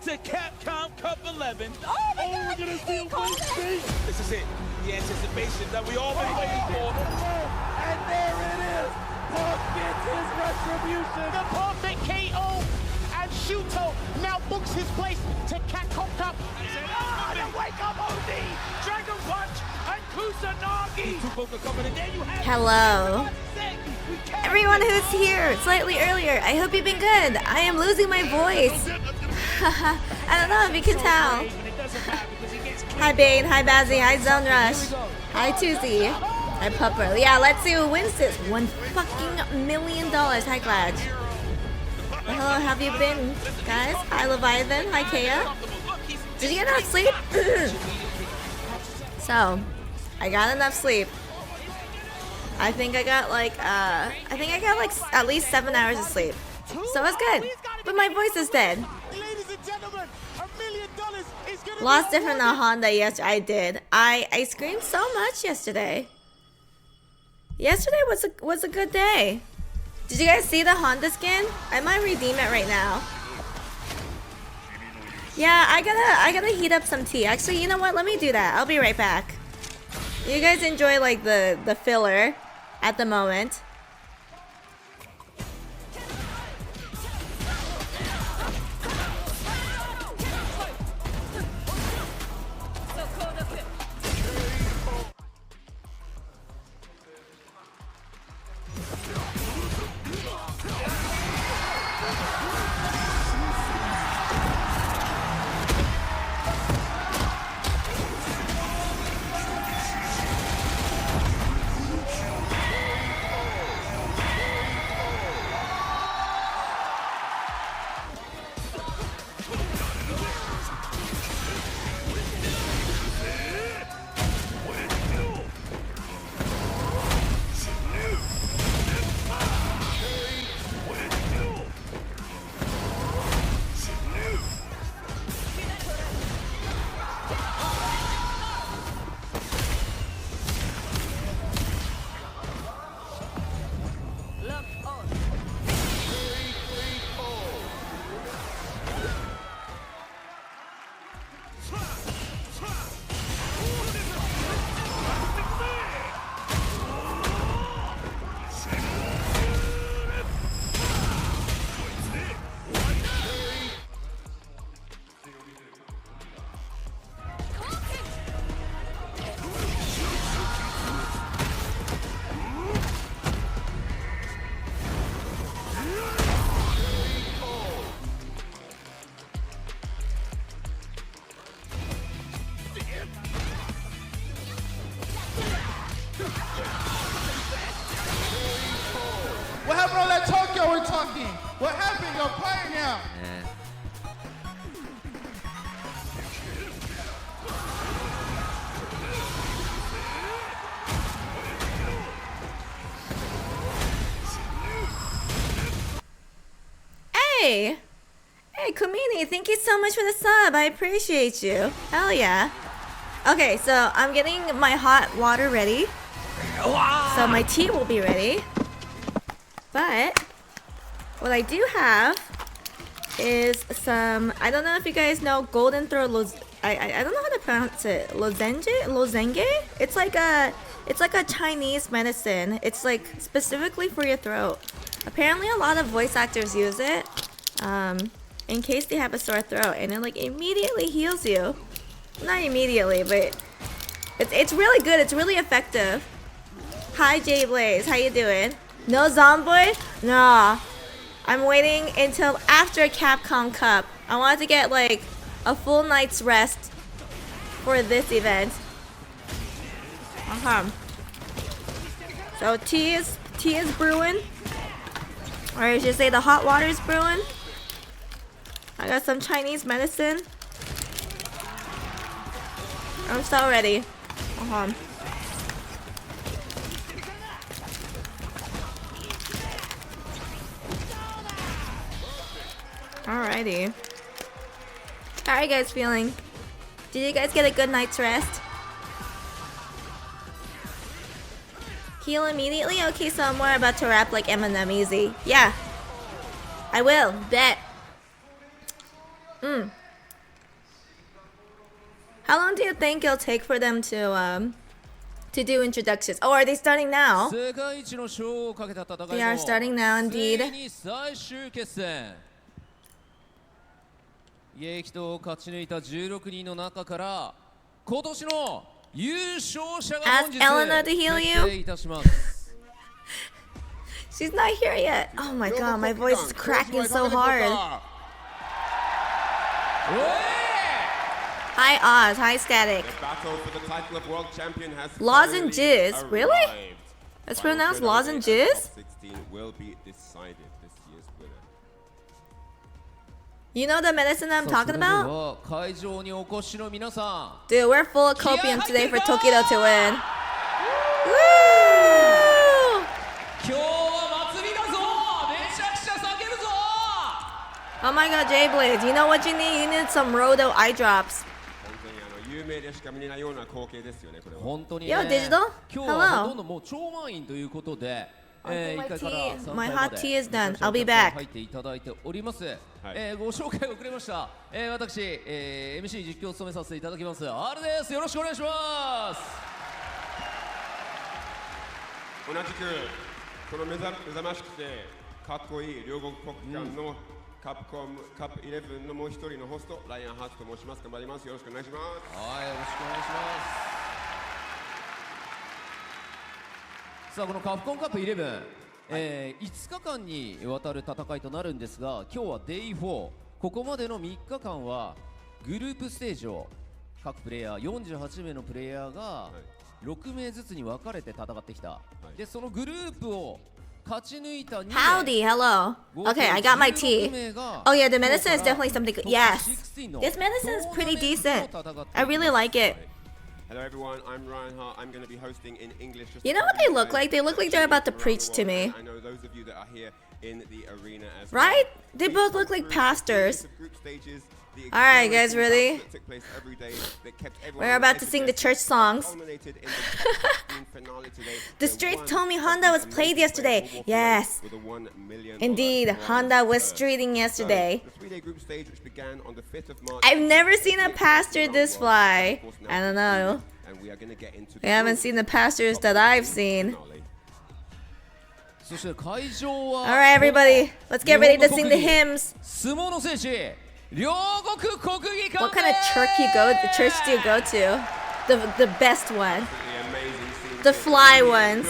to CAPCOM Cup 11. Oh my God, we're gonna see a win streak. This is it. The anticipation that we all been waiting for. And there it is. Punk gets his retribution. The perfect KO. And Shuto now books his place to CAPCOM Cup. The wake up OD. Dragon Punch and Kusanagi. Hello. Everyone who's here slightly earlier, I hope you've been good. I am losing my voice. I don't know if you can tell. Hi Bane, hi Bazzy, hi Zone Rush, hi Tuesday, hi Pupper. Yeah, let's see who wins this. $1 fucking million. Hi Glad. Well, hello, have you been, guys? Hi Leviathan, hi Kea. Did you get enough sleep? So, I got enough sleep. I think I got like at least 7 hours of sleep. So it's good. But my voice is dead. Lost different than Honda. Yes, I did. I screamed so much yesterday. Yesterday was a good day. Did you guys see the Honda skin? I might redeem it right now. Yeah, I gotta heat up some tea. Actually, you know what? Let me do that. I'll be right back. You guys enjoy like the filler at the moment. What happened on that Tokyo we're talking? What happened? You're quiet now. Hey! Hey, Kumini, thank you so much for the sub. I appreciate you. Hell yeah. Okay, so I'm getting my hot water ready. So my tea will be ready. But what I do have is some, I don't know if you guys know Golden Throw I don't know how to pronounce it. Lozenge? It's like a Chinese medicine. It's like specifically for your throat. Apparently a lot of voice actors use it in case they have a sore throat, and it like immediately heals you. Not immediately, but it's really good. It's really effective. Hi Jay Blaze, how you doing? No Zomboy? Nah. I'm waiting until after Capcom Cup. I wanted to get like a full night's rest for this event. So tea is brewing. Or I should say the hot water is brewing. I got some Chinese medicine. I'm so ready. Alrighty. How are you guys feeling? Did you guys get a good night's rest? Heal immediately? Okay, so I'm more about to rap like Eminem easy. Yeah. I will. Bet. How long do you think it'll take for them to do introductions? Oh, are they starting now? 世界一の賞をかけた戦いの They are starting now, つ indeed. いに最終決戦。激闘を勝ち抜いた16人の中から今年の優勝者が本日 Ask Eleanor to heal you. 決定いたします。 She's not here yet. Oh my god, my voice is cracking so hard. Hi Oz, hi Static. The battle for the title of world champion has Lozenges? finally Really? arrived. It's Final pronounced tournament lozenges? top 16 will be decided this year's winner. You know the medicine I'm さあ talking それで about? は会場にお越しの皆さ Dude, we're full of copium today for Tokido to win. Woo! ん今日は祭りだぞめちゃくちゃ叫ぶぞ Oh my god, J-Blades, you know what you need? You need some Roto eye drops. 本当に有名でしか見れないような光景ですよね、これは。本当に Yo, ね digital? 今日は Hello. ほとんどもう超満員ということで my 1回から tea- 3 my 回 hot まで tea is done. めちゃ I'll く be ちゃ back. 入っていただいております、ご紹介遅れました、私、MC 実況を務めさせていただきます R です。よろしくお願いします。同じくこの目覚ましくてかっこいい両国国技館のカプコムカップ11のもう一人のホストライアン・ハーツと申します。頑張ります。よろしくお願いします。はい、よろしくお願いします。さあこのカプコンカップ11、5日間にわたる戦いとなるんですが、今日は Day4、ここまでの3日間はグループステージを各プレイヤー48名のプレイヤーが6名ずつに分かれて戦ってきた、でそのグループを勝ち抜いた2名 Howdy, hello. Okay, I got my tea. Oh yeah, the medicine is definitely something good. Yes. This medicine is pretty decent. I really like it. Hello everyone, I'm Ryan Hart. I'm going to be hosting in English. You know what they look like? They look like they're about to preach to me. I know those of you that are here in the arena as Right? They both look like pastors. Group stages, the Alright, guys, ready? that took place every day that kept everyone We're about to sing the church songs. culminated in the finale today. The streets told me Honda was played yesterday. Yes. With a $1 million Indeed, prize. Honda was streeting yesterday. The 3-day group stage, which began on the 5th of March. I've never seen a pastor this fly. I don't know. And we are going to get into We haven't seen the pastors that I've seen. そして会場は Alright, everybody, let's get ready to sing the hymns. 相撲の聖地両国国技館 What kind of church do you go to? The best one. The fly ones.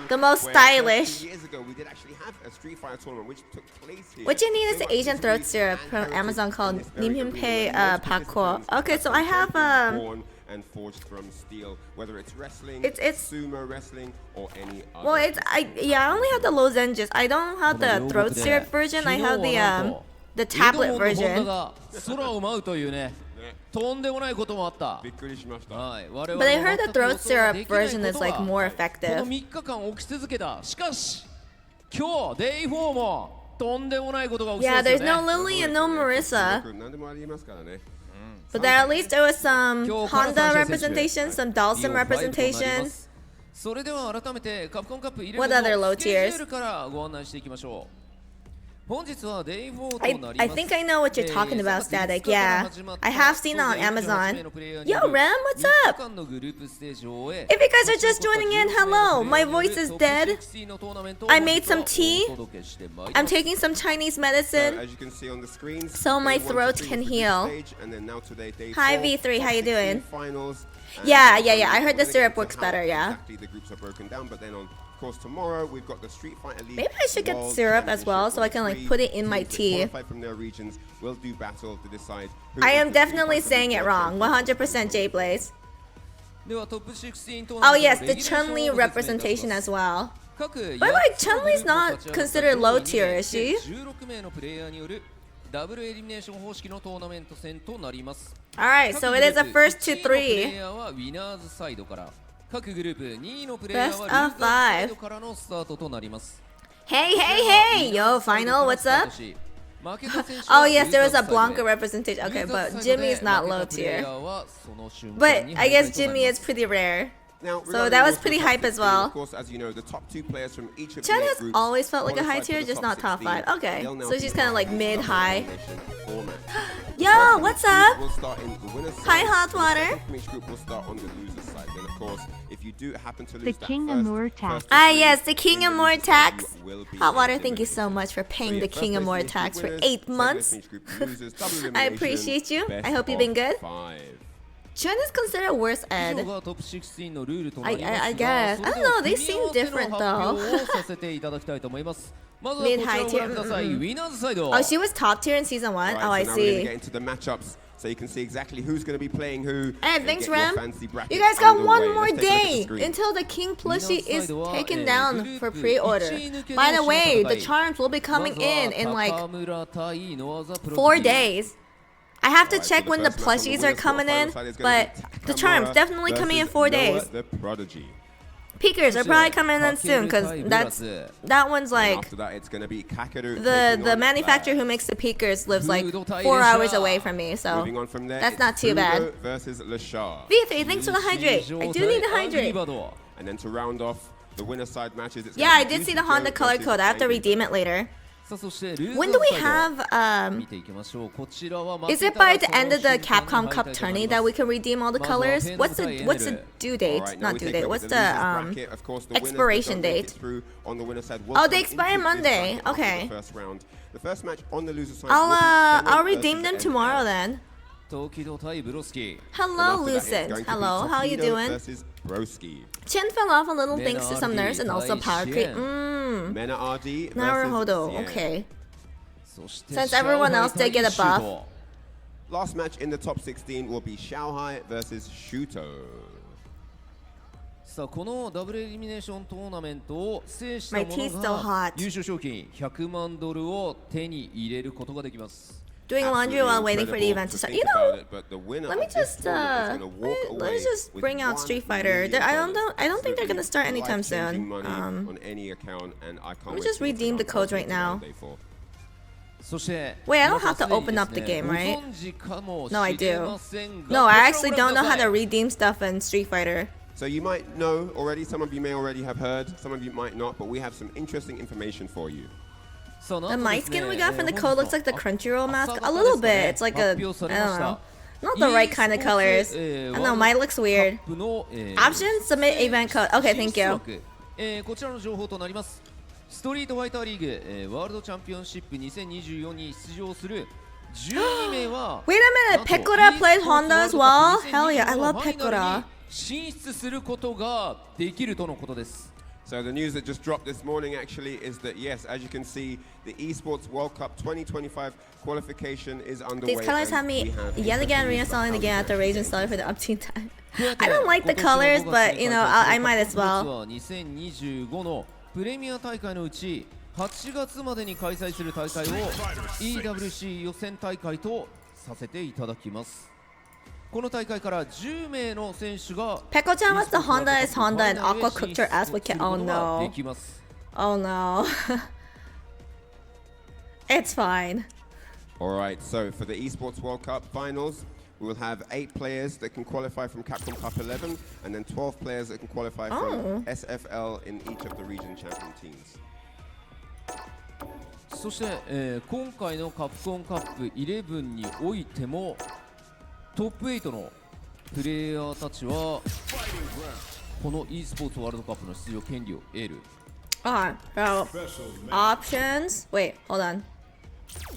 The most stylish. Years ago, we did actually have a Street Fighter tournament which took place here. What you need is the Asian throat syrup from Amazon called Nimhyunpei Pakko. Okay, so I have Born and forged from steel, whether it's wrestling, It's- sumo wrestling, or any other. well, I only have the lozenges. I don't have the throat syrup version. I have the tablet ホンダ version. が空を舞うというねとんでもないこともあったびっくりしました。はい我々 But I heard the 全く throat 予想がで syrup きない version is ことは like more この effective. 3日間起き続けたしかし今日 Day4 もとんでもないことが起きそう Yeah, です there's よ no ね Lily and no Marissa. 何でもありますからね。 But then at least there was some Honda representation, some Dalsum リオ5となりま representation. すそれでは改めてカプコンカップ11 What other の low スケジュ tiers? ールからご案内していきましょう本日は Day4 となります I think I know what you're talking about, Static. Yeah, I have seen it on Amazon. Yo, Ram, what's up? If you guys are just joining in, hello. My voice is dead. I made some tea. I'm taking some Chinese medicine. As you can see on the screens, So my day one to throat three can was the group heal. stage, and then now today, day Hi, 4, V3, how you top 16 doing? Finals, and Yeah. I we're heard the gonna syrup get works into better, how yeah. Exactly, the groups are broken down, but then on course tomorrow we've got the Street Fighter League. Maybe I should get World syrup as well, Championship, so I can like where put it in my teams that tea. qualify from their regions will do battle to decide who I is am the Street definitely Fighter saying League it World wrong. Champion. 100% J-Blaze. ではトップ16トー Oh ナメント yes, の the レギュラー Chun-Li 賞をご説明いたします representation as well. 各 By the way, 8つのグルー Chun-Li's プを not 勝ち上がった considered low 上位 tier, is she? 16名のプレイヤーによるダブルエリミネーション方式のトーナメント戦となります Alright, so it is the first to 1位のプレイ 3. ヤーはウィナーズサイドから各グループ2位のプレイヤーは Best ル of ーザーズサイ 5. ドからのスタートとなります Hey, hey, hey! Yo, final, what's up? Oh yes, there was a Blanca representation. Okay, but Jimmy is not low tier. But I guess Jimmy is pretty rare. Now, So that was pretty hype as well. Of course, as you know, the top 2 players from each of Chen the 8 has groups always felt like a high qualify for tier, the just top not top 16. 5. Okay, They'll now so she's be kind of like in mid-high. elimination format. Yo, what's up? We'll start in the winner's side. Hi, Hot The Water. second from each group will start on the loser's side. Then, of course, if you do happen to lose The that King first, Amur tax. Ah, yes, the King of More tax. you will be Hot Water, thank you eliminated. so much for paying the So, yeah, King of first More place tax for winners, 8 second months. place from each group losers, double I elimination, appreciate you. I best hope you've been of good. 5. Chen is considered worse 以 Ed. 上がトップ16のルールとなりますが I guess. それで I don't は know, they 組み合わ seem せ different の though. 発表をさせていただきたいと思いますまずはこちらをご覧ください、ウィナーズサイド Oh, she was top tier in season 1? Right, Oh, I so now we're going to see. get into the matchups so you can see exactly who's going to be playing who. Hey, and thanks, get your Ram. fancy brackets You guys got one underway. more Let's take a look at the day screen. until the King plushie is Winner side taken wa, down for group pre-order. 1位抜け By the 同士の way, 戦 the い charms will be coming まずは in like 高村対ノアザプロ 4 ジー days. I have to Alright, check so when the first match on plushies the are winner's coming final in, side is gonna but be the charms Takamura definitely coming in versus 4 Noah days. the Prodigy. Peekers are probably coming in soon because that one's like After that, it's going to be Kakeru the taking on manufacturer Vlad. who makes the Peekers lives like 4 hours away from me, so Moving on from there, that's it's not too bad. Fugo versus Lashar. V3, thanks for the hydrate. I do need to hydrate. And then to round off the winner side matches, it's Yeah, gonna I be did see the Juicy Honda Joe color versus code. I have to Angry redeem Bird. it later. さあそしてルーザ When ー do we サイド have 見ていきましょうこちらは is it by the end of the CAPCOM Cup Tourney that we can redeem all the colors? What's the due date? Alright, now Not we due take a date. look What's at the losers bracket. Of course, the winners that expiration don't make it date? through on the winner side will Oh, come they into expire this Monday. bracket after Okay. the first round. The first match on the loser side will be Senna I'll versus redeem them NL. tomorrow then. トキド対ブロスキ Hello, And after that, it's Lucent. going to be Hello, how you Tokido doing? versus Broski. Chin fell off a little Then thanks to some RD nerfs and also power creep. Taishin. Mena RD versus Naruhodo. Xian. Okay. そして Since everyone else did get a buff. Last match in the top 16 will be Xiaohai versus Shuto. さあこのダブルエリミネーショントーナメントを制した My 者 teeth still が hot. 優勝賞金$100万を手に入れることができます Doing laundry while waiting for the event to start. You know, let me just let me just bring out Street Fighter. I don't think they're gonna start anytime soon. On any account, and I can't let me wait just to redeem the announce codes right now. Day 4. そして Wait, I don't 皆 have さん to open す up で the に game, ご right? 存知かも No, I しれ do. ませんが No, I こち actually らを don't ご know 覧 how くださ to い redeem stuff in Street Fighter. So you might know already, some of you may already have heard, some of you might not, but we have some interesting information for you. さあな The んと mic ですね skin we got from the 本 code 日の looks like the Crunchyroll mask. 朝 A 方 little ですか bit. ね It's like a, 発表さ I れまし don't た know. Not the right kind of colors. I don't know, mine looks weird. カップの Options, submit event code. Okay, thank you. こちらの情報となりますストリートファイターリーグワールドチャンピオンシップ2024に出場する12名は Wait a minute, Pecora plays Honda as well? Hell yeah, I love ファイナル Pecora. に進出することができるとのことです So the news that just dropped this morning actually is that yes, as you can see, the Esports World Cup 2025 qualification is underway. These colors and have me we have yet again interesting reinstalling the game after outcomes rage today. installing for the upteenth time. I don't like the colors, but you know, I might as well. 2025のプレミア大会のうち8月までに開催する大会を EWC 予選大会とさせていただきますこの大会から10名の選手が Peko-chan was the Honda is Honda and Aqua cooked her ass with Oh で no. きます Oh no. It's fine. Alright, so for the Esports World Cup finals, we will have 8 players that can qualify from CAPCOM Cup 11, and then 12 players that can qualify from SFL in each of the region champion teams. そして、今回のカプコンカップ11においてもトップ8のプレイヤーたちはこの e スポーツワールドカップの出場権利を得る Alright, so options. Wait, hold on.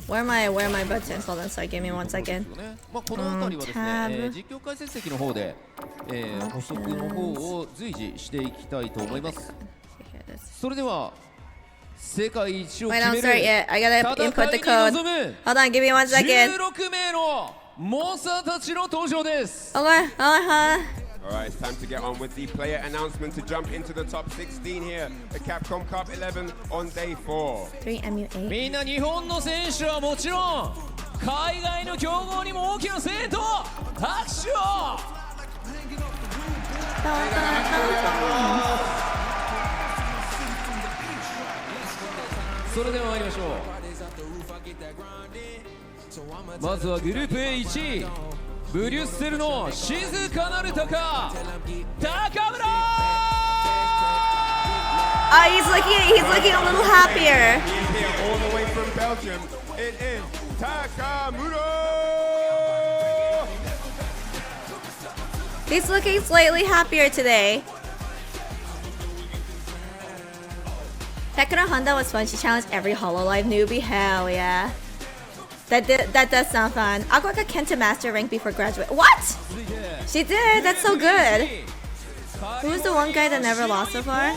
Where are my buttons? Hold on, sorry, give me 1 second. まあこの辺りはですね、tab 実況解説席の方で、補足の方を随時していきたいと思いますそれでは世界一を Wait, 決 don't め start る yet. I gotta 戦 input the いに code. 臨む Hold on, give me 1 second. 16名の猛者たちの登場です Okay, Alright, it's time to get on with the player announcement to jump into the top 16 here at CAPCOM Cup 11 on day 4. 3MU8. みんな日本の選手はもちろん海外の強豪にも大きな声援と拍手をそれでは参りましょうまずはグループ A1 位ブブリュッセルの静かなる鷹高村 he's looking a little happier. Here all the way from Belgium, it is Takamura! He's looking slightly happier today. Takura Honda was fun. She challenged every HoloLive newbie. Hell yeah. That does sound fun. Aqua got Kenta Master rank before graduate. What? She did. That's so good. Who was the one guy that never lost so far?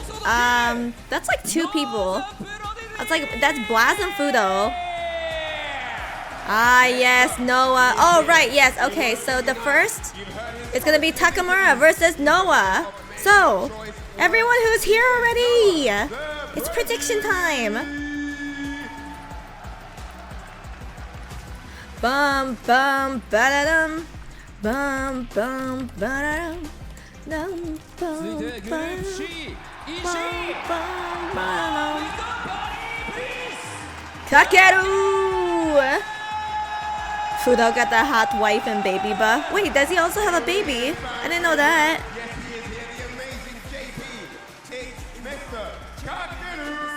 That's like 2 people. That's Blaz and Fudo. Ah, yes, Noah. Oh, right, yes. Okay, so the first is gonna be Takamura versus Noah. So, everyone who's here already, it's prediction time. Bum bum ba-da-dum. Bum bum ba-da-dum. Dum bum bum. Bum bum ba-dum. Kakeru! Fudo got the hot wife and baby buff. Wait, does he also have a baby? I didn't know that. Yes, he is here, the amazing JP. It's Mr. Kakeru!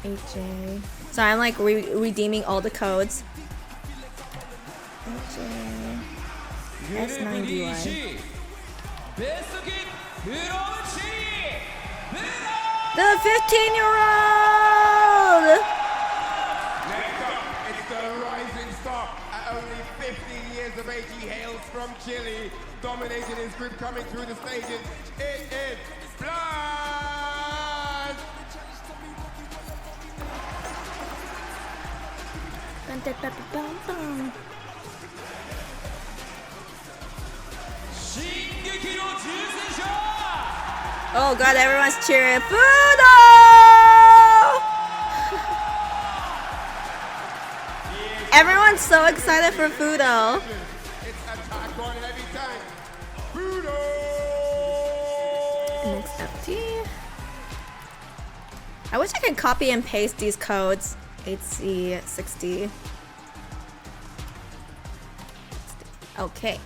HJ. Sorry, I'm like redeeming all the codes. HJ. S9DY. The 15-year-old! Next up, it's the rising star. At only 15 years of age, he hails from Chile, dominating his group coming through the stages. It is Blaz! Oh god, everyone's cheering. Fudo! Everyone's so excited for Fudo. It's attack on heavy tank. Fudo! Next FT. I wish I could copy and paste these codes. 8C60. Okay.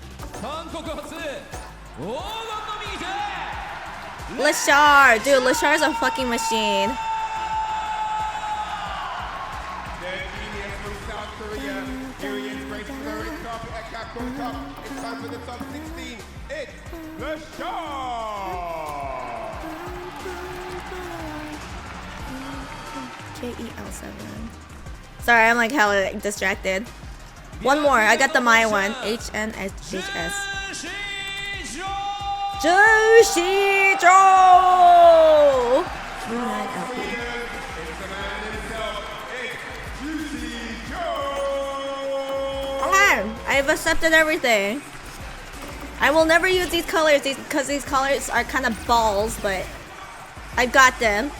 Lashar! Dude, Lashar's a fucking machine. The genius from South Korea. Here he is racing the red carpet at CAPCOM Cup. It's time for the top 16. It's Lashar! KEL7. Sorry, I'm like hella distracted. One more. I got the my one. HNSHS. Jushijo! Okay, I've accepted everything. I will never use these colors because these colors are kind of balls, but I got them.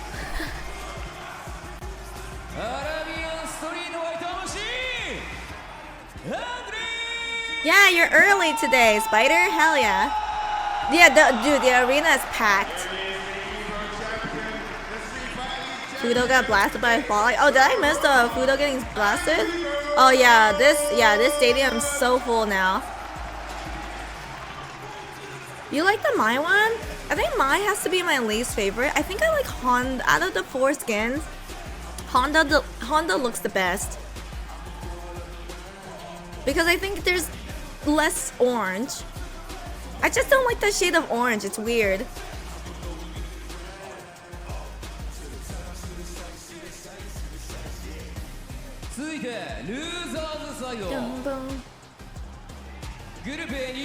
Yeah, you're early today, Spider. Hell yeah. Yeah, dude, the arena is packed. Fudo got blasted by a falling. Oh, did I miss the Fudo getting blasted? Oh yeah, this stadium's so full now. You like the Mai one? I think Mai has to be my least favorite. I think I like Honda. Out of the 4 skins, Honda looks the best. Because I think there's less orange. I just don't like the shade of orange. It's weird.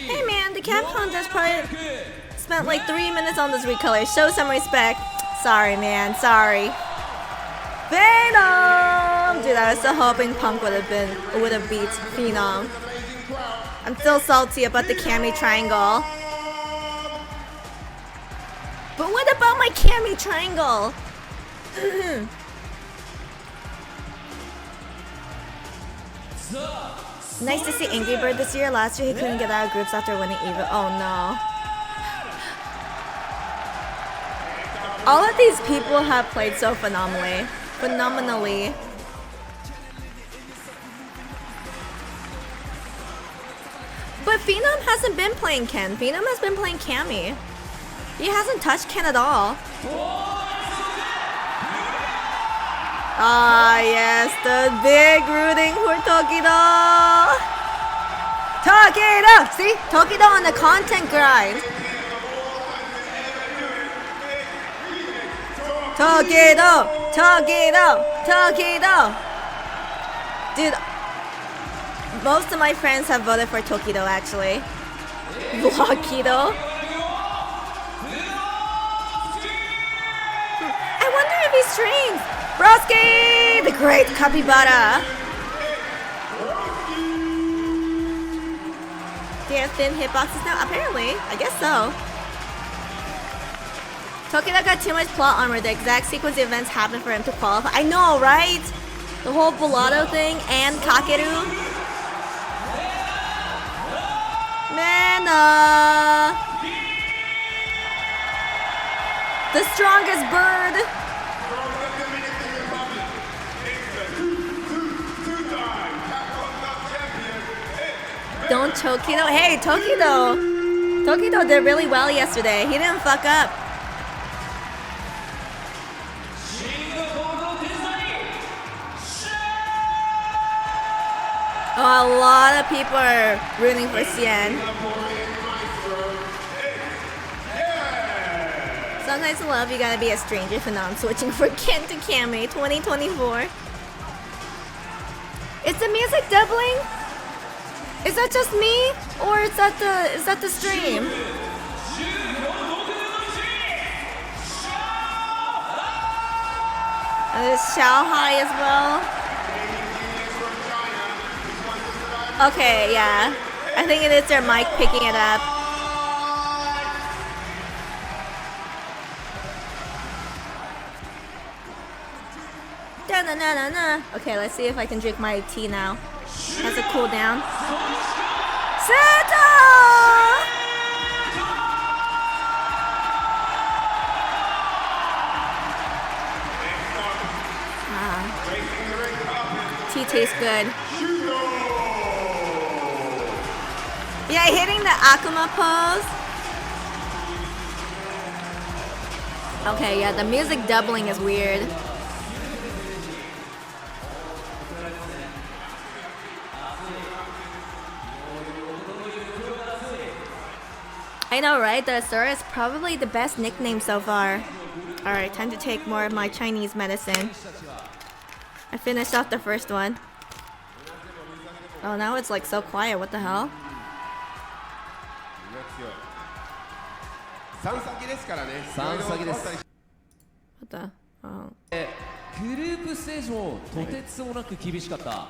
Hey man, the Capcom just probably spent like 3 minutes on this recolor. Show some respect. Sorry man, sorry. Phenom! Dude, I was so hoping Punk would have beat Phenom. I'm still salty about the Cami triangle. But what about my Cami triangle? Nice to see Angry Bird this year. Last year he couldn't get out of groups after winning EVO. Oh no. All of these people have played so phenomenally. Phenom hasn't been playing Ken. Phenom has been playing Cammy. He hasn't touched Ken at all. Ah, yes, the big rooting for Tokido. Tokido! See? Tokido on the content grind. Tokido! Tokido! Tokido! Dude, most of my friends have voted for Tokido actually. Vlogkido. I wonder if he streams. Broski! The great capybara. Do you have thin hitboxes now? Apparently. I guess so. Tokido got too much plot armor. The exact sequence of events happened for him to qualify. I know, right? The whole Volato thing and Kakeru. Mana. The strongest bird. Don't Tokido. Hey, Tokido. Tokido did really well yesterday. He didn't fuck up. Oh, a lot of people are rooting for Cien. Sometimes in love, you gotta be a stranger for now. I'm switching for Ken to Cammy 2024. Is the music doubling? Is that just me? Or is that the stream? There's Xiao Hai as well. Okay, yeah. I think it is their mic picking it up. Da-na-na-na-na. Okay, let's see if I can drink my tea now. Has a cool down. Santa! Tea tastes good. Yeah, hitting the Akuma pose. Okay, yeah, the music doubling is weird. I know, right? The Asura is probably the best nickname so far. Alright, time to take more of my Chinese medicine. I finished off the first one. Oh, now it's like so quiet. What the hell? What the? Oh. グループステージもとてつもなく厳しかった。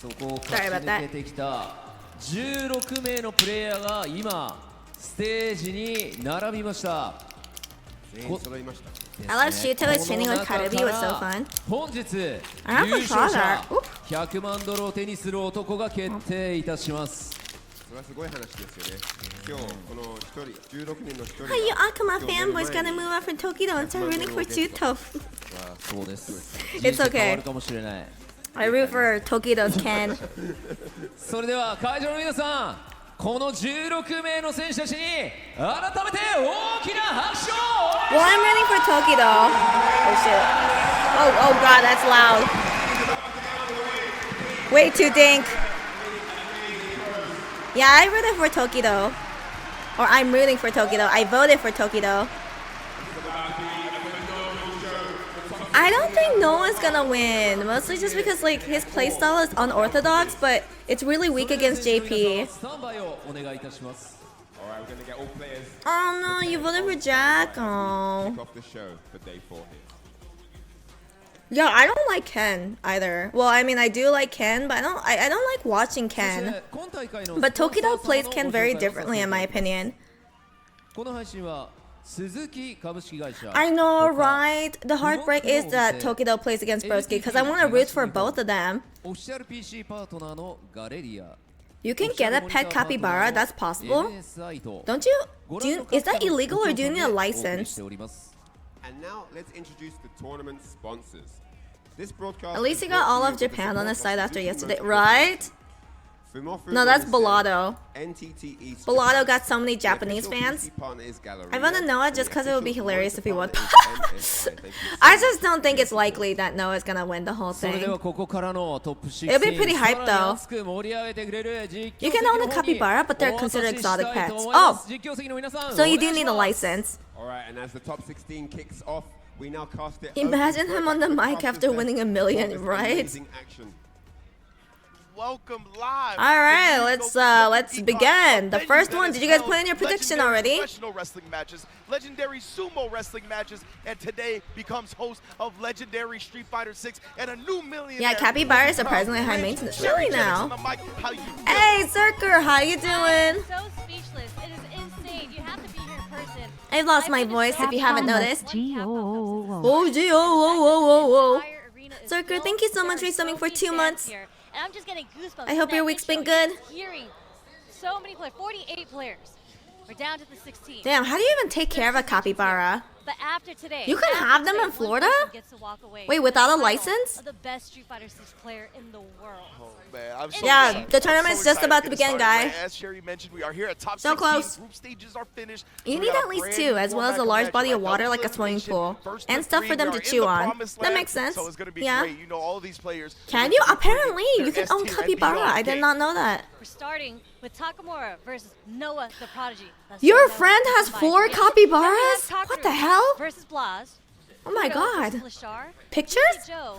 そこを勝ち抜けてきた16名のプレイヤーが今ステージに並びました。I love Shuto is training with Karubi. It was so fun. 本日優勝者100万ドルを手にする男が決定いたします。それはすごい話ですよね。今日この16人の1人 How you Akuma fanboys gonna move up from Tokido and start rooting for Shuto? そうです。 It's okay. 変わるかもしれない。I root for Tokido's Ken. それでは会場の皆さん、この16名の選手たちに改めて大きな拍手を。 Well, I'm rooting for Tokido. Oh shit. Oh god, that's loud. Way too dink. Yeah, I rooted for Tokido. Or I'm rooting for Tokido. I voted for Tokido. I don't think no one's gonna win. Mostly just because like his playstyle is unorthodox, but it's really weak against JP. Oh no, you voted for Jack? Oh. Yeah, I don't like Ken either. Well, I mean, I do like Ken, but I don't like watching Ken. But Tokido plays Ken very differently, in my opinion. I know, right? The heartbreak is that Tokido plays against Broski because I want to root for both of them. You can get a pet capybara? That's possible? Don't you? Is that illegal or do you need a license? And now let's introduce the tournament sponsors. This broadcast At least he got all of Japan on his side after yesterday, right? No, that's Bellado. NTT East. Bellado got so many Japanese The fans. PC partner is Galleria, I voted Noah and just the because it would be official hilarious if he won. voice partner is MSI. Thank you so I much. just don't think it's likely that Noah's gonna win the whole それで thing. はここからのトップ16 It'll be pretty hype, さらに though. 熱く盛り上げてくれる実況 You can 席 own の a 方に capybara, but they're お渡 considered しした exotic いと pets. 思います Oh, 実況席の皆さん so you お願 do いし need a ます license. All right, and as the top 16 kicks off, we now cast it. Imagine over him on the to mic after Masters winning a Fest million, for this right? amazing action. Welcome live. All right, to let's the begin. The venue first that one. has Did you guys held put in your prediction legendary already? Professional wrestling matches, legendary sumo wrestling matches, and today becomes host of legendary Street Fighter 6 and a new millionaire. Yeah, capybara is surprisingly high maintenance. Really now? How you Hey, Zerker, how you I'm doing? so speechless. It is insane. You have to be here in person. I've lost my voice if you haven't noticed. Oh, Oh, gee, oh. Zerker, thank you so much for subbing for 2 months. And I'm just getting goosebumps. I hope from your that week's been intro. good. Just hearing so many players, 48 players. We're down to the 16. Damn, how do you even take care of a capybara? But after today, You can after have them today, in one Florida? person gets to walk away Wait, without a with the title license? of the best Street Fighter 6 player in the world. Man, I'm so Yeah, excited. the I'm tournament's so just excited about to to get begin, started, guys. man. As Sherry mentioned, we are here at top So 16. close. Group stages are finished. You We need got at least brand 2, new as well as a format large convention, body of right? water Double like a swimming elimination, pool. first And to stuff 3. for them We to are in chew the on. promised That land, makes sense. So it's gonna be Yeah. great. You know, all of these players. Can you? Apparently, their you can own S tier and capybara. beyond I did game. not know that. We're starting with Takamura versus Noah the Prodigy. Let's Your go, Noah. friend has Combined 4 together. Then we have capybaras? What the Takaru hell? Versus Blas. Oh my Kudo god. versus Lashar. Pictures? Joe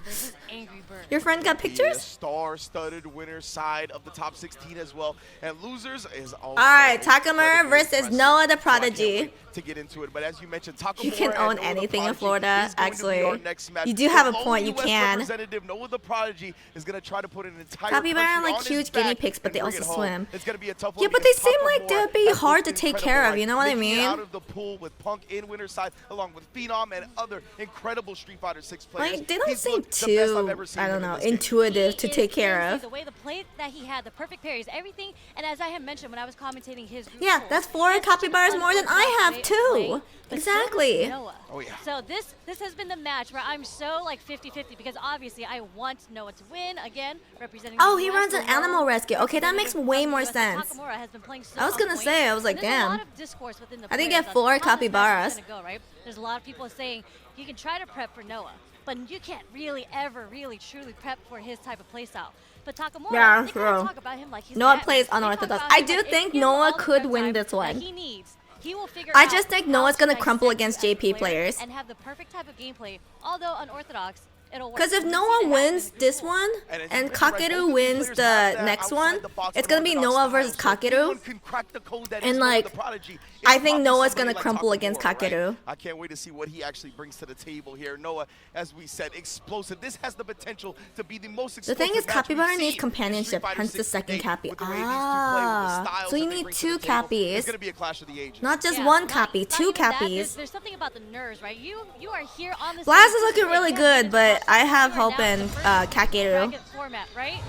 versus Angry Bird. Your friend got The pictures? star-studded winner side of the top 16 as well, and losers is also. All right, Takamura incredibly versus impressive. Noah the So I can't Prodigy. wait to get into it, but as you mentioned, Takamura You can and own Noah the anything in Prodigy Florida, is going to be our actually. next match. You do have The a lone point, you US can. Representative Noah the Prodigy is going to try to put an entire Capybara are country like on his huge guinea back pigs, but and they bring also it home. swim. It's going to be a tough one Yeah, but they because seem like Takamura they'd be has hard to looked take incredible, care of, right? you know what I Making it mean? out of the pool with Punk in winner's side, along with Phenom and other incredible Street Fighter 6 players. Like, they don't He's seem looked the best I've too, ever seen I don't him in know, this game. intuitive to He take is care seriously of. The way the play that he had, the perfect parries, everything, and as I had mentioned when I was commentating his group Yeah, rules, that's 4 he has such an capybaras more than I unorthodox have way of too. playing, but so does Exactly. Noah. Oh, yeah. So this has been the match where I'm so like 50-50 because obviously I want Noah to win again, representing. Oh, the he US, runs an the world, animal rescue. Okay, that makes representing way the more US, and sense. Takamura has been playing so I was gonna on point. say, I was like, And there's a lot damn. of discourse within the I didn't players get on 4 how this match is capybaras. gonna go, right? There's a lot of people saying you can try to prep for Noah, but you can't really ever really truly prep for his type of playstyle. But Takamura, Yeah, they kind of true. talk about him like he's Noah Batman. plays They talk unorthodox. about I him do like if think he gives him Noah all the could prep win time this that one. he needs, he will figure I out just think how Noah's gonna to crumple dissect against you as a JP player players. and have the perfect type of gameplay. Although unorthodox, it'll work. Because if We've Noah seen it happen in wins the group this rules. one And as you and mentioned, right, both Kakeru of these wins players the have that next outside one, the box it's gonna be unorthodox Noah style. versus So if anyone Kakeru. can crack the code that And, is Noah like, the Prodigy, it's I think probably Noah's somebody gonna like crumple against Takamura, right? Kakeru. I can't wait to see what he actually brings to the table here. Noah, as we said, explosive. This has the potential to be the most The explosive thing is, match we've capybara seen needs in companionship, Street Fighter hence the 6 second to date. cappy. With the way these two play, with the Ah, styles so you that they need bring to 2 the table, cappies. It's going to be a clash of the ages. Not just Yeah, 1 not- cappy, not 2 even that. cappies. There's something about the nerves, right? You are here on the Blaz stage is looking today. really You good, have but I have you are hope now in the first Kakeru. bracket format, right?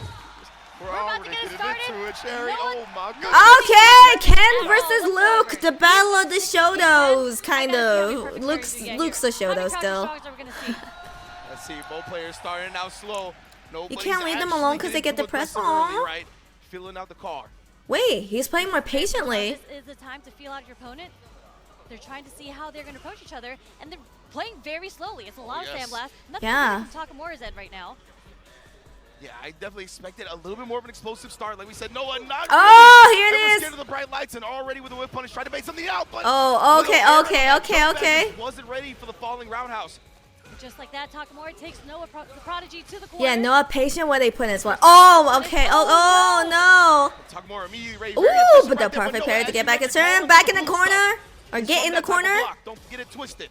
We're about already to get it getting started. into it, Sherry. No Oh, one- my no goodness. Okay, Ken versus What's Luke, over? the battle of the Shotos, I kind gotta see how many of. perfect Luke's parries we get Luke's here. the How many Shoto crouching still. dogs are we gonna see? Let's see, both players starting out slow. You can't leave them alone 'cause they get depressed. Early, Aw. right? Filling out the car. Wait, he's playing more patiently. This is the time to feel out your opponent. They're trying to see how they're going to approach each other, and they're playing very slowly. It's a lot of yes. sandblast. Nothing Yeah. from Takamura's end right now. Yeah, I definitely expected a little bit more of an explosive start. Like we said, Noah, not Oh, really. here it Everyone's is. scared of the bright lights and already with a whip punish, tried to bait something out. But Oh, little okay, error on okay, that okay, jump back, okay. just wasn't ready for the falling roundhouse. Just like that, Takamura takes Noah the Prodigy to the corner. Yeah, Noah patient where they put his one. Oh, okay. Oh, no. Takamura immediately ready. Ooh, very efficient but the right there, perfect Noah, parry to as get you back his mentioned, turn. all Back in the the cool corner. stuff. Or He's get on in the that type of corner. block. Don't get it twisted.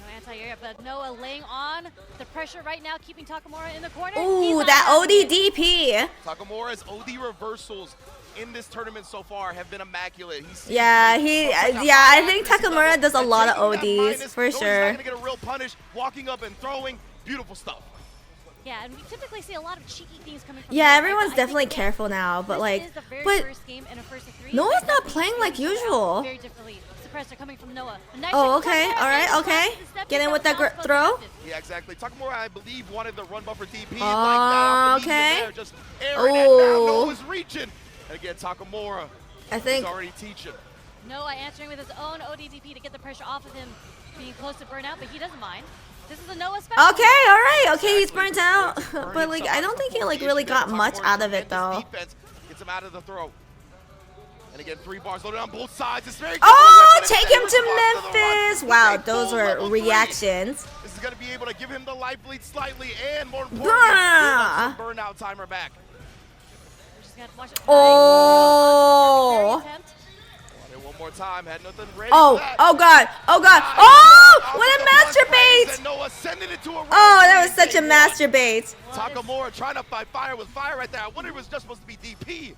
No anti-air, but Noah laying on the pressure right now, keeping Takamura in the corner. Ooh, He's that not having it. ODDP. Takamura's OD reversals in this tournament so far have been immaculate. He's Yeah, I think Takamura does a lot of ODs, for He's not sure. gonna get a real punish, walking up and throwing. Beautiful stuff. Yeah, and we typically see a lot of cheeky things coming from Yeah, Noah, right? everyone's But I definitely think, yeah, careful now, but this like, is the very but first game in a first of 3. Noah's and not he's playing like playing usual. Very differently. Suppressor coming from Noah. A nice Oh, shot from okay, Takamura, all right, and okay. Blast Get in with that was not throw. supposed to Yeah, exactly. Takamura, I believe, wanted the run buffer DP like Oh, that. Off the medium okay. there, just airing it down. Oh. Noah's reaching. And again, Takamura I is think. already teaching. happen. Noah answering with his own ODDP to get the pressure off of him being close to burnout, but he doesn't mind. This is a Noah special. Okay, all right. Okay, he's Exactly. burnt out, Burn but like himself I out don't of think the he like formation really there. got much Takamura out of it tremendous though. defense. Gets him out of the throw. And again, 3 bars loaded on both sides. It's very Oh, difficult, but take it's him a to response the run. Memphis. With Wow, a those full were level 3. reactions. This is going to be able to give him the life lead slightly and more importantly, Bah. build up some burnout timer back. We're just gonna watch it. Oh. Parry attempt. And one more time, had nothing ready Oh, for that. oh God, oh God. Nice. Oh, Off what a the punch masturbate. plays, and Noah sending it to a Oh, round that was three, such a day one. masturbate. Takamura trying to fight fire with fire right there. I wonder if it was just supposed to be DP.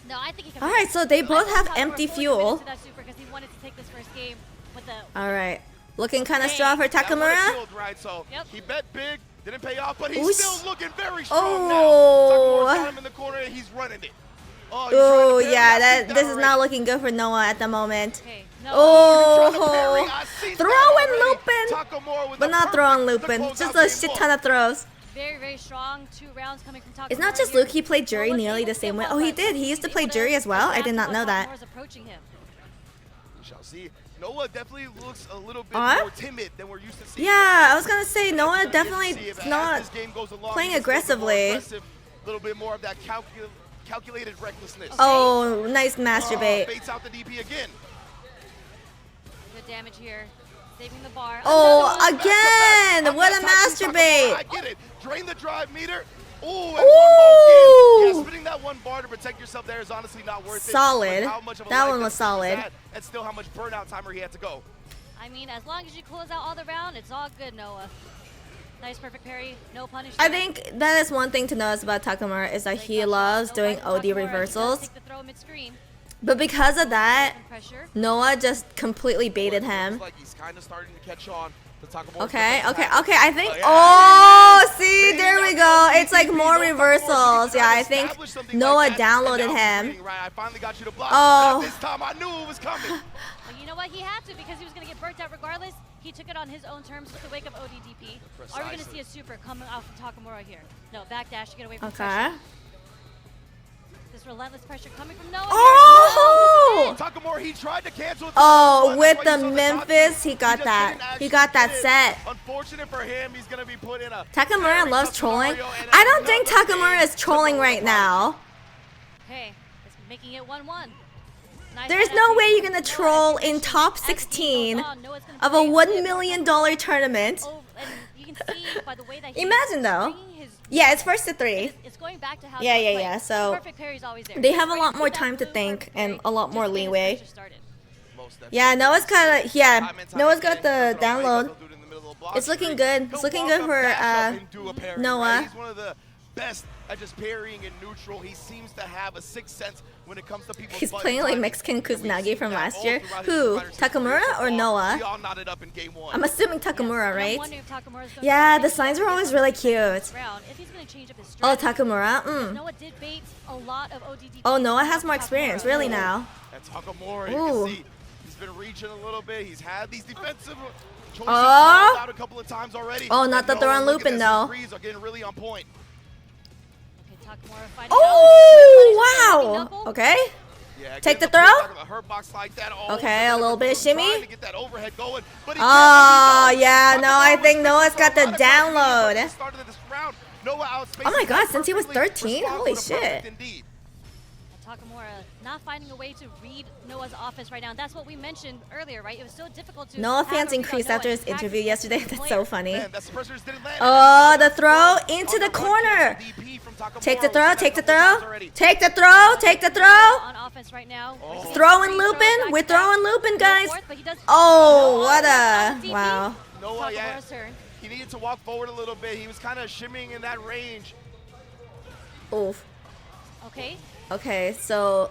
No, I think he can. All right, so they I both think have Takamura empty fully fuel. committed to that super because he wanted to take this first game with the. All right, looking kind of strong for That would've Takamura. killed, right? So Yep. he bet big, didn't pay off, but he's Ooh, still looking very strong oh. now. Takamura's got him in the corner and he's running it. Oh, he's trying to Oh parry. yeah, I see that this is already. not looking good for Noah at the moment. Okay. No. Trying to parry. Oh, I see that throwing already. Lupin, Takamura with but the not throwing perfect to Lupin. close Just out a game shit one. ton of throws. Very, very strong. 2 rounds coming from Takamura. It's not just here. Luke. He played Jury Noah's nearly able the to same get way. one Oh, he punch. did. He used to He's play able Jury as well. I adapt did not to know how that. Takamura's approaching him. We shall see. Noah definitely looks a little bit Huh? more timid than we're used to seeing. Yeah, I was gonna say Noah We're gonna definitely see if as not this game goes along, playing he gets a little bit more aggressively. aggressive, a little bit more of that calculated recklessness. Oh, nice masturbate. Baits out the DP again. Good damage here. Saving the bar. Oh, Another one. again! What a I'm not touching Takamura. I masturbate! get it. Drain the drive meter. Ooh, and Ooh. one more again. Yeah, spitting that one bar to protect yourself there is honestly not worth it. Solid. With how much of a That life one was he solid. had, and still how much burnout timer he had to go. I mean, as long as you close out all the round, it's all good, Noah. Nice, perfect parry. No punish. I there. think that is one thing to notice about Takamura is that Great he touch. loves No doing fight from OD Takamura. He does reversals. take the throw mid-screen. But because of that, Some pressure. Noah just completely baited It him. looks like he's kind of starting to catch on to Takamura. Okay, okay, okay. I think. yeah. Oh, see, there we go. It's like more reversals. Yeah, I think Noah downloaded him. Right, I finally got you to block. Oh. This time I knew it was coming. But you know what? He had to because he was going to get burnt out regardless. He took it on his own terms with the wake of ODDP. Are we going to see a super coming off from Takamura here? No, backdash to get away from Okay. pressure. This relentless pressure coming from Noah. Oh! Takamura, he tried to cancel it. Oh, with That's why the you saw top Memphis, two. he got just that. didn't He actually got that get it. set. Unfortunate for him, he's gonna be put in a Takamura very loves tough trolling. scenario and I don't think another Takamura game is trolling to right go now. Hey, it's making it 1-1. Nice There's adaptation no way you're from gonna Noah. troll As the in game top goes 16 on, Noah's gonna of a play $1 more million comfortable. tournament. Oh, and you can see by the way that he's Imagine though. bringing his Yeah, it's first to 3. It's going back to how Yeah, he yeah, played. yeah, The so perfect parry's always there. they have a Right, lot see more that time to blue think perfect and parry, a lot more just getting his leeway. pressure started. Most definitely. Yeah, Noah's kind of, yeah, Time and time Noah's again, got the that's what I'm download. he'll do it in the middle of the block It's looking streak. good. It's He'll looking walk good up, for dash up, and do a parry, Noah. right? He's one of the best at just parrying in neutral. He seems to have a sixth sense when it comes to people's He's button playing like timing. Mexican And we've Kuznagi seen from that last all year. throughout his Who? Street Fighter 6 Takamura career so or far. Noah? We all knotted up in game 1. I'm assuming Yes, Takamura, and I'm right? wondering if Takamura's going Yeah, to the signs are always really cute. round, if he's going to change up his Oh, strategy. Takamura? Mm. Noah did bait a lot of ODDP. Oh, Noah has from more Takamura. experience, really now. And Takamura, you Ooh. can see he's been reaching a little bit. He's had these defensive choices Oh. called out a couple of times already. Oh, not And the Noah, throw on look at Lupin, this, though. His threes are getting really on point. Okay, Takamura fighting Oh, out. wow. Okay. Yeah, Take getting the throw? pullback of a hurt box like that. Oh, Okay, he's a little bit of trying shimmy. to get that overhead going, but he Oh, can't, but he yeah, does. no, I Takamura think was Noah's thinking got for a the lot of times download. at the start of this round. Noah outspaces Oh my God, that since he was perfectly. 13? Responds Holy with a perfect shit. indeed. Takamura not finding a way to read Noah's offense right now. And that's what we mentioned earlier, right? It was so difficult to Noah have a fans read on increased Noah after his and interview practice yesterday. against the That's player. so funny. Man, that pressures didn't land. Oh, the throw into On the run corner. cancel DP from Takamura. Take the We've throw, seen that take the a couple times throw. already. Take the throw, take the throw. On offense right now. Oh. Throwing Lupin. We're throwing Lupin, guys. Oh, Oh, what a, wow. Noah, yeah, Takamura's turn. he needed to walk forward a little bit. He was kind of shimmying in that range. Oof. Okay. Okay, so,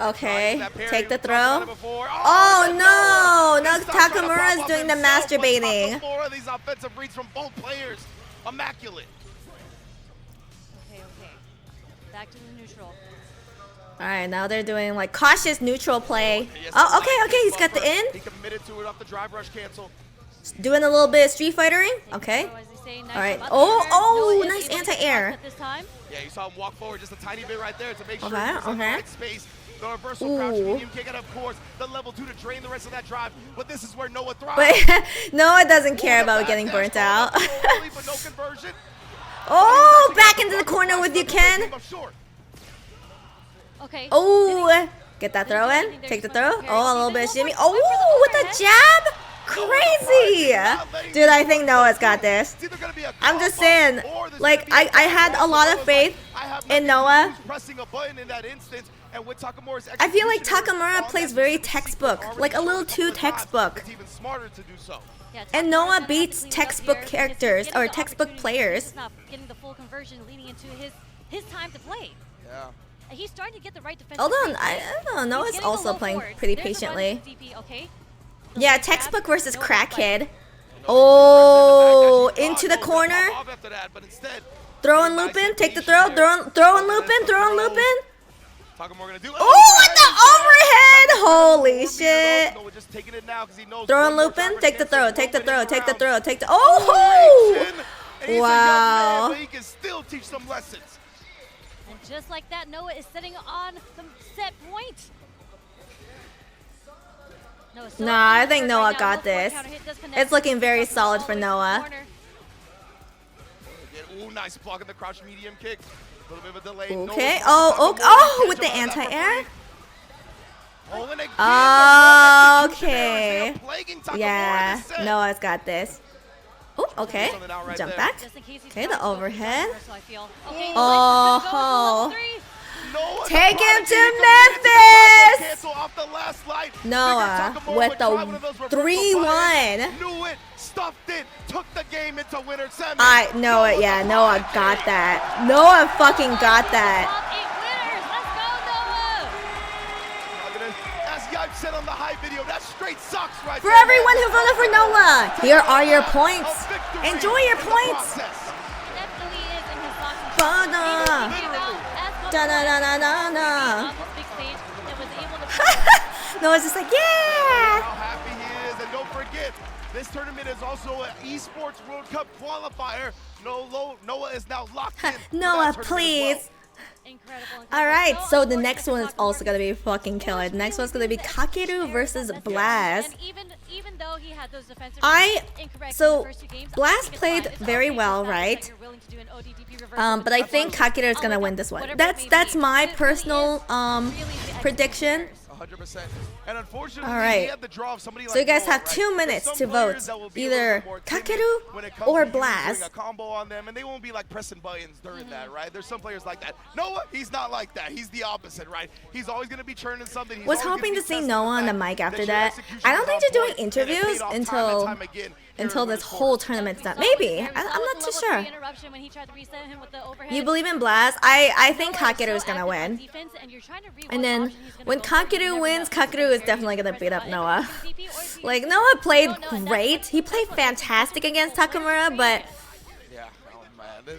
okay, That parry, take the we've talked about it throw. before. Oh, and no. Now He's not trying to Takamura pop is up doing the himself, but masturbating. Takamura, these offensive reads from both players, immaculate. Okay, okay. Back to the neutral. All right, now they're doing like cautious neutral play. Yes, Oh, okay, nice okay, he's got the buffer. in. He committed to it off the drive rush cancel. Doing a little bit of street fightering. Okay. All right. Oh, nice anti-air. Yeah, you saw him walk forward just a tiny bit right there to make sure Okay, he was in the okay. right space. The reversal crouch medium kick, and of course, the level 2 to drain the rest of that drive. But this is where Noah thrives. But Noah doesn't care about getting burnt out. Early, but no conversion. Oh, back into the corner with you, Ken. Okay. Oh, get that throw in. Take the throw. Oh, a little bit of shimmy. Oh, with the jab. Crazy. Dude, I think Noah's got this. I'm just saying, like, I had a lot of faith in Noah. I feel like Takamura plays very textbook, like a little too textbook. And Noah beats textbook characters or textbook players. Not getting the full conversion leading into his time to play. Yeah. He's starting to get the right defense. Hold on, I don't know. Noah's also playing pretty patiently. Yeah, textbook versus crackhead. Oh, into the corner. Throw and loop in. Take the throw. Throw and loop in. Throw and loop in. Oh, with the overhead! Holy shit! Throw and loop in. Take the throw. Take the throw. Take the throw. Take the. Oh! Wow. He can still teach some lessons. And just like that, Noah is sitting on the set point. Nah, I think Noah got this. It's looking very solid for Noah. Ooh, nice block in the crouch medium kick. A little bit of a delay. Okay. Oh, with the anti-air. Okay. Yeah, Noah's got this. Oh, okay. Jump back. Okay, the overhead. Oh. Take him to Memphis! Noah with the 3-1. I know it, yeah, Noah got that. Noah fucking got that. For everyone who voted for Noah, here are your points. Enjoy your points. Bana. Da-da-da-da-da-da. Noah's just like, yeah! How happy he is, and don't forget, this tournament is also an Esports World Cup qualifier. Noah is now locked in. Noah, please. All right, so the next one is also gonna be fucking killer. The next one's gonna be Kakeru versus Blast. Even though he had those defensive so Blast played very well, right? But I think Kakeru is gonna win this one. That's my personal prediction. 100%. And unfortunately, all right. So you guys have 2 minutes to vote, either Kakeru or Blast. A combo on them, and they won't be like pressing buttons during that, right? There's some players like that. Noah, he's not like that. He's the opposite, right? He's always gonna be churning something. Was hoping to see Noah on the mic after that. I don't think they're doing interviews until this whole tournament's done. Maybe. I'm not too sure. You believe in Blast? I think Kakeru is gonna win. And then when Kakeru wins, Kakeru is definitely gonna beat up Noah. Like, Noah played great. He played fantastic against Takamura, but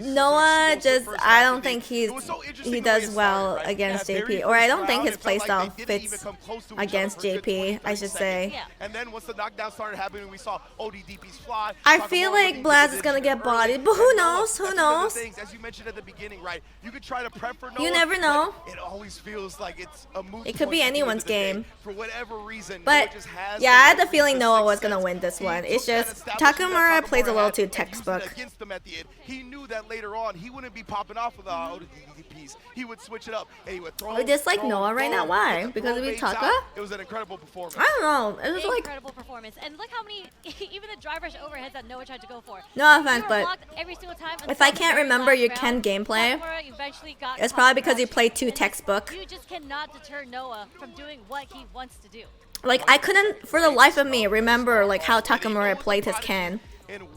Noah just, I don't think he does well against JP, or I don't think his playstyle fits against JP, I should say. And then once the knockdown started happening, we saw ODDP's fly. I feel like Blast is gonna get bodied, but who knows? Who knows? As you mentioned at the beginning, right? You could try to prep for Noah. You never know. It always feels like it's a moot It could be anyone's game. For whatever reason. But yeah, I had the feeling Noah was gonna win this one. It's just Takamura plays a little too textbook. He knew that later on he wouldn't be popping off with the ODDPs. He would switch it up and he would throw. We dislike Noah right now. Why? Because of Taka? It was an incredible performance. I don't know. It was like incredible performance. And look how many, even the drive rush overheads that Noah tried to go for. No offense, but every single time if I can't remember your Ken gameplay, it's probably because you played too textbook. You just cannot deter Noah from doing what he wants to do. Like, I couldn't, for the life of me, remember like how Takamura played his Ken.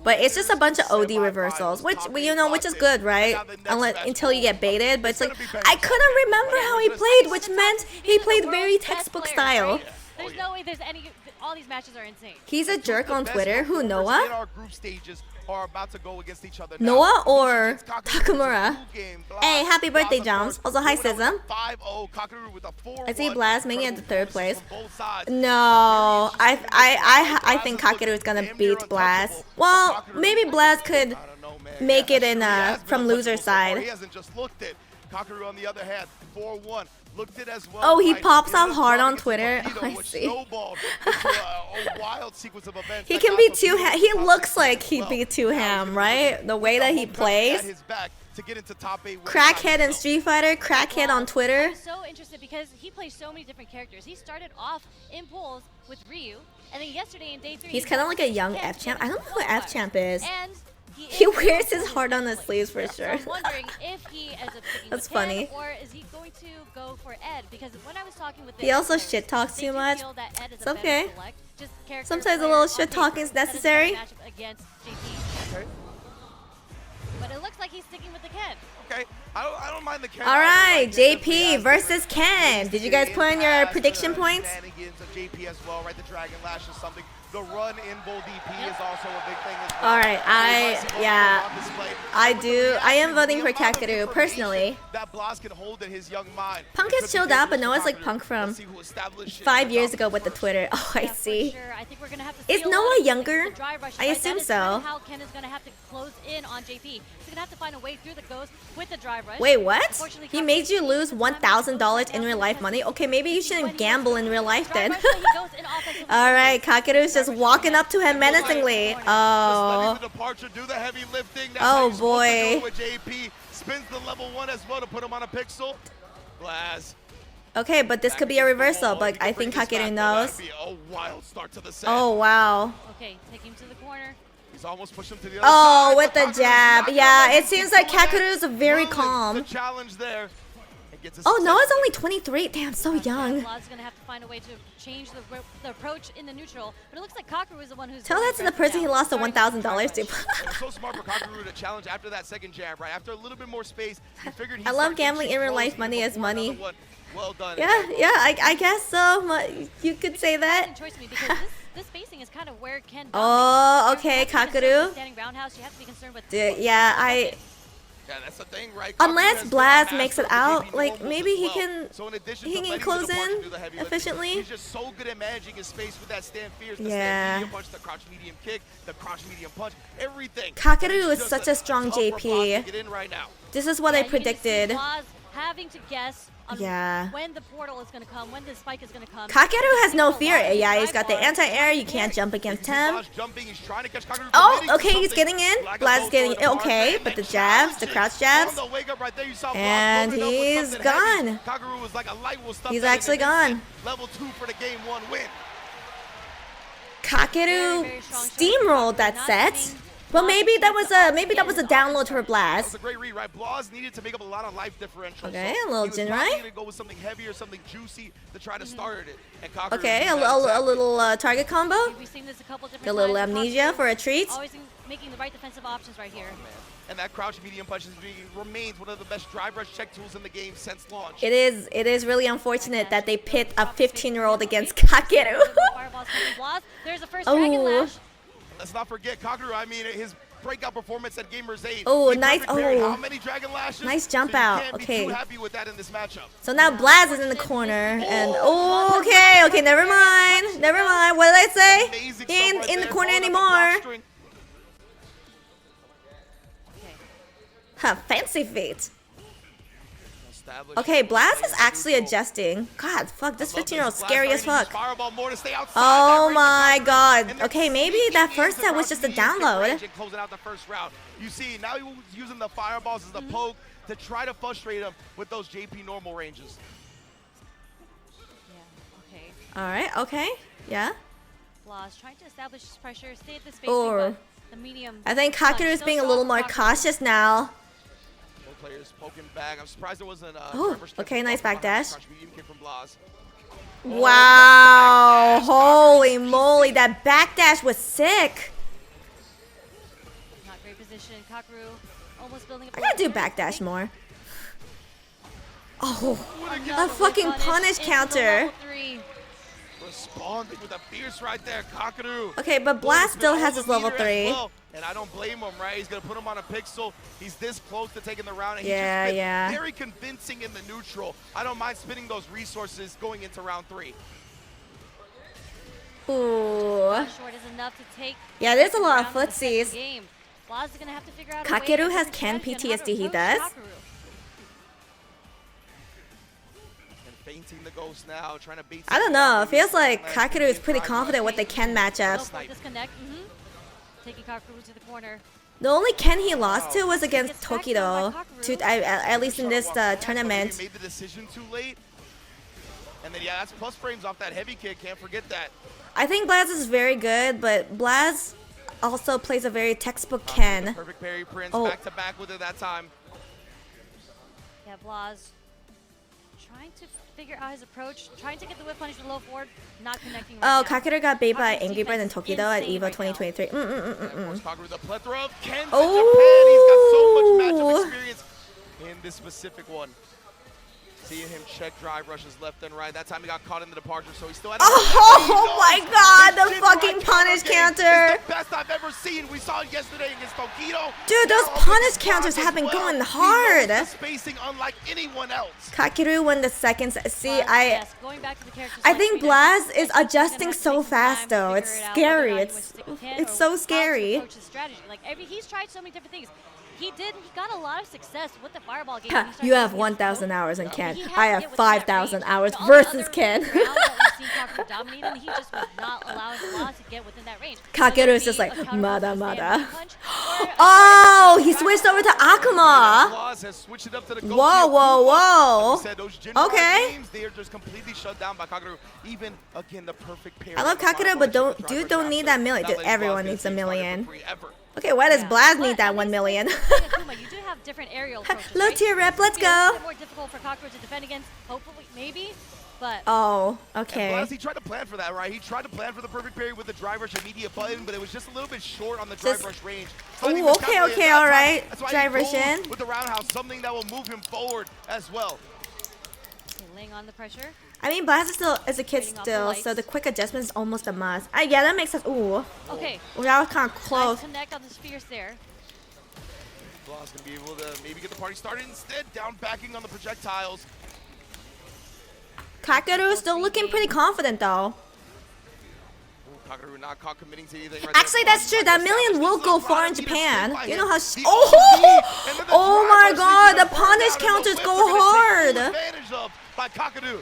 But it's just a bunch of OD reversals, which is good, right? Until you get baited. But it's like, I couldn't remember how he played, which meant he played very textbook style. There's no way there's any. all these matches are insane. He's a jerk The on best Twitter. Who, performers Noah? in our group stages are about to go against each other Noah now. or It's Kakaru Takumura? versus Blue Game. Hey, happy birthday, Blaz, of Joms. course, Also, hi, going out Sism. with a 5-0, Kakaru with a 4-1. I see Blaz making it to third place. From both sides. No, I think Kakeru is gonna beat Blaz. Well, maybe Blaz could I don't know, man. make it Yeah, in he has been from untouchable loser so far. He side. hasn't just looked it. Kakaru on the other hand, 4-1. Looked it as well. Oh, he Right. pops off Ended up hard trying on to get Twitter. some Oh, I which see. snowballed into a wild sequence of events. He that can got be the too. field He top looks eight like as he'd well. be too Now he's ham, gonna right? The way get that the he homecoming plays. at his back to get into top 8 win Crackhead in time. Street Fighter. Crackhead on Twitter. I'm so interested because he plays so many different characters. He started off in pools with Ryu, and then yesterday in day 3 He's kind of like a young F champ. I don't know who F champ is. And He wears his heart on his sleeves for So sure. I'm wondering if he ends up picking That's with him, funny. or is he going to go for Ed? Because when I was talking with He also players, shit talks they too do much. feel that Ed is It's a better okay. select. Just character Sometimes a player little on shit paper talking is that a better necessary. matchup against JP. Okay. But it looks like he's sticking with the Ken. Okay. I don't mind the Ken. All right, I definitely JP asked versus for Ken. Did you guys put in your prediction points? Shenanigans of JP as well, right? The Dragon Lash is something. The run in Bull DP is also a big thing as well. All right, yeah, I do. I am voting for Kakeru Kakeru personally. That Blaz can hold in his young mind. Punk has chilled out, but Noah's like Punk from 5 years ago with the Twitter. Oh, I Yeah, for see. sure. I think we're gonna have to Is see a Noah lot of younger? the drive rushes, I right? assume That is kind of so. how Ken is gonna have to close in on JP. He's gonna have to find a way through the ghost with the drive rush. Wait, what? Unfortunately, He Kakeru made you takes lose the time to $1,000 close in down real the life defense. money? Okay, maybe you shouldn't gamble in real life then. Drive rush, but he goes in offensive All right, position. Kakeru's just walking up to him menacingly. Just Oh. letting the departure do the heavy lifting. That's Oh, how you're supposed to boy. go with JP. Spins the level 1 as well to put him on a pixel. Blaz. Okay, but this could be a reversal, but I think Kakeru knows. That'd be a wild start to the set. Oh, wow. Okay, take him to the corner. He's almost pushed him to the other Oh, side, with but the Kakeru's jab. not Yeah, gonna let it him seems keep like going that. Kakeru's very Willing calm. The challenge there. And gets a Oh, success. Noah's only 23. Damn, so young. Vlad's gonna have to find a way to change the approach in the neutral, but it looks like Kakeru is the one who's Tell going that to the aggressive person he now, lost the starting $1,000 to. with the drive It was so smart for Kakaru to challenge after that second jab, right? After a little bit more space, he figured he'd I love start gambling inching in real life. closer Money is before another money. one. Well done. Yeah, I guess so. You could say rush. that. Choice me because this spacing is kind of where Ken dominates. Oh, You okay, have to be concerned with Kakeru. standing roundhouse. You have to be concerned with Dude, yeah, Yeah, that's the thing, right? Unless Kakaru has been a Blaz master makes it of the out, JP like, normals maybe as he well. can- So in addition he to can letting close the departure in do the heavy lifting, efficiently. He's just so good at managing his space with that stand fierce, the Yeah. stand medium punch, the crouch medium kick, the crouch medium punch, everything. Kakeru He's is just such a strong tough for JP. Blaz to get in right now. This is what Yeah, I you can just see predicted. Vlad's having to guess on Yeah. when the portal is going to come, when the spike is going to come. Kakeru has no He's a fear. lot of Yeah, he's got the drive bars. anti-air. You can't jump against him. Blaz jumping, he's trying to catch Kakaru, Oh, committing to okay, he's something. getting in. Black Blaz goes is getting for the okay, bar, but the and jabs, the challenges. crouch jabs. On the wake up right there, you saw Blaz And loaded up with he's something heavy. gone. Kakaru was like a light will stop He's that in actually an instant. gone. Level 2 for the game 1 win. Kakeru Very strong showing. steamrolled that Not set. giving Well, Blaz maybe a that chance was to a opt download for That was Blaz. a great read, right? Blaz needed to make up a lot of life differential. Okay, so a little he was Jinrai. probably gonna go with something heavy or something juicy to try to start it. And Kakaru Okay, used a that exactly. little target combo. We've seen this a couple different A little times. amnesia for a treat. Always making the right defensive options right here. And that crouch medium punch remains one of the best drive rush check tools in the game since launch. It is really unfortunate that they pit a 15-year-old against Kakeru. Fireballs coming. Blaz, there's the first Dragon Oh. Lash. Let's not forget Kakaru. I mean, his breakout performance at Gamers 8. Oh, he nice- perfect parried oh. How many Dragon Lashes? Nice jump So you out. can't be Okay. too happy with that in this matchup. So now Blaz is in the corner, and oh, okay, never mind. What did I say? Amazing He ain't stuff right in the there, corner followed up a block anymore. string. Okay. Huh, fancy feet. Established. Okay, Blaz is Stay actually neutral. adjusting. God, fuck, this Love 15-year-old's Blaz scary as starting to use fuck. Fireball more to stay outside Oh that range my of Kakaru. god. And then Okay, maybe sneaking that in first the set was crouch just a medium kick download. range and closing out the first round. You see, now he was using the fireballs as the poke to try to frustrate him with those JP normal ranges. Yeah. Okay. Alright, okay. Yeah. Blaz trying to establish his pressure, stay at the spacing, Or- but the medium. I think punch Kakeru is so being a strong little for more Kakeru. cautious now. Both players poking back. I'm surprised there wasn't a Oh, reverse okay, catch nice behind backdash. crouch medium kick from Blaz. Wow. Holy moly, that backdash was sick. Not great position. Kakeru almost building up. I gotta do backdash more. Oh, Another a fucking whip punish into the counter. level 3. Responding with a fierce right there, Kakaru. Okay, but Blast still has his level 3. Well. And I don't blame him, right? He's gonna put him on a pixel. He's this close to taking the round, and Yeah, he's just been yeah. very convincing in the neutral. I don't mind spending those resources going into round 3. Ooh. Short is enough to take. Yeah, there's a lot of round in the second footsies. game. Blaz is gonna have to figure out. Kakeru a way has to Ken strategy on how to PTSD, he approach does. Kakaru. And fainting the ghost now, trying to beat. I don't know. It feels like Kakeru is pretty confident with the Ken matchups. No, disconnect. Taking Kakaru to the corner. The only Ken he lost to was against Tokido, at least in this tournament. Made the decision too late. And then, yeah, that's plus frames off that heavy kick. Can't forget that. I think Blaz is very good, but Blaz also plays a very textbook Ken. Perfect parry, Prince. Oh. Back to back with it that time. Yeah, Blaz trying to figure out his approach, trying to get the whip punish with low forward, not connecting. Oh, Right now. Kakeru got bait by Kakeru's Angry Bird and defense Tokido at insane EVO right now. 2023. Of course, Kakaru with a plethora of Kens in Oh. Japan. He's got so much matchup experience in this specific one. Seeing him check drive rushes left and right. That time he got caught in the departure, so he still had. Oh my god, the fucking punish counter. It's the best I've ever seen. We saw it yesterday against Tokido. Dude, those Now punish against counters Blaz have been as well. going He knows hard. the spacing unlike anyone else. Kakeru won the second. See, Yes, going back to the character I select think screen, Blaz is he's gonna have adjusting to so take some fast time to though. figure It's it out scary. whether or not he It's wants to stick with Ken it's or so how to scary. approach his strategy. Like he's tried so many different things. He got a lot of success with the fireball game. Ha, you have 1,000 hours in Ken. He has I to have get within that 5,000 range. hours And all the versus other Ken. rounds that we've seen Kakaru dominating, he just was not allowing Blaz to get within that range. Kakeru Whether it is just be like, a counter mada, punch, a mada. stand-up punch, or a Oh, he switched over to Akuma. Blaz has switched it up to the Whoa, whoa, whoa. Like we said, those Jinrai Okay. games, they are just completely shut down by Kakaru. Even again, the perfect pair. I love Kakeru, but don't need that million. Dude, everyone needs a million. Okay, why does Yeah. Blaz But need that at 1 least million? with Akuma, you do have different aerial approaches, Low right? tier rep, let's It's gonna be a go. bit more difficult for Kakaru to defend against, hopefully, maybe, but Oh, And okay. Blaz, he tried to plan for that, right? He tried to plan for the perfect parry with the drive rush immediate button, but it was just a little bit short on the drive Just- rush range. Ooh, I think okay, miscalculated okay, that time. alright. That's why Drive he rush goes in. with the roundhouse, something that will move him forward as well. laying on the pressure. I mean, Blaz is still as a kid Trading off the still, lights. so the quick adjustment is almost a must. Yeah, that makes sense. Ooh, Okay, well, that was kind of nice close. connect on the spheres there. Blaz gonna be able to maybe get the party started instead, down backing on the projectiles. Kakeru is still looking pretty confident though. Ooh, Kakaru not caught committing to anything right Actually, there. that's true. That million will go far in Japan. You know how? The Oh, OD, and then the oh drive my rush God! leads The to burn punish down, and counters the go whips are gonna hard. take full advantage of by Kakaru.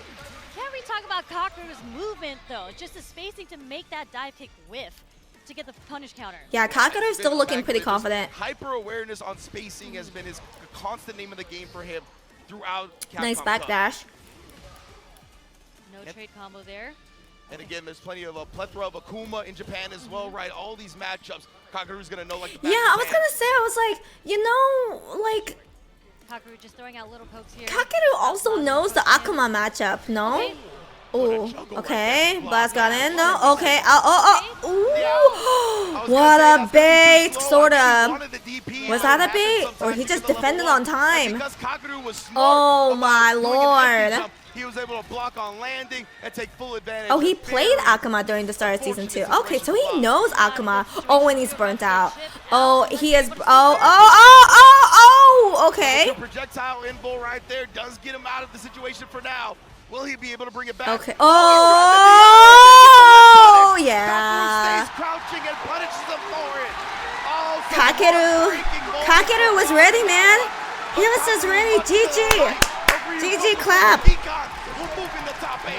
Can't we talk about Kakaru's movement though? Just the spacing to make that dive kick whiff to get the punish counter. Yeah, Kakeru is still looking pretty confident. Hyper awareness on spacing has been his constant name of the game for him throughout Capcom Nice Cup. backdash. No trade combo there. And again, there's plenty of a plethora of Akuma in Japan as well, right? All these matchups, Kakaru's gonna know like the back Yeah, of I his was hand. gonna say, I was like, you know, like Kakaru just throwing out little pokes here. Kakeru also knows the Akuma matchup, no? Okay. Ooh, juggle okay. right there. Blast got in though. Block. Okay. Ooh. I was What gonna say, a that's gonna be bait, too slow. sort I think he of. wanted the DP, Was but that it a bait? happens Or sometimes he to just get the level defended one. on time? And because Kakaru was smart Oh about my doing an lord. empty jump, he was able to block on landing and take full advantage. Oh, he of played very Akuma during the start of season 2. unfortunate Okay, so he situation. knows Akuma. Oh, when he's burnt out. Oh, he is. Oh, okay. The projectile invo right there does get him out of the situation for now. Will he be able to bring it back? Okay. he Oh, runs into the yeah. Kakaru stays crouching and punishes him for it. Oh, some Kakeru. heartbreaking moment Kakeru was for ready, man. Kakaru. He was just ready. GG. Every GG rubber clap. Peacock will move in the top 8.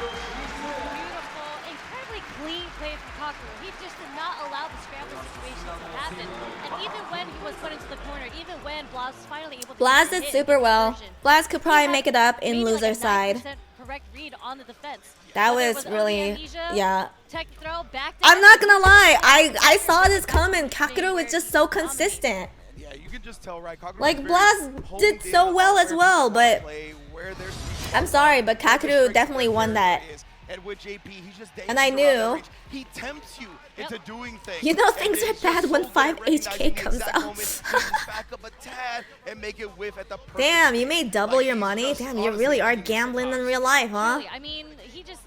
Beautiful, incredibly clean play from Kakaru. He just did not allow the scramble situation to happen. And even when he was put into the corner, even when Blaz was finally able to Blaz get did hit super well. conversion, Blaz could probably he make had it up in maybe like a loser side. 90% correct read on the defense. That Whether it was OD really, amnesia, yeah. Tech throw, back I'm dash, not gonna lie. I saw this coming. Kakeru is just so consistent. Yeah, you can just tell, right? Kakaru Like, was Blaz very honed did in so on well where as he well, wants but to play, where there's I'm sorry, but Kakeru definitely won that. And with JP, he's just And I dancing around that knew. reach. He tempts you into doing things. You know And things then are it's bad just when so good 5 at recognizing HK the comes exact out. moment to just back up a tad and make it whiff at the perfect Damn, you speed. made double Like, your he's money? just Damn, you honestly really are genius at gambling in times. real life, huh? Really, I mean, he just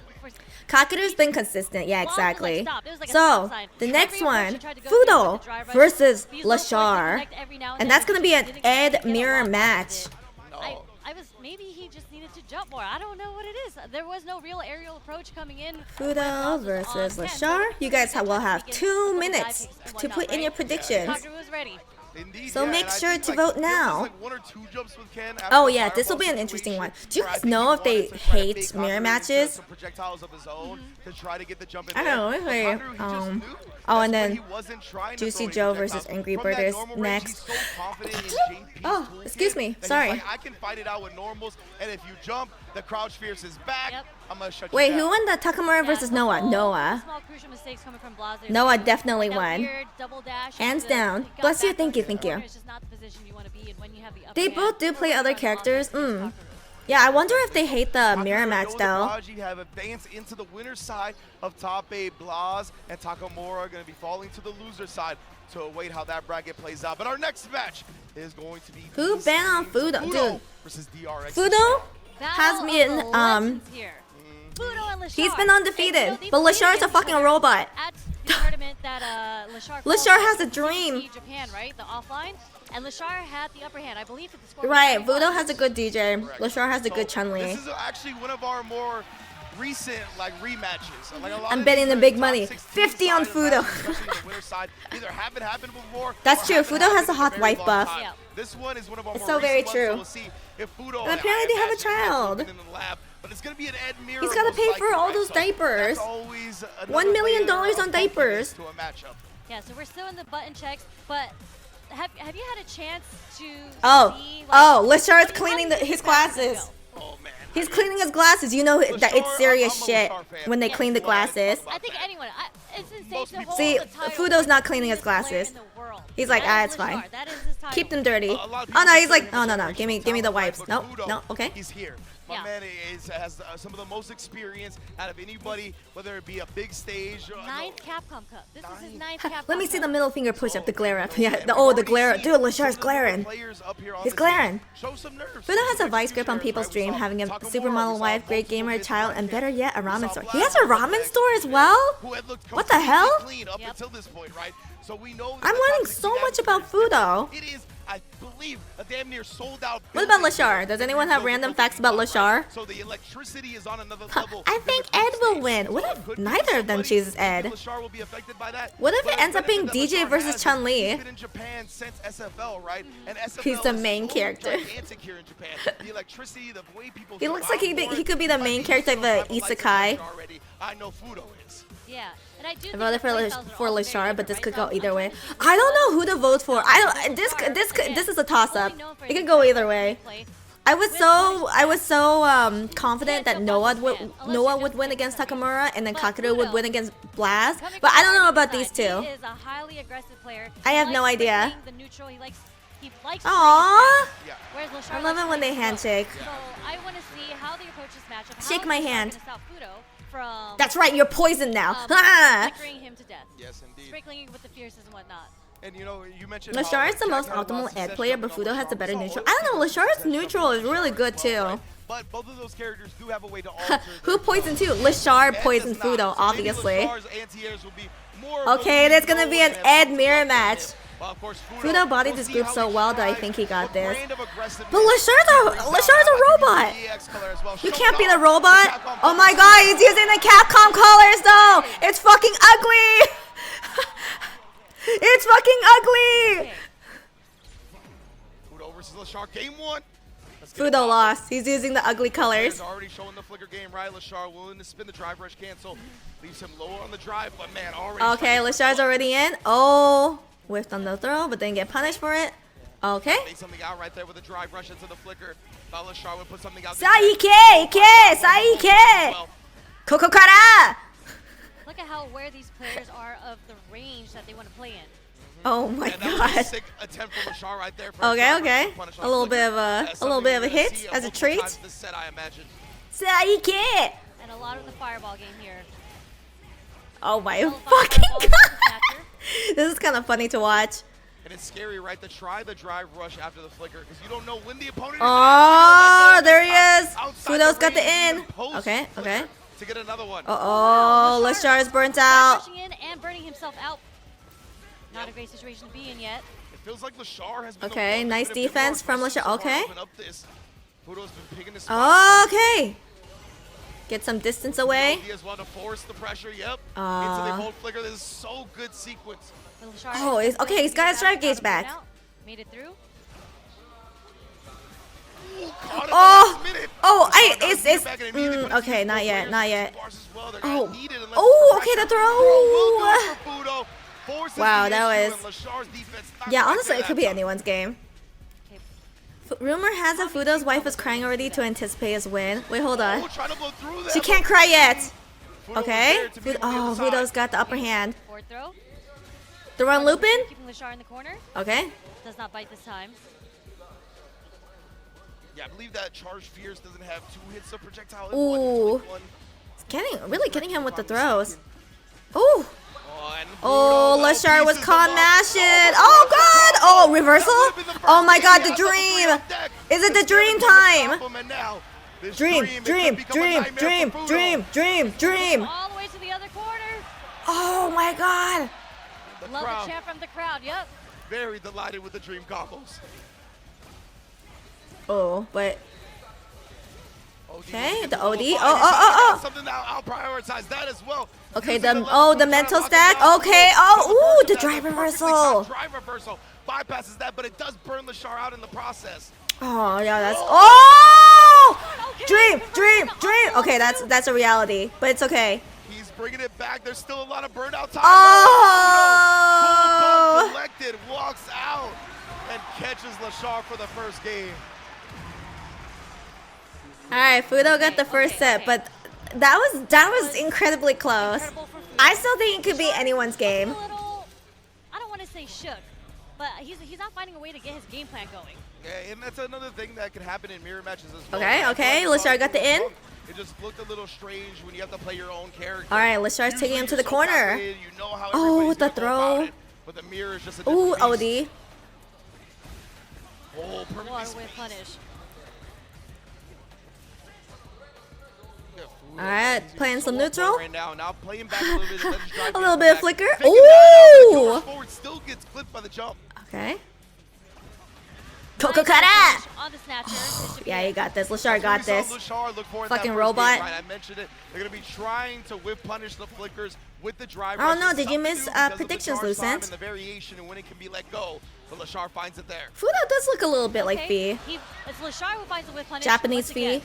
Kakeru's been consistent. Yeah, Long as, like, exactly. stop. It was like a So stop sign. the Every next approach one, he tried to go through with Fudo the drive rush, versus these low points would Lashar, connect every now and then, that's gonna be an didn't Ed get a mirror lot match. of it. I was maybe he just needed to jump more. I don't know what it is. There was no real aerial approach coming in. Fudo versus Lashar. You guys will have 2 minutes to put in your predictions. Kakeru was ready. Indeed, So yeah, make and I sure think, to like, vote there was, now. like, 1 or 2 jumps with Ken after Oh the yeah, this will fireball be an interesting one. situation Do you where I guys think know he if they wanted to try to hate bait mirror Kakeru into matches? some projectiles of his own to try to get the jump in I don't know, there. if But they, Kakeru, he just knew oh, and that's why then he wasn't trying to Juicy throw any Joe projectiles. versus Angry From that Birders normal range, next. he's so confident in JP's Oh, toolkit excuse me, that he's sorry. like, I can fight it out with normals, and if you jump, the crouch fierce is back. Yep. I'm gonna shut Wait, you down. who won the Takamura versus Noah? Noah. Small crucial mistakes coming from Blazer. Noah definitely That won. weird double dash Hands into the- down. he got Bless you, back thank into you, the thank you. corner. It's just not the position you want to be in when you have the upper They hand. both do play other Offense characters. is Kakeru. Yeah, I wonder if they hate the mirror Kakeru match and though. Prodigy have advanced into the winner's side of top 8. Blaz and Takamura are going to be falling to the loser side to await how that bracket plays out. But our next match is going to be Who these banned teams, Fudo? Dude. versus DRX. Fudo has Battle been of the legends here. Mm-hmm. Fudo and Lashar. he's been And, undefeated, you know, they but played Lashar's a against fucking each other robot. At the tournament that Lashar Lashar has qualified a in dream. CCC Japan, right? The offline. And Lashar had the upper hand. I believe that the score was Right, 31. Fudo has a good DJ. Correct. Lashar has a good So, Chun-Li. This is actually one of our more recent rematches. Like, a lot I'm of betting these the are big top money. 16 50 on side Fudo. matches, especially the winner's side, either haven't happened before. That's or true. haven't Fudo has happened a in hot very wife long buff. time. Yeah. This one is one of our It's more so very recent true. ones, so we'll see if Fudo. And apparently they have a imagine, child. in the lab, but it's gonna be an Ed Mirror. He's gotta most pay likely, for all right? those So diapers. that's always another $1 million layer of on diapers. to a matchup. Yeah, so we're still in the button checks, but have you had a chance to Oh, see, like, Lashar's how cleaning does his this match glasses. go? Oh man. He's cleaning his glasses. You know that it's Lashar, serious I'm a shit Lashar fan. when they Yeah. clean the glasses. I think anyone. It's insane Most to people hold See, the title Fudo's for not the cleaning his cleanest player glasses. in the world. He's like, That ah, is it's fine. Lashar. That is his title. Keep them dirty. A lot of Oh people no, he's consider like, him oh a no, generational give me the talent, wipes. but No, Fudo, no, okay. He's here. My Yeah. man has some of the most experience out of anybody, whether it be a big stage or Ninth CAPCOM Cup. This is his ninth CAPCOM Let me see the Cup. middle finger push up, the glare up. And Yeah, we've the already glare up. seen Dude, some of Lashar's the glaring. players up here on He's the glaring. stage show some nerves. Fudo has a Like vice grip on futures, people's right? We dream, saw having a Takamura, supermodel we saw wife, great multiple gamer, hits child, back and in. better yet, a We ramen saw store. He Blaz has a on the ramen back store as end, well? who had looked What the completely hell? clean up Yep. until this point, right? So we know I'm that learning top so 16 much about atmosphere is Fudo. different. It is, I believe, a damn near sold out. What about building Lashar? here. Does anyone have So random the facts about right? Lashar? So the electricity is on another Huh, level. I than think the Ed group will stage. win. What So if it could be neither of them somebody- chooses maybe Ed? Lashar will be affected by that. What if But it ends the up being benefit that DJ Lashar versus has is Chun-Li? He's been in Japan since SFL, right? And SFL He's the is main so character. gigantic here in Japan. The electricity, the way people He get looks like on board, he could be the like main these character of two the type lights isekai. in already. I know Fudo is. Yeah, and I do. I think voted the playstyles are for all very Lashar, but different, this right? could So go I'm either way. trying to see I don't know who who to vote for. I don't. This is a toss up. It could go either way. I was so confident that Noah would win against Takamura and then Kakeru would win against Blaz, but I don't know about these two. He is a highly aggressive player. I He have no likes idea. playing The neutral. He likes to play Aww. fast, Yeah. whereas Lashar I love likes it when to they play slow. handshake. So I want to see how they approach this matchup. How Shake is my Lashar hand. gonna stop Fudo from That's right, you're poisoned now. Ah! flickering him to death, Yes, indeed. sprinkling with the fierces and whatnot. And you know, you mentioned Lashar is the how, most Jack had optimal lost Ed his player, session but on Fudo has Lashar. the better So neutral. all I don't know, these Lashar's sessions neutral is on really Lashar good as well, too. right? But both of those characters do have a way to alter. Who their poisoned too? tone. Lashar Ed poisoned does not. Fudo, So maybe obviously. Lashar's anti-airs will be more Okay, there's gonna be an and Ed focused mirror on match. him. Well, of course, Fudo bodied we'll this see group how so he well that I tries, think he got what this. brand of aggressiveness But he Lashar's brings a out. robot. I like to use the EX color as well. You Show can't be it the off. robot. The Capcom Oh my colors. god, he's using the Capcom colors though. It's fucking ugly. It's fucking ugly. Fudo versus Lashar, game one. Let's get it Fudo poppin'. lost. He's using the ugly colors. He's already showing the flicker game, right? Lashar willing to spin the drive rush cancel. Leaves him lower on the drive, but man, already. Okay, starting to Lashar's flow. already in. Oh, whiffed on the throw, but didn't get punished for it. Okay. Made something out right there with a drive rush into the flicker. Thought Lashar would put something out. Saike. Koko kara. Look at how aware these players are of the range that they want to play in. Oh my And that was a god. sick attempt from Lashar right there. For a Okay, drive rush okay. to punish A on little flicker. bit of That's a little something bit of a we're gonna hit see as a multiple treat. times this set, I imagine. Saike. And a lot of the fireball game here. Oh my Well, fucking fireball god. snatcher. This is kind of funny to watch. And it's scary, right, to try the drive rush after the flicker because you don't know when the opponent is Oh, actually there gonna he let go is. of this time outside Fudo's got the range, in. even post Okay, okay. flicker. to get another one. Oh, Lashar is burnt out. Rushing in and burning himself out. Not a great situation to be in yet. It feels like Lashar has been Okay, nice defense from Lashar. Okay. Fudo's been picking his spot. Okay. Get some distance away. He has wanted to force the pressure. Yep. Into the hold flicker. This is so good sequence. Oh, okay. He's got his drive gauge back. Made it through. Okay, not yet, not yet. Oh, okay, the throw. Wow, that was. Yeah, honestly, it could be anyone's game. Rumor has it Fudo's wife is crying already to anticipate his win. Wait, hold on. She can't cry yet. Okay. Fudo's got the upper hand. Forward throw. The run looping. Keeping Lashar in the corner. Okay. Does not bite this time. Yeah, I believe that Charged Fierce doesn't have 2 hits of projectile. Ooh. Really getting him with the throws. Ooh. Oh, Lashar was con mashing. Oh, God. Oh, reversal. Oh, my God, the dream. Is it the dream time? Dream. All the way to the other corner. Oh, my God. Love the chant from the crowd. Yep. Very delighted with the dream combos. Oh, but. Okay, the OD. Something I'll prioritize that as well. Okay, the mental stack. Okay. Oh, ooh, the drive reversal. Drive reversal bypasses that, but it does burn Lashar out in the process. Oh, yeah, that's. Oh! Dream. Okay, that's a reality, but it's okay. He's bringing it back. There's still a lot of burnout time. Oh! Collected, walks out, and catches Lashar for the first game. All right, Fudo got the first set, but that was incredibly close. I still think it could be anyone's game. I don't want to say shook, but he's not finding a way to get his game plan going. Yeah, and that's another thing that can happen in mirror matches as well. Okay, Lashar got the in. It just looked a little strange when you have to play your own character. All right, Lashar's taking him to the corner. You know how Oh, with the throw. But the mirror is just a Ooh, different beast. OD. Oh, perfectly What a way spaced. to punish. All right, playing some neutral. Right now playing back a little bit. Let his drive A little bit of flicker. Ooh! Ooh. Forward still gets clipped by the jump. Okay. Nice Kokokara. on the snatcher. This should be Yeah, it. you got this. Lashar got this. Lashar, look for in Fucking that first robot. game, right? I mentioned it. They're gonna be trying to whip punish the flickers with the drive. Oh, rush. no, It's did you tough to miss, do because of predictions, Lashar's time Lucent? and the variation and when it can be let go, but Lashar finds it there. Fudo does look a little bit like Okay, Fee. it's Lashar who finds the whip punish. Japanese once Fee. again.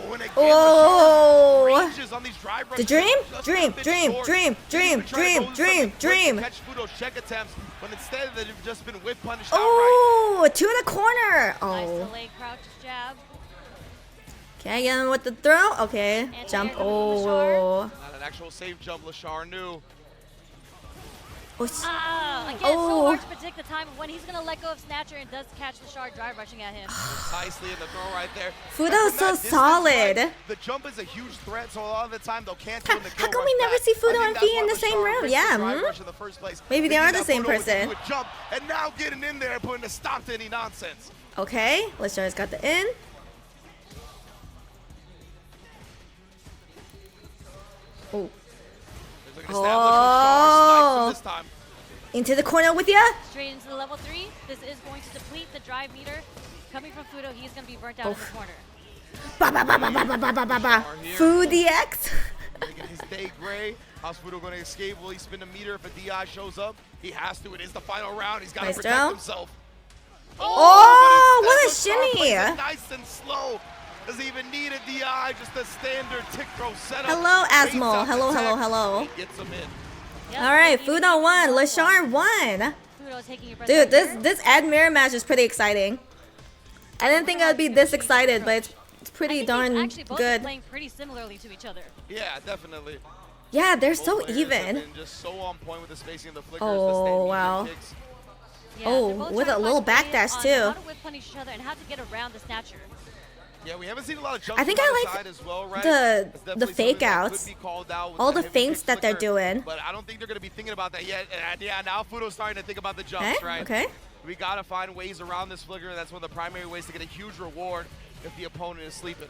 Oh, and again, Oh. Lashar ranges on these drive The rushes dream? just a Dream, bit dream, short. dream, dream, He's trying to dream, go dream, something quick to dream. catch Fudo's check attempts, but instead they've just been whip punished outright. Oh, two in the corner. Nice Oh. delayed crouch jab. Okay, get him with the throw. Okay, jump. Oh. Not an actual save jump, Lashar knew. Again, so Oh. hard to predict the time of when he's going to let go of Snatcher and does catch Lashar drive rushing at him. Precisely in the throw right there. Fudo's And from so that distance, solid. right, the jump is a huge threat, so a lot of the time they'll cancel in the kill How come rush we never back. see I Fudo think and that's Fee why in the same Lashar room? missed Yeah, the drive rush in the first place. Maybe they Thinking are the that same Fudo would person. do a jump, and now getting in there, putting a stop to any nonsense. Okay, Lashar's got the in. Oh. There's like an established Lashar snipe from this time. Into the corner with ya. Straight into the level 3. This is going to deplete the drive meter. Coming from Fudo, he's going to be burnt out in the corner. Ba ba ba ba ba ba ba ba ba ba. Food DX. Making his day gray. How's Fudo going to escape? Will he spin a meter if a DI shows up? He has to. It is the final round. He's got to Nice protect throw. himself. Oh, but what a instead, Lashar plays shimmy. it nice and slow. Doesn't even need a DI, just a standard tick throw setup. Hello, Waits Asmo. out the Hello, hello, tech, hello. and he gets him in. Yep, All right, maybe Fudo won. Lashar won. Fudo taking your breath Dude, right here. this ad mirror match is pretty exciting. I didn't think I would be this excited, but it's pretty I think darn these actually both good. are playing pretty similarly to each other. Yeah, definitely. Yeah, they're Both so players have even. been just so on point with the spacing of the flickers, Oh, the standing wow. kicks. Yeah, Oh, they're both with trying a to little find ways backdash, on too. How to whip punish each other and how to get around the Snatcher. Yeah, we haven't seen a lot of jumps I think from I either like side as well, right? the That's definitely fake something that outs. could be called out with All the heavy feints kick that they're flicker, doing. But I don't think they're going to be thinking about that yet. And yeah, now Fudo's starting to think about the jumps, Okay, right? okay. We gotta find ways around this flicker. That's one of the primary ways to get a huge reward if the opponent is sleeping.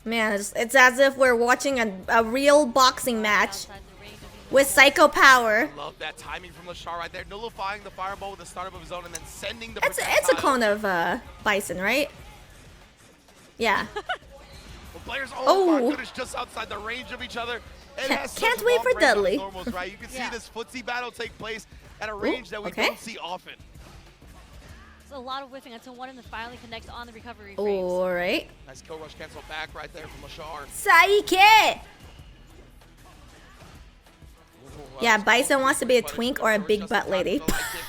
Man, it's as if we're watching a real boxing match Outside the range of with psycho power. Love that timing from Lashar right there, nullifying the fireball with the startup of his own and then sending the It's a projectile. clone of Bison, right? Yeah. Well, players, Oh. oh my goodness, just outside the range of each other. It has such Can't wait long for range on the Dudley. normals, right? You can see Yeah. this footsie battle take place at a range that we okay. don't see often. It's a lot of whiffing until one of them finally connects on the recovery frames. Alright. Nice kill rush cancel back right there from Lashar. Saike! Ooh, Yeah, that's Bison wants to be a but it's twink or a very big just butt in time lady. for the light kick.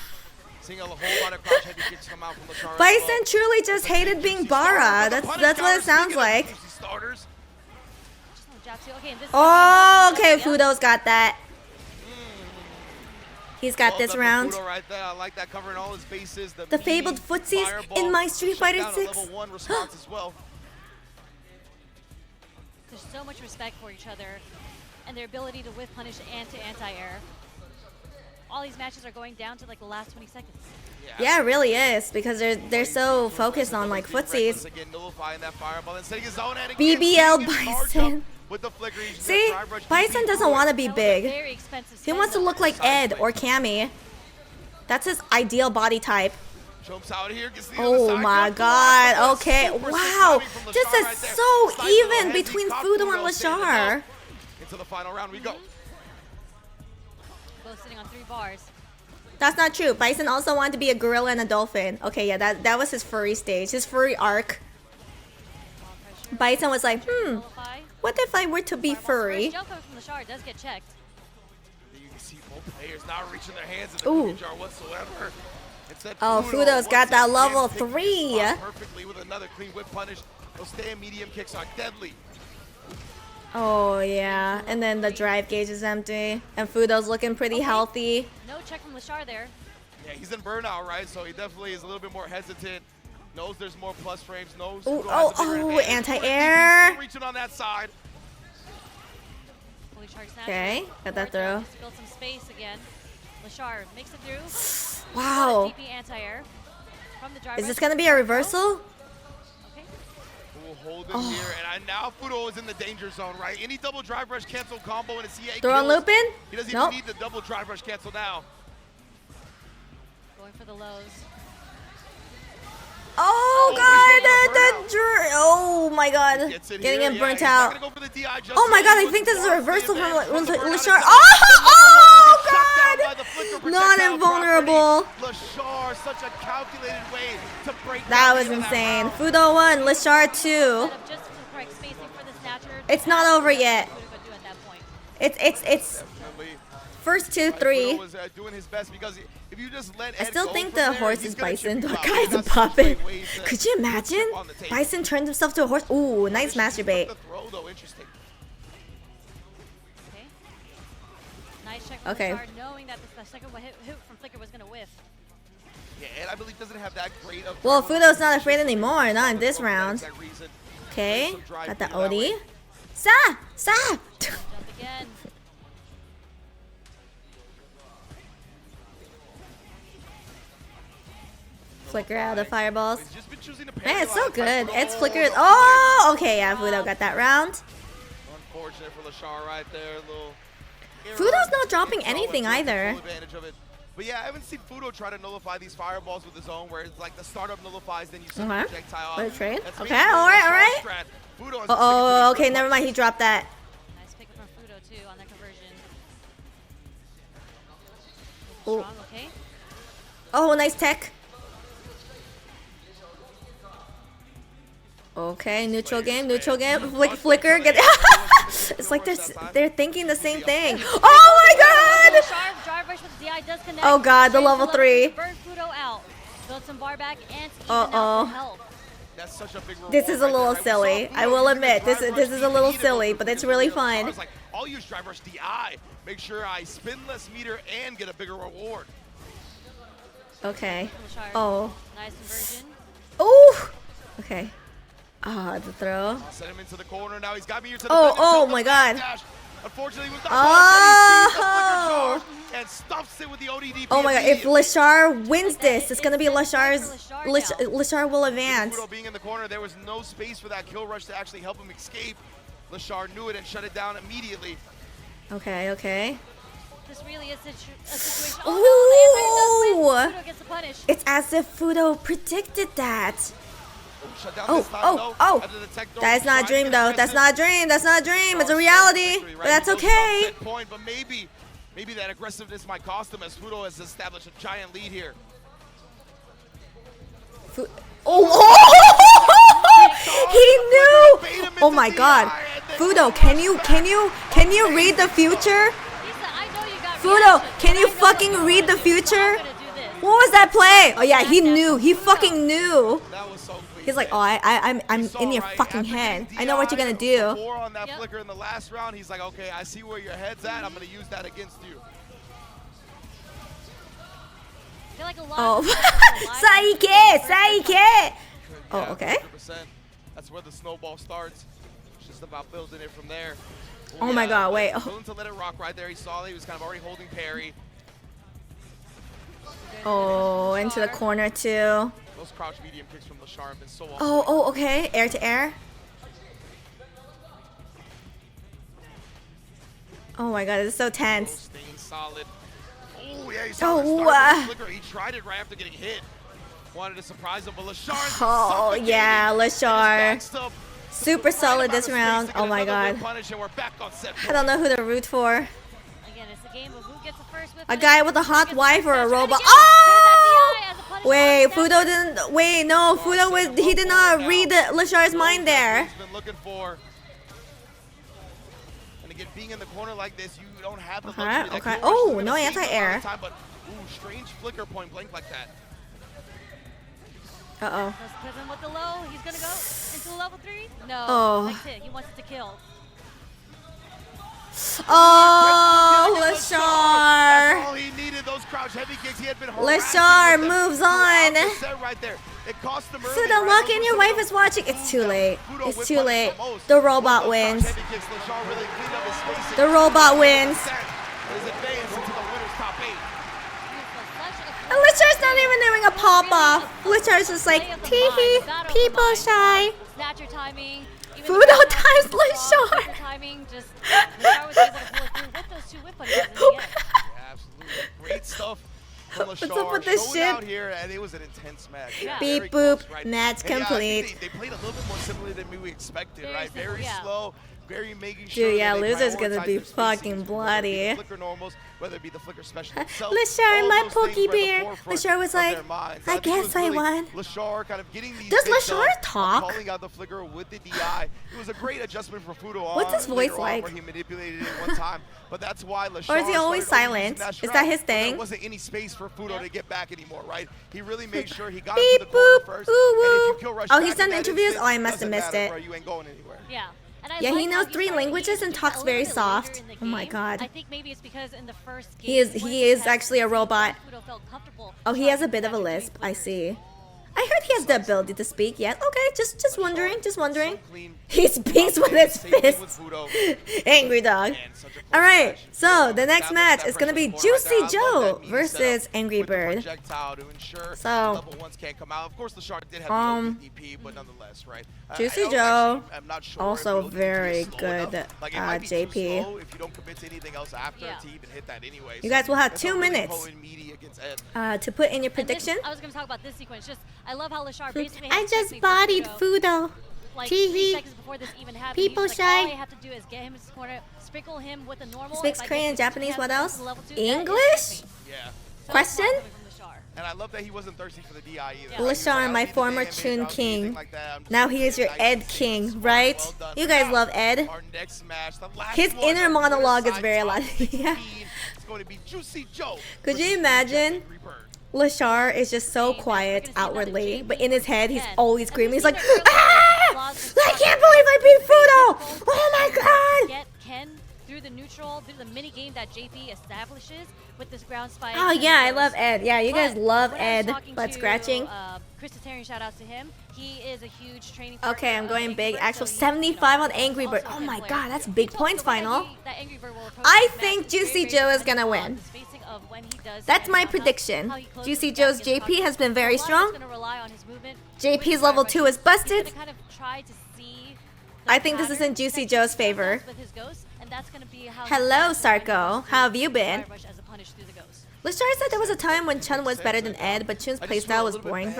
Seeing a whole lot of crouch heavy kicks come out from Lashar as Bison well. truly just hated being Bara. That's what it sounds like. Starters. Just no jab too. Okay, and this Oh, is okay, Fudo's got that. He's got Well this done for round. Fudo right there. I like that, covering all his bases. The fabled mean footsies fireball in my Street shut Fighter down a 6. level 1 response as well. There's so much respect for each other and their ability to whiff punish and to anti-air. All these matches are going down to like the last 20 seconds. Yeah, it really is because they're so focused on like footsies. Again, nullifying that fireball and setting his own head BBL again, seeing his charge Bison. up with the flicker. He's See, gonna drive rush Bison BB doesn't through want it. to be That was a big. very expensive He wants to stand-up. look like Ed or Cammy. That's his ideal body type. Jumps out here, gets the other Oh side, my goes for god, it. okay. Super sick Wow, timing from this Lashar is right there. so Slides a little even heavy, between caught Fudo Fudo and standing Lashar. up. Into the final round we go. Both sitting on 3 bars. That's not true. Bison also wanted to be a gorilla and a dolphin. Okay, yeah, that was his furry stage, his furry arc. Ball pressure. Bison was like, Nullify. what if I were to be Fireball. furry? First jump coming from the shard does get checked. You can see both players not reaching their hands in the Ooh. cookie jar whatsoever. Instead, Oh, Fudo Fudo's got once that again level picking his 3. spot perfectly with another clean whip punish. Those stand medium kicks are deadly. Oh yeah, and then the drive gauge is empty, and Fudo's looking pretty healthy. No check from Lashar there. Yeah, he's in burnout, right? So he definitely is a little bit more hesitant. Knows there's more plus frames. Knows Ooh, Fudo has a bigger oh, advantage. anti-air. Still reaching on that side. Fully charged snatch. Okay, got that throw. Just to build some space again. Lashar makes it through. Wow. TP anti-air from the drive Is this rush. gonna be a reversal? Okay. Ooh, hold him here. And now Fudo is in the danger zone, right? Any double drive rush cancel combo and a CA Throw on kills. Lupin? He doesn't Nope. even need the double drive rush cancel now. Going for the lows. Oh he's god, going for oh my god, Gets it getting here. him Yeah, burnt he's not out. gonna go for the DI just Oh my yet. god, He I think was this is a far reversal from advanced. Runs the burnout Lashar. itself. Oh Shut down by god! the flicker Not projectile invulnerable. property. Lashar, such a calculated way to break That down was into insane. round. Fudo 1, Lashar 2. Set up just the correct spacing for the snatcher. It's not over yet. What do at that point? It's Definitely. first 2, Fudo 3. was doing his best because if you just let I Ed still go think from the there, horse he's is gonna Bison. trip you The up. guy's He's a got such puppet. great ways to Could you imagine? chip on the table. Bison turned himself to a horse. Ooh, nice masturbate. The throw, though, interesting. Okay. Nice check from Okay. Lashar, knowing that the second hit from Flicker was going to whiff. Yeah, Ed, I believe, doesn't have that great of Well, drive Fudo's not afraid anymore, not in this for that round. exact reason. Okay, Some drive got the through that way. OD. Sa! Sa! Jump again. Flicker out of the fireballs. He's just been choosing to Man, it's so paralyze good. by It's Fudo. flickered. Oh, okay, yeah, Fudo got that round. Unfortunate for Lashar right there. Little Fudo's not dropping throw and anything took either. full advantage of it. But yeah, I haven't seen Fudo try to nullify these fireballs with his own, where it's like the startup nullifies, then you send the Okay. projectile out. Let it trade. That's Okay, maybe the alright, Lashar alright. strat. Fudo has Uh-oh, sticking to okay, his never grip. mind, he dropped that. Nice pick up from Fudo, too, on that conversion. Ooh. Strong, okay. Oh, nice tech. Okay, neutral game, flicker. Get it's like they're thinking the same thing. Oh my god! Lashar, drive rush with the DI does connect. Oh god, the Straight level to 3. Burn Fudo out. Build some bar back and even Uh-oh. out the health. That's such a big This reward is a right little there, right? We saw silly. Fudo I will using the admit, this drive is rush a little DP to silly, build but the it's really flicker. Lashar fun. was like, I'll use drive rush DI. Make sure I spin less meter and get a bigger reward. Okay. Lashar, Oh. nice conversion. Ooh. Okay. Ah, the throw. I'll send him into the corner now. He's got me here to Oh, defend oh himself. my The god. backdash Unfortunately, he was not Oh! and stuffs it with the ODDP. Oh my god, if Lashar wins this, it's gonna be Lashar's. Lashar now. Lashar will advance. Fudo being in the corner, there was no space for that kill rush to actually help him escape. Lashar knew it and shut it down immediately. Okay, okay. This really is a situation. Ooh! Oh no, the Emperor does win. Fudo gets the punish. It's as if Fudo predicted that. Shut down Oh, this time, oh, though. oh. After the tech throw, That is not a trying to dream, get though. aggressive. That's not a dream. That's not a dream. It's a reality. But that's okay. Point, but maybe that aggressiveness might cost him as Fudo has established a giant lead here. Oh! He knew. Oh my God, Fudo, can you read the future? Fudo, can you fucking read the future? What was that play? Oh yeah, he knew. He fucking knew. That was so clean. He's like, oh, I'm in your fucking head. I know what you're gonna do. Before on that flicker in the last round, he's like, okay, I see where your head's at. I'm gonna use that against you. I feel like a lot Oh, of Saike. Oh, okay. 100%. That's where the snowball starts. It's just about building it from there. Oh my God, wait. Willing to let it rock right there. He saw that he was kind of already holding parry. Oh, into the corner too. Those crouch medium kicks from Lashar have been so awesome. Oh, okay. Air to air. Oh my God, this is so tense. Staying solid. Oh yeah, he saw the Oh, start of the flicker. He tried it right after getting hit. Wanted to surprise him, but Lashar. Oh yeah, Lashar. Super solid this round. Oh my God. I don't know who to root for. Again, it's a game of who gets the first whip. A guy with a hot wife or a robot. Oh! Wait, Fudo didn't. Wait, no, Fudo was. He did not read Lashar's mind there. He's been looking for. And again, being in the corner like this, you don't have the luxury. That Okay. kill rush Oh, is gonna no save you a lot of anti-air. time, but ooh, strange flicker point blank like that. Uh-oh. Let's put him with the low. He's gonna go into level 3. No, Oh. that's it. He wants it to kill. Oh, That's Lashar. all he needed. Those crouch heavy kicks. He had been Lashar harassing with them moves throughout on. the set right there. It cost him early, Fudo, right? lock Those in. were Your some wife of is watching. It's too late. Fudo It's whip too punished late. most. The With robot those wins. crouch heavy kicks, Lashar really cleaned up his spacing. The robot wins. His advance into the winner's top 8. And Lashar's not even doing a pop off. Lashar's just like, tee people shy. Snatcher timing. Fudo times Lashar. Timing, just Lashar was able to pull it through with those 2 whip punches in the end. Yeah, absolutely. Great stuff from What's Lashar. up with this Showing out shit? here, and it was an intense match. Yeah. Very Beep close, boop. right? Match And yeah, I complete. think they played a little bit more similarly than we expected, Very right? simple, Very yeah. slow, very making sure. Dude, yeah, that they loser's gonna prioritize be their spacings, fucking whether it be bloody. the flicker normals, whether it be the flicker special itself. Lashar, all my those things Pokey were at the Bear. forefront Lashar was of their like, minds. I think it was guess I really won. Lashar kind of getting these Does big Lashar dubs, talk? calling out the flicker with the DI. It was a great adjustment for Fudo on What's his voice later on like? where he manipulated it one time, but that's why Lashar Or is he always started only using silent? Is strap that his when there thing? wasn't any space for Fudo to get back anymore, right? He really made sure he got Beep into the corner boop. first. Ooh And if woo. you kill rush Oh, back he's in done that interviews? instant, Oh, I must have doesn't missed matter, it. bro. You ain't going anywhere. Yeah. And I Yeah, he like knows how 3 started languages and just talks a little very bit later soft. in the Oh my game. God. I think maybe it's because in the first game He is- when he we is had actually a robot. Fudo felt comfortable Oh, he has a trying bit of a to lisp. I flickers. see. I heard he has the ability to speak. Yes. Okay. Just wondering. Just wondering. So clean. He speaks with his Same thing with fists. Fudo. Angry dog. And such a close All right. match. So the next Establish match that is gonna be pressure point right there. Juicy I love Joe that meaty versus setup Angry with the Bird. projectile to ensure So, the level ones can't come out. Of course, the shark did have the ODP, but nonetheless, right? Juicy I Joe, actually am not sure also if the ODP is very slow good, enough. Like, it might be too JP. slow if you don't commit to anything else after Yeah. to even hit that anyway. You So guys will have it's 2 a really minutes. potent meaty against Ed. To put in your And this- prediction. I was going to talk about this sequence. Just I love how Lashar basically I has just technique for bodied Fudo. Fudo. Like Tee 3 hee. seconds before this even happened, People he's just like, all shy. I have to do is get him in his corner, sprinkle him with a normal. Speaks If I get Korean, him Japanese, to what level else? 2, that is English? checkmate. Yeah. So Question? smart coming from Lashar. And I love that he wasn't thirsty for the DI either. Yeah. Right? He was Lashar, like, I my don't need the former damage, I Chun don't need King. anything like that. I'm just Now gonna he is play your nice Ed and safe. King, Smart. right? Well done. You guys Now, love Ed. Our next match, the last His one inner on the monologue is side very top loud. 15. Yeah. It's going to be Juicy Joe. Could you versus imagine? Angry Bird. Lashar is just so We're quiet gonna see another outwardly, JP but in his head he's again. always And screaming. we've He's like, seen it earlier. ah! Flaws I and can't stuff. believe I beat Fudo! Oh my god! Get Ken through the neutral, through the mini game that JP establishes with this ground spike. Oh yeah, I love Ed. Yeah, you guys But love when I was Ed, talking but to, scratching. Chris Tatarian, shout out to him. He is a huge training partner Okay, I'm of going Angry big. Bird, Actual so he, 75 on Angry Bird. also Oh a my good god, player. that's big So points the way final. that Angry Bird will approach I this think match is Juicy very, Joe very is gonna dependent win. on the spacing of when he does That's stand my knock out, prediction. how he closes Juicy the gap Joe's against JP has been very Kagura. strong. He's gonna rely on his movement JP's with level side 2 rushes. is busted. He's gonna kind of try to see the I think this is in pattern Juicy that Joe's he favor. does with his ghost, and that's gonna be how he Hello, finishes when he Sarko. goes How have through you the been? side rush as a punish through the ghost. Lashar said there was a time when Chun was better than Ed, but Chun's playstyle was boring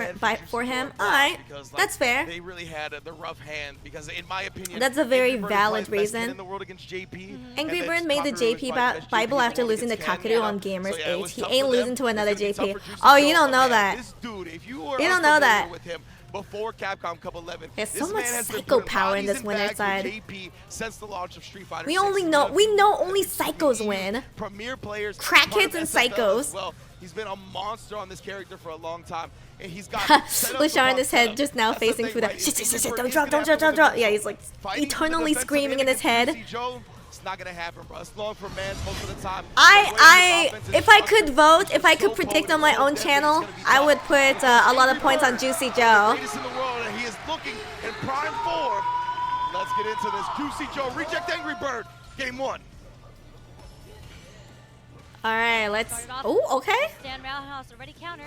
for him. Alright, that's fair. They really had the rough hand because, in my opinion, That's a very Angry Bird valid plays best kid reason. in the world against JP, Angry and Bird then made the Kagura JP was best Bible JP after against losing to Ken, Kakadu on so Gamers yeah, it 8. was He tough ain't for losing them. to another It's gonna be tough JP. for Juicy Oh, Joe, you don't but know man, that. This dude, if you were You don't know unfamiliar that. with him before Capcom Cup 11, There's so this much man has been psycho putting power in bodies this and winner's bags side. with JP since the launch of Street Fighter We 6. only He's know one of we know the only psychos win. premier players, Crackheads part of and SFL psychos. as well. He's been a monster on this character for a long time, and he's got Lashar in his head just now facing Fuda. Shit, don't drop. Yeah, he's like eternally screaming in his head. It's not gonna happen, bro. It's long for man most of the time. If I could vote, if I could predict on my own channel, I would put a lot of points on Juicy Joe. Greatest in the world, and he is looking in prime form. Let's get into this. Juicy Joe, reject Angry Bird. Game 1. All right, let's. Started off, Oh, okay. Stand roundhouse already counter.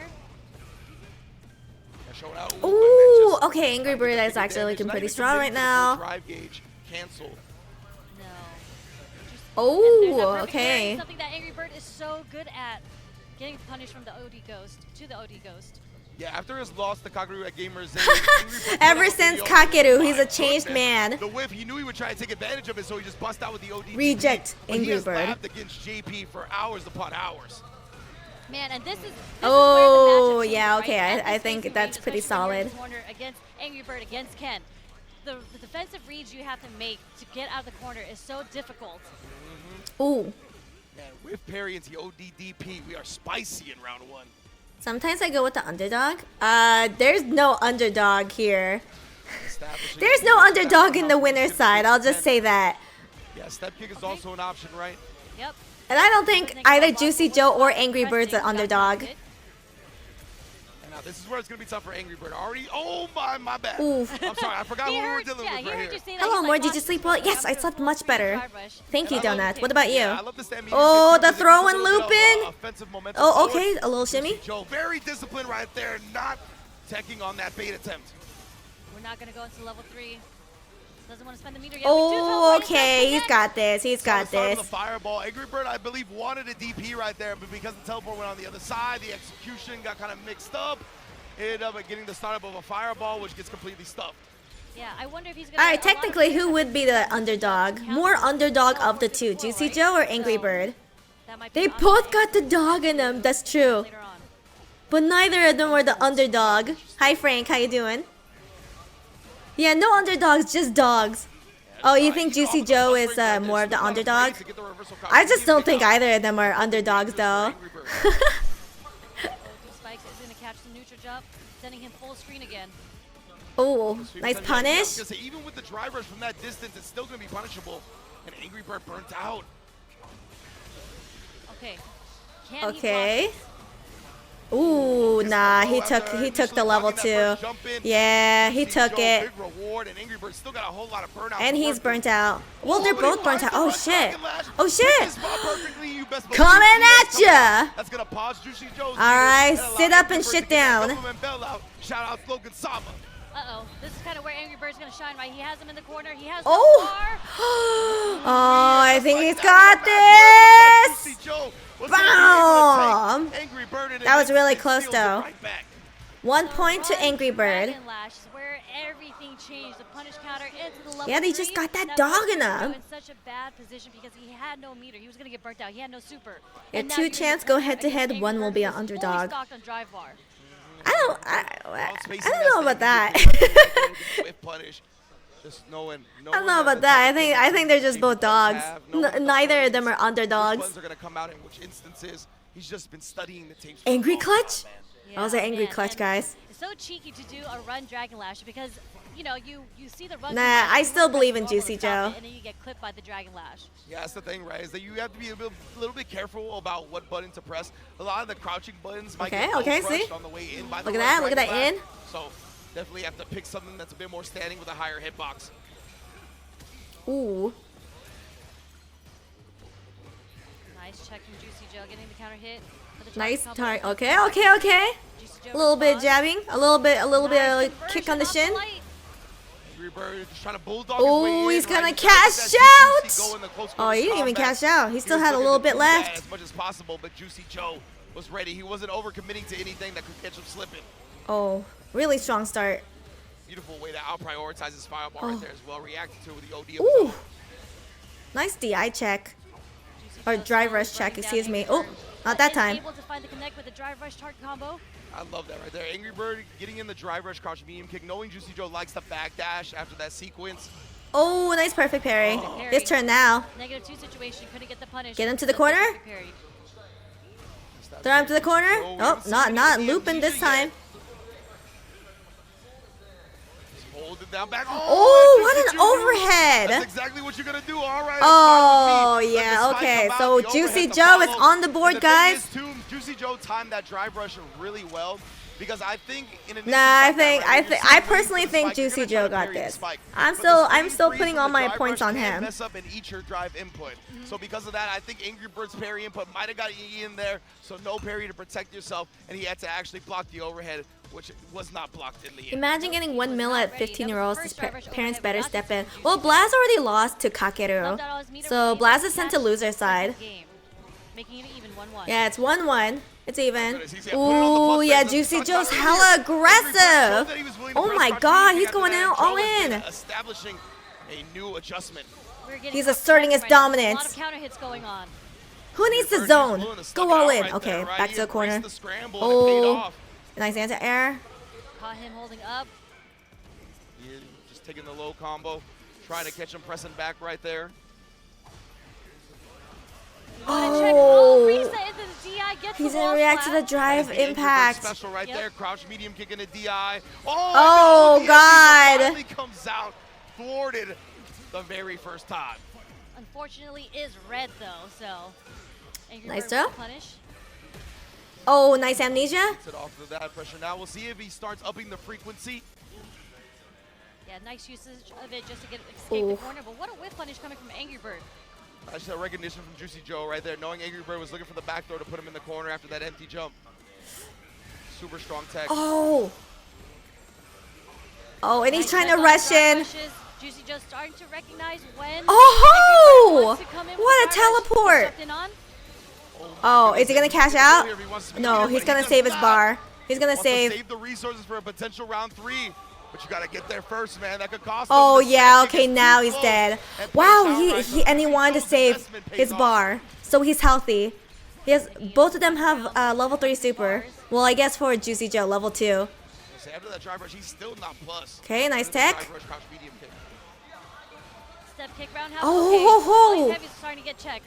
Ooh, okay. Angry Bird is actually looking pretty strong right now. Drive gauge canceled. No. Oh, okay. Something that Angry Bird is so good at, getting punished from the OD Ghost to the OD Ghost. Yeah, after his loss to Kaguru at Gamers, Ever since Kakeru, he's a changed man. The whip, he knew he would try to take advantage of it, so he just bust out with the OD. Reject But Angry he has Bird. labbed against JP for hours upon hours. Man, and this is Oh, where the matchup yeah, changes, okay, right? At I this think facing that's range, pretty especially when you're in solid. the corner against Angry Bird against Ken. The defensive reads you have to make to get out of the corner is so difficult. Ooh. Man, with parry into ODDP, we are spicy in round 1. Sometimes I go with the underdog. There's no underdog here. Establishing There's no underdog in the winner's side. I'll just say that. Yeah, step kick is also an option, right? Yep. And I don't think either Juicy Joe or Angry Bird's an underdog. And now this is where it's gonna be tough for Angry Bird. Already, oh my bad. Oof. I'm sorry, I forgot what we were dealing with right here. Hello, More. Did you sleep well? Yes, I slept much better. Thank you, And I love- Donut. What about you? Yeah, I love the stand meter Oh, too, the because it throw gives and a little bit of, looping. offensive momentum Oh, forward. okay. A little shimmy. Joe, very disciplined right there, not teching on that bait attempt. We're not going to go into level 3. Doesn't want to spend the meter yet. We do Oh, teleport, it okay. does He's connect. got this. He's Saw got the start of this. The fireball. Angry Bird, I believe, wanted a DP right there, but because the teleport went on the other side, the execution got kind of mixed up. Ended up getting the startup of a fireball, which gets completely stuffed. Yeah, I wonder if he's going to. All right, technically, who would be the underdog? More underdog of the two, Juicy Joe or Angry Bird? They both got the dog in them. That's true. Later on. But neither of them were the underdog. Hi, Frank. How you doing? Yeah, no underdogs, just dogs. Oh, you think Juicy Joe is more of the underdog? I just don't think either of them are underdogs, though. Spikes is going to catch the neutral jump, sending him full screen again. Oh, nice punish. Because even with the drive rush from that distance, it's still going to be punishable. And Angry Bird burnt out. Okay. Can Okay. Ooh, nah, he took the level 2. Yeah, he took it. Big reward, and Angry Bird still got a whole lot of burnout. And to he's work burnt through. out. Well, they're but he both burnt out. finds the Oh, right shit. Dragon Lash. Oh, Hits shit. his spot perfectly, you best believe Coming he at is ya. That's going to pause Juicy Joe's All right, lead and allow sit up Angry and Bird shit to get that down. government bailout. Shout out Logan Sama. Uh-oh. This is kind of where Angry Bird's going to shine, right? He has him in the corner. He has Oh. the bar. Oh, I think he's got this. Juicy Joe was Bam. able to take Angry Bird in That was an really instant, close, steals it though. right back. 1 point to Angry Bird. Dragon Lash is where everything changed. The punish counter into the level Yeah, they just 3. got that dog in put him. Joe in such a bad position because he had no meter. He was going to get burnt out. He had no super. Yeah, And now 2 you're chance gonna go head to against head, Angry 1 will Bird, be an who's fully underdog. stocked on drive bar. I don't know about that. With punish. Just knowing I don't know about that. I think they're just both dogs. Neither of them are underdogs. Which ones are going to come out in which instances. He's just been studying the tapes. Angry clutch? Yeah, I was an angry man, clutch, and guys. It's so cheeky to do a run Dragon Lash because you know, you see the run. Nah, I still believe in Juicy Joe. And then you get clipped by the Dragon Lash. Yeah, that's the thing, right? Is that you have to be a little bit careful about what button to press. A lot of the crouching buttons might get see? on the way in by the Look at that, look at that Dragon in. Lash. So definitely have to pick something that's a bit more standing with a higher hitbox. Ooh. Nice check from Juicy Joe, getting the counter hit. Nice target. Okay. A little bit jabbing, a little bit of kick on the shin. Angry Bird just trying to bulldog his way Oh, in, he's right? gonna He's trying to cash get that out. CC going, the close Oh, he didn't even combat. cash out. He still was had a looking little to bit do that left. as much as possible, but Juicy Joe was ready. He wasn't overcommitting to anything that could catch him slipping. Oh, really strong start. Beautiful way to out-prioritize his fireball right there as well. Reacted to it with the OD of his Ooh. own. Nice DI check. Or drive rush check, excuse me. Oh, not that time. Able to find the connect with the drive rush target combo. I love that right there. Angry Bird getting in the drive rush crouch medium kick, knowing Juicy Joe likes the backdash after that sequence. Oh, nice perfect parry. His turn now. -2 situation, couldn't get the punish. Get him to the corner. Throw him to the corner. Oh, not looping this time. Hold it down back. Oh, what Juicy an Joe. overhead. That's exactly what you're gonna do. All right. Oh, that's fine with me. Let yeah, the spike okay. come out, So the Juicy overhead to Joe is follow. on the And board, the thing guys. is, too, Juicy Joe timed that drive rush really well. Because I think in an Nah, I I personally think Juicy Joe got this. I'm still putting all my points on him. Mess up and eat your drive input. So because of that, I think Angry Bird's parry input might have got you in there. So no parry to protect yourself, and he had to actually block the overhead, which was not blocked in the end. Imagine getting 1 mil at 15-year-olds. His parents better step in. Well, Blaz already lost to Kakeru, so Blaz is sent to loser side. Making it even 1-1. Yeah, it's 1-1. It's even. Ooh, yeah, Juicy Joe's hella aggressive. Oh my god, he's going out all in. Establishing a new adjustment. He's asserting his dominance. A lot of counter hits going on. Who needs the zone? Go all in. Okay, back to the corner. Oh, nice anti-air. Caught him holding up. Yeah, just taking the low combo, trying to catch him pressing back right there. Oh, He's gonna react to the drive impact. Special right there, crouch medium kick in a DI. Oh, God. Finally comes out, thwarted the very first time. Unfortunately, is red though, so. Angry Nice Bird throw. will punish. Oh, nice amnesia. Gets it off of that pressure. Now we'll see if he starts upping the frequency. Yeah, nice usage of it just to get escape the corner. But what a whiff punish coming from Angry Bird. That's a recognition from Juicy Joe right there, knowing Angry Bird was looking for the back door to put him in the corner after that empty jump. Super strong tech. Oh. Oh, and he's Nice trying check to on rush the drive in. rushes. Juicy Joe starting to recognize when. Oh! Angry Bird wants to come in with What a the drive rush. teleport. Stepped in on. Oh, is he gonna cash out? No, he's gonna save his bar. He's gonna Wants to save. save the resources for a potential round 3. But you gotta get there first, man. That could cost Oh him. The yeah, second okay, is now too he's close. dead. And Wow, plays he outright, and he but wanted to Juicy save Joe's investment his pays bar, so he's healthy. He has both of them have level 3 super. Well, I guess for Juicy Joe, level 2. off. So after that drive rush, he's still not plus. Okay, nice After the tech. drive rush, crouch medium kick. Step kick roundhouse. Oh, Okay. ho, ho. All these heavies starting to get checked.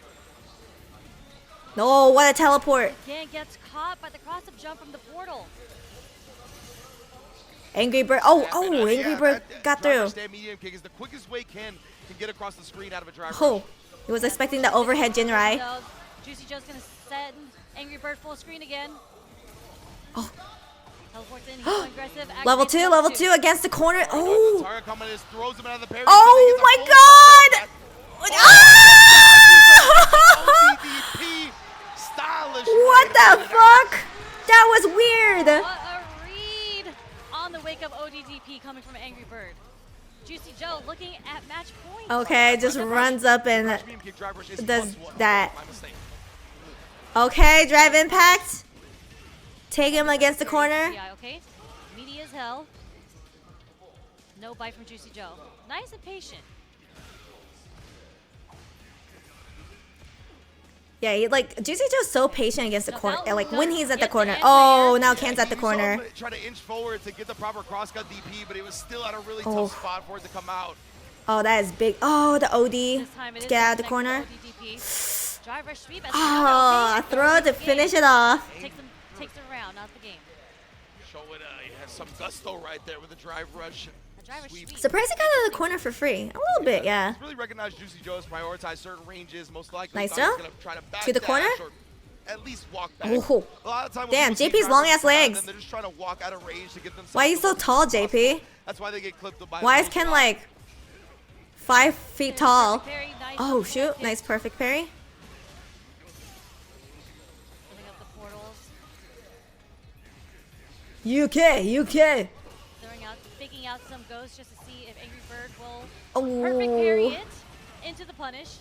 No, what a teleport! Again gets caught by the cross-up jump from the portal. Angry Bird. Oh, And, Angry yeah, Bird that got drive through. rush stand medium kick is the quickest way can get across the screen out of a drive rush. Oh, he was expecting the overhead Jinrai. So Juicy Joe's gonna send Angry Bird full screen again. Oh. Teleports in, he's going aggressive. Level activates 2, level 2 against the corner. Oh, Target coming in, throws him out of the parry. oh my God! Ah! ODDP, stylish. What the fuck? That was weird. What a read on the wake of ODDP coming from Angry Bird. Juicy Joe looking at match point. Okay, just runs up and Medium kick drive rush is does +1. that. My mistake. Okay, drive impact. Take him against the corner. Yeah, okay. Meaty as hell. No bite from Juicy Joe. Nice and patient. Yeah, Juicy Joe's so patient against the corner. Like when he's at the Gets corner. the Oh, anti-air. now Ken's at the You saw corner. him try to inch forward to get the proper crosscut DP, but it was still at a really Oh. tough spot for it to come out. Oh, that is big. Oh, the OD. This time it To is get out of the connected corner. to ODDP. Drive rush sweep. Oh, a throw to finish it off. Takes the round, not the game. Show it, he has some gusto right there with the drive rush. The driver sweep. Surprised he got out of the corner for free. A little bit, yeah. He's really recognized Juicy Joe has prioritized certain ranges. Most likely, Nice he's jump. gonna try to back To the dash corner? or at least walk back. Oh. A lot of time when Damn, people see JP's long ass drivers behind legs. them, they're just trying to walk out of range to get themselves. Why are you so tall, JP? That's why they get clipped by. Why is those Ken blocks. like 5 feet tall? Very nice. Oh shoot, nice perfect parry. Filling up the portals. UK. Throwing out, faking out some ghosts just to see if Angry Bird will perfect parry Oh. it into the punish.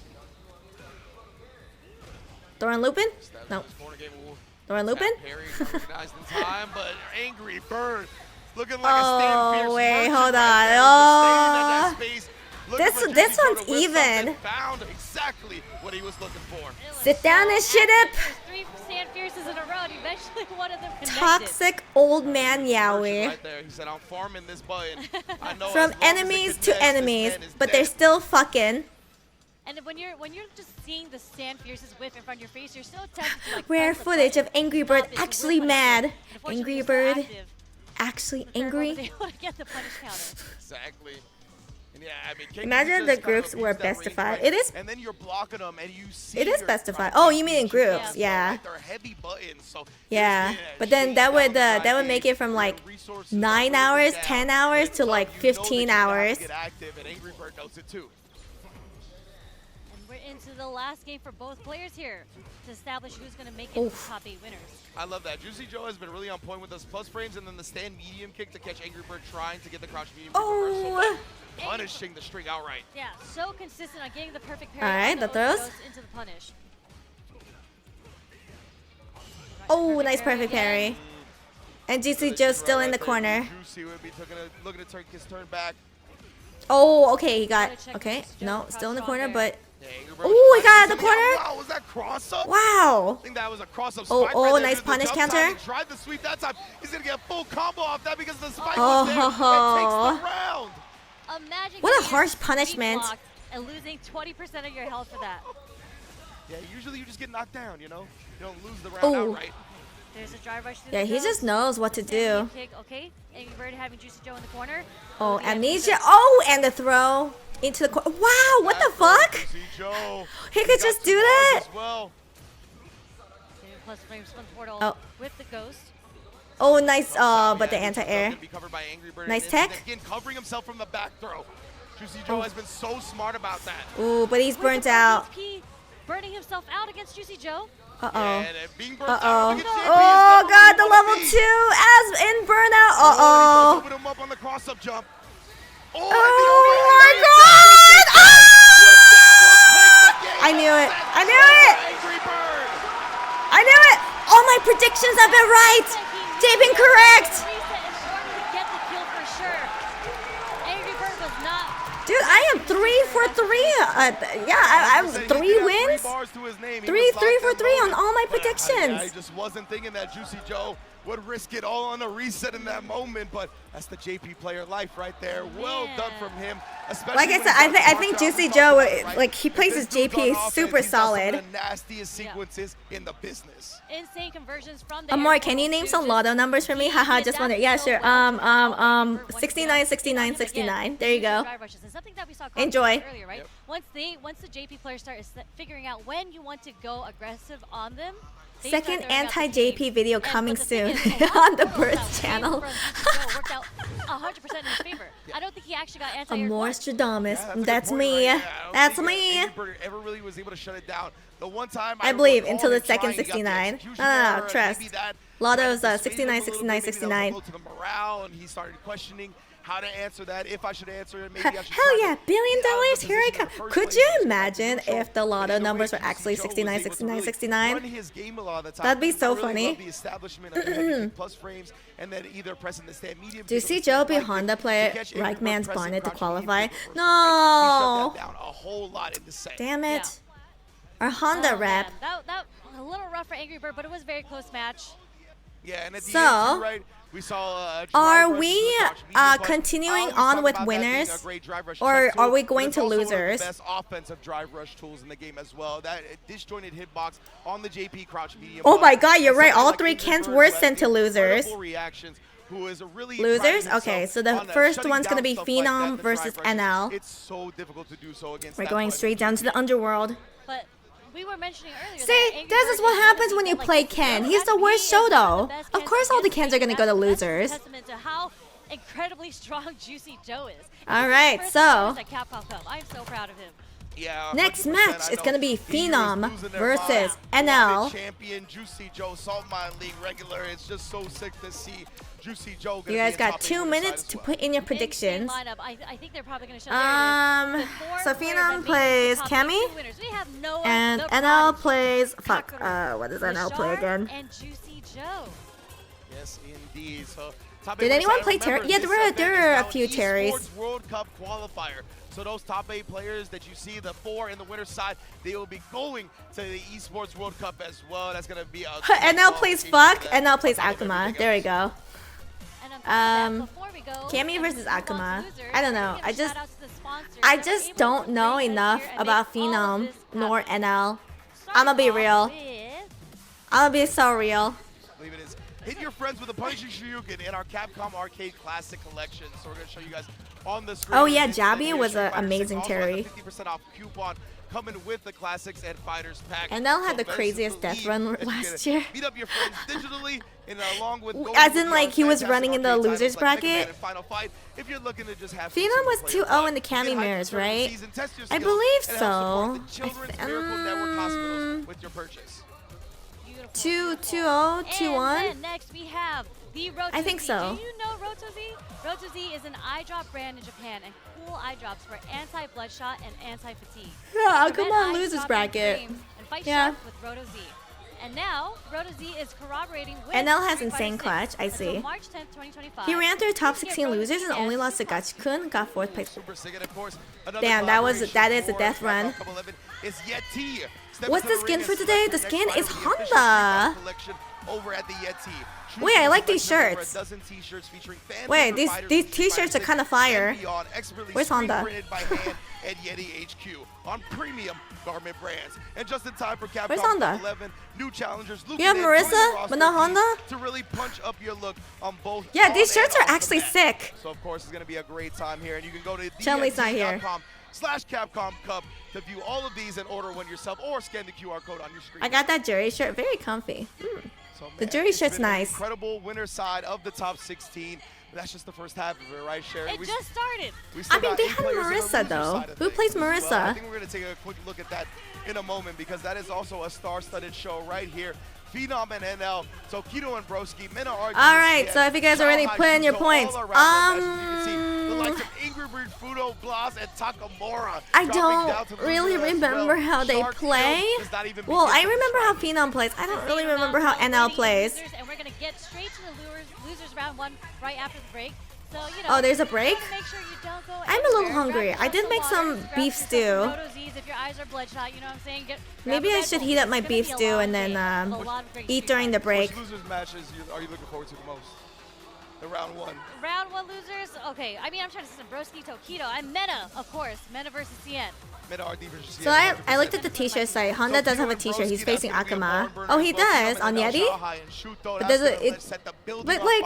Throwing Lupin? Steps No. in this corner game. Ooh, Throwing Lupin? tap parry, recognized in time, but Angry Bird looking like a stand fierce Oh, wait, merchant hold right on. there, just staying in that space, looking This- for this Juicy Joe one's to whip something, even. Found exactly what he was looking for. It was Sit down so and shut active. up. There's 3 Sand Fierces in a row, and eventually one of them connected. Toxic old man Merchant Yowie. right there. He said, "I'm farming this button." I know From as long as it enemies connects, to this enemies, man is but they're dead. still fucking. And when you're just seeing the Sand Fierces whip in front of your face, you're so tempted to like Rare press the footage of button, Angry Bird stop it, to actually whip on mad. your foot. And unfortunately, Angry he was Bird so active. actually The third one was angry. able to get the punish counter. Exactly. And yeah, I mean, KP Imagine just the kind of groups abused were that best range of 5. right, It is- And then you're blocking them, and you see. It is you're best of trying 5. to Oh, keep you mean in these shooters groups? out, Yeah. right? They're heavy buttons, so Yeah, there's but the then shade that would down that would side make gate, it from your like resources 9 are really hours, down. 10 hours It's to tough. like You know that 15 you're gonna have to hours. Get active, and Angry Bird knows it too. And we're into the last game for both players here to establish who's going to make it to the Oof. top 8 winners. I love that. Juicy Joe has been really on point with those plus frames, and then the stand medium kick to catch Angry Bird trying to get the crouch medium kick reversal, Oh. but punishing the string outright. Yeah, so consistent on getting the perfect parry. All right, on the the throws. goes into the punish. Oh, nice perfect parry. And GC Joe's still in the Right there, corner. Juicy would be looking to turn his turn back. Oh, okay, he got. Gotta check Okay, Juicy Joe no, for still in the cross corner, on but. Yeah, Angry Bird Ooh, was he got out trying of the to- corner. Wow, was that cross up? Wow. I think that was a cross up Oh, spike oh, right there. nice The punish jump counter. time, he tried the sweep that time. He's going to get a full combo off that because the spike Oh, was there. ho, It ho. takes the round. Imagine What a getting harsh your punishment. blocked and losing 20% of your health for that. Yeah, usually you just get knocked down, you know? You don't lose the round Oh. outright. There's a drive rush through Yeah, the he nose. just knows what to Stand do. medium kick, okay. Angry Bird having Juicy Joe in the corner. Oh, The amnesia. emphasis. Oh, and the throw into the corner. Wow, what the Back throw, fuck? Juicy Joe. He could got just two do bars that? as well. Getting plus frames from the portal Oh. with the ghost. Oh, nice. Oh, But the yeah, Juicy Joe anti-air. gonna be covered by Angry Bird Nice and tech. Again, covering himself from the back throw. Juicy Joe has been so smart about that. Ooh, but he's With the burnt out. P burning himself out against Juicy Joe. Uh-oh. And being burnt out Uh-oh. against JP is Oh, never God, the where you level wanna 2 be. as in burnout. Oh, and he Uh-oh. does open him up on the cross-up jump. Oh, Oh, and the overhead my raise. God. With that will take the game. I knew it. Set I knew it. Angry Bird. I knew it. All my predictions have been right. They've been correct. Reset in order to get the kill for sure. Angry Bird was not. Dude, I am 3 for 3. Yeah, I'm He did 3 have wins. 3 bars to his name. He 3 was for locked and 3 on loaded. all my But I predictions. just wasn't thinking that Juicy Joe would risk it all on a reset in that moment, but that's the JP player life right there. Well done from him. Especially Like I when said, he I does think march out. Juicy We Joe, talked about it, right? like, he plays This his dude's JP on offense. super He's got some of solid. the nastiest sequences in the business. Insane conversions from the Amor, air can you portal name to some just lotto numbers for me? keep Haha, the just wonder. adaptive Yeah, so sure. well to how Angry Bird 69, wants to 69, get on him 69. again. There you Using go. drive rushes. And something that we saw Enjoy. earlier, right? Yep. Once the JP players start figuring out when you want to go aggressive on them. They start Second throwing out the anti-JP games. video And- coming but the thing soon is, a lot on the of portals Birds that came channel. from Juicy Joe worked out 100% in his favor. I don't think he actually got anti-air Amor once. Stradamus. Yeah, a good That's point me. right there. I don't That's think me. Angry Bird ever really was able to shut it down. The one time I believe recall until the him trying, second he got the 69. execution No, error, trust. maybe that Lotto's kind of 69, dissuaded him a little 69, bit. Maybe that was a blow to the morale, and he started questioning how to answer that. If I should answer it, maybe I should. Hell try yeah, to $1 billion, get out of the here I position in come. the first Could place. you He was imagine crucial. if the lotto Either way, numbers were Juicy actually Joe was 69, able to 69, really 69? run his game a lot of the time. That'd be so I really funny. love the establishment of heavy kick plus frames, and then either pressing the stand medium. Do you kick or see the stand Joe be light kick Honda to player catch Angry Bird Reichman's pressing Barnet to crouching medium qualify? kick or No. He shut that down a whole lot in the set. Damn Yeah. it. Our Honda Oh, rep. man. That a little rough for Angry Bird, but it was a very close match. Yeah, and at the So, end, too, right, we saw are drive we rushes with Dodge continuing Medium, but I always on talk with about that being a winners, great drive rush or tech are tool, we but going it's to also one of the losers? best offensive drive rush tools in the game as well. That disjointed hitbox on the JP crouch medium. Oh my block, god, you're and right. somebody All like three Ingrid cans Bird, were who has sent to losers. incredible reactions, who is really Losers? priding Okay, himself so the on, first shutting one's gonna down be stuff like that, Phenom the versus drive rushes. NL. It's so difficult to do so against We're that going button. straight down to the underworld. But we were mentioning earlier. See, that Angry this is Bird what one happens of when the you like, play best Ken. Ken. He's the worst He is one show of the though. best Of Kens course all the against Kens are gonna go to That's losers. a testament to how incredibly strong Juicy Joe is. All right, First so at CAPCOM Cup. I'm so proud of him. Yeah, next 100%, match I is know. gonna be He was Phenom losing their versus mind. NL. Wanted champion Juicy Joe, Salt Mine League regular. It's just so sick to see Juicy Joe. You guys got 2 minutes to put in your predictions. Lineup. I think they're probably going to show the So four players Phenom that made plays the top Cammy, 82 winners. We have Noah, and the NL Prodigy, plays fuck. Tucker, What does NL play Rashard, again? And Juicy Joe. Yes, indeed. So, top Did eight anyone winners, play remember, Terry? Yeah, this there were event is a now few an Terrys. Esports World Cup qualifier. So those top 8 players that you see, the 4 in the winner's side, they will be going to the Esports World Cup as well. That's going to be a NL plays fuck. NL plays on top of Akuma. everything There we else. go. And on top of that, before we go, Cammy and versus move on to Akuma. losers, I don't we're know. gonna give I a just- shout out to the sponsors I that just were able don't to know bring us enough here and about make all of Phenom this nor happen. NL. Starting I'ma be off real. with- I'll be so real. Believe it is. Hit your friends with a punishing Shoryuken in our Capcom Arcade Classic Collection. So we're going to show you guys on the screen. Oh, yeah, This Jabby here, was Street a Fighter amazing 6 also has a Terry. 50% off coupon coming with the Classics and Fighters pack. NL had So the best craziest death believe run that you're last gonna year. Meet up your friends digitally and along with going As to in, the like, he was fantastic running in the arcade losers titles like Mega Man bracket. and Final Fight. If you're looking to just have some Phenom was single-player 2-0 in fun, the get Cammy hyped mirrors, for the right? season, test your I skills, believe and help support so. the Children's Miracle Network Hospitals with your purchase. Beautiful, 2-0, beautiful. 2-1. And then next we have the Roto I think Z. so. Do you know Roto Z? Roto Z is an eye drop brand in Japan and cool eye drops for anti-bloodshot and anti-fatigue. Yeah, Prevent come on, eye losers dropping bracket. creams And fight Yeah. sharp with Roto Z. And now, Roto Z is corroborating with NL has Street Fighter insane 6 clutch, I until see. March 10th, 2025. He ran through top You can get 16 Roto losers Z and only as lost to super Gachikun, got 4th place. Super sick, and of course, another Damn, that is a collaboration death for run. Capcom Cup 11 is Yeti. Step What's into the skin ring for and today? select The your skin next is fighter with the official Honda. Street Fighter collection over at the Yeti. Choose Wait, I from like these selection of over shirts. a dozen t-shirts featuring fan Wait, favorite these fighters these from Street Fighter t-shirts are 6 kind of fire. and beyond, expertly Where's screen Honda? printed by hand at Yeti HQ on premium garment brands. And just in time for Capcom Where's Cup Honda? 11, new challengers. Luke You have and Ed join the Marissa, roster but not team Honda? to really punch up your look on both. Yeah, on these shirts and are off the actually mat. sick. So of course it's going to be a great time here, and you can go to Chun-Li's not here. DNT.com/Capcom Cup to view all of these and order one yourself, or scan the QR code on your screen. I got that jury shirt, very comfy. So, The man, jury it's shirt's been an nice. Incredible winner side of the top 16. But that's just the first half of it, right, Sherry? It just started. We still I mean, got they 8 had players on the Marissa, loser though. side of Who things plays as well. Marissa? I think we're going to take a quick look at that in a moment, because that is also a star-studded show right here. Phenom and NL, so Keto and Broski, Mena RG. All right, so if you guys already put in your points, the likes of Ingrid Bird, Fudo, Blas, and Takamura. I dropping don't down to really loser as remember well. how they Shark play. does not even Well, I begin to remember how describe it. Phenom plays. I don't really Same remember how amount of NL waiting plays. losers, and we're gonna get straight to the losers round 1 right after the break. So, you know, Oh, there's a you break? wanna make sure you don't go I'm a little anywhere. hungry. Grab I did yourself make water, some grab beef yourself stew. some Roto Z's if your eyes are bloodshot, you know what I'm saying? Get, grab Maybe a I Red should Bull. heat up my It's gonna beef be a stew long and then day with a lot of great eat food. during the break. Which losers matches are you looking forward to the most? The round 1. Round 1 losers? Okay, I mean, I'm trying to see some Broski, Tokido. I'm Meta, of course. Meta versus CN. Meta RD versus So I looked at the t-shirt site. Honda does have a t-shirt. He's facing Akuma. Oh, he does on Yeti? But does it? But like,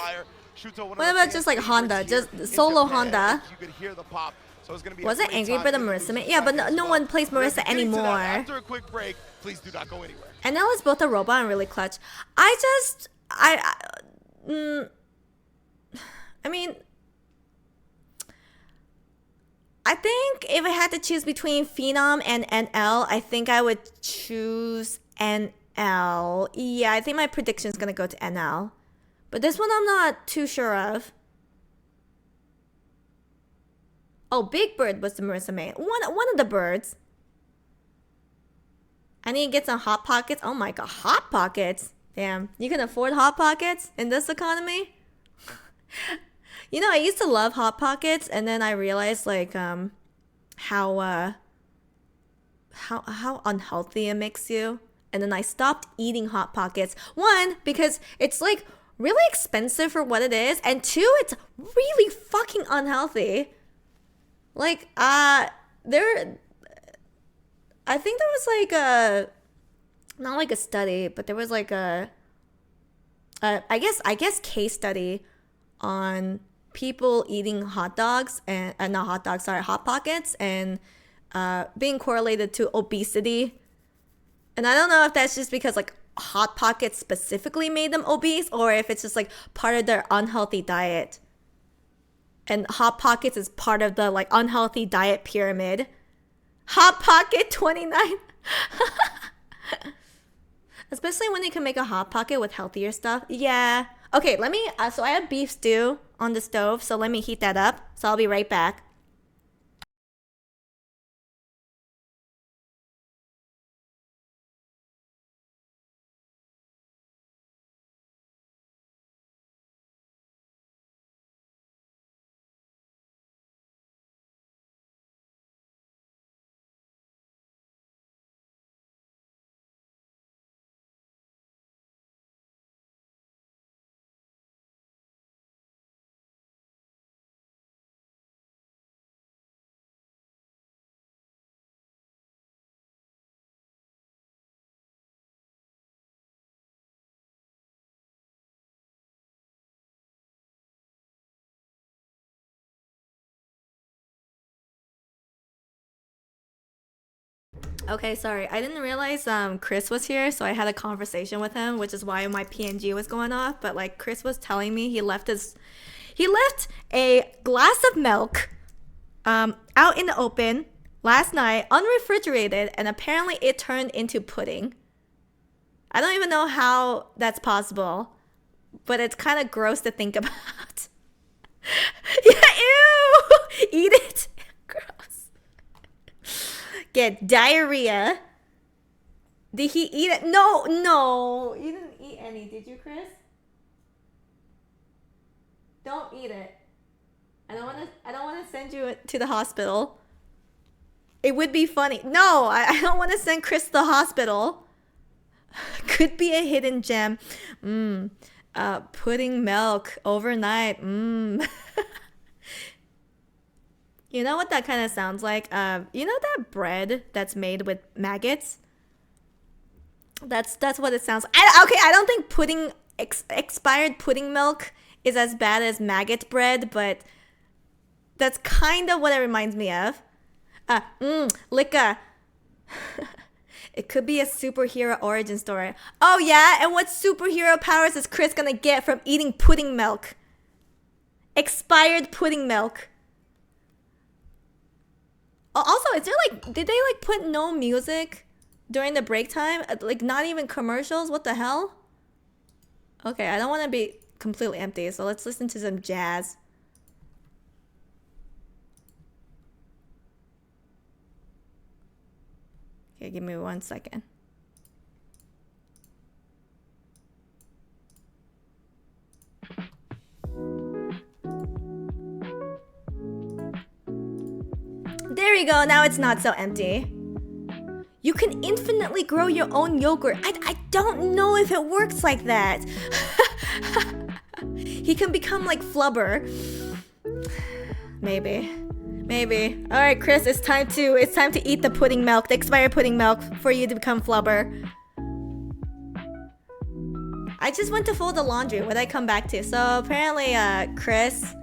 what about just like Honda, just solo Honda? You could hear the pop. So it's gonna be Was a it great Angry time Bird the in the Marissa losers man? Yeah, but bracket as no well. one plays We're Marissa getting to that anymore. After a quick break, please do not go anywhere. And now it's both a robot and really clutch. I mean, I think if I had to choose between Phenom and NL, I think I would choose NL. Yeah, I think my prediction is going to go to NL. But this one I'm not too sure of. Oh, Big Bird was the Marissa main. One of the birds. I need to get some Hot Pockets. Oh my god, Hot Pockets. Damn, you can afford Hot Pockets in this economy? You know, I used to love Hot Pockets, and then I realized like how unhealthy it makes you. And then I stopped eating Hot Pockets. One, because it's like really expensive for what it is, and 2, it's really fucking unhealthy. Like, I think there was like a, not like a study, but there was like a I guess case study on people eating hot dogs and not hot dogs, sorry, Hot Pockets, and being correlated to obesity. And I don't know if that's just because like Hot Pockets specifically made them obese, or if it's just like part of their unhealthy diet. And Hot Pockets is part of the like unhealthy diet pyramid. Hot Pocket 29. Especially when you can make a Hot Pocket with healthier stuff. Yeah. Okay, let me, so I have beef stew on the stove, so let me heat that up. So I'll be right back. Okay, sorry. I didn't realize Chris was here, so I had a conversation with him, which is why my PNG was going off. But like Chris was telling me he left a glass of milk out in the open last night, unrefrigerated, and apparently it turned into pudding. I don't even know how that's possible, but it's kind of gross to think about. Yeah, ew! Eat it. Gross. Get diarrhea. Did he eat it? No. You didn't eat any, did you, Chris? Don't eat it. I don't want to send you to the hospital. It would be funny. No, I don't want to send Chris to the hospital. Could be a hidden gem. Pudding milk overnight. You know what that kind of sounds like? You know that bread that's made with maggots? That's what it sounds like. I don't think expired pudding milk is as bad as maggot bread, but that's kind of what it reminds me of. Licka. It could be a superhero origin story. Oh yeah, and what superhero powers is Chris gonna get from eating pudding milk? Expired pudding milk. Also, is there like, did they like put no music during the break time? Like not even commercials? What the hell? Okay, I don't want to be completely empty, so let's listen to some jazz. Okay, give me 1 second. There you go, now it's not so empty. You can infinitely grow your own yogurt. I don't know if it works like that. He can become like Flubber. Maybe. All right, Chris, it's time to eat the pudding milk, the expired pudding milk, for you to become Flubber. I just went to fold the laundry. What did I come back to? So apparently, Chris,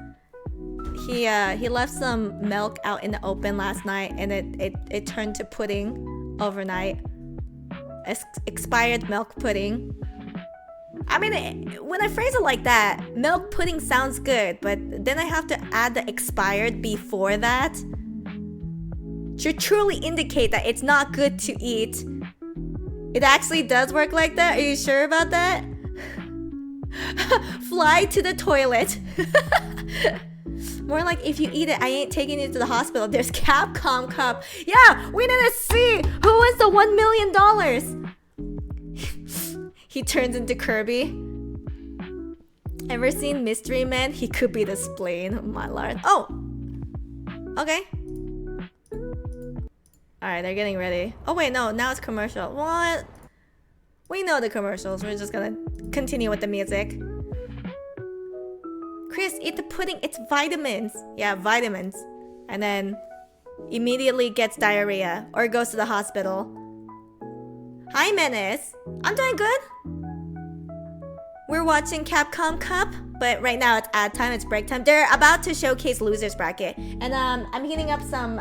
he left some milk out in the open last night, and it turned to pudding overnight. Expired milk pudding. I mean, when I phrase it like that, milk pudding sounds good, but then I have to add the expired before that to truly indicate that it's not good to eat. It actually does work like that? Are you sure about that? Fly to the toilet. More like, if you eat it, I ain't taking you to the hospital. There's CAPCOM Cup. Yeah, we need to see who wins the $1 million. He turns into Kirby. Ever seen Mystery Man? He could be the spleen. Oh my lord. Oh! Okay. Alright, they're getting ready. Oh wait, no, now it's commercial. What? We know the commercials. We're just gonna continue with the music. Chris, eat the pudding. It's vitamins. Yeah, vitamins. And then immediately gets diarrhea or goes to the hospital. Hi, Menace. I'm doing good. We're watching Capcom Cup, but right now it's ad time, it's break time. They're about to showcase losers bracket. And I'm heating up some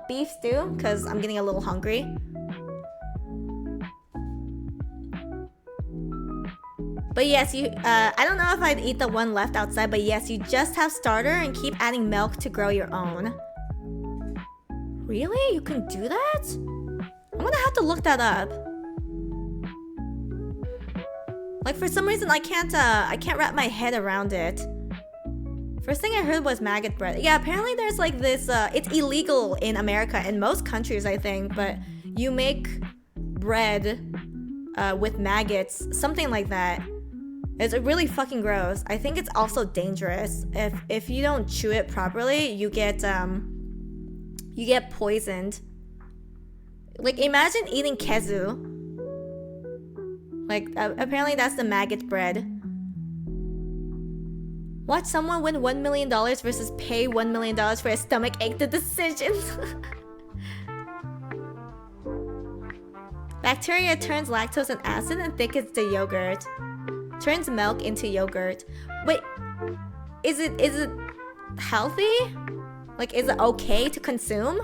beef stew because I'm getting a little hungry. But yes, you I don't know if I'd eat the one left outside, but yes, you just have starter and keep adding milk to grow your own. Really? You can do that? I'm gonna have to look that up. Like for some reason I can't wrap my head around it. First thing I heard was maggot bread. Yeah, apparently there's like this it's illegal in America and most countries I think, but you make bread with maggots, something like that. It's really fucking gross. I think it's also dangerous. If you don't chew it properly, you get poisoned. Like imagine eating kezu. Like, apparently that's the maggot bread. Watch someone win $1 million versus pay $1 million for a stomach ache. The decisions. Bacteria turns lactose and acid and thickens the yogurt. Turns milk into yogurt. Wait, is it healthy? Like, is it okay to consume?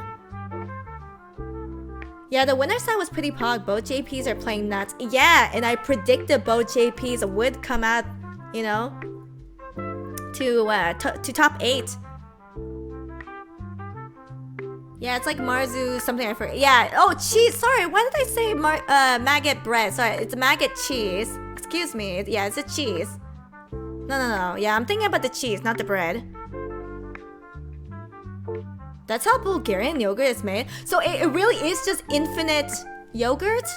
Yeah, the winner side was pretty pog. Both JPs are playing nuts. Yeah, and I predicted both JPs would come out, you know, to top 8. Yeah, it's like Marzu something I forget. Yeah, oh, cheese. Sorry, why did I say maggot bread? Sorry, it's maggot cheese. Excuse me. Yeah, it's a cheese. No. Yeah, I'm thinking about the cheese, not the bread. That's how Bulgarian yogurt is made. So it really is just infinite yogurt?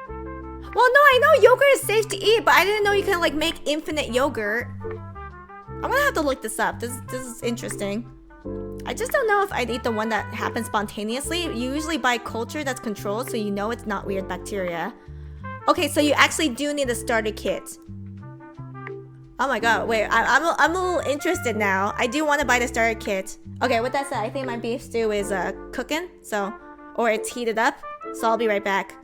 Well, no, I know yogurt is safe to eat, but I didn't know you can like make infinite yogurt. I'm gonna have to look this up. This is interesting. I just don't know if I'd eat the one that happens spontaneously. You usually buy culture that's controlled, so you know it's not weird bacteria. Okay, so you actually do need a starter kit. Oh my god, wait, I'm a little interested now. I do want to buy the starter kit. Okay, with that said, I think my beef stew is cooking, so, or it's heated up, so I'll be right back.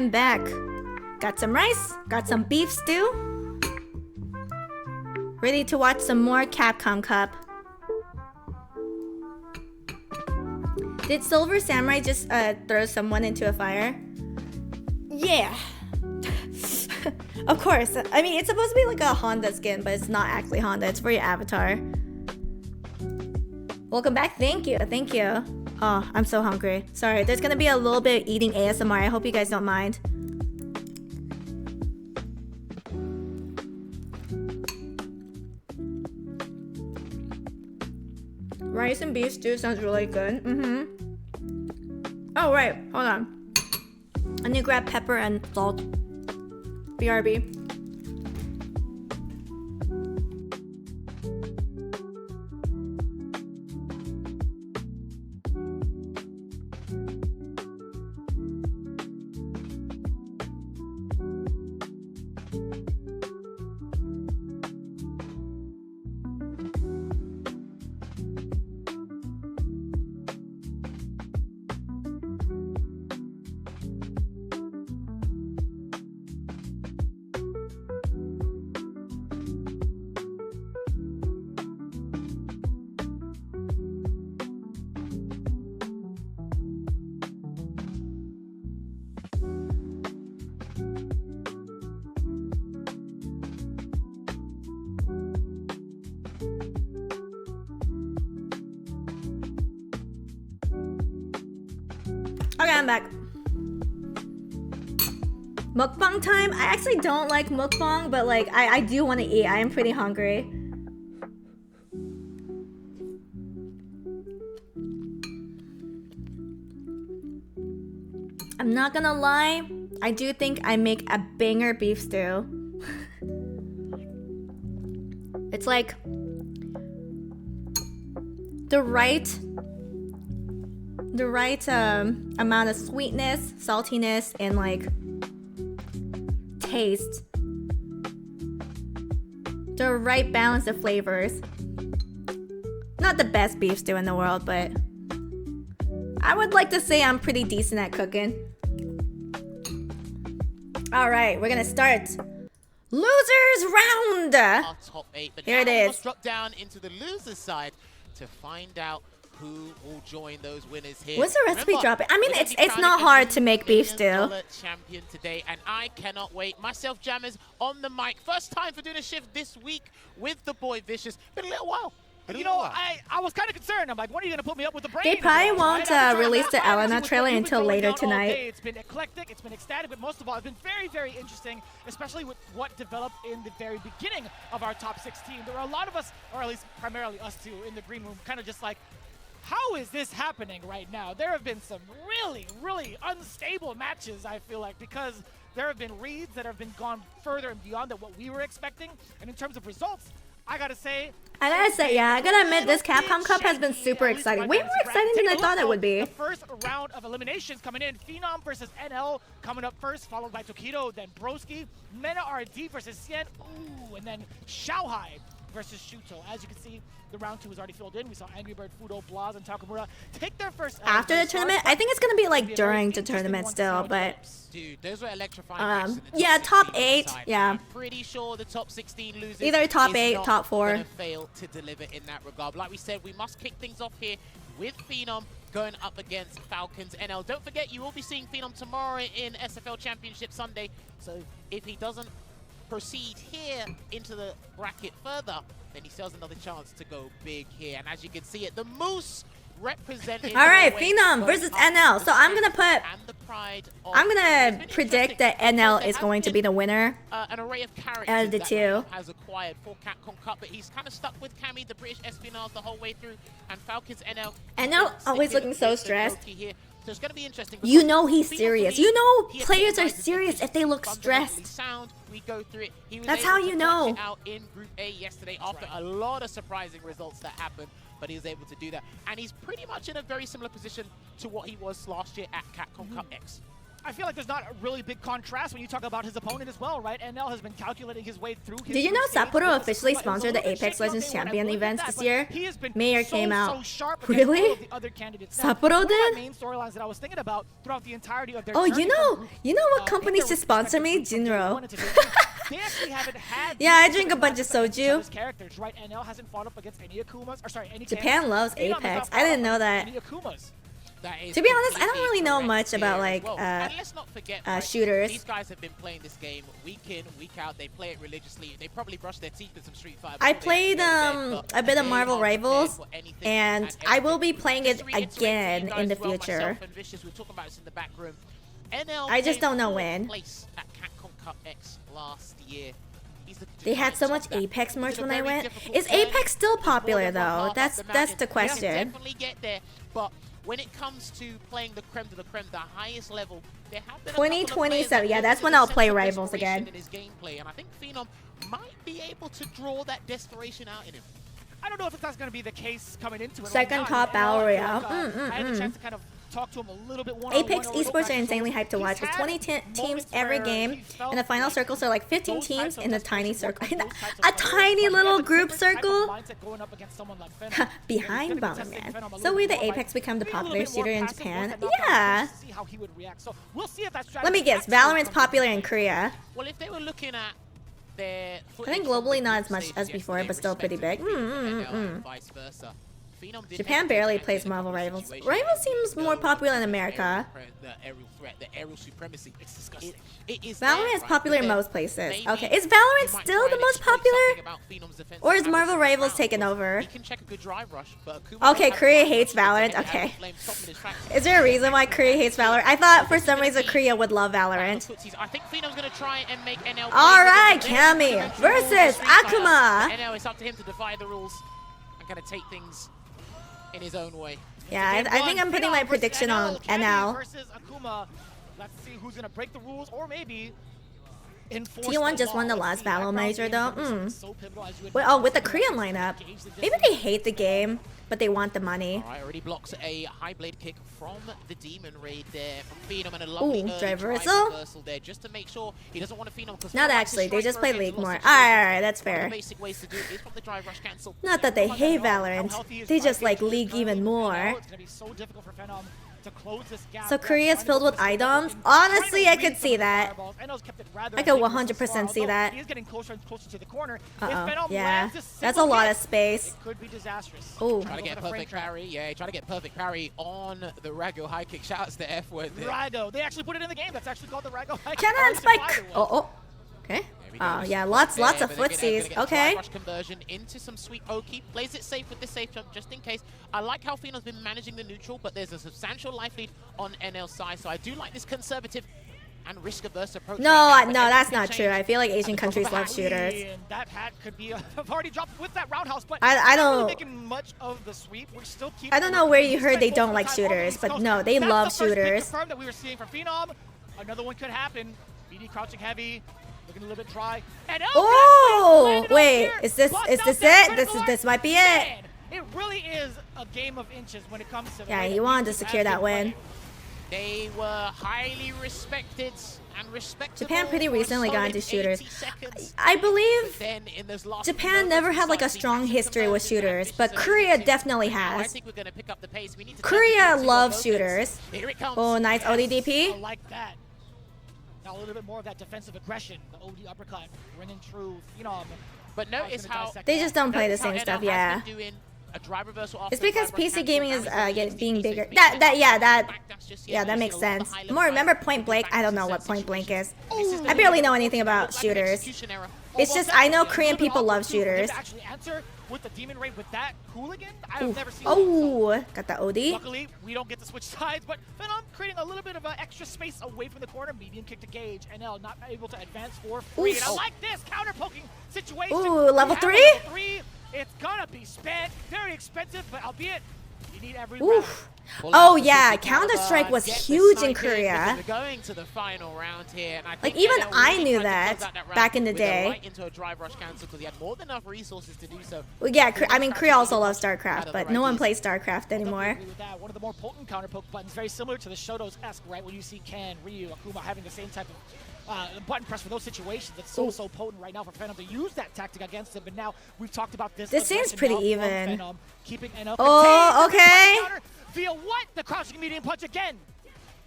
am back. Got some rice, got some beef stew. Ready to watch some more Capcom Cup. Did Silver Samurai just throw someone into a fire? Yeah. Of course. I mean, it's supposed to be like a Honda skin, but it's not actually Honda. It's for your avatar. Welcome back. Thank you. Thank you. Oh, I'm so hungry. Sorry, there's gonna be a little bit of eating ASMR. I hope you guys don't mind. Rice and beef stew sounds really good. Oh, right. Hold on. I need to grab pepper and salt. BRB. Okay, I'm back. Mukbang time? I actually don't like mukbang, but like I do want to eat. I am pretty hungry. I'm not gonna lie, I do think I make a banger beef stew. It's like the right amount of sweetness, saltiness, and like taste. The right balance of flavors. Not the best beef stew in the world, but I would like to say I'm pretty decent at cooking. Alright, we're gonna start losers round. Our top 8, but Here it now we is. must drop down into the losers side to find out who will join those winners here. What's the recipe Remember, dropping? I mean, we're gonna it's be crowning not a hard new to make beef $1 stew. million champion today, and I cannot wait. Myself, Jammers, on the mic. First time for doing a shift this week with the boy Vicious. Been a little while. You know, I was kind of concerned. I'm like, when are you going to put me up with the brain? They probably again, won't right? After release the trying to Elena match trailer what you've until been later going on all tonight. day. It's been eclectic, it's been ecstatic, but most of all, it's been very, very interesting, especially with what developed in the very beginning of our top 16. There were a lot of us, or at least primarily us two, in the green room, kind of just like, how is this happening right now? There have been some really, really unstable matches, I feel like, because there have been reads that have been gone further and beyond than what we were expecting. And in terms of results, I gotta say, yeah, I gotta admit, this Capcom Cup has been super exciting. Way more exciting than I thought it would be. The first round of eliminations coming in. Phenom versus NL coming up first, followed by Tokido, then Broski. Mena RD versus Sien. Ooh, and then Xiaohai versus Shuto. As you can see, the round 2 is already filled in. We saw Angry Bird, Fudo, Blaz, and Takamura take their first... After the tournament? I think it's gonna be like during the tournament still, but... Dude, those were electrifying. Yeah, top 8, yeah. I'm pretty sure the top 16 losers Either top is 8, not top 4. gonna fail to deliver in that regard. But like we said, we must kick things off here with Phenom going up against Falcons NL. Don't forget, you will be seeing Phenom tomorrow in SFL Championship Sunday. So if he doesn't proceed here into the bracket further, then he still has another chance to go big here. And as you can see it, the Moose represented. All right, Phenom versus NL. So I'm gonna predict that NL is going to be the winner an array of characters out of the that two. Phenom has acquired for Capcom Cup, but he's kind of stuck with Cammy, the British espionage, the whole way through, and Falcons NL. NL always looking so stressed. Here. So it's going to be interesting. You know he's Phenom, serious. for me, You know he players are epitomizes serious the if they look fundamentally stressed. sound. We go through it. He was That's able how to you clutch know. it out in Group A yesterday after a lot of surprising results that happened, but he was able to do that. And he's pretty much in a very similar position to what he was last year at CAPCOM Cup X. I feel like there's not a really big contrast when you talk about his opponent as well, right? NL has been calculating his way through his Did you know stage. Sapporo officially sponsored the Apex Legends Champion events this year? Mayor came out. Really? Sapporo did? Main storylines that I was thinking about throughout the entirety of their Oh, journey you know what company should sponsor me? Jinro. They actually haven't had Yeah, I drink a bunch of soju. characters, right? NL hasn't fought up against any Akumas, or sorry, any Japan loves Phenom has not Apex. fought I didn't up know against that. any Akumas. That is To be honest, I don't completely really know correct much about here as like well. And let's not forget, right, shooters. These guys have been playing this game week in, week out. They play it religiously. They probably brush their teeth with some Street Fighter. I before they played actually go to bed, but a bit of they Marvel are prepared Rivals, for anything and I will be playing it Just to reiterate to you again guys in the as well, future. myself and Vicious, we were talking about this in the back room. NL I just came don't know fourth when. place at CAPCOM Cup X last year. They had so much Apex merch when I went. Is Apex still popular though? That's the question. Definitely get there, but when it comes to playing the creme de la creme, the highest level, there have been 2027. Yeah, that's when I'll play Rivals again. In his gameplay, and I think Phenom might be able to draw that desperation out in him. I don't know if that's going to be the case coming into it. Second right top now. Battle I feel Royale. like, I had a chance to kind of talk to him a little bit one-on-one. Apex esports are insanely hyped to watch. With 20 teams every game, and the final circles are like 15 teams in a tiny circle. A tiny little group circle behind Bomberman. So will the Apex become the popular shooter in Japan? Yeah. Let me guess. Valorant's popular in Korea. Well, if they were looking at their I think globally not as much as before, but still pretty big. Vice versa. Japan barely plays Marvel Rivals. Rivals seems more popular in America. The aerial threat, the aerial supremacy. It's disgusting. It is Valorant is popular in most places. Okay, is Valorant still the most popular? Or is Marvel Rivals taken over? Okay, Korea hates Valorant. Okay. Is there a reason why Korea hates Valorant? I thought for some reason Korea would love Valorant. I think Phenom's going to try and make NL. Alright, Cammy versus Akuma. NL, it's up to him to defy the rules and kind of take things in his own way. Yeah, I think I'm putting my prediction on NL. Versus Akuma. Let's see who's gonna break the rules, or maybe T1 just won the last Battle Major though. Well, oh, with the Korean lineup. Maybe they hate the game, but they want the money. Alright, already blocks a high blade kick from the Demon Raid there from Phenom, and a lovely drive reversal there just to make sure he doesn't want to Phenom. Not actually, they just play League more. Alright, that's fair. Basic ways to do it is from the drive rush cancel. Not that they hate Valorant, they just like League even more. So Korea is filled with idoms? Honestly, I could see that. I could 100% see that. Uh-oh, yeah. That's a lot of space. Oh. Try to get perfect parry. Yeah, try to get perfect parry on the Rago high kick. Shouts to F word there. Rago. They actually put it in the game. That's actually called the Rago high kick. Cannon spike! Oh. Okay. Oh, yeah, lots of footsies. Okay. Rush conversion into some sweet Oki. Plays it safe with this safe jump just in case. I like how Phenom's been managing the neutral, but there's a substantial life lead on NL's side, so I do like this conservative and risk-averse approach. No, that's not true. I feel like Asian countries love shooters. That hat could be I've already dropped with that roundhouse, but I don't really making much of the sweep. We're still keeping I don't know where you heard they don't like shooters, but no, they love shooters. Confirmed that we were seeing from Phenom. Another one could happen. BD crouching heavy. Looking a little bit dry. And oh, wait, is this it? This might be it. It really is a game of inches when it comes to. Yeah, he wanted to secure that win. They were highly respected and respectable. Japan pretty recently got into shooters. I believe Japan never had like a strong history with shooters, but Korea definitely has. Korea loves shooters. Oh, nice ODDP. I like that. Now a little bit more of that defensive aggression, the OD uppercut, ringing true, Phenom. But notice how they just don't play the same stuff, yeah. It's because PC gaming is being bigger. That makes sense. More remember Point Blank? I don't know what Point Blank is. I barely know anything about shooters. It's just I know Korean people love shooters. With the Demon Raid with that hooligan, I've never seen got the OD. Luckily, we don't get to switch sides, but Phenom creating a little bit of extra space away from the corner. Medium kick to Gage. NL not able to advance for free. And I like this counter poking situation. Ooh, level 3? It's gonna be spent. Very expensive, but albeit You need every Oof. Pull Oh out the yeah, Pacific Caliber, Counter-Strike was get the huge in snipe Korea. because We're going to the final round here. And I Like, think even NL I really knew tried to that close out round back in the with day. Right into a drive rush cancel because he had more than enough resources to do so. Well, yeah, I mean, Korea also loves StarCraft, but no one plays StarCraft Definitely anymore. agree with that. One of the more potent counter poke buttons, very similar to the Shoto's-esque, right? When you see Ken, Ryu, Akuma having the same type of button press for those situations. It's so potent right now for Phenom to use that tactic against him. But now we've talked about this. This seems pretty now from even. Phenom, keeping NL Oh, contained. okay. Counter via what? The crouching medium punch again.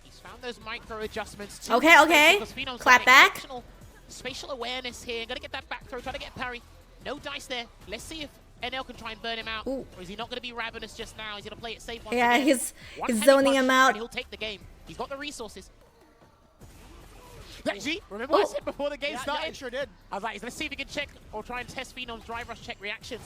He's found those micro adjustments. To Okay, his okay. space because Phenom's Clap got back. exceptional spatial awareness here. Gonna get that back throw, try to get parry. No dice there. Let's see if NL can try and burn him out. Ooh. Or is he not going to be ravenous just now? He's going to play it safe once Yeah, again. he's One-handed zoning punch him out. And he'll take the game. He's got the resources. See, remember what I said before the game started? Yeah, it sure did. I was like, let's see if he can check or try and test Phenom's drive rush check reactions.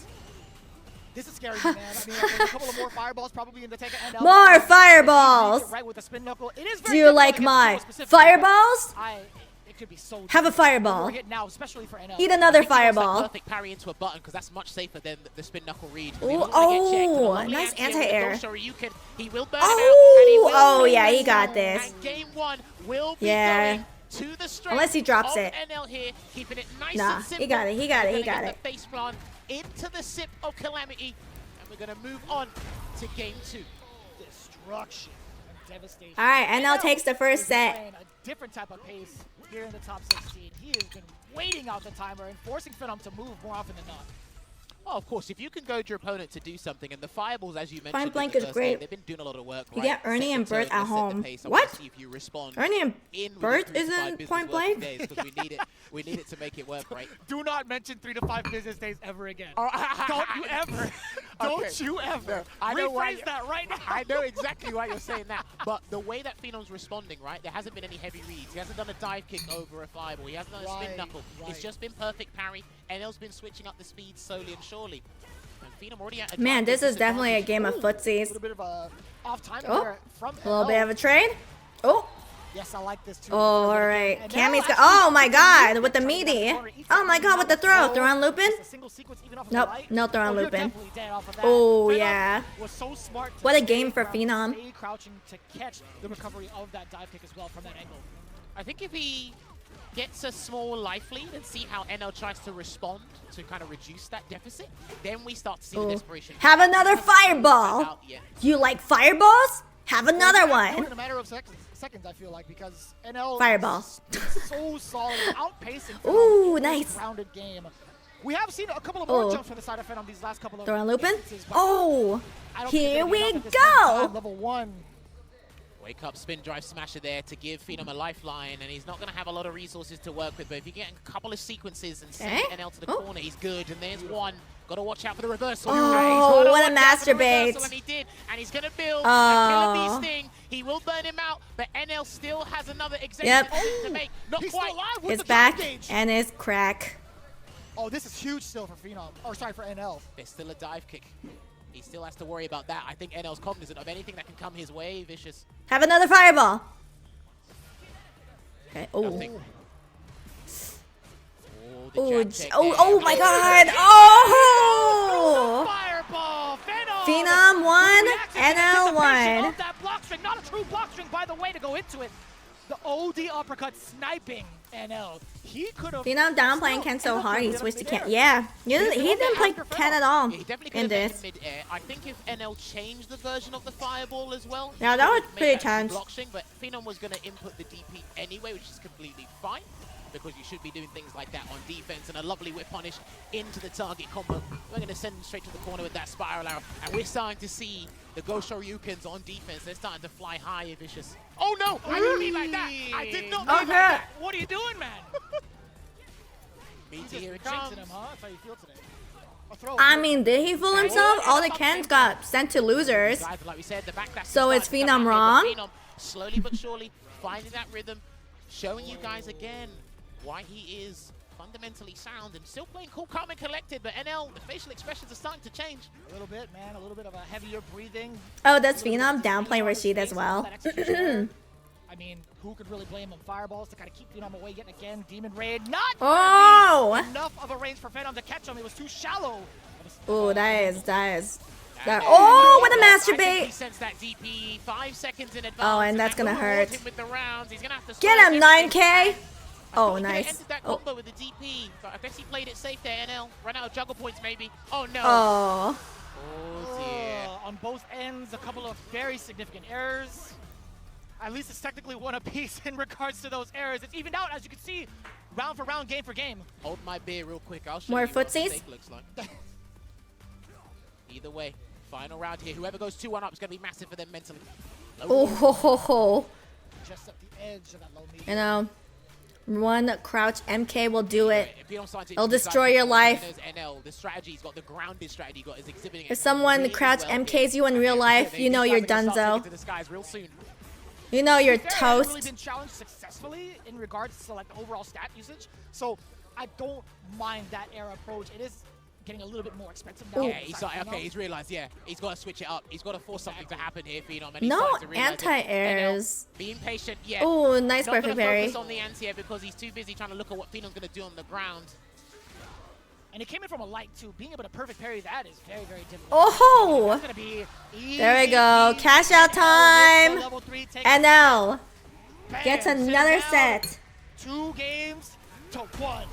This is scary, man. I mean, there's a couple of more fireballs probably in the take of NL. More fireballs. Right with the spin knuckle. It is Do very you difficult like against my people specifically, fireballs? but it could be so Have a difficult. fireball. We're hit now, especially for NL. Eat another I think he wants that fireball. perfect parry into a button because that's much safer than the spin knuckle read. Ooh, He doesn't wanna get checked. oh, The lovely nice anti-air with the anti-air. Ghost Shoryuken. He will burn him out, and he will Oh, win yeah, he this. got this. And game one will be Yeah. going to the strength Unless he drops of it. NL here, keeping it nice Nah, and simple. he got it, he got it, We're he gonna got get it. the face plant into the sip of calamity, and we're going to move on to game two. Destruction and devastation. All right, NL takes the first is set. playing a different type of pace here in the top 16. He has been waiting out the timer and forcing Phenom to move more often than not. Well, of course, if you can goad your opponent to do something, and the fireballs, as you mentioned, Point in blank the is first great. game, they've been doing a lot of work. You right? get Ernie Set and the Bert tone, at set the home. pace. I What? wanna see if you respond Ernie and in with Bert the 3 to 5 isn't business Point working Blank? days, 'cause we need it. We need it to make it work, right? Do not mention 3 to 5 business days ever again. Oh, Don't you ever. Don't you ever. I know why Rephrase that right now. I know exactly why you're saying that. But the way that Phenom's responding, right? There hasn't been any heavy reads. He hasn't done a dive kick over a fireball. He hasn't done a spin Right, knuckle. It's right. just been perfect parry. NL's been switching up the speed slowly and surely. And Phenom already at Man, this is advantage, definitely a disadvantage. game of A footsies. little bit of a off time Oh, there from A little bit of a trade. Oh, Yes, I like this too. oh, all right. And Cammy's now got. actually Oh my God, Lupin with the turning down meaty. corner, eats Oh that my God, with the throw. Throw on Lupin. Just a single sequence even off of the Nope, light. no throw on Oh, you're Lupin. definitely dead off of that. Oh, Phenom yeah. Was so smart to What a stay game for crouching, Phenom. stay crouching to catch the recovery of that dive kick as well from that angle. I think if he gets a small life lead and see how NL tries to respond to kind of reduce that deficit, then we start to see the Ooh. desperation. Have another fireball. Out yet. You like fireballs? Have another Do it one. in a matter of seconds, I feel like, because NL Fireball. is so solid, outpacing Phenom Ooh, in this nice. grounded game. We have seen a couple of more Oh. jumps from the side of Phenom these last couple of Throw on Lupin. instances, but Oh, I don't think it's here gonna be we enough at this point in go. time. Level 1. Wake up, spin drive smasher there to give Phenom a lifeline, and he's not going to have a lot of resources to work with, but if you get a couple of sequences and send Okay. NL to the Oh. corner, he's good, and there's one. Got to watch out for the reversal. Oh, He's gotta what a watch out for the masturbate. reversal, and he did, and he's going to build Oh. a killer bee sting. He will burn him out, but NL still has another executive decision to make. Not He's quite. still alive with It's the back drop gauge. and it's crack. Oh, this is huge still for Phenom. Or sorry, for NL. There's still a dive kick. He still has to worry about that. I think NL's cognizant of anything that can come his way. Vicious. Have another fireball. Okay. Oh. Nothing. Oh, the Oh, jab check oh, there. oh my God. Oh. Fireball! Phenom won, Reacts in NL anticipation won. of that block string. Not a true block string, by the way, to go into it. The OD uppercut sniping NL. He could have. Phenom downplaying Ken so hard he switched to Ken. Yeah, he didn't play Ken at all Yeah, he definitely could in have made this. him mid-air. I think if NL changed the version of the fireball as well, he Yeah, that could was have made pretty that tense. block string, but Phenom was going to input the DP anyway, which is completely fine, because you should be doing things like that on defense, and a lovely whip punish into the target combo. We're going to send him straight to the corner with that spiral arrow, and we're starting to see the Ghost Shoryukens on defense. They're starting to fly high, Vicious. Oh no, I didn't mean like that. I did not mean Okay. like that. What are you doing, man? Me Just too, here it jinxing comes. him, huh? That's how you feel today. A throw. I mean, did he fool himself? All the Kens got sent to losers. Guys, like we said, the backdash So is it's starting to come Phenom out here, but wrong? Phenom, slowly but surely, finding that rhythm, showing you guys again why he is fundamentally sound and still playing cool, calm, and collected. But NL, the facial expressions are starting to change. A little bit, man. A little bit of a heavier breathing. Oh, that's Phenom downplaying Rashid as well. That execution there. I mean, who could really blame him? Fireballs to kind of keep Phenom away yet again. Demon Raid, not Oh! enough of a range for Phenom to catch him. It was too shallow. Oh, that is. Oh, what a I think masturbate! he sends that DP 5 seconds in advance. Oh, and that's gonna will reward hurt. him with the rounds. He's gonna have to Get him, slow everything 9K! down. Oh, He nice. ended that Oh. combo with the DP, but I guess he played it safe there, NL. Ran out of juggle points, maybe. Oh, no. Oh. Oh, dear. On both ends, a couple of very significant errors. At least it's technically one apiece in regards to those errors. It's evened out, as you can see, round for round, game for game. Hold my beer real quick. I'll show More you what the footsies? mistake looks like. Either way, final round here. Whoever goes 2-1 up is going to be massive for them mentally. Oh, ho, ho, ho. Just at the edge of that low medium. You know, one crouch MK will do it. If you don't sign to It'll two destroy sides, your life. there's NL. The strategy, he's got the grounded strategy. He's exhibiting it If someone really crouch well MKs you in real life, you know you're donezo. To the skies real soon. You know you're To be fair, I haven't really toast. been challenged successfully in regards to like the overall stat usage, so I don't mind that air approach. It is getting a little bit more expensive now. Yeah, he's like, okay, he's realized, yeah, he's got to switch it up. He's got to force something to happen here, Phenom. And he's No starting to realize it. anti-airs. NL, being patient, yeah. Oh, nice Not perfect gonna parry. focus on the anti-air because he's too busy trying to look at what Phenom's going to do on the ground. And it came in from a light too. Being able to perfect parry that is very, very difficult. Oh! That's gonna be easy, There we go. easy. Cash out time. Level 3 takes NL bam, gets sits another down. set. 2 games to 1.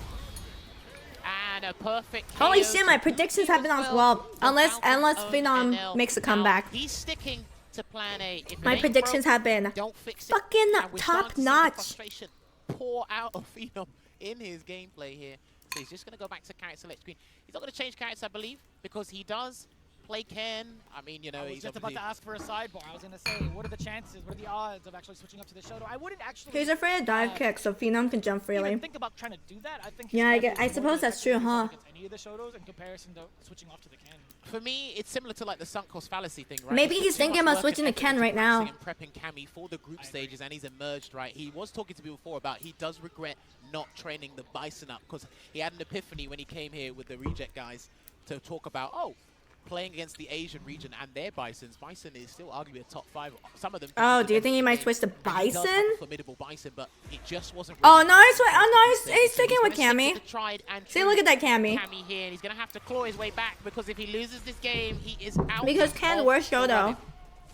And a perfect Holy KO shit, my to predictions Phenom have been as on as well. well. The Unless Falcons own Phenom NL. makes a Now, comeback. he's sticking to plan A. If it My ain't predictions broke, have been don't fix it. fucking And we're starting top to see the notch. frustration pour out of Phenom in his gameplay here. So he's just going to go back to character select screen. He's not going to change characters, I believe, because he does play Ken. I mean, you know, I was he's just about obviously... to ask for a sidebar. I was going to say, what are the chances, what are the odds of actually switching up to the Shoto? I wouldn't actually... He's afraid of dive kick, so Phenom can jump freely. even think about trying to do that. I think Yeah, his I strategy is suppose more that's true, effective huh? against any of the Shotos in comparison to switching off to the Ken. For me, it's similar to like the sunk cost fallacy thing, right? Maybe He put he's too thinking much about work switching and to effort Ken into right now. practicing and prepping Cammy for the group stages, and he's emerged, right? He was talking to me before about he does regret not training the Bison up because he had an epiphany when he came here with the reject guys to talk about, playing against the Asian region and their Bisons. Bison is still arguably a top 5. Some of them. Oh, do you think he might switch to And he does have Bison? a formidable Bison, but it just wasn't. Oh, really no, he's So sticking with gonna stick Cammy. the tried and See, true look at that Cammy. Cammy here, and he's gonna have to claw his way back because if he loses this game, he is out. Because Ken's of worse the Shoto. running.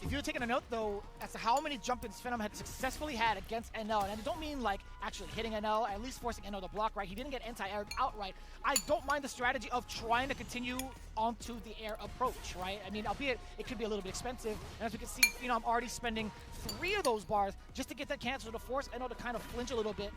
If you're taking a note, though, as to how many jump-ins Phenom had successfully had against NL, and I don't mean, like, actually hitting NL, at least forcing NL to block, right? He didn't get anti-aired outright. I don't mind the strategy of trying to continue onto the air approach, right? I mean, albeit it could be a little bit expensive, and as we can see, I'm already spending 3 of those bars just to get that cancel to force NL to kind of flinch a little bit.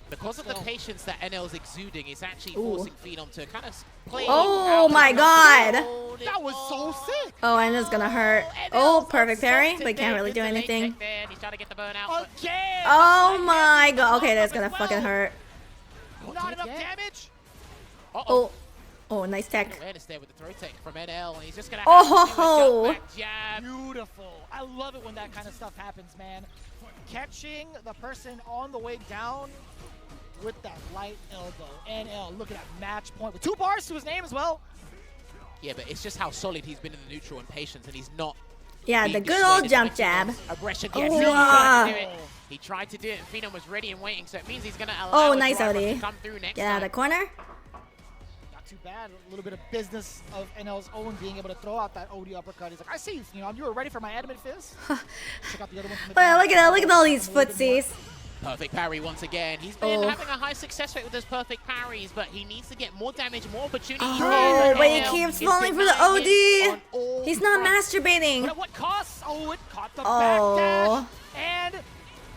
Because of the patience that NL's exuding, it's actually forcing Phenom to kind of play. Oh out my of god. control. That was so sick! Oh, and it's gonna hurt. Oh, perfect parry, but can't really do anything. He's trying to get the burn out. Again! Oh my god. Okay, that's gonna fucking hurt. Not enough damage! Oh. Oh, nice tech. Awareness there with the throw tech from NL, and he's just gonna Oh, have to do a ho, jump back jab. Beautiful. I love it when that kind of stuff happens, man. Catching the person on the way down with that light elbow. NL, look at that match point with 2 bars to his name as well. Yeah, but it's just how solid he's been in the neutral and patience, and he's not. Yeah, being the good old dissuaded jump by jab. Phenom's aggression. Yes, Oh, he tried to do it. wow. He tried to do it, and Phenom was ready and waiting, so it means he's gonna allow Oh, a nice drive rush OD. to come through next Get out of the time. corner. Not too bad. A little bit of business of NL's own being able to throw out that OD uppercut. He's like, I see you, Phenom. You were ready for my adamant fist. Check out the other one from the But back. look at that. Look at all these A little bit more. footsies. Perfect parry once again. He's been Oh. having a high success rate with those perfect parries, but he needs to get more damage, more opportunity. Oh, but he keeps falling for the OD. He's not masturbating. But at what cost? Oh, it caught the Oh. backdash. And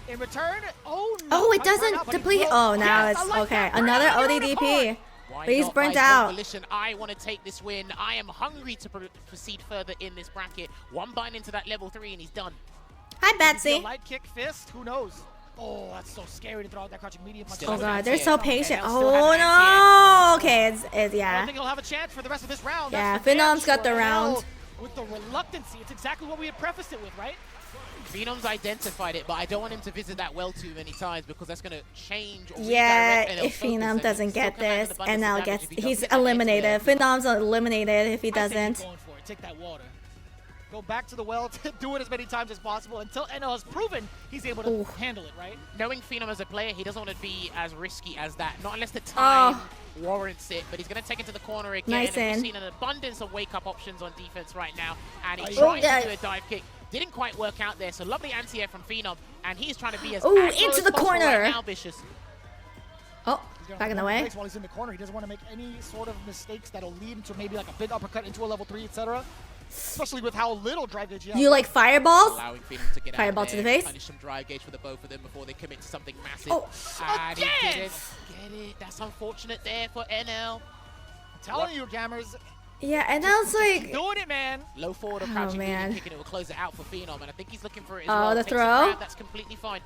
in return, oh no. Oh, it Might burn doesn't out, but he deplete. will- Oh, now Yes, I it's like okay. that. Burn Another out, OD you're on the court. DP. Why But he's not burnt by out. Volition? I want to take this win. I am hungry to proceed further in this bracket. One bind into that level 3 and he's done. Hi, A Betsy. light kick fist, who knows? Oh, that's so scary to throw out that crouching medium punch. Still Oh has god, an they're anti-air. so patient. NL still has Oh an no. Okay, it's I don't yeah. think he'll have a chance for the rest of this round. Yeah, That's for damn Phenom's got sure. the round. NL with the reluctancy, it's exactly what we had prefaced it with, right? Phenom's identified it, but I don't want him to visit that well too many times because that's going to change or Yeah, redirect NL's if Phenom focus. doesn't Still get come out with this, abundance and of now damage gets if he he's doesn't get that eliminated. hit. Phenom's eliminated if he I say doesn't. keep going for it. Take that water. Go back to the well, do it as many times as possible until NL has proven he's able to Ooh. handle it, right? Knowing Phenom as a player, he doesn't want to be as risky as that. Not unless the time warrants it, but he's going to take it to the corner again. Nice and in. we've seen an abundance of wake-up options on defense right now, and he Oh, tried yeah. to do a dive kick. Didn't quite work out there, so lovely anti-air from Phenom, and he's trying to be as Ooh, aggro into as the possible corner. right now, Vicious. Oh, He's gonna back in the hold way. place while he's in the corner. He doesn't want to make any sort of mistakes that'll lead into maybe like a big uppercut into a level 3, etc. Especially with how little drive gauge he has. You like fireballs? Allowing Phenom to get Fireball out to there, the face. punish some drive gauge for the both of them before they commit to something massive. Oh, and he again! didn't get it. That's unfortunate there for NL. Telling you, Gammers, Yeah, and I was like, doing it, man. Low forward or Oh, crouching man. kick, and it will close it out for Phenom, and I think he's looking for it as Oh, well. the Takes a throw? grab, that's completely fine.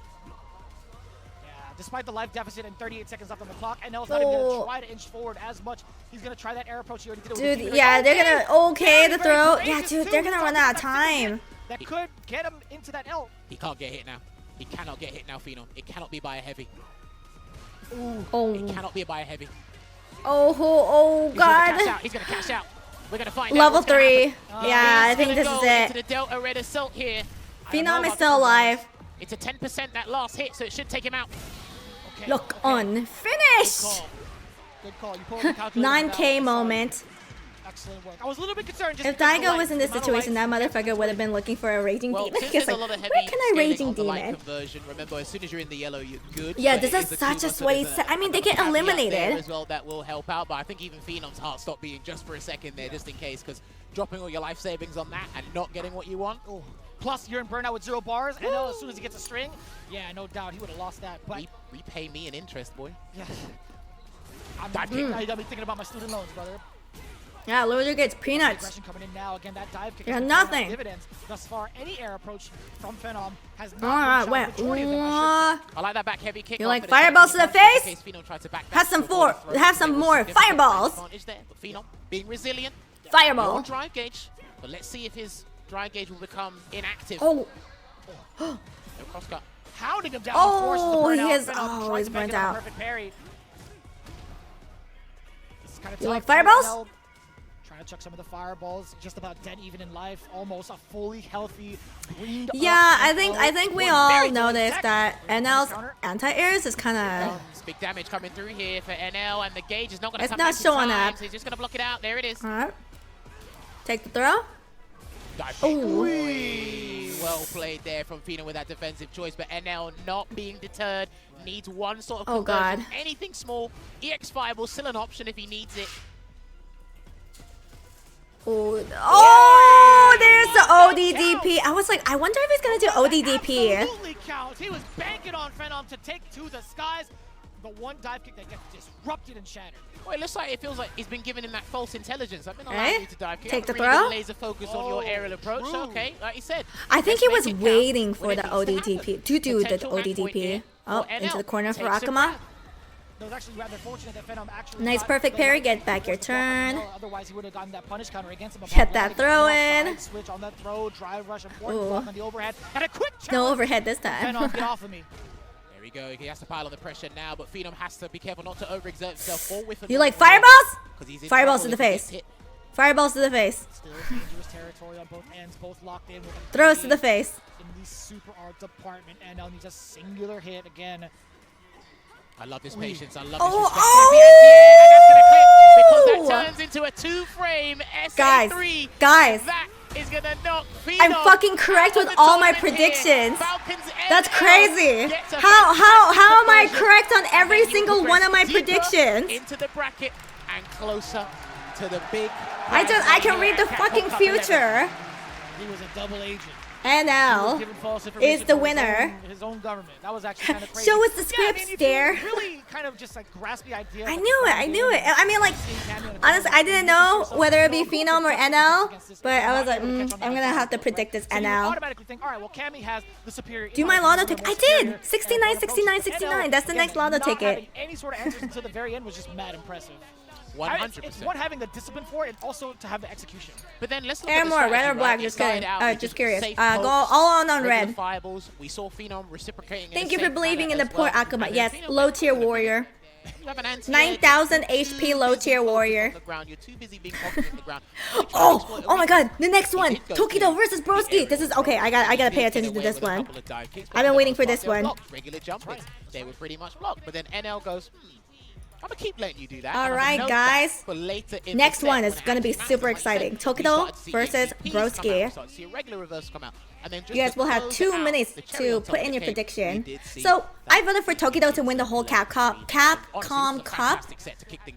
Yeah, despite the life deficit and 38 seconds left on the clock, NL's not even Oh. going to try to inch forward as much. He's going to try that air approach. He already did it with dude, the feet. yeah, they're gonna okay Very, the very throw. courageous Yeah, dude, too. they're gonna He's run talking out of about that time. that could get him into that L. He can't get hit now. He cannot get hit now, Phenom. It cannot be by a heavy. Ooh. It Oh, cannot be by a heavy. oh, He's gonna cash God. out. He's gonna cash out. We're gonna find out Level what's gonna 3. happen. Yeah, I He's think gonna this go is into it. the Delta Red Assault here. Phenom is about still this, alive. It's a 10% that last hit, so it should take him out. Okay, Look, okay. unfinished. Good call. You pulled the calculator for that 9K one. moment. Excellent work. I was a little bit concerned. Just If because of the Daigo was lights, in this the amount of situation, that lights. motherfucker would have been looking for a raging Well, demon. since He's there's like, a lot of where heavy can I scaling raging on the light demon? conversion, remember, as soon as you're in the yellow, you're good. Yeah, but this it is the such two a months, so sway there's set. I mean, they get caveat there eliminated. as well that will help out, but I think even Phenom's heart stopped beating just for a second there, just in case, because dropping all your life savings on that and not getting what you want. Oh. Plus, you're in burnout with 0 bars, and as soon as he gets a string, yeah, no doubt he would have lost that. But Repay me in interest, boy. yeah, Dive kick. I gotta be thinking about my student loans, brother. Yeah, loser gets peanuts. Aggression coming in now. Again, that dive kick. Yeah, has been paying off nothing. Dividends thus far. Any air approach from Phenom has not. Alright, been wait. shot. Majority of them, I should say. I like that back heavy kick. You off, like but it's fireballs to the just in face? case Phenom tried to back Have some before the more- throw. have some There was more significant fireballs. advantage there, but Phenom being resilient. Fireball. More drive gauge, but let's see if his drive gauge will become inactive. Oh, No crosscut. Hounding him down. Oh, forces the he burnout. is- Phenom oh, tries he's to make burnt it a out. Perfect parry. This is kind of You tough. like fireballs? NL trying to chuck some of the fireballs. Just about dead even in life. Almost a fully healthy, greened yeah. up I think we One all very good noticed tech. that There's NL's counter. anti-airs is kind of. It's big damage coming through here for NL, and the gauge is not going to It's come not back in showing time, up. so he's just going to block it out. There it is. Alright. Take the throw. Dive Ooh. kick. Well played there from Phenom with that defensive choice, but NL not being deterred, needs one sort of Oh, conversion. God. Anything small. EX Fireball still an option if he needs it. Oh, there's the ODDP. I was like, I wonder if he's gonna do ODDP. Absolutely counts. He was banking on Phenom to take to the skies. The one dive kick that gets disrupted and shattered. Well, it looks like it feels like he's been giving him that false intelligence. I've been allowing Eh? you to dive kick. Take I've the really been throw? laser focus on your Oh, aerial approach. So, true. okay, like you said. I think let's he make was it count waiting for when the it needs to ODDP happen. to do the Potential match point ODDP. here Oh, for into NL. the corner for Takes a Akuma. grab. It was actually rather fortunate that Phenom actually Nice got perfect the parry, one get back your forced the block on turn. NL. Otherwise, he would have gotten that punish counter against him. Get that throw Side in. Switch on that throw, drive rush, important Ooh. block on the overhead, and a quick No challenge. overhead this time. Phenom, get off of me. There we go. He has to pile on the pressure now, but Phenom has to be careful not to overexert himself or whiff. You like fireballs? 'Cause he's in Fireballs trouble to the if he gets face. hit. Fireballs to the face. Still dangerous territory on both ends, both locked in. With a Throws to the lead face. in the super art department, and now needs a singular hit again. I love this patience. I love Oh, this respect. oh! There's the anti-air, and that's going to clip because that turns into a two-frame SA3. Guys. That is going to knock Phenom I'm fucking correct out with of the all my tournament here. predictions. Falcons That's NL crazy. gets a How fantastic am I conversion. correct on every And then you single one of my progress deeper predictions? into the bracket and closer to the big. I can read the Capcom fucking Cup 11. future. He was a double agent. He NL was given false information is the from winner. his own government. That was actually kind of crazy. Show us the Yeah, I scripts mean, if there. you really kind of just like grasp the idea. I of knew it. the I knew it. game I mean, like, seeing Cammy on a honestly, double I didn't agent, you can know yourself, whether it be you know, Phenom or who could NL, against this but guy. I was Not like, able to catch on I'm that gonna have to right? predict this So you NL. automatically think, all right, well, Cammy has the superior. Do my in-line lotto game, ticket. the I most did. superior 69, approach. 69, NL, 69. That's the again, next lotto not ticket. having any sort of answers until the very end was just mad impressive. 100%. It's one having the discipline for it, and also to have the execution. But then let's look Air at the more, red strategy, or black? right? Just It started kidding. out with Just curious. safe Go pokes, all on regular red. fireballs. We saw Phenom reciprocating. Thank in you a for safe believing in manner the as poor well. Akuma. And Yes, Phenom low went tier for the warrior. You have an anti-air, 9,000 you're HP too low busy tier focused warrior. on the ground. You're too busy being confident on the ground. Oh my god, the next one. did go Tokido to versus the Broski. area. This is okay. I gotta pay Did attention to get away this with a one. couple of dive kicks, I've but been for the waiting most for part, this they were one. blocked. Regular jump hits. They were pretty much blocked. But then NL goes, I'm gonna keep letting you do that. All and I'm right, gonna note that guys. for later in Next the set one when is it gonna be actually super matters. Like I exciting. said, we Tokido started to see versus ADPs come out, Broski. we started to see a regular reverse come out. And then just You guys to will have close 2 it out, minutes the cherry to on top put of in the your cake, prediction. we did see So I that voted for Tokido to win the whole CAPCOM Cup.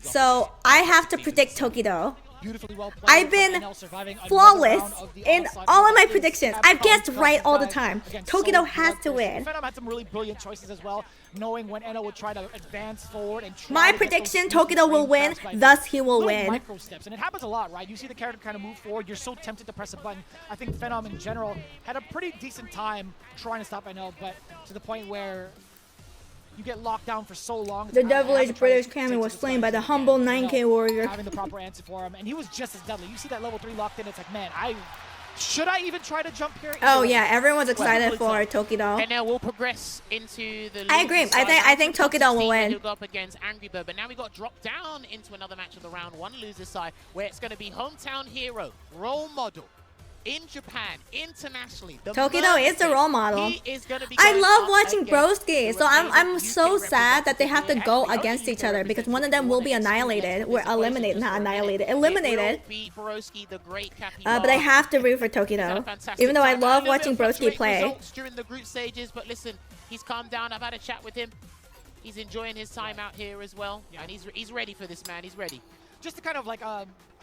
So I have to predict Tokido. Beautifully well played. I've been NL surviving another flawless round of the in onside all of my versus predictions. CAPCOM I've guessed Cup right all the guys. time. Again, Tokido so has to bloodthirsty. win. Phenom had some really brilliant choices as well, knowing when NL would try to advance forward and try My to get those prediction, sneaky Tokido will frame win, traps by thus he will little win. micro steps, and it happens a lot, right? You see the character kind of move forward, you're so tempted to press a button. I think Phenom in general had a pretty decent time trying to stop NL, but to the point where you get locked down for so long. The devilish British Cammy was slain by the humble 9K warrior. Having the proper answer for him, and he was just as deadly. You see that level 3 locked in, it's like, man, should I even try to jump here? Oh yeah, everyone's excited for Tokido. And now we'll progress into the. I agree. I think Tokido will win. He'll go up against Angry Bird, but now we got dropped down into another match of the round one loser side, where it's going to be hometown hero, role model. In Japan, internationally, Tokido is the role model. He is gonna be I going love up watching against Broski, the so I'm amazing so UK sad that they have to go representative. against Actually, each other because one of them will be annihilated. We're eliminated, not annihilated, It eliminated. will be Broski, the great Capybara. But I have to root for Tokido, even though I love watching Broski play. Results during the group stages, but listen, he's calmed down. I've had a chat with him. He's enjoying his time out here as well, and he's ready for this, man. He's ready. Just to kind of like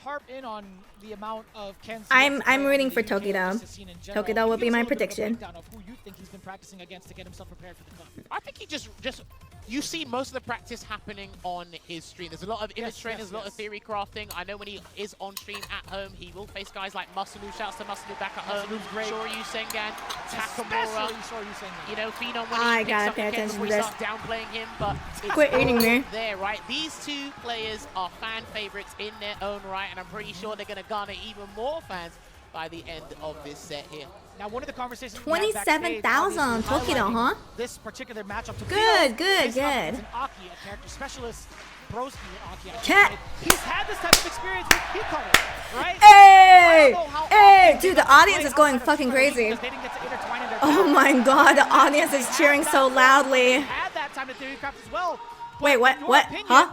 harp in on the amount of Ken's I'm rooting for Tokido. Tokido will be my prediction. Of who you think he's been practicing against to get himself prepared for the club. I think he just you see most of the practice happening on his stream. There's a lot of image training, there's a lot of theory crafting. I know when he is on stream at home, he will face guys like Masanu. Shouts to Masanu back at home. Shoryu Sengan, Takamura. You know, Phenom when I he picks gotta up pay the Ken attention before to he this. starts downplaying him, but it's Quit eating me. there, right? These two players are fan favorites in their own right, and I'm pretty sure they're going to garner even more fans by the end of this set here. Now, one of the conversations 27,000 Tokido, huh? This particular matchup. Good. An Aki, a character specialist. Broski with Aki. Cat. He's had this type of experience with Hikaru, right? Hey, dude, the audience is going fucking crazy. Oh my god, the audience is cheering so loudly. Had that time to theory craft as well. Wait, what? Huh?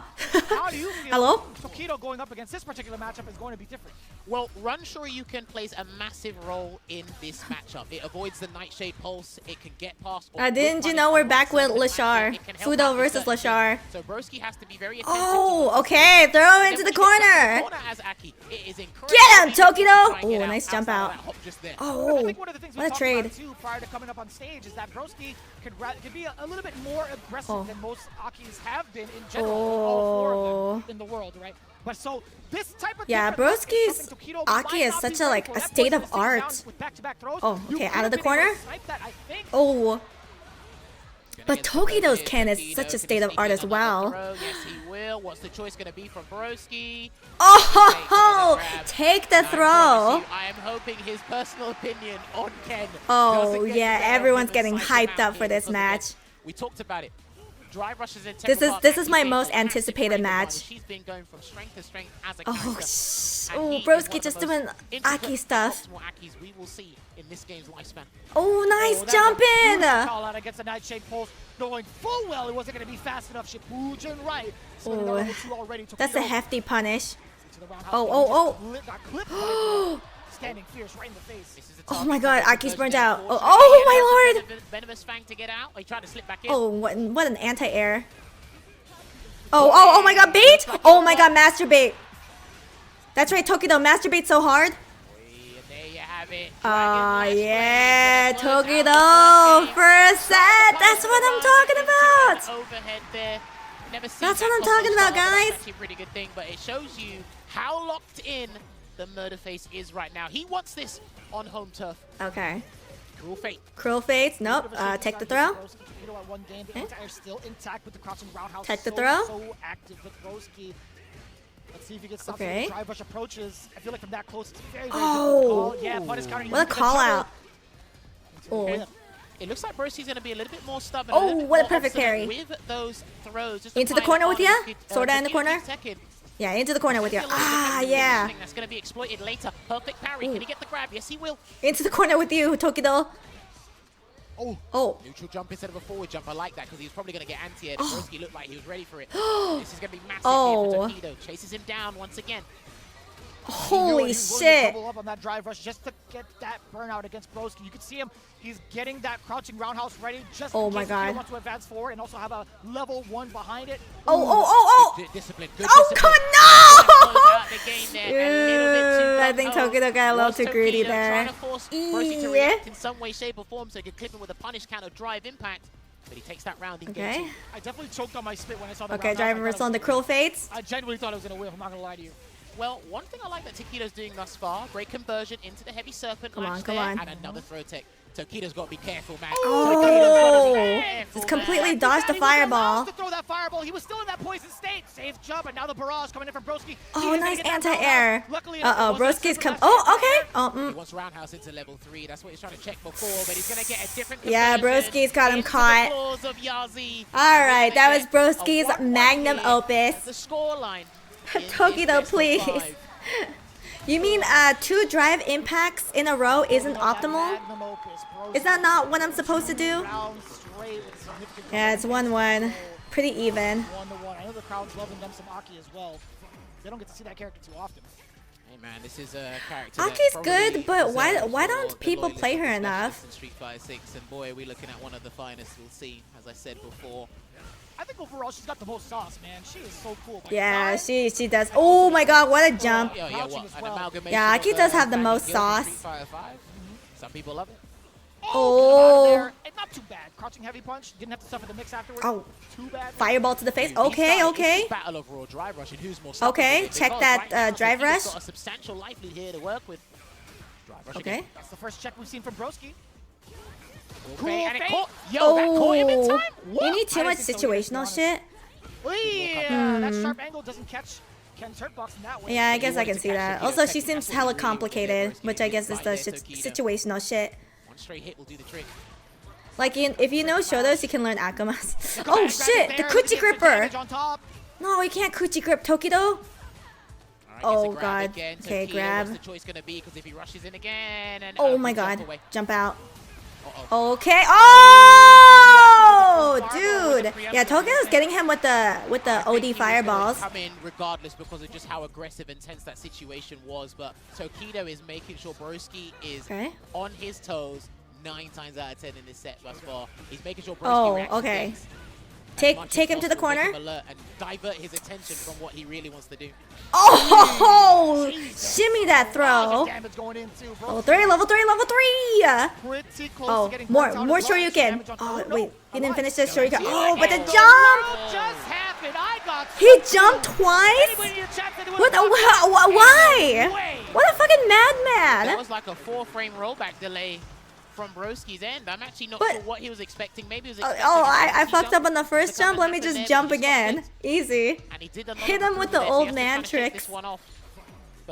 How do you feel Hello? Tokido going up against this particular matchup is going to be different? Well, Run Shoryuken plays a massive role in this matchup. It avoids the Nightshade Pulse. It can get past. Didn't you know we're back with Lashar? Fudo versus Lashar. So Broski has to be very attentive. Oh, okay. Throw him into the corner. Get him, Tokido. Oh, nice jump out. Oh, I think one of the things we what a talked trade. about too prior to coming up on stage is that Broski could be a little bit more aggressive than most Akis have been in general. All four of them in the world, right? But so this type of Broski's Aki is such a state of art. Oh, okay, out of the corner. Oh. But Tokido's Ken is such a state of art as well. Yes, he will. What's the choice going to be from Broski? Oh, take the throw. I am hoping his personal opinion on Ken. Oh, yeah, everyone's getting hyped up for this match. We talked about it. Drive rushes in this is my most anticipated match. She's been going from strength to strength as a Oh, Broski just doing Aki stuff. We will see in this game's lifespan. Oh, nice jump in! Call out against a Nightshade Pulse, knowing full well it wasn't going to be fast enough. Shipujin right. That's a hefty punish. Oh. Standing fierce right in the face. Oh my god, Aki's burnt out. Oh my lord! Venomous Fang to get out. He tried to slip back in. Oh, what an anti-air. Oh my god, bait! Oh my god, masturbate. That's right, Tokido, masturbate so hard. There you have it. Yeah, Tokido, first set. That's what I'm talking about. Overhead there. Never seen That's what I'm talking about, guys. That's actually a pretty good thing, but it shows you how locked in the Murderface is right now. He wants this on home turf. Okay. Cruel Fate. Cruel Fates. Nope. Take the throw. Take the throw. So active with Broski. Let's see if he gets stopped. Okay. Drive rush approaches. I feel like from that close, it's very, very Oh. difficult. Yeah, but it's counter. What a call out. Oh. It looks like Broski's going to be a little bit more stubborn. Oh, what a perfect parry. With those throws. Into the corner with ya? Sorta in the corner? Yeah, into the corner with you. Yeah. That's going to be exploited later. Perfect parry. Can he get the grab? Yes, he will. Into the corner with you, Tokido. Oh. Neutral jump instead of a forward jump. I like that because he was probably going to get anti-air. Broski looked like he was ready for it. This is going to be massive here for Tokido. Chases him down once again. Holy shit. Double up on that drive rush just to get that burnout against Broski. You can see him. He's getting that crouching roundhouse ready just in case he wants to advance forward and also have a level 1 behind it. Oh. Good discipline. Oh, come on, no! I think Tokido got a little too greedy there. Trying to force Broski to react in some way, shape, or form so he could clip him with a punish counter drive impact. But he takes that round in game 2. I definitely choked on my spit when I saw the Okay, drive reversal on the Krill Fates. I genuinely thought I was going to win. I'm not going to lie to you. Well, one thing I like that Tokido's doing thus far, great conversion into the heavy serpent Come on. and another throw tech. Tokido's got to be careful, man. Just completely dodged the fireball. To throw that fireball. He was still in that poison state. Safe jump, and now the barrage coming in from Broski. Oh, nice anti-air. Broski's come. Oh, okay. He wants roundhouse into level 3. That's what he's trying to check before, but he's going to get a different Yeah, Broski's got him caught. All right, that was Broski's magnum opus. The scoreline. Tokido, please. You mean 2 drive impacts in a row isn't optimal? Is that not what I'm supposed to do? Yeah, it's 1-1. Pretty even. 1-1. I know the crowd's loving them some Aki as well. They don't get to see that character too often. Hey man, this is a character. Aki's good, but why don't people play her enough? In Street Fighter 6, and boy, are we looking at one of the finest. We'll see, as I said before. I think overall she's got the most sauce, man. She is so cool. Yeah, she does. Oh my god, what a jump. Yeah, Aki does have the most sauce. Some people love it. Oh. Not too bad. Crouching heavy punch. Didn't have to suffer the mix afterwards. Oh. Too bad. Fireball to the face. Okay. Battle of raw drive rush and who's more Okay, check that drive rush. Got a substantial livelihood here to work with. Drive rush okay. Again. That's the first check we've seen from Broski. Cool. And that caught him in time? You need too much situational shit. That sharp angle doesn't catch Ken's hurtbox in that way. Yeah, I guess I can see that. Also, she seems hella complicated, which I guess is the situational shit. One straight hit will do the trick. Like, if you know Shotos, you can learn Akumas. Oh shit, the Kuchi Gripper! No, you can't Kuchi Grip Tokido. Oh god. Okay, grab. What's the choice gonna be? Because if he rushes in again and oh my god, jump out. Okay. Oh, dude. Yeah, Tokido's getting him with the OD fireballs. Come in regardless because of just how aggressive and tense that situation was. But Tokido is making sure Broski is on his toes 9 times out of 10 in this set thus far. He's making sure Broski reacts okay. to Take him to the corner. And divert his attention from what he really wants to do. Oh, shimmy that throw. Level 3. Oh, more Shoryuken. Oh, wait, he didn't finish the Shoryuken. Oh, but the jump! He jumped twice? Why? What a fucking madman! That was like a 4-frame rollback delay from Broski's end. I'm actually not sure what he was expecting. Maybe he was expecting I fucked up on the first jump. Let me just jump again. Easy. And he did hit him with the old man tricks. But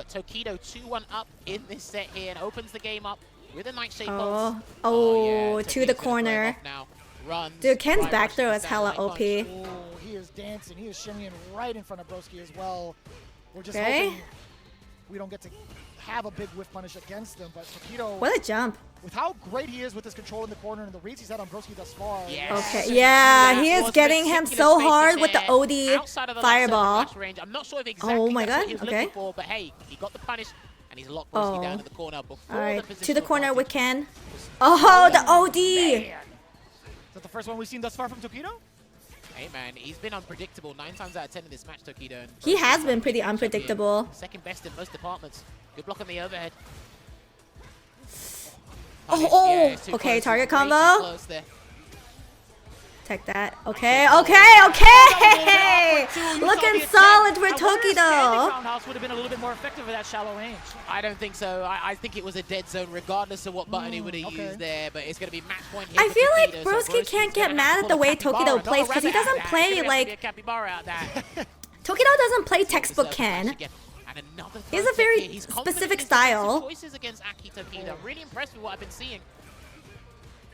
Tokido 2-1 up in this set here and opens the game up with a nice shape to the corner. Dude, Ken's back throw is hella OP. Oh, he is dancing. He is shimmying right in front of Broski as well. We're just hoping we don't get to have a big whiff punish against them, but Tokido... What a jump. With how great he is with his control in the corner and the reads he's had on Broski thus far. Okay, yeah, he is getting him so hard with the OD fireball. I'm not sure if exactly oh my god, he was looking for, but hey, he got the punish and he's locked Broski down in the corner before Alright, to the corner with Ken. Oh, the OD! Is that the first one we've seen thus far from Tokido? Hey man, he's been unpredictable 9 times out of 10 in this match, Tokido. He has been pretty unpredictable. Second best in most departments. Good block on the overhead. Okay, target combo. Take that. Okay. Looking solid for Tokido. Would have been a little bit more effective with that shallow range. I don't think so. I think it was a dead zone regardless of what button he would have used there, but it's going to be match point here. I feel like Broski can't get mad at the way Tokido plays because he doesn't play like... Tokido doesn't play textbook Ken. He has a very specific style. Choices against Aki Tokido. I'm really impressed with what I've been seeing.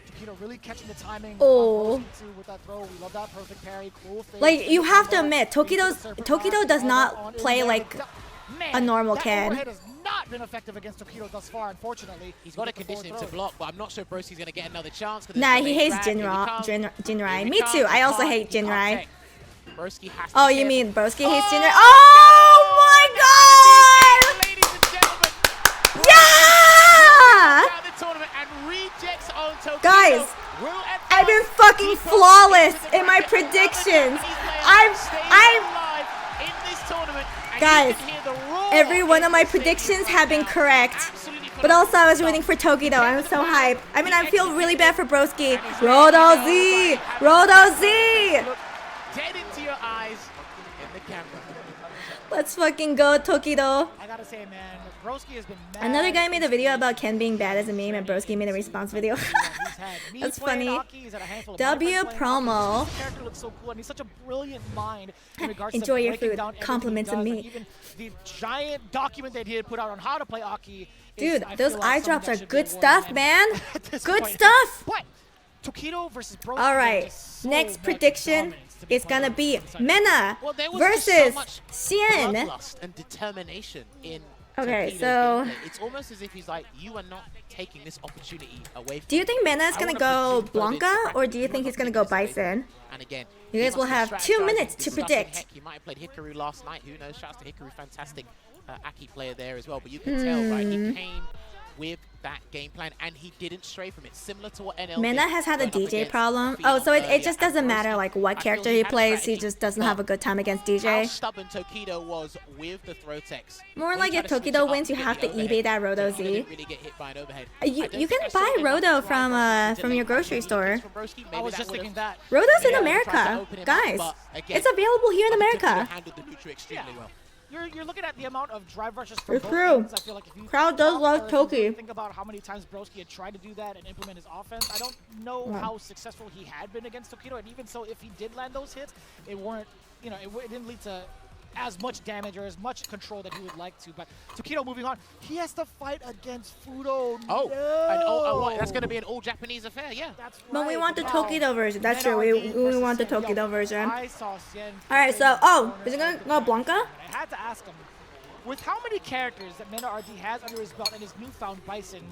Tokido really catching the timing. With that throw. We love that perfect parry. Cool thing. Like, you have to admit, Tokido does not play like a normal Ken. That overhead is not not been effective against Tokido thus far, unfortunately. He's got a condition to block, but I'm not sure Broski's going to get another chance. Nah, he hates Jinrai. Me too. I also hate Jinrai. Broski has to Oh, be you careful. mean Broski hates Jinrai? Oh my god! Ladies and gentlemen, Yeah! out the tournament and rejects on Tokido. Guys, Will advance. I've been fucking flawless in my predictions. I'm alive in this tournament. And guys, you can hear the roar every one in of my the stadium predictions right have been now. correct. Absolutely But also I was phenomenal rooting for stuff. Tokido. I'm so hyped. I mean, I feel really bad for Broski. Rodo Z! Rodo Z! Look dead into your eyes in the camera. Let's fucking go, Tokido. I gotta say, man, Broski has been mad. Another guy made a video about Ken being bad as a meme, and Broski made a response video. That's funny. W promo. This character looks so cool, and he's such a brilliant mind in regards Enjoy to your breaking food. down everything Compliments he of does, me. and even the giant document that he had put out on how to play Aki. Dude, I those feel like eye something drops that are should be good awarded, stuff, and man. at this Good point- stuff. But Tokido versus Broski. All right, so next much prediction dominance to be is quite gonna honest be with you. Mena Well, there was just so versus much Xian. bloodlust and determination in Okay, Tokido's so gameplay. It's almost as if he's like, you are not taking this opportunity away from Do you think me. Mena is I gonna wanna go presume Blanca, Ferdinand or do you you're think not he's gonna taking go this away from Bison? me. And again, You he guys will must have be 2 strategizing, minutes to discussing. predict. Heck, he might have played Hikaru last night. Who knows? Shouts to Hikaru, fantastic Aki player there as well. But you can tell, right? He came with that game plan, and he didn't stray from it. Similar to what NL Mena did has had a going up DJ against problem. Phenom Oh, so it earlier, just and doesn't matter Broski, like what I character feel he had plays. He strategy, just doesn't but have a good time against how DJ. stubborn Tokido was with the throw text. More When like he if tried to switch Tokido it wins, up you with have the to overhead, eBay that Rodo Tokido Z. didn't really get hit by an overhead. I You don't can think I saw buy enough Rodo drive from rushes to your delay grocery any store. defense from Broski. I Maybe was that just would've thinking that. Rodo's in tried to America, open him up, guys. but again, It's available here in I think Tokido America. handled the neutral extremely well. You're looking at the amount of drive rushes from It's both true. ends. I feel like if you Crowd does stop love or if Toki. you Think about how many times Broski had tried to do that and implement his offense. I don't know how successful he had been against Tokido, and even so, if he did land those hits, it weren't, you know, it didn't lead to as much damage or as much control that he would like to. But Tokido moving on, he has to fight against Fudo. Oh, no. what, that's going to be an all-Japanese affair, yeah. That's But we right. want the Wow. Tokido version. That's Mena true. RD We versus want the Xian. Yo, Tokido version. I saw Xian. Alright, so is it gonna go Blanca? I had to ask him, with how many characters that Mena RD has under his belt and his newfound Bison,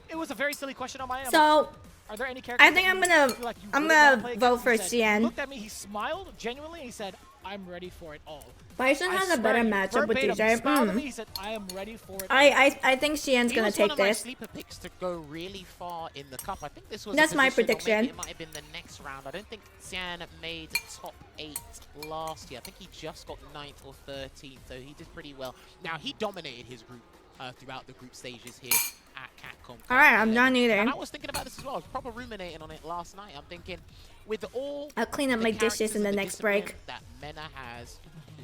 it was a very silly question on my end. So Are there any characters I think that I'm you gonna feel like you I'm really wanna gonna play vote against? for He said- He Xian. looked at me, he smiled genuinely, and he said, "I'm ready for it all." Bison I has a swear better he matchup with verbatim DJ. smiled at me, he said, "I am ready for it." I think Xian's He gonna was take one of my this. sleeper picks to go really far in the cup. I think this was a That's my position, or maybe prediction. it might have been the next round. I don't think Xian made top 8 last year. I think he just got 9th or 13th, so he did pretty well. Now, he dominated his group throughout the group stages here at CAPCOM. All right, I'm done eating. And I was thinking about this as well. I was proper ruminating on it last night. I'm thinking, with all I'll clean up the my dishes in characters the and next discipline break. that Mena has,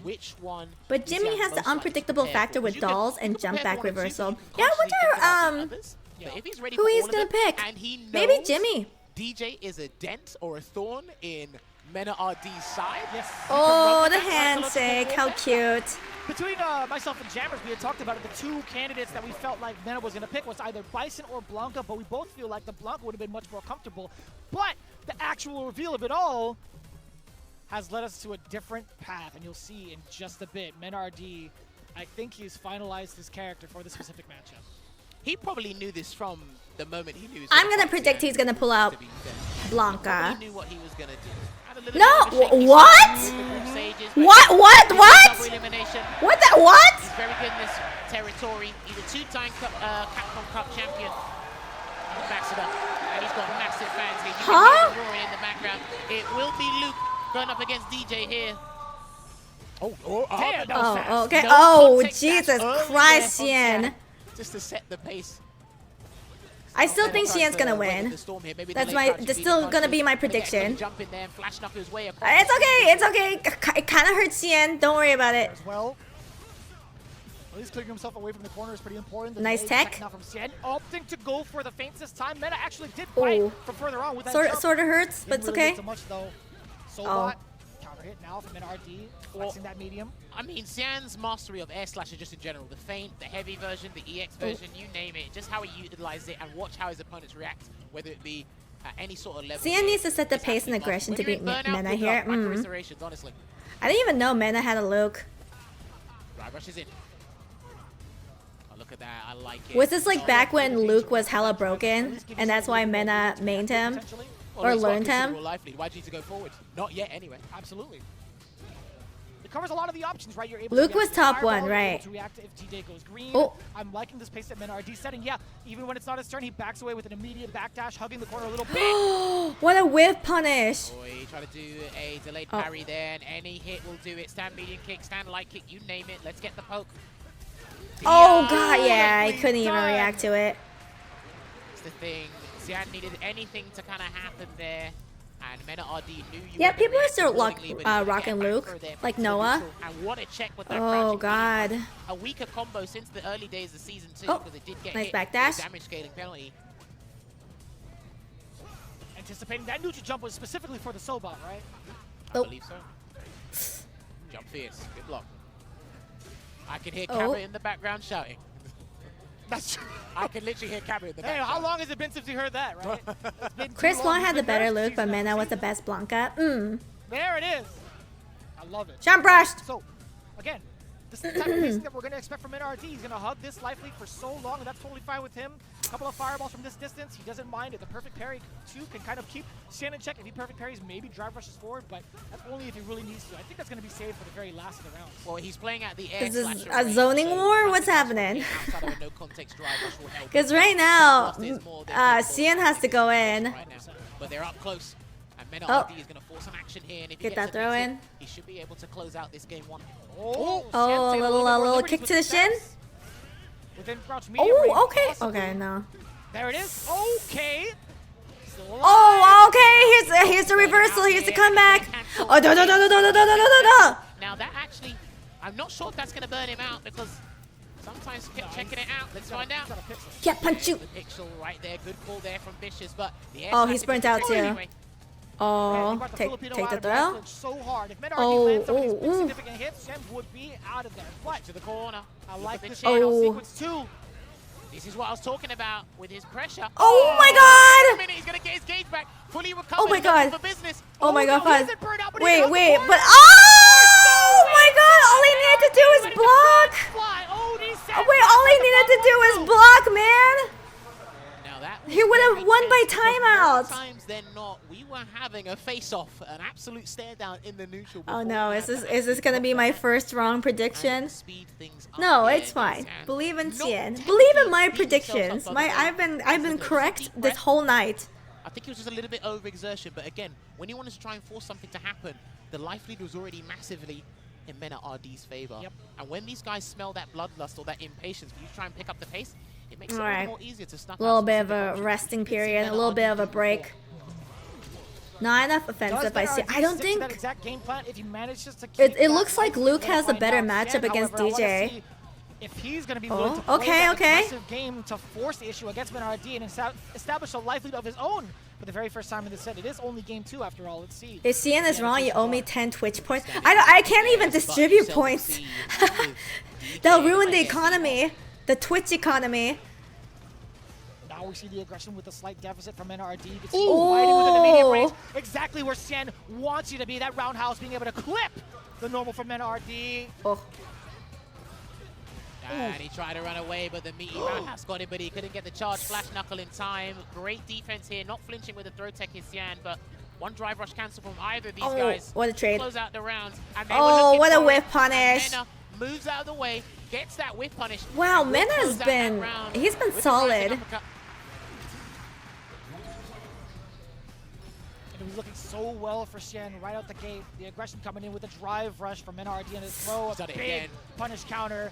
which one But is Jimmy Xian has the most likely to unpredictable prepare factor for? with 'Cause you can- dolls you and can jump prepare back for one or two, reversal. but you Yeah, I constantly think about the wonder others. But if he's ready who for he's all of gonna them, pick. and he knows Maybe Jimmy. DJ is a dent or a thorn in Mena RD's side. Yes. Oh, the That's handshake, how cute. Between myself and Jammers, we had talked about it. The two candidates that we felt like Mena was going to pick was either Bison or Blanca, but we both feel like the Blanca would have been much more comfortable. But the actual reveal of it all has led us to a different path, and you'll see in just a bit. Mena RD, I think he's finalized his character for this specific matchup. He probably knew this from the moment he knew. he was I'm gonna fight predict Xian, he's gonna pull out to be fair. Blanca. He knew what he was gonna do. Had a little No, bit of a shaky what? start with the group stages, but What? double What? elimination. What the what? He's very good in this territory. He's a 2-time CAPCOM Cup champion. He backs it up. And he's got massive fans here. You can Huh? hear them roaring in the background. It will be Luke going up against DJ here. Damn, that was fast. Oh, okay. No Oh, context Jesus dash early Christ, there from Xian. Just to set the pace. I still think Mena tries Xian's gonna to weather win. the storm here. Maybe the That's late my. crouch should That's be still the gonna be my punches. Gonna get him prediction. to jump in there and flash knock his way across. It's okay. It's okay. It kind of hurts Xian. Don't worry about it. As well. At least clearing himself away from the corner is pretty important. The Nice delayed tech. attack now from Xian, opting to go for the feints this time. Mena actually did fight Ooh. from further on with that Sort jump. of hurts, but it's Didn't really okay. do so much though. Oh. Sobot, counter hit now from Mena RD, flexing that medium. I mean, Xian's mastery of air slasher just in general, the feint, the heavy version, the EX version, you name it, just how he utilizes it and watch how his opponents react, whether it be at any sort of level. Xian needs to set the It's pace and absolutely aggression awesome. to When beat you're in burnout, Mena good here. luck. Micro-restorations, honestly. I didn't even know Mena had a Luke. Right, rushes in. Oh, look at that. I like it. Was this like back when Luke was hella broken, and that's why Mena mained him or learned him? Lively. Why'd you need to go forward? Not yet, anyway. Absolutely. It covers a lot of the options, right? You're able Luke to was top one, right? To react if TJ goes green. Oh. I'm liking this pace that MenRD setting. Yeah, even when it's not his turn, he backs away with an immediate backdash, hugging the corner a little bit. What a whiff punish! Boy, try to do a delayed parry there, and any hit will do it. Stand medium kick, stand light kick, you name it. Let's get the poke. Oh god, yeah, I couldn't even react to it. That's the thing. Xian needed anything to kind of happen there. And Mena RD knew you Yeah, were people are react still accordingly, but he rocking couldn't get Luke, back through there like for the Noah. neutral. And what a check with that Oh crouching god. medium. A weaker combo since the early days of season 2 Oh, because it did get nice hit backdash. with a damage scaling penalty. Anticipating that neutral jump was specifically for the Sobot, right? I believe so. Jump fierce. Good block. I can hear Oh. Cabot in the background shouting. That's true. I can literally hear Cabot in the Hey, background. how long has it been since we heard that, right? It's been too Chris long. Long It's had the been better nerfed Luke, but season Mena after was the season. best Blanca. Mm. There it is. I love it. Jump rushed! So, again, this is the type of pacing that we're going to expect from NRD. He's going to hug this life lead for so long, and that's totally fine with him. A couple of fireballs from this distance. He doesn't mind it. The perfect parry, too, can kind of keep Xian in check. If he perfect parries, maybe drive rushes forward, but that's only if he really needs to. I think that's going to be saved for the very last of the rounds. Well, he's playing at the air. Is this slasher a range, zoning so war? nothing What's else happening? outside of a no context drive rush will help. Because right now, There's more than Xian has to go in. right now, but they're up close. And Mena Oh. RD is going to force some action here. And if he Get gets that a throw mix in. he should be able to close out this game 1. Oh, Oh, a little kick to the shin. Within crouch medium range, Oh, okay. possibly. Okay, no. There it is. Okay. Oh, okay. Here's the reversal. Here's the comeback. Oh, no. Now that actually, I'm not sure if that's going to burn him out because sometimes checking it out. Let's find out. Can't punch you. The pixel right there. Good call there from Vicious, but the air Oh, slash he's is burnt gonna out do it too. anyway. Oh, got the take Filipino the out of throw. Blackledge so hard. If MenRD Oh, lands some of these big ooh. significant hits, Xian would be out of there. But To the corner. I Look like at the this chin. final Oh. sequence too. This is what I was talking about with his pressure. Oh my In a god. minute, he's going to get his gauge back. Fully recovered. Oh my He's going god. For business. Oh my god, no, he fun. isn't burned out, but he's Wait, out the but corner. oh my god, all he needed to do is block. Fly. Oh, Wait, all he needed to do is block, man. Now that He would have very won by tense because more timeout. times than not, we were having a face-off, an absolute stare down in the neutral. Oh before no, we is had this that gonna be my and first wrong prediction? speed things up No, here it's in fine. Xian. Believe in Not Xian. technically Believe in my beat himself predictions. up My by the way. I've been Deep correct this breath. whole night. I think it was just a little bit overexertion, but again, when you wanted to try and force something to happen, the life lead was already massively in Mena RD's favor. Yep. And when these guys smell that bloodlust or that impatience, when you try and pick up the pace, it makes it Alright. a little more easier to snuff A little out bit of specific a options. resting You can see period, a Mena little RD bit of a do break. before. Not enough Does offensive, I see. MenRD I don't stick to think that exact game plan if he manages to keep it that looks like life lead. Luke We're gonna has a find better out. matchup Xian, against however, I wanna DJ. see if he's going to be Oh, willing to play okay, that okay. aggressive game to force the issue against MenRD and establish a life lead of his own for the very first time in the set. It is only game 2 after all. Let's see. If Xian is Yeah, wrong, you it's owe me far. 10 Twitch points. I can't even distribute points. They'll ruin the economy. The Twitch economy. Now we see the aggression with a slight deficit from NRD. You can see fighting within the medium range. Exactly where Xian wants you to be. That roundhouse being able to clip the normal from NRD. Oh. And he tried to run away, but the meaty roundhouse got him, but he couldn't get the charge flash knuckle in time. Great defense here, not flinching with the throw tech is Xian, but one drive rush cancel from either of these Oh, guys. what a trade. Close out the rounds. And they were Oh, looking what a for it, whiff and punish. Mena moves out of the way, gets that whiff punish. Wow, and will Mena's close out that been- round he's been with the rising solid. uppercut. And it was looking so well for Xian right out the gate. The aggression coming in with a drive rush from NRD and his throw. He's A done it big again. punish counter.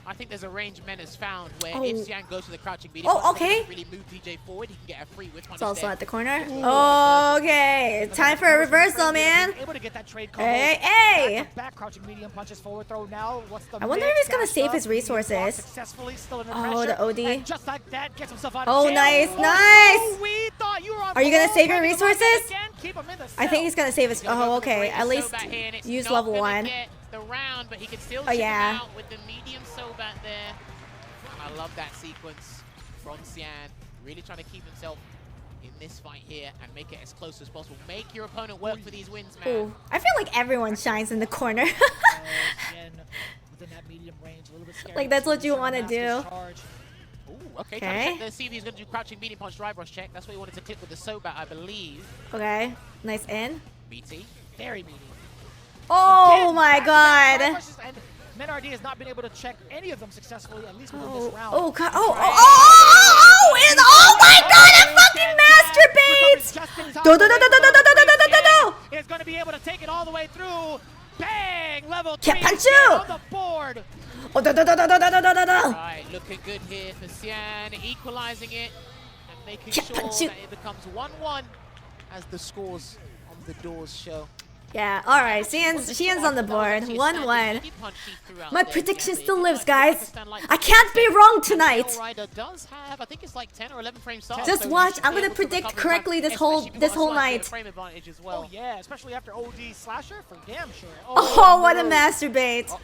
I think there's a range Mena's found where Oh. if Xian goes to the crouching medium, Oh, punch, okay. doesn't really move DJ forward, he can get a free whiff punish It's also there. at the corner. Ooh. Okay, time for a reversal, man. Able to get that trade combo. Hey, hey! Back, to back crouching medium punches forward throw now. What's the I wonder if mix? he's gonna Dash save up, his medium block resources. Successfully, still under Oh, pressure. the OD. And just like that, gets himself out Oh, of jail. nice, Oh, nice! we thought you were on Are you gonna parole, save your trying to get him resources? again, keep him in the I cell. think he's gonna save his. He's gonna go Oh, for the okay. greatest At least Sobat here, and it's use not level gonna 1. get the round, but he can still Oh, chip yeah. him out with the medium Sobat there. And I love that sequence from Xian. Really trying to keep himself in this fight here and make it as close as possible. Make your opponent work for these wins, man. Ooh, I feel like everyone shines in the corner. Xian within that that medium range, a little bit scary. Like, that's what you want to do. Ooh, okay. Trying to see if he's going to do crouching medium punch drive rush check. That's what he wanted to clip with the Sobat, I believe. Okay, nice in. BT. Very meaty. Oh Again, my back-to-back god. rushes, and MenRD has not been able to check any of them successfully, at least within this round. Oh god. And oh my god, it fucking masturbates! Do. Is going to be able to take it all the way through. Bang! Level 3 Can't punch you! on the board. Right, looking good here for Xian, equalizing it and making sure that it becomes 1-1 as the scores on the doors show. Yeah, alright, Xian's on the board. 1-1. My prediction still lives, guys. I can't be wrong tonight. Does have, I think it's like 10 or 11 frames start. Just watch, I'm gonna predict correctly this whole night. Oh yeah, especially after OD Slasher, for damn sure. Oh, what a masturbate.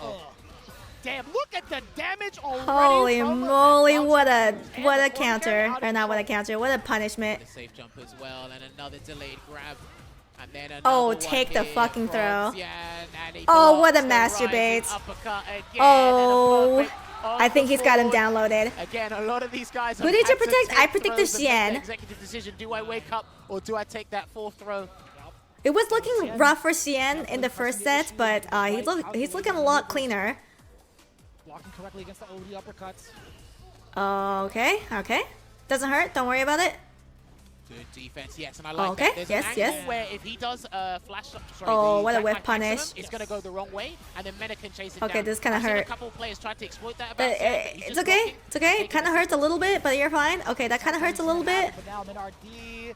Damn, look at the damage already. Holy moly, what a counter. Or not what a counter, what a punishment. A safe jump as well, and another delayed grab. And then oh, take the fucking throw. Oh, what a masturbate. Oh, I think he's got him downloaded. Again, a lot of these guys. Who did you predict? I predicted Xian. Executive decision: do I wake up or do I take that fourth throw? It was looking rough for Xian in the first set, but he's looking a lot cleaner. Blocking correctly against the OD uppercuts. Okay. Doesn't hurt. Don't worry about it. Good defense, yes, and I like okay. that. There's yes, an angle where if he does flash, what a whiff punish. It's gonna go the wrong way, and then Meta can chase it okay, down. this kind of hurt. A couple players tried to exploit that. But it's okay. It's okay. It kind of hurts a little bit, but you're fine. Okay, that kind of hurts a little bit. But now MenRD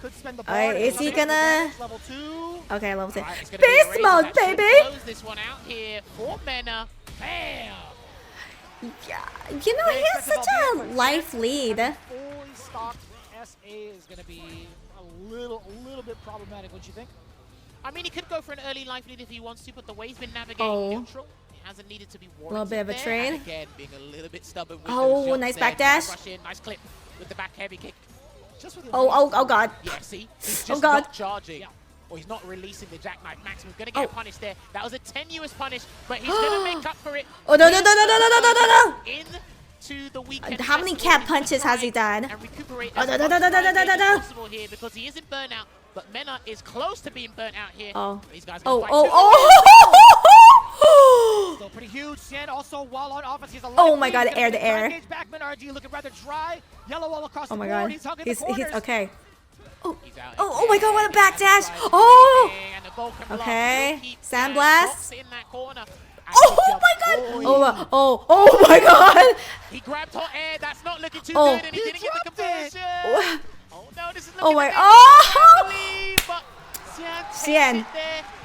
could spend the ball. Is he gonna? Level 2. Okay, level 2. Right, Beast mode, baby. Close this one out here for Mena. Bam. Yeah, you know he has such a life lead. Fully stocked SA is going to be a little bit problematic, wouldn't you think? I mean, he could go for an early life lead if he wants to, but the way he's been navigating neutral, it hasn't needed to be warranted. A little bit of a trade. Again, being a little bit stubborn with nice backdash. Nice clip with the back heavy kick. Oh god. Yeah, see? He's just not charging. Or he's not releasing the jackknife. Maximum's going to get a punish there. That was a tenuous punish, but he's going to make up for it. Oh, no. Into the weekend. How many cap punches has he done? And recuperate as much as possible here because he isn't burnt out, but Mena is close to being burnt out here. These guys Still pretty huge. Xian also while on offense, he's a oh my god, air to air. Back MenRD looking rather dry. Yellow all across the board. God. He's hugging the corners. He's okay. Oh my god, what a backdash! Okay, sandblast. Oh my god! Oh my god! He grabbed hot air. That's not looking too good, and he didn't get the conversion. Oh no, this is looking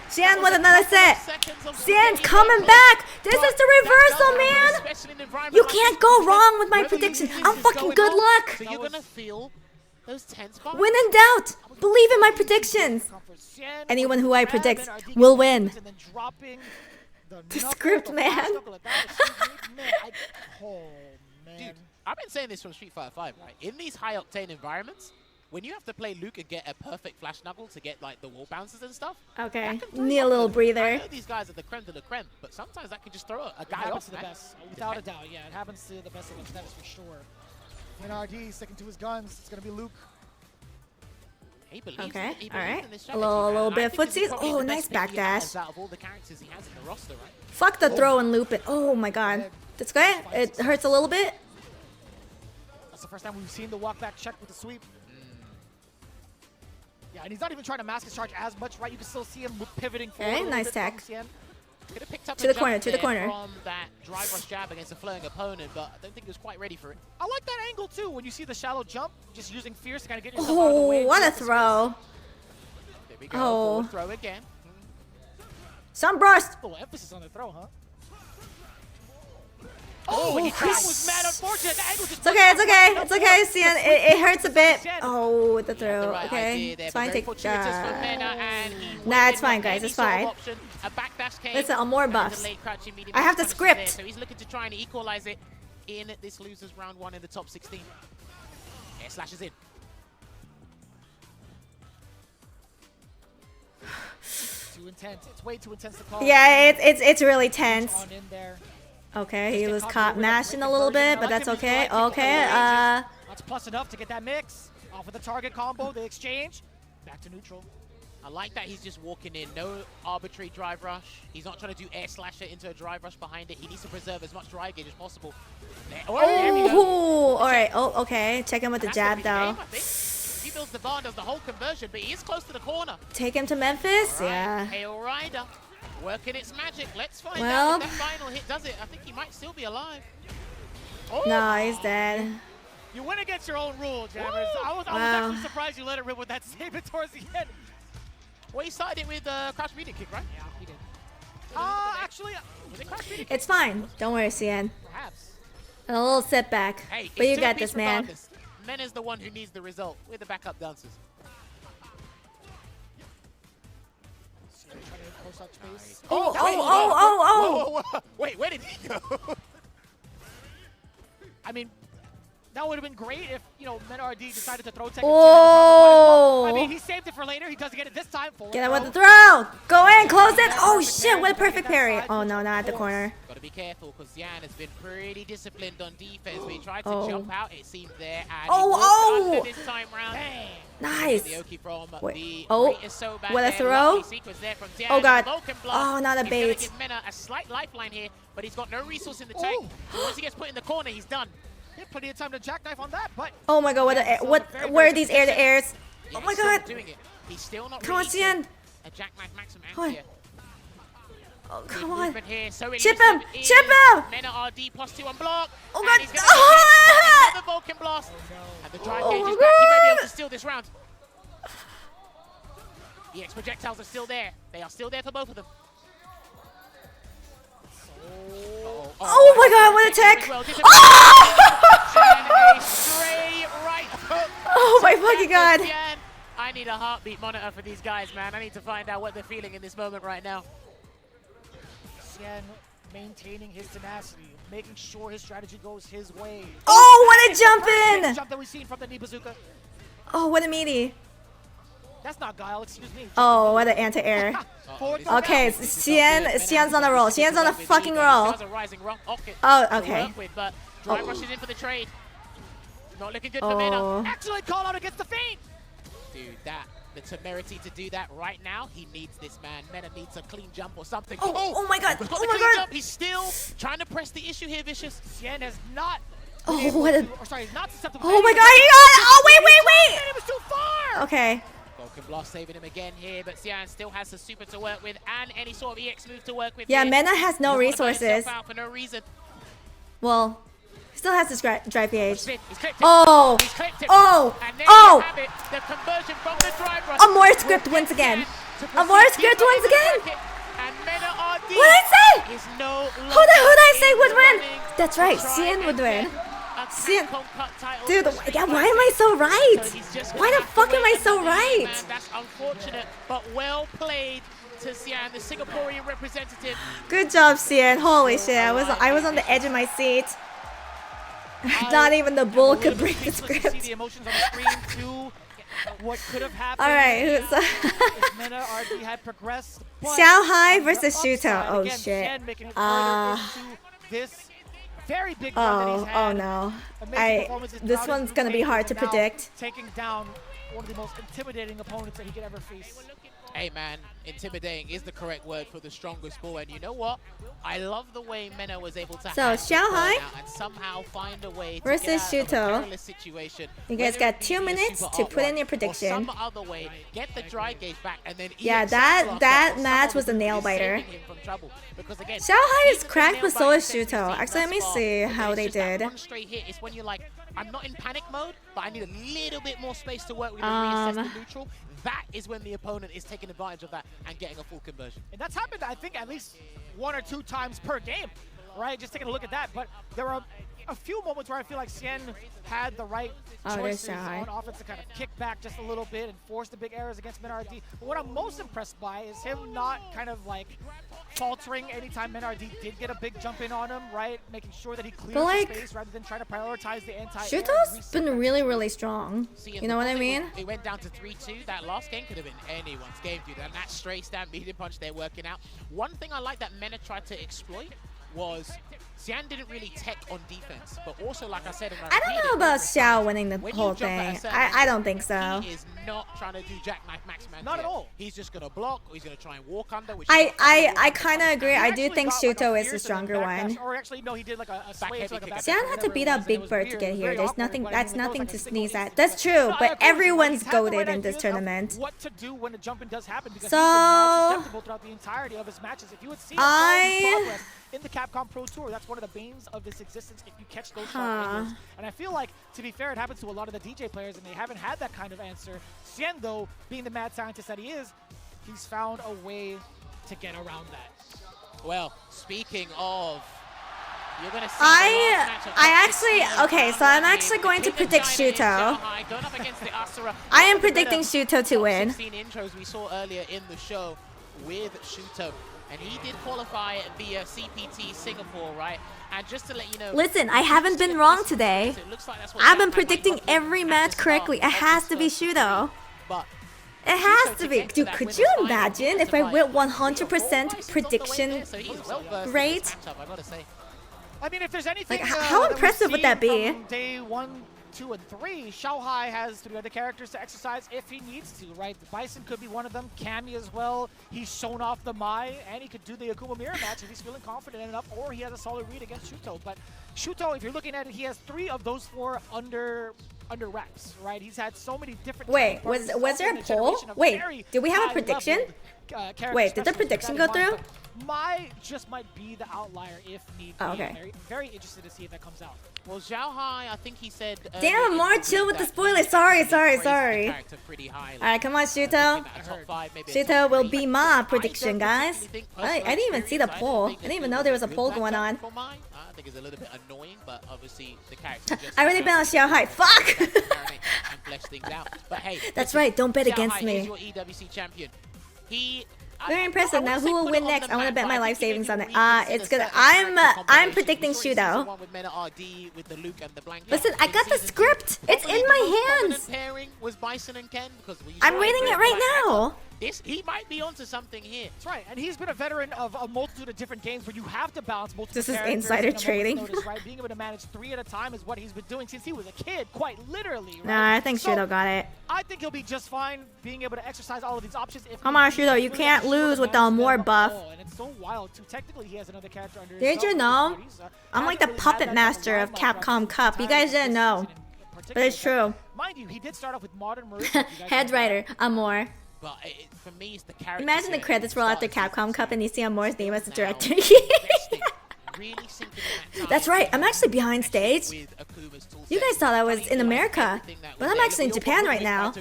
Xian with another set. Xian's coming back. This is the reversal, man. You can't go wrong with my prediction. I'm fucking good luck. So you're gonna feel those tense spots. When in doubt, believe in my predictions. Anyone who I predict will win. The script, man. Dude, I've been saying this from Street Fighter 5, right? In these high-octane environments, when you have to play Luke and get a perfect flash knuckle to get like the wall bounces and stuff. Okay, need a little breather. I know these guys are the creme de la creme, but sometimes that can just throw a guy off. To the best, without a doubt. Yeah, it happens to the best of us, that is for sure. MenRD sticking to his guns. It's gonna be Luke. Okay, alright. A little bit of footsies. Oh, nice backdash. Out of all the characters he has in the roster, right? Fuck the throw and loop it. Oh my god. That's good. It hurts a little bit. That's the first time we've seen the walk back check with the sweep. Yeah, and he's not even trying to mask his charge as much, right? You can still see him pivoting forward. Okay, nice tech. Could have picked up to the corner, from that drive rush jab against a flowing opponent, but I don't think he was quite ready for it. I like that angle too, when you see the shallow jump, just using fierce to kind of get yourself out of the way. Oh, what a throw. There we go, throw again. Sunburst! A little emphasis on the throw, huh? Oh, that was mad unfortunate. The angle just it's okay, Xian. It hurts a bit. Oh, the throw. Okay, it's fine. Take nah, it's fine, guys. It's fine. Listen, I'm more buffs. I have the script. So he's looking to try and equalize it in this losers round 1 in the top 16. Air slashes in. Too intense. It's way too intense to call. Yeah, it's really tense. Okay, he was caught mashing a little bit, but that's okay. Okay, That's plus enough to get that mix. Off of the target combo, the exchange, back to neutral. I like that he's just walking in, no arbitrary drive rush. He's not trying to do air slasher into a drive rush behind it. He needs to preserve as much drive gauge as possible. Oh, all right. Oh, okay. Check him with the jab though. He builds the bar, does the whole conversion, but he is close to the corner. Take him to Memphis. Right. Yeah. Hail Rider, working its magic. Let's find Well, out if that final hit does it. I think he might still be alive. Oh. No, he's dead. You win against your own rule, Jammers. I was actually surprised you let it rip with that statement towards the end. Well, he started it with crouch medium kick, right? Yeah, he did. Actually, was it crouch medium kick? It's fine. Don't worry, CN. Perhaps. A little setback. Hey, But you it's got two-piece this, man. regardless. Men is the one who needs the result. We're the backup dancers. Oh, Whoa. Wait, where did he go? I mean, that would have been great if, you know, MenRD decided to throw tech. Oh. I mean, he saved it for later. He doesn't get it this time. Get him with the throw. Go in, close it. Oh, shit. What a perfect parry. Oh, no, not at the corner. Got to be careful because Xian has been pretty disciplined on defense. We tried to jump out, it seemed there. And he walked under this time round. Nice. The Oki from Wait. the Oh, is so bad what a there. throw. Lovely sequence there from Xian. Oh, God. Vulcan blast. Oh, not a He's gonna bait. give Mena a slight lifeline here, but he's got no resource in the tank. So once he gets put in the corner, he's done. He had plenty of time to jackknife on that, but... Oh, my God. Where are these air-to-airs? Yeah, Oh, my he's still God. doing it. He's still not Come on, releasing Xian. a jackknife maximum Come on. here. Oh, Good come on. movement here. So Chip elusive him. is Chip him. Mena RD +2 on block. Oh, and God. he's gonna get another Vulcan blast. And the drive Oh, gauge my is back. He may be able God. to steal this round. EX projectiles are still there. They are still there for both of them. Oh, my God. What a tech. Well, Oh! a straight right hook. Oh, my fucking God. Xian. I need a heartbeat monitor for these guys, man. I need to find out what they're feeling in this moment right now. Xian maintaining his tenacity, making sure his strategy goes his way. Oh, what a jump in. Jump that we've seen from the knee bazooka. Oh, what a meaty. That's not Guile, excuse me. Oh, what an anti-air. Okay, Xian's on a roll. Xian's on a fucking roll. Oh, okay. But drive rushes in for the trade. Not looking good for Mena. Excellent call out against the feint. Dude, the temerity to do that right now, he needs this, man. Mena needs a clean jump or something. Oh my God. He's got Oh the my clean God. jump. He's still trying to press the issue here, Vicious. Xian has not. Oh, what a. Sorry, not susceptible. Oh my God. He got it. Oh, wait. It was too far. Okay. Vulcan Blast saving him again here, but Xian still has the super to work with and any sort of EX move to work with. Yeah, here. Mena has no He doesn't wanna burn resources. himself out for no reason. Well, he still has his drive gauge. He's clipped it. Oh. He's clipped it. Oh. And there Oh. you have it. The conversion from the drive rush. A more script once again. A more script once again. And Mena RD What did I say? is no Who did I say would win? running That's right. to try Xian would and win. get a Xian. CAPCOM Cup title. Dude, yeah, why am I so right? So he's just Why gonna the have to fuck am wait I so another year, right? man. That's unfortunate, but well played to Xian, the Singaporean representative. Good job, Xian. Holy shit, I was on the edge of my seat. Not even the bull could break the See script. the emotions on the screen too. What could have happened? All right, who's if Mena RD had progressed. but Xiao Hai on the versus Shuto. upside, Oh again, shit. Xian making it further into this very big run that he's had. Oh no. Amazing performances This throughout one's his gonna be group hard stages to and now predict. Taking down one of the most intimidating opponents that he could ever face. Hey man, intimidating is the correct word for the strongest ball, and you know what? I love the way Mena was able to So, handle Xiao Hai burnout and somehow find a way to versus get out of a Shuto. perilous situation. You guys Whether got it be 2 via minutes super to art put in run your or prediction. some other way, get the dry gauge back, and then Yeah, EX that blast that up, or match some was a other nail is biter. saving him from trouble. Because again, Xiao Hai is even the cracked, nail but so biter is sends Shuto. him Actually, let me thus see far, how but they it's just that did. one straight hit is when you're like, I'm not in panic mode, but I need a little bit more space to work with and reassess the neutral. That is when the opponent is taking advantage of that and getting a full conversion. And that's happened, I think, at least 1 or 2 times per game, right? Just taking a look at that. But there are a few moments where I feel like Xian had the right choices on offense to kind of kick back just a little bit and force the big errors against MenRD. But what I'm most impressed by is him not kind of like faltering anytime MenRD did get a big jump in on him, right? Making sure that he clears like, the space rather than trying to prioritize the anti-air. Shuto's been really strong. You know what I mean? It went down to 3-2. That last game could have been anyone's game, dude. And that straight stand medium punch they're working out. One thing I like that Mena tried to exploit was Xian didn't really tech on defense, but also, like I said, I don't know about Xiao winning the whole thing. I don't think so. He is not trying to do jackknife max man. Not at all. He's just gonna block, or he's gonna try and walk under. Which I kind of agree. I do think Shuto is the stronger one. Or actually, no, he did like a sway to like a back Xian had to beat up Big Bird to get here. There's nothing. That's nothing to sneeze at. That's true, but everyone's goated in this tournament. What to do when the jumping does happen? Because So, he's been susceptible throughout the entirety of his matches. If you would see progress in the Capcom Pro Tour, that's one of the banes of this existence. If you catch those sharp angles, and I feel like, to be fair, it happens to a lot of the DJ players, and they haven't had that kind of answer. Xian, though, being the mad scientist that he is, he's found a way to get around that. Well, speaking of, you're gonna see so I'm actually going to predict Shuto. I am predicting Shuto to win. 16 intros we saw earlier in the show with Shuto, and he did qualify via CPT Singapore, right? And just to let you know, Listen, I haven't been wrong today. I've been predicting every match correctly. It has to be Shuto. But it has to be. Dude, could you imagine if I went 100% prediction rate? I mean, if there's anything, Like, how impressive would that be? From day 1, 2, and 3, Xiaohai has 3 other characters to exercise if he needs to, right? Bison could be one of them, Cammy as well. He's shown off the Mai, and he could do the Akuma mirror match if he's feeling confident enough, or he has a solid read against Shuto. But Shuto, if you're looking at it, he has 3 of those 4 under wraps, right? He's had so many different. Wait, was there a poll? Wait, did we have a prediction? Wait, did the prediction go through? Mai just might be the outlier if need be. Okay. Very, very interested to see if that comes out. Well, Xiaohai, I think he said. Damn, more chill with the spoilers. Sorry. Alright, come on, Shuto. Shuto will be my prediction, guys. I didn't even see the poll. I didn't even know there was a poll going on. I think it's a little bit annoying, but obviously the character just I really bet on Xiaohai. Fuck! and flesh things out. But hey, That's right, don't bet against Xiaohai is me. your EWC champion. Very impressive. Now who will win next? I want to bet my life savings on it. It's gonna. I'm predicting Shuto. Listen, I got the script. It's in my hands. I'm reading it right now. He might be onto something here. That's right, and he's been a veteran of a multitude of different games where you have to balance multiple This is characters insider in a trading. moment's notice, right? Being able to manage 3 at a time is what he's been doing since he was a kid, quite literally. Right? Nah, I think Shuto got it. I think he'll be just fine being able to exercise all of these options. If Come on, Shuto, you can't lose with the Amor buff. And it's so wild too. Technically, he has another character under his Did you belt, know? but I'm like the puppet master of Capcom Cup. You guys didn't know, but it's true. Mind you, he did start off with Modern Marine. Head writer, Amor. But for me, it's the character. Imagine the credits roll after Capcom Cup and you see Amor's name as the director. That's right, I'm actually behind stage. You guys thought I was in America, but I'm actually in Japan right now. At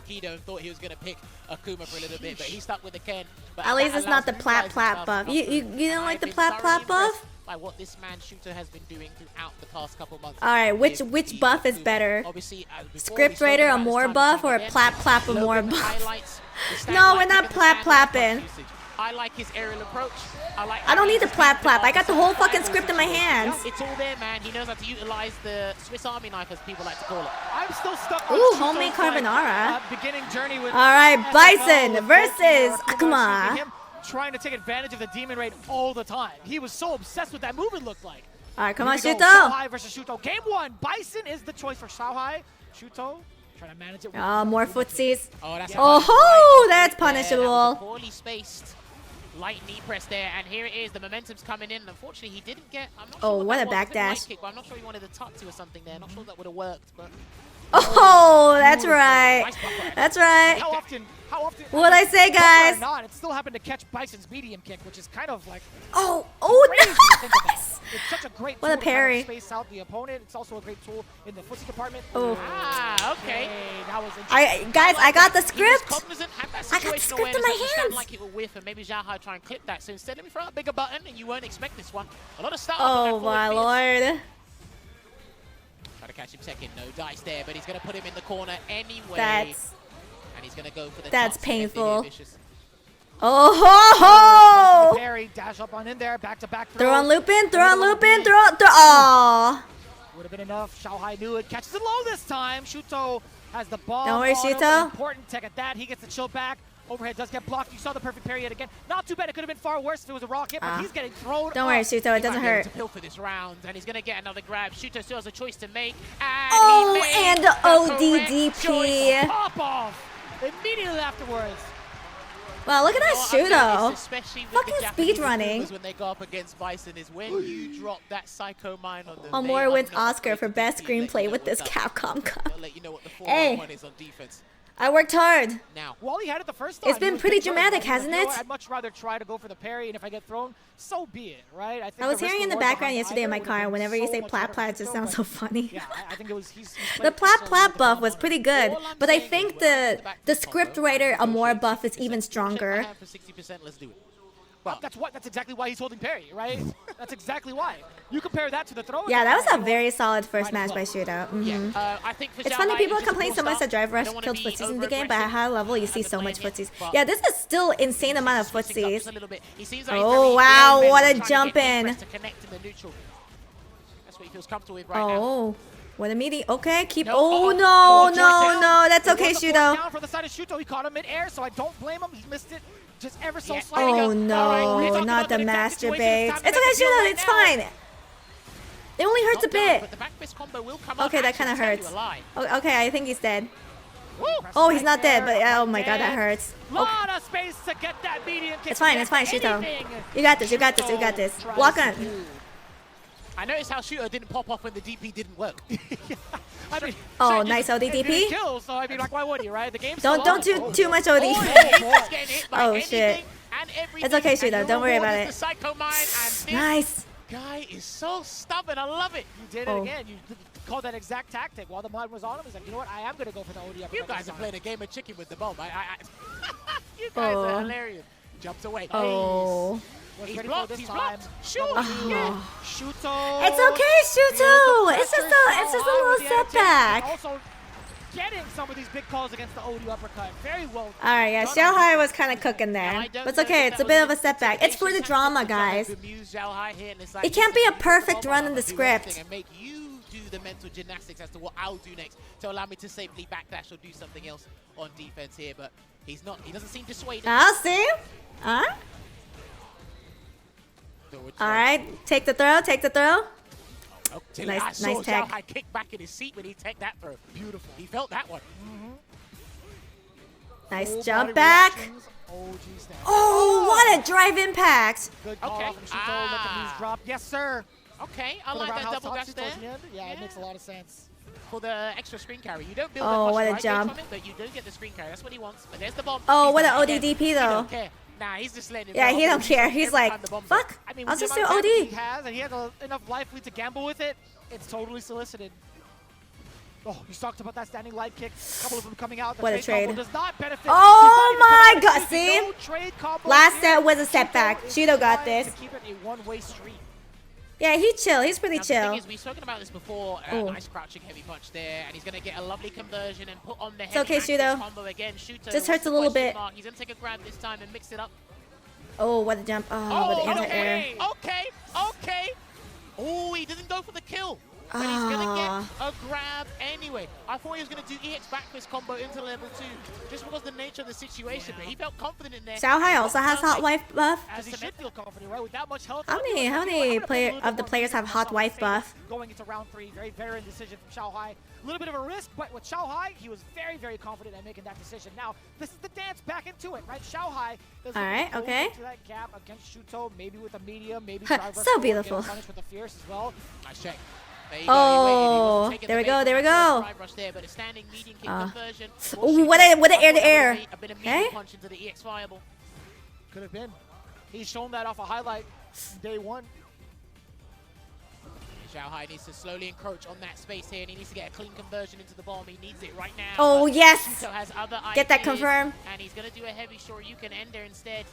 least it's not the plat plat buff. You don't like the plat plat buff? By what this man Shooter has been doing throughout the past couple months. Alright, which buff is better? Scriptwriter Amor buff or plat plat Amor buff? No, we're not plat plapping. I like his aerial approach. I don't need the plat plap. I got the whole fucking script in my hands. It's all there, man. He knows how to utilize the Swiss Army knife, as people like to call it. I'm still stuck on Ooh, homemade carbonara. Beginning journey with Alright, Bison versus Akuma. Trying to take advantage of the demon raid all the time. He was so obsessed with that move, it looked like. Alright, come on, Shuto. Xiaohai versus Shuto. Game 1. Bison is the choice for Xiaohai. Shuto trying to manage it. Oh, more footsies. Oh, that's that's punishable. Poorly spaced. Light knee press there, and here it is. The momentum's coming in. Unfortunately, he didn't get. I'm not sure what a that was. backdash. Kick, but I'm not sure he wanted a tuck-to or something there. Not sure that would have worked, but. Oh, that's right. That's right. How often? What'd I say, guys? Not, it still happened to catch Bison's medium kick, which is kind of like. Oh, nice. It's such a great What a tool parry. to kind of space out the opponent. It's also a great tool in the footsie department. Oh. Okay. That was interesting. Guys, I got the script. I got the script in my hands. Like it will whiff, and maybe Xiaohai try and clip that. So instead, let me throw out a bigger button, and you won't expect this one. A lot of start. Oh my lord. Try to catch him second. No dice there, but he's going to put him in the corner anyway. And he's going to go for the That's tops. painful. Oh ho ho! Parry, dash up on in there, back to back. Throw on looping, throw on looping, throw. Aww. Would have been enough. Xiaohai knew it. Catches it low this time. Shuto has the ball. Don't worry, Shuto. Important tech at that. He gets the chill back. Overhead does get blocked. You saw the perfect parry yet again. Not too bad. It could have been far worse if it was a rocket, but he's getting thrown. Don't worry, Shuto. It doesn't hurt. To pill for this round, and he's going to get another grab. Shuto still has a choice to make. And Oh, and the ODDP. Pop off immediately afterwards. Wow, look at that Shuto. Especially with Fucking the Japanese speedrunning. YouTubers when they go up against Bison is when you drop that psycho mine on them. Omori wins Oscar for best screenplay with this Capcom Cup. They'll let you know what the 4-1 Hey. is on defense. I worked hard. Now, Wally had it the first time. It's been pretty dramatic, hasn't it? I'd much rather try to go for the parry, and if I get thrown, so be it, right? think I was the risk hearing in the reward background behind yesterday in my either car, would've whenever been you say so much plat better plat, for it just Shuto, sounds but so funny. Yeah, I think it was. The plat plat buff was pretty good, but I think the script writer Amora buff is even stronger. for 60%, let's do it. That's exactly why he's holding parry, right? That's exactly why. You compare that to the throw. Yeah, that was a very solid first match by Shuto. I think for It's funny Xiaohai, people just a complain cool so much start. that Drive Rush Don't wanna killed be footsies in the game, but at a high level you see as a so much player, footsies. but Yeah, this is still insane amount of switching up just footsies. a little bit. He seems like Oh, he's wow, very what a trying to get jump in. defense to connect in the neutral. That's what he feels comfortable with right now. Oh, what a meaty. Okay, keep. No, Oh, oh, no, oh, no. That's It okay, was a force Shuto. down for the side of Shuto. He caught him mid-air, so I don't blame him. He missed it just ever so Yeah. slightly. Oh All right, we're no, talking not about the exact master situation. baits. It's It's time okay, to make a deal Shuto. right It's now. fine. It only hurts a Not done, bit. but the back fist combo will come Okay, up. that kind of Actually, hurts. tell you a lie. Oh, okay, I think he's dead. Woo! Oh, he's not dead, but oh my god, that hurts. Lot of space to get that median kick. It's fine, Shuto. Anything. You got this, you got this, you got this. Tries Walk to on. do. I noticed how Shooter didn't pop off when the DP didn't work. I mean, Oh, Shaq nice just ODDP. didn't kill, so I mean, like, why would he, right? The game's Don't still do on. too much Oh, OD. yeah, he's just getting hit by Oh, anything shit. and everything, It's okay, and Shooter, your don't worry reward about is it. the Psycho Mine, and this Nice. guy is so stubborn. I love it. You did it Oh. again. You called that exact tactic. While the mud was on him, he's like, you know what? I am going to go for the OD. You guys are playing a game of chicken with the bomb. You guys Oh. are hilarious. Jumps away. Oh. He's ready blocked. for this He's time. blocked. Shoot. Oh. Yeah. Shuto. It's okay, Shuto. It's just a little setback. Also getting some of these big calls against the OD uppercut. Very well. Alright, yeah, done. Xiaohai was kind of cooking Now, there. I don't But it's know okay, if it's that a bit was of a setback. It's for the intimidation drama, tactic to try guys. and bemuse Xiaohai here, and it's like, It can't be a listen, perfect you run do in the one script. thing and make you do the mental gymnastics as to what I'll do next to allow me to safely backdash or do something else on defense here, but he's not. He doesn't seem dissuaded. I'll see. Alright. Alright, take the throw, take the throw. Okay, Nice- I saw nice tag. Xiaohai kick back in his seat when he took that throw. Beautiful. He felt that one. Nice Full jump body back. reactions. OG stance. Oh, what a drive impact. Good call Okay. from Shuto. Let the knees drop. Yes, sir. Okay, I For the like that roundhouse double dash toss there. towards the end. Yeah, it makes a lot of sense. For the extra screen carry. You don't build Oh, that much what a right jump. from it, but you do get the screen carry. That's what he wants. But there's the bomb. Oh, He's what done an it again. ODDP He though. don't care. Nah, he's just letting it Yeah, roll. he don't care. He's Every like, time the bomb's fuck, up. I mean, I'll with the just do amount of OD. damage he has, and he has enough life lead to gamble with it, it's totally solicited. Oh, you talked about that standing light kick. A couple of them coming out. The What a trade combo trade. does not benefit. Oh He's not my even god, coming out. see? No trade combo Last here. set was a setback. Shuto is Shuto got trying this. to keep it a one-way street. Yeah, he's chill. He's pretty Now, the thing chill. is, we've spoken about this before. Ooh. Nice crouching heavy punch there, and he's going to get a lovely conversion and put on the heavy okay, axis Shuto. combo again. Shuto, Just what's hurts the a little question bit. mark? He's going to take a grab this time and mix it up. Oh, what a jump. Oh, with the anti-air. Okay. Oh, he doesn't go for the kill. But he's going to get a grab anyway. I thought he was going to do EX back fist combo into level 2, just because of the nature of the situation. But he felt confident in there. Xiaohai also has hot wife buff. As he should feel confident, right? With that much health. How many of the players have hot wife buff? Going into round 3, very veteran decision from Xiaohai. A little bit of a risk, but with Xiaohai, he was very, very confident in making that decision. Now, this is the dance back into it, right? Xiaohai is Alright, okay. into that gap against Shuto, maybe with a medium, maybe Huh, driver. so beautiful. Punished with a fierce as well. Nice check. There you Oh, go. He waited. He wasn't taking there we the go, bait there we from that go. first drive rush there, but a standing medium kick conversion. Ooh, what a air-to-air. A bit of Okay. medium punch into the EX viable. Could have been. He's shown that off a highlight day 1. Xiaohai needs to slowly encroach on that space here, and he needs to get a clean conversion into the bomb. He needs it right now. Oh, but yes. Shuto has other Get that ideas, confirmed. And he's going to do a heavy short. You can end there instead.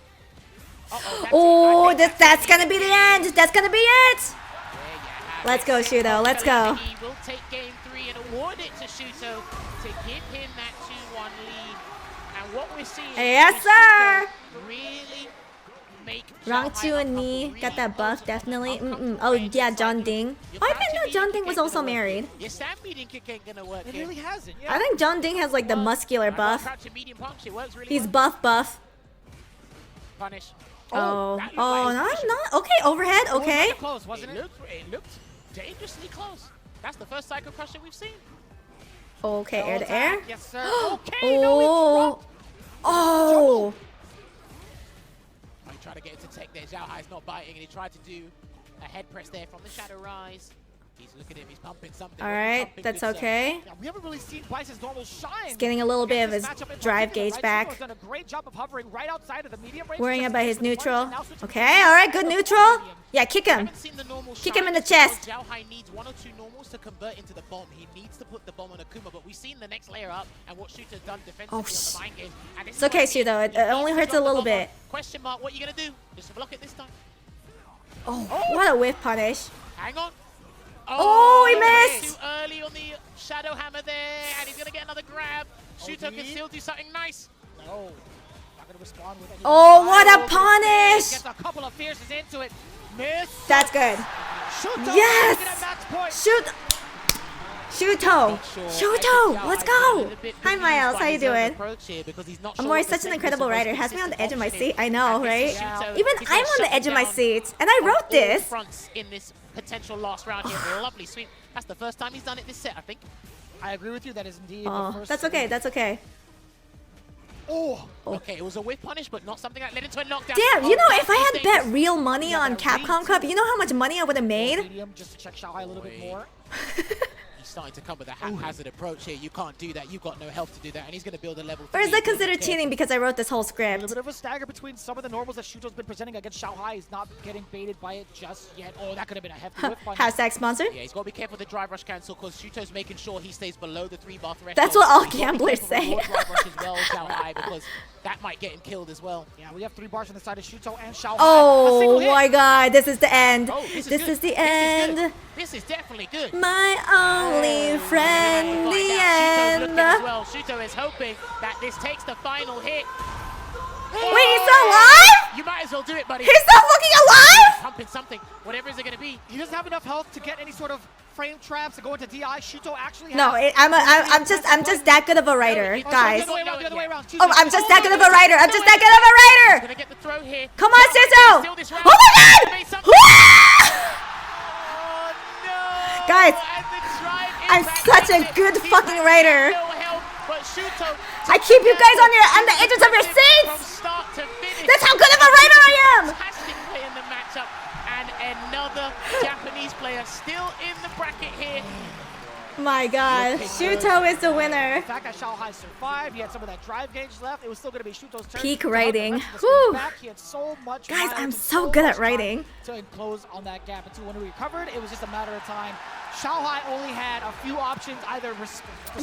Oh, that's gonna be the end. That's gonna be it. There you have Let's it. go, Shuto. Let's go. He will take game 3 and award it to Shuto to give him that 2-1 lead. And what we're seeing Yes, is sir. Shuto really make Rang Xiao Chu Hai and a Ni couple got that really buff, uncomfortable definitely. Oh frames. yeah, It's John like Ding. your Oh, I crouching didn't know medium John kick Ding was ain't also gonna work married. here. Your stand medium kick ain't gonna work It here. really hasn't. Yeah. I think John Ding has like the muscular I got buff. crouching medium punch. It works really He's well. buff. Punish. Oh, that looked oh, like not, his not okay. Overhead, It was okay. kinda close, wasn't it? It looked dangerously close. That's the first Psycho Crusher we've seen. Okay, air to Attack. air. Yes, sir. Okay, no, he Oh, dropped. oh. He tried to get into tech there. Xiao Hai's not biting, and he tried to do a head press there from the Shadow Rise. He's looking at him. He's pumping something. All right, that's okay. Yeah, we haven't really seen Bison's normal shine. He's getting a little bit of his drive gauge back. He's done a great job of hovering right outside of the medium range. Worrying Just about gets his the punch neutral. and now switching Okay, all right, good neutral. Yeah, kick him. Haven't seen the normal Kick him in the shine because chest. Xiao Hai needs 1 or 2 normals to convert into the bomb. He needs to put the bomb on Akuma, but we've seen the next layer up and what Shooter's done defensively on the mind game. And this It's is okay, what I mean. Shuto. It He needs only to hurts drop a the little bomb on. bit. Question mark, what are you going to do? Just block it this time. Oh, what a whiff punish. Hang on. Oh, he way missed. Too early on the Shadow Hammer there, and he's going to get another grab. Shuto can still do something nice. No. Not gonna respond with any Oh, what a wild punish. Gets a couple of fierces into it. Miss. That's good. Shuto Yes. making it match point. Shoot. Shuto. Shuto, let's go. Hi, Miles. How you doing? Amori's such an incredible writer. Has me on the edge of my seat. I know, right? Even I'm on the edge of my seat, and I wrote this. Fronts in this potential last round here. Lovely sweep. That's the first time he's done it this set, I think. I agree with you. That is indeed the Oh, first. that's okay. That's okay. Oh. Okay, it was a whip punish, but not something that led into a knockdown. Damn, you know, if I had These bet days- real money on Capcom Cup, you know how much money I would have made? Medium just to check Xiao Hai a little bit more. He's starting to come with a haphazard approach here. You can't do that. You've got no health to do that, and he's going to build a level. Or is 3, that build considered it cheating because I wrote this whole A little script? bit of a stagger between some of the normals that Shuto's been presenting against Xiao Hai. He's not getting baited by it just yet. Oh, that could have been a hefty whip punch. Hashtag sponsored? Yeah, he's got to be careful with the drive rush cancel because Shuto's making sure he stays below the 3-bar threshold. That's what all He's gotta be gamblers careful with say. more drive rush as well, Xiao Hai, because that might get him killed as well. Yeah, we have 3 bars on the side of Shuto and Xiao Hai. A Oh single hit. my god, this is the end. Oh, This good. is the This is end. good. This is definitely good. My only friend, Find the out. Shuto's looking as end. well. Shuto is hoping that this takes the final hit. Wait, he's still alive? You might as well do it, buddy. He's still fucking alive? Pumping something. Whatever is it going to be. He doesn't have enough health to get any sort of frame traps to go into DI. Shuto actually No, has I'm just that good of a writer, guys. The other way around. Oh, I'm just that good of a writer. I'm just that good of a writer. Going to get the throw here. Come on, Suzo. Steal this round. Oh my god! Made something. Wah! Oh, no. Guys, And the drive I'm impact such a hits it. good He's fucking had writer. no help, but Shuto I keep you guys on the edges of your from seats. start to finish. That's how good of a writer I am. Fantastic play in the matchup, and another Japanese player still in the bracket here. My god, Shuto is the winner. The fact that Xiao Hai survived, he had some of that drive gauge left. It was still going to be Shuto's turn. Peak to help the writing. rest of the screen Whew. back. He had so much Guys, miles I'm and so good at much time writing. to enclose on that gap until when we recovered, it was just a matter of time. Xiao Hai only had a few options, either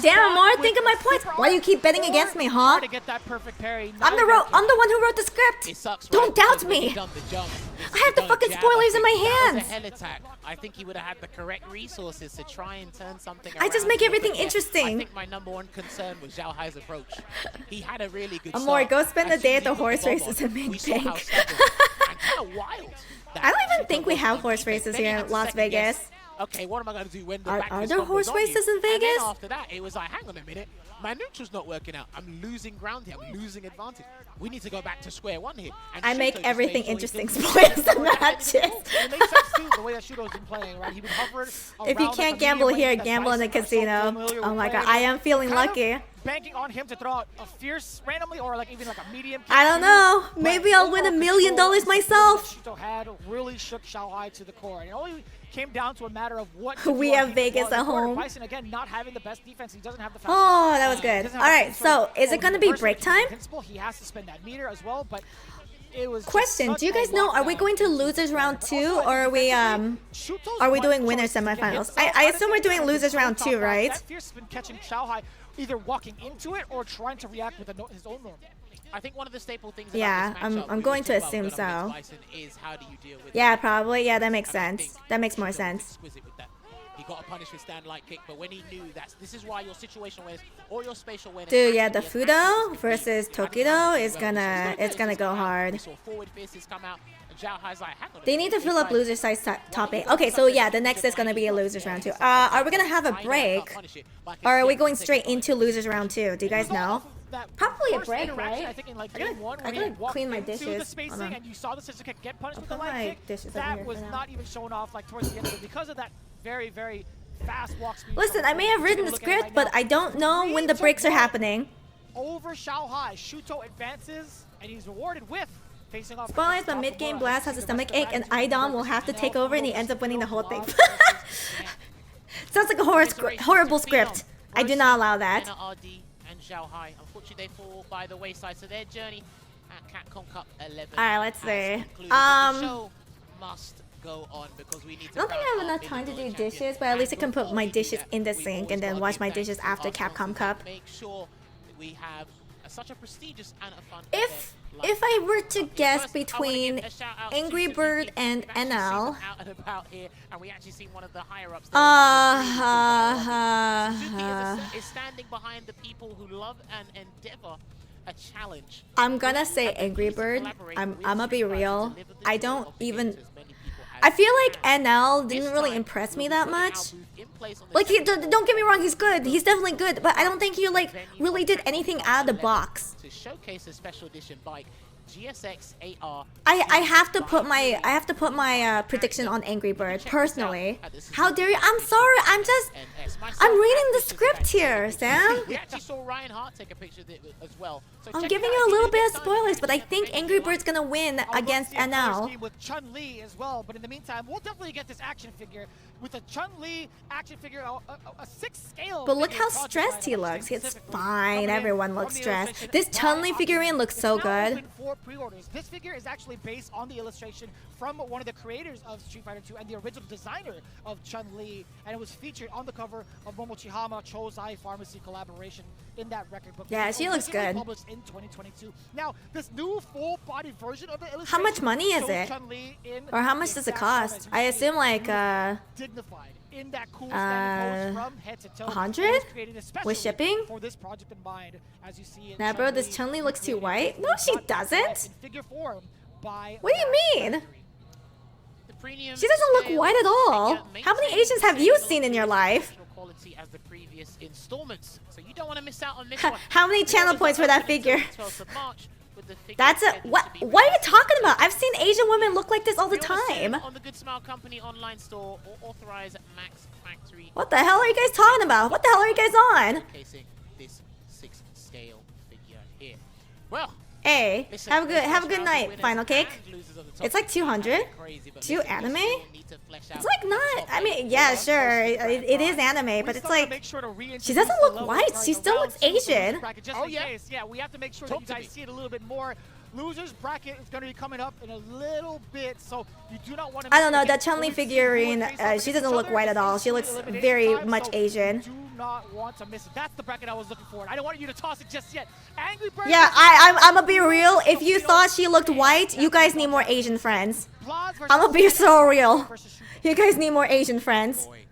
Damn, Amor, think of my points. Why do you keep betting against me, huh? To get that perfect parry. I'm the one who wrote the script. It sucks, Don't right? doubt Because when me. he done the jump, I have the done a fucking jab, spoilers I in my think that was hands. a hell attack. I think he would have had the correct resources to try and turn something I just around make here, everything but yeah, interesting. I think my number one concern was Xiao Hai's approach. He had a really good Amor, start. go spend As the day soon at the as he put horse bomb races on, and make we saw how bank. stubborn and kind of wild. that I don't even Shuto think we was have on horse defense. races Then he here had in to Las second guess, Vegas. okay, what am I going to do when the Are back there fist horse combo's on you? races in And then Vegas? after that, it was like, hang on a minute. My neutral's not working out. I'm losing ground here. I'm losing advantage. We need to go back to square one here. And I Shuto make just everything made sure he interesting. didn't- Spoils the matches. It makes sense too, the way that Shuto's been playing, right? He's been hovered If you around can't the gamble medium here, range that gamble in the Bison are so casino. familiar Oh with my god, playing. I am feeling Kind of lucky. banking on him to throw out a fierce randomly or like even like a medium. I don't kick know. too, Maybe but I'll win $1 overall million control and myself. stability that Shuto had really shook Xiao Hai to the core. And it only came down to a matter of what We have Vegas at home. Bison again not having the best defense. He doesn't have the Oh, that was he good. doesn't All have the right, sort so of is it going to be universal break time? invincible. He has to spend that meter as well, but it was just Question, such do you a guys know, are we lockdown. going to losers round 2 Also, or are we Shuto's are we one doing winners choice to get semifinals? himself I out of assume we're it doing is losers so round top 2, down. right? That Fierce has been catching Xiao Hai either walking into it or trying to react with his own normal. I think one of the staple things Yeah, about this I'm matchup I'm we going were to talking assume about going up so. against Bison is how do you deal with Yeah, it? probably. Yeah, that makes And I sense. think That makes more Shuto was sense. exquisite with that. He got a punish with stand light kick, but when he knew that this is why your situational awareness or your spatial awareness. Dude, yeah, the Fudo versus Tokido is gonna go hard. We saw forward faces come out. Zhao Hai's like, hang on. They need to fill up loser size top 8. Okay, so yeah, the next is gonna be a losers round 2. Are we gonna have a break, or are we going straight into losers round 2? Do you guys know? Probably a break, right? I think in like I gotta- game one, I when gotta he walked clean my into dishes. the spacing Hold on. and you saw the scissor kick get punished with the put my light kick, dishes over that here was for now. not even shown off like towards the end of it because of that very, very fast walk speed. Listen, I may have written the Look at it right script, but now. I don't know when the breaks are happening. Over Xiao Hai, Shuto advances, and he's rewarded with facing off. Spoilers, but mid-game Blast has a stomach ache, and Idom will have to take over, and he ends up winning the whole thing. Sounds like a horrible script. I do not allow that. RD and Zhao Hai. Unfortunately, they fall by the wayside, so their journey at CAPCOM Cup 11. Alright, let's has see. concluded. The show must go on because we need to. I don't think I have enough time to do dishes, but at least I can put my dishes in the sink and then wash my dishes after Capcom Cup. Make sure that we have such a prestigious and a fun If I were to guess between Angry Bird and NL, is standing behind the people who love and endeavor a challenge. I'm gonna say Angry Bird. I'm gonna be real. I don't even. I feel like NL didn't really impress me that much. Like, don't get me wrong, he's good. He's definitely good, but I don't think he like really did anything out of the box. To showcase a special edition bike, GSX AR. I have to put my prediction on Angry Bird personally. How dare you? I'm sorry. I'm reading the script here, Sam. We actually saw Ryan Hart take a picture of it as well. So I'm giving you a little bit of spoilers, but I think Angry Bird's gonna win against NL. With Chun-Li as well, but in the meantime, we'll definitely get this action figure with a Chun-Li action figure, a 6 scale. But look how stressed he looks. It's fine. Everyone looks stressed. This Chun-Li figurine looks so good. Pre-orders. This figure is actually based on the illustration from one of the creators of Street Fighter 2 and the original designer of Chun-Li, and it was featured on the cover of Momochihama Chozai Pharmacy collaboration in that record book. Yeah, she looks good. Published in 2022. Now, this new full-body version of the illustration. How much money is it? Or how much does it cost? I assume like dignified in that cool from head to toe. 100 with shipping? For this project in mind, as you see Nah, bro, this Chun-Li looks too white. No, she doesn't. Figure form by What do you mean? She doesn't look white at all. How many Asians have you seen in your life? As the previous installments, so you don't want to miss out on this one. How many channel points for that figure? That's a what are you talking about? I've seen Asian women look like this all the time. On the Good Smile Company online store or authorized Max Factory. What the hell are you guys talking about? What the hell are you guys on? Showcasing this 6 scale figure here. Well, hey, have a good night, Final Cake. It's like 200. 2 anime? It's like not. I mean, yeah, sure, it is anime, but it's like she doesn't look white. She still looks Asian. Oh yeah, we have to make sure that you guys see it a little bit more. Losers bracket is going to be coming up in a little bit, so you do not want to. I don't know, that Chun-Li figurine. She doesn't look white at all. She looks very much Asian. Do not want to miss it. That's the bracket I was looking for. I don't want you to toss it just yet. Angry Bird. Yeah, I'm gonna be real. If you thought she looked white, you guys need more Asian friends. I'm gonna be so real. You guys need more Asian friends. Boy,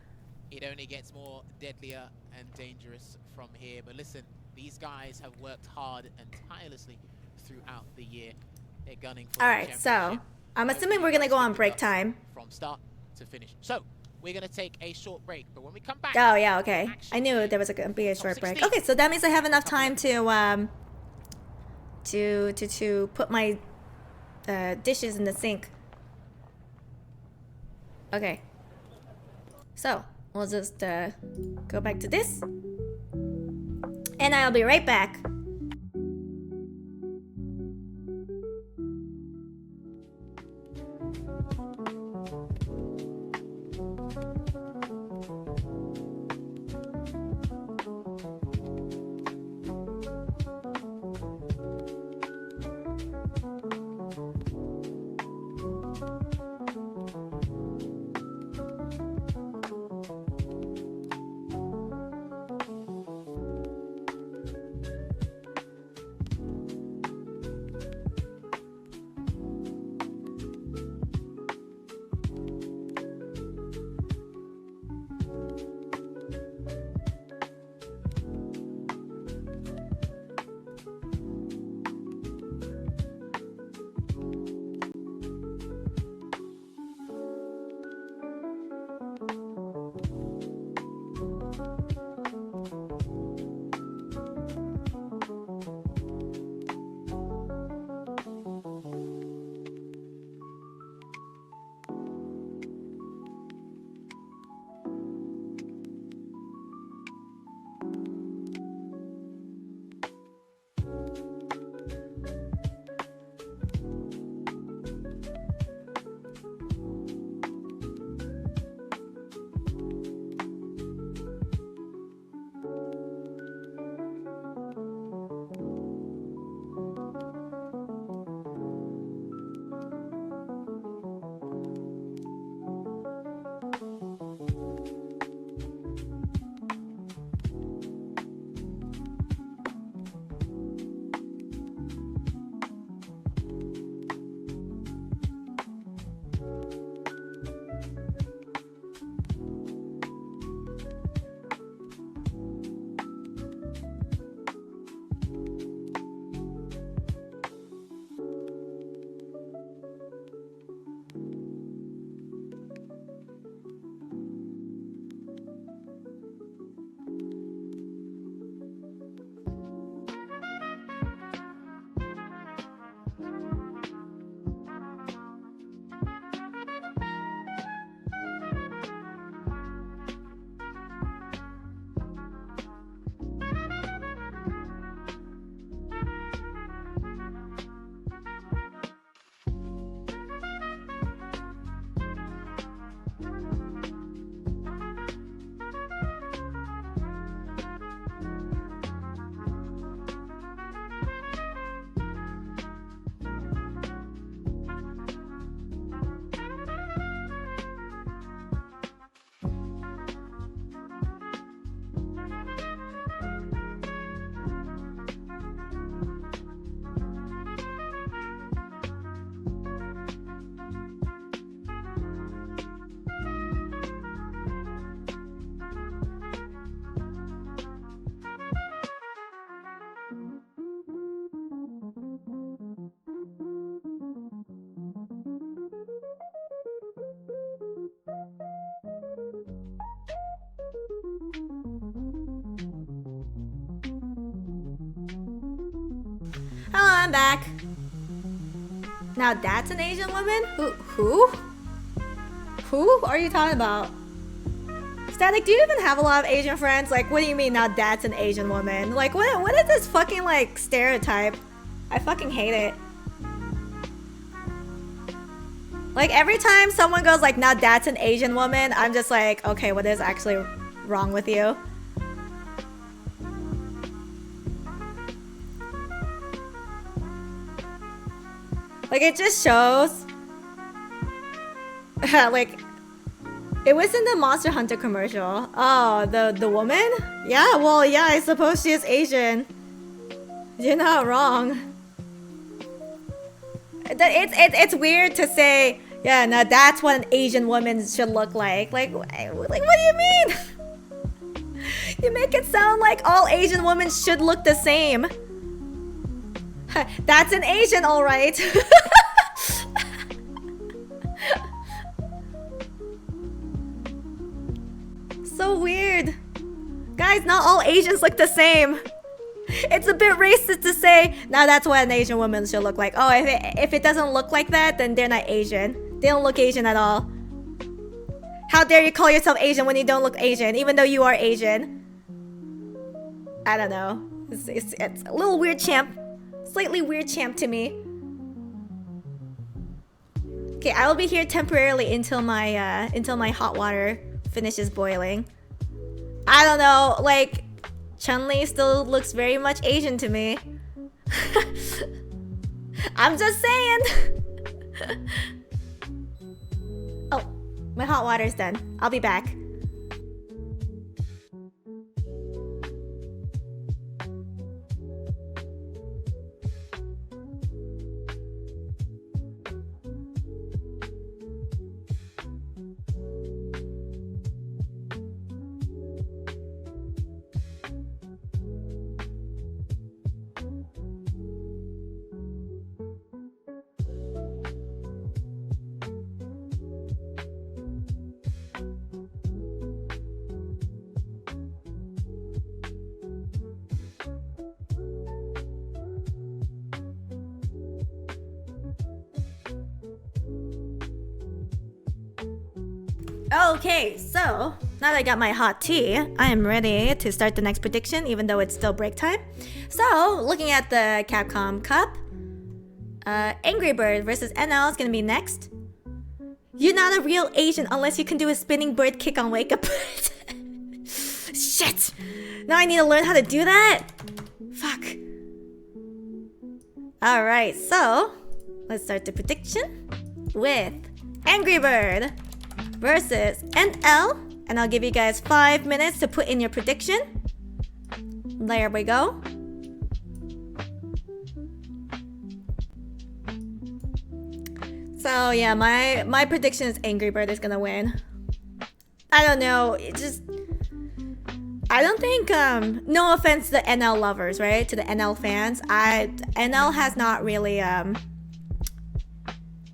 it only gets more deadlier and dangerous from here. But listen, these guys have worked hard and tirelessly throughout the year. They're gunning for. All right, so I'm assuming we're gonna go on break time. From start to finish. So we're gonna take a short break, but when we come back. Oh yeah, okay. I knew there was gonna be a short break. Okay, so that means I have enough time to put my dishes in the sink. Okay. So we'll just go back to this, and I'll be right back. I'm back. Now that's an Asian woman? Who? Who are you talking about? Static, do you even have a lot of Asian friends? Like, what do you mean now that's an Asian woman? Like, what is this fucking, like, stereotype? I fucking hate it. Like, every time someone goes like, now that's an Asian woman, I'm just like, okay, what is actually wrong with you? Like, it just shows like, it was in the Monster Hunter commercial. Oh, the woman? Yeah, well, yeah, I suppose she is Asian. You're not wrong. It's weird to say, yeah, now that's what an Asian woman should look like. Like, what do you mean? You make it sound like all Asian women should look the same. That's an Asian, all right. So weird. Guys, not all Asians look the same. It's a bit racist to say, now that's what an Asian woman should look like. Oh, if it doesn't look like that, then they're not Asian. They don't look Asian at all. How dare you call yourself Asian when you don't look Asian, even though you are Asian? I don't know. It's a little weird, champ. Slightly weird, champ, to me. Okay, I will be here temporarily until my hot water finishes boiling. I don't know, like, Chun-Li still looks very much Asian to me. I'm just saying. Oh, my hot water's done. I'll be back. Okay, so now that I got my hot tea, I am ready to start the next prediction, even though it's still break time. So, looking at the Capcom Cup, Angry Bird versus NL is gonna be next. You're not a real Asian unless you can do a spinning bird kick on Wake Up Bird. Shit! Now I need to learn how to do that? Fuck. Alright, so let's start the prediction with Angry Bird versus NL, and I'll give you guys 5 minutes to put in your prediction. There we go. So yeah, my prediction is Angry Bird is gonna win. I don't know, I don't think, no offense to the NL lovers, right? To the NL fans, NL has not really,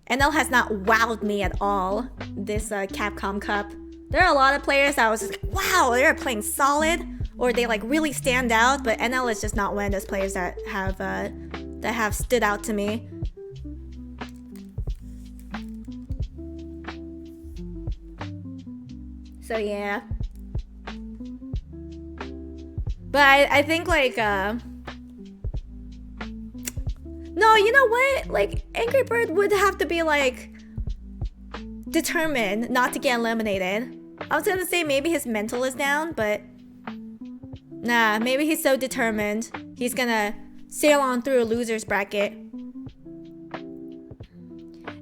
NL has not wowed me at all this Capcom Cup. There are a lot of players that I was just like, wow, they're playing solid, or they like really stand out, but NL is just not one of those players that have stood out to me. So yeah. But I think like no, you know what? Like, Angry Bird would have to be, like, determined not to get eliminated. I was gonna say maybe his mental is down, but nah, maybe he's so determined he's gonna sail on through a loser's bracket.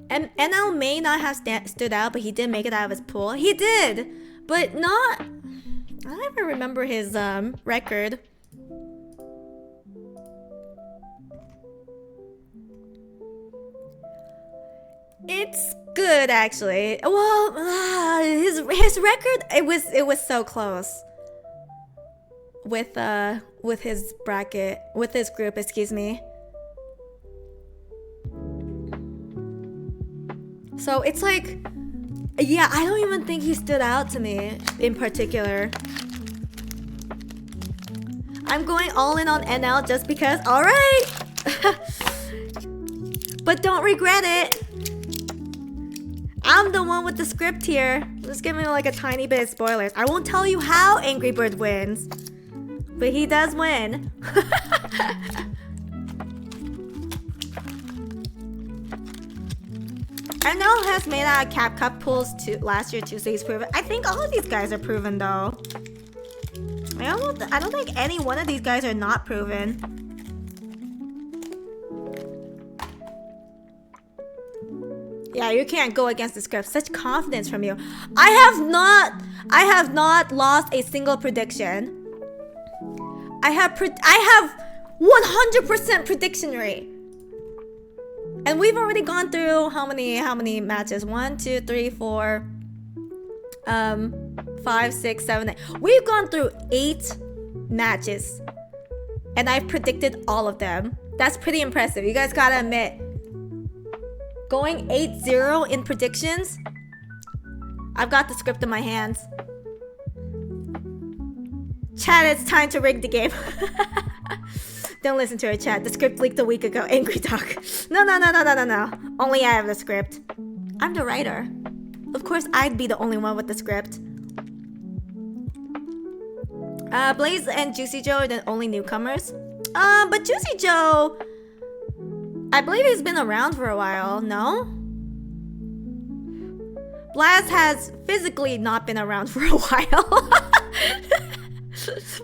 And NL may not have stood out, but he did make it out of his pool. He did, but not... I don't even remember his record. It's good, actually. Well, his record, it was so close with his bracket, with his group, excuse me. So it's like, yeah, I don't even think he stood out to me in particular. I'm going all in on NL just because. All right. but don't regret it. I'm the one with the script here. Just give me like a tiny bit of spoilers. I won't tell you how Angry Bird wins, but he does win. I know has made out of Cap Cup pools last year too, so he's proven. I think all of these guys are proven though. I don't think any one of these guys are not proven. Yeah, you can't go against the script. Such confidence from you. I have not lost a single prediction. I have 100% prediction rate. And we've already gone through how many matches? 1, 2, 3, 4, 5, 6, 7, 8. We've gone through 8 matches. And I've predicted all of them. That's pretty impressive. You guys gotta admit. Going 8-0 in predictions. I've got the script in my hands. Chat, it's time to rig the game. Don't listen to her, chat. The script leaked a week ago. Angry talk. No. Only I have the script. I'm the writer. Of course, I'd be the only one with the script. Blaze and Juicy Joe are the only newcomers. But Juicy Joe, I believe he's been around for a while. No? Blaz has physically not been around for a while.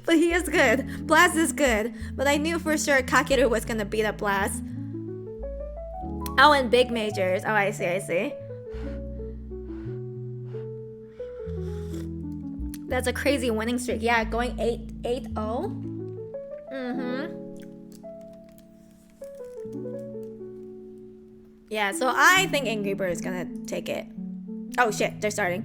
But he is good. Blaz is good. But I knew for sure Kakeru was gonna beat up Blaz. Oh, and big majors. Oh, I see. That's a crazy winning streak. Yeah, going 8-0. Yeah, so I think Angry Bird is gonna take it. Oh shit, they're starting.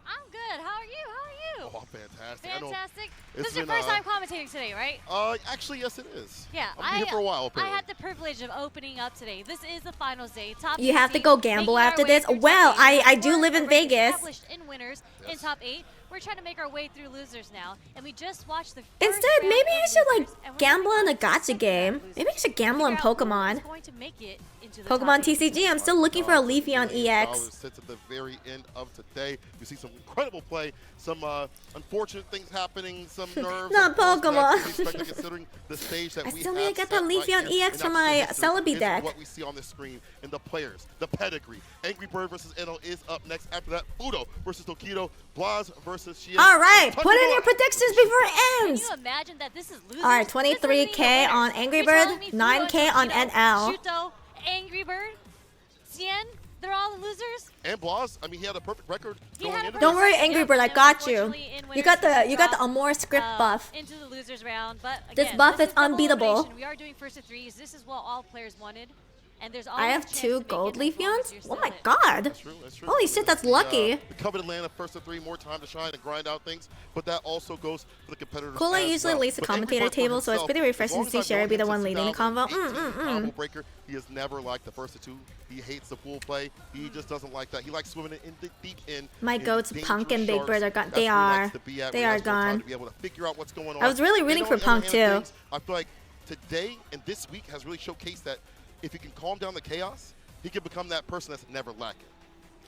I'm good. How are you? Oh, fantastic. Fantastic. It's This is your been, first time commentating today, right? Actually, yes, it is. Yeah, I've been here for a while. I Apparently. had the privilege of opening up today. This is the finals day. Top You have to 16, go gamble making our after way this? through Well, top 8. I do We're live in already Vegas. established in winners in top 8. We're trying to make our way through losers now, and we just watched the first Instead, round maybe I of should losers, like and we're gamble gonna on go a to the gacha second game. round of losers. Maybe I should gamble on Figure out who Pokemon. is going to make it into the Pokemon top 8. TCG. I'm still looking for a Leafeon EX. Sits at the very end of today. You see some incredible play, some unfortunate things happening, some nerves. Not of course, Pokemon. that's to be expected considering the stage that I we still have need to get set that right Leafeon here. EX for And my that's the history. Celebi This is deck. what we see on the screen and the players, the pedigree. Angry Bird versus NL is up next. After that, Fudo versus Tokido, Blaz versus Shien. All right, put in your predictions before it Can ends. you imagine that this is losers? All right, This isn't 23K even on winners. Angry You're Bird, telling me Fudo 9K on and NL. Shuto, Angry Bird, Cien, they're all the losers? And Blaz, I mean, he had a perfect record going into Don't this. worry, Angry Bird, I got you. You got the Amore script buff. Into the losers round, but This again, buff this is double unbeatable. elimination. We are doing first to threes. This is what all players wanted. And there's I have always a chance 2 to make gold it as long as Leafeons? you're Oh my still in. god. That's true. Holy shit, that's lucky. The coveted land of first to 3, more time to shine and grind out things, but that also goes for the competitors. Cola as usually well. leads the But Angry commentator Bird for table, so it's himself, pretty as refreshing long to as see I've Sherry known be the him one since leading the convo. 2018 Combo Breaker, he has never liked the first to 2. He hates the pool play. He just doesn't like that. He likes swimming in the deep end. My in goats, dangerous Punk and Big sharks. Bird are gone. That's They where he likes are. to be at, They where he are has more time gone. to be able to figure out what's going on. I was really And rooting on for the other Punk, hand too. of things, I feel like today and this week has really showcased that if he can calm down the chaos, he can become that person that's never lacking.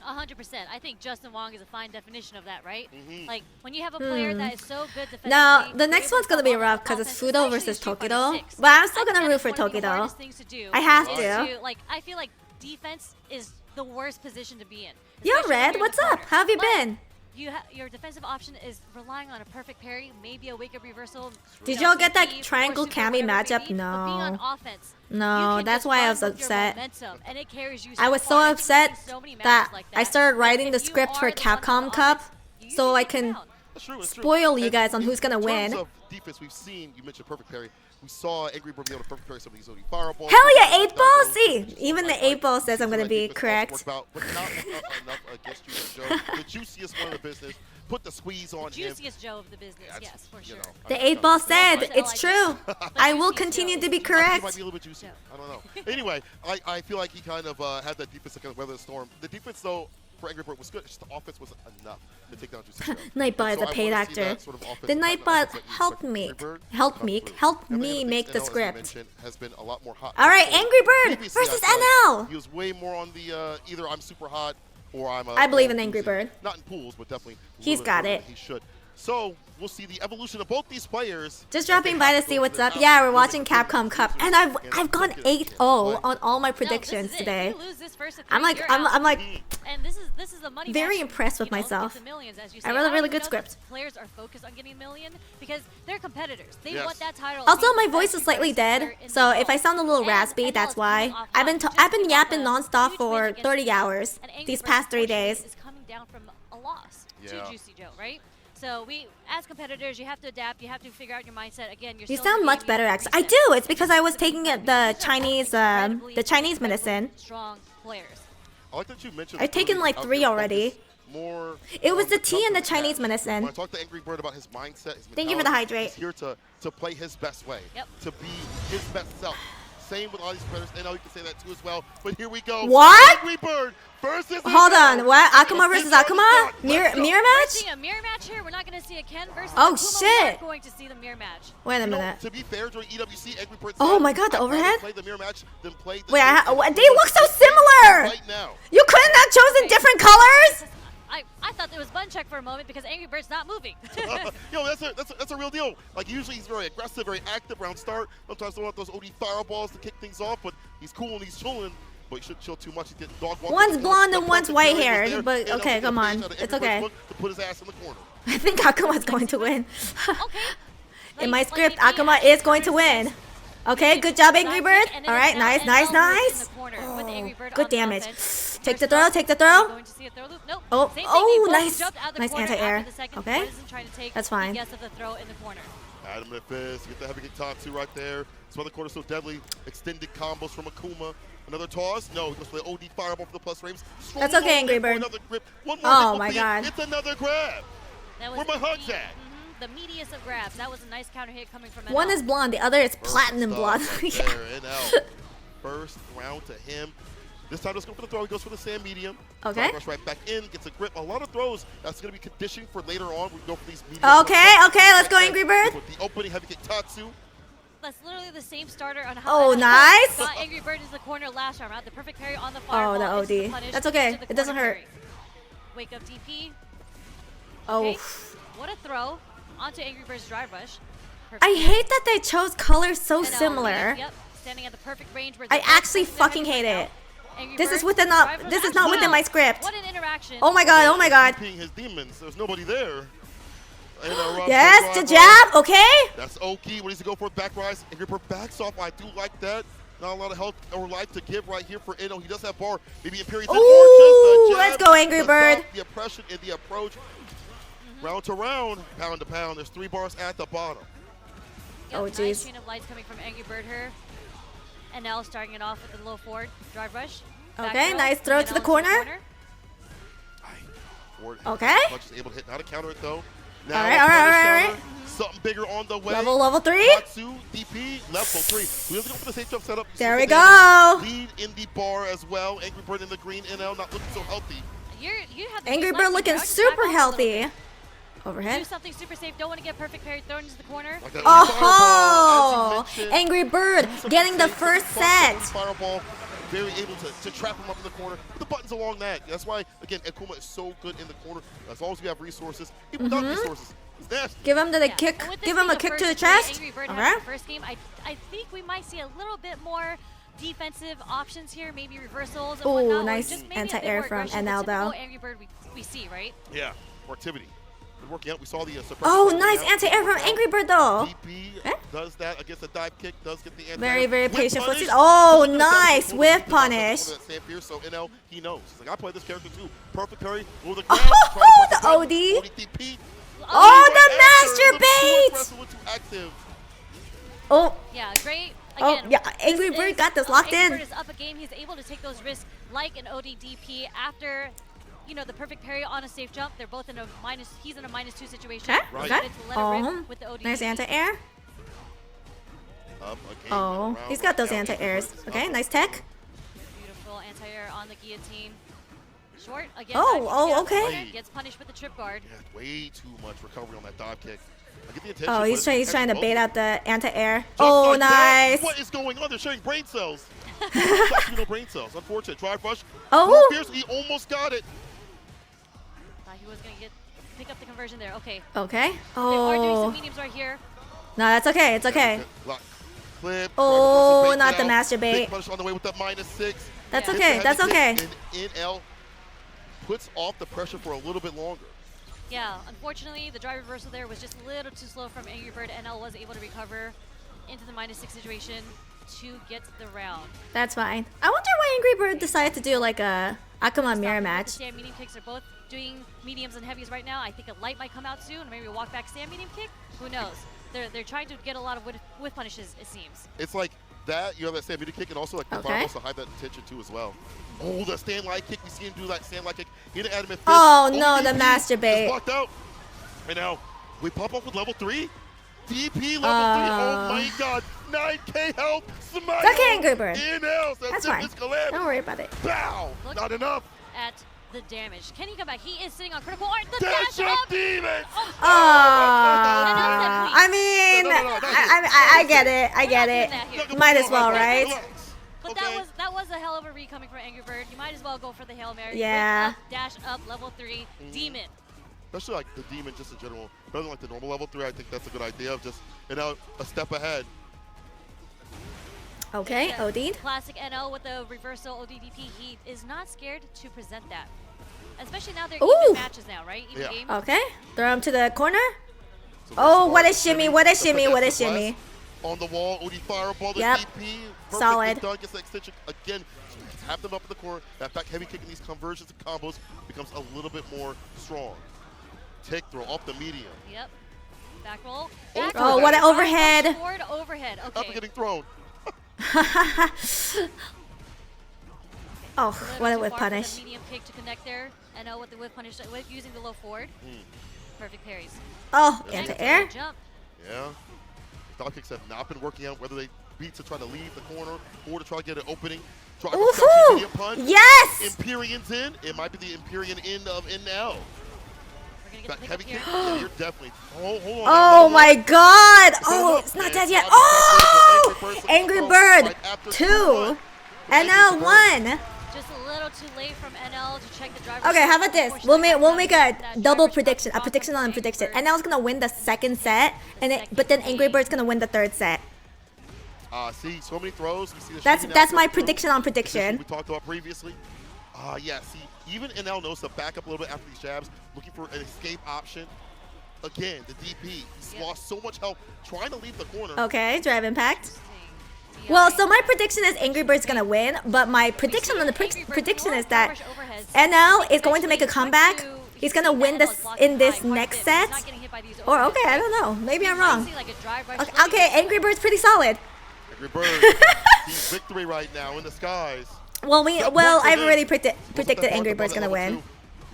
100%. I think Justin Wong is a fine definition of that, right? Like, when you have a player that is so good defensively. Now, the you're next able one's to gonna be come rough off because it's offense, Fudo especially versus Street Fighter Tokido. 6. But I'm still I think gonna that root is for one of the Tokido. hardest things to do. I have is to. Like, I feel like defense is the worst position to be in. Yo, especially when Red, you're in the what's up? corner. How have you But been? your defensive option is relying on a perfect parry, maybe a wake-up reversal. Did you know, y'all get that TP, or triangle super, Cammy whatever it may matchup? be. But being on No. offense, No, you can that's just why I run was with your upset. momentum, and it carries you I was so far. And you've upset seen so many matches that like I that. started writing If the you script for are the one on Capcom the Cup offense, you so I take it can down. That's true. spoil you And guys on who's gonna in win. terms of defense, we've seen, you mentioned perfect parry. We saw Angry Bird be able to perfect parry some of these OD fireballs. Hell yeah, some of 8 these ball! dodgeball See, things, even like the 8 ball says I'm gonna like be defense also correct. works out, but not enough against Juicy Joe. The juiciest one in the business. Put the squeeze on him. Juiciest Joe of the business, yes, for sure. The 8 ball said But it's true. I will continue to be I think it might correct. be a little bit juicy. I don't know. Anyway, I feel like he kind of had that defense to kind of weather the storm. The defense, though, for Angry Bird was good. It's just the offense wasn't enough to take down Juicy. Nightbot is a paid actor. The Nightbot helped me make the script. Has been a lot more hot. All right, Angry Bird Previously, versus I felt NL. He was way more on the either I'm super hot or I'm. I believe in Angry Bird. Not in pools, but definitely. He's got it. He should. So we'll see the evolution of both these players. Just dropping by to see what's up. Yeah, we're watching Capcom Cup, and I've gone 8-0 on all my predictions today. I'm like and this is the money very match, impressed with you know, myself. get the millions, as you I say. wrote a don't really even good know script. that players are focused on getting a million because they're competitors. They Yes. want that title. Also, being my the voice best is slightly defensive player dead, in the so if world. I sound a little And raspy, NL that's is coming why. off I've been just yapping a nonstop huge for win against 30 Juicy. hours And Angry these Bird, past 3 unfortunately, days. is coming down from a loss Yeah. to Juicy Joe, right? So we, as competitors, you have to adapt. You have to figure out your mindset. Again, you're You still sound in the much game, better, you have actually. to I reset. do. It's because I was taking the Chinese medicine. Strong players. I like that you mentioned. I've taken like 3 already. More. It was on the tea and the toughness Chinese match. medicine. When I talk to Angry Bird about his mindset, his Thank you for the mentality, hydrate. He's here to play his best way. Yep. To be his best self. Same with all these players, and you can say that too as well. But here we go. What? Angry Bird versus. Hold NL. on, what? Akuma versus Akuma? Mirror We're match? seeing a mirror match here. We're not going to see a Ken versus Oh, Akuma. shit. We're not going to see the mirror match. Wait a You know, minute. to be fair, during EWC, Angry Bird. Oh said, my God, the "I'd rather overhead? Play the mirror match than play the Wait, game they look so similar! right now." You couldn't have chosen different colors? I thought it was bun check for a moment because Angry Bird's not moving. Yo, that's a real deal. Like usually he's very aggressive, very active around start. Sometimes they want those OD fireballs to kick things off, but he's cool and he's chilling. But you shouldn't chill too much. He's getting dog walked. One's blonde and The one's perfect white area hair, is there, but and they'll okay, take come advantage on. out of It's Angry Bird's okay. look to put his ass in the corner. I think Akuma's going to win. Okay. In my script, Akuma is going to win. Okay, good job, Angry Bird. All right, nice. Oh, good damage. Take the throw, take the throw. Going to see a throw loop? Nope. Oh, Same thing, oh, he both nice. jumped out of the Nice corner anti-air. after the second. Okay. What isn't trying to take That's fine. the guess of the throw in the corner. Adam Memphis, get the heavy kick Tatsu right there. That's why the corner's so deadly. Extended combos from Akuma. Another toss. No, he goes for the OD fireball for the plus frames. That's okay, Angry Bird. Another grip. One more Oh hit my will be- God. It's another grab. That was Where my hugs the, at? The meatiest of grabs. That was a nice counter hit coming from One NL. is blonde, the other is platinum blonde. Right Yeah. there, NL. First round to him. This time, let's go for the throw. He goes for the sand medium. Okay. Rush right back in, gets a grip. A lot of throws. That's going to be conditioning for later on. We go for these medium. Okay, okay, let's go, Angry Bird. With the opening heavy kick Tatsu. That's literally the same starter on how Oh, nice. got Angry Bird into the corner last round. Right? The perfect parry on the fireball. Oh, the into OD. punish, That's okay. into the It doesn't corner hurt. parry. Wake up DP. Oh. Okay. What a throw onto Angry Bird's drive rush. Perfect I parry. hate that they chose colors so NL, similar. Yep. Standing at the perfect range where I the ball actually comes in fucking heavy hate right it. now. Angry This is Bird, within drive not rush this is not within wow. my script. What an interaction. Oh my god, oh my god. DPing his demons. There's nobody there. And a rough Yes, drive the rush. jab, okay? That's Oki. What does he go for? Back rise. Angry Bird backs off. I do like that. Not a lot of health or life to give right here for Eno. He does have bar. Maybe Imperius. Ooh, let's go, Angry Bird. The oppression and the approach. Round to round, pound to pound. There's 3 bars at the bottom. Yep, Oh, nice jeez. chain of lights coming from Angry Bird here. And now starting it off with the low forward drive rush. Back Okay, nice throw and to now the corner. Forward Okay. punch is able to hit. Not a counter it though. All right, all right. Something bigger on the way. Level 3. Tatsu, DP, level 3. We have to go for the safe jump setup. There we So go. Lead in the bar as well. Angry Bird in the green. NL not looking so healthy. You have the Angry big Bird left looking here. I'll just back super off a little bit. healthy. Do Overhead. something super safe. Don't want to get perfect parry thrown into the corner. Like that Oh, fireball, as you mentioned. Angry Bird Some getting the safe first fireball, set. Fireball, very able to trap him up in the corner. Put the buttons along that. That's why, again, Akuma is so good in the corner. As long as we have resources, even without resources, it's nasty. Give him the Yeah. kick. And with this Give him being a kick to first the game, chest. Angry Bird All having right. the first game, I think we might see a little bit more defensive options here, maybe reversals and Ooh, whatnot, or nice just maybe a bit anti-air more from aggression, the NL typical though. Angry Bird we see, right? Yeah, more activity. Good working out. We saw the suppression. Oh, coming nice out. anti-air from Angry Bird though. DP Eh? does that against a dive kick, does get the anti-air. Very, very Whip patient punish. footsies. Oh, Doesn't do that. nice He whip does that punish. over that sand pierce, so NL, he knows. He's like, I play this character too. Perfect parry. Over the Oh, grab. the OD. DP. Oh, the Too master bait. too active. Oh, Yeah, great. Oh, Again, yeah, Angry this Bird is- got this locked Angry in. Bird is up a game. He's able to take those risks like an ODDP after, the perfect parry on a safe jump. They're both in a minus. He's in a -2 situation. okay, Right. okay. Decided to let it rip with the ODDP. Nice anti-air. Up again, Oh, around, he's got those down, anti-airs. up. Okay, nice tech. Beautiful anti-air on the guillotine. Short again. Okay. Gets punished with the trip guard. Yeah, way too much recovery on that dive kick. I get the attention, Oh, he's trying to bait both. out the anti-air. Just Oh, like that. nice. What is going on? They're showing brain cells. There's actually no brain cells. Unfortunate. Drive rush. Oh. Fierce, he almost got it. Thought he was going to pick up the conversion there. Okay. Okay. They are doing Oh. some mediums right here. No, that's okay. It's okay. Lock. Clip. Oh, Bait not the down. master bait. Big punish on the way with that -6. That's Yeah. okay. That's okay. And NL puts off the pressure for a little bit longer. Yeah, unfortunately, the drive reversal there was just a little too slow from Angry Bird. NL was able to recover into the -6 situation to get the round. That's fine. I wonder why Angry Bird decided to do like a Akuma mirror The match. stand medium kicks are both doing mediums and heavies right now. I think a light might come out soon, or maybe a walk back stand medium kick. Who knows? They're trying to get a lot of whiff punishes, it seems. It's like that, you have that stand meter kick, and also like the Okay. fireballs to hide that attention too as well. Oh, the stand light kick. We see him do that stand light kick. He didn't adamant fist. Oh, no, the DP master bait. is blocked out. And now we pop up with level 3. DP level 3. Oh my god. 9K health. Smile. It's okay, Angry Bird. In-house. That's fine. Don't worry about it. Bow. Look Not enough. At the damage. Can he come back? He is sitting on critical art. The Dash dash up up. demons. I mean, No, I get it. I get it. Might as well, right? But Okay. that was a hell of a read coming from Angry Bird. You might as well go for the Hail Mary. Yeah. Whip up, dash up, level 3, demon. Especially like the demon just in general. Rather than like the normal level 3, I think that's a good idea of just, a step ahead. Okay, Yeah. OD'd. Classic NL with the reversal ODDP. He is not scared to present that. Especially now they're Ooh. even matches now, right? Even Yeah. game. Okay, throw him to the corner. So Oh, let's what a start shimmy, what a Let's put shimmy, that what a to blast. shimmy. On the wall, OD fireball, the Yep. DP. Perfectly Solid. done, gets the extension. Again, tap them up in the corner. That back heavy kick in these conversions and combos becomes a little bit more strong. Take throw off the medium. Yep. Back roll. Oh, Back Oh, roll. what an overhead. Forward overhead. After Okay. getting thrown. Oh, Little what a too whip far for the punish. medium kick to connect there. NL with the whip punish, using the low forward. Perfect parries. Oh, Next, anti-air. Jump. Yeah. Dog kicks have not been working out, whether they beat to try to leave the corner or to try to get an opening. Try to catch a Woohoo! medium punch. Yes! Empyrean's in. It might be the Empyrean end of in now. We're gonna get Back the heavy pickup kick. here. Yeah, you're definitely. Oh, hold on. Oh my god! Oh, enough. it's not And dead yet. it's not Oh! enough. Angry Right Bird after 2. 2-1. NL 1. Just a little too late from NL to check the driver. Okay, how about this? We'll make a That double driver's prediction, a shot prediction comes on a from prediction. Angry Bird. NL's gonna win the second set, but then Angry Bird's gonna win the third set. See, so many throws. We see the That's shooting that's now my come through. prediction on Position prediction. we talked about previously. Yeah, see, even NL knows to back up a little bit after these jabs, looking for an escape option. Again, the DP, he's lost so much health trying to leave the corner. Okay, drive impact. Well, so my prediction is Angry Bird's gonna win, but my prediction on the prediction is that NL is going to make a comeback. He's gonna win this in this next set. Or okay, I don't know. Maybe I'm wrong. Okay, Angry Bird's pretty solid. Angry Bird, he's victory right now in the skies. Well, I've already predicted Look at that Angry bar Bird's gonna level win. 2.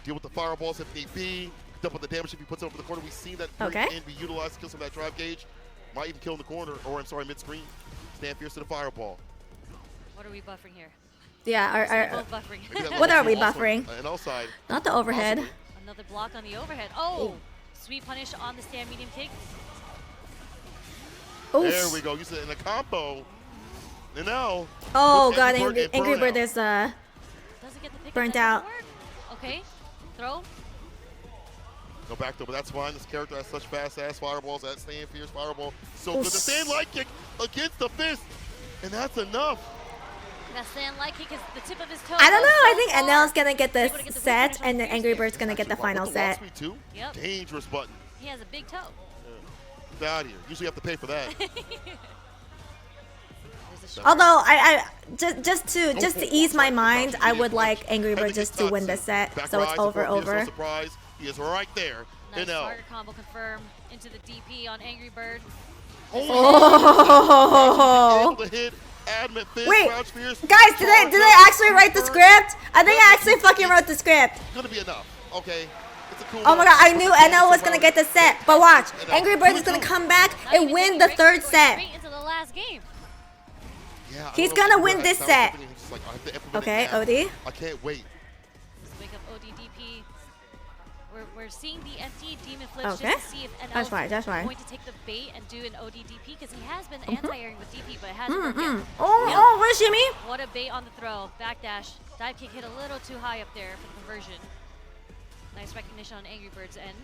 Deal with the fireballs if need be. Double the damage if he puts it over the corner. We've seen that Okay. can be utilized to kill some of that drive gauge. Might even kill in the corner, or I'm sorry, mid-screen. Stand fierce to the fireball. What are we buffering here? Yeah, Both buffering. Maybe that What level are we 2 also, buffering? An outside. Not the overhead. Possibly. Another block on the overhead. Oh, sweet punish on the stand medium kick. Oof. There we go. Use it in a combo. And now. Oh puts god, in Angry Bird burnout. is Doesn't get the pick. Burnt out. Okay, throw. Go back though, but that's fine. This character has such fast ass fireballs. That stand fierce fireball. So Oof. good. The stand light kick against the fist. And that's enough. That stand light kick is the tip of his toe. I don't know. I goes think so far. NL's gonna get the Able to get the set, finish and then on Angry Fierce Bird's gonna get the final With the wall set. speed too. Yep. Dangerous button. He has a big toe. Get out of here. Usually have to pay for that. There's a short. Although I just to ease my mind, I would like Angry Bird just to win the set, Back so it's rise, over. No surprise. He is right there. Nice NL. target combo confirmed into the DP on Angry Bird. Oh. Able to hit. Admit fist, Wait, crouch fierce, guys, did charge they up, actually write the confirm. script? I think I actually fucking wrote the script. It's gonna be enough. Okay. It's a cool Oh my one. god, I knew NL was gonna get the set, but watch, NL. Angry Bird is gonna come back Not and even win taking the breaks, third going set. straight into the last game. Yeah, I He's don't know gonna if win he this realized set. that was happening. He's just like, I have to implement Okay, it now. OD. I can't wait. Just wake up we're seeing the empty demon flips Okay. just to see if NL That's fine, that's is fine. going to take the bait and do an ODDP because he has been anti-airing with DP, but it hasn't worked yet. Oh, what a shimmy! What a bait on the throw. Backdash. Dive kick hit a little too high up there for the conversion. Nice recognition on Angry Bird's end.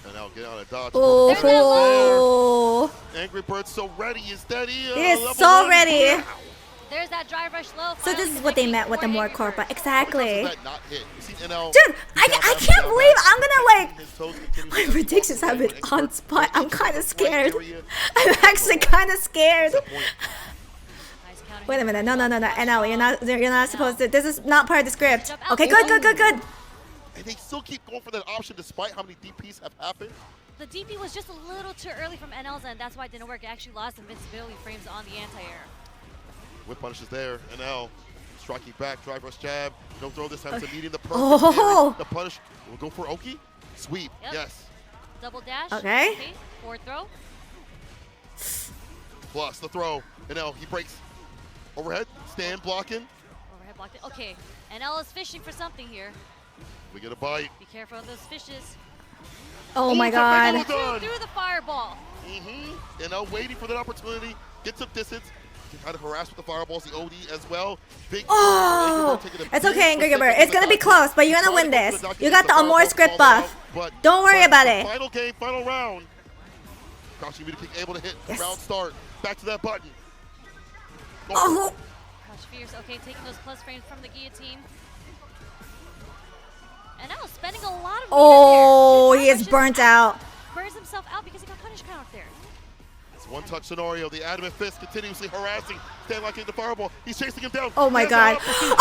And now get out of dodge. Oh, Angry Bird's so ready and steady. he is so ready. There's that drive rush low. So this is what they meant with the more corporate. Exactly. That not hit. You see NL, Dude, I can't believe I'm gonna like, my predictions have been on spot. I'm kind of scared. I'm actually kind of scared. Wait a minute, no, NL, you're not supposed to. This is not part of the script. Okay, good. And they still keep going for that option despite how many DPs have happened. The DP was just a little too early from NL's end. That's why it didn't work. It actually lost invincibility frames on the anti-air. Whip punish is there. NL striking back, drive rush jab. No throw this time. It's a medium. The perfect Oh. the punish. We'll go for Oki. Sweep. Yep. Yes. Double dash. Okay. Forward throw. Plus the throw. NL, he breaks. Overhead. Stand blocking. Overhead blocked it. Okay. NL is fishing for something here. We get a bite. Be careful of those fishes. Oh my god. Through the fireball. NL waiting for that opportunity. Gets some distance. Try to harass with the fireballs, the OD as well. Big It's okay, Angry Bird. It's gonna be close, but you're gonna win this. You got the Amor script buff. Don't worry about it. Final game, final round. Crouching meter kick able to hit. Round start. Back to that button. Oh. Crouch fierce. Okay, taking those plus frames from the guillotine. And now spending a lot of Oh, he is burnt out. Burns himself out because he got punish count out there. It's one touch scenario. The adamant fist continuously harassing. Stand locking the fireball. He's chasing him down. Oh my god. Ridiculous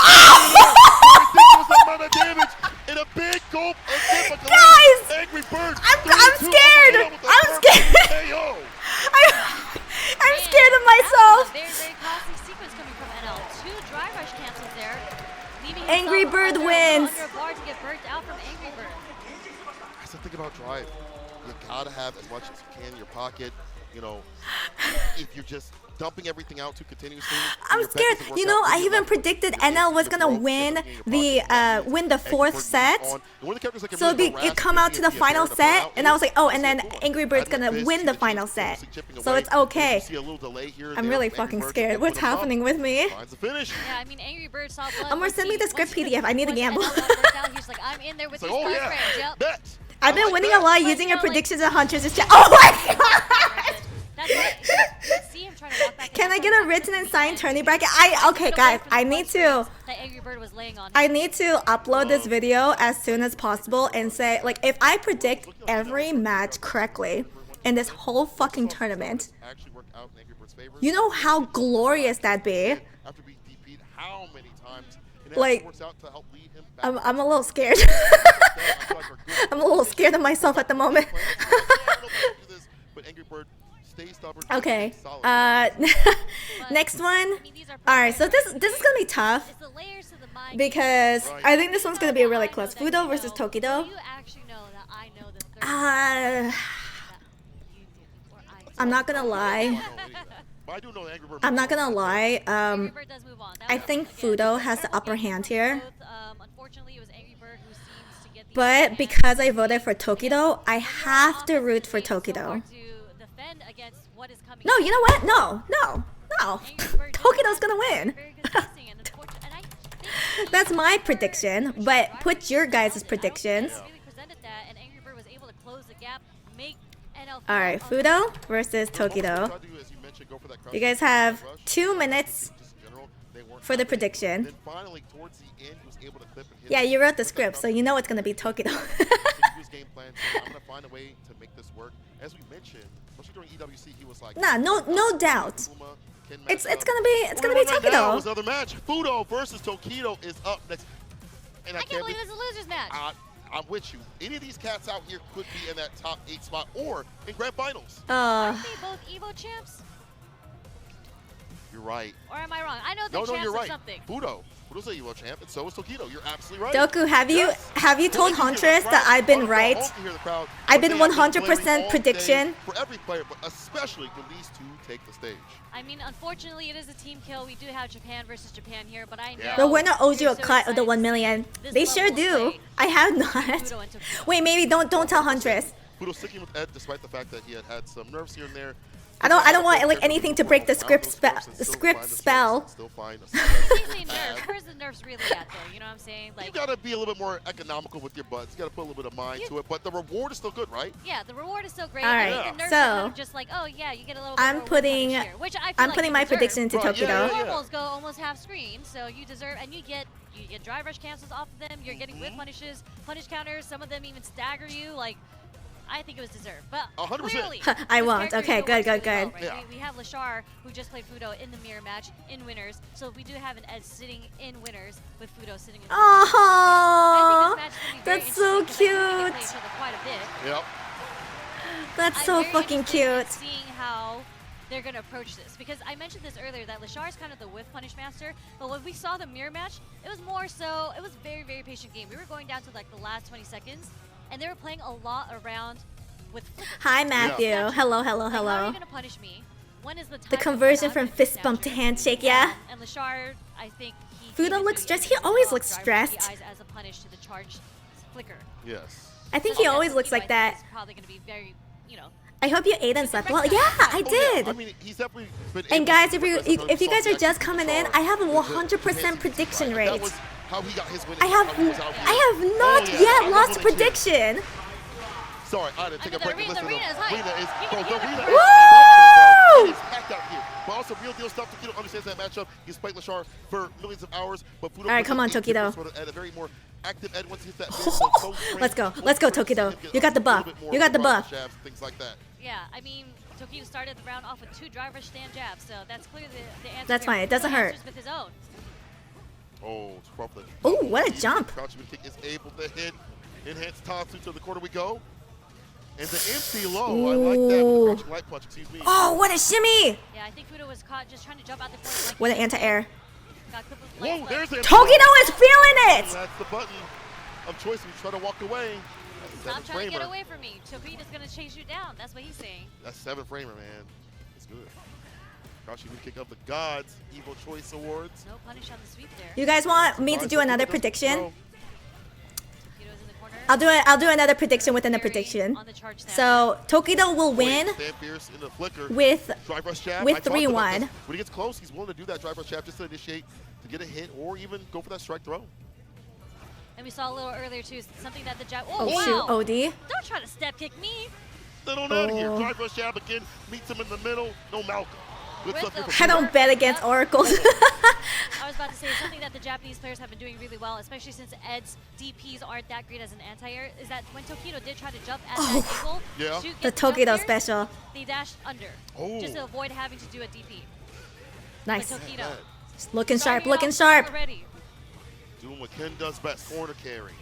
amount of damage in a big gulp of difficulty. Guys! Angry Bird. I'm scared. I'm scared. I'm scared of myself. Very, very costly sequence coming from NL. 2 dry rush cancels there. Leaving Angry Bird wins. Under a bar to get burnt out from Angry Bird. That's the thing about drive. You gotta have as much as you can in your pocket. You know, if you're just dumping everything out too continuously. I'm scared. You know, I even predicted NL was gonna win the 4th set. So it come out to the final set, and I was like, oh, and then Angry Bird's gonna win the final set. So it's okay. I'm really fucking scared. What's happening with me? Yeah, I mean, Angry Bird saw blood. Amor, send me the script PDF. I need to gamble. He's like, I'm in there with these plus frames. Yep. I've been winning a lot using your predictions and Huntress. Oh my god! See him trying to walk back. Can I get a written and signed tourney bracket? Okay, guys, I need to upload this video as soon as possible and say, like, if I predict every match correctly in this whole fucking tournament, you know how glorious that'd be. Like, I'm a little scared. I'm a little scared of myself at the moment. Okay. Next one. Alright, so this is gonna be tough because I think this one's gonna be really close. Fudo versus Tokido. I'm not gonna lie. I think Fudo has the upper hand here. But because I voted for Tokido, I have to root for Tokido. No, you know what? No. Tokido's gonna win. That's my prediction, but put your guys' predictions. Alright, Fudo versus Tokido. You guys have 2 minutes for the prediction. Yeah, you wrote the script, so you know it's gonna be Tokido. Nah, no doubt. It's gonna be Tokido. Another match. Fudo versus Tokido is up next. And I can't believe it's a losers match. I'm with you. Any of these cats out here could be in that top 8 spot or in grand finals. Aren't they both Evo champs? You're right. Or am I wrong? I know they're No, champs you're of right. something. Fudo's a Evo champ, and so is Tokido. You're absolutely right. Doku, have you told Well, Huntress that I've been right? I've been 100% prediction. For every player, but especially when these two take the stage. I mean, unfortunately, it is a team kill. We do have Japan versus Japan here, but I know Yeah. The winner owes you a so cut of the excited 1 million. this They level sure of do. play. I have not. Fudo and Tokido. Wait, maybe don't tell Huntress. Fudo sticking with Ed despite the fact that he had some nerves here and there. I don't want like anything to break the script spell. Still fine. When they say nerves, where's the nerves really at, though? You know what I'm saying? You Like, gotta be a little bit more economical with your butts. You gotta put a little bit of mind to it, but the reward is still good, right? yeah, the reward is still great. All I right, think the nerves so are kind of just like, oh yeah, you get a little bit I'm more putting here, which I feel I'm like putting you my deserve. prediction to Right, Tokido. yeah. Normals go almost half screen, so you deserve, and you get drive rush cancels off of them. You're getting whip punishes, punish counters. Some of them even stagger you. Like, I think it was deserved, but 100%. clearly, I this won't. character Okay, still good, works good, really well, good. right? Yeah. We have Lashar, who just played Fudo in the mirror match in winners, so we do have an Ed sitting in winners with Fudo sitting in. Oh, I think this match is gonna be very that's so interesting 'cause I think they cute. play each other quite a bit. Yep. That's I'm so very fucking interested in cute. seeing how they're going to approach this, because I mentioned this earlier that Lashar is kind of the whiff punish master, but when we saw the mirror match, it was more so, it was very, very patient game. We were going down to like the last 20 seconds, and they were playing a lot around with flickers. Hi Matthew. Yeah. Hello, hello, Like, how are hello. you going to punish me? When is the time The to conversion come from out fist and bump to dash you? handshake, yeah. And Lashar, I think he Fudo came into looks it stressed. using He always the looks drive with the stressed. eyes as a punish to the charged flicker. Yes. I think So he that's always what looks Fudo, I like think, that. is probably going to be very, you know, I hope you ate and slept well. Yeah, I Oh, yeah. did. I mean, he's definitely been And able guys, to if you progress if you guys are just coming in, I have a with the 100% prediction right? That rate. was how he got his win. I have how he was out here. not Oh, yeah. yet I love lost when they cheer. prediction. Sorry, I didn't take a break and listen to arena is them. hype. Arena is, You bro, can the hear arena the is Woo! It's packed out here. But also, real deal stuff. Tokido understands that matchup. He's played Lashar for millions of hours. But Fudo All right, come on, plays a Tokido. different sort of- at a very more active Ed once he hits that base, so close range, Let's go. close Let's go, range, Tokido. see him get You got the a little buff. bit more You got the drive buff. jabs, things like that. Yeah, I mean, Tokido started the round off with 2 driver stand jabs, so that's clearly the answer. That's here. fine, it doesn't Fudo hurt. answers with his own. Oh, it's Crumpler. Ooh, what a jump. Crouchman kick is able to hit. Enhanced Tatsu to the corner we go. And the empty low. I like that with Ooh. the crouching light punch, excuse me. Oh, what a shimmy. Yeah, I think Fudo was caught just trying to jump out the corner. Like What an he just anti-air. got clipped with Whoa, light there's flip. the Tokido is feeling it. That's the button of choice. We try to walk away. That's Stop seven trying to get framer. away from me. Tokido's going to chase you down. That's what he's saying. That's 7 framer, man. It's good. Crouching kick of the gods. Evo Choice Awards. No punish on the sweep there. You guys want me to do another prediction? Tokido's in the corner. I'll do another prediction within a prediction. On the charge stand. So Tokido will win Stand fierce in the flicker. with Drive rush jab. with I talked about 3-1. this. When he gets close, he's willing to do that drive rush jab just to initiate, to get a hit, or even go for that strike throw. And we saw a little earlier, too, something that the jab. Oh wow. shoot, OD. Don't try to step kick me. Then on out of here. Oh. Drive rush jab again. Meets him in the middle. No Malcolm. Good With stuff here the- from I don't bet against oracles. I was about to say something that the Japanese players have been doing really well, especially since Ed's DPs aren't that great as an anti-air, is that when Tokido did try to jump at that angle, Yeah. to get The jump Tokido clears, special. they dashed under, Oh. just to avoid having to do a DP. Nice. But Tokido, Looking sharp, starting it looking off sharp. already. Doing what Ken does best, corner carry.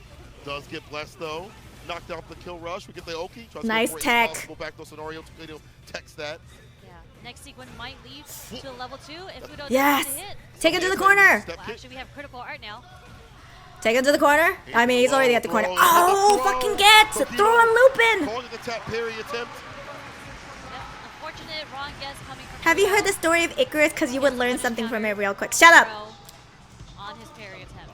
Does get blessed though. Knocked out the kill rush. We get the Oki. Tries Nice to go for tech. a possible backdoor scenario. Tokido techs that. Yeah. Next sequence might lead to level 2 if Fudo Yes. doesn't hit. Take him to the corner. Step Well, kick. actually, we have critical art now. Take him to the corner. I mean, he's already at the corner. Throw, Oh, throw. fucking get! Tokido Throw and looping. Calling it the tap parry attempt. Yep. Unfortunate wrong guess coming from Have you Fudo. heard the story of Icarus? Because you would learn something from it real quick. Shut up. Throw on his parry attempt.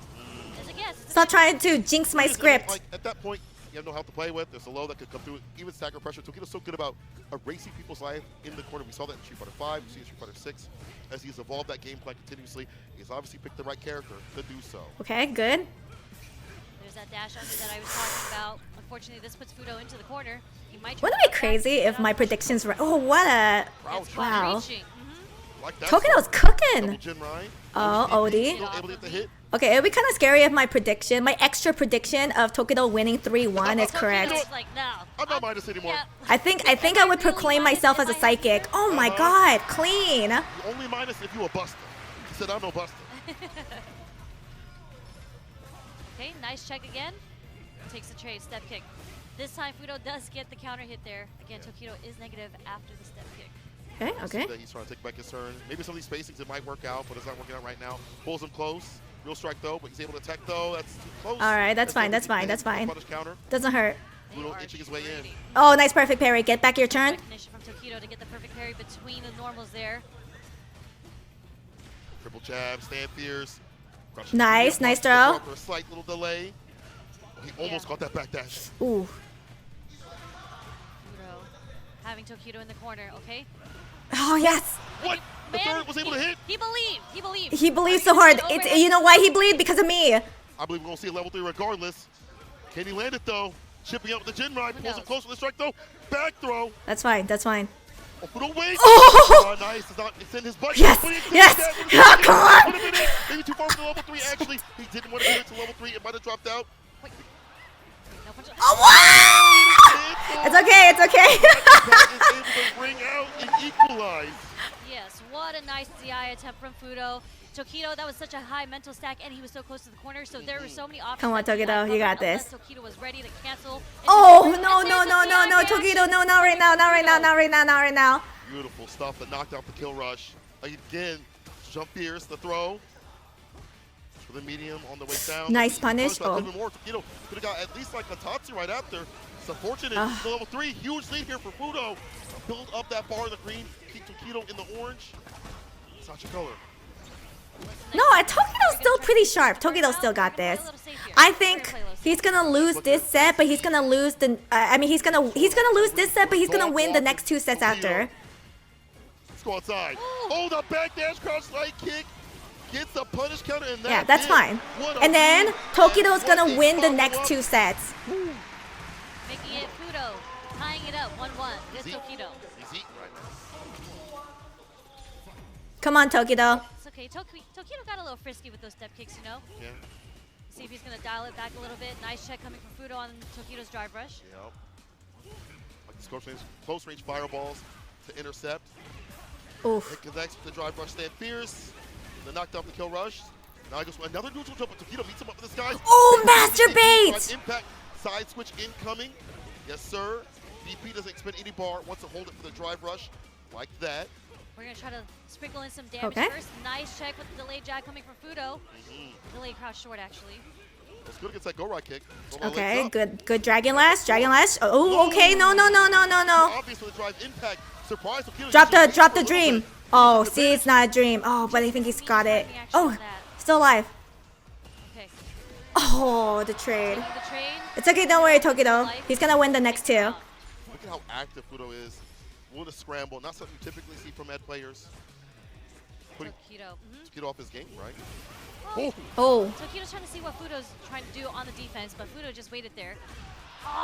It's a guess. It's a Stop trying to jinx my Like, script. at that point, you have no help to play with. There's a low that could come through. Even stagger pressure. Tokido's so good about erasing people's life in the corner. We saw that in Street Fighter 5. We see it in Street Fighter 6. As he's evolved that game plan continuously, he's obviously picked the right character to do so. Okay, good. There's that dash under that I was talking about. Unfortunately, this puts Fudo into the corner. He might try Wouldn't to it be come back, crazy get if on my the predictions were? Oh, what a Crouch. wow. reaching. Like that. Tokido's Double cooking. Jin Ryan. Oh, Still OD. able to get the hit. Okay, it'd be kind of scary if my prediction, my extra prediction of Tokido winning 3-1 is correct. Tokido's like, no. I'm not minus anymore. Yeah. I think I would proclaim myself as a psychic. Oh my god, clean. You only minus if you a buster. He said, I'm no buster. Okay, nice check again. Takes the trade, step kick. This time Fudo does get the counter hit there. Again, Tokido is negative after the step kick. Okay, okay. That he's trying to take back his turn. Maybe some of these spacings, it might work out, but it's not working out right now. Pulls him close. Real strike, though, but he's able to tech, though. That's too close. All right, that's fine, that's fine, that's fine. Counter. Doesn't hurt. Fudo inching his way in. Oh, nice perfect parry. Get back your turn. Recognition from Tokido to get the perfect parry between the normals there. Triple jab, stand fierce. Nice, nice throw. For a slight little delay. He almost got that backdash. Ooh. Fudo having Tokido in the corner, okay? Oh, yes. What? The third was able to hit? He believed. He believed. He believes so hard. It's, you know why he believed? Because of me. I believe we're going to see a level 3 regardless. Can he land it, though? Chipping out with the Jin Ride. Pulls him close with the strike, though. Back throw. That's fine, that's fine. Oh, Fudo waits. Oh! Nice. It's in his butt. Yes, yes. Oh, come on. Maybe too far for the level 3, actually. He didn't want to get it to level 3. It might have dropped out. Wait. No punch. Oh, wow! It's okay, it's okay. Is able to ring out and equalize. Yes, what a nice DI attempt from Fudo. Tokido, that was such a high mental stack, and he was so close to the corner, so there were so many options. Come on, Tokido, you got this. Tokido was ready to cancel. Oh, no, Tokido, no, not right now, not right now, not right now, not right now. Beautiful stuff that knocked out the kill rush. Again, jump fierce, the throw. For the medium on the way down. Nice punish. Oh. More. Tokido could have got at least like a Tatsu right after. It's unfortunate. The level 3, huge lead here for Fudo. Build up that bar in the green, keep Tokido in the orange. It's not your color. No, Tokido's still pretty sharp. Tokido still got this. I think he's gonna lose this set, but he's gonna lose the. I mean, he's gonna lose this set, but he's gonna win the next 2 sets after. Let's go outside. Oh, the backdash crouch slide kick gets the punish counter, and Yeah, that's fine. And then Tokido's gonna win the next 2 sets. Making it Fudo, tying it up 1-1. It's Tokido. He's eating right now. Come on, Tokido. It's okay. Tokido got a little frisky with those step kicks, you know? Yeah. See if he's going to dial it back a little bit. Nice check coming from Fudo on Tokido's drive rush. Yep. Like the close range fireballs to intercept. Oof. It connects with the drive rush, stand fierce. Then knocked off the kill rush. Now he goes for another neutral jump, but Tokido meets him up with this guy. Oh, masturbate! Impact, side switch incoming. Yes, sir. BP doesn't expend any bar, wants to hold it for the drive rush like that. We're going to try to sprinkle in some damage first. Nice check with the delayed jab coming from Fudo. Delayed crouch short, actually. It's good against that go right kick. Okay, good Dragon Lash, Oh, okay, no. Obvious with the drive impact. Surprise. Drop the dream. Oh, see, it's not a dream. Oh, but I think he's got it. Oh, still alive. Okay. Oh, the trade. The trade. It's okay, don't worry, Tokido. He's gonna win the next 2. Look at how active Fudo is. Willing to scramble, not something you typically see from Ed players. Putting Tokido off his game, right? Oh. Tokido's trying to see what Fudo's trying to do on the defense, but Fudo just waited there.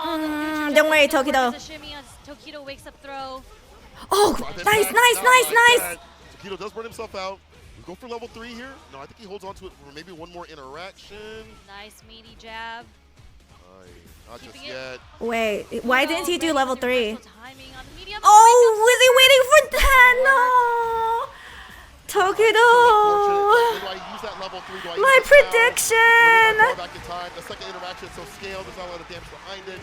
Don't worry, Tokido. Tokido wakes up throw. Oh, nice. Tokido does burn himself out. We go for level 3 here. No, I think he holds on to it for maybe one more interaction. Nice meaty jab. Not just yet. Wait, why didn't he do level 3? Oh, was he waiting for that? No. Tokido. My prediction. Back in time. The second interaction is so scaled. There's not a lot of damage behind it,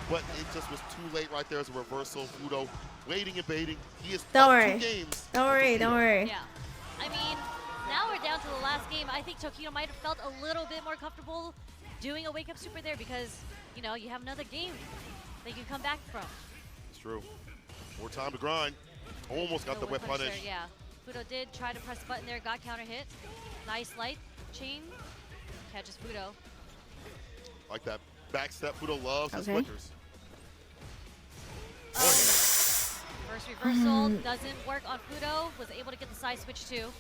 but it just was too late right there as a reversal. Fudo waiting and baiting. He is Don't up worry. 2 games. Don't worry. Yeah. I mean, now we're down to the last game. I think Tokido might have felt a little bit more comfortable doing a wake-up super there because, you know, you have another game they can come back from. It's true. More time to grind. Almost got the whip punish. There, yeah. Fudo did try to press the button there, got counter hit. Nice light chain. Catches Fudo. Like that back step. Fudo loves his flickers. First reversal doesn't work on Fudo. Was able to get the side switch too.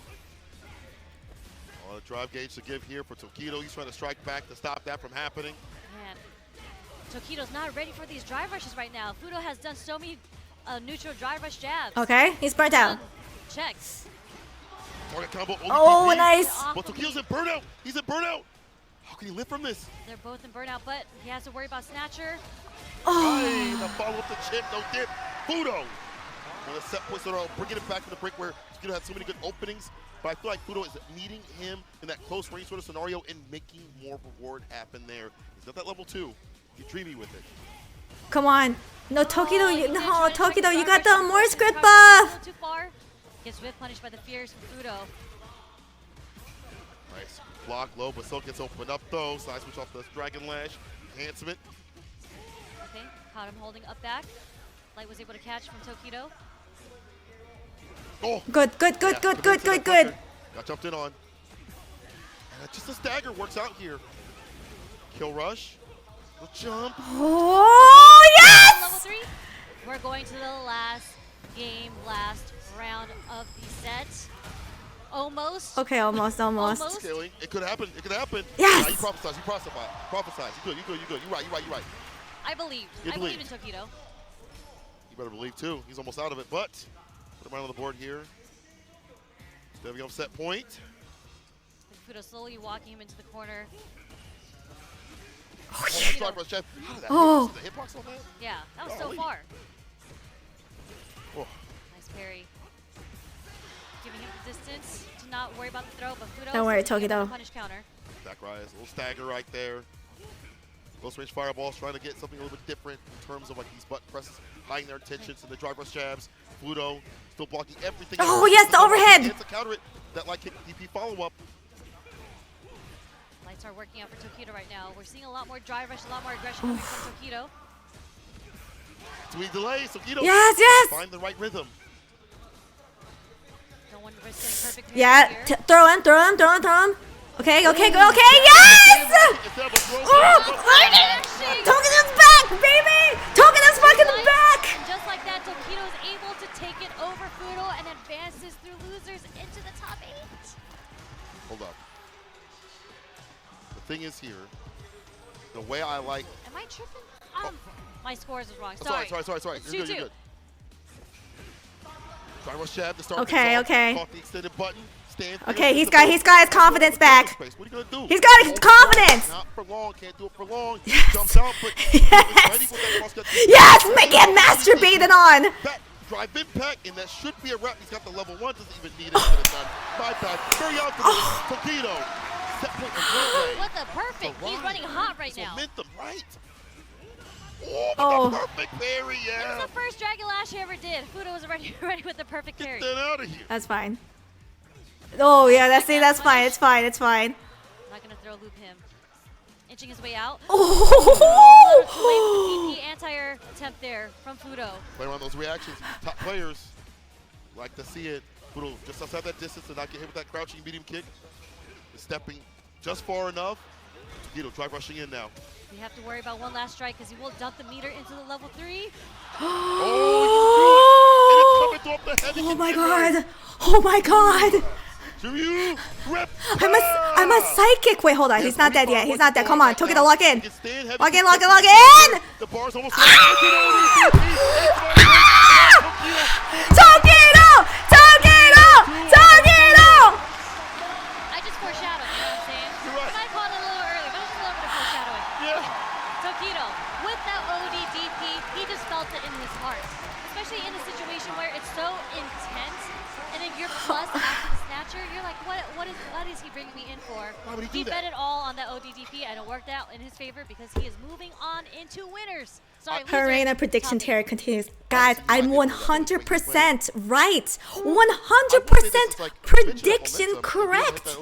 A drive gauge to give here for Tokido. He's trying to strike back to stop that from happening. Man, Tokido's not ready for these drive rushes right now. Fudo has done so many neutral drive rush jabs. Okay, he's burnt out. Checks. Target combo. Oh, nice. But Tokido's in burnout. He's in burnout. How can he live from this? They're both in burnout, but he has to worry about Snatcher. Oh. The follow up the chip, no dip. Fudo. When the set points are bringing it back to the break where Tokido had so many good openings. But I feel like Fudo is meeting him in that close range sort of scenario and making more reward happen there. He's got that level 2. Get dreamy with it. Come on. No, Tokido, he did no, try to strike Tokido, the you got the driver, more but script the driver went a buff. little too far. Gets whip punished by the fears from Fudo. Nice block low, but still gets opened up though. Side switch off the Dragon Lash. Enhancement. Okay, caught him holding up back. Light was able to catch from Tokido. Oh! Good. Got jumped in on. And just a stagger works out here. Kill rush. The jump. Oh, yes! Level 3. We're going to the last game, last round of the set. Almost. Okay, almost. Scaling. It could happen. Yes! Nah, you prophesize. You good. You're right. I believed. You I believe in believed. Tokido. You better believe too. He's almost out of it, but put him right on the board here. Stepping up set point. Fudo slowly walking him into the corner. Oh, that drive rush, Jeff. How did that Oh. hit? The hitbox on that? Yeah, that was so Golly. far. Oh. Nice parry. Giving him the distance to not worry about the throw, but Fudo. Don't worry, still able to Tokido. Punish counter. Back rise, a little stagger right there. Close range fireballs, trying to get something a little bit different in terms of like these button presses, hiding their intentions, and the drive rush jabs. Pluto still blocking everything. Oh, else. yes, the overhead. It's a counter it. That light kick DP follow up. Lights are working out for Tokido right now. We're seeing a lot more drive rush, a lot more aggression coming from Tokido. Too many delays. Tokido. Yes. Find the right rhythm. Don't want to risk getting perfect parry Yeah, here. throw him. Okay, yes! Tokido's back, baby! Tokido's fucking back! And just like that, Tokido is able to take it over Fudo and advances through losers into the top 8. Hold up. The thing is here, the way I like. Am I tripping? My scores was wrong. Sorry. It's You're 2-2. good. Drive rush jab to start. Okay. Caught the extended button. Stand. Okay, he's got his confidence back. What are you gonna do? He's got his confidence. Not for long. Can't do it for long. Yes. Jumps out, but Yes. Yes, make him masturbating on. Back, drive impact, and that should be a wrap. He's got the level 1. Doesn't even need it. But it's done. Bypass. Very out to Tokido. Set point of one way. What the perfect. He's running hot right It's now. momentum, right? Oh. The perfect parry, It yeah. was the first Dragon Lash he ever did. Fudo was ready with the perfect parry. Get that out of here. That's fine. Oh yeah, that's fine. It's fine. Not gonna throw loop him. Inching his way out. Oh! Too late with the TP anti-air attempt there from Fudo. Play around those reactions. Top players like to see it. Fudo just outside that distance and not get hit with that crouching medium kick. Stepping just far enough. Tokido drive rushing in now. We have to worry about one last strike because he will dump the meter into the level 3. Oh my god! Oh my god! I'm a psychic. Wait, hold on. He's not dead yet. He's not dead. Come on, Tokido, lock in. Lock in. The bar's almost Tokido! I just foreshadowed, you know what I'm saying? You're right. I might have called it a little early, but it's just a little bit of foreshadowing. Yeah. Tokido, with that ODDP, he just felt it in his heart. Especially in a situation where it's so intense, and then you're plus after the snatcher, you're like, what is he bringing me in for? Why would he do bet that? it all on that ODDP, and it worked out in his favor because he is moving on into winners. Sorry, Arena losers. prediction Top terror eight. continues. Guys, I'm 100% right. 100% prediction correct. That's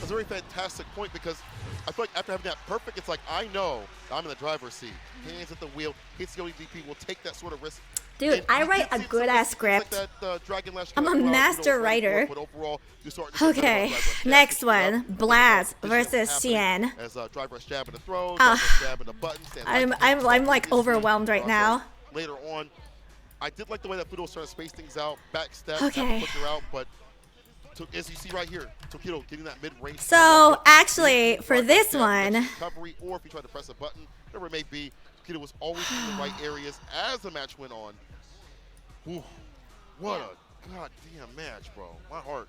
a very fantastic point because I feel like after having that perfect, it's like I know I'm in the driver's seat. Hands at the wheel, hits the ODDP, will take that sort of risk. Dude, I write a good ass script. I'm a master writer. Okay, next one. Blaz versus Xian. As drive rush jab and a throw, jab and a button. I'm like overwhelmed right now. Later on, I did like the way that Fudo was trying to space things out, back step, Okay. push her out, but as you see right here, Tokido getting that mid-range. So actually, for this one, Recovery, or if you try to press a button, whatever it may be, Tokido was always in the right areas as the match went on. Ooh, what a goddamn match, bro. My heart.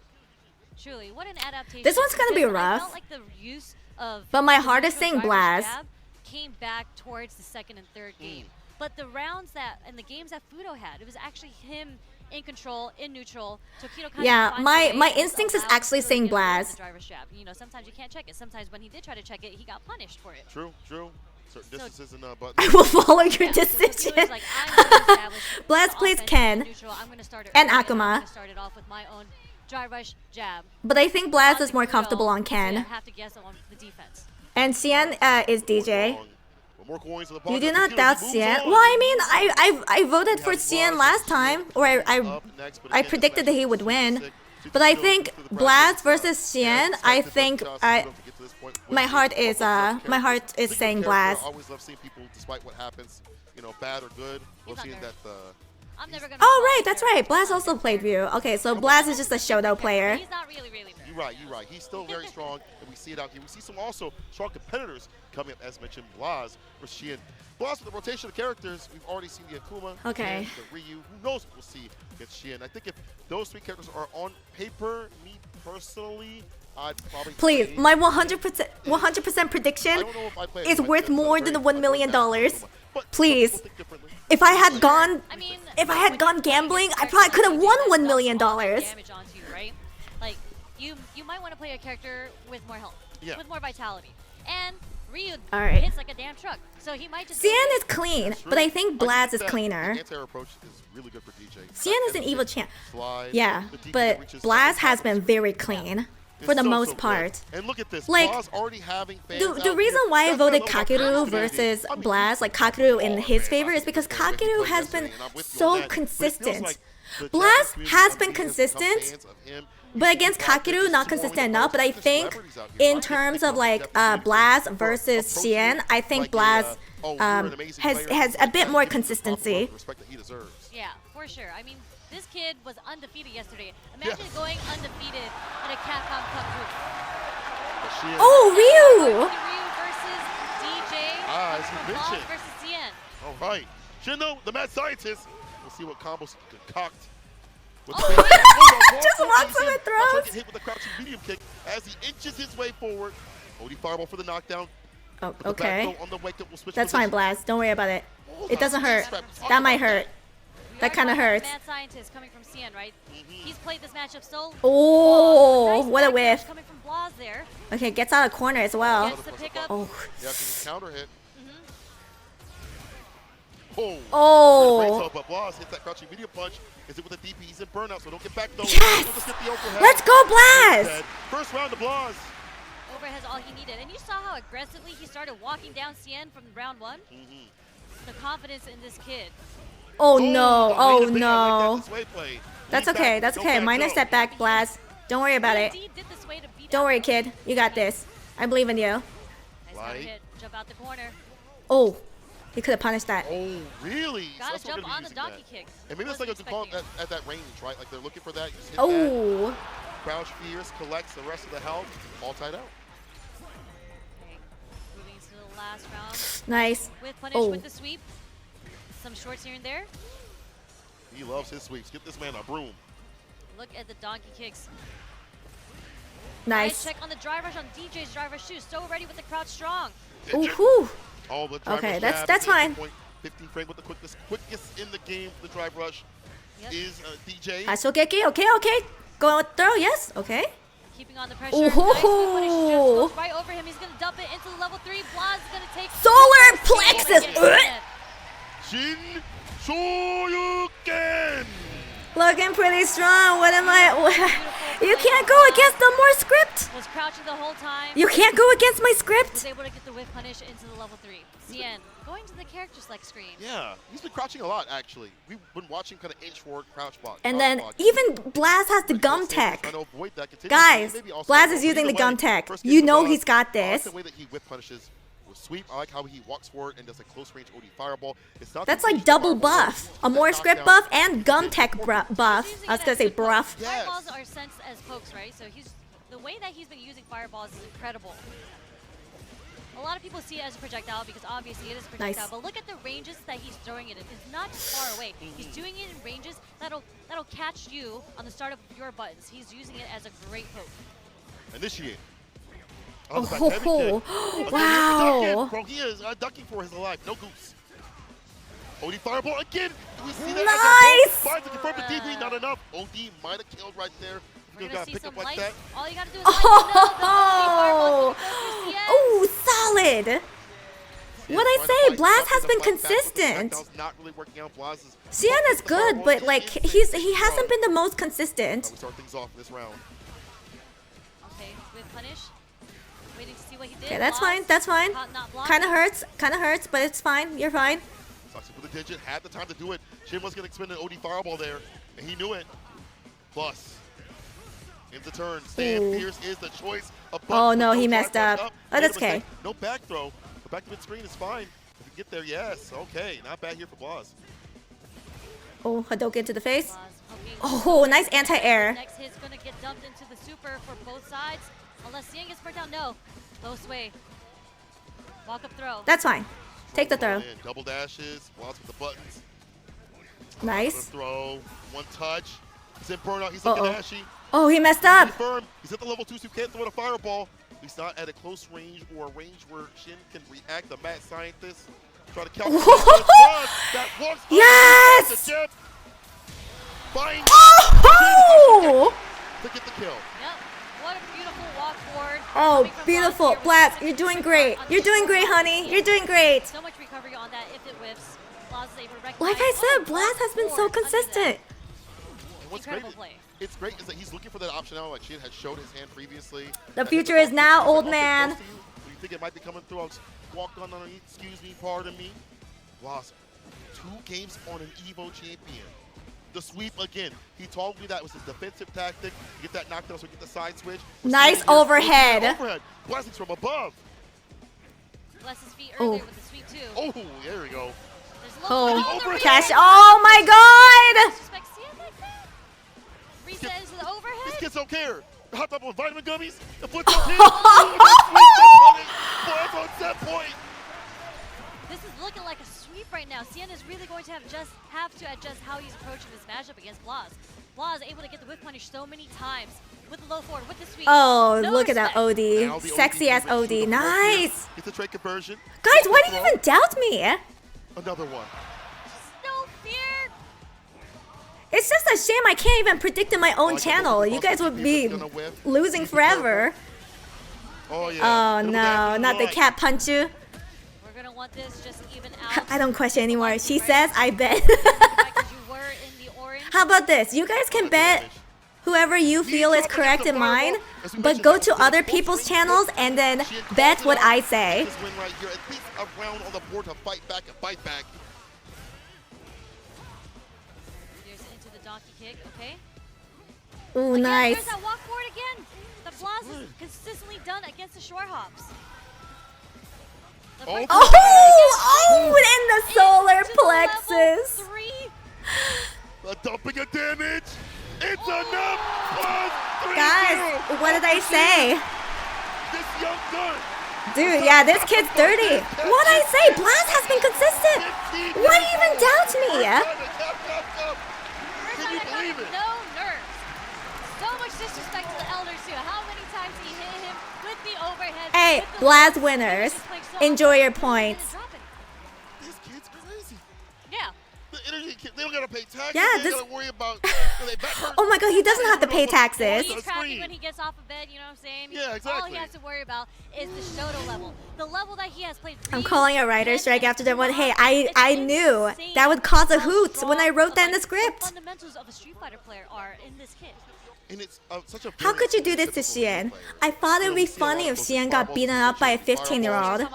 Truly, what an adaptation. This one's gonna be I rough. felt like the use of But my the heart is neutral saying driver's Blaz. jab came back towards the second and third game. But the rounds and the games that Fudo had, it was actually him in control, in neutral. Tokido kind Yeah, of finds my a way my and instincts is allows actually Fudo to saying get away with Blaz. the driver's jab. You know, sometimes you can't check it. Sometimes when he did try to check it, he got punished for it. True. certain distances and buttons. I will follow your Yeah, so decision. Fukiwa's like, I'm gonna establish Blast the plays offense Ken neutral. I'm gonna start it and early, I'm Akuma. gonna start it off with my own drive rush jab. But I think Blaz is more Onto comfortable Kudo, on Ken. so I have to guess on the defense. And Cien is DJ. More coins in the You pocket. do not Tequila, doubt he moves Cien. on. Well, I mean, I voted for We have Cien Blaz last time, or up next, but I again, predicted that he would win. sick. But I Tequila think through the Blaz bracket. versus Cien, I think my heart is saying I Blaz. always love seeing people, despite what happens, you know, bad or good. Love seeing that. I'm never gonna Oh call right, it that's fair. right. Blaz also played Ryu. Okay, so Blaz is just a Shoto player. He's not really fair. You're right. He's still very strong, and we see it out here. We see some also strong competitors coming up, as mentioned, Blaz versus Xian. Blaz with the rotation of characters, we've already seen the Akuma, Okay. and the Ryu. Who knows what we'll see against Xian? I think if those three characters are on paper, me personally, I'd probably Please, play- my 100% prediction I don't know if I'd play is it. worth Like, more that's than the very- $1 million. But Please. some people think differently. If I had gone, I mean, if I had gone gambling, I probably could have won $1 million. Damage onto you, right? Like you might want to play a character with more health, Yeah. with more vitality, and Ryu All right. hits like a damn truck, so he might just. Cien is clean, That's but I true. think I Blaz is that cleaner. The anti-air approach is really good for DJ. Cien is an evil champ. Slide, Yeah, the DP but reaches Blaz up the has top been of the very screen. clean It's for the so most good. part. And look at this, Like, Blaz already having fans The out reason here. why I That's voted what I love Kakeru about Blaz. versus I mean, Blaz, like Kakeru in all his fans favor, out is because there, the way he Kakeru played has been yesterday, and I'm with you on so that. But it feels consistent. like the Blaz Japanese has community been become consistent, fans of him. but against Kakeru, not consistent enough. But I think in terms of like Blaz versus Xian, I think Blaz has a bit more consistency. Yeah, for sure. I mean, this kid was undefeated yesterday. Imagine going undefeated at a CAPCOM Cup group. Oh, Ryu! Ryu versus DJ. As you Blaz mentioned. versus Cien. All right. Shindo, the mad scientist. We'll see what combos he concoct. With Just walks him and throws. Hit with a crouching medium kick as he inches his way forward. OD fireball for the knockdown. Oh, With the back okay. throw on the wake up, we'll switch That's fine, positions. Blaz. Don't worry about it. It doesn't hurt. That might hurt. That kind of hurts. Mad scientist coming from Cien, right? He's played this matchup so. Oh, Nice what a back whiff. push coming from Blaz there. Okay, gets out of corner as well. Gets the pickup. Oh. Yeah, because it's counter hit. Oh. Oh. Great but Blaz hits that crouching medium punch. Is it with a DP? He's in burnout, so don't get back though. Yes! He'll just hit the overhead. Let's go, Blaz! First round to Blaz. Overhead's all he needed. And you saw how aggressively he started walking down Cien from round one? The confidence in this kid. Oh no. Oh way to be. I like no. that this way play. That's Lean okay. back, That's don't okay. back Minor up. step back, Blaz. Don't worry about it. He did this way to beat Don't out worry, the- kid. You got this. I believe in you. Nice counter Light. hit. Jump out the corner. Oh, he could have punished that. Oh, really? Gotta that's what we're jump gonna on be the using donkey that. kick. And maybe that's like a good Wasn't call expecting at that range, right? Like they're looking for that. You just hit that. Oh. Crouch fierce, collects the rest of the health, all tied out. Okay. Moving into the last round. Nice. With punish Oh. with the sweep. Some shorts here and there. He loves his sweeps. Get this man a broom. Look at the donkey kicks. Nice. Check on the drive rush on DJ's drive rush too. So ready with the crouch strong. Ooh, whew. All the drive Okay, rush that's jab, fine. 15 frame with the quickest in the game. The drive rush is DJ. Ashokeki. Okay, okay. Go throw. Yes. Okay. Keeping on the pressure. Ooh. Nice sweep punish. Just goes right over him. He's gonna dump it into the level 3. Blaz is gonna take Solar the first plexus. game again. Shin Shoryuken. Looking pretty strong. What am I? You can't go against the more script. Was crouching the whole time. You can't go against my Was script. able to get the whip punish into the level 3. Cien going to the character select screen. Yeah, he's been crouching a lot actually. We've been watching kind of inch forward, crouch block. And crouch then block. even Blaz has the gum tech. Trying to avoid that continuously. Guys, Maybe also Blaz avoid- is using the either gum way, tech. first You game know Blaz, he's got I like this. the way that he whip punishes with sweep. I like how he walks forward and does a close range OD fireball. It's not That's too like much double fireball, buff. it's A that more script knockdown. buff and gum tech buff. I was gonna say bruff. Yes. Fireballs are sensed as pokes, right? So the way that he's been using fireballs is incredible. A lot of people see it as a projectile because obviously it is a projectile, Nice. but look at the ranges that he's throwing it in. It's not just far away. He's doing it in ranges that'll catch you on the start of your buttons. He's using it as a great poke. Initiate. Oh, On the back, heavy kick. Again, wow. ducking. Bro, he is ducking for his life. No goose. OD fireball again. Do we see that? Nice. Finds to confirm the DP. Not enough. OD might have killed right there. We're You gonna gotta see pick some up like lights. that. All you gotta do is light the Oh, fireballs. oh, solid. What I say, Blast has been consistent. Not really working out. Blast is Xian is good, but like he hasn't been the most consistent. we start things off in this round. Okay, with punish. Waiting to see what he did. Okay, that's Blast, fine. That's fine. not blocking. Kind of hurts, but it's fine. You're fine. Sucks with a digit, had the time to do it. Shin was going to spin an OD fireball there, and he knew it. Plus, in the turn, Stand Fierce is the choice. Oh no, he messed up. Oh, that's okay. No back throw. But back to mid-screen is fine. If you get there, yes. Okay, not bad here for Blaz. Oh, Hadouken to the face. Blaz, Oh, nice anti-air. next hit's going to get dumped into the super for both sides. Unless Xian gets burnt out, no. Low sway. Walk up throw. That's fine. Take the throw. Double dashes, Blaz with the buttons. Nice. Throw, one touch. He's in burnout, he's looking ashy. Oh, he messed up. Firm. He's at the level 2, so he can't throw a fireball. He's not at a close range or a range where Shin can react. The mad scientist try to calculate that walks yes! Oh! To get the kill. Yep. What a beautiful walk forward. Oh, beautiful. Blaz, you're doing great. You're doing great, honey. You're doing great. So much recovery on that if it whiffs. Blaz is able to recognize. Like I said, Blaz has been so consistent. What's great, it's great is that he's looking for that option now. Like Shin had showed his hand previously. The future is now, old man. You think it might be coming through? I'll just walk on underneath. Excuse me, pardon me. Lost 2 games on an EVO champion. The sweep again. He told me that was his defensive tactic. Get that knockdown so we get the side switch. Nice overhead. Overhead. Blessings from above. Bless his feet earlier with the sweep too. Oh, there we go. Oh, cash. Oh my god. Reset into the overhead. These kids don't care. Hot top on vitamin gummies. The foot don't care. On set point. This is looking like a sweep right now. Xian is really going to have to adjust how he's approaching this matchup against Blaz. Blaz able to get the whip punish so many times with the low forward, with the sweep. Oh, no look respect. at that OD. Sexy as OD. Nice. It's a trade conversion. Guys, why do you even doubt me? Another one. No fear. It's just a shame I can't even predict in my own channel. You guys would be losing forever. Oh, yeah. Oh no, not the cat punch you. We're gonna want this just even out. I don't question anymore. She says, I bet. How about this? You guys can bet whoever you feel is correct in mine, but go to other people's channels and then bet what I say. This win right here, at least a round on the board to fight back and fight back. There's into the donkey kick, okay? Ooh, Again, nice. there's that walk forward again. The Blaz is consistently done against the short hops. Oh, in the solar plexus. The dumping of damage. It's enough. Guys, what did I say? This young gun. Dude, yeah, this kid's dirty. What I say? Blaz has been consistent. Why even doubt me? Can you believe it? No nerves. So much disrespect to the elders too. How many times he hit him with the overhead? Hey, Blaz winners. Enjoy your points. This kid's crazy. Yeah. The energy kid, they don't gotta pay taxes. Yeah, they this. gotta worry about. Oh my god, he doesn't have to pay taxes. He's cracking when he gets off of bed, you know what I'm saying? Yeah, exactly. All he has to worry about is the Shoto level. The level that he has played. I'm calling a writer strike after that one. Hey, I knew that would cause a hoot when I wrote that in the script. The fundamentals of a Street Fighter player are in this kid. And it's such a How could you do this to Xian? I thought it would be funny if Xian got beaten up by a 15-year-old.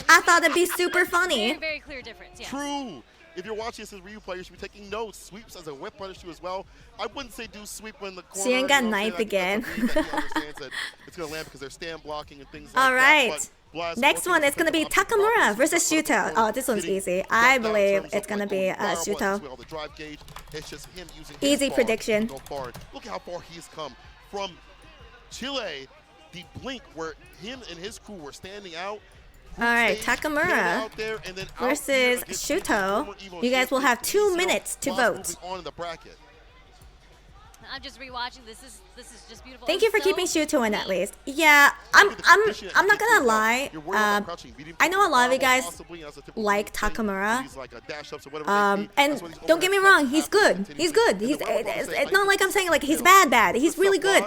I thought it'd be super funny. Very, very clear difference, yes. True. If you're watching this as Ryu player, you should be taking notes. Sweeps as a whip punish too as well. I wouldn't say do sweep when the corner. Xian got ninth again. He understands that it's going to land because they're stand blocking and things like All right. that. But Next one is going to be Takamura versus Shuto. Oh, this one's easy. I believe it's going to be Shuto. Easy prediction. Look how far he's come from Chile, the blink where him and his crew were standing out. All right, Takamura versus Shuto. You guys will have 2 minutes to vote. I'm just rewatching. This is just beautiful. Thank you for keeping Shuto in at least. Yeah, I'm not gonna lie. I know a lot of you guys like Takamura. And don't get me wrong, he's good. He's good. It's not like I'm saying like he's bad. He's really good.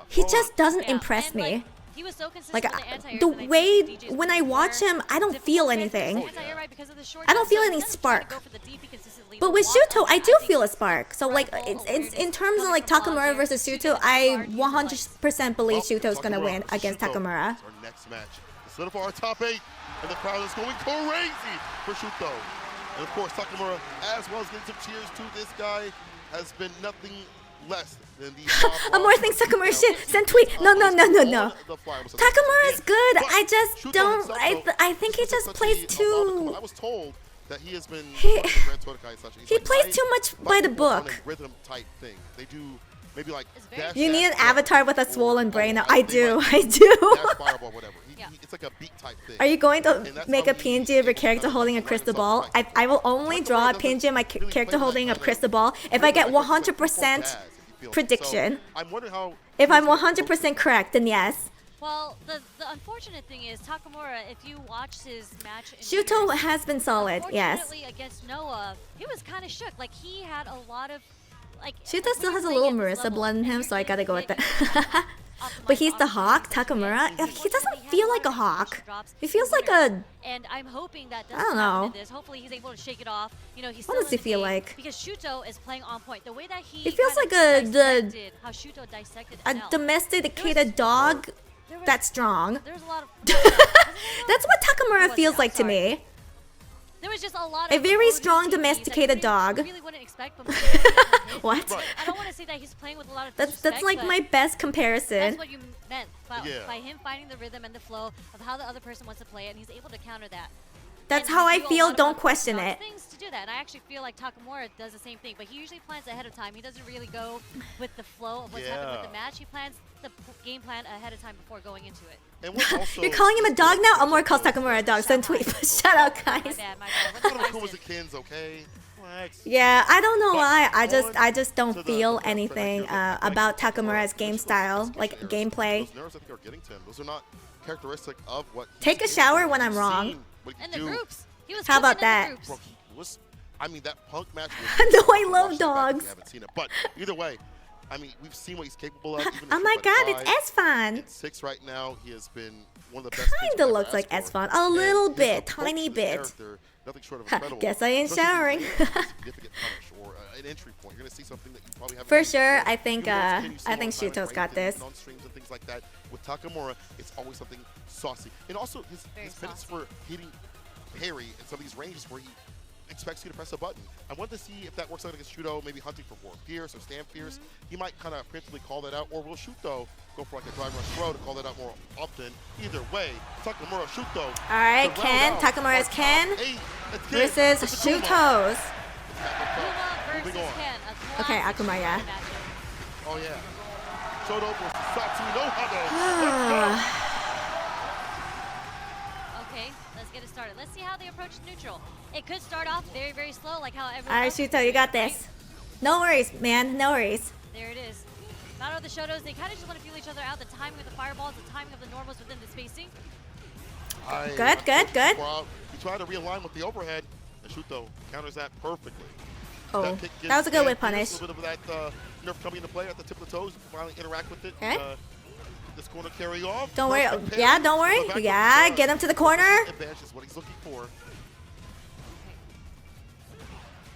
He just doesn't impress me. He was so consistent Like with the anti-air. the that I think way the DJs when were I watch more him, I don't difficult feel with anything. the anti-air, right, because of the short I don't jump, feel so any instead of trying to spark. go for the DP consistently, But the with walk Shuto, up, I do think feel a his spark. So like front ball it's in awareness terms of coming like from Bob Takamura there. versus Shuto Shuto, is I hard to utilize. 100% believe Well, Shuto's gonna Takamura win versus against Shuto Takamura. is our next match. Instead of our top 8, and the crowd is going crazy for Shuto. And of course, Takamura, as well as getting some cheers to this guy, has been nothing less than the Amor thinks Takamura shit. Send tweet. No. Takamura is good. I just don't. I think he just plays too. I was told that he has been He he plays too much by the book. Rhythm type thing. They do maybe like dash, You need an dash, avatar with a or- swollen brain. or I they do. might I dash do. fireball, whatever. Yeah. It's like a beat type thing. Are you going to And that's make how a he- PNG of your character holding a crystal ball? I will only draw a PNG of my character holding a crystal ball if I get 100% prediction. So, I'm wondering how If I'm he's gonna approach 100% correct, then yes. Well, the unfortunate thing is Takamura, if you watch his match in Shuto Winners, has been solid, yes. unfortunately against Noah, he was kind of shook. Like he had a lot of like Shuto when still you're has a playing little at this Marissa level, blood in and him, you're so I gotta go with getting that. But he's the hawk, Takamura. He doesn't feel like a hawk. He feels like a... And I'm hoping that I doesn't don't happen know. in this. Hopefully he's able to shake it off. You know, he's What still does in he the feel game like? because Shuto is playing on point. The way that he It feels kind like of the dissected how Shuto dissected a NL. domesticated dog There was- that's strong. There's a lot of That's what Takamura feels like to me. There was just a lot A of very opposing strong DPs that domesticated you dog. really wouldn't expect from someone like him. What? I don't want to say that he's playing with a lot of That's disrespect, like but my best that's comparison. what you meant by, Yeah. by him finding the rhythm and the flow of how the other person wants to play it, and he's able to counter that. That's And how we I do a feel. lot of Don't question unorthodox it. things to do that, and I actually feel like Takamura does the same thing, but he usually plans ahead of time. He doesn't really go with the flow of what's happening with the Yeah. match. He plans the game plan ahead of time before going into it. And what's also You're calling him a dog now? Amor calls Takamura a dog. Send tweet. Shut up, My guys. bad, my One of bad. the coolest kids, okay? Relax. Yeah, I don't know But why. I on just to don't the feel front anything here. about Takamura's game style, like gameplay. Those nerves I think are getting to him. Those are not characteristic of what he's Take a capable shower of. when I'm We've wrong. seen what he In can the do. groups. He was How about cooking in the that? groups. Bro, he was, I mean, that punk match I was know I Watch love that back if dogs. you haven't seen it. But either way, I mean, we've seen what he's capable of. Even in Oh my Street Fighter god, it's 5. S-Fan. In 6 right now, he has been one of the best kids we've Kinda ever looks like asked for. S-Fan. A little And his bit, approach tiny to this bit. character, nothing short of Ha, incredible. guess I ain't Especially if you showering. land a significant punish or an entry point. You're gonna see something that you probably haven't For seen sure, before. I think, Even though it's a kid you see I all think the time, Shuto's right? got And this. even on streams and things like that. With Takamura, it's always something saucy. And also his minutes saucy. for hitting parry in some of these ranges where he expects you to press a button. I want to see if that works out against Shuto, maybe hunting for War Pierce or Stand Pierce. He might kind of principally call that out, or will Shuto go for like a drive rush throw to call that out more often? Either way, Takamura, Shuto. Alright, Ken. Takamura's Ken versus Shuto's. Kuma versus Moving on. Ken. A Okay, classic Akuma, yeah. matchup. Oh yeah. Shoto versus Satsu no Hado. Let's go. Okay, let's get it started. Let's see how they approach neutral. It could start off very, very slow, like how everyone Alright, else is Shuto, you got doing, this. No worries, man. No worries. right? There it is. Battle of the Shotos, they kind of just want to feel each other out. The timing of the fireballs, the timing of the normals within the spacing. Good, good, good. He tried to realign with the overhead, and Shuto counters that perfectly. Oh, kick that was a good gives whip punish. A little bit of that nerf coming into play at the tip of the toes. Finally interact with it. Okay. Get this corner carry off. Don't worry. Perfect Yeah, parry. don't worry. The back Yeah, of get him to the corner. Advantage is what he's looking for.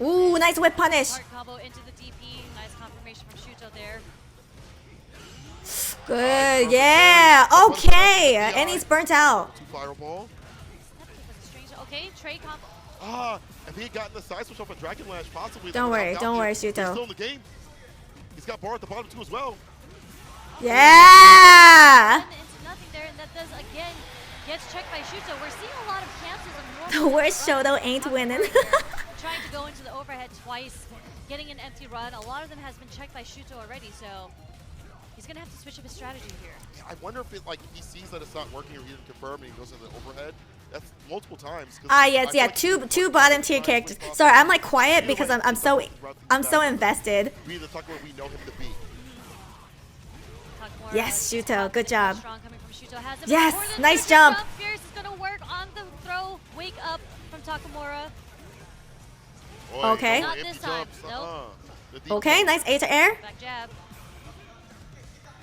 Ooh, nice whip punish. Hard combo into the DP. Nice confirmation from Shuto there. Good, yeah. Okay, and he's burnt out. Two fireball. That kick was a strange. Okay, trade combo. Ah, if he had gotten the side switch off a Dragon Lash, possibly. Don't worry, don't worry, He's Shuto. still in the game. He's got bar at the bottom too as well. Yeah. And into nothing there, and that does again gets checked by Shuto. We're seeing a lot of cancels and The normals worst run. Shoto ain't winning. Trying to go into the overhead twice, getting an empty run. A lot of them has been checked by Shuto already, so he's gonna have to switch up his strategy here. I wonder if if he sees that it's not working or he didn't confirm and he goes into the overhead. That's multiple times. Yes, yeah, two bottom tier characters. Sorry, I'm like quiet because I'm so invested. Be the Takamura we know him to be. Takamura Yes, is Shuto, good job. strong coming from Shuto. Has him Yes, before the nice neutral jump. Fierce is gonna work on the throw. Wake up from Takamura. Boy, Okay. no Not empty this time, jumps, nope. The deep Okay, nice A to air. Back jab.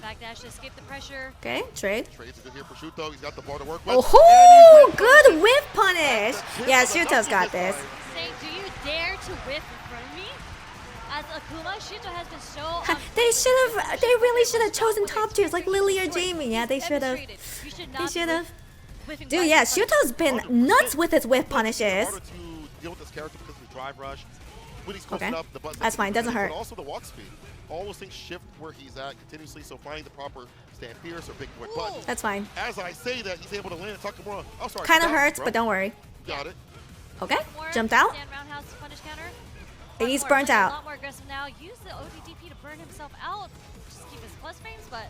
Backdash to escape the pressure. Okay, trade. Trades are good here for Shuto. He's got the bar to work with. Oh, good whip punish. Yeah, Shuto's got this. Saying, do you dare to whip in front of me? As Akuma, Shuto has been so They really should have chosen top tiers like Lily or Jamie. Yeah, they should have. They should have. Dude, yeah, Shuto's been nuts with his whip punishes. Harder to deal with this character because of the drive rush. When he's cooking up, the buttons That's fine, doesn't hurt. But also the walk speed. All those things shift where he's at continuously, so finding the proper stand fierce or big boy button. That's fine. As I say that, he's able to land Takamura. Oh, sorry. Kind of hurts, but don't worry. Got it. Okay, jumped out. Stand roundhouse punish counter. He's More, burnt playing out. A lot more aggressive now. Use the ODDP to burn himself out. Just keep his plus frames, but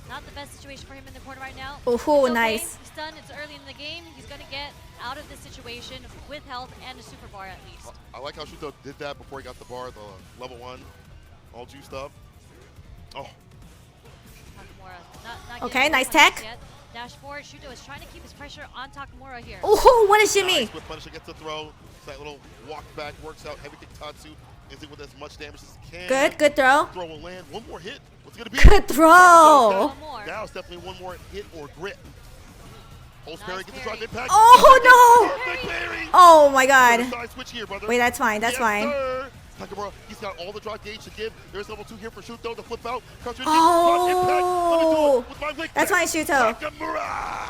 not the best situation for him in the corner right now. Ooh, It's okay. nice. He's done. It's early in the game. He's going to get out of this situation with health and a super bar at least. I like how Shuto did that before he got the bar, the level 1, all juiced up. Oh. Takamura not Okay, getting nice the punches tech. yet. Dash forward. Shuto is trying to keep his pressure on Takamura here. Oh, what a shimmy. Nice with Punisher gets the throw. That little walk back works out. Heavy kick Tatsu ends it with as much damage as he can. Good throw. Throw will land. One more hit. What's it gonna be? Good throw. One more. Now it's definitely one more hit or grip. Holds Nice parry, gets the parry. drive impact. Oh, no. Perfect parry. Oh, my God. Side switch here, brother. Wait, that's fine. That's Yes, fine. sir. Takamura, he's got all the drive gauge to give. There's level 2 here for Shuto to flip out. Oh. That's fine, Shuto. Takamura.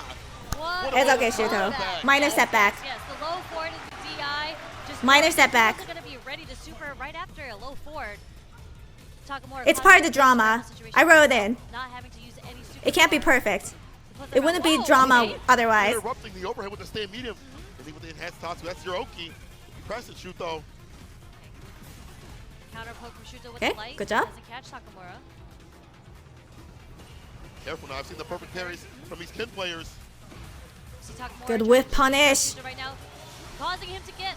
What It's a okay, low Shuto. back. Minor Yes, setback. Yes, the low forward is the DI. Just Minor setback. He's going to be ready to super right after a low forward. Takamura It's part of the drama. I wrote it in. Not having to use any super It can't be bar. perfect. Plus It wouldn't be whoa, drama okay. otherwise. Interrupting the overhead with the stand medium. And then with the enhanced Tatsu, that's your Oki. You press it, Shuto. Counter poke from Shuto with Okay, the light. good job. Doesn't catch Takamura. Careful now, I've seen the perfect parries from these Ken players. See Takamura Good trying whip to punish. Shuto right now, causing him to get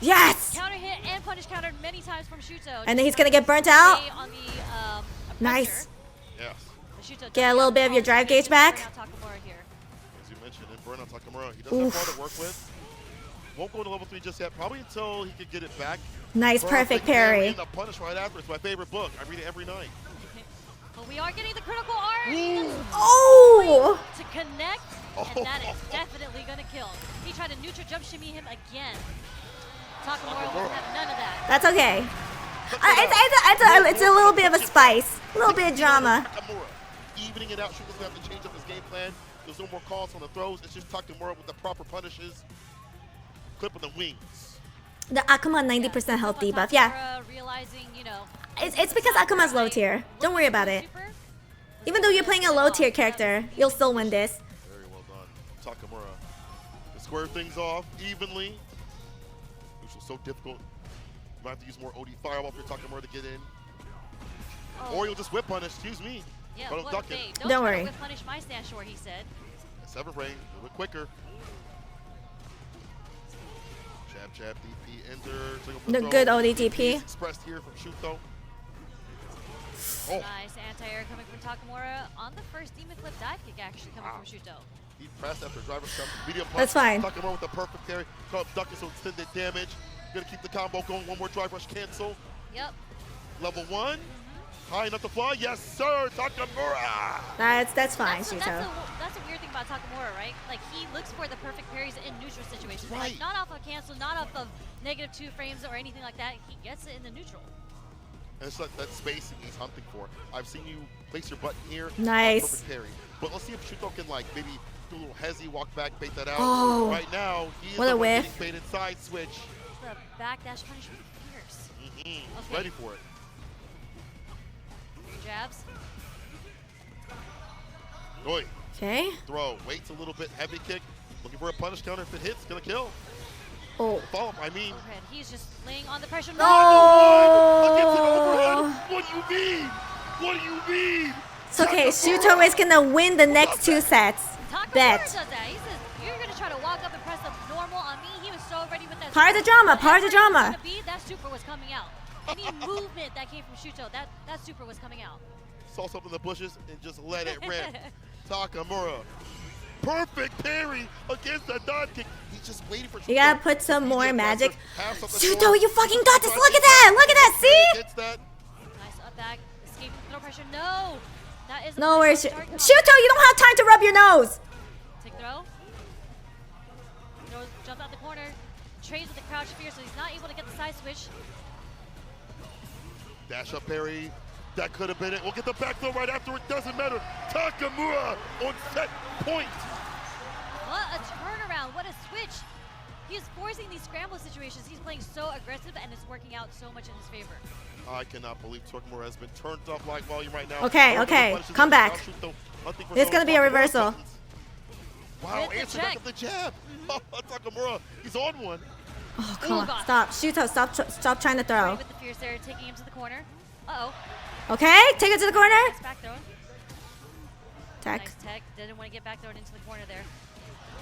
Yes. counter hit and punish countered many times from Shuto. And then he's going to get burnt out. Stay on the, Nice. Yes. Shuto Get a little bit of your drive gauge back. Takamura here. As you mentioned, in burnout Takamura, he doesn't have far to work with. Won't go to level 3 just yet, probably until he could get it back. Nice, perfect parry. And the punish right after. It's my favorite book. I read it every night. But we are getting the critical R. Oh. To connect, and that is definitely going to kill. He tried to neutral jump shimmy him again. Takamura will have none of that. That's okay. It's a little bit of a spice. A little bit of drama. Takamura, evening it out. Shuto's going to have to change up his game plan. There's no more calls on the throws. It's just Takamura with the proper punishes. Clipping the wings. The Akuma 90% health debuff. Yeah. Takamura realizing, you know, It's because Akuma's low tier. Don't worry about it. Even though you're playing a low tier character, you'll still win this. Very well done. Takamura to square things off evenly, which was so difficult. You might have to use more OD Fireball for Takamura to get in. Or you'll just whip punish, excuse me. Yeah, But I'm what a ducking. bait. Don't try to worry. whip punish my stand short, he said. 7 frame, a little bit quicker. Jab, DP, enter. The good ODDP. Expressed here from Shuto. Oh, Nice anti-air coming from Takamura on the first demon flip dive kick actually coming from Shuto. he pressed after driver step. Medium punch. That's fine. Takamura with the perfect parry. Caught ducking, so extended damage. Gonna keep the combo going. One more drive rush cancel. Yep. Level 1. High enough to fly. Yes, sir. Takamura. That's fine, That's Shuto. a weird thing about Takamura, right? Like, he looks for the perfect parries in neutral situations. Right. Like, not off of cancel, not off of -2 frames or anything like that. He gets it in the neutral. And it's like that spacing he's hunting for. I've seen you place your button here. Nice. Perfect parry. But let's see if Shuto can, like, maybe do a little hezzy, walk back, bait that out. Oh. Right now, he is What a the one whiff. getting baited side switch. The backdash punishment fierce. He's Okay. ready for it. Jabs. Oi. Okay. Throw. Waits a little bit. Heavy kick. Looking for a punish counter. If it hits, gonna kill. Oh. Follow up, I mean. Overhead. He's just laying on the pressure. Against an Oh. overhead. What do you mean? What do you mean? It's okay. Shuto is gonna win the next 2 sets. Takamura Bet. does that. He says, you're going to try to walk up and press up normal on me. He was so ready with that. Part of the drama. Part of the Whatever drama. it was gonna be, that super was coming out. Any movement that came from Shuto, that super was coming out. Saw something in the bushes and just let it rip. Takamura. Perfect parry against the dive kick. He's just waiting for Shuto. You gotta put some more Medium magic. pressure, have something Shuto, short. you fucking got this. Look at that. Look at that. See? Gets that. Nice up back. Escaping throw pressure. No. That is a No worries. target. Shuto, you don't have time to rub your nose. Take throw. Jump out the corner. Trades with the crouch fear, so he's not able to get the side switch. Dash up parry. That could have been it. We'll get the back throw right after. It doesn't matter. Takamura on set point. What a turnaround. What a switch. He's forcing these scramble situations. He's playing so aggressive, and it's working out so much in his favor. I cannot believe Takamura has been turned up like volume right now. Okay. Come back. It's going to be a reversal. Wow, answer back of the jab. Takamura, he's on one. Oh, come on. Stop. Shuto, stop trying to throw. With the fierce there, taking him to the corner. Uh-oh. Okay, take it to the corner. Nice back throw. Tech. Nice tech. Didn't want to get back thrown into the corner there.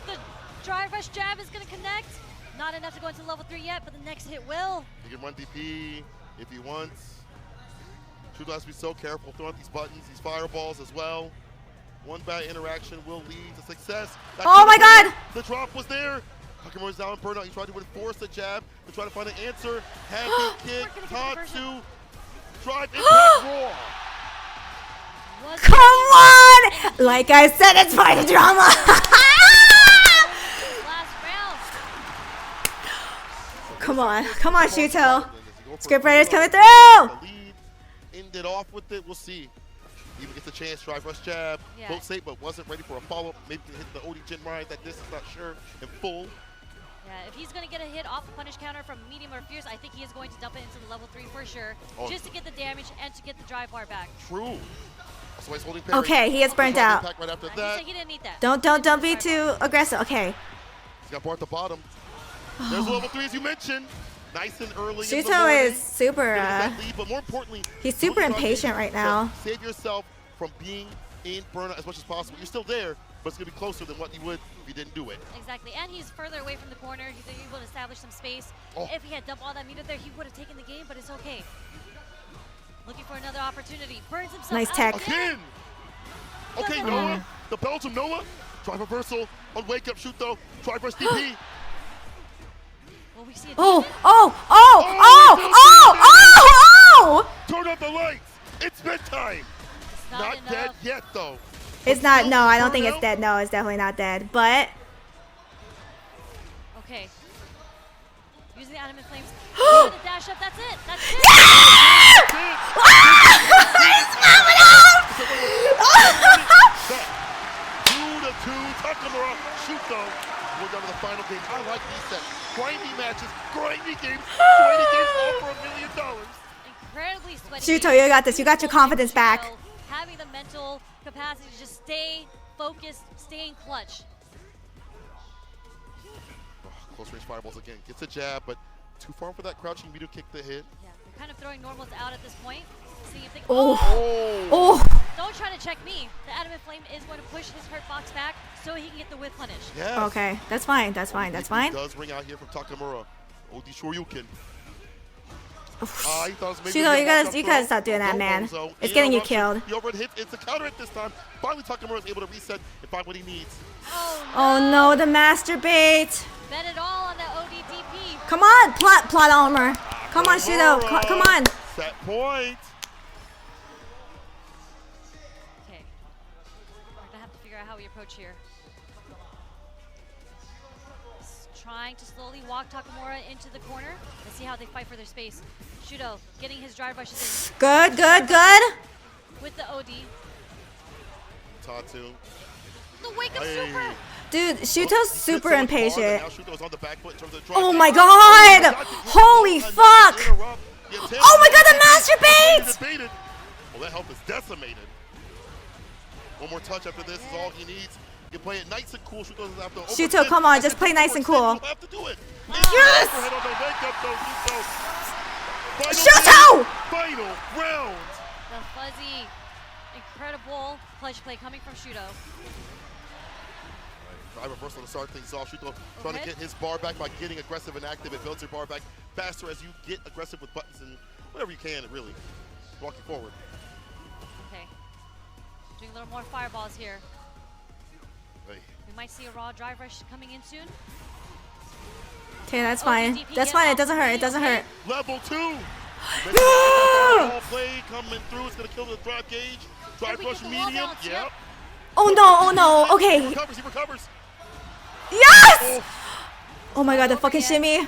The drive rush jab is going to connect. Not enough to go into level 3 yet, but the next hit will. He can run DP if he wants. Shuto has to be so careful throwing these buttons, these fireballs as well. One bad interaction will lead to success. Oh my God! The drop was there. Takamura's down in burnout. He tried to force the jab to try to find an answer. Heavy kick, Tatsu. Drive impact roar. Come on! Like I said, it's for the drama. Last round. Come on, Shuto. Scriptwriter's coming through. The lead ended off with it. We'll see. Even gets a chance, drive rush jab, both safe, but wasn't ready for a follow-up. Maybe can hit the OD Jin ride that distance, not sure, in full. Yeah, if he's going to get a hit off a punish counter from medium or fierce, I think he is going to dump it into the level 3 for sure, just to get the damage and to get the drive bar back. True. That's why he's holding parry. Okay, he is burnt out. Right after that. He didn't need that. Don't be too aggressive. Okay. He's got bar at the bottom. There's level 3 as you mentioned. Nice and early. Shuto is super. Lead, but more importantly, He's super impatient right now. So save yourself from being in burnout as much as possible. You're still there, but it's going to be closer than what you would if you didn't do it. Exactly, and he's further away from the corner. He's able to establish some space. If he had dumped all that meter there, he would have taken the game, but it's okay. Looking for another opportunity. Burns himself Nice out. tech. Again! Okay, Noah, the Belgium Noah. Drive reversal on wake up shoot though. Drive versus DP. Will we see a Oh! Turn up the lights. It's bedtime. It's Not dead yet though. It's not. No, I don't think it's dead. No, it's definitely not dead. But okay. Using the animate flames. The dash up. That's it. That's it. He's coming up! 2-2. Takamura shoot though. We're down to the final game. I like these sets. Grindy matches, grindy games all for $1 million. Incredibly sweaty. Shuto, you got this. You got your confidence back. Having the mental capacity to just stay focused, stay in clutch. Close range fireballs again. Gets a jab, but too far for that crouching meter kick to hit. Yeah, they're kind of throwing normals out at this point. Seeing if they can. Oh! Don't try to check me. The adamant flame is going to push his hurt box back so he can get the whip punish. Yes. Okay, that's fine. That's fine. That's fine. It does ring out here from Takamura. OD Shoryuken. Shuto, you gotta stop doing that, man. It's getting you killed. The overhead hit. It's a counter at this time. Finally, Takamura is able to reset and find what he needs. Oh no, the masturbate. Bet it all on that ODDP. Come on, plot armor. Come on, Shuto. Come on. Set point. Okay. We're gonna have to figure out how we approach here. Trying to slowly walk Takamura into the corner. Let's see how they fight for their space. Shuto getting his drive rushes in. Good. With the OD. Tatsu. The wake up super. Dude, Shuto's super impatient. Oh my god! Holy fuck! Oh my god, the masturbate! Well, that health is decimated. One more touch after this is all he needs. You play it nice and cool. Shuto, come on, just play nice and cool. You have to do it. Yes! Shuto! Final round. The fuzzy, incredible clutch play coming from Shuto. Drive reversal to start things off. Shuto trying to get his bar back by getting aggressive and active. It builds your bar back faster as you get aggressive with buttons and whatever you can, really. Walking forward. Okay. Doing a little more fireballs here. Hey. We might see a raw drive rush coming in soon. Okay, that's fine. That's fine. It doesn't hurt. It doesn't hurt. Level 2. All play coming through. It's going to kill the drop gauge. Drive rush medium. Yep. Oh no, okay. He recovers. Yes! Oh my god, the fucking shimmy.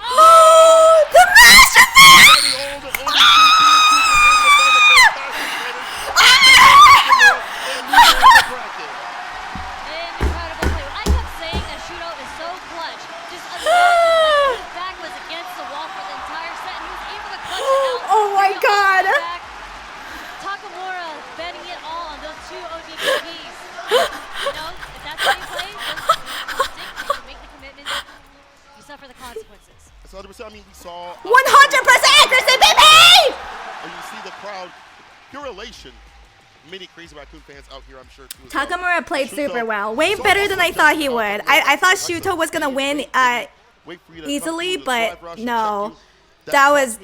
Oh, the masterpiece! Incredible play. I kept saying that Shuto is so clutch. Just imagine his back was against the wall for the entire set, and he was able to clutch it out. Oh my god. Takamura betting it all on those two ODPs. You know, if that's how you play, just make the commitment. You suffer the consequences. It's 100%. I mean, we saw 100% accuracy, baby! and you see the crowd, pure elation. Many Crazy Raccoon fans out here, I'm sure. Too, Takamura played super well. Way better than I thought he would. I thought Shuto was gonna win easily, but no. That was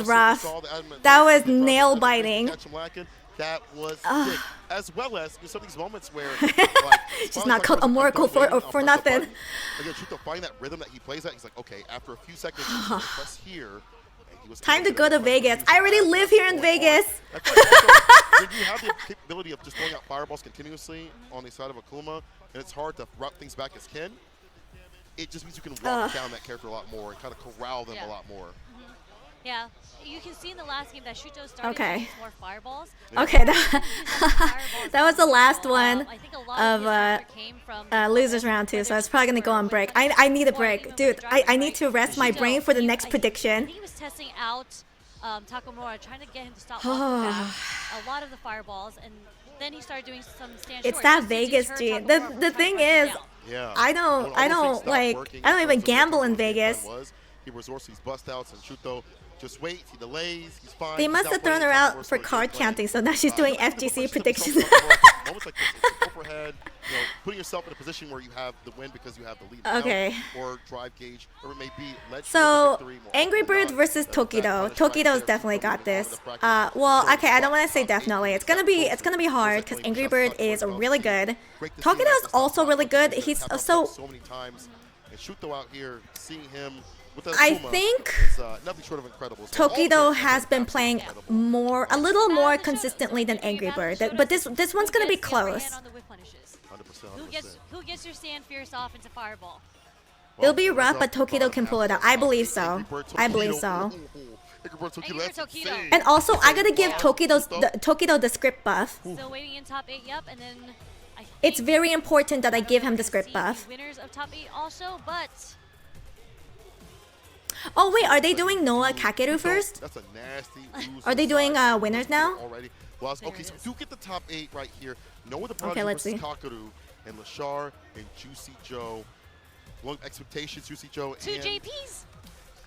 rough. That was nail biting. That was sick. As well as some of these moments where like, she's not called a miracle for nothing. Again, Shuto find that rhythm that he plays at. He's like, okay, after a few seconds, he's gonna press here. Time to go to Vegas. I already live here in Vegas. When you have the capability of just throwing out fireballs continuously on the side of Akuma, and it's hard to route things back as Ken, it just means you can walk down that character a lot more and kind of corral them a lot more. Yeah, you can see in the last game that Shuto started to use more fireballs. Okay, that was the last one I think a lot of came from losers round 2, so it's probably gonna go on break. I need a break, dude. I need to rest my brain for the next prediction. I think he was testing out Takamura, trying to get him to stop walking back a lot of the fireballs, and then he started doing some stand It's that Vegas gene. The thing is, I don't even gamble in Vegas. He resorts to these bust outs, and Shuto just waits, he delays, he's fine. They must have thrown her out for card counting, so now she's doing FGC predictions. Moments like this, overhead, putting yourself in a position where you have the win because you have the lead. Okay. Or drive gauge, or it may be. So, Angry Bird versus Tokido. Tokido's definitely got this. Well, okay, I don't want to say definitely. It's gonna be hard because Angry Bird is really good. Tokido's also really good. He's so many times, and Shuto out here, seeing him. I think Tokido has been playing a little more consistently than Angry Bird, but this one's gonna be close. 100%. Who gets your stand fierce off into fireball? It'll be rough, but Tokido can pull it out. I believe so. I believe so. And also, I gotta give Tokido the script buff. Still waiting in top 8, yep, and then it's very important that I give him the script buff. Winners of top 8 also, but. Oh wait, are they doing Noah Kakeru first? That's a nasty are they doing winners now? Already. Well, okay, so do get the top 8 right here. Noah the okay, let's see. Kakeru and Lashar and Juicy Joe. Long expectations, Juicy Joe. Two JPs.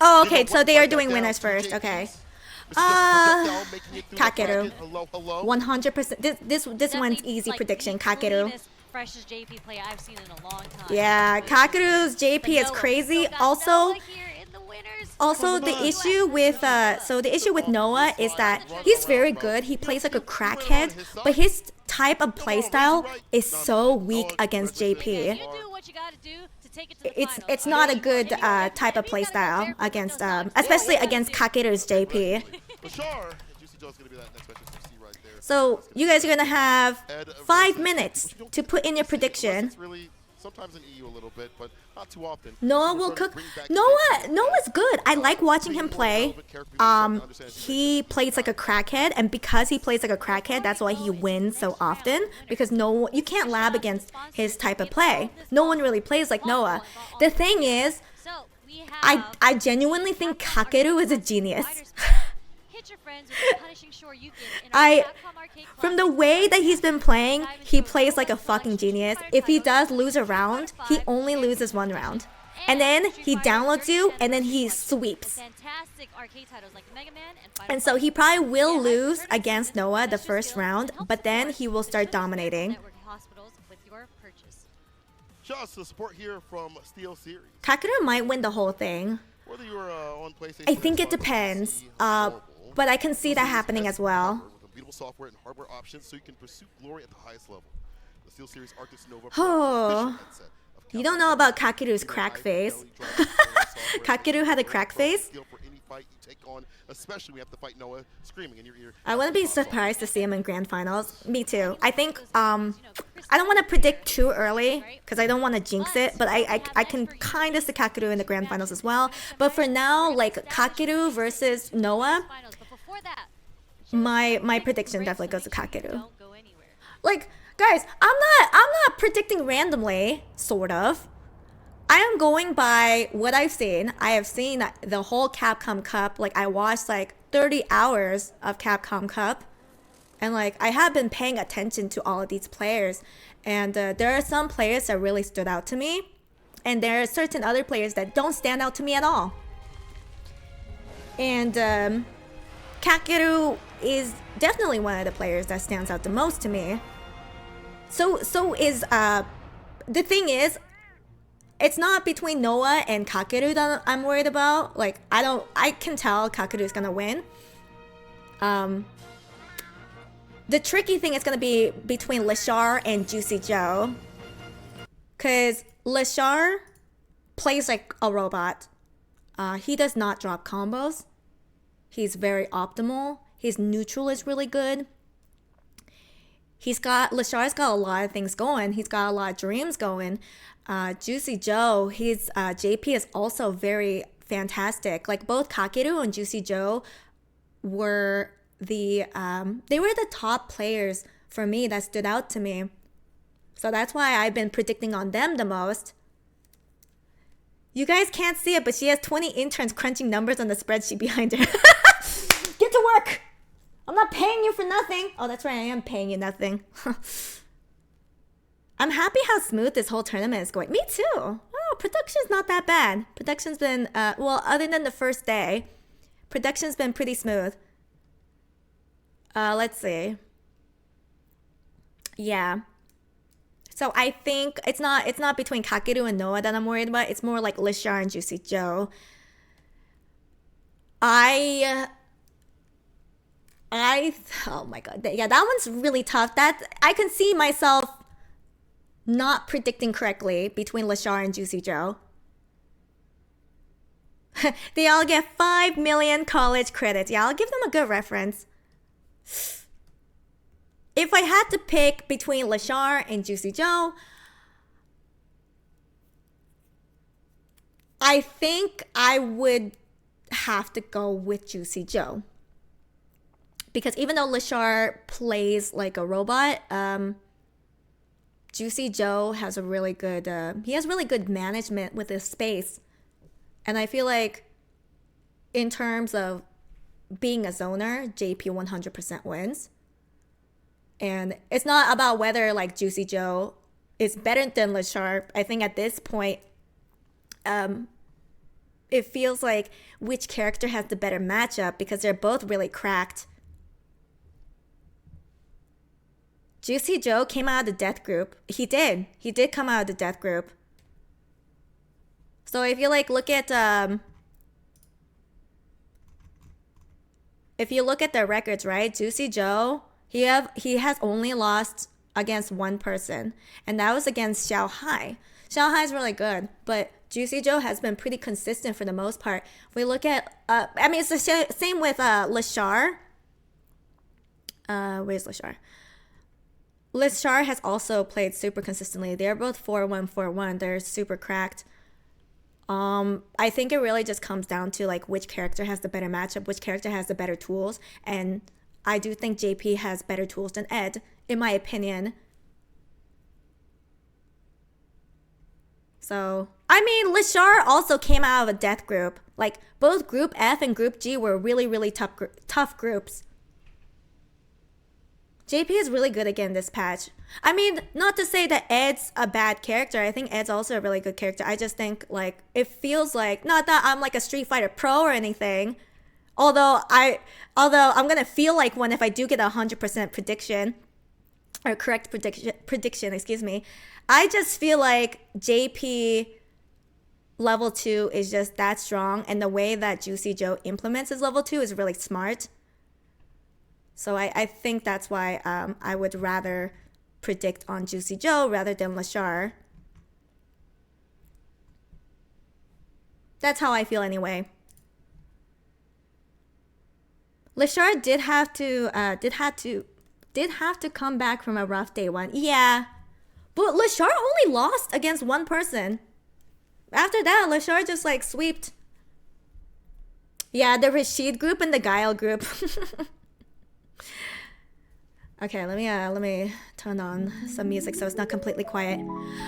Oh, okay, so they are doing winners first. Okay. Kakeru. 100%. This one's easy prediction. Kakeru. Freshest JP player I've seen in a long time. Yeah, Kakeru's JP is crazy. Also, the issue with Noah is that he's very good. He plays like a crackhead, but his type of playstyle is so weak against JP. It's not a good type of playstyle against especially against Kakeru's JP. So you guys are gonna have 5 minutes to put in your prediction. Sometimes in EU a little bit, but not too often. Noah will cook. Noah's good. I like watching him play. He plays like a crackhead, and because he plays like a crackhead, that's why he wins so often. Because you can't lab against his type of play. No one really plays like Noah. The thing is, I genuinely think Kakeru is a genius. From the way that he's been playing, he plays like a fucking genius. If he does lose a round, he only loses 1 round. And then he downloads you, and then he sweeps. And so he probably will lose against Noah the first round, but then he will start dominating. Just the support here from Steel Series. Kakeru might win the whole thing. Whether you are on PlayStation, I think it depends. But I can see that happening as well. With beautiful software and hardware options, so you can pursue glory at the highest level. The Steel Series Arctis Nova. Oh, you don't know about Kakeru's crack face. Kakeru had a crack face. fight you take on, especially when you have to fight Noah screaming in your ear. I wouldn't be surprised to see him in grand finals. Me too. I think I don't want to predict too early because I don't want to jinx it, but I can kind of see Kakeru in the grand finals as well. But for now, like Kakeru versus Noah, my prediction definitely goes to Kakeru. Like, guys, I'm not predicting randomly, sort of. I am going by what I've seen. I have seen the whole Capcom Cup. Like, I watched like 30 hours of Capcom Cup. And like, I have been paying attention to all of these players. And there are some players that really stood out to me. And there are certain other players that don't stand out to me at all. And Kakeru is definitely one of the players that stands out the most to me. So is the thing is, it's not between Noah and Kakeru that I'm worried about. Like, I can tell Kakeru is gonna win. The tricky thing is gonna be between Lashar and Juicy Joe, cause Lashar plays like a robot. He does not drop combos. He's very optimal. His neutral is really good. Lashar's got a lot of things going. He's got a lot of dreams going. Juicy Joe, his JP is also very fantastic. Like, both Kakeru and Juicy Joe were the top players for me that stood out to me. So that's why I've been predicting on them the most. You guys can't see it, but she has 20 interns crunching numbers on the spreadsheet behind her. Get to work! I'm not paying you for nothing. Oh, that's right, I am paying you nothing. I'm happy how smooth this whole tournament is going. Me too. Oh, production's not that bad. Production's been, well, other than the first day, production's been pretty smooth. Let's see. Yeah. So I think it's not between Kakeru and Noah that I'm worried about. It's more like Lashar and Juicy Joe. Oh my god. Yeah, that one's really tough. That I can see myself not predicting correctly between Lashar and Juicy Joe. They all get 5 million college credits. Yeah, I'll give them a good reference. If I had to pick between Lashar and Juicy Joe, I think I would have to go with Juicy Joe. Because even though Lashar plays like a robot, Juicy Joe has a really good, he has really good management with his space. And I feel like in terms of being a zoner, JP 100% wins. And it's not about whether like Juicy Joe is better than Lashar. I think at this point, it feels like which character has the better matchup because they're both really cracked. Juicy Joe came out of the death group. He did come out of the death group. So if you like look at if you look at their records, right? Juicy Joe, he has only lost against one person, and that was against Xiao Hai. Xiao Hai is really good, but Juicy Joe has been pretty consistent for the most part. If we look at, I mean, it's the same with Lashar. Where's Lashar? Lashar has also played super consistently. They're both 4-1, 4-1. They're super cracked. I think it really just comes down to like which character has the better matchup, which character has the better tools, and I do think JP has better tools than Ed, in my opinion. So, I mean, Lashar also came out of a death group. Like, both Group F and Group G were really, really tough groups. JP is really good again this patch. I mean, not to say that Ed's a bad character. I think Ed's also a really good character. I just think, like, it feels like, not that I'm like a Street Fighter pro or anything. Although I'm gonna feel like one if I do get a 100% prediction, or correct prediction, excuse me. I just feel like JP level 2 is just that strong, and the way that Juicy Joe implements his level 2 is really smart. So I think that's why I would rather predict on Juicy Joe rather than Lashar. That's how I feel anyway. Lashar did have to come back from a rough day one. Yeah. But Lashar only lost against one person. After that, Lashar just like sweeped. Yeah, the Rashid group and the Guile group. Okay, let me turn on some music so it's not completely quiet.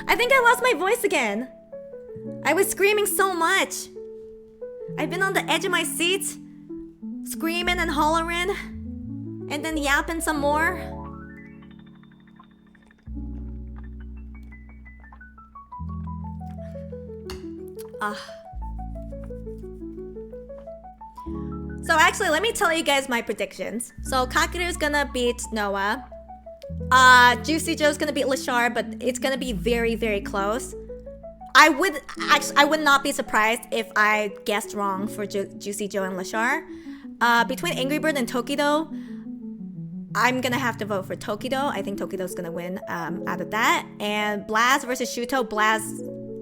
I think I lost my voice again. I was screaming so much. I've been on the edge of my seat, screaming and hollering, and then yapping some more. So actually, let me tell you guys my predictions. So Kakeru's gonna beat Noah. Juicy Joe's gonna beat Lashar, but it's gonna be very, very close. I would not be surprised if I guessed wrong for Juicy Joe and Lashar. Between Angry Bird and Tokido, I'm gonna have to vote for Tokido. I think Tokido's gonna win out of that. And Blaz versus Shuto, Blaz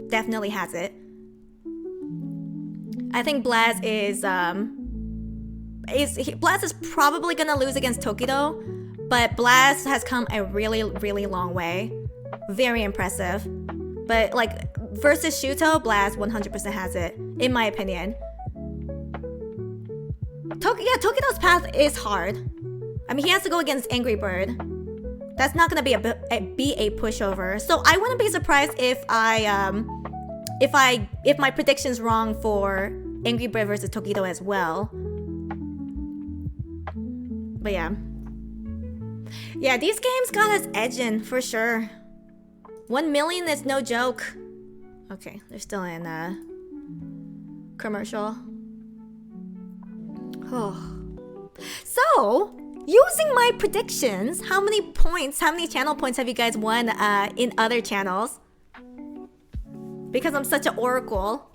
definitely has it. I think Blaz is Blaz is probably gonna lose against Tokido, but Blaz has come a really, really long way. Very impressive. But like versus Shuto, Blaz 100% has it, in my opinion. Tokido's path is hard. I mean, he has to go against Angry Bird. That's not gonna be a pushover. So I wouldn't be surprised if my prediction's wrong for Angry Bird versus Tokido as well. But yeah. Yeah, these games got us edging for sure. 1 million is no joke. Okay, they're still in commercial. Oh. So, using my predictions, how many channel points have you guys won in other channels? Because I'm such an oracle.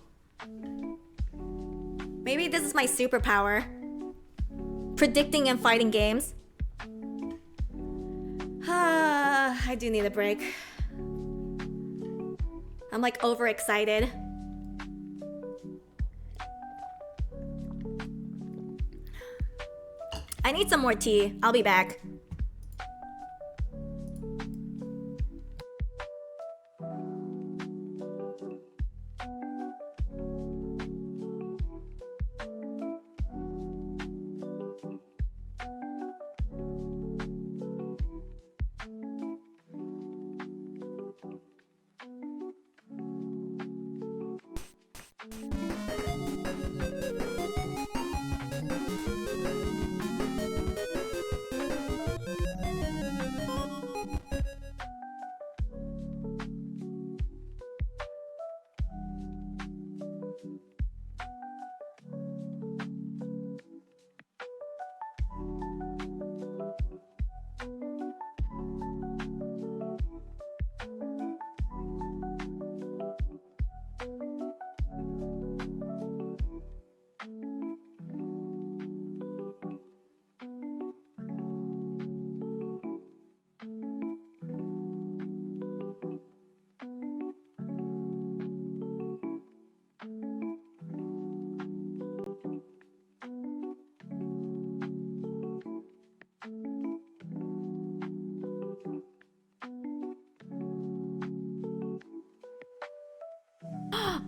Maybe this is my superpower. Predicting and fighting games. I do need a break. I'm like overexcited. I need some more tea. I'll be back.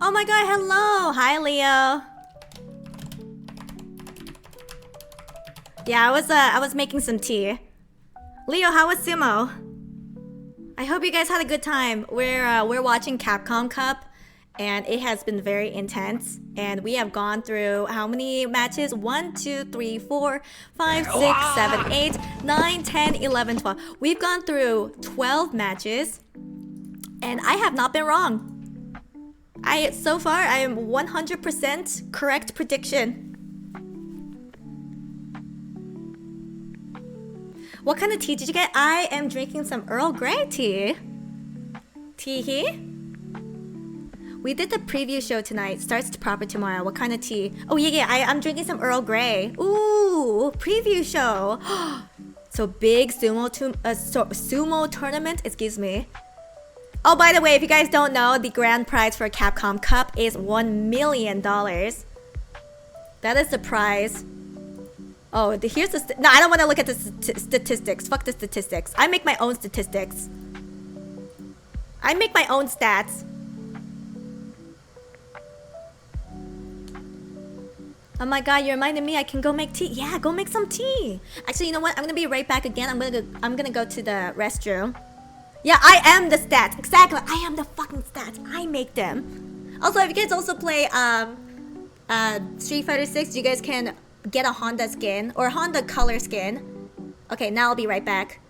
Oh my god, hello! Hi, Leo. Yeah, I was making some tea. Leo, how was sumo? I hope you guys had a good time. We're watching Capcom Cup, and it has been very intense. And we have gone through how many matches? 1, 2, 3, 4, 5, 6, 7, 8, 9, 10, 11, 12. We've gone through 12 matches, and I have not been wrong. So far, I am 100% correct prediction. What kind of tea did you get? I am drinking some Earl Grey tea. Teehee? We did the preview show tonight. Starts proper tomorrow. What kind of tea? Oh, yeah. I'm drinking some Earl Grey. Ooh, preview show. So big sumo tournament, excuse me. Oh, by the way, if you guys don't know, the grand prize for Capcom Cup is $1 million. That is the prize. Oh, here's the... No, I don't want to look at the statistics. Fuck the statistics. I make my own statistics. I make my own stats. Oh my god, you reminded me I can go make tea. Yeah, go make some tea. Actually, you know what? I'm gonna be right back again. I'm gonna go to the restroom. Yeah, I am the stats. Exactly. I am the fucking stats. I make them. Also, if you guys also play Street Fighter 6, you guys can get a Honda skin or Honda color skin. Okay, now I'll be right back.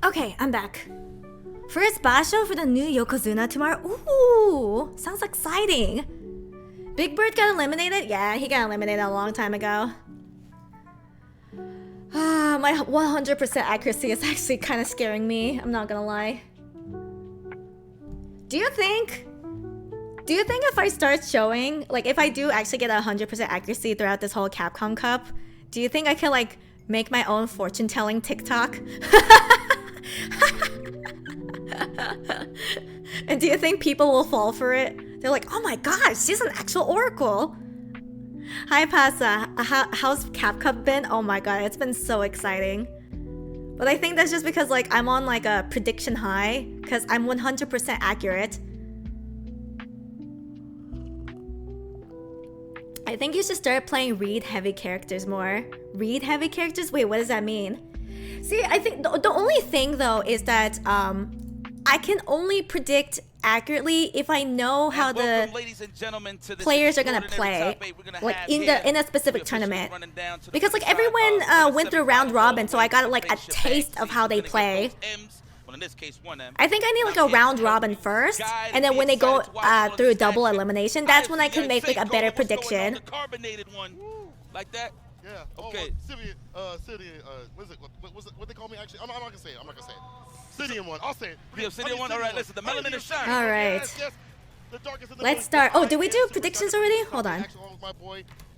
Okay, I'm back. First basho for the new Yokozuna tomorrow. Ooh, sounds exciting. Big Bird got eliminated? Yeah, he got eliminated a long time ago. My 100% accuracy is actually kind of scaring me. I'm not gonna lie. Do you think if I start showing, like if I do actually get 100% accuracy throughout this whole Capcom Cup, do you think I can like make my own fortune-telling TikTok? And do you think people will fall for it? They're like, oh my gosh, she's an actual oracle. Hi Pasa, how's Cap Cup been? Oh my god, it's been so exciting. But I think that's just because like I'm on like a prediction high, because I'm 100% accurate. I think you should start playing read heavy characters more. Read heavy characters? Wait, what does that mean? See, I think the only thing though is that I can only predict accurately if I know how the players are gonna play, like in a specific tournament. Because like everyone went through round robin, so I got like a taste of how they play. I think I need like a round robin first, and then when they go through double elimination, that's when I can make like a better prediction. Like that? Yeah. Okay. What they call me actually? I'm not gonna say it. I'm not gonna say it. Obsidian one. I'll say it. The Obsidian one? Alright, listen, the melanin is shining. Alright. Let's start. Oh, did we do predictions already? Hold on.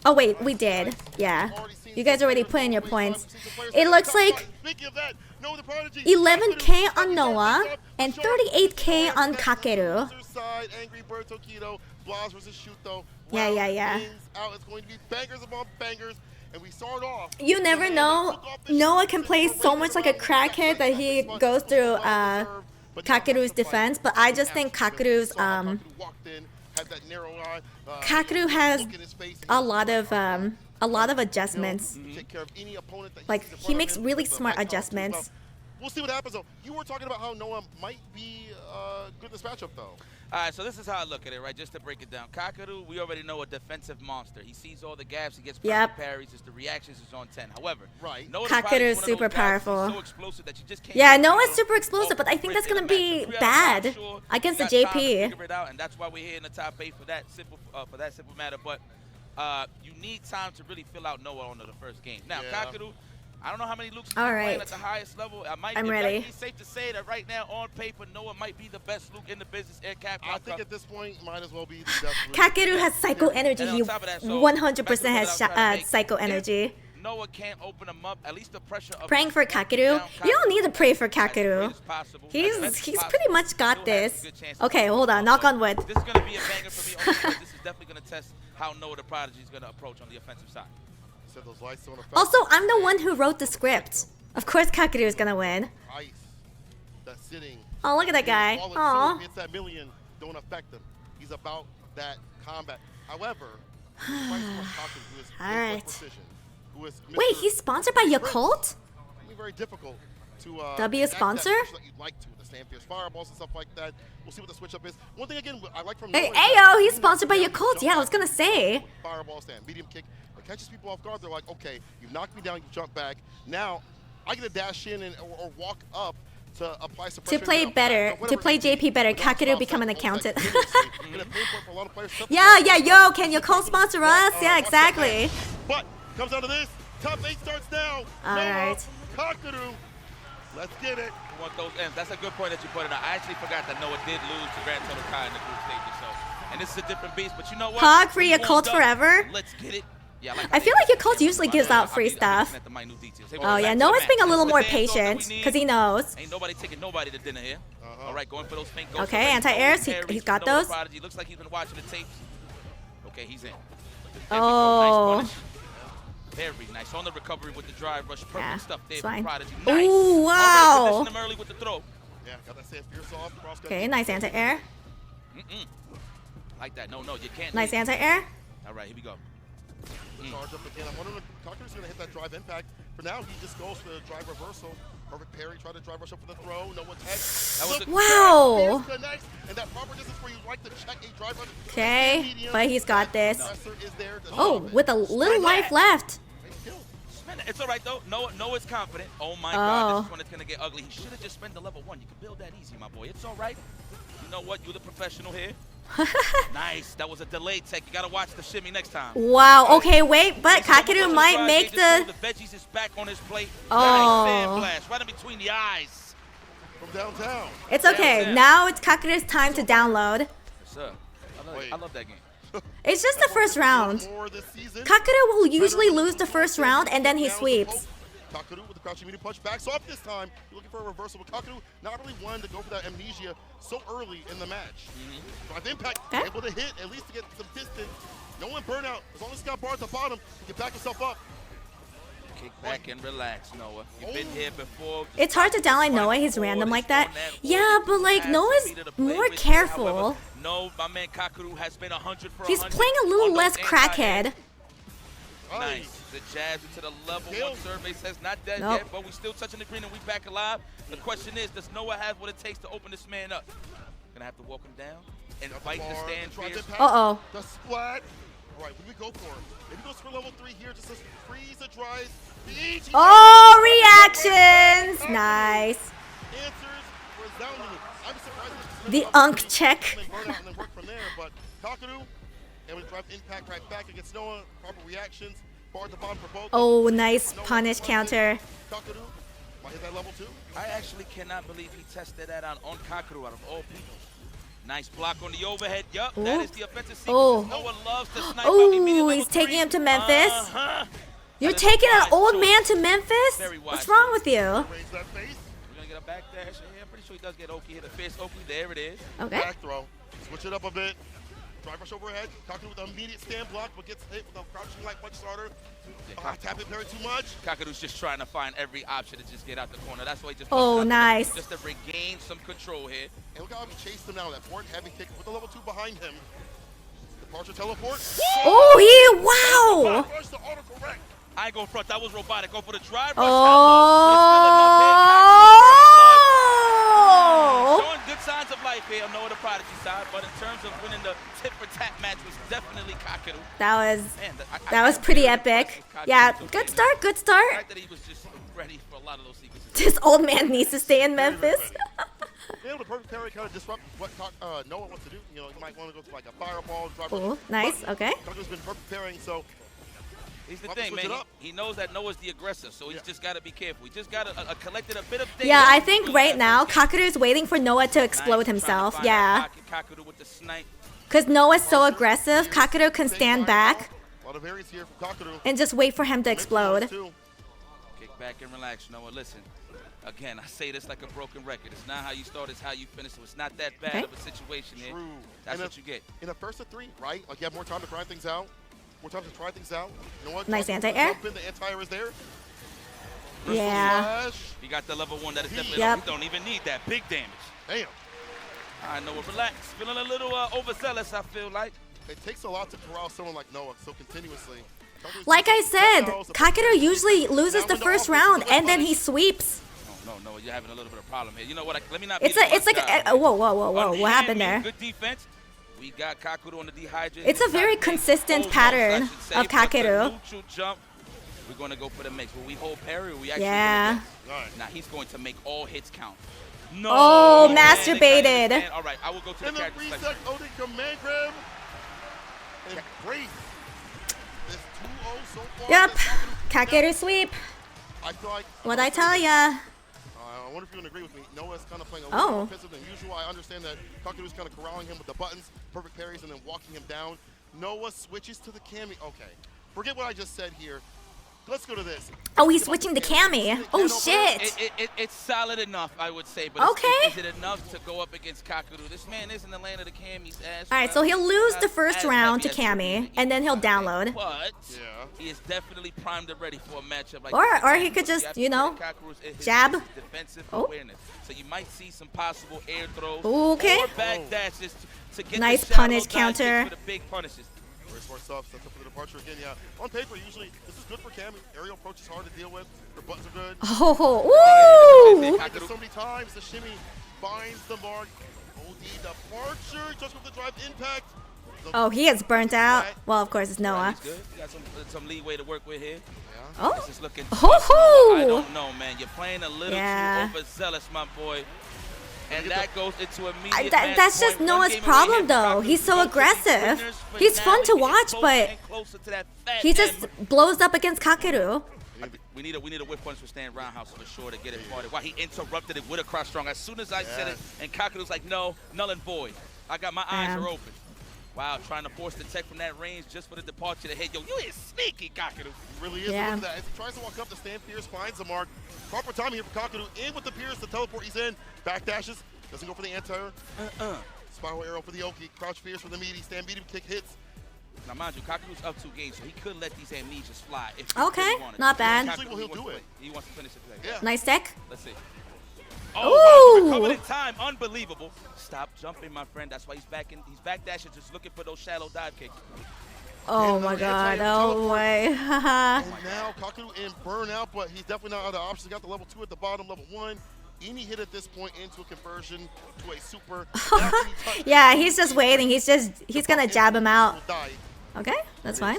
Oh wait, we did. Yeah. You guys already put in your points. It looks like 11k on Noah and 38k on Kakeru. Yeah. You never know. Noah can play so much like a crackhead that he goes through Kakeru's defense, but I just think Kakeru's Kakeru has a lot of adjustments. Like he makes really smart adjustments. We'll see what happens, though. You were talking about how Noah might be good in this matchup, though. All right, so this is how I look at it, right? Just to break it down. Kakaru, we already know a defensive monster. He sees all the gaps, he gets parries, just the reactions is on 10. However, Kakaru is super powerful. So explosive that you just can't Yeah, Noah's super explosive, but I think that's gonna be bad against the JP. Figure it out, and that's why we're here in the top 8 for that simple matter. But you need time to really fill out Noah on the first game. Now, Kakaru, I don't know how many Lukes he's playing at the highest level. I'm ready. It's safe to say that right now, on paper, Noah might be the best Luke in the business at CAPCOM Cup. I think at this point, might as well be the best. Kakaru has psycho energy. He 100% has psycho energy. Noah can't open him up. At least the pressure of praying for Kakaru. You don't need to pray for Kakaru. He's pretty much got this. Okay, hold on. Knock on wood. This is gonna be a banger for me. Only because this is definitely gonna test how Noah the Prodigy is gonna approach on the offensive side. Also, I'm the one who wrote the script. Of course, Kakaru is gonna win. Oh, look at that guy. Aw. It's that million don't affect him. He's about that combat. However, alright. Wait, he's sponsored by Yakult? Very difficult to W sponsor? you'd like to, the stand fierce fireballs and stuff like that. We'll see what the switch up is. One thing again, I like from hey, Ayo, he's sponsored by Yakult. Yeah, I was gonna say. Fireball stand, medium kick. It catches people off guard. They're like, okay, you knocked me down, you jump back. Now I get to dash in and or walk up to apply suppression. To play better, to play JP better, Kakaru become an accountant. Yeah, yo, can you co-sponsor us? Yeah, exactly. But comes down to this. Top 8 starts now. Alright. Kakaru. Let's get it. We want those ends. That's a good point that you pointed out. I actually forgot that Noah did lose to Grand Total Kai in the group stages. So, and this is a different beast. But you know what? Hog free Yakult forever. Let's get it. Yeah, I feel like Yakult usually gives out free stuff. Oh yeah, Noah's being a little more patient because he knows. Ain't nobody taking nobody to dinner here. All right, going for those fake ghosts. Okay, anti-airs. He's got those. Looks like he's been watching the tapes. Okay, he's in. Oh. Very nice on the recovery with the drive rush. Perfect stuff there for Prodigy. Nice. Ooh, wow. Him early with the throw. Yeah, got that sand fierce off. Okay, nice anti-air. Like that. No, you can't. Nice anti-air. All right, here we go. Charge up again. I'm wondering if Kakaru's going to hit that drive impact. For now, he just goes for the drive reversal. Perfect parry. Try to drive rush up for the throw. No one's head. Wow. And that proper distance where you like to check a drive rush. Okay, but he's got this. Oh, with a little life left. It's all right, though. Noah's confident. Oh, my God. This one is going to get ugly. He should have just spent the level 1. You can build that easy, my boy. It's all right. You know what? You're the professional here. Nice. That was a delayed tech. You got to watch the shimmy next time. Wow. Okay, wait. But Kakaru might make the... The veggies is back on his plate. Oh. Nice blast. Right in between the eyes. From downtown. It's okay. Now it's Kakaru's time to download. Yes, sir. I love that game. It's just the first round. Kakaru will usually lose the first round and then he sweeps. Kakaru with the crouching medium punch backs off this time. You're looking for a reversal, but Kakaru not really one to go for that amnesia so early in the match. Drive impact, able to hit, at least to get some distance. No one burnout. As long as he's got bar at the bottom, he can back himself up. Kick back and relax, Noah. You've been here before. It's hard to downline Noah. He's random like that. Yeah, but like Noah's more careful. No, my man Kakaru has been 100 for 100. He's playing a little less crackhead. Nice. The jabs into the level 1 survey says not dead yet, but we still touching the green and we back alive. The question is, does Noah have what it takes to open this man up? Gonna have to walk him down and fight the stand fierce. Uh-oh. The splat. All right, what do we go for? Maybe goes for level 3 here, just to freeze the dries. Oh, reactions. Nice. Answers resoundingly. I'm surprised the unk check. And then work from there, but Kakaru able to drive impact right back against Noah. Proper reactions. Bar at the bottom for both. Oh, nice punish counter. Kakaru might hit that level 2. I actually cannot believe he tested that out on Kakaru out of all people. Nice block on the overhead. Yup, that is the offensive sequence. Noah loves to snipe out. He's taking him to Memphis. You're taking an old man to Memphis? What's wrong with you? Raise that face. We're going to get a back dash. Yeah, I'm pretty sure he does get Oki. Hit a fierce Oki. There it is. Okay. Back throw. Switch it up a bit. Drive rush overhead. Kakaru with an immediate stand block, but gets hit with a crouching light punch starter. Tap it very too much. Kakaru's just trying to find every option to just get out the corner. That's why he just nice. Just to regain some control here. And look how he chased him now. That forward heavy kick with the level 2 behind him. Departure teleport. Oh, wow. I ain't going front. That was robotic. Go for the drive rush. Oh. That was pretty epic. Yeah, good start, good The start. fact that he was just ready for a lot of those sequences. This old man needs to stay in Memphis. Being able to perfect parry kind of disrupt what Noah wants to do. You know, you might want to go for like a fireball. Ooh, nice, okay. Kakuru's been perfect parrying, so He's the Have to thing, switch man. it up. He knows that Noah's the aggressor, so he's just got to be careful. He just got to collected a bit of data. Yeah, I think right now Kakeru is waiting for Noah to explode himself. Yeah. Kakeru with the snipe. Because Noah's so aggressive, Kakeru can stand back a lot of variance here from Kakeru. and just wait for him to explode. Kick back and relax, Noah. Listen, again, I say this like a broken record. It's not how you start, it's how you finish. So it's not that bad Okay. of a situation here. True. That's And what you get. In a first of 3, right? Like you have more time to try things out. More time to try things out. You know what? Nice Jump anti-air. in, the anti-air is there. Yeah. Slash. You got the level 1 that is definitely Yep. You don't even need that. Big damage. Damn. All right, Noah, relax. Feeling a little overzealous, I feel like. It takes a lot to corral someone like Noah so continuously. Like I said, Kakeru usually loses the first round and then he sweeps. No, you're having a little bit of problem here. You know what? Let me not. It's beat like up whoa. What happened there? Good defense. We got Kakeru on the dehydrated. It's a very consistent pattern of Kakeru. Neutral jump. We're going to go for the mix. Will we hold parry or we actually Yeah. Now he's going to make all hits count. No. Oh, man, they gotta masturbated. understand. All right, I will go to the In the character reset, selection. Odin command grab. And brace. This 2-0 so far. Yep. Kakeru- Kakeru sweep. I feel like. What'd I tell ya? I wonder if you can agree with me. Noah's kind of playing a Oh. little more offensive than usual. I understand that Kakeru's kind of corralling him with the buttons, perfect parries, and then walking him down. Noah switches to the Kami. Okay. Forget what I just said here. Let's go to this. Oh, he's switching to Kami. Oh, shit. It's solid enough, I would say. But Okay. is it enough to go up against Kakeru? This man is in the land of the Camis. All right, so he'll lose the first round to Kami, and then he'll download. But Yeah. he is definitely primed and ready for a matchup like Or- this. or he could just, you know, jab. Defensive Oh. awareness. So you might see some possible air throws Okay. or back dashes to get Nice the shallow punish dive counter. kicks for the big punishes. Where's more stuff? Sets up for the departure again. Yeah. On paper, usually this is good for Kami. Aerial approach is hard to deal with. Her buttons are good. Oh, woo! Like this so many times, the shimmy finds the mark. OD departure just with the drive impact. Oh, he is burnt out. Well, of course, it's Noah. He's good. You got some leeway to work with here. Oh. This is looking Ho tough. ho! I don't know, man. You're playing a little Yeah. too overzealous, my boy. And that goes into immediate match That's just point. Noah's One game problem, away here though. from He's so Kakeru. aggressive. Winners for He's now. fun We're to getting watch, closer but and closer to that fat he just end. blows up against Kakeru. We need a whip punch for Stan Roundhouse for sure to get it started. Why he interrupted it with a cross strong. As soon as I said it, and Kakeru's like, no, null and void. I got my eyes Damn. are open. Wow, trying to force the tech from that range just for the departure to hit. Yo, you is sneaky, Kakeru. Really is. Yeah. Look at that. As he tries to walk up, the stand Pierce finds the mark. Proper timing here for Kakeru. In with the Pierce, the teleport he's in. Back dashes. Doesn't go for the anti-air. Spiral arrow for the Oki. Crouch Pierce for the meaty. Stand medium kick hits. Now, mind you, Kakeru's up 2 games, so he could let these amnesias fly if he Okay, really wanted. not bad. Kakeru, Usually, he'll do wants to it. play. He wants to finish it today. Yeah. Nice tech. Let's see. Ooh. Oh, wow, recovered in time. Unbelievable. Stop jumping, my friend. That's why he's back in. He's back dashing, just looking for those shallow dive kicks. Oh my god, oh my. Haha. And now Kakeru in burnout, but he's definitely not out of options. Got the level 2 at the bottom, level 1. Any hit at this point into a conversion to a super. Yeah, he's just waiting. He's gonna jab him out. Okay, that's fine.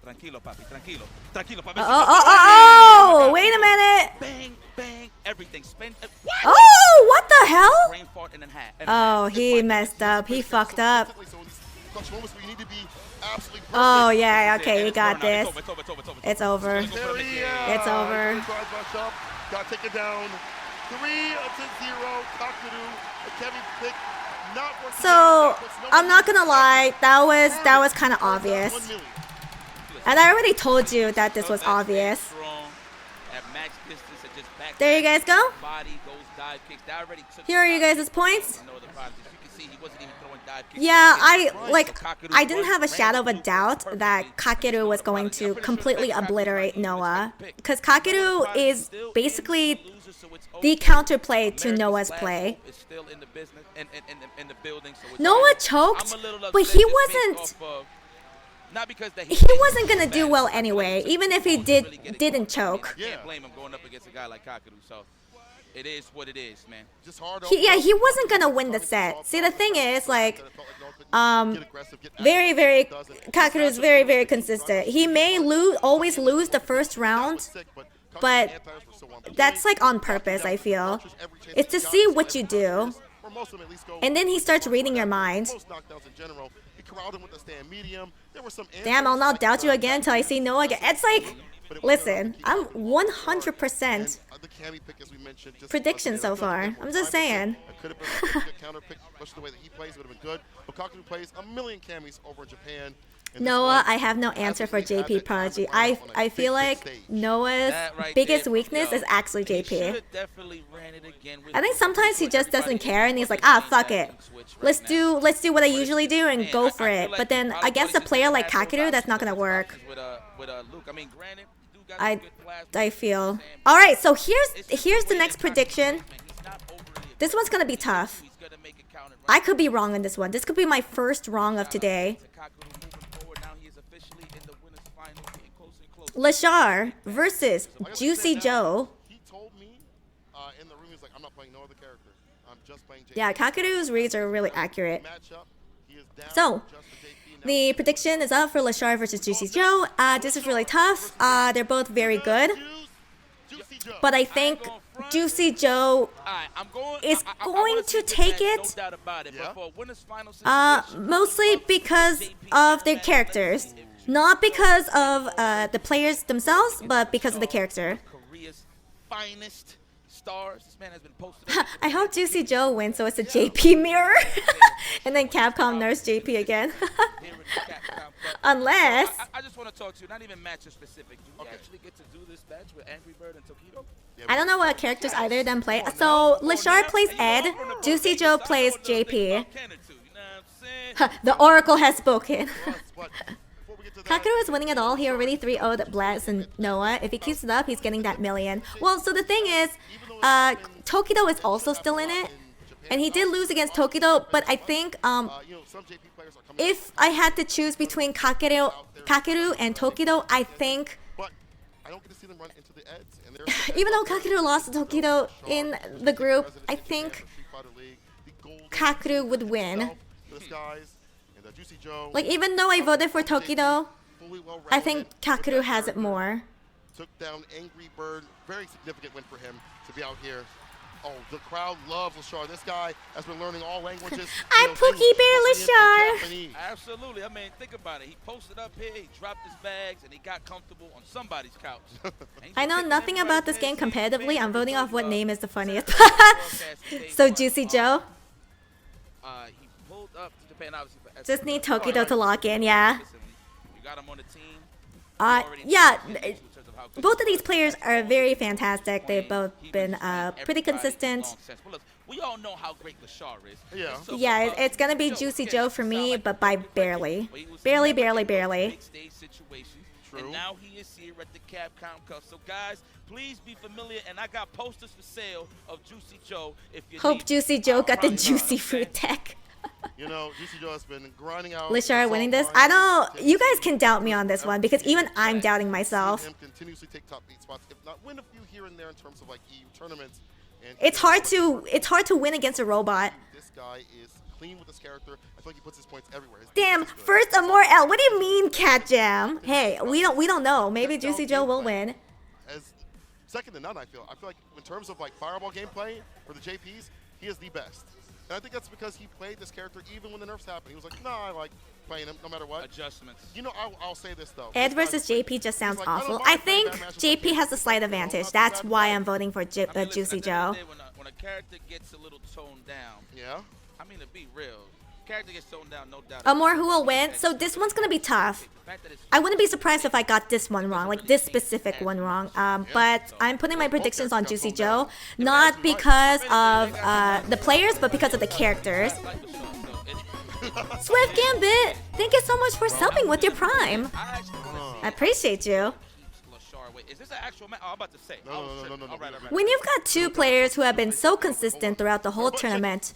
Tranquilo, papi. Tranquilo. Tranquilo, papi. Oh, wait a minute. Bang, bang. Everything. Spend. What? Oh, what the hell? Brain fart and then hat. Oh, he messed up. He fucked up. So in these clutch moments where you need to be absolutely perfect. Oh, yeah, okay, you got It's this. over, it's over, it's over, it's over. It's over. It's over. There he is. It's over. Got taken down. 3-0. Kakeru. A Kevin pick. Not working. So, I'm not gonna lie, that was kind of obvious. 1 million. And I already told you that this was obvious. Strong, at max distance, and just back There you guys go. body goes dive kicks. That already took Here are you guys' points. no other problems. You can see he wasn't even throwing dive kicks. Yeah, So I didn't have a shadow of a doubt that Kakeru was going to completely obliterate Noah. Because Kakeru is basically the counterplay to Noah's play. It's still in the business and in the building. So it's Noah fine. choked, I'm a little but upset he just based wasn't. off of- Not because that He wasn't gonna do well anyway, even if he didn't choke. You can't blame him going up against a guy like Kakeru. So It is what it is, man. Just hard. He wasn't gonna win the set. See, the thing is, like, Kakeru is very, very consistent. He may always lose the first round, but that's like on purpose, I feel. It's to see what you do, and then he starts reading your mind. Damn, I'll not doubt you again until I see Noah again. It's like, listen, I'm 100% prediction so far. I'm just saying. Could have been a good counter pick, especially the way that he plays would have been good. But Kakeru plays a million camis over in Japan. Noah, I have no answer for JP Prodigy. I feel like Noah's biggest weakness is actually JP. I think sometimes he just doesn't care and he's like, ah, fuck it. Let's do what I usually do and go for it. But then against a player like Kakeru, that's not gonna work. I feel. All right, so here's the next prediction. This one's gonna be tough. I could be wrong on this one. This could be my first wrong of today. Lashar versus Juicy Joe. He told me in the room, he's like, I'm not playing no other character. I'm just playing JP. Yeah, Kakeru's reads are really accurate. So, the prediction is up for Lashar versus Juicy Joe. This is really tough. They're both very good. But I think Juicy Joe is going to take it. Mostly because of their characters. Not because of the players themselves, but because of the character. I hope Juicy Joe wins, so it's a JP mirror. And then Capcom nerfs JP again. Unless... I just want to talk to you, not even matches specific. Do we actually get to do this match with Angry Bird and Tokido? I don't know what characters either of them play. So, Lashar plays Ed, Juicy Joe plays JP. The Oracle has spoken. Kakeru is winning it all. He already 3-0'd Blaz and Noah. If he keeps it up, he's getting that million. Well, so the thing is, Tokido is also still in it. And he did lose against Tokido, but I think if I had to choose between Kakeru and Tokido, I think even though Kakeru lost to Tokido in the group, I think Kakeru would win. Like, even though I voted for Tokido, I think Kakeru has it more. Took down Angry Bird. Very significant win for him to be out here. Oh, the crowd loves Lashar. This guy has been learning all languages. I'm Pookie Bear Lashar. Absolutely. I mean, think about it. He posted up here, he dropped his bags, and he got comfortable on somebody's couch. I know nothing about this game competitively. I'm voting off what name is the funniest. So, Juicy Joe? He pulled up to Japan, obviously. Just need Tokido to lock in, yeah. You got him on the team. Yeah. Both of these players are very fantastic. They've both been pretty consistent. We all know how great Lashar is. Yeah, it's gonna be Juicy Joe for me, but by barely. Barely. And now he is here at the CAPCOM Cup. So guys, please be familiar. And I got posters for sale of Juicy Joe. If you hope Juicy Joe got the juicy fruit deck. You know, Juicy Joe has been grinding out. Lashar winning this? I don't. You guys can doubt me on this one because even I'm doubting myself. Him continuously take top 8 spots, if not win a few here and there in terms of like EU tournaments. And it's hard to win against a robot. This guy is clean with his character. I feel like he puts his points everywhere. Damn, first a more L. What do you mean, Cat Jam? Hey, we don't know. Maybe Juicy Joe will win. As second to none, I feel like in terms of like fireball gameplay for the JPs, he is the best. And I think that's because he played this character even when the nerfs happened. He was like, nah, I like playing him no matter what. Adjustments. You know, I'll say this though. Ed versus JP just sounds awful. I think JP has a slight advantage. That's why I'm voting for Juicy Joe. When a character gets a little toned down, I mean, to be real, character gets toned down, no doubt. Amor, who will win? So this one's gonna be tough. I wouldn't be surprised if I got this one wrong, like this specific one wrong. But I'm putting my predictions on Juicy Joe, not because of the players, but because of the characters. Swift Gambit, thank you so much for subbing with your Prime. I appreciate you. Is this an actual match? Oh, I'm about to say. No. When you've got two players who have been so consistent throughout the whole tournament,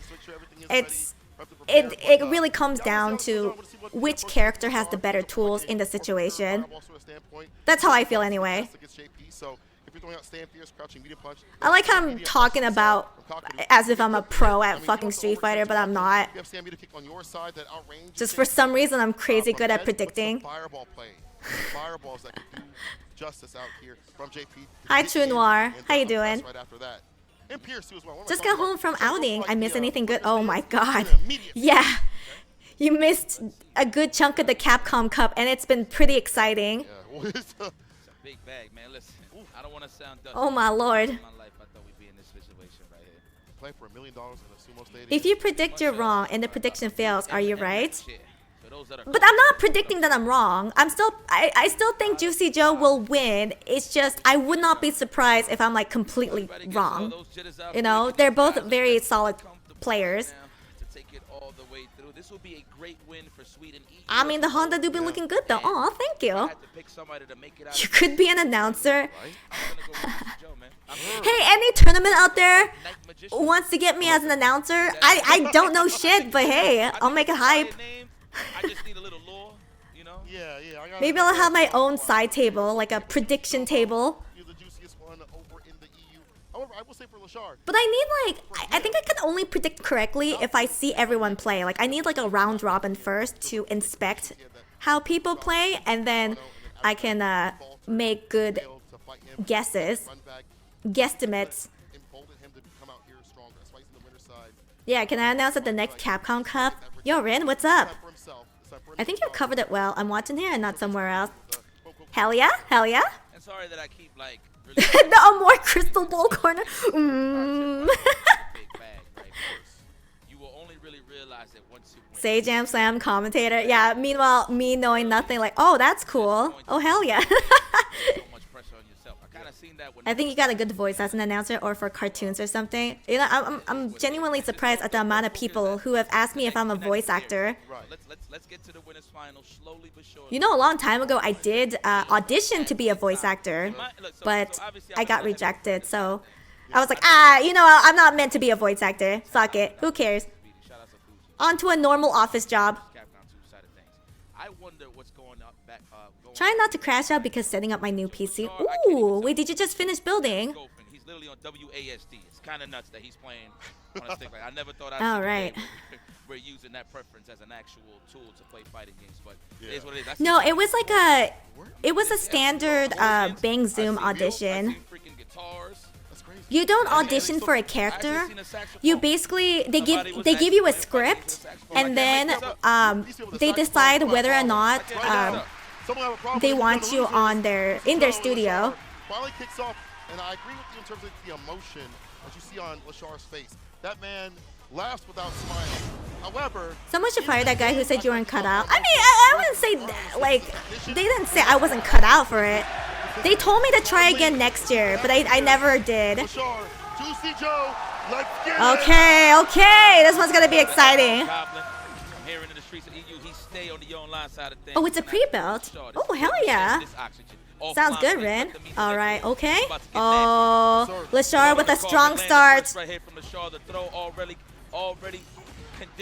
it really comes down to which character has the better tools in the situation. That's how I feel anyway. throwing out stand fierce, crouching medium punch. I like how I'm talking about as if I'm a pro at fucking Street Fighter, but I'm not. You have stand meter kick on your side that outranges. Just for some reason, I'm crazy good at predicting. Fireball play. Fireballs that can do justice out here from JP. Hi, True Noir. How you doing? Right after that. And Pierce too as well. Just got home from outing. I missed anything good? Oh my god. Yeah. You missed a good chunk of the Capcom Cup, and it's been pretty exciting. Yeah. It's a big bag, man. Listen, I don't want to sound dusty. Oh my lord. In my life, I thought we'd be in this situation right here. Play for $1 million in a sumo stadium. If you predict you're wrong and the prediction fails, are you right? For those that are But I'm not predicting that I'm wrong. I still think Juicy Joe will win. It's just I would not be surprised if I'm like completely wrong. You know, they're both very solid players. To take it all the way through. This will be a great win for Sweden. I mean, the Honda do be looking good though. Oh, thank you. I had to pick somebody to make it out. You could be an announcer. I'm gonna go with Joe, man. Hey, any tournament out there wants to get me as an announcer? I don't know shit, but hey, I'll make it hype. I just need a little lore, you know? Yeah. Maybe I'll have my own side table, like a prediction table. You're the juiciest one over in the EU. However, I will say for Lashard. But I need like, I think I can only predict correctly if I see everyone play. Like I need like a round robin first to inspect how people play, and then I can make good guesses, guesstimates. Yeah, can I announce at the next Capcom Cup? Yo, Rin, what's up? I think you covered it well. I'm watching here and not somewhere else. Hell yeah, hell yeah. And sorry that I keep like No more crystal ball corner. Mm. big bag, right? You will only really realize it once you win. Say Jam Slam commentator. Yeah, meanwhile, me knowing nothing like, oh, that's cool. Oh, hell yeah. So much pressure on yourself. I kind of seen that when I think you got a good voice as an announcer or for cartoons or something. You know, I'm genuinely surprised at the amount of people who have asked me if I'm a voice actor. Right. Let's get to the winners final slowly but surely. You know, a long time ago, I did audition to be a voice actor, but I got rejected. So I was like, you know, I'm not meant to be a voice actor. Fuck it. Who cares? On to a normal office job. I wonder what's going up back. Trying not to crash out because setting up my new PC. Ooh, wait, did you just finish building? He's literally on WASD. It's kind of nuts that he's playing on a stick. Like I never thought I'd All right. We're using that preference as an actual tool to play fighting games, but it is what it is. No, it was like a standard Bang Zoom audition. You don't audition for a character. You basically they give you a script, and then they decide whether or not they want you in their studio. Finally kicks off, and I agree with you in terms of the emotion that you see on Lashar's face. That man laughs without smiling. However, someone should fire that guy who said you weren't cut out. I mean, I wouldn't say that, like, they didn't say I wasn't cut out for it. They told me to try again next year, but I never did. Juicy Joe, let's get Okay, this one's gonna be exciting. Oh, it's a pre-built. Oh, hell yeah. Sounds good, Rin. All right, okay. Oh, Lashar with a strong start.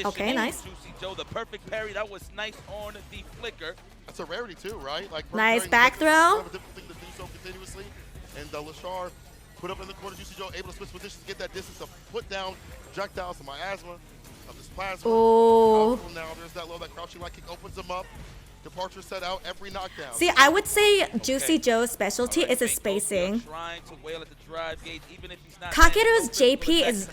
Okay, nice. Juicy Joe, the perfect parry. That was nice on the flicker. That's a rarity too, right? Like nice back throw. Thing to do so continuously, and Lashar put up in the corner. Juicy Joe able to switch positions to get that distance to put down projectiles to miasma of this plasma. Oh. Now there's that low, that crouching light kick opens him up. Departure set out every knockdown. See, I would say Juicy Joe's specialty is his spacing. Kakeru's JP is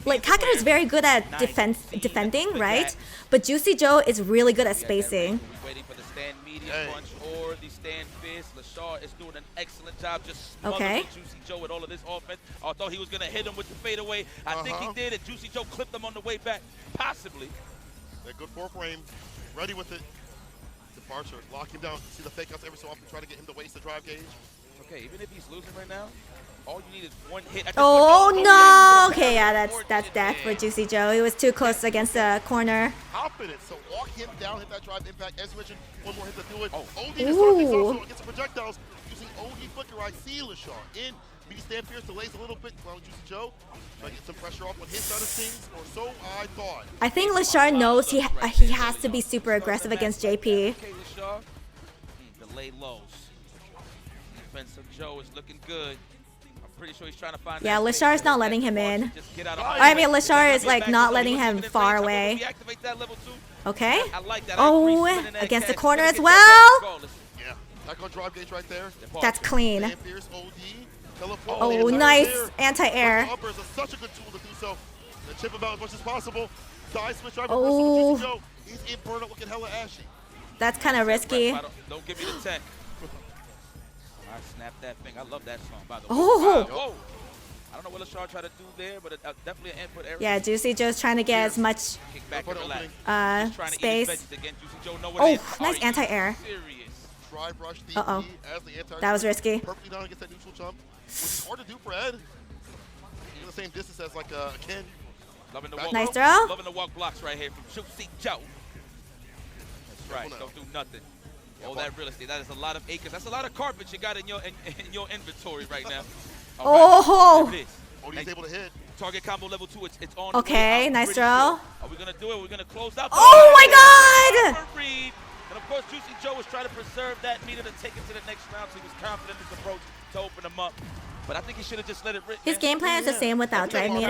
like Kakeru's very good at defending, right? But Juicy Joe is really good at spacing. Waiting for the stand medium punch or the stand fist. Lashar is doing an excellent job just smothering Juicy Joe with all of this offense. I thought he was going to hit him with the fadeaway. I think he did, and Juicy Joe clipped him on the way back, possibly. That good four frame, ready with it. Departure, lock him down. See the fake outs every so often, try to get him to waste the drive gauge. Okay, even if he's losing right now, all you need is one hit. Oh no! Okay, yeah, that's death for Juicy Joe. He was too close against the corner. Confident, so walk him down, hit that drive impact. As mentioned, one more hit to do it. OD Ooh. Gets projectiles using OD flicker. I see Lashar in. B stand fierce, delays a little bit. Well, Juicy Joe try to get some pressure off on his side of things, or so I thought. I think Lashar knows he has to be super aggressive against JP. Okay, Lashar. Delay lows. Defense of Joe is looking good. I'm pretty sure he's trying to find. Yeah, that Lashar's space. not letting him in. Just get out of I mean, harm's way. Lashar is Get like back not to letting he was him keeping it far range. away. Reactivate that level 2. Okay. I like that. Oh, I agree, against the catch. corner Gotta as get that well. back regardless. Yeah, back on drive gauge right there. That's clean. Man Fierce, OD, teleport. Oh, anti-air nice there. anti-air. Uppers are such a good tool to do so. And chip him out as much as possible. Side switch drive Oh. reversal with Juicy Joe. He's in burnout looking hella ashy. That's kind of risky. Don't give me the tech. I snapped that thing. I love that song, by the way. Oh. Whoa. I don't know what Lashar tried to do there, but definitely an input error. Yeah, Juicy Joe's trying to get as much Kick back and relax. uh, He's trying to eat space. his veggies again. Juicy Joe know what Oh, it is. nice Are you anti-air. serious? Drive rush DP Uh-oh. as the anti-air. That was risky. Perfectly down against that neutral jump, which is hard to do for Ed. You're the same distance as like Ken. Loving the Nice walk. throw. Loving the walk blocks right here from Juicy Joe. That's right. Don't do nothing. All that real estate. That is a lot of acres. That's a lot of carpet you got in your inventory right now. All Oh. there it is. OD's able to hit. Target combo level 2. It's on. Okay, the way. I'm nice pretty throw. sure. Are we gonna do it? We're gonna close out. Oh my God! Perfect read. And of course, Juicy Joe was trying to preserve that meter to take it to the next round. So he was confident in his approach to open him up. But I think he should have just let it rip. His man. game plan is the same without drive meter.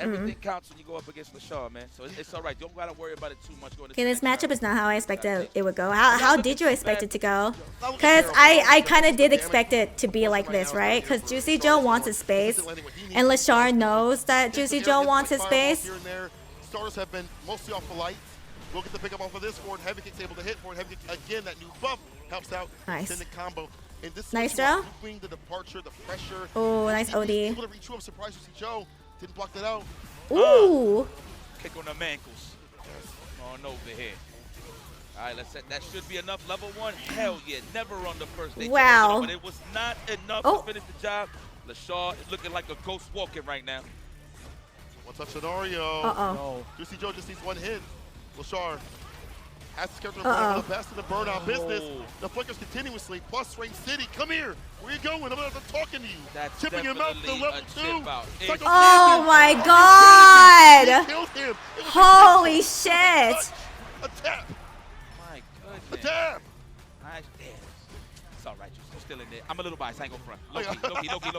Everything counts when you go up against Lashar, man. So it's all right. Don't gotta worry about it too much. Going Okay, this matchup is not how I expected it would go. How did you expect it to go? Because I kind of did expect it to be like this, right? Because Juicy Joe wants his space, and Lashar knows that Juicy Joe wants his space. Here and there. Starters have been mostly off the lights. We'll get the pick up off of this. Forward heavy kick's able to hit. Forward heavy kick again. That new buff helps out. Nice. Extended combo. And this Nice switch, you want throw. looping, the departure, the pressure. Oh, nice OD. Able to reach you. I'm surprised Juicy Joe didn't block that out. Ooh. Kick on the ankles. On over here. All right, let's set. That should be enough. Level 1. Hell yeah. Never on the first day. Wow. But it was not enough Oh. to finish the job. Lashar is looking like a ghost walking right now. One touch scenario. Uh-oh. Juicy Joe just needs one hit. Lashar has his character for the best in the burnout business. The flickers continuously. Plus Rain City, come here. Where you going? I'm talking to you. That's Chipping him out to definitely level a 2. chip out. Psycho Oh Canyon. my He God! killed him. It was Holy a shit! touch, a tap. My A goodness. tap. Nice. Damn. It's all right. You're still in there. I'm a little biased. I ain't gonna front. Loki. I'm a You little want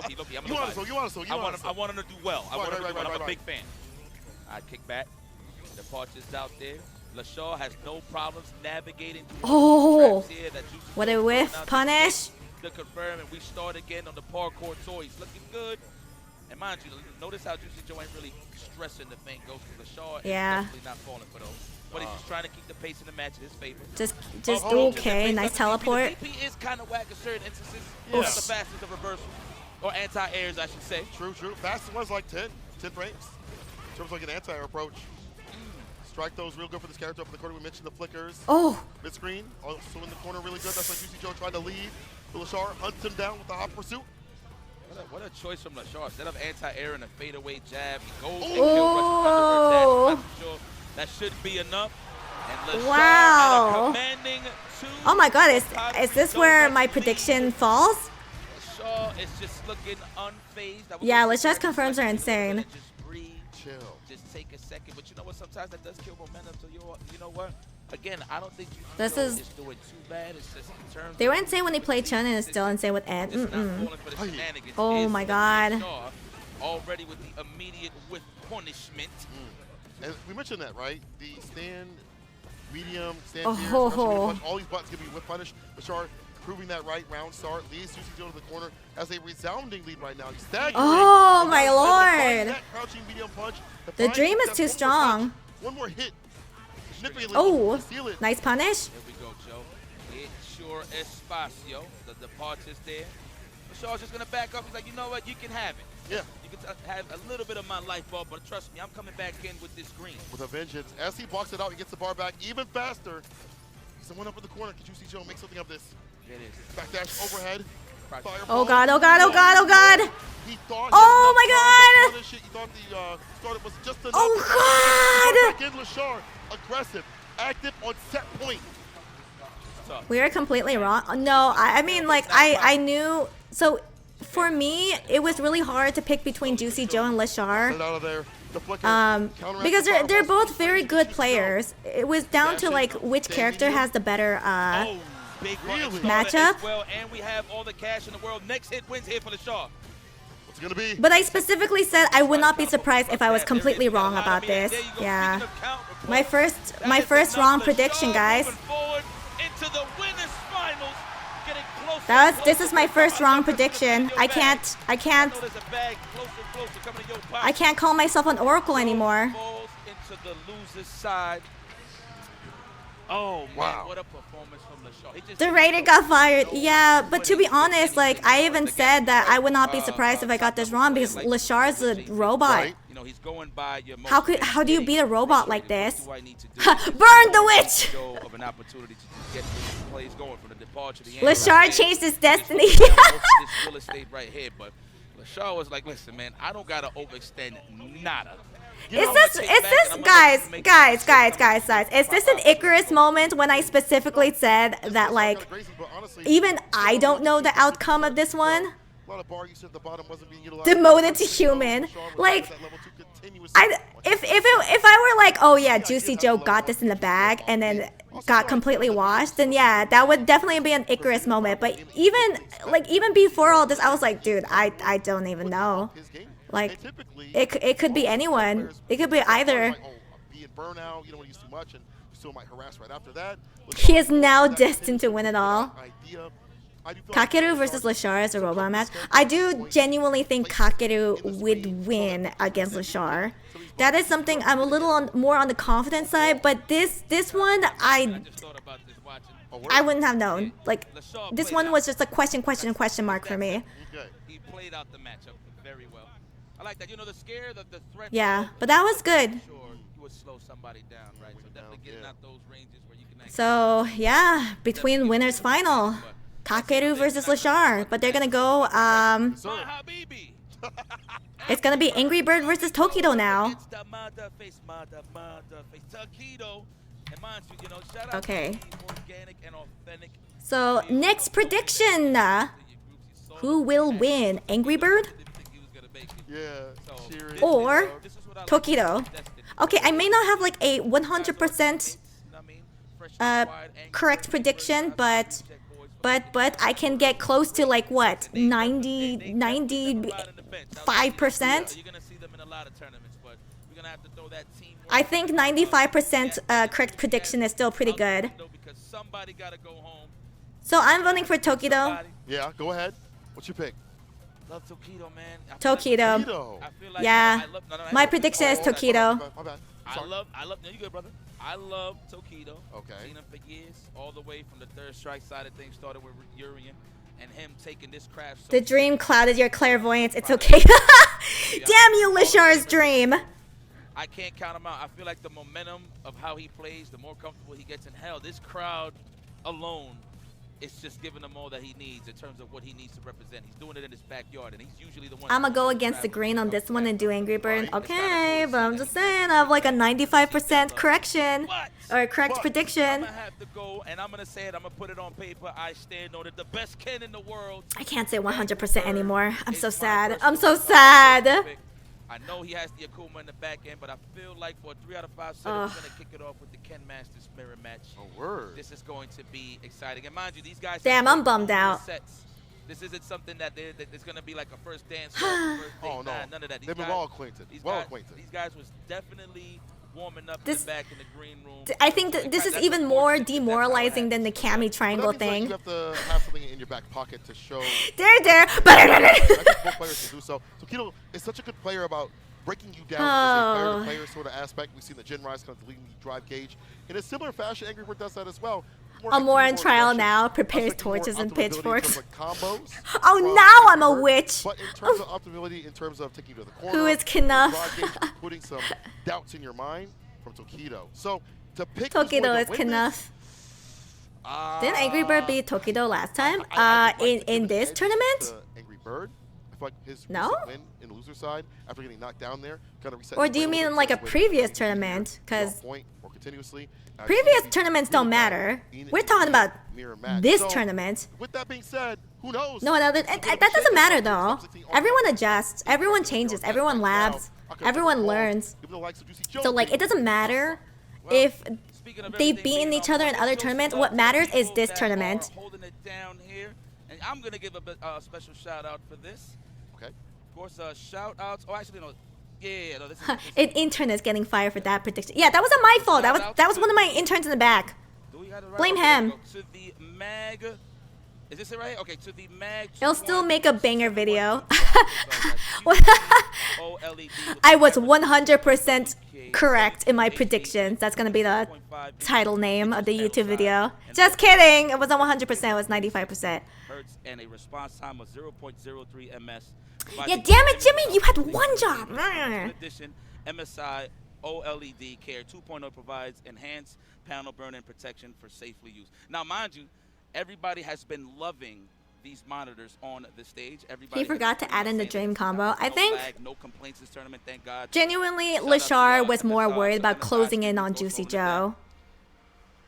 biased. to, I want him to do well. I want him to do well. I'm a right. big fan. I kick back. The punch is out there. Lashar has no problems navigating through Oh. traps here that Juicy What a Joe's whiff throwing out punish. to confirm, and we start again on the parkour tour. He's looking good. And mind you, notice how Juicy Joe ain't really stressing the thing. Goes to Lashar. Yeah. Definitely not falling for those. But he's just trying to keep the pace in the match in his favor. Just Hold on, okay. just Nice the teleport. DP is kind of whack in certain instances. Yeah. Not the fastest of reversal. Or anti-airs, I should say. True. Fastest one's like 10 frames. In terms of like an anti-air approach. Strike those real good for this character up in the corner. We mentioned the flickers. Oh. Mid screen, also in the corner, really good. That's like Juicy Joe tried to lead. Lashar hunts him down with the hot pursuit. What a choice from Lashar. Instead of anti-air and a fadeaway jab, he goes and Ooh. kill rushes under dash. Sure that should be enough. And Lashar Wow. at a commanding 2. Oh my God! Is this where my prediction falls? Lashar is just looking unfazed. Yeah, Lashar's confirms are insane. Just breathe. Chill. Just take a second. But you know what? Sometimes that does kill momentum. So you know what? Again, I don't think This Joe is- doing too bad. It's just in terms They were of insane when they played Chun, and it's still insane with Ed. just not falling for the shenanigans. Oh Is my God. Lashar already with the immediate with punishment. And we mentioned that, right? The stand, medium, stand Oh. fierce, rushing punch, all these buttons can be whip punish. Lashar proving that right. Round start leads Juicy Joe to the corner as a resounding lead right now. He's staggering. Oh But my now he's able to find Lord. that crouching medium punch. The Defying dream is that too one more strong. punch, one more hit. Significantly Oh, seal it. nice punish. Here we go, Joe. It's your espacio. The departure's there. Lashar's just gonna back up. He's like, you know what? You can have it. Yeah. You can have a little bit of my life ball, but trust me, I'm coming back in with this green. With a vengeance. As he blocks it out, he gets the bar back even faster. Someone up in the corner. Can Juicy Joe make something of this? It is. Backdash overhead. Crouch. Oh God! Oh God! Oh God! Oh God! He thought Oh my God! God! He thought the startup was just enough. Oh God! Back in Lashar. Aggressive. Active on set point. We are completely wrong. No, I mean, like, I knew. So, for me, it was really hard to pick between Juicy Joe and Lashar. Get out of there. The flicker. Because they're both very good players. It was down to, like, which character has the better big matchup. as well, and we have all the cash in the world. Next hit wins here for Lashar. What's it gonna be? But I specifically said I would not be surprised if I was completely wrong about this. Yeah. My first wrong prediction, guys. This is my first wrong prediction. I can't call myself an oracle anymore. Oh, wow. What a performance from Lashar. The Raider got fired. Yeah, but to be honest, like, I even said that I would not be surprised if I got this wrong because Lashar's a robot. You know, he's going by your How do you beat a robot like this? Burn the witch! Lashar changed his destiny. Lashar was like, listen, man, I don't gotta overextend nada. Is this guys? Is this an Icarus moment when I specifically said that, like, even I don't know the outcome of this one? Demoted to human. Like, if I were like, oh yeah, Juicy Joe got this in the bag and then got completely washed, then yeah, that would definitely be an Icarus moment. But even before all this, I was like, dude, I don't even know. Like, it could be anyone. It could be either. He is now destined to win it all. Kakeru versus Lashar is a robot match. I do genuinely think Kakeru would win against Lashar. That is something I'm a little more on the confident side, but this one I wouldn't have known. Like, this one was just a question mark for me. He played out the matchup very well. I like that. You know, the scare, the threat. Yeah, but that was good. You would slow somebody down, right? So definitely getting out those ranges where you can. So yeah, between winners final, Kakeru versus Lashar, but they're gonna go. It's gonna be Angry Bird versus Tokido now. Okay. So next prediction. Who will win, Angry Bird or Tokido? Okay, I may not have like a 100% correct prediction, but I can get close to like what, 95%. I think 95% correct prediction is still pretty good. So I'm voting for Tokido. Yeah, go ahead. What's your pick? Love Tokido, man. Tokido. Like, yeah. My prediction is Tokido. My bad. I love, no, you good, brother. I love Tokido. Okay. Seen him for years, all the way from the third strike side of things. Started with Urian, and him taking this craft. So the dream clouded your clairvoyance. It's okay. Damn you, Lashar's dream. I can't count him out. I feel like the momentum of how he plays, the more comfortable he gets in hell. This crowd alone, it's just giving him all that he needs in terms of what he needs to represent. He's doing it in his backyard, and he's usually the one. I'm gonna go against the grain on this one and do Angry Bird. Okay, but I'm just saying I have like a 95% correction or correct prediction. I'm gonna have to go, and I'm gonna say it. I'm gonna put it on paper. I stand on it. The best Ken in the world. I can't say 100% anymore. I'm so sad. I'm so sad. I know he has the Akuma in the back end, but I feel like for 3 out of 5 sets, we're going to kick it off with the Ken Masters mirror match. Oh, word. This is going to be exciting. And mind you, these guys... Damn, I'm bummed out. Sets. This isn't something that it's going to be like a first dance. Oh, no. None of that. They've been well acquainted. These guys was definitely warming up in the back in the green room. I think this is even more demoralizing than the Kami triangle thing. You have to have something in your back pocket to show. There. I think both players can do so. Tokido is such a good player about breaking you down as a player sort of aspect. We've seen the Jin Rise kind of deleting the drive gauge. In a similar fashion, Angry Bird does that as well. More on trial now, prepares torches and pitchforks. Combos now I'm a witch. But in terms of optimality, in terms of taking you to the corner, who is Knuff? Putting some doubts in your mind from Tokido. So to pick Tokido is Knuff. Didn't Angry Bird beat Tokido last time? In this tournament? Angry Bird. I feel like his no? win in the loser side after getting knocked down there kind of reset. Or do you mean like a previous tournament? Because continuously. Previous tournaments don't matter. We're talking about this tournament. With that being said, who knows? No, that doesn't matter though. Everyone adjusts. Everyone changes. Everyone labs. Everyone learns. So like, it doesn't matter if they've beaten each other in other tournaments. What matters is this tournament. Holding it down here, and I'm gonna give a special shout out for this. Okay. Of course, shout outs. Oh, actually, no. Yeah. No, this is, An intern is getting fired for that prediction. Yeah, that wasn't my fault. That was one of my interns in the back. Do we got it right? Blame Okay, him. to the mag. Is this it right? Okay, to the mag. It'll still make a banger video. OLED. I was 100% correct in my predictions. That's gonna be the title name of the YouTube video. Just kidding. It wasn't 100%. It was 95%. Hertz and a response time of 0.03 ms. Yeah, damn it, Jimmy. You had one job. In addition, MSI OLED Care 2.0 provides enhanced panel burn-in protection for safely use. Now, mind you, everybody has been loving these monitors on the stage. Everybody He forgot to add in the dream combo. I no think lag, no complaints this tournament, thank God. genuinely, Shout out to, Lashar was more MSI, worried about MSI, closing in people on both Juicy holding it down. Joe.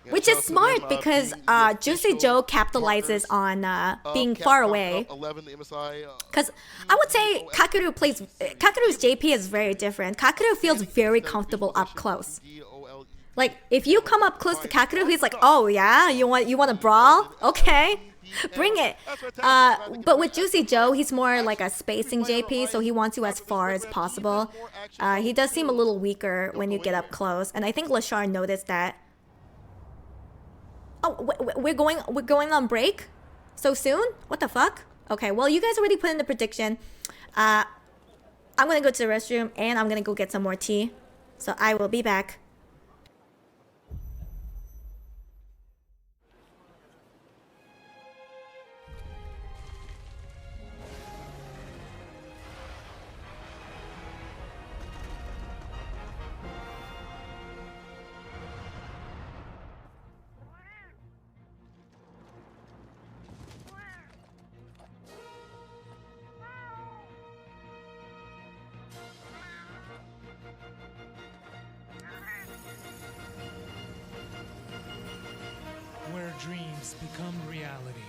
Yeah, Which shout is out to smart them, because being the Juicy official Joe capitalizes partners on being of far CAPCOM away. Cup 11, the MSI. Because I would say Kakeru's JP is very different. Kakeru feels very comfortable up close. Like, if you come up close to Kakeru, he's like, oh yeah, you want to brawl? Okay, bring it. But with Juicy Joe, he's more like a spacing JP, so he wants you as far as possible. He does seem a little weaker when you get up close, and I think Lashar noticed that. Oh, we're going on break so soon? What the fuck? Okay, well, you guys already put in the prediction. I'm gonna go to the restroom and I'm gonna go get some more tea. So I will be back. Where dreams become reality.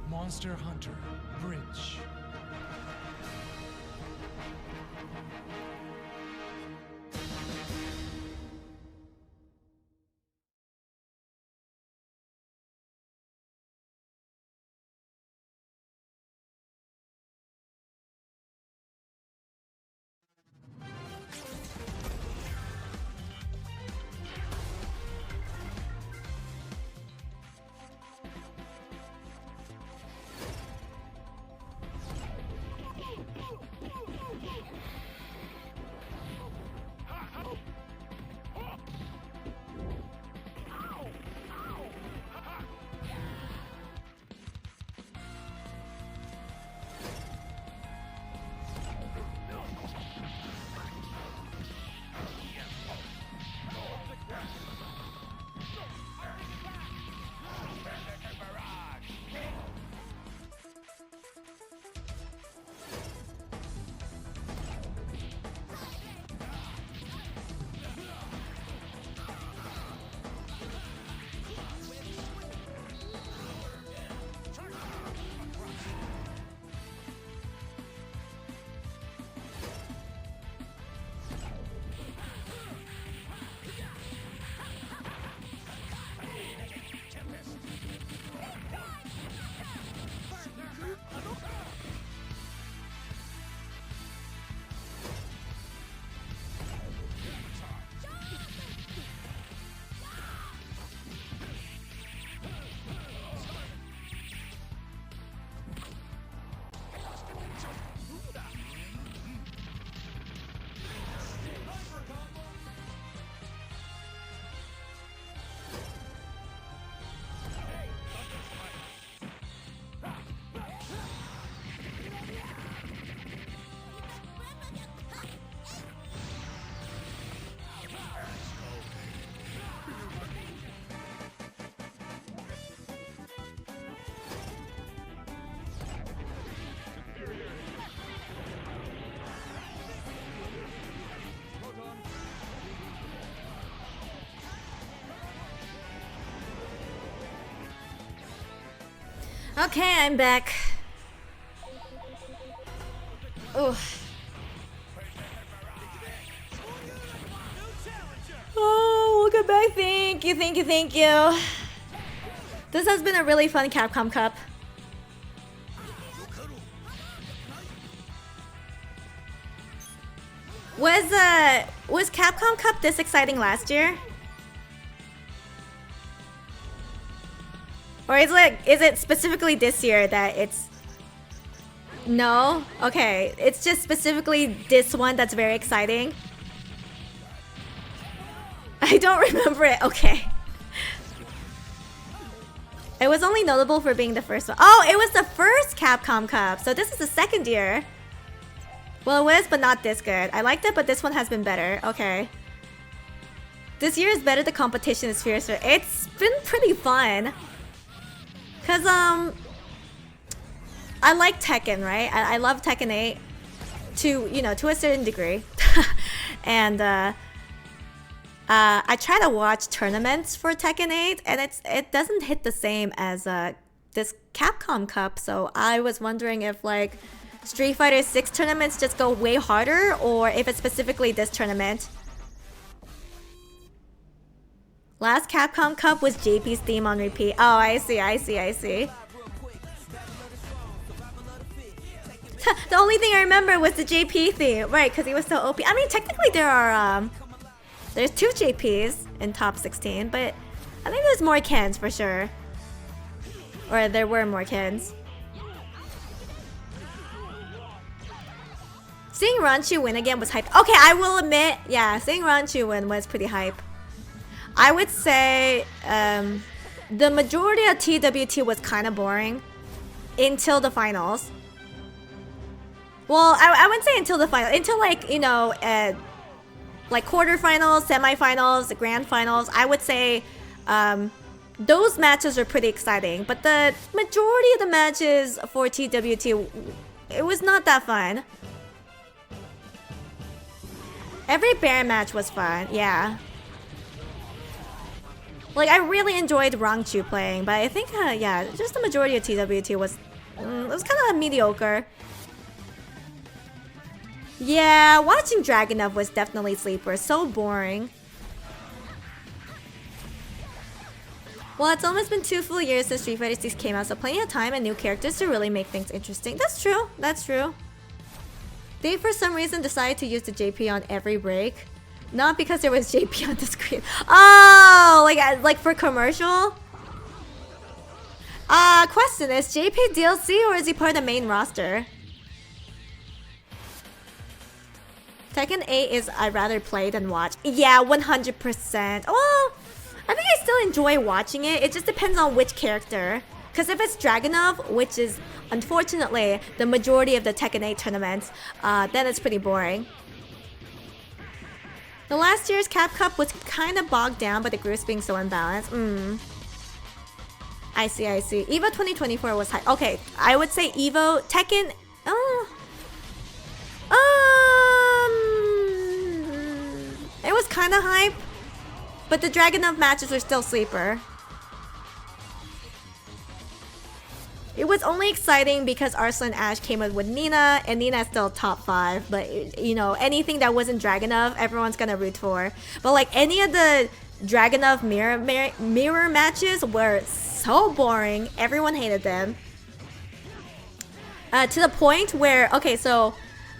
Monster Hunter Bridge. Okay, I'm back. Ooh. Oh, welcome back. Thank you, thank you, thank you. This has been a really fun Capcom Cup. Was Capcom Cup this exciting last year? Or is it specifically this year that it's... No? Okay, it's just specifically this one that's very exciting. I don't remember it. Okay. It was only notable for being the first one. Oh, it was the first Capcom Cup. So this is the second year. Well, it was, but not this good. I liked it, but this one has been better. Okay. This year is better. The competition is fiercer. It's been pretty fun. Cause I like Tekken, right? I love Tekken 8 to a certain degree. And I try to watch tournaments for Tekken 8, and it doesn't hit the same as this Capcom Cup. So I was wondering if like Street Fighter 6 tournaments just go way harder, or if it's specifically this tournament. Last Capcom Cup was JP's theme on repeat. Oh, I see. The only thing I remember was the JP theme, right? Because he was so OP. I mean, technically there's 2 JPs in top 16, but I think there's more Kens for sure. Or there were more Kens. Seeing Ranchu win again was hype. Okay, I will admit, yeah, seeing Ranchu win was pretty hype. I would say the majority of TWT was kind of boring until the finals. Well, I wouldn't say until the final, until like, you know, like quarterfinals, semifinals, the grand finals. I would say those matches are pretty exciting, but the majority of the matches for TWT, it was not that fun. Every bear match was fun, yeah. Like, I really enjoyed Rangchu playing, but I think, yeah, just the majority of TWT was, it was kind of mediocre. Yeah, watching Dragunov was definitely sleeper. So boring. Well, it's almost been 2 full years since Street Fighter 6 came out, so plenty of time and new characters to really make things interesting. That's true. That's true. They, for some reason, decided to use the JP on every break. Not because there was JP on the screen. Oh, like for commercial? Question, is JP DLC or is he part of the main roster? Tekken 8 is I'd rather play than watch. Yeah, 100%. Oh, I think I still enjoy watching it. It just depends on which character. Because if it's Dragunov, which is unfortunately the majority of the Tekken 8 tournaments, then it's pretty boring. The last year's Cap Cup was kind of bogged down by the groups being so unbalanced. I see. EVO 2024 was high. Okay, I would say EVO, Tekken... it was kind of hype, but the Dragunov matches are still sleeper. It was only exciting because Arslan Ash came up with Nina, and Nina is still top 5. But, you know, anything that wasn't Dragunov, everyone's gonna root for. But, like, any of the Dragunov mirror matches were so boring. Everyone hated them. To the point where, okay, so,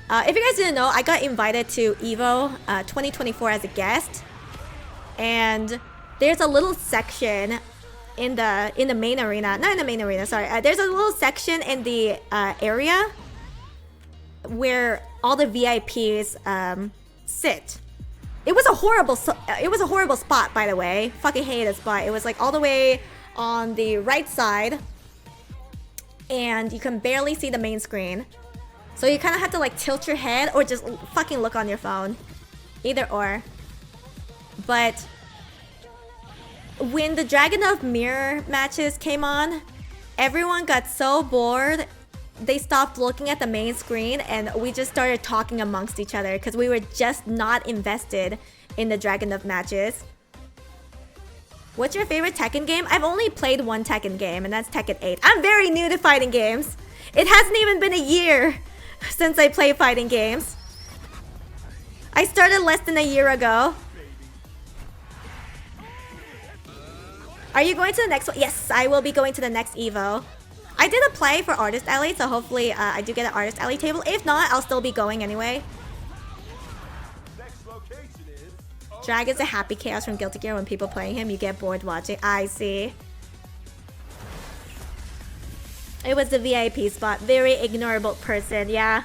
if you guys didn't know, I got invited to EVO 2024 as a guest. And there's a little section in the main arena, not in the main arena, sorry. There's a little section in the area where all the VIPs sit. It was a horrible spot, by the way. Fucking hated the spot. It was like all the way on the right side, and you can barely see the main screen. So you kind of have to like tilt your head or just fucking look on your phone, either or. But when the Dragunov mirror matches came on, everyone got so bored, they stopped looking at the main screen and we just started talking amongst each other because we were just not invested in the Dragunov matches. What's your favorite Tekken game? I've only played one Tekken game, and that's Tekken 8. I'm very new to fighting games. It hasn't even been a year since I played fighting games. I started less than a year ago. Are you going to the next one? Yes, I will be going to the next Evo. I did apply for Artist Alley, so hopefully I do get an Artist Alley table. If not, I'll still be going anyway. Drag is a happy chaos from Guilty Gear. When people playing him, you get bored watching. I see. It was the VIP spot. Very ignorable person, yeah.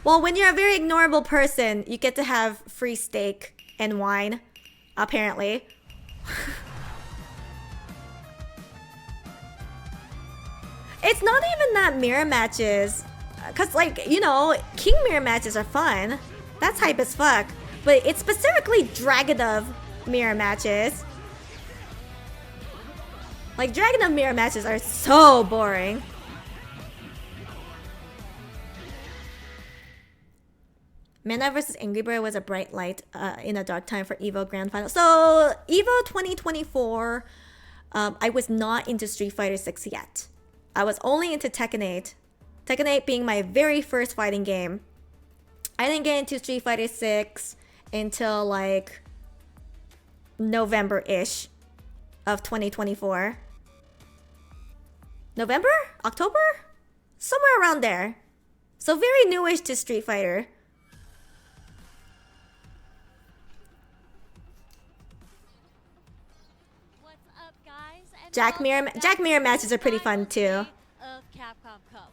Well, when you're a very ignorable person, you get to have free steak and wine, apparently. It's not even that mirror matches. Because, like, you know, King mirror matches are fun. That's hype as fuck. But it's specifically Dragonov mirror matches. Like, Dragonov mirror matches are so boring. Mana vs. Angry Bird was a bright light in a dark time for EVO Grand Final. So, EVO 2024, I was not into Street Fighter 6 yet. I was only into Tekken 8. Tekken 8 being my very first fighting game. I didn't get into Street Fighter 6 until like November-ish of 2024. November? October? Somewhere around there. So very newish to Street Fighter. What's up, guys? And Jack Mirror matches are pretty fun too. of CAPCOM Cup.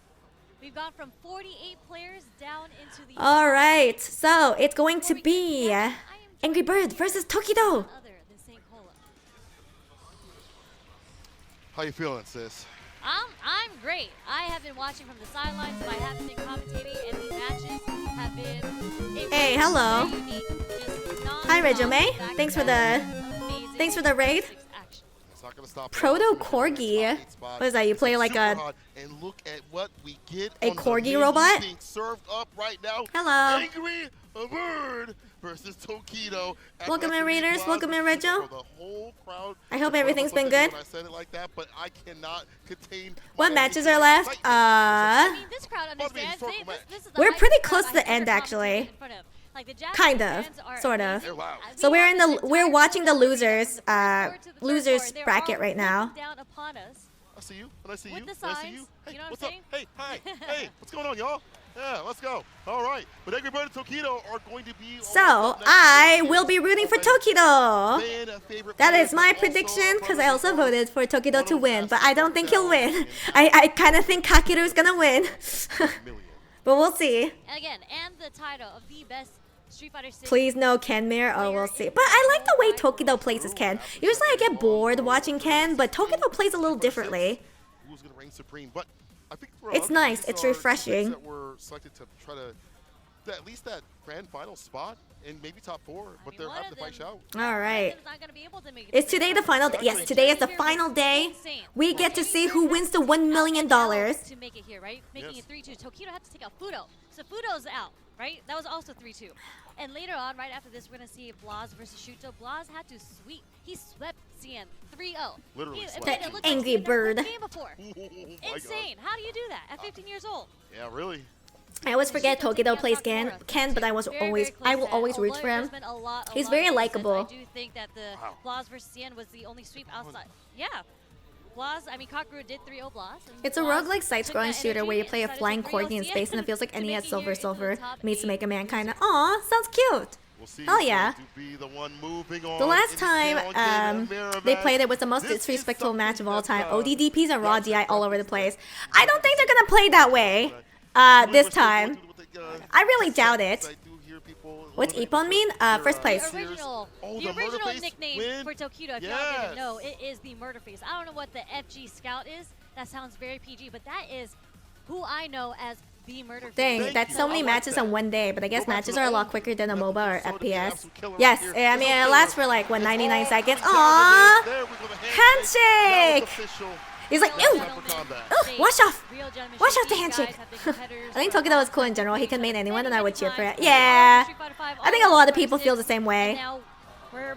We've gone from 48 players down into the Alright, so it's going to be Angry Bird versus Tokido. other than St. Cola. How you feeling, sis? I'm great. I have been watching from the sidelines, but I haven't been commentating, and these matches have been Hey, hello. very unique. Just Hi, non-stop, Rejume. back-to-back, Thanks for the raid. action. It's not gonna stop. Proto Corgi. What is that? You play like a and look at what we get a on the corgi menu robot? being served up right now. Hello. Angry Bird versus Tokido. Welcome in, Raiders. Welcome in, Rejo. The whole crowd. I hope everything's been good. I said it like that, but I cannot contain. What matches are left? I mean, this crowd understands. This is the We're hype pretty crowd close to the I've end, ever actually. commentated in front of. Like, the Japanese Kind of, fans are sort of. amazing. So We have this we're entire watching the crowd losers from the first floor to the third losers floor. They're bracket all right now. looking down upon us. I see you. And I see With you. the and I see you. signs, Hey, you know what what's I'm up? saying? Hey, hi. Hey, what's going on, y'all? Yeah, let's go. All right. But Angry Bird and Tokido are going to be. So I will be rooting for Tokido. That is my prediction because I also voted for Tokido to win, but I don't think he'll win. I kind of think Kakeru's gonna win. But we'll see. And again, and the title of the best Street Fighter 6. Please no Ken Mirror. Oh, we'll see. But I like the way Tokido plays as Ken. Usually I get bored watching Ken, but Tokido plays a little differently. Who's going to reign supreme? But I think It's nice. It's refreshing. That were selected to try to at least that grand final spot and maybe top 4, but they're having to fight out. All right. Is today the final day? Yes, today is the final day. We get to see who wins the $1 million. To make it here, right? Making it 3-2. Tokido had to take out Fudo. So Fudo's out, right? That was also 3-2. And later on, right after this, we're going to see Blas versus Shuto. Blas had to sweep. He swept CN 3-0. Literally It swept. looked Angry like CN never won Bird. a game before. Oh Insane. How do you do that at 15 years old? Yeah, really. I always forget Tokido plays Ken, but I will always root for him. He's very likable. I do think that the Blas versus CN was the only sweep outside. Yeah. Blas, I mean, Kakeru did 3-0 Blas. It's a roguelike side-scrolling shooter where you play a flying corgi in space and it feels like NES Silver meets Mega Man kinda. Aw, sounds cute. Oh yeah. The last time they played it was the most disrespectful match of all time. ODDPs and raw DI all over the place. I don't think they're gonna play that way this time. I really doubt it. What's Ippon mean? First place. The original nickname for Tokido, if y'all didn't know, it is the Murder Face. I don't know what the FG Scout is. That sounds very PG, but that is who I know as the Murder Face. Dang, that's so many matches on one day, but I guess matches are a lot quicker than a MOBA or FPS. Yes, I mean, it lasts for like, what, 99 seconds? Aww! Handshake! He's like, ew! Wash off! Wash off the handshake! I think Tokido is cool in general. He can main anyone and I would cheer for it. Yeah! I think a lot of people feel the same way.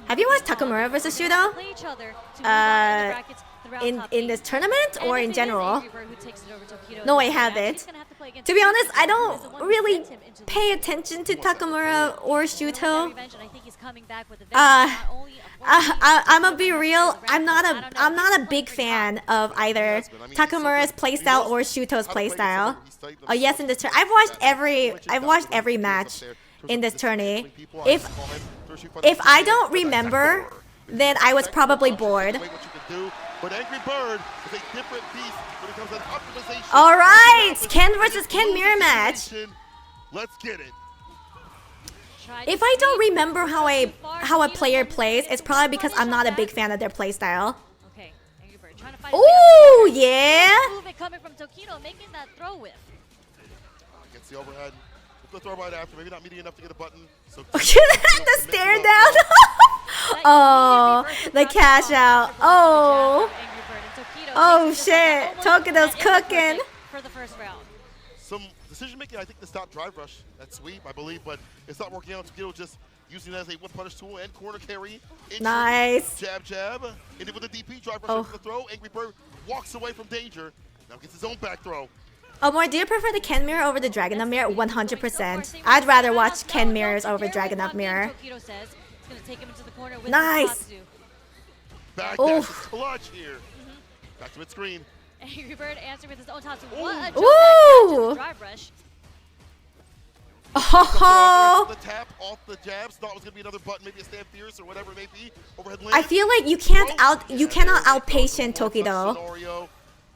Have you watched Takamura versus Shudo? Play each other to move on in the brackets throughout In top this 8. tournament And or if in it is general? Angry Bird who takes it over Tokido No, in I this match, haven't. he's gonna have to play against To be honest, I Tokido, who is the don't one who really sent him into pay losing. attention to Takamura or He's gonna want that Shuto. revenge, and I think he's coming back with a vengeance, not only, unfortunately, I'm gonna Tokido be might real. have to I'm not I a don't know. I'm not He's a big playing fan pretty hot. of either Takamura's playstyle or Shuto's playstyle. Oh yes, in this tourney, I've watched every match in this tourney. If I don't remember, then I was probably bored. But Angry Bird is a different beast when it comes to optimization. All right, Ken versus Ken mirror match. Let's get it. If I don't remember how a player plays, it's probably because I'm not a big fan of their playstyle. Okay, Angry Bird trying to find Ooh, yeah. movement coming from Tokido, making that throw whip. Gets the overhead. The throw right after, maybe not meaty enough to get a button. So The stare down. Oh, the cash out. Oh. Oh shit. Tokido's cooking. For the first round. Some decision making, I think the stop drive rush, that sweep, I believe, but it's not working out. Tokido just using it as a whip punish tool and corner carry. Nice. Jab, jab. And then with the DP drive rush for the throw, Angry Bird walks away from danger. Now gets his own back throw. Oh, more, do you prefer the Ken mirror over the Dragon Up mirror? 100%. I'd rather watch Ken mirrors over Dragon Up mirror. Nice. Back dash is clutch here. Back to mid-screen. Angry Bird answering with his own toss. What a jump Ooh. back drive rush. Oh. The tap off the jabs. Thought it was gonna be another button, maybe a stand fierce or whatever it may be. Overhead land. I feel like you cannot outpatient Tokido. Scenario.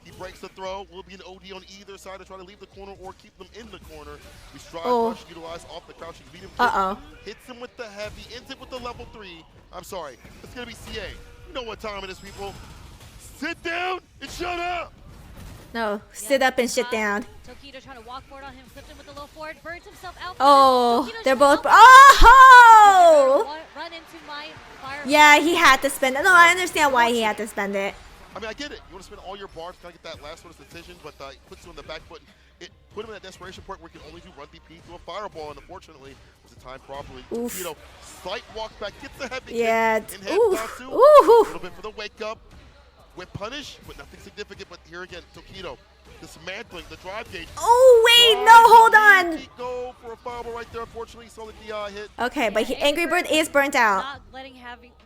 He breaks the throw. Will be an OD on either side to try to leave the corner or keep them in the corner. We strive rush, utilize off the crouching medium kick. Hits him with the heavy, ends it with the level 3. I'm sorry. It's gonna be CA. You know what time it is, people. Sit down and shut up. No, sit up and shit down. Tokido trying to walk forward on him, flipped him with the low forward, burns himself out. Oh, they're both. Oh! Run into my fire. Yeah, he had to spend it. No, I understand why he had to spend it. I mean, I get it. You want to spend all your bars to kind of get that last one's decision, but it puts you on the back foot. It put him in that desperation point where he can only do run BP to a fireball, and unfortunately, was it timed properly. You know, slight walk back, gets the heavy kick, and heads down to a little bit for the wake up. Whip punish, but nothing significant. But here again, Tokido dismantling the drive gauge. Oh wait, no, hold on. Go for a fireball right there. Unfortunately, saw the DI hit. Okay, but Angry Bird is burnt out.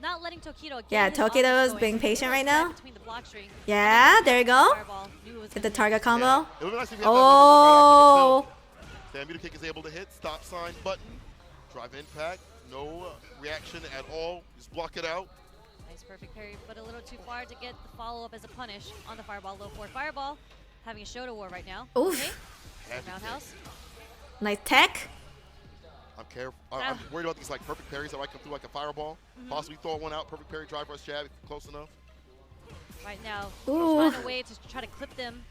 Not letting Tokido. Yeah, Tokido's being patient right now. Yeah, there you go. Get the target combo. Oh. Samuel kick is able to hit. Stop sign button. Drive impact. No reaction at all. Just block it out. Nice perfect parry, but a little too far to get the follow-up as a punish on the fireball. Low forward fireball. Having a Shoto war right now. Oof. Okay. Roundhouse. Nice tech. I'm careful. I'm worried about these like perfect parries that might come through like a fireball. Possibly throw one out. Perfect parry, drive rush jab, if close enough. Right now, Ooh. find a way to try to clip them.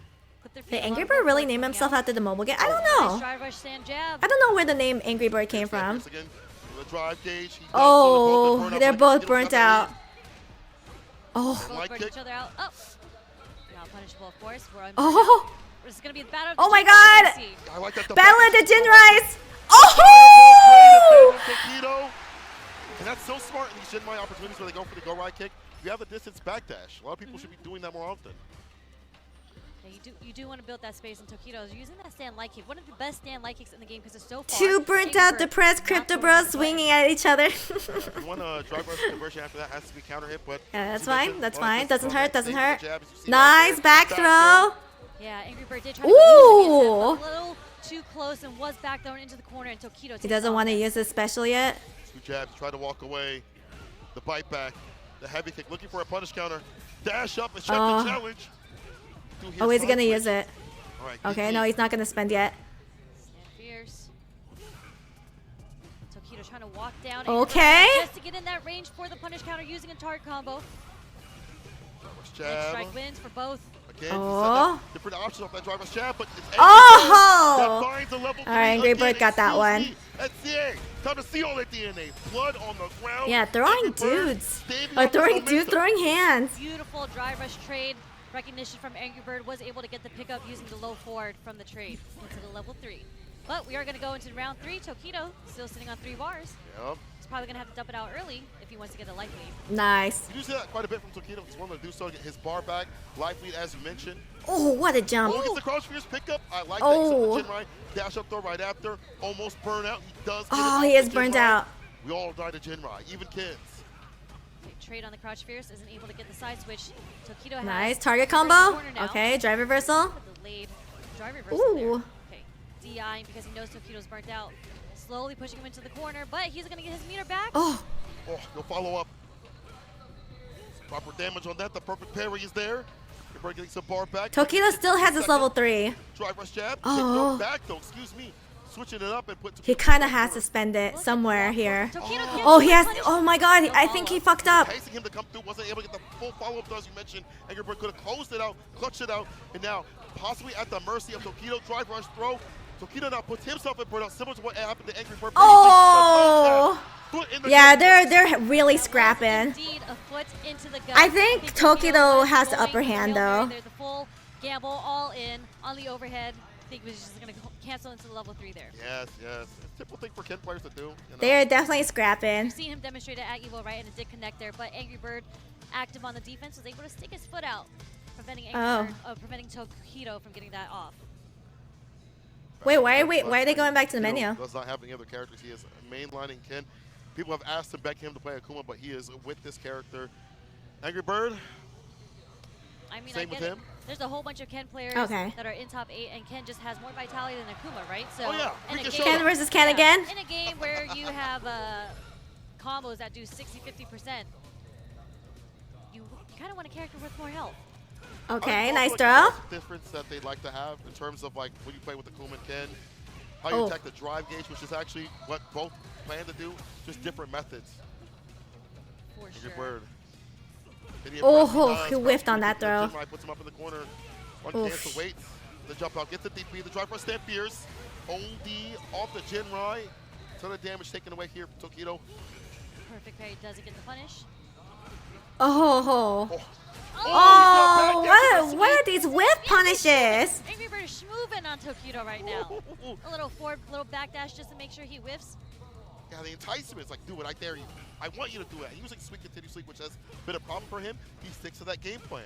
Clip their Did Angry Bird really name himself after the mobile game? I don't know. Nice drive rush stand jab. I don't know where the name Angry Bird came from. Again, the drive gauge. Oh, they're both burnt out. Oh. Both burn each other out. Oh. Not punishable, of course. Oh. This is going to be the battle of oh the my Jin god! Rise, I like that. Battle of the Jin Rise! Oh! And that's so smart in these Jin Mai opportunities where they go for the go right kick. You have the distance backdash. A lot of people should be doing that more often. Yeah, you do want to build that space, and Tokido is using that stand light kick. One of the best stand light kicks in the game because it's so far. Two burnt out, depressed crypto bros swinging at each other. One drive rush conversion after that has to be counter hit, but yeah, that's fine. That's fine. Doesn't hurt. Doesn't hurt. Nice back throw. Yeah, Angry Bird did try to go a little too close and was back thrown into the corner, and Tokido. He doesn't want to use his special yet. Two jabs, try to walk away. The bite back, the heavy kick, looking for a punish counter. Dash up and shut the challenge. Oh, he's gonna use it. Right, okay, no, he's not gonna spend yet. Stand fierce. Tokido trying to walk down. Okay. Just to get in that range for the punish counter using a target combo. Jab. Strike wins for both. Again, different options off that driver's jab, but it's oh! that finds a level 3. All right, Angry Bird got that one. That's CA. Time to see all that DNA. Blood on the ground. Yeah, throwing dudes. Or throwing dudes, throwing hands. Beautiful drive rush trade. Recognition from Angry Bird, was able to get the pickup using the low forward from the trade into the level 3. But we are going to go into round 3. Tokido still sitting on 3 bars. Yep. It's probably going to have to dump it out early if he wants to get a life lead. Nice. You do see that quite a bit from Tokido. He's willing to do so to get his bar back. Life lead, as you mentioned. Oh, what a jump. Oh, he gets the cross fierce pickup. I like Oh. that. Jinrai, dash up throw right after. Almost burn out. He does get Oh, it he is to burnt Jinrai. out. We all die to Jinrai, even kids. Okay, trade on the crouch fierce, isn't able to get the side switch. Tokido has Nice. Target the combo. corner now. Okay, drive reversal. Delayed drive reversal there. Ooh. Okay, DI because he knows Tokido's burnt out. Slowly pushing him into the corner, but he's going to get his meter back. Oh. Oh, no follow up. Proper damage on that. The perfect parry is there. You're getting some bar back. Tokido still has his level 3. Drive rush jab. Oh. No back though. Excuse me. Switching it up and put. He kind of has to spend it somewhere here. Tokido can't Oh, he do has. punish. Oh my God. No I think he follow-up. fucked up. Enticing him to come through, wasn't able to get the full follow-up though, as you mentioned. Angry Bird could have closed it out, clutched it out, and now possibly at the mercy of Tokido. Drive rush throw. Tokido now puts himself in burnout, similar to what happened to Angry Bird. Oh. Foot in the Yeah, gut. they're really scrapping. Indeed, a foot into the gut. I think Tokido was has the going upper for hand, Hail Mary though. there, the full gamble all in on the overhead. I think he was just going to cancel into the level 3 there. Yes, yes. It's a typical thing for Ken players to do. You know? They're definitely scrapping. We've seen him demonstrate it at Evo, right, and it did connect there. But Angry Bird, active on the defense, was able to stick his foot out, preventing preventing Tokido from getting that off. Wait, why are they going back to the Tokido menu? Does not have any other characters. He is mainlining Ken. People have asked to beg him to play Akuma, but he is with this character. Angry Bird. I mean, Same I with get it. him. There's a whole bunch of Ken players Okay. that are in top 8, and Ken just has more vitality than Akuma, right? So Oh, yeah. in a Rika game, Ken versus Ken again? In a game where you have combos that do 60-50%, you kind of want a character with more health. Okay, I nice think throw. also, like, the difference that they'd like to have in terms of like when you play with Akuma and Ken, how you Oh. attack the drive gauge, which is actually what both plan to do, just different methods. For Angry sure. Bird. Oh, he whiffed on that throw. Jinrai puts him up in the corner. One Oof. cancel, waits. The jump out, gets the DP, the drive rush stand fierce. OD off the Jinrai. Ton of damage taken away here from Tokido. Perfect parry doesn't get the punish. Oh. Oh, What are these whiff punishes? Angry Bird is schmoovin' on Tokido right now. A little forward, little backdash just to make sure he whiffs. Yeah, the enticement is like, do it, I dare you. I want you to do it. Using sweep continuously, which has been a problem for him. He sticks to that game plan.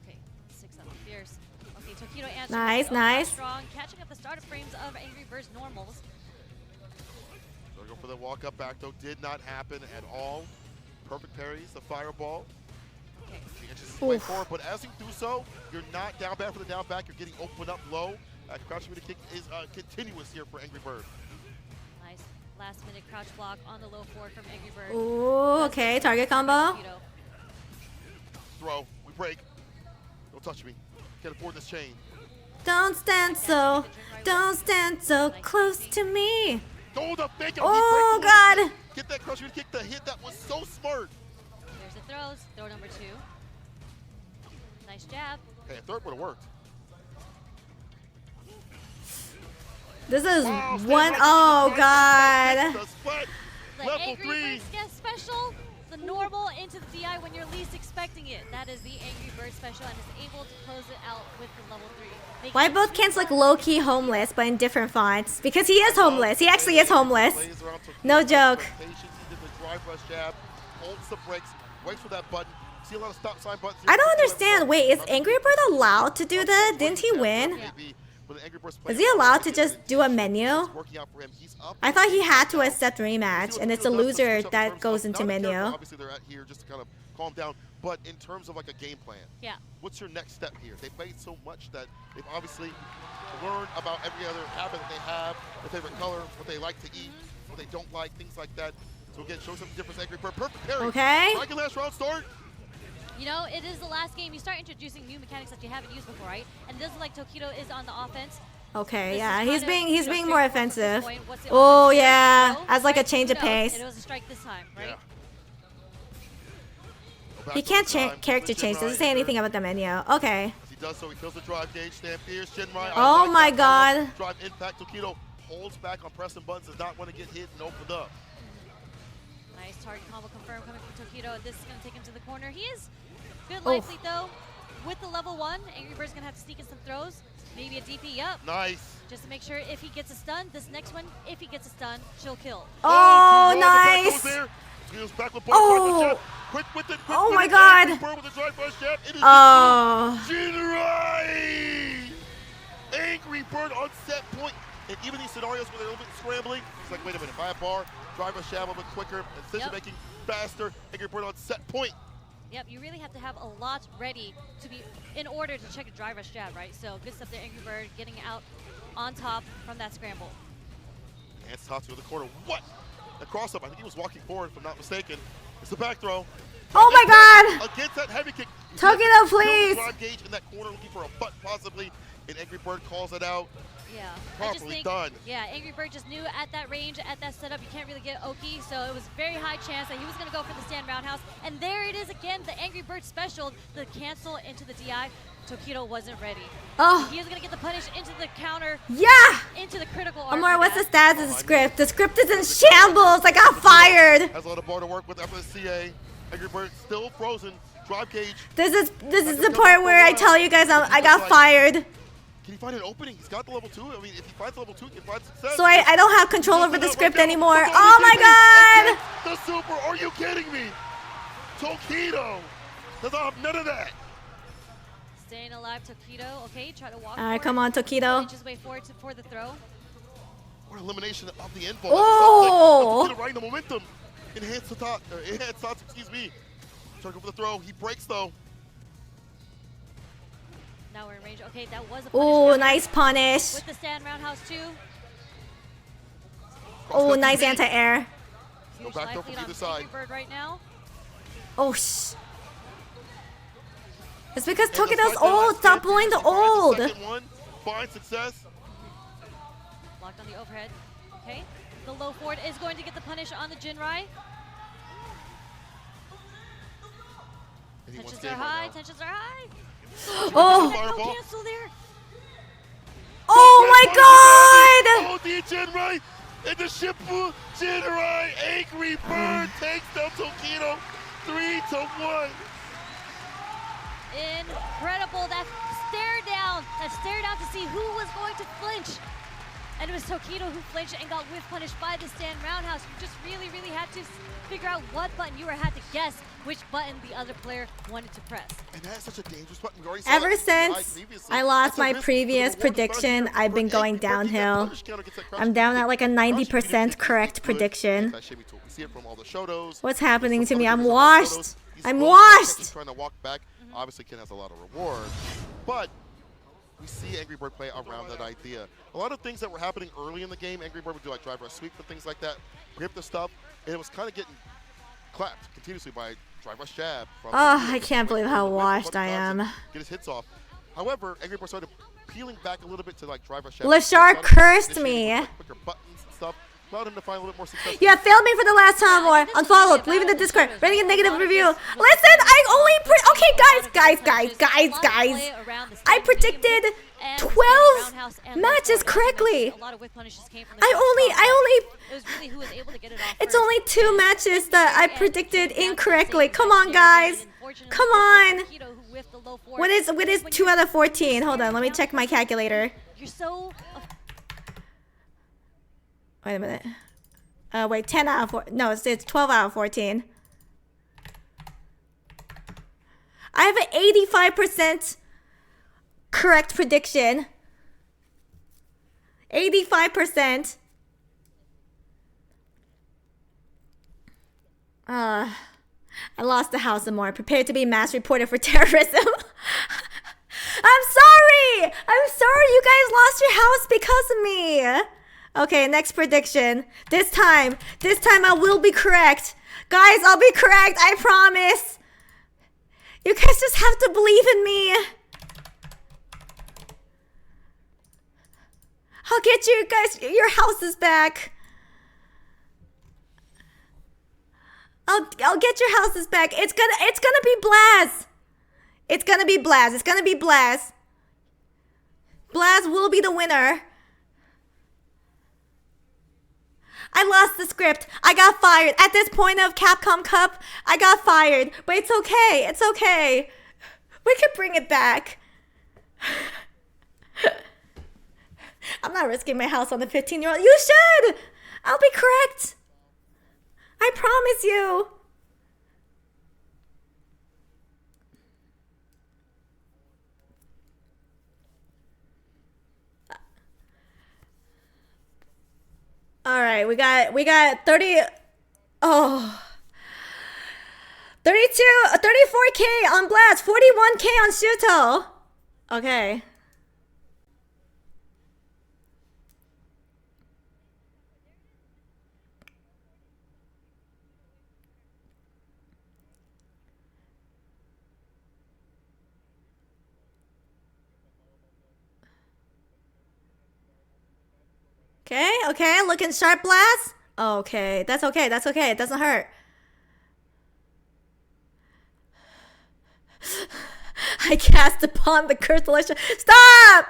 Okay, 6 up fierce. Okay, Tokido answers. Nice, with nice. Strong, catching up the starter frames of Angry Bird's normals. Gonna go for the walk up back though. Did not happen at all. Perfect parries, the fireball. Okay. He inches his way forward, but as you do so, you're not down bad for the down back. You're getting opened up low. Crouch meter kick is continuous here for Angry Bird. Nice. Last minute crouch block on the low forward from Angry Bird. Ooh, okay, target combo. Tokido. Throw, we break. Don't touch me. Can't afford this chain. Don't stand so close to me. Go the fake out. Oh, He breaks the God. limit. Get that crouch meter kick. The hit that was so smart. There's the throws. Throw number 2. Nice jab. Okay, a third would have worked. This is Wow, stand one. right Oh, to the God. right, the split. The Level Angry 3. Bird get special. The normal into the DI when you're least expecting it. That is the Angry Bird special and is able to close it out with the level 3. Making Why it both super Kens look hard. low-key homeless, but in different fonts? Because he is homeless. He actually is homeless. Plays around Tokido. No joke. Patience. He did the drive rush jab. Holds the brakes. Waits for that button. See a lot of stop sign buttons. I don't understand. Wait, is Angry Bird allowed to do that? Didn't he win? Is he allowed to just do a menu? I thought he had to accept rematch, and it's a loser that goes into menu. Obviously, they're out here just to kind of calm down. But in terms of like a game plan, Yeah. what's your next step here? They played so much that they've obviously learned about every other habit that they have, their favorite color, what they like to eat, what they don't like, things like that. So again, show some difference. Angry Bird, perfect parry. Okay. Dragon last round start. You know, it is the last game. You start introducing new mechanics that you haven't used before, right? And it doesn't look like Tokido is on the offense. Okay, This yeah, is he's kind of, being you know, more straightforward at this offensive. point. What's the Oh offense? yeah, No, as like a strike, change of who knows? pace. And it was a strike this time, right? Yeah. Go back He to can't the cha time. character Jinrai change. Doesn't say enter. anything about the menu. Okay. As he does so, he kills the drive gauge. Stand fierce. Jinrai. Oh my that God. follow. Drive impact. Tokido holds back on pressing buttons. Does not want to get hit and opened up. Nice target combo confirmed coming from Tokido. This is going to take him to the corner. He is good Oof. life lead though. With the level 1, Angry Bird's going to have to sneak in some throws. Maybe a DP up. Nice. Just to make sure if he gets a stun, this next one, if he gets a stun, she'll kill. Oh, Roll the nice. Tokido's there. Tokido's back with Oh. Quick with it. Oh my God. Angry Bird with the drive rush jab. It is Oh. Jinrai! Angry Bird on set point. And even these scenarios where they're a little bit scrambling, it's like, wait a minute, if I have bar, drive rush jab a bit quicker, decision making faster, Angry Bird on set point. Yep, you really have to have a lot ready to be in order to check a drive rush jab, right? So good stuff there, Angry Bird getting out on top from that scramble. And Tatsu in the corner. What? A cross up. I think he was walking forward, if I'm not mistaken. It's the back throw. Oh my God! Against that heavy kick. Tokido, please! Drive gauge in that corner, looking for a butt possibly, and Angry Bird calls it out. Yeah. Properly done. Yeah, Angry Bird just knew at that range, at that setup, you can't really get Oki, so it was very high chance that he was going to go for the stand roundhouse. And there it is again, the Angry Bird special, the cancel into the DI. Tokido wasn't ready. Oh. He was going to get the punish into the counter. Yeah! Into the critical arc. Amor, what's the status of the script? The script is in shambles. I got fired. Has a lot of bar to work with after the CA. Angry Bird still frozen. Drive gauge. This is the part where I tell you guys I got fired. Can he find an opening? He's got the level 2. I mean, if he finds level 2, he can find success. So I don't have control over the script anymore. Oh my God! The super, are you kidding me? Tokido does not have none of that. Staying alive, Tokido. Okay, try to walk. All right, come on, Tokido. Inch his way forward for the throw. What elimination of the info. Oh! Tokido riding the momentum. Enhanced Tatsu, excuse me. Trying to go for the throw. He breaks though. Now we're in range. Okay, that was a punish. Oh, nice punish. With the stand roundhouse too. Oh, nice anti-air. Go back there from either side. Bird right now. Oh, shh. It's because Tokido's old. Stop pulling the old. Second one, find success. Locked on the overhead. Okay. The low forward is going to get the punish on the Jinrai. Tensions are high. Tensions are high. Oh. No cancel there. Oh my God! Oh, the Jinrai and the Shippu Jinrai. Angry Bird takes down Tokido 3-1. Incredible. That stare down to see who was going to flinch. And it was Tokido who flinched and got whiff punished by the stand roundhouse. You just really, really had to figure out what button you had to guess which button the other player wanted to press. And that's such a dangerous button. We already saw Ever since I lost my previous prediction, I've been going downhill. I'm down at like a 90% correct prediction. What's happening to me? I'm washed. I'm washed. Trying to walk back. Obviously, Ken has a lot of reward, but we see Angry Bird play around that idea. A lot of things that were happening early in the game, Angry Bird would do like drive rush sweep and things like that, grip the stuff, and it was kind of getting clapped continuously by drive rush jab. Oh, I can't believe how washed I am. Get his hits off. However, Angry Bird started peeling back a little bit to like drive rush jab. Lashar cursed me. Quicker buttons and stuff. Allowed him to find a little more success. You have failed me for the last time, or unfollowed, leave in the Discord, writing a negative review. Listen, I only guys. I predicted 12 matches correctly. It's only 2 matches that I predicted incorrectly. Come on, guys. Come on. What is 2 out of 14? Hold on, let me check my calculator. You're so. Wait a minute. Wait, 10 out of 4. No, it's 12 out of 14. I have an 85% correct prediction. 85%. I lost the house and more. Prepared to be mass reported for terrorism. I'm sorry! I'm sorry you guys lost your house because of me. Okay, next prediction. This time I will be correct. Guys, I'll be correct, I promise. You guys just have to believe in me. I'll get you guys your houses back. I'll get your houses back. It's gonna be Blaz. It's gonna be Blaz. It's gonna be Blaz. Blaz will be the winner. I lost the script. I got fired. At this point of Capcom Cup, I got fired. But it's okay. It's okay. We can bring it back. I'm not risking my house on the 15-year-old. You should. I'll be correct. I promise. promise you. All right, we got 30. Oh. 34K on Blast, 41K on Shuto. Okay. Okay, looking sharp, Blast. Okay, that's okay, it doesn't hurt. I cast upon the cursed celestial. Stop!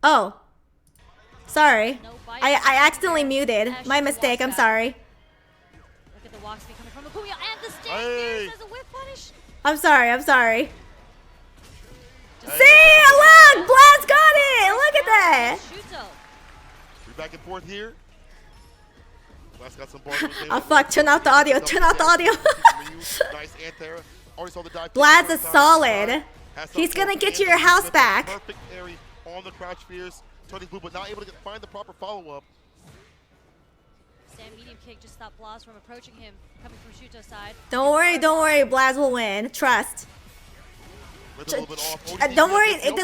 Oh. Sorry. I accidentally muted. My mistake, I'm sorry. Look at the walks coming from Akuya and the stand as a whip punish. I'm sorry. See, look! Blast got it! Look at that! We're back and forth here. Blast got some bars. Oh fuck, turn off the audio. Nice anti-air. Already saw the dive. Blast is solid. He's gonna get you your house back. Perfect parry on the crouch fears. Turning blue, but not able to find the proper follow-up. Stand medium kick just stopped Blast from approaching him, coming from Shuto's side. Don't worry, Blast will win. Trust. Don't worry, it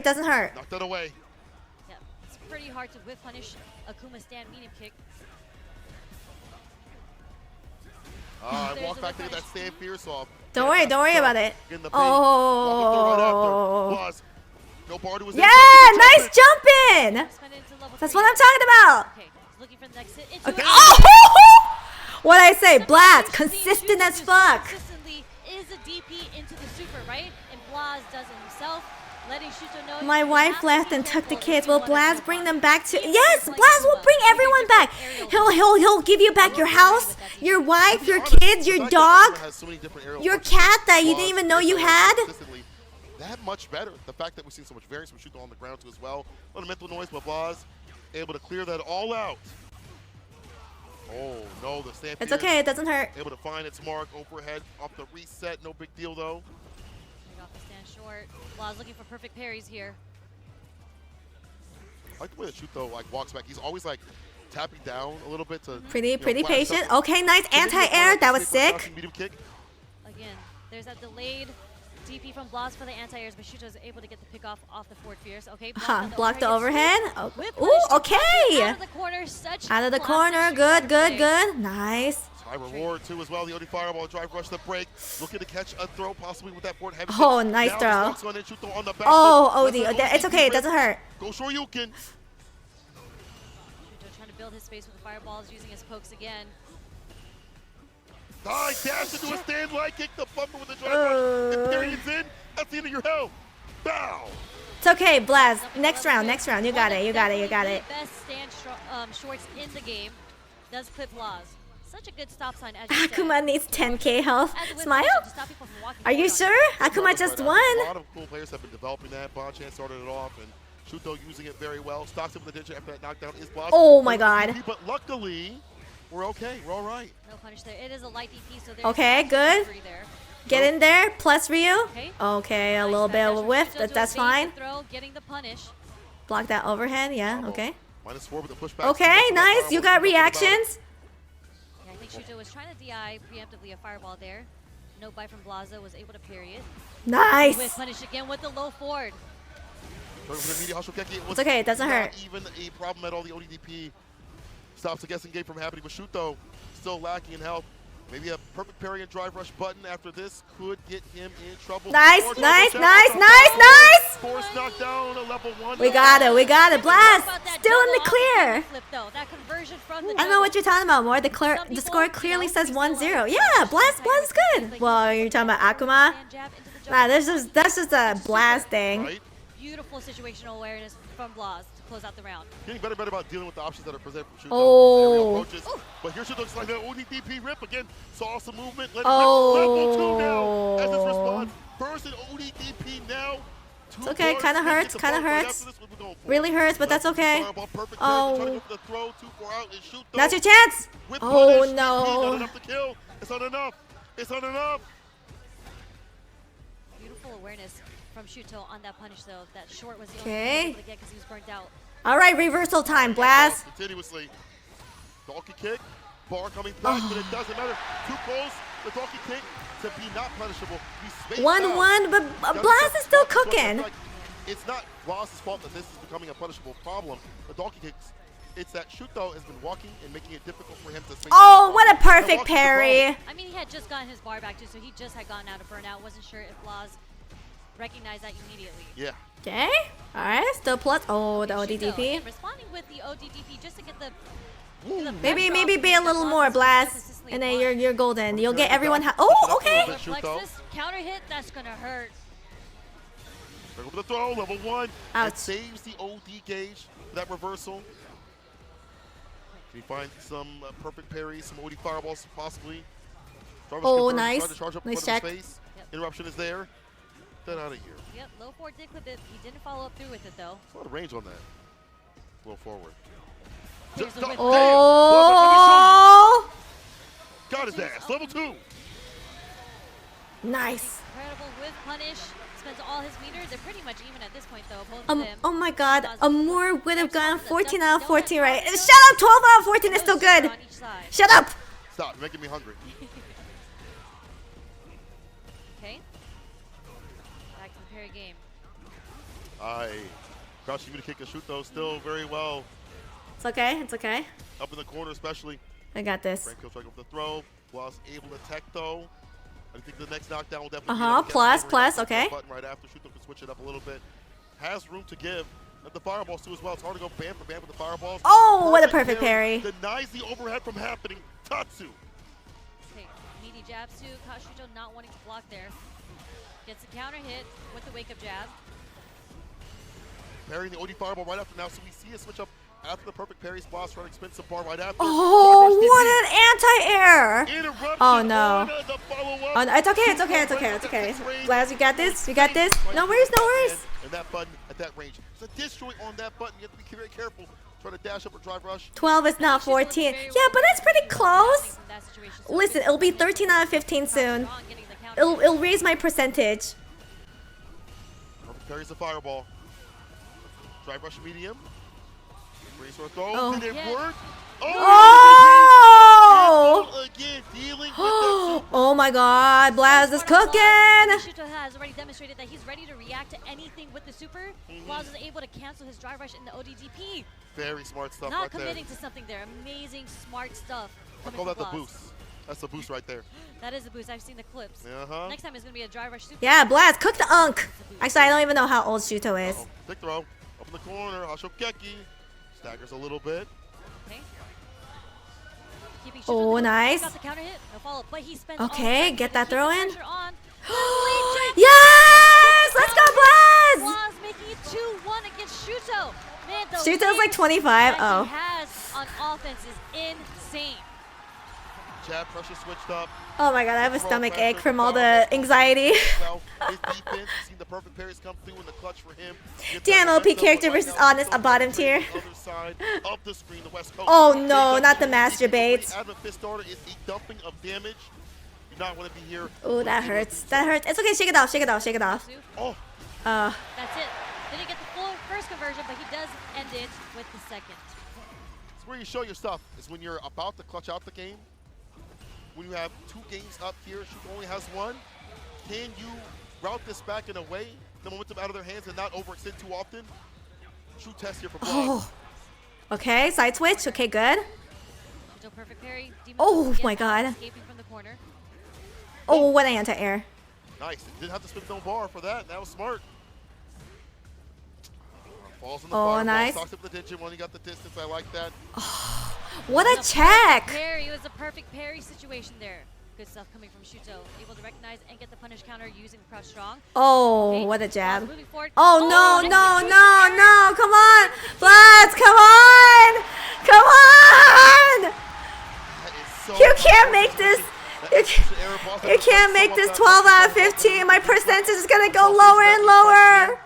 doesn't hurt. Knocked that away. Yeah, it's pretty hard to whip punish Akuma stand medium kick. Walk back to get that stand fierce off. Don't worry about it. Oh. Yeah, nice jump in. That's what I'm talking about. Okay, looking for the next hit into Okay. Oh! What I say, Blast, consistent as fuck. Consistently is a DP into the super, right? And Blaz does it himself, letting Shuto know. My wife left and took the kids. Will Blaz bring them back to? Yes, Blaz will bring everyone back. He'll give you back your house, your wife, your kids, your dog, your cat that you didn't even know you had. That much better. The fact that we've seen so much variance from Shuto on the ground too as well. A lot of mental noise, but Blaz able to clear that all out. Oh no, the stand. It's okay, it doesn't hurt. Able to find its mark overhead off the reset. No big deal though. Take off the stand short. Blaz looking for perfect parries here. I like the way that Shuto like walks back. He's always like tapping down a little bit to. Pretty patient. Okay, nice anti-air. That was sick. Again, there's that delayed DP from Blaz for the anti-airs, but Shuto is able to get the pick off the forward fierce. Okay, block the overhead. Oh. Ooh, okay. Out of the corner, out of the corner. Good. Nice. High reward too as well. The OD fireball drive rush the break. Looking to catch a throw possibly with that forward heavy. Oh, nice throw. Oh, OD. It's okay. It doesn't hurt. Go Shoryuken. Shuto trying to build his space with the fireballs, using his pokes again. Dash into a stand light kick, the bumper with the drive rush. The period's in. That's the end of your hell. Bow. It's okay, Blaz. Next round. You got it. Best stand shorts in the game. Does clip Blaz. Such a good stop sign. As you Akuma said. needs 10k health. Smile? Are you sure? Akuma just won. A lot of cool players have been developing that. Bonchan started it off, and Shuto using it very well. Stocks him with the digit after that knockdown is Blaz. Oh my god. But luckily, we're okay. We're all right. No punish there. It is a light DP, so there's okay, good. there. Get in there. Plus Ryu. Okay, a little bit of a whiff. That's fine. Throw, getting the punish. Block that overhead. Yeah, okay. -4 with the pushback. Okay, nice. You got reactions. Yeah, I think Shuto was trying to DI preemptively a fireball there. No bite from Blaza, was able to parry it. Nice. With punish again with the low forward. It's okay, it doesn't hurt. Even a problem at all. The ODDP stops the guessing game from happening, but Shuto still lacking in health. Maybe a perfect parry and drive rush button after this could get him in trouble. Nice. Force knockdown, a level 1. We got it. Blast. Still in the clear. I know what you're talking about, more. The score clearly says 1-0. Yeah, Blast is good. Well, you're talking about Akuma? Nah, that's just a Blast thing. Right? Beautiful situational awareness from Blaz to close out the round. Getting better about dealing with the options that are presented from Shuto. Oh. But here she looks like that ODDP rip again. Saw some movement. Let it rip. Level 2 now as his response. First in ODDP now. It's okay. Kind of hurts. Kind of hurts. Really hurts, but that's okay. Oh. That's your chance. Oh no. It's not enough. It's not enough. Beautiful awareness from Shuto on that punish though. That short was the only Okay. thing he was able to get because he was burnt out. All right, reversal time, Blast. Continuously. Donkey kick. Bar coming back, but it doesn't matter. Too close. The donkey kick to be not punishable. 1-1, but Blast is still cooking. It's not Ross's fault that this is becoming a punishable problem. The donkey kicks. It's that Shuto has been walking and making it difficult for him to space. Oh, what a perfect parry. I mean, he had just gotten his bar back too, so he just had gotten out of burnout. Wasn't sure if Laws recognized that immediately. Yeah. Okay. All right. Still plus. Oh, the Shuto, ODDP. again, responding with the ODDP just to get the Maybe be a little more, Blast, and then you're golden. You'll get everyone. Oh, okay. Reflexes, counter hit. That's gonna hurt. Over the throw, level 1. Ouch. It saves the OD gauge. That reversal. Can he find some perfect parries, some OD fireballs possibly? Oh, nice. Nice check. Yep. Interruption is there. Get out of here. Yep, low forward did clip it. He didn't follow up through with it though. There's a lot of range on that. Low forward. Here's the whip. Oh. Got his ass. Level 2. Nice. Incredible with punish. Spends all his meters. They're pretty much even at this point though. Both of them. Oh my God. Amur would have gotten 14 out of 14, right? Shut up. 12 out of 14 is still good. On each side. Shut up. Stop. You're making me hungry. Okay. Back to the parry game. Crouching me to kick and shoot though. Still very well. It's okay. It's okay. Up in the corner especially. I got this. Frank kill strike with the throw. Was able to tech though. I think the next knockdown will definitely be Plus, okay. Button right after. Shuto can switch it up a little bit. Has room to give. And the fireballs too as well. It's hard to go bam for bam with the fireballs. Oh, what a perfect parry. Denies the overhead from happening. Tatsu. Okay, meaty jabs too. Shuto not wanting to block there. Gets a counter hit with the wake up jab. Parrying the OD fireball right after now. So we see a switch up after the perfect parry spot. Trying to expensive bar right after. Oh, what an anti-air. Oh no. Oh no, it's okay, it's okay, it's okay, it's okay. Blaz, you got this, you got this. No worries, no worries. And that button at that range. There's a destroy on that button. You have to be very careful. Try to dash up or drive rush. 12 is not 14. Yeah, but that's pretty close. Listen, it'll be 13 out of 15 soon. It'll raise my percentage. Perfect parries the fireball. Drive rush medium. Raise or throw. Oh. Did it work? Oh! Again, dealing with that. Oh my God, Blaz is cooking. Shuto has already demonstrated that he's ready to react to anything with the super. Blaz is able to cancel his drive rush in the ODDP. Very smart stuff Not right there. committing to something there. Amazing, smart stuff. I call that the boost. That's the boost right there. That is a boost. I've seen the clips. Next time it's going to be a drive rush super. Yeah, Blaz, cook the unk. Actually, I don't even know how old Shuto is. Big throw. Up in the corner. Hashokeki. Staggers a little bit. Okay. Oh, nice. Got the counter hit. No follow, but he spends Okay, get that throw in. Yes! Let's go, Blaz! Blaz making it 2-1 against Shuto. Man, the Shuto's like 25. Oh. he has on offense is insane. Jab pressure switched up. Oh my God, I have a stomach ache from all the anxiety. His defense, you've seen the perfect parries come through in the clutch for him. Damn, OP character versus Honest, a bottom tier. Other side of the screen, the West Coast. Oh no, not the master bait. Advent fist starter is the dumping of damage. You do not want to be here. Oh, that hurts. That hurts. It's okay. Shake it off. Shake it off. Shake it off. Oh. That's it. Didn't get the full first conversion, but he does end it with the second. It's where you show your stuff. Is when you're about to clutch out the game. When you have 2 games up here, Shuto only has 1. Can you route this back in a way, the momentum out of their hands and not overextend too often? True test here for Blaz. Oh. Okay, side switch. Okay, good. Still perfect parry. Oh my God. Escaping from the corner. Oh, what an anti-air. Nice. Didn't have to spin no bar for that. That was smart. Falls in the Oh, fireball. nice. Talks up the digit when he got the distance. I like that. What a check. Parry. It was a perfect parry situation there. Good stuff coming from Shuto. Able to recognize and get the punish counter using the crouch strong. Oh, Okay. what a jab. Moving forward. Oh, no, no, no, no. Come on. Blaz, come on. Come on. You can't make this. You can't make this 12 out of 15. My percentage is going to go lower and lower.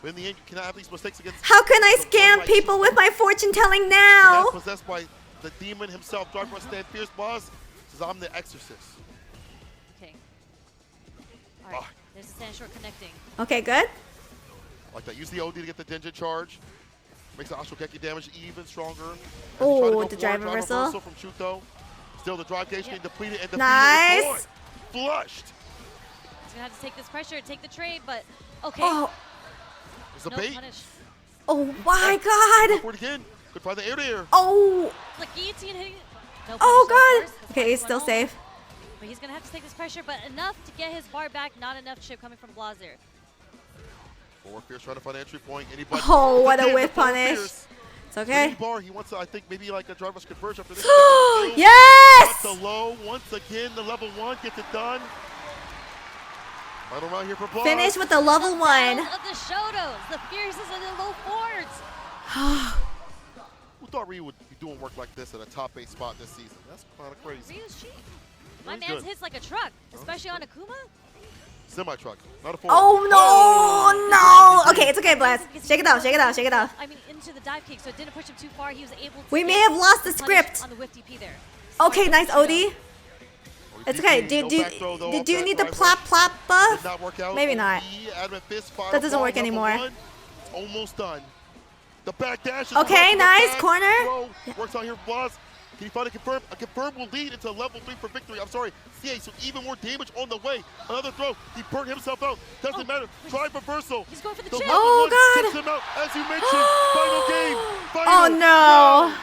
But in the end, you cannot have these mistakes against. How can I the scam one-right people with my fortune telling And now? that's possessed by the demon himself. Drive Rush Stand Fierce Boss says, I'm the exorcist. Okay. All right. There's a stand short connecting. Okay, good. Like that. Use the OD to get the Denjin charge. Makes the Ashokeki damage even stronger. Oh, the drive reversal. From Shuto. Still, the drive gauge getting depleted and defeated. Nice. Flushed. He's gonna have to take this pressure, take the trade, but okay. Oh, There's a No bait. punish. oh my God. For it again. Could find the air to air. Oh, Like guillotine hitting. No oh punish, of God. course. That's Okay, why he's went still home. safe. But he's gonna have to take this pressure, but enough to get his bar back. Not enough chip coming from Blazer. Forward Fierce trying to find an entry point. Anybody? Oh, what a Again, whiff the forward punish. Fierce. It's okay. Bar, he wants to, I think, maybe like a drive rush converge after this. Yes! The low, once again, the level 1 gets it done. Final round here for Blas. Finish with the level 1. Battles of the Shotos, the Fierces and the low forwards. Who thought Ryu would be doing work like this at a top 8 spot this season? That's kind of crazy. Ryu's cheap. My Very man's good. hits like a truck, especially on Akuma. Semi-truck, not a forward. Oh no, no. Okay, it's okay, Blast. Shake it off, shake it off, shake it off. I mean, into the dive kick, so it didn't push him too far. He was able to We may get have lost the punish script. on the whiff DP there. Okay, nice OD. Or It's DP, okay. no Did back throw, though, off you that need the drive plop rush. plop Did buff? not work out. Maybe not. Adamant fist, fire That doesn't ball, work level anymore. 1. It's almost done. The back dash is Okay, working, the nice, back corner. throw works out here for Blas. Can he find a confirm? A confirm will lead into level 3 for victory. I'm sorry, CA, so even more damage on the way. Another throw. He burnt himself out. Doesn't matter. Drive reversal. He's going for the The chip. level Oh, 1 God. takes him out, as you mentioned. Final game. Final Oh no. round.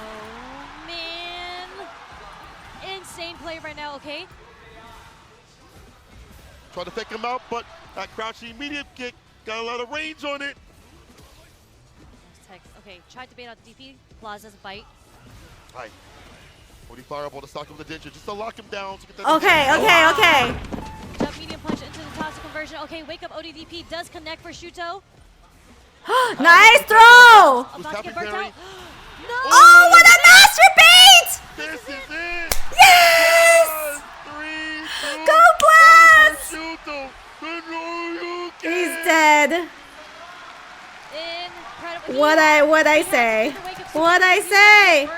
Oh, man. Insane play right now, okay? Tried to fake him out, but that crouching medium kick got a lot of range on it. Nice tech. Okay, tried to bait out the DP. Blaza's bite. Hi. Only fireball to stock him with the Denjin, just to lock him down. To get that Okay. Jump medium punch into the toxic conversion. Okay, wake up ODDP does connect for Shuto. Nice throw. About to get burnt parry. out. No! Oh, what a master bait! This is it. Yes! 3, 2, Go Blast! Shuto. The He's dead. Incredible. What I say? What I say?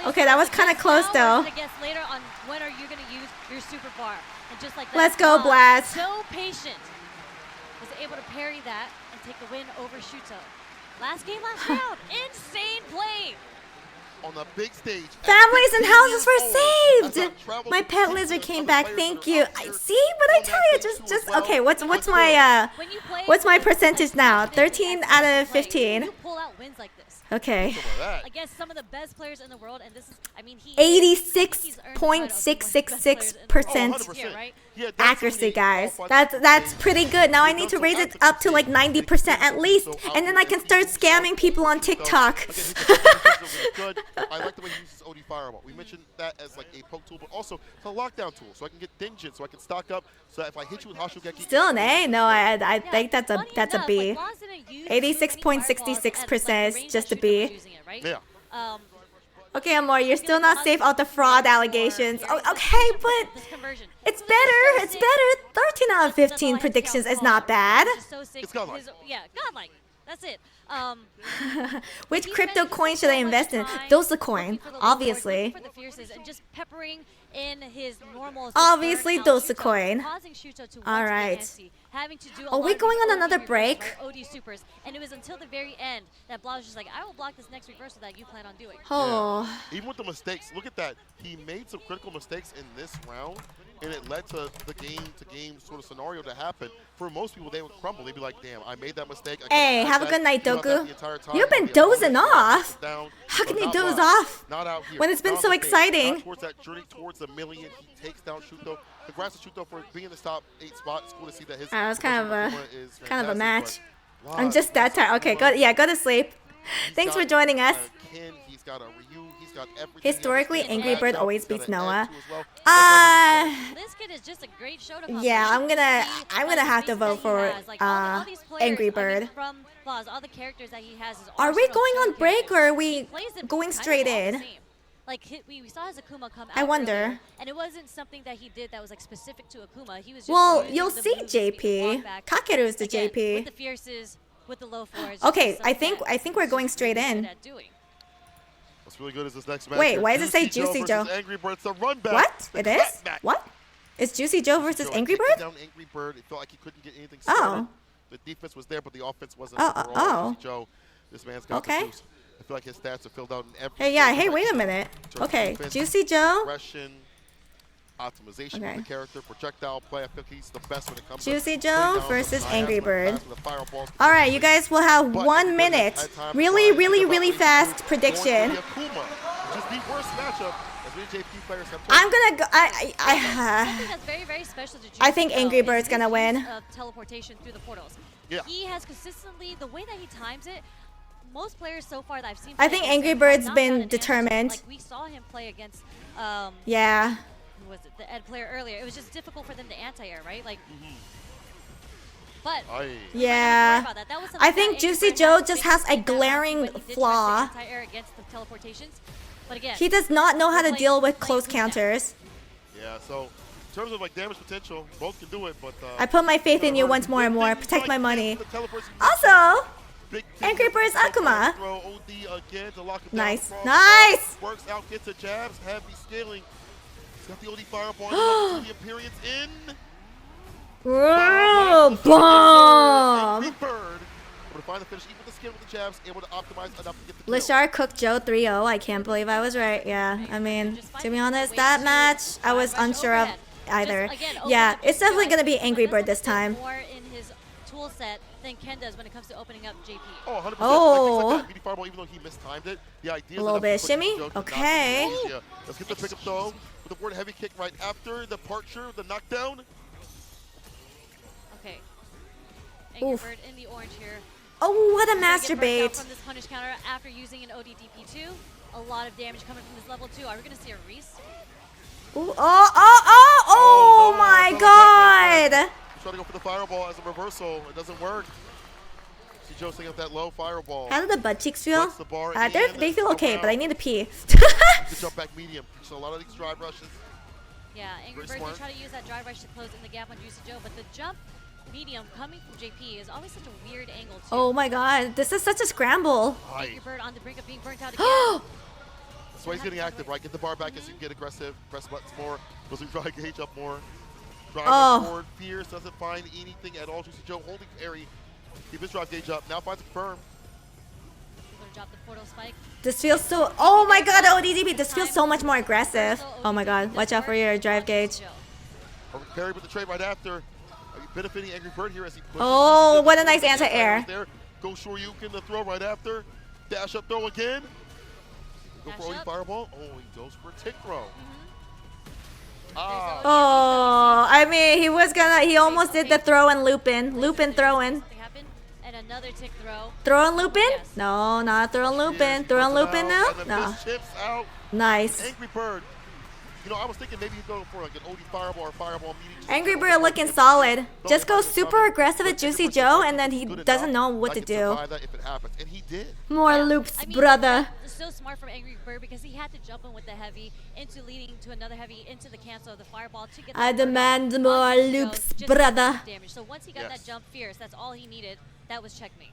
Okay, that was kinda close, though. Guess later on when are you gonna use your super bar? And just like that, Let's go, Blast. So patient. Was able to parry that and take the win over Shuto. Last game, last round. Insane play. On the big stage. Families and houses were As saved. I've traveled My to pet 50 lizard came other back. players Thank that are you. up here. See what I On tell that you? stage too Just as well. okay. What's Let's my go. When you play what's my with the percentage now? confidence 13 and out of play, 15. You pull out wins like this. Okay. Some of that. Against some of the best players in the world, and this is, I mean, he he's earned the title of one of the best players in the world 86.6% this year, right? Yeah, accuracy, definitely guys. all That's pretty good. Now I need to raise it up to like 90% at least, and then I can start scamming people on TikTok. Again, his defensive was good. I like the way he uses OD Fireball. We mentioned that as like a poke tool, but also it's a lockdown tool, so I can get Denjin, so I can stock up, so that if I hit you with Hashugeki... Still an A? No, I Yeah, think that's a funny B. enough, like, Blas didn't use too many 86.66% fireballs is at, just a like, the B. range that Shuto was using it, right? Yeah. Okay, Amor, you're still not safe out the fraud allegations. Oh, okay, but This conversion. it's better. It's better. 13 out of 15 predictions is not bad. It's godlike. Yeah, godlike. That's it. Which crypto coin should I invest in? Dogecoin, obviously. For the fierces and just peppering in his normal. Obviously, Shuto, Dogecoin. causing Shuto to All want to be right. antsy, having to do a Are lot we of going these on another OD break? reversals, right? OD supers, and it was until the very end that Blas was just like, I will block this next reversal that you plan on doing. Oh. Even with the mistakes, look at that. He made some critical mistakes in this round, and it led to the game-to-game sort of scenario to happen. For most people, they would crumble. They'd be like, damn, I made that mistake. I Hey, could've have a had good that night, throughout that Doku. the entire time. You've been The opponent dozing knocked off. us down, How but can you not doze Blas. off Not out here. when it's been Not so on the stage. exciting? Not towards that journey towards the million. He takes down Shuto. Congrats to Shuto for being in the top 8 spot. It's cool to see that his That was kind of a is match. fantastic, but I'm just that tired. Okay, go. Yeah, go to sleep. he's Thanks for got joining us. a Ken, he's got a Ryu, he's got everything. Historically, He has Angry a Bird matchup, always he's got beats an Noah. add to as well. This kid is just a great show to Yeah, I'm gonna have to the vote reason for that he has, like, all these players, Angry I mean, Bird. from Blas, all the characters that he has is Are all we sort of going on show break characters. or are He we plays them going kind of straight all the in? same. Like we saw his Akuma come out I wonder. earlier, and it wasn't something that he did that was like specific to Akuma. He was just Well, using you'll the see moves to speed the JP. walk back. Kakeru's the Again, JP. with the fierces, with the low floors. Okay, I think we're going straight in. What's really good is this next match. Wait, here. why does it say Juicy Joe? versus Angry Bird. It's a run back. What? The It is? clapback. What? It's Juicy Joe versus Joe Angry taking Bird? down Angry Bird. It felt like he couldn't get anything started. Oh. The defense was there, but the offense wasn't. Oh, overall. oh. Juicy Joe, this man's got Okay. the juice. I feel like his stats are filled out in every. Hey, yeah. Hey, single wait a direction. minute. In terms of Okay, defense, Juicy Joe. Aggression, optimization Okay. of the character, projectile play. I feel like he's the best when it comes Juicy to Joe putting down versus those Angry high-aspect Bird. passes with the fireballs All right, you guys will have But 1 Angry Bird minute. has had time to Really, find really, about really Angry fast Bird prediction. going for the Akuma, which is the worst matchup as many JP players have played. I'm gonna go. Something that's very, very special to Juicy I think Joe Angry is Bird's his gonna use win. Of teleportation through the portals. Yeah. He has consistently, the way that he times it, most players so far that I've seen. I play think against Angry him have Bird's not been gotten answers. determined. Like we saw him play against, Yeah. who was it, the Ed player earlier. It was just difficult for them to anti-air, right? Like, but Yeah. that was I something think that Juicy Angry Bird Joe had just to has fix a in that match glaring when he did try to flaw. anti-air against the teleportations. But again, He does not know how to we're deal playing with close Blue Step. counters. Yeah, so in terms of like damage potential, both can do it, but I put my faith in you once more and more. Protect my money. Also, Angry Bird's Akuma. Nice. Nice! Works out, gets the jabs, heavy scaling. He's got the OD fireball, the appearance in. Whoa, bomb! Angry Bird able to find the finish, even with the skill with the jabs, able to optimize enough to get the kill. Lashar cooked Joe 3-0. I can't believe I was right. Yeah, I mean, to be honest, that match, I was unsure of either. Yeah, it's definitely going to be Angry Bird this time. More in his tool set than Ken does when it comes to opening up JP. Oh, 100%. Oh. Like that, fireball, even though he mistimed it, the idea A little bit of shimmy. Okay. Let's get the pickup though with the forward heavy kick right after the departure, the knockdown. Okay. Angry Oof. Bird in the orange here. Oh, what a He's gonna get burnt out masturbate. from this punish counter after using an ODDP2. A lot of damage coming from this level 2. Are we going to see a Reese? Ooh, oh my god! He's trying to go for the fireball as a reversal. It doesn't work. See Joe sticking up that low fireball. How do the butt cheeks feel? Puts the bar They feel okay, but I need to pee. Good jump back medium. So a lot of these drive rushes. Yeah, Angry Very Bird smart. did try to use that drive rush to close in the gap on Juicy Joe, but the jump medium coming from JP is always such a weird angle too. Oh my god, this is such a scramble. Angry Bird on the brink of being burnt out again. That's why he's getting active, right? Get the bar back as you get aggressive. Press buttons more. Goes to drive gauge up more. Drive forward. Fierce doesn't find anything at all. Juicy Joe holding parry. Keep his drive gauge up. Now finds a confirm. He's gonna drop the portal spike. This feels so. Oh my god, ODDP. This feels so much more aggressive. Oh my god, watch out for your drive gauge. Parry with the trade right after. Are you benefiting Angry Bird here as he pushes? Oh, what a nice anti-air. Go Shoryuken the throw right after. Dash up throw again. Go for OD fireball. Oh, he goes for a tick throw. Oh, I mean, he almost did the throw and loop in. Loop in, throw in. And another tick throw. Throw and loop in? No, not throw and loop in. Throw and loop in now? No. Chips out. Nice. Angry Bird. You know, I was thinking maybe he'd go for like an OD fireball or fireball meeting. Angry Bird looking solid. Just go super aggressive at Juicy Joe, and then he doesn't know what to do. If it happens, and he did. More loops, brother. It's so smart from Angry Bird because he had to jump in with the heavy into leading to another heavy into the cancel of the fireball to get I demand more loops, brother. Damage. So once he got that jump fierce, that's all he needed. That was checkmate.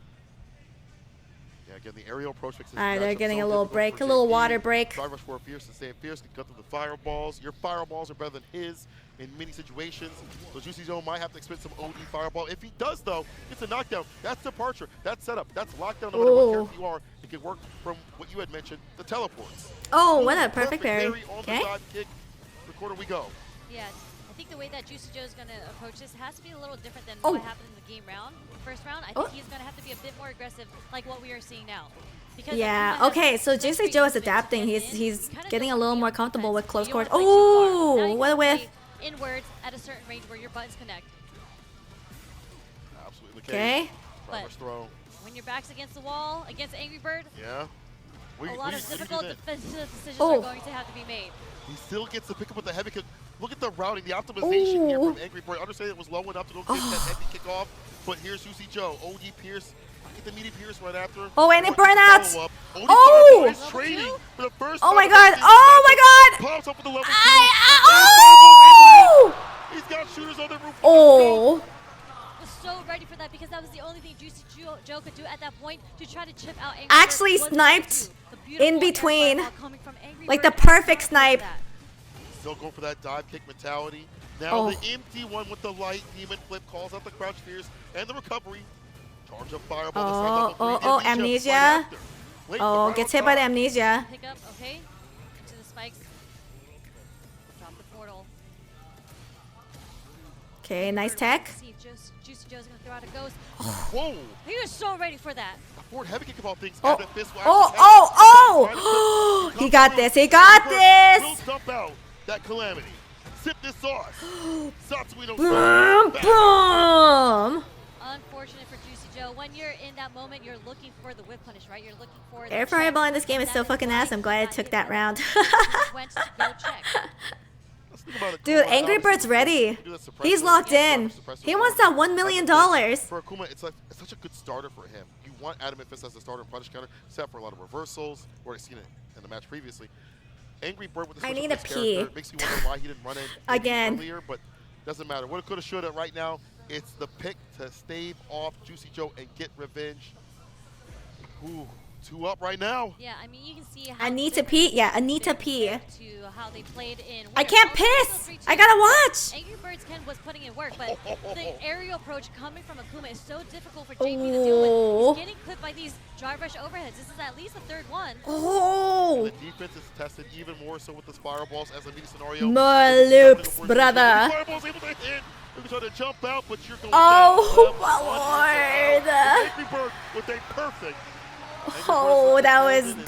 Yeah, again, the aerial approach makes this Alright, they're matchup getting so a little difficult break, for a little JP. water break. Drive rush for Fierce and staying Fierce can cut through the fireballs. Your fireballs are better than his in many situations. So Juicy Joe might have to expend some OD fireball. If he does, though, it's a knockdown. That's departure. That's setup. That's lockdown no matter what character you are. It can work from what you had mentioned, the teleports. Oh, what a perfect parry. On Okay. the side kick. The corner we go. Yeah, I think the way that Juicy Joe is going to approach this has to be a little different than what happened in the game round. First round, I think he's going to have to be a bit more aggressive, like what we are seeing now. Because Yeah, okay, so Juicy Joe is adapting. He's getting a little more comfortable with close quarters. Oh, what a whiff. Inwards at a certain range where your buttons connect. Absolutely. Okay. But throw. when your back's against the wall, against Angry Bird, Yeah. a lot of difficult defensive decisions are going to have to be made. He still gets the pickup with the heavy kick. Look at the routing, the optimization here from Angry Bird. Understand it was low enough to go get that heavy kick off, but here's Juicy Joe. OD Pierce, get the meaty Pierce right after. Oh, and it burn out. Oh! Is trading for the first Oh time my in god! the Oh my god! Pops up with the level 2. Oh! He's got shooters on the roof. Oh! Was so ready for that because that was the only thing Juicy Joe could do at that point to try to chip out Angry Actually Bird. sniped in between. Like the Bird. perfect snipe. Still going for that dive kick mentality. Now Oh. the empty one with the light demon flip calls out the crouch fears and the recovery. Charge up fireball. Oh, amnesia. Oh, gets hit by the amnesia. Pick up, okay. Into the spikes. Drop the portal. Okay, nice tech. See if Juicy Joe's gonna throw out a ghost. Whoa! He was so ready for that. A forward heavy kick of all things. Oh, Added fist will oh! actually He got this, he got this! Will dump out that calamity. Sip this sauce. Satsuino Boom, sauce. boom! Unfortunate for Juicy Joe. When you're in that moment, you're looking for the whip punish, right? You're looking for the Air check. fireball in this game is so That fucking why ass. I'm glad I not took hit that that. round. He just went to go check. Let's think about Akuma. Dude, Angry Bird's ready. He's locked in. He wants that $1 million. For Akuma, it's such a good starter for him. You want Adamant Fist as a starter and punish counter, except for a lot of reversals. We've already seen it in the match previously. Angry Bird with the I switch need up a his pee. character makes you wonder why he didn't run it Again. earlier, but doesn't matter. What it could have, should have. Right now, it's the pick to stave off Juicy Joe and get revenge. Ooh, 2 up right now. Yeah, I mean, you can see how I need to pee. Yeah, I need to pee. to how they played in. I Winter. can't Also, still piss. 3-2. I gotta watch. Angry Birds Ken was putting in work, but the aerial approach coming from Akuma is so difficult for JP to deal Oh. with. He's getting clipped by these drive rush overheads. This is at least the 3rd one. Oh! The defense is tested even more so with the fireballs as a media scenario. More loops, brother. Fireball's able to hit. You're trying to jump out, but you're going Oh, down. my lord. Angry Bird with a perfect. Oh, that was Right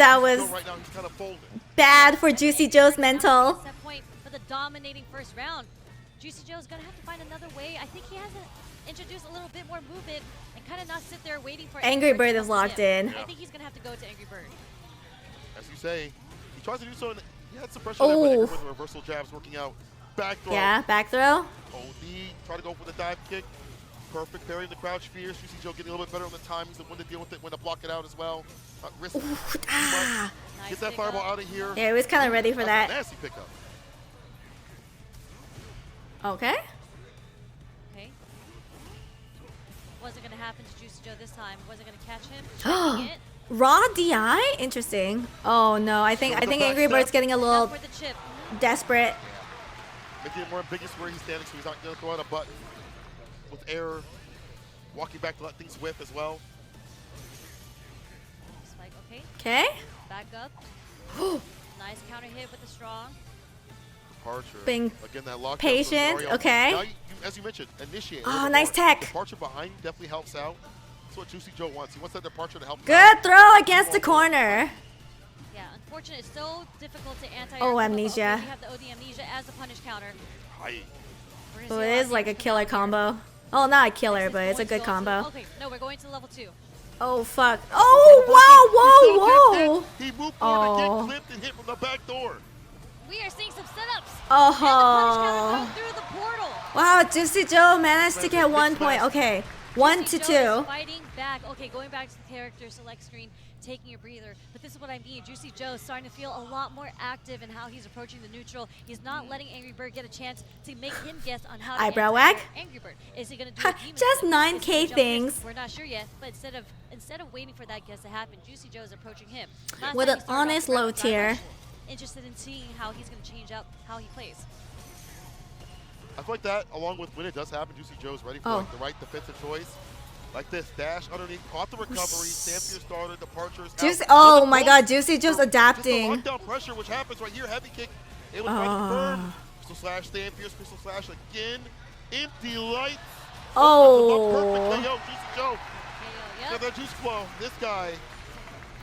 now, he's kind of folded. bad for Juicy Joe's mental. At that point for the dominating first round, Juicy Joe's gonna have to find another way. I think he has to introduce a little bit more movement and kind of not sit there waiting for Angry to Bird come is to locked him. in. I think he's gonna have to go to Angry Bird. As you say, he tries to do so. He had some pressure there, but Oh. Angry Bird with the reversal jabs working out. Back throw. Yeah, back throw. OD, try to go for the dive kick. Perfect parrying the crouch fears. Juicy Joe getting a little bit better on the time. He's the one to deal with it, when to block it out as well. Risk it. Ah. Nice Get that pickup. fireball out of here. Yeah, he was kind of ready for That's a that. nasty pickup. Okay. Okay. Wasn't gonna happen to Juicy Joe this time. Wasn't gonna catch him. Checking it. Raw DI? Interesting. Oh no, I think Angry Bird's getting a little Enough for the chip. desperate. Making it more ambiguous where he's standing, so he's not going to throw out a button with error. Walking back to let things whip as well. Spike, okay. Okay. Back up. Nice counter hit with the strong. Departure. Being Again, that lockdown patient, scenario. okay. Now as you mentioned, initiate. a Oh, little nice more. tech. Departure behind you definitely helps out. That's what Juicy Joe wants. He wants that departure to help him Good out. throw against the corner. Yeah, unfortunate. It's so difficult to anti. Oh, Akuma, but amnesia. okay, we have the OD amnesia as the punish counter. Aye. We're gonna So see it lot is of like a damage killer come out here. combo. Oh, not a killer, This is but it's a going good to go to- combo. Okay, no, we're going to level 2. Oh fuck. Oh wow, whoa, whoa. He moved forward Oh. to get clipped and hit from the back door. We are seeing some setups. Oh. And the punish counter through the portal. Wow, Juicy Joe managed to get 1 point. Okay, 1 to Juicy Joe 2. is fighting back. Okay, going back to the character select screen, taking a breather. But this is what I mean. Juicy Joe is starting to feel a lot more active in how he's approaching the neutral. He's not letting Angry Bird get a chance to make him guess on how to Eyebrow anti wag? Angry Bird. Is he going to do a demon Just flip? 9K Is he gonna jump things. in? We're not sure yet. But instead of waiting for that guess to happen, Juicy Joe is approaching him. Last With time an he started off honest the round low with drive tier. rush. Interested in seeing how he's going to change up how he plays. I feel like that, along with when it does happen, Juicy Joe's ready for Oh. like, the right defensive choice. Like this, dash underneath, caught the recovery, Stampede starter, departures. Juicy, out. oh Doesn't my go. god, Juicy Joe's Just the adapting. lockdown pressure, which happens right here, heavy kick. It was right to burn. Crystal slash, stand fierce, crystal slash again. Empty lights. Perfect Oh. KO, Juicy Joe. Yep. Got that juice flow. This guy.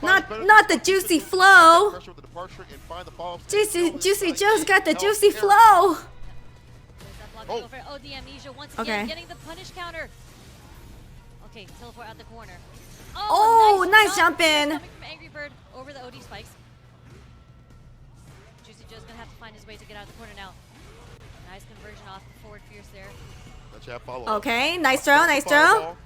Not the juicy flow. Pressure with the departure and find the follow-up. Juicy Joe's got the Help juicy Eric. flow. There's that block Oh. over. Oh, the amnesia once Okay. again, getting the punish counter. Okay, teleport out the corner. Oh, nice jump in. Coming from Angry Bird over the OD spikes. Juicy Joe's gonna have to find his way to get out of the corner now. Nice conversion off the forward fierce there. That jab follow. Okay, nice throw, nice throw.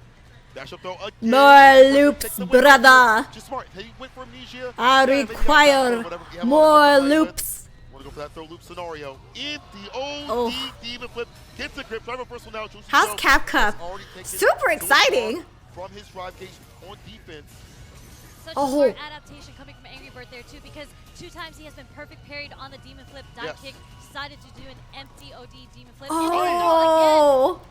Dash up throw again. More Takes loops, the win. brother. Just smart. He went for amnesia. I Yeah, maybe he got back or require whatever. You have a lot more to play with. loops. Want to go for that throw loop scenario. In the OD Oh. demon flip. Gets a grip. Driver first one now. Juicy How's Joe Cap has Cup? already taken Super the exciting. lead from his drive gauge on defense. Such Oh. a smart adaptation coming from Angry Bird there too, because 2 times he has been perfect parried on the demon flip, dive Yes. kick, decided to do an empty OD demon flip. and then throw again. Oh,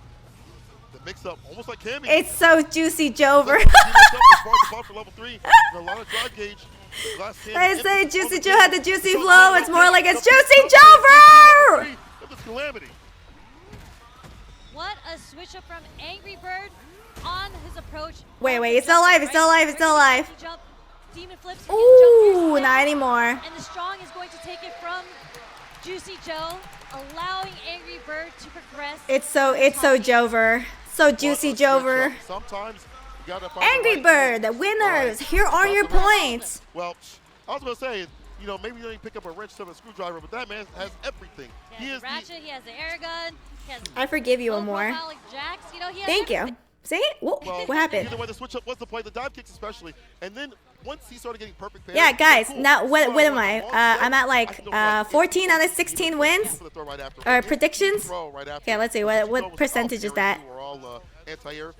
The mix up, almost like Cammy. it's so juicy, Jover. For level 3. A lot of drive gauge. I say Juicy Joe had the juicy flow. It's more like it's Juicy Jover. That was calamity. What a switch up from Angry Bird on his approach. Wait, it's still alive. It's still alive. It's still alive. Jump, demon flips. Ooh, not anymore. And the strong is going to take it from Juicy Joe, allowing Angry Bird to progress. It's so Jover. So juicy Jover. Sometimes you gotta find Angry the right Bird, tool. the winners. Right. Here are your points. Well, I was gonna say, you know, maybe you don't even pick up a wrench to a screwdriver, but that man has everything. He has the ratchet, he has the air gun, he has I forgive you, low Amore. profile like Jax, you know, he has Thank you. everything. See? What happened? Either way, the switch up was the play, the dive kicks especially, and then once he started getting perfect parries, Yeah, guys. cool. Now what am So, I? on I'm at set, like I can go right 14 out of in. 16 Even wins. for the throw right after. Or Even predictions? throw right after. Okay, let's see. Juicy Joe was What like, percentage is Gary, that? you were all anti-air.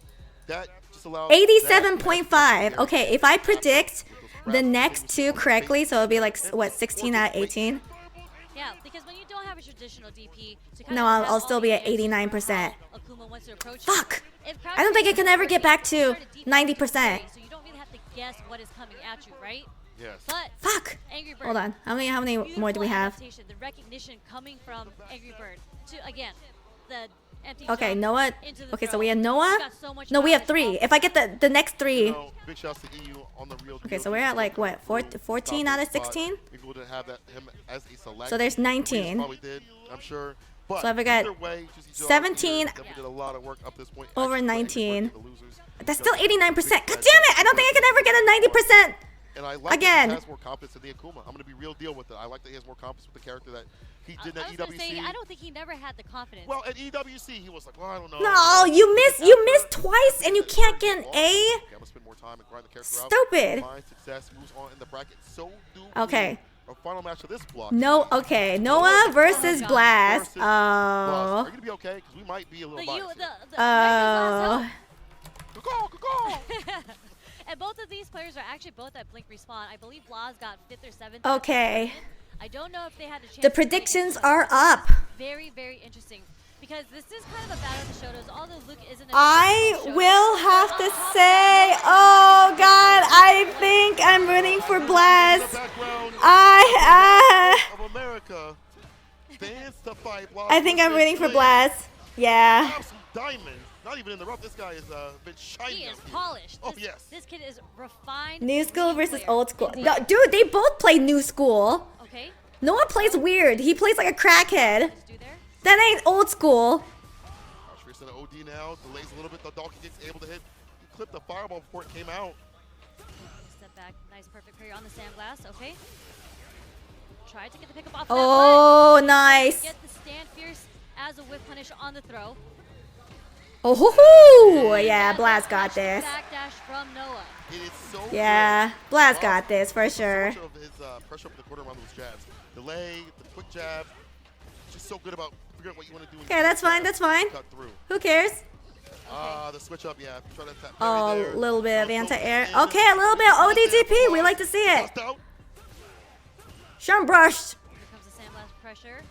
That just allowed 87.5. Okay, if I predict the next 2 correctly, so it'll be like what 16 out of 18. Yeah, because when you don't have a traditional DP, to kind No, of I'll grab still all be the at airs 89%. how Akuma wants to approach you. Fuck. If I don't think I can ever get back to 90%. So you don't really have to guess what is coming at you, right? Yes. But Fuck. Angry Bird. Hold on. How many more do we beautiful have? adaptation, the recognition coming from Angry Bird to again the empty Okay, jump Noah. into the Okay, so throw. we have He's Noah. got so much No, we have mileage 3. off If I get the next 3. You know, big shouts to EU on the real. Okay, so we're at like what 14 out of 16. Maybe we didn't have that him as a select. So there's 19. We probably did, I'm sure. But So I've got either way, Juicy Joe 17 definitely did a lot of work up this point. over Actually, 19. the losers. That's still 89%. God damn it! I don't think I can ever get a 90%. And I like Again. that he has more confidence in the Akuma. I'm going to be real deal with it. I like that he has more confidence with the character that he did I at was gonna EWC. say, I don't think he never had the confidence. Well, at EWC, he was like, well, I don't know. No, you missed twice and you can't get an A. Okay, I'm going to spend more time and grind the character out. Stupid. Find success, moves on in the bracket. So do Okay. we. Our final match of this block. No, okay. Noah versus Blast. Versus Are Oh. you going to be okay? Because we might be a little the, biased here. Oh. Good call, good call. And both of these players are actually both at Blink Respawn. I believe Blas got 5th or 7th. Okay. I don't know if they had a chance. The to play predictions against are us. up. Very, very interesting. Because this is kind of a battle of the Shotos, although Luke isn't a I traditional Shoto. will have to say, oh god, I think I'm rooting for Blast. Of America stands to fight. I think I'm rooting for Blast. Yeah. Have some diamonds. Not even in the rough. This guy has been shiny. He is up here. polished. Oh, This, yes. This kid is refined. New school versus player. old school. Indeed. No, dude, they both play new school. Okay. Noah plays weird. He plays like a crackhead. Just do there. That ain't old school. Archfish in the OD now. Delays a little bit. The donkey gets able to hit. He clipped the fireball before it came out. Step back. Nice perfect parry on the sandblast. Okay. Tried to get the pickup off Oh, that, but nice. get the stand fierce as a whip punish on the throw. Oh, hoo, hoo. Yeah, Blast got this. Backdash from Noah. It is so Yeah, good. Blast got this for sure. So much of his pressure up in the corner around those jabs. Delay, the quick jab. Just so good about figuring out what you want to do. Okay, that's fine, that's fine. Cut through. Who cares? The switch up, yeah. Try to tap Oh, parry there. a little bit of Also, anti-air. and Okay, a little bit of ODGP. We like to see it. Tossed out. Sean brushed. Here comes the sandblast pressure.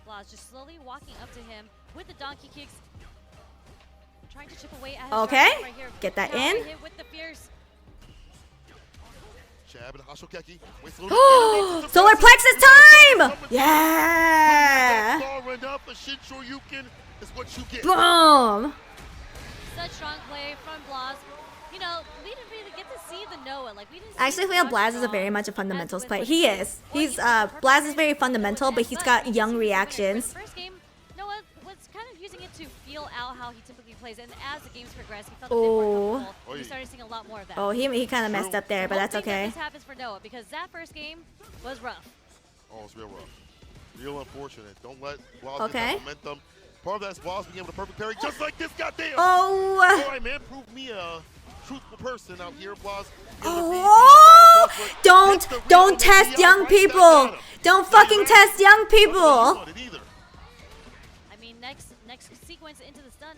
Blas just slowly walking up to him with the donkey kicks. Trying to chip away at his Okay, right here. get that Counter in. hit with the fierce. Jab and Hashokeki. Waits a little bit. Solar plexus time! Yeah! Star enough, a Shinshou-yuken is what you get. Boom! Such strong play from Blas. You know, we didn't really get to see the Noah. Like we didn't. I actually see feel much Blaz is a from very much a as fundamentals with player. what He did. is. Well, He's perfect Blaz is parry very with fundamental, but he's but got we young see the winner. reactions. For the first game, Noah was kind of using it to feel out how he typically plays, and as the games progressed, he felt a bit more comfortable. Oh. We started seeing a lot more of that. Oh, he kind of messed up there, but that's Hoping that okay. this happens for Noah because that first game was rough. Oh, it's real rough. Real unfortunate. Don't let Blas Okay. get that momentum. Part of that is Blaz being able to perfect parry just like this, goddamn! Oh. All right, man, prove me a truthful person out here, Blaz. Oh. Don't test young people. Don't fucking test young people. I mean, next sequence into the stun.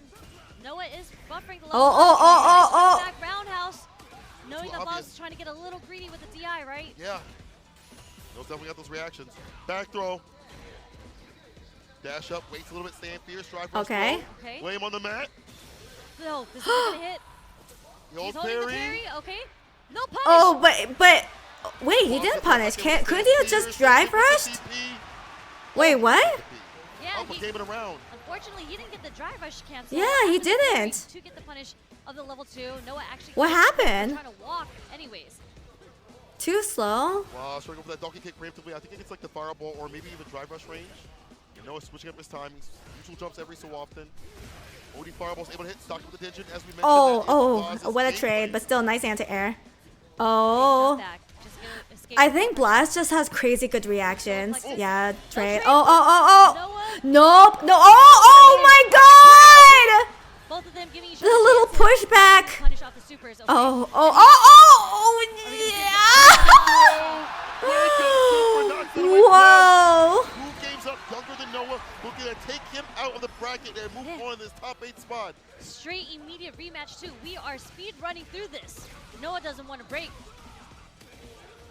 Noah is buffering the level. Oh. Back roundhouse. Knowing that Blaz is trying to get a little greedy with the DI, right? Yeah. Those definitely got those reactions. Back throw. Dash up, waits a little bit, stand fierce, drive first Okay. throw. Lay him on the mat. No, this is gonna hit. The old He's holding the parry. parry, okay. No punish. Oh, but wait, he didn't punish. Couldn't he have just drive rushed? Wait, what? Yeah, Alpha gave it around. unfortunately, he didn't get the drive rush cancel. Yeah, he didn't. To get the punish of the level 2. Noah actually What happened? trying to walk anyways. Too slow. Wow, trying to go for that donkey kick preemptively. I think it gets like the fireball or maybe even drive rush range. Noah switching up his timings. Neutral jumps every so often. OD fireball's able to hit, stock with the digit as we mentioned. Oh, what a trade, but still nice anti-air. Oh. I think Blaz just has crazy good reactions. Yeah, trade. Oh. Nope. No. Oh my god! Both of them giving each The little pushback. punish off the supers. Okay. Oh, yeah! Whoa! Move games up, younger than Noah, looking to take him out of the bracket and move on in this top 8 spot. Straight immediate rematch too. We are speed running through this. Noah doesn't want to break.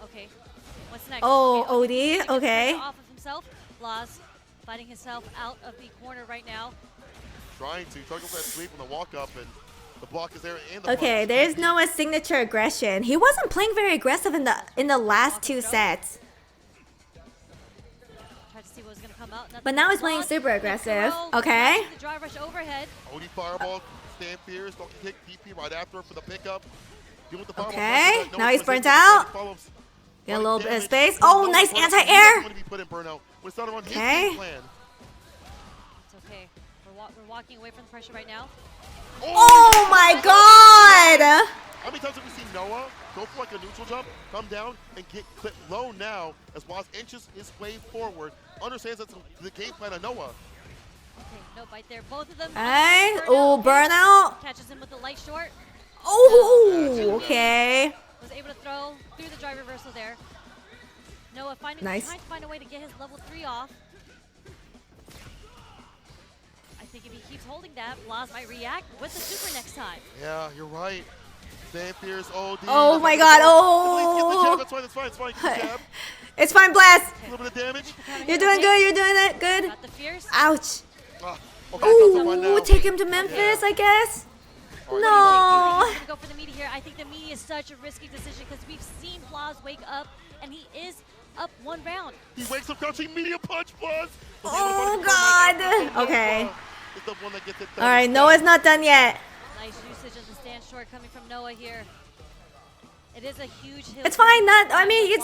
Okay, what's next? Oh, okay, OD, okay. Off of himself. Blaz fighting himself out of the corner right now. Trying to go for that sweep from the walk up, and the block is there. And the Okay, punish. there's Noah's signature aggression. He wasn't playing very aggressive in the last 2 sets. Tried to see what was gonna come out. But now he's playing super aggressive. Okay. The drive rush overhead. OD fireball, stand fierce, donkey kick, DP right after for the pickup. Dealing with the fireball Okay, pressure that now Noah he's presents, burnt out. follows Get a right little bit of damage. space. Noah Oh, nice punish. anti-air. He's going to be put in burnout. When it's not on his Okay. game plan. It's okay. We're walking away from the pressure right now. Oh my god! How many times have we seen Noah go for like a neutral jump, come down, and get clipped low now as Blaz inches his way forward, understands that's the game plan of Noah. Okay, no bite there. Both of them. Hey, oh, burnout. Catches him with the light short. Oh, okay. Was able to throw through the drive reversal there. Noah trying to find a way to get his level 3 off. I think if he keeps holding that, Blaz might react with the super next time. Yeah, you're right. Stand fierce, OD. Oh my god, oh! That's fine, it's fine. Good jab. It's fine, Blaz. A little bit of damage. You're doing good, you're doing it good. Got the fierce. Ouch. Okay, Ooh, take him to Memphis, I guess. No. Gonna go for the meaty here. I think the meaty is such a risky decision because we've seen Blaz wake up, and he is up 1 round. He wakes up crouching, medium punch, Blaz. Oh god. Okay. It's the one that gets it done. All right, Noah's not done yet. Nice usage of the stand short coming from Noah here. It is a huge hill. It's fine. Not. I mean, he's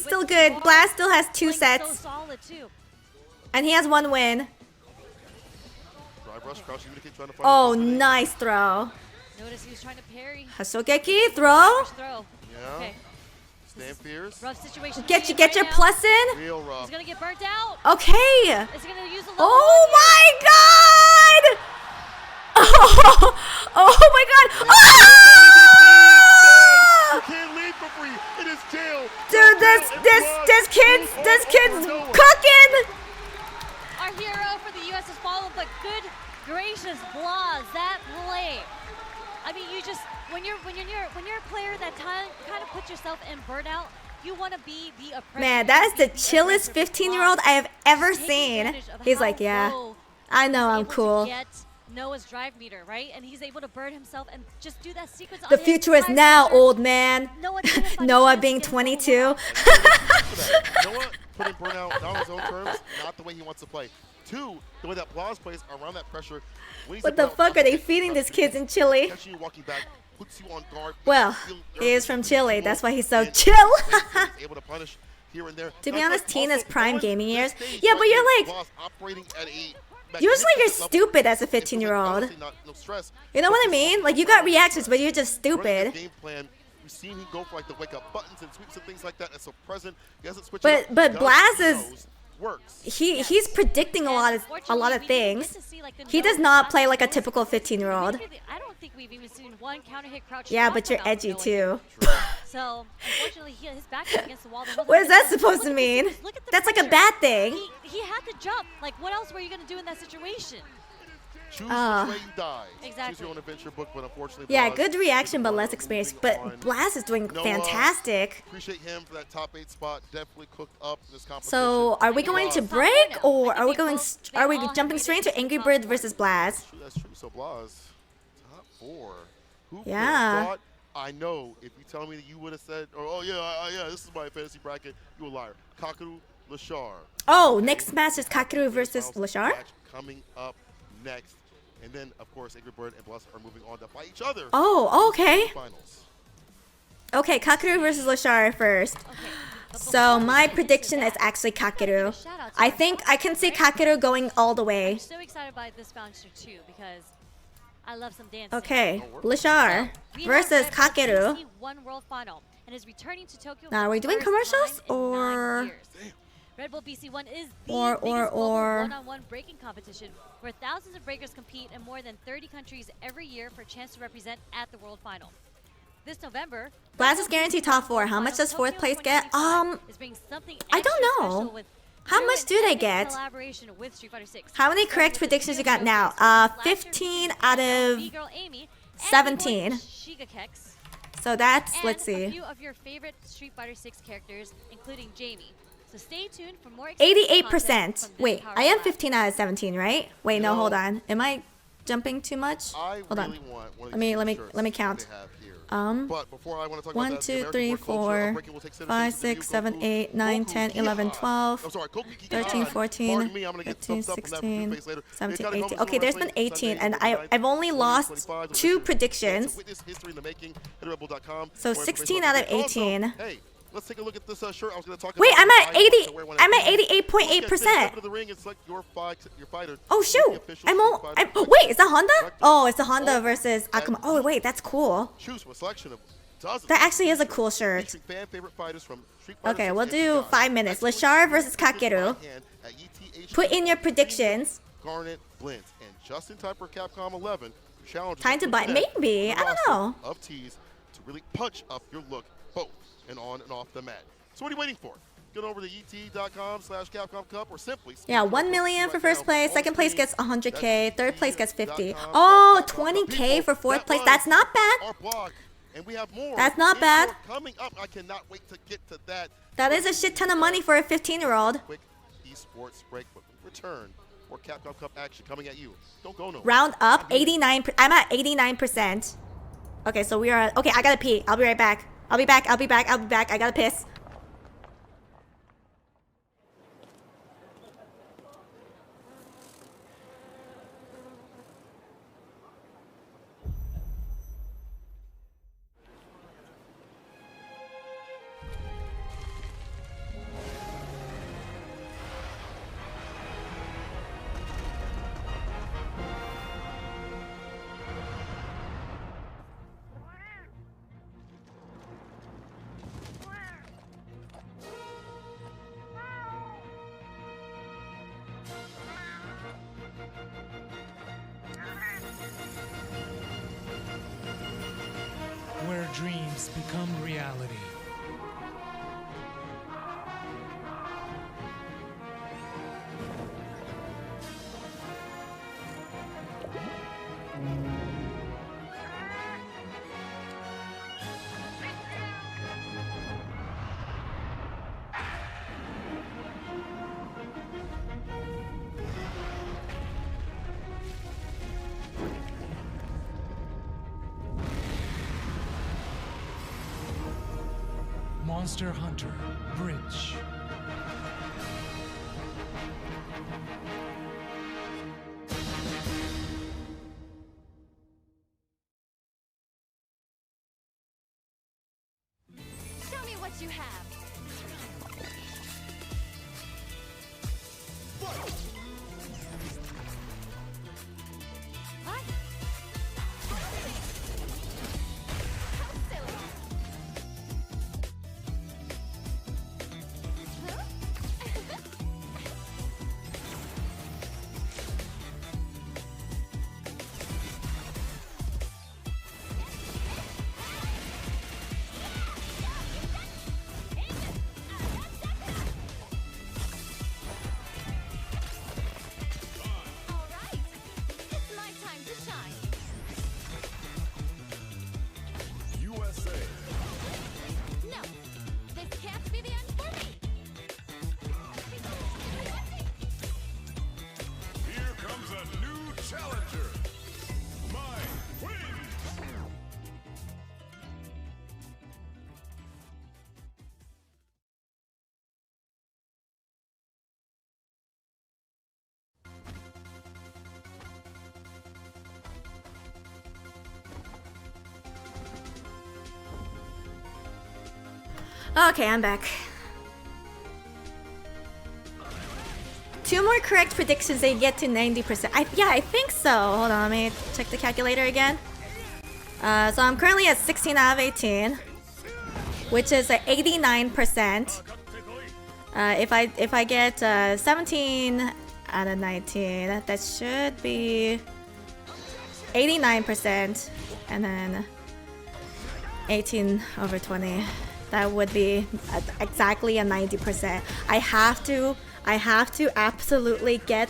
still good. Blaz still has 2 So sets, solid too. and he has 1 win. Drive rush, crouching, middle kick, trying to find Oh, the positioning. nice throw. Notice he was trying to parry. Hasogeki throw. First throw. Yeah. Okay. Stand fierce. Rough situation. Get right your now. plus in. Real rough. He's gonna get burnt out. Okay. Is he gonna use the level Oh 1 here? my god! Oh my god! You can't leave for free. It is jail. Dude, this kid's cooking. Our hero for the U.S. is followed, but good gracious, Blaz, that play. I mean, you just when you're a player that kind of puts yourself in burnout, you want to be the oppressor. Man, that is the chillest 15-year-old I have ever seen. He's like, yeah, I know I'm cool. Get Noah's drive meter, right? And he's able to burn himself and just do that sequence. The on future his is drive now, pressure. old man. Noah being 22. Noah putting burnout not on his own terms, not the way he wants to play. 2, the way that Blaz plays around that pressure. What the fuck are they feeding these kids in Chile? Catching you walking back, puts you on guard. Well, he is from Chile. That's why he's so chill. Able to punish here and there. To be honest, teen is prime gaming years. Yeah, but you're like, operating at a usually you're stupid as a 15-year-old. You know what I mean? Like, you got reactions, but you're just stupid. Game plan. We've seen him go for like the wake up buttons and sweeps and things like that. That's so present. He hasn't switched. But Blaz is works. He's predicting a lot of Fortunately, we didn't things. get to see, like, the He does no not play like a counter typical 15-year-old. I don't think we've even seen one counter hit crouch. Yeah, shot but come you're out from edgy no one. too. So unfortunately, his back is against the wall. There wasn't What is much that time. supposed to Look at this, mean? look at the That's like a pressure. bad thing. He had to jump. Like, what else were you gonna do in that situation? Choose which way you die. Exactly. Choose your own adventure book, but unfortunately, Yeah, Blaz good reaction, but moving less on. experience. But Blaz is doing Noah, fantastic. Appreciate him for that top 8 spot. Definitely cooked up in this competition. So, are we going to break, or are we going? Are we jumping straight to Angry Bird versus Blaz? That's true. So Blaz, top 4. Who Yeah. thought? I know. If you tell me that you would have said, oh yeah, this is my fantasy bracket, you a liar. Kakeru, Lashar. Oh, next match is Kakeru versus Lashar. Match coming up next. And then, of course, Angry Bird and Blaz are moving on to fight each other. Oh, okay. Finals. Okay, Kakeru versus Lashar first. So my prediction is actually Kakeru. I think I can see Kakeru going all the way. I'm so excited by this bouncer too because I love some dancing. Okay, Lashar We have versus Red Bull Kakeru. BC One World Final and is returning to Tokyo. Now, for are we the doing first commercials, time in 9 or- years. Red Bull BC One is the Or- biggest global or- one-on-one breaking competition where thousands of breakers compete in more than 30 countries every year for a chance to represent at the World Final. This November, Blaz is guaranteed top 4. How much does 4th place get? is bringing something I don't extra know. special with How new much and do they epic get? collaboration with Street Fighter 6. How many correct predictions you got now? 15 out of B-Girl Amy, and 17. Shiga Kex, So that's, and let's a see, few of your favorite Street Fighter 6 characters, including Jamie. So stay tuned for more 88%. Wait, I am 15 out of 17, right? Wait, no, hold on. Am I jumping too much? I Hold on. really want one of Let me- these let me- shirts let me that count. they have here. Um, But before I want to talk 1, about that, 2, the 3, American culture 4, of breaking will take center 5, stage in the 6, new 7, Goku- 8, 9, Goku 10, 11, Giga. 12, I'm sorry, Goku Giga. 13, 14, Pardon me, I'm gonna get 15, thumbs up from that 16, face later. 17, They got a 18. Goku Okay, there's been Wrestling 18, Sunday, and October 9th, I've only lost 2025. 2 To predictions. witness history in the making, hit rebel.com. So More 16 information out of on that. Also, 18. Hey, let's take a look at this shirt I was going to talk Wait, about. I'm at I 80. want to wear when I I'm at can. Look at this, 88.8%. step into the ring and select your fighter. Oh It's the shoot! official I'm Street all. Fighter Wait, is that Honda? Director. Oh, it's the Honda Oh, versus that- Akuma. Oh wait, that's cool. Choose from a selection of dozens. That actually is a cool shirt. Featuring fan favorite fighters from Street Fighter Okay, 6 we'll and do beyond. 5 minutes. Excellent Lashar versus practice Kakeru. by hand at ETH Put in your predictions. Garnet, Blint, and just in time for Capcom 11. Challenges Time to buy. Maybe. I don't know. Of tees to really punch up your look both and on and off the mat. So what are you waiting for? Get over to et.com/Capcom Cup or simply Yeah, scan 1 the million QR for first code place. on Second place screen. gets 100K. Third place gets 50. That's Oh, et.com/Capcom Cup. 20K for fourth That place. was That's not bad. our blog, and we have more. That's not in bad. store coming up. I cannot wait to get to that. That is a shit ton of money for a 15-year-old. Quick esports break, but we return for Capcom Cup action coming at you. Don't go nowhere. Round up, 89. I'm at 89%. Okay, so we are. Okay, I gotta pee. I'll be right back. I'll be back. I gotta piss. Where dreams become reality. Monster Hunter Bridge. Show me what you have. What? How silly. Huh? Okay, I'm back. 2 more correct predictions, they get to 90%. Yeah, I think so. Hold on, let me check the calculator again. So I'm currently at 16 out of 18, which is 89%. If I get 17 out of 19, that should be 89%, and then 18 over 20. That would be exactly a 90%. I have to absolutely get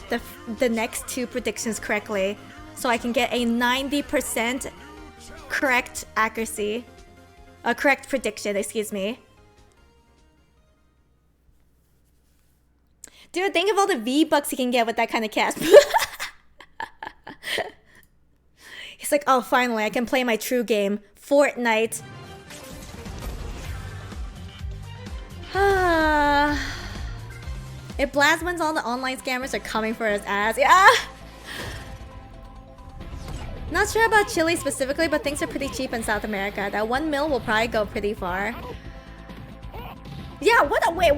the next 2 predictions correctly, so I can get a 90% correct accuracy, a correct prediction. Excuse me. Dude, think of all the V-Bucks you can get with that kind of cast. He's like, oh, finally, I can play my true game, Fortnite. If Blaz wins, all the online scammers are coming for his ass. Yeah! Not sure about Chile specifically, but things are pretty cheap in South America. That 1 mil will probably go pretty far. Yeah, wait,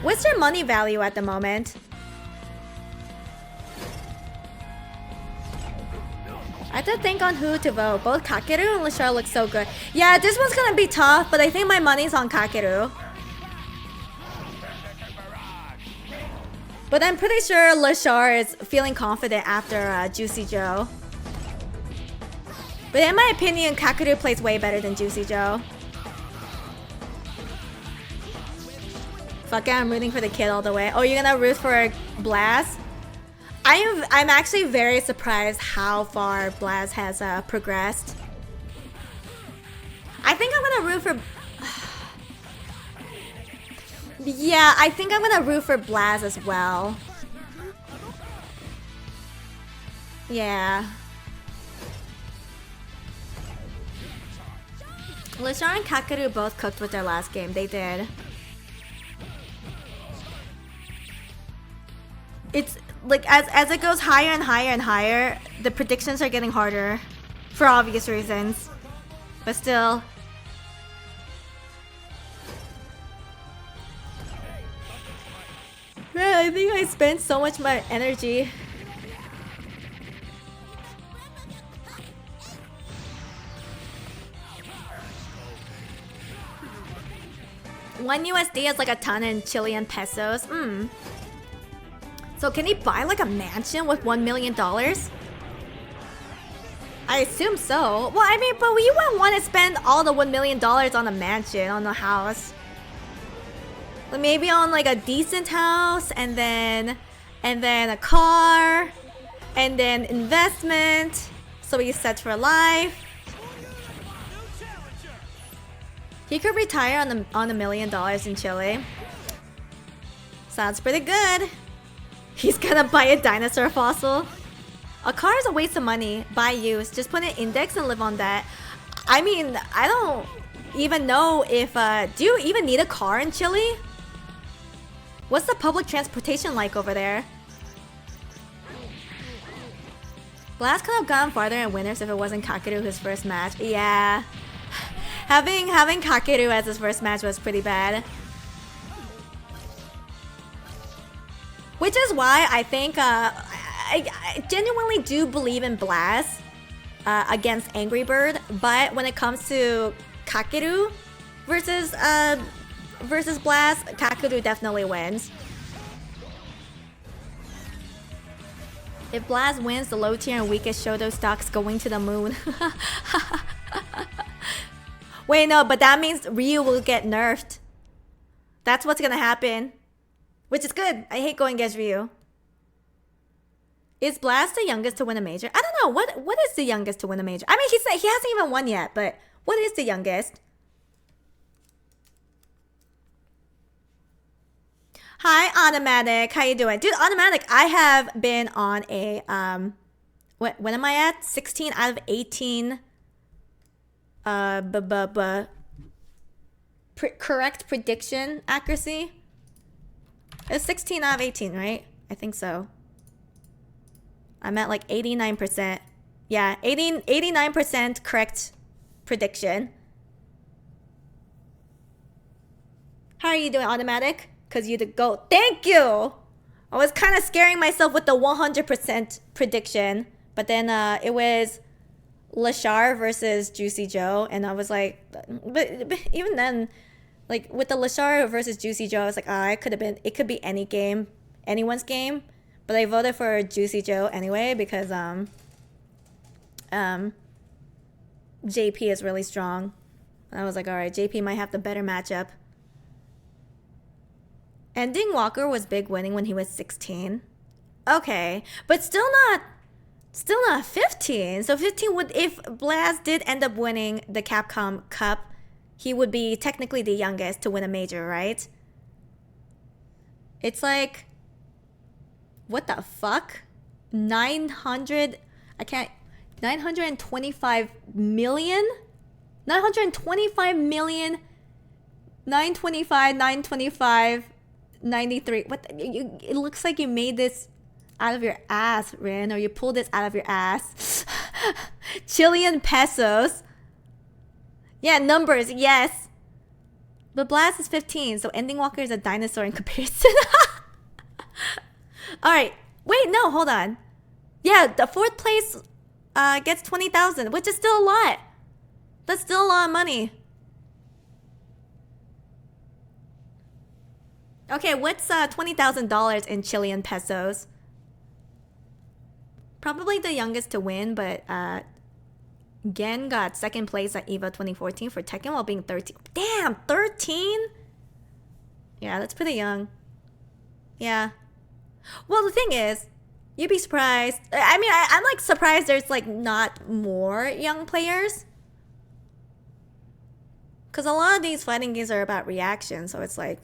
what's their money value at the moment? I have to think on who to vote. Both Kakeru and Lashar look so good. Yeah, this one's gonna be tough, but I think my money's on Kakeru. But I'm pretty sure Lashar is feeling confident after Juicy Joe. But in my opinion, Kakeru plays way better than Juicy Joe. Fuck it, I'm rooting for the kid all the way. Oh, you're gonna root for Blaz? I'm actually very surprised how far Blaz has progressed. I think I'm gonna root for... Yeah, I think I'm gonna root for Blaz as well. Yeah. Lashar and Kakeru both cooked with their last game. They did. It's like as it goes higher and higher and higher, the predictions are getting harder for obvious reasons. But still. Man, I think I spent so much of my energy. One USD is like a ton in Chilean pesos. So can he buy like a mansion with $1 million? I assume so. Well, I mean, but you wouldn't want to spend all the $1 million on a mansion, on a house. But maybe on like a decent house, and then a car, and then investment, so he's set for life. He could retire on $1 million in Chile. Sounds pretty good. He's gonna buy a dinosaur fossil. A car is a waste of money. Buy used. Just put an index and live on that. I mean, I don't even know if... do you even need a car in Chile? What's the public transportation like over there? Blaz could have gone farther in winners if it wasn't Kakeru his first match. Yeah. Having Kakeru as his first match was pretty bad. Which is why I think I genuinely do believe in Blaz against Angry Bird, but when it comes to Kakeru versus Blaz, Kakeru definitely wins. If Blaz wins, the low tier and weakest Shoto stocks going to the moon. Wait, no, but that means Ryu will get nerfed. That's what's gonna happen. Which is good. I hate going against Ryu. Is Blaz the youngest to win a major? I don't know. What is the youngest to win a major? I mean, he hasn't even won yet, but what is the youngest? Hi, Automatic. How you doing? Dude, Automatic, I have been on a, when am I at? 16 out of 18, correct prediction accuracy. It's 16 out of 18, right? I think so. I'm at like 89%. Yeah, 89% correct prediction. are you doing automatic? Because you the GOAT. Thank you! I was kind of scaring myself with the 100% prediction. But then it was Lashar versus Juicy Joe. And I was like, but even then, like with the Lashar versus Juicy Joe, I was like, it could be any game, anyone's game. But I voted for Juicy Joe anyway because JP is really strong. I was like, alright, JP might have the better matchup. Ending Walker was big winning when he was 16. Okay, but still not 15. So 15 would, if Blaz did end up winning the Capcom Cup, he would be technically the youngest to win a major, right? It's like, what the fuck? 925 million? 925 million, 925, 93. What? It looks like you made this out of your ass, Rin, or you pulled this out of your ass. Chilean pesos. Yeah, numbers, yes. But Blast is 15, so Ending Walker is a dinosaur in comparison. Alright, wait, no, hold on. Yeah, the 4th place gets 20,000, which is still a lot. That's still a lot of money. Okay, what's $20,000 in Chilean pesos? Probably the youngest to win, but Gen got 2nd place at EVO 2014 for Tekken while being 13. Damn, 13? Yeah, that's pretty young. Yeah. Well, the thing is, you'd be surprised. I mean, I'm like surprised there's like not more young players. Because a lot of these fighting games are about reaction, so it's like,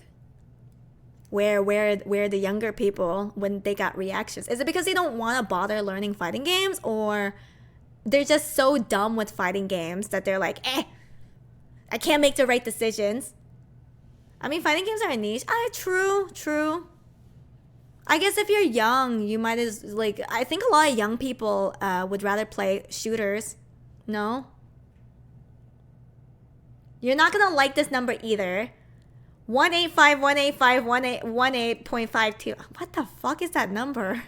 where are the younger people when they got reactions? Is it because they don't want to bother learning fighting games, or they're just so dumb with fighting games that they're like, I can't make the right decisions? I mean, fighting games are a niche. True. I guess if you're young, you might as, like, I think a lot of young people would rather play shooters. No? You're not gonna like this number either. 185, 185, 18.52. What the fuck is that number?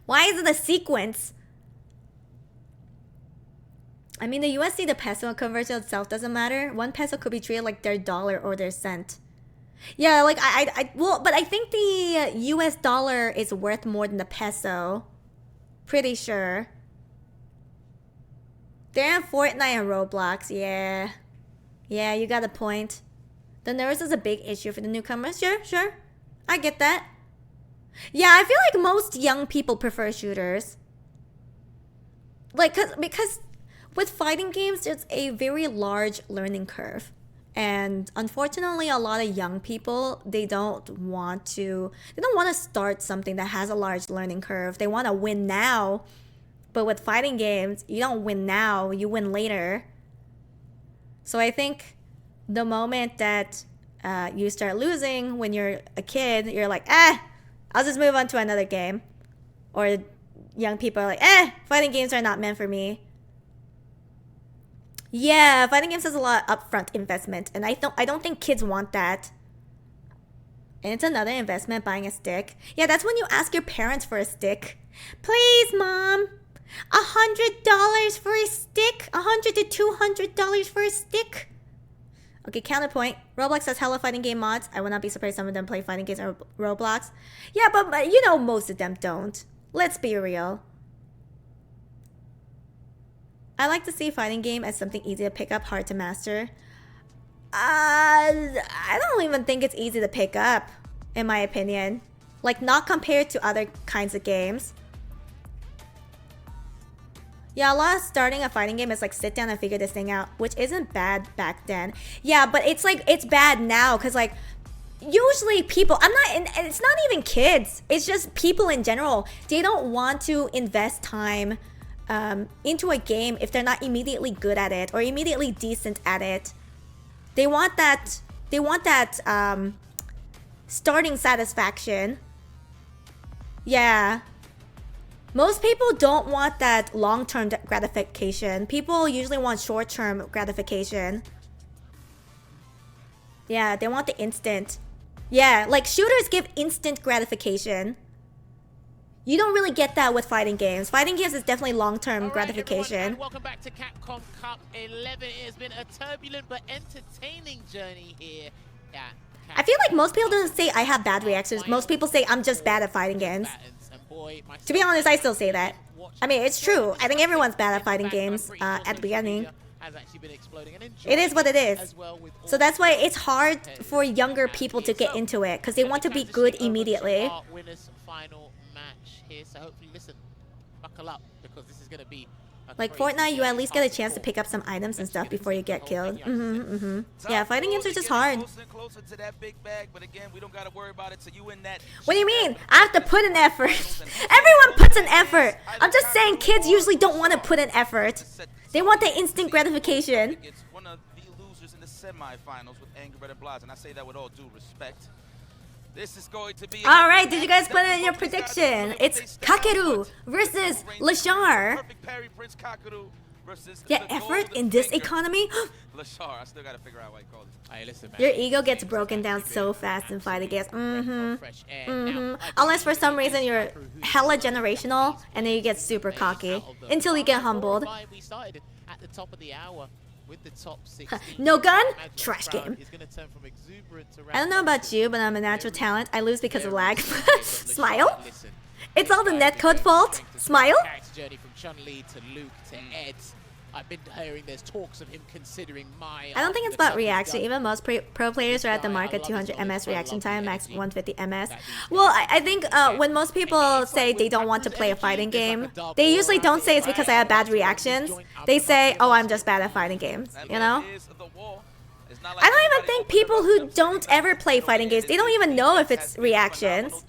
Why is it a sequence? I mean, the USD to peso conversion itself doesn't matter. 1 peso could be treated like their dollar or their cent. Yeah, like well, but I think the US dollar is worth more than the peso. Pretty sure. They're in Fortnite and Roblox, yeah. Yeah, you got a point. The nervous is a big issue for the newcomers. Sure. I get that. Yeah, I feel like most young people prefer shooters. Like, because with fighting games, there's a very large learning curve. And unfortunately, a lot of young people, they don't want to start something that has a large learning curve. They want to win now. But with fighting games, you don't win now, you win later. So I think the moment that you start losing when you're a kid, you're like, I'll just move on to another game. Or young people are like, fighting games are not meant for me. Yeah, fighting games has a lot of upfront investment, and I don't think kids want that. And it's another investment, buying a stick. Yeah, that's when you ask your parents for a stick. Please, Mom, $100 for a stick? $100 to $200 for a stick? Okay, counterpoint. Roblox has hella fighting game mods. I would not be surprised some of them play fighting games on Roblox. Yeah, but you know most of them don't. Let's be real. I like to see fighting game as something easy to pick up, hard to master. I don't even think it's easy to pick up, in my opinion. Like, not compared to other kinds of games. Yeah, a lot of starting a fighting game is like sit down and figure this thing out, which isn't bad back then. Yeah, but it's like, it's bad now because like, usually people, and it's not even kids, it's just people in general. They don't want to invest time into a game if they're not immediately good at it or immediately decent at it. They want that starting satisfaction. Yeah. Most people don't want that long-term gratification. People usually want short-term gratification. Yeah, they want the instant. Yeah, like shooters give instant gratification. You don't really get that with fighting games. Fighting games is definitely long-term gratification. Everyone, and welcome back to Capcom Cup 11. It has been a turbulent but entertaining journey here. Yeah. I feel like most people don't say I have bad reactions. Most people say I'm just bad at fighting games. To be honest, I still say that. I mean, it's true. I think everyone's bad at fighting games at the beginning. It is what it is. So that's why it's hard for younger people to get into it, because they want to be good immediately. Final match here, so hopefully, listen, buckle up, because this is going to be like Fortnite, you at least get a chance to pick up some items and stuff before you get killed. Yeah, fighting games are just hard. Closer to that big bag, but again, we don't gotta worry about it. So you in that. What do you mean? I have to put an effort. Everyone puts an effort. I'm just saying kids usually don't want to put an effort. They want the instant gratification. It's one of the losers in the semifinals with Angry Red and Blaz, and I say that with all due respect. This is going to be. All right, did you guys put in your prediction? It's Kakeru versus Lashar. Yeah, effort in this economy? Lashar, I still gotta figure out what he called it. Hey, listen, man. Your ego gets broken down so fast in fighting games. Unless for some reason you're hella generational and then you get super cocky until you get humbled. We started at the top of the hour with the top 16. No gun? Trash game. I don't know about you, but I'm a natural talent. I lose because of lag. Smile? It's all the netcode fault? Smile? Journey from Chun-Li to Luke to Ed. I've been hearing there's talks of him considering my. I don't think it's about reaction. Even most pro players are at the mark at 200 ms reaction time, max 150 ms. Well, I think when most people say they don't want to play a fighting game, they usually don't say it's because I have bad reactions. They say, oh, I'm just bad at fighting games, you know? I don't even think people who don't ever play fighting games, they don't even know if it's reactions.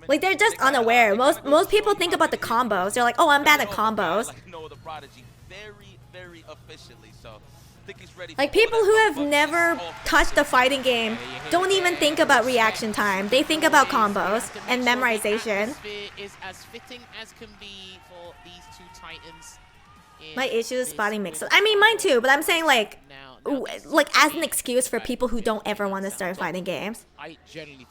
Like, they're just unaware. Most people think about the combos. They're like, oh, I'm bad at combos. Like, people who have never touched a fighting game don't even think about reaction time. They think about combos and memorization. Is as fitting as can be for these two titans. My issue is spotting mix-ups. I mean, mine too, but I'm saying like as an excuse for people who don't ever want to start fighting games.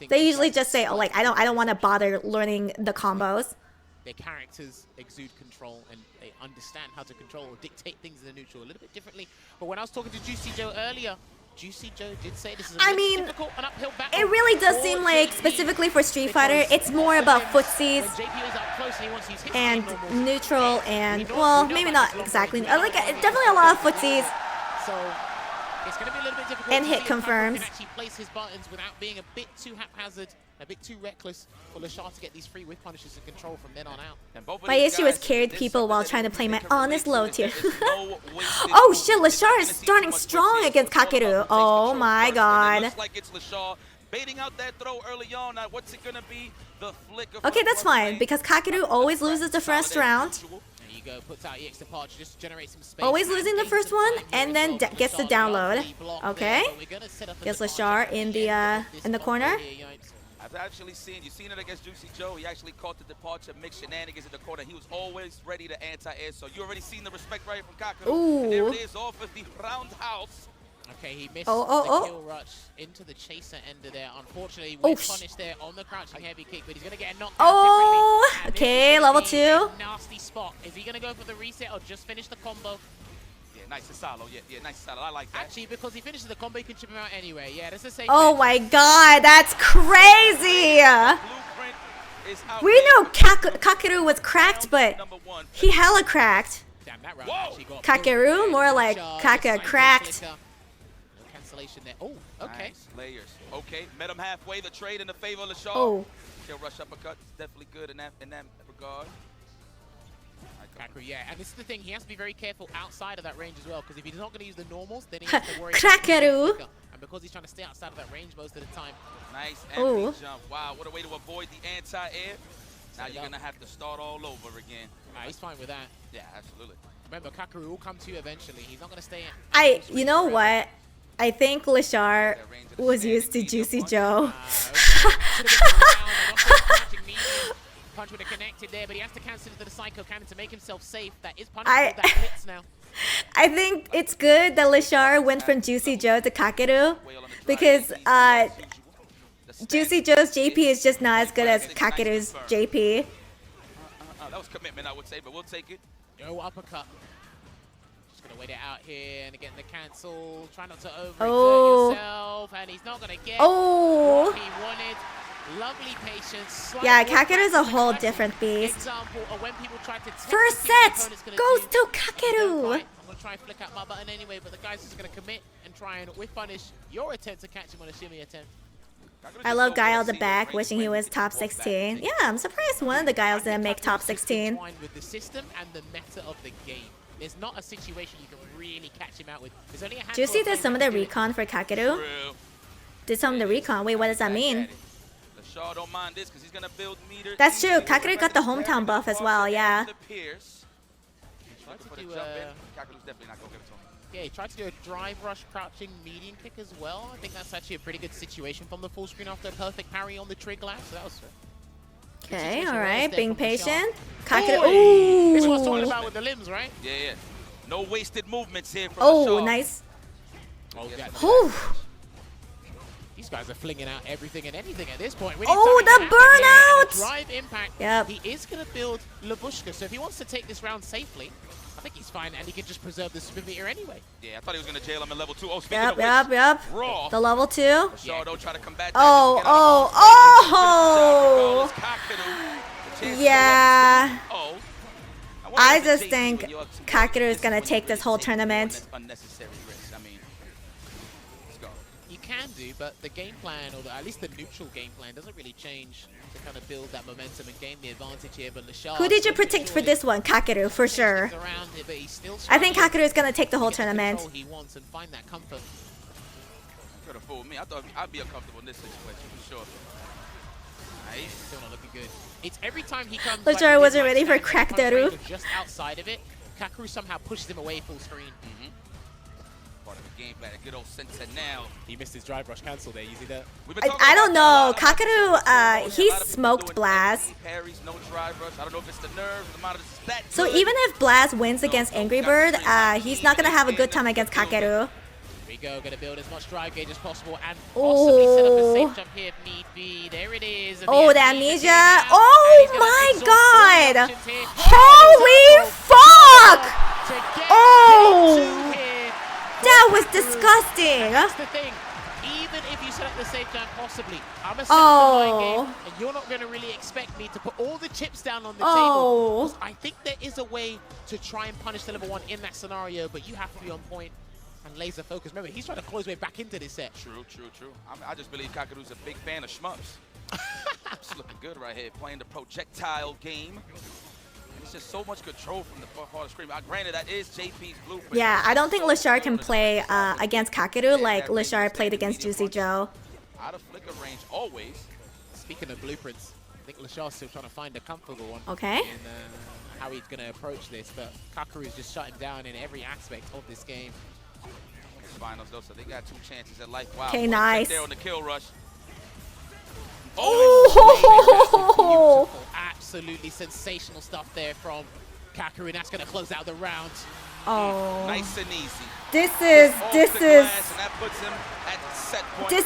They usually just say, oh, like I don't want to bother learning the combos. Their characters exude control and they understand how to control or dictate things in the neutral a little bit differently. But when I was talking to Juicy Joe earlier, Juicy Joe did say this is a difficult and uphill battle. It really does seem like, specifically for Street Fighter, it's more about footsies and neutral and, well, maybe not exactly. Like, definitely a lot of footsies. So it's going to be a little bit difficult and hit confirms. Can actually place his buttons without being a bit too haphazard, a bit too reckless for Lashar to get these free whiff punishes and control from then on out. My issue is carried people while trying to play my honest low tier. Oh shit, Lashar is starting strong against Kakeru. Oh my god. Looks like it's Lashar baiting out that throw early on. Now what's it gonna be? The flick of okay, that's fine because Kakeru always loses the first round. Puts out EX departure just to generate some space. Always losing the first one and then gets the download. Okay. Gets Lashar in the corner. I've actually seen it against Juicy Joe. He actually caught the departure mix shenanigans in the corner. He was always ready to anti-air. So you already seen the respect right from Kakeru. Ooh. And there it is off of the roundhouse. Okay, he missed the kill rush into the chaser ender there. Unfortunately, we're punished there on the crouching heavy kick, but he's going to get a knockdown. Oh, okay, level 2. Nasty spot. Is he going to go for the reset or just finish the combo? Yeah, nice solo. Yeah, nice solo. I like that. Actually, because he finishes the combo, he can chip him out anyway. Yeah, that's the same. Oh my god, that's crazy. We know Kakeru was cracked, but he hella cracked. Damn, that round actually got Kakeru, more like Kaka cracked. There. Oh, okay. Nice. Layers. Okay, met him halfway. The trade in the favor of Lashar. Oh. Kill rush uppercut is definitely good in that regard. Kakeru, yeah, and this is the thing. He has to be very careful outside of that range as well, because if he's not going to use the normals, then he has to worry. Kakeru. And because he's trying to stay outside of that range most of the time. Nice empty jump. Wow, what a way to avoid the anti-air. Now you're gonna have to start all over again. He's fine with that. Yeah, absolutely. Remember, Kakeru will come to you eventually. He's not going to stay in. You know what? I think Lashar was used to Juicy Joe. Punch would have connected there, but he has to cancel into the Psycho Cannon to make himself safe. That is punishable. That blitz now. I think it's good that Lashar went from Juicy Joe to Kakeru Because Juicy Joe's JP is just not as good as Kakeru's JP. That was commitment, I would say, but we'll take it. No uppercut. Just gonna wait it out here and again the cancel. Try not to overexert yourself, and he's not gonna get what he wanted. Lovely patience. Yeah, Kakeru's a whole different beast. Example of when people try to First set goes to Kakeru. I'm gonna try and flick out my button anyway, but the guy's just gonna commit and try and whiff punish your attempt to catch him on a shimmy attempt. I love Guile the back, wishing he was top 16. Yeah, I'm surprised one of the Guiles didn't make top 16. With the system and the meta of the game. There's not a situation you can really catch him out with. There's only a handful Juicy of did some of the recon for Kakeru. Did some of the recon. Wait, what does that mean? Don't mind this because he's gonna build meter. That's true. Kakeru got the hometown buff as well, yeah. Yeah, he tried to do a drive rush crouching median kick as well. I think that's actually a pretty good situation from the full screen after a perfect parry on the trig glass. So that was okay, alright, being patient. Kakeru. This is what I was talking about with the limbs, right? Yeah. No wasted movements here from Oh, nice. These guys are flinging out everything and anything at this point. The burnout! Drive impact. Yep. He is going to build Labushka, so if he wants to take this round safely, I think he's fine, and he can just preserve the spin meter anyway. Yeah, I thought he was going to jail him in level 2. Oh, speaking Yep, of which, yep. Raw. The level 2. Shaw don't try to combat that. Yeah. I just think Kakeru is going to take this whole tournament. Unnecessary risk. I mean, let's go. You can do, but the game plan, or at least the neutral game plan, doesn't really change to kind of build that momentum and gain the advantage here. But Who did you predict for this one? Kakeru, for sure. I think Kakeru is going to take the whole tournament. He wants and find that comfort. Could have fooled me. I thought I'd be uncomfortable in this situation for sure. Nice. Still not looking good. It's every time he comes. Lechar wasn't ready for crack Daru. Just outside of it, Kakeru somehow pushes him away full screen. Part of the game plan, a good old sentinel. He missed his drive rush cancel there. You see that? I don't know. Kakeru, he smoked Blast. Parries, no drive rush. I don't know if it's the nerves, the amount of that. So even if Blast wins against Angry Bird, he's not gonna have a good time against Kakeru. Rigo gonna build as much drive gauge as possible and possibly set up a safe jump here if need be. There it is. Oh, the amnesia! Oh my god! Holy fuck! Oh! That was disgusting. That's the thing. Even if you set up the safe jump, possibly, I'm a set game, and you're not going to really expect me to put all the chips down on the table. I think there is a way to try and punish the level 1 in that scenario, but you have to be on point and laser focus. Remember, he's trying to close way back into this set. True. I just believe Kakeru's a big fan of shmups. It's looking good right here, playing the projectile game. It's just so much control from the part of the screen. Granted, that is JP's blueprint. Yeah, I don't think Lechar can play against Kakeru like Lechar played against Juicy Joe. Out of flicker range, always. Speaking of blueprints, I think Lechar's still trying to find a comfortable one. Okay. In how he's going to approach this, but Kakeru's just shut him down in every aspect of this game. Finals though, so they got 2 chances at life. Wow. Okay, nice. There on the kill rush. Oh! Absolutely sensational stuff there from Kakeru, and that's going to close out the round. Oh. Nice and easy. This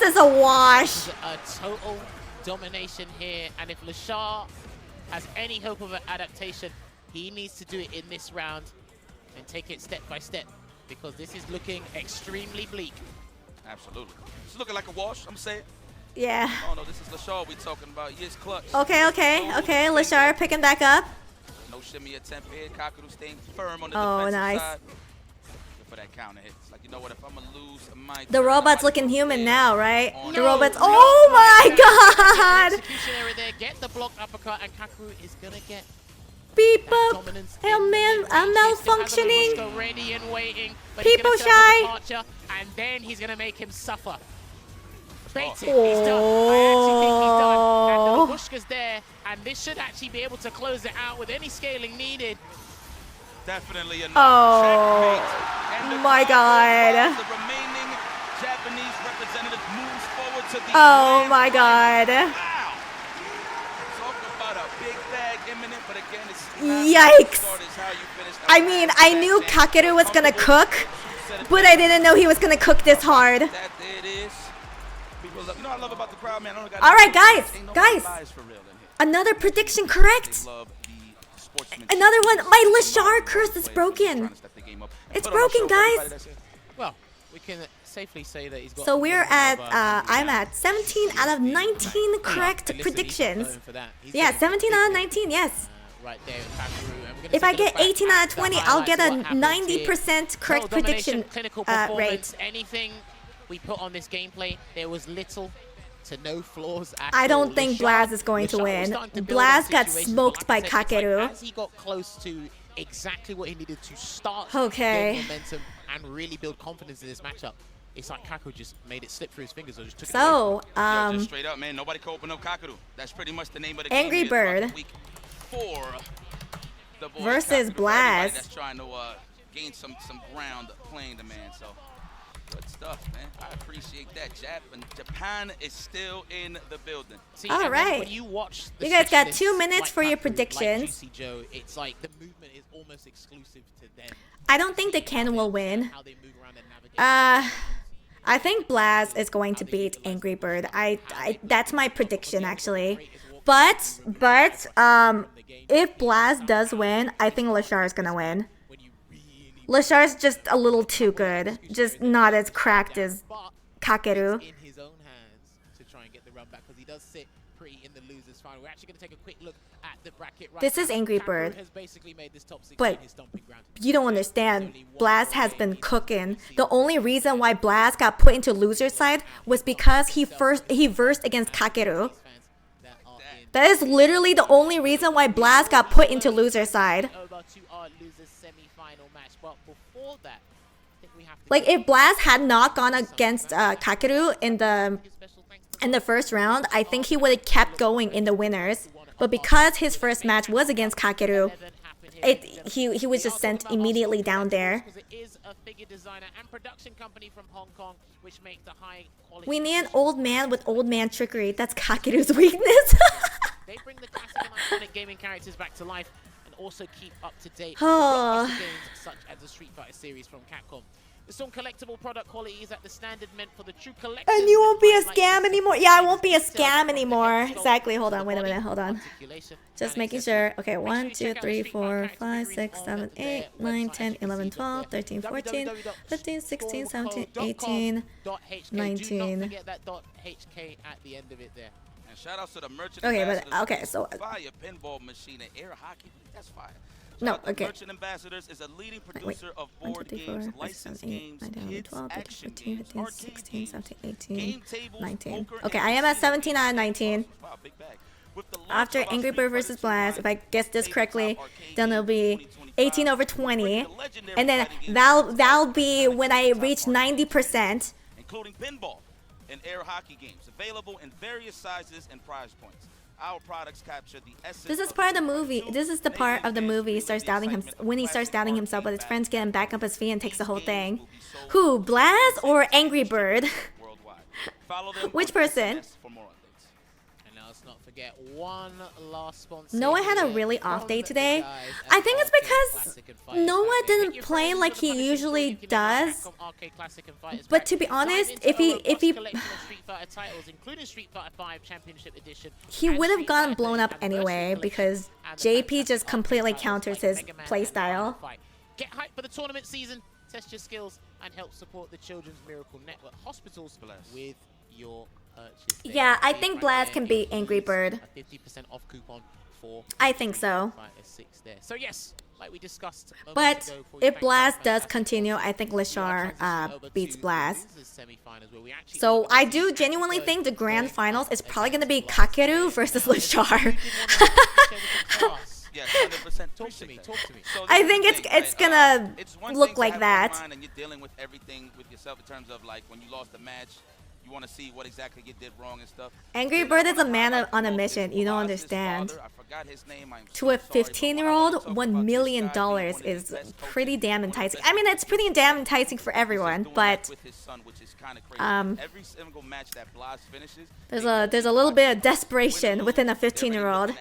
is a wash. A total domination here, and if Lechar has any hope of an adaptation, he needs to do it in this round and take it step by step, because this is looking extremely bleak. Absolutely. It's looking like a wash, I'm saying. Yeah. Oh no, this is Lechar we talking about. Yes, clutch. Okay. Lechar picking back up. No shimmy attempt here. Kakeru staying firm on the defensive nice side. For that counter hit. It's like, you know what, if I'm gonna lose my the robot's looking human now, right? The robot's oh my god! Execution error there. Get the blocked uppercut, and Kakeru is gonna get beep up. I'm malfunctioning. Ready and waiting. People shy. And then he's gonna make him suffer. He's done. I actually think he's done. And the Labushka's there, and this should actually be able to close it out with any scaling needed. Definitely enough. Oh my god. The remaining Japanese representative moves forward to the oh my god. Wow. Talk about a big bag imminent, but again, it's yikes. I mean, I knew Kakeru was gonna cook, but I didn't know he was gonna cook this hard. That it is. You know what I love about the crowd, man? I don't got All right, guys, ain't no guys. bias for real in here. Another prediction correct. They love the sportsmanship. Another one. My Lashar curse is broken. It's broken, guys. Well, we can safely say that he's got. So we're at, I'm at 17 out of 19 correct predictions. Yeah, 17 out of 19, yes. Right there, If I get 18 out of 20, I'll get a 90% correct prediction clinical rate. performance. Anything we put on this gameplay, there was little to no flaws at I don't all. think Lashar- Blaz is going to Lashar was win. starting to build on Blaz got situations, smoked by like I said, it's Kakeru. like as he got close to exactly what he needed to start Okay. build momentum and really build confidence in this matchup, it's like Kakeru just made it slip through his fingers or just took it away. So, Yo, just straight up, man, nobody can open up Kakeru. That's pretty much the name of the Angry game. here throughout Bird the week for the boy versus Kakeru, for everybody Blaz. that's trying to gain some ground playing the man. So good stuff, man. I appreciate that. Japan is still in the building. See, All and then right. when you watch the You guys got 2 specialists minutes like for your Kakeru, predictions. Like Juicy Joe, it's like the movement is almost exclusive to them. I don't think the Ken will win. How they move around and navigate. I think Blaz is going to beat Angry Bird. That's my prediction actually. But if Blaz does win, I think Lashar is gonna win. Lashar's just a little too good, just not as cracked as Kakeru. In his own hands to try and get the run back because he does sit pretty in the losers final. We're actually going to take a quick look at the bracket right This is now. Angry Kakeru Bird. has basically made this top 16 But his stomping ground. you don't understand. Blaz has been cooking. The only reason why Blaz got put into loser side was because he versed against Kakeru. That is literally the only reason why Blaz got put into loser side. Over to our losers semi-final match, but before that, I think we have to Like if Blaz had not gone against Kakeru in the first round, I think he would have kept going in the winners. But because his first match was against Kakeru, he was just sent immediately down there. because it is a figure designer and production company from Hong Kong, which makes the high quality. We need an old man with old man trickery. That's Kakeru's weakness. They bring the classic and iconic gaming characters back to life and also keep up to date with Oh. blockbuster games such as the Street Fighter series from Capcom. The song collectible product quality is at the standard meant for the true collectors. And you won't be a like scam this. anymore. Yeah, I won't be a scam anymore. Exactly. Hold on. Wait a minute. Hold on. Just making sure. Okay, 1, 2, 3, 4, 5, 6, 7, 8, 9, 10, 11, 12, 13, 14, 15, 16, 17, 18, 19. Do not forget that .hk at the end of it there. And shout outs to the merchant Okay, but ambassadors. okay, so Fire pinball machine and air hockey. That's fire. Shout No, out to okay. Merchant Ambassadors is a leading Wait, producer of 1, 2, board 3, 4, games, 5, 6, licensed 7, 8, games, 9, 10, 11, kids, 12, 13, action 14, games, 15, arcade 16, games, 17, 18, game tables, 19. poker, Okay, and I am at casino 17 out of 19. Wow, big bag. With the launch After of our Angry Street Bird Fighter versus 2 Blaz, if I guess this tabletop correctly, arcade then it'll game be 2025, 18 over we're 20. bringing the legendary And then fighting games that'll be when I reach 90%. including pinball and air hockey games, available in various sizes and price points. Our products capture the essence. This is part of the movie. This is the part of the movie he starts doubting him when he starts doubting himself, but his friends get him back up his feet and takes the whole thing. Who, Blaz or Angry Bird? Which person? And now let's not forget one last sponsor. Noah had a here really off from day the today. guys I at think it's Arcade because Classic and Fighters Noah Pack. didn't Get your play friends like to the he Punisher usually store. You can get does. Capcom Arcade Classic and Fighters But Pack. to be Dive honest, into if a he robust collection of Street Fighter titles, including Street Fighter 5 Championship Edition, he and would have Street gotten Fighter blown up 30 Anniversary anyway Collection, because and the JP fantastic just completely arcade titles counters like his Mega Man play and style. Final Fight. Get hyped for the tournament season, test your skills, and help support the Children's Miracle Network hospitals with your purchase. There. Yeah, I See it think right Blaz there. can It beat Angry is Bird. A 50% off coupon for I think so. Fighter 6 there. So yes, like we discussed moments But ago, for if you, thank Blaz you, does fantastic continue, sponsors. I think We are Lashar transitioning over beats to Blaz. the losers semi-finals where we actually So are gonna I see do Angry genuinely Bird think the grand going finals is up probably going to be against Blaz. Kakeru versus Now, Lashar. Yes, 100%. Talk to me, talk to me. So I this is think the it's thing, it's right? gonna It's one look thing to like have that. one mind and you're dealing with everything with yourself in terms of like when you lost the match, you want to see what exactly you did wrong and stuff. Angry Bird is a man on a mission. You don't understand. I forgot his name. I'm To a so sorry, but 15-year-old, I wanna talk $1 about million this guy being one of the is best coaches, pretty damn one of the enticing. best I mean, it's pretty damn enticing for everyone, doing but that with his son, which is kind of crazy. Every single match that Blaz finishes, there's a little bit of desperation within a 15-year-old.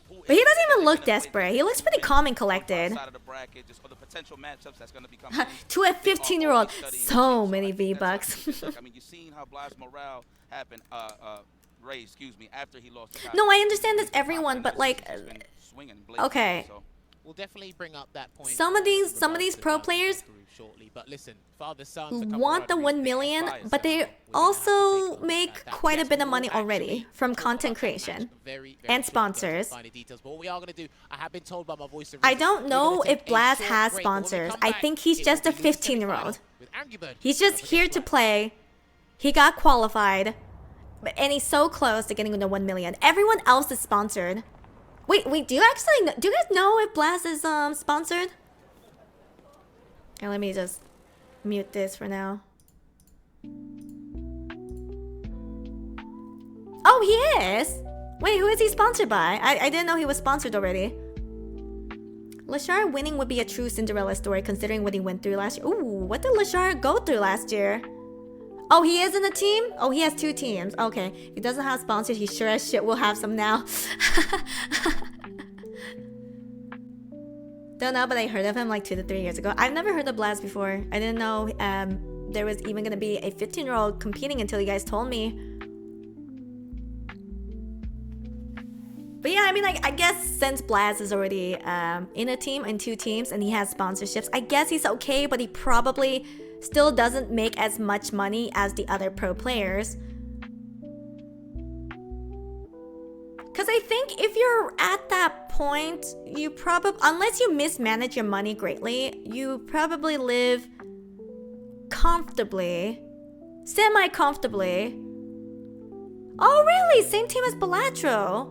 But he doesn't even look desperate. He looks pretty calm and collected. Side of the bracket, just for the potential matchups that's going to become To a 15-year-old, so many V-Bucks. I mean, you've seen how Blas' morale happened, Ray, excuse me, after he lost. No, I understand that's everyone, but like, okay. We'll definitely bring up that point. Some of these pro players shortly, but listen, father-son want the 1 million, but they also make quite a bit of money already from content creation and sponsors. I don't know if Blas has sponsors. I think he's just a 15-year-old. He's just here to play. He got qualified, and he's so close to getting the 1 million. Everyone else is sponsored. Wait, do you guys know if Blas is sponsored? Okay, let me just mute this for now. Oh, he is! Wait, who is he sponsored by? I didn't know he was sponsored already. Lashar winning would be a true Cinderella story considering what he went through last year. Ooh, what did Lashar go through last year? Oh, he is in a team? Oh, he has 2 teams. Okay, if he doesn't have sponsors, he sure as shit will have some now. Don't know, but I heard of him like 2 to 3 years ago. I've never heard of Blas before. I didn't know there was even gonna be a 15-year-old competing until you guys told me. But yeah, I mean, like, I guess since Blas is already in a team, in 2 teams, and he has sponsorships, I guess he's okay, but he probably still doesn't make as much money as the other pro players. Because I think if you're at that point, you probably, unless you mismanage your money greatly, you probably live comfortably, semi-comfortably. Oh really? Same team as Balatro.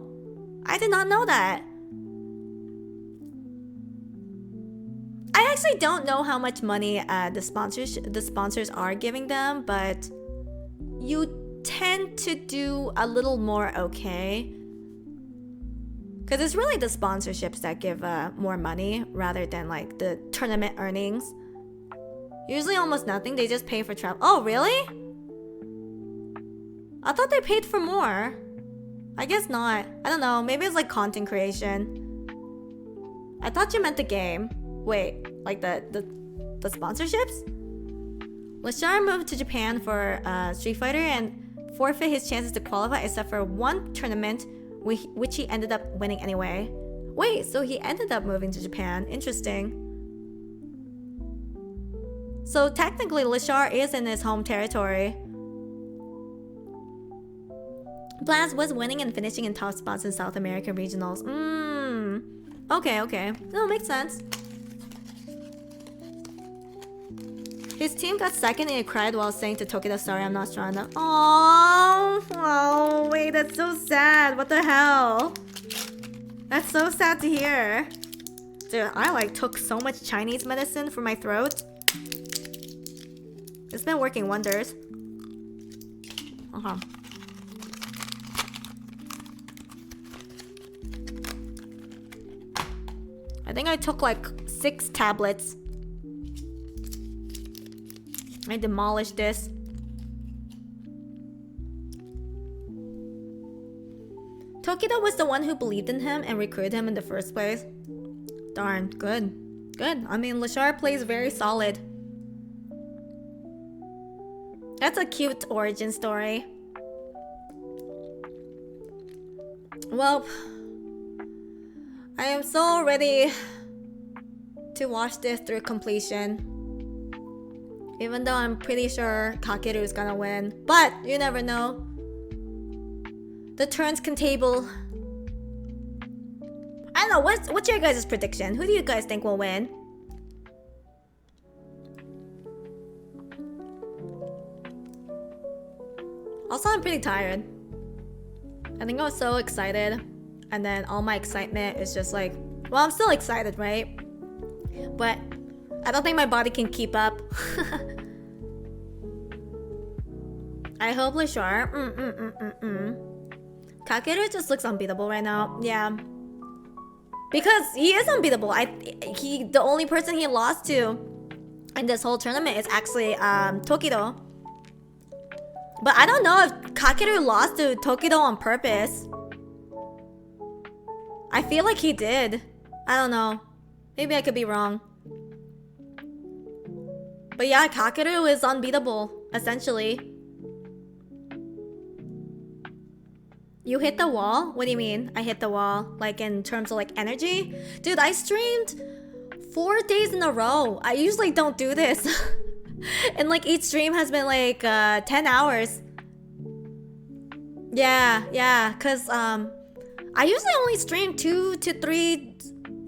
I did not know that. I actually don't know how much money the sponsors are giving them, but you tend to do a little more okay. Because it's really the sponsorships that give more money rather than like the tournament earnings. Usually almost nothing, they just pay for travel. Oh, really? I thought they paid for more. I guess not. I don't know, maybe it's like content creation. I thought you meant the game. Wait, like the sponsorships? Lashar moved to Japan for Street Fighter and forfeit his chances to qualify except for 1 tournament which he ended up winning anyway. Wait, so he ended up moving to Japan. Interesting. So technically, Lashar is in his home territory. Blas was winning and finishing in top spots in South American regionals. Okay. No, makes sense. His team got second and he cried while saying to Tokido, sorry, I'm not strong enough. Oh, wait, that's so sad. What the hell? That's so sad to hear. Dude, I like took so much Chinese medicine for my throat. It's been working wonders. I think I took like 6 tablets. I demolished this. Tokido was the one who believed in him and recruited him in the first place. Darn, good. Good. I mean, Lashar plays very solid. That's a cute origin story. Well, I am so ready to watch this through completion. Even though I'm pretty sure Kakeru is gonna win. But you never know. The turns can table. I don't know, what's your guys' prediction? Who do you guys think will win? Also, I'm pretty tired. I think I was so excited. And then all my excitement is just like... Well, I'm still excited, right? But I don't think my body can keep up. I hope Lashar. Kakeru just looks unbeatable right now. Yeah. Because he is unbeatable. The only person he lost to in this whole tournament is actually Tokido. But I don't know if Kakeru lost to Tokido on purpose. I feel like he did. I don't know. Maybe I could be wrong. But yeah, Kakeru is unbeatable, essentially. You hit the wall? What do you mean, I hit the wall? Like in terms of like energy? Dude, I streamed 4 days in a row. I usually don't do this. And like each stream has been like 10 hours. Yeah, cause I usually only stream 2 to 3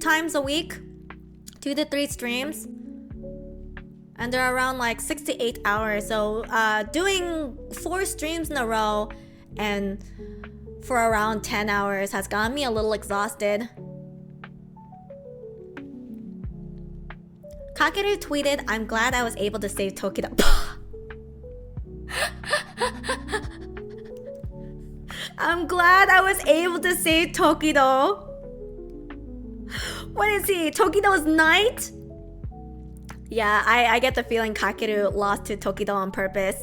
times a week. 2 to 3 streams. And they're around like 6 to 8 hours. So doing 4 streams in a row and for around 10 hours has gotten me a little exhausted. Kakeru tweeted, "I'm glad I was able to save Tokido." I'm glad I was able to save Tokido. What is he? Tokido's knight? Yeah, I get the feeling Kakeru lost to Tokido on purpose.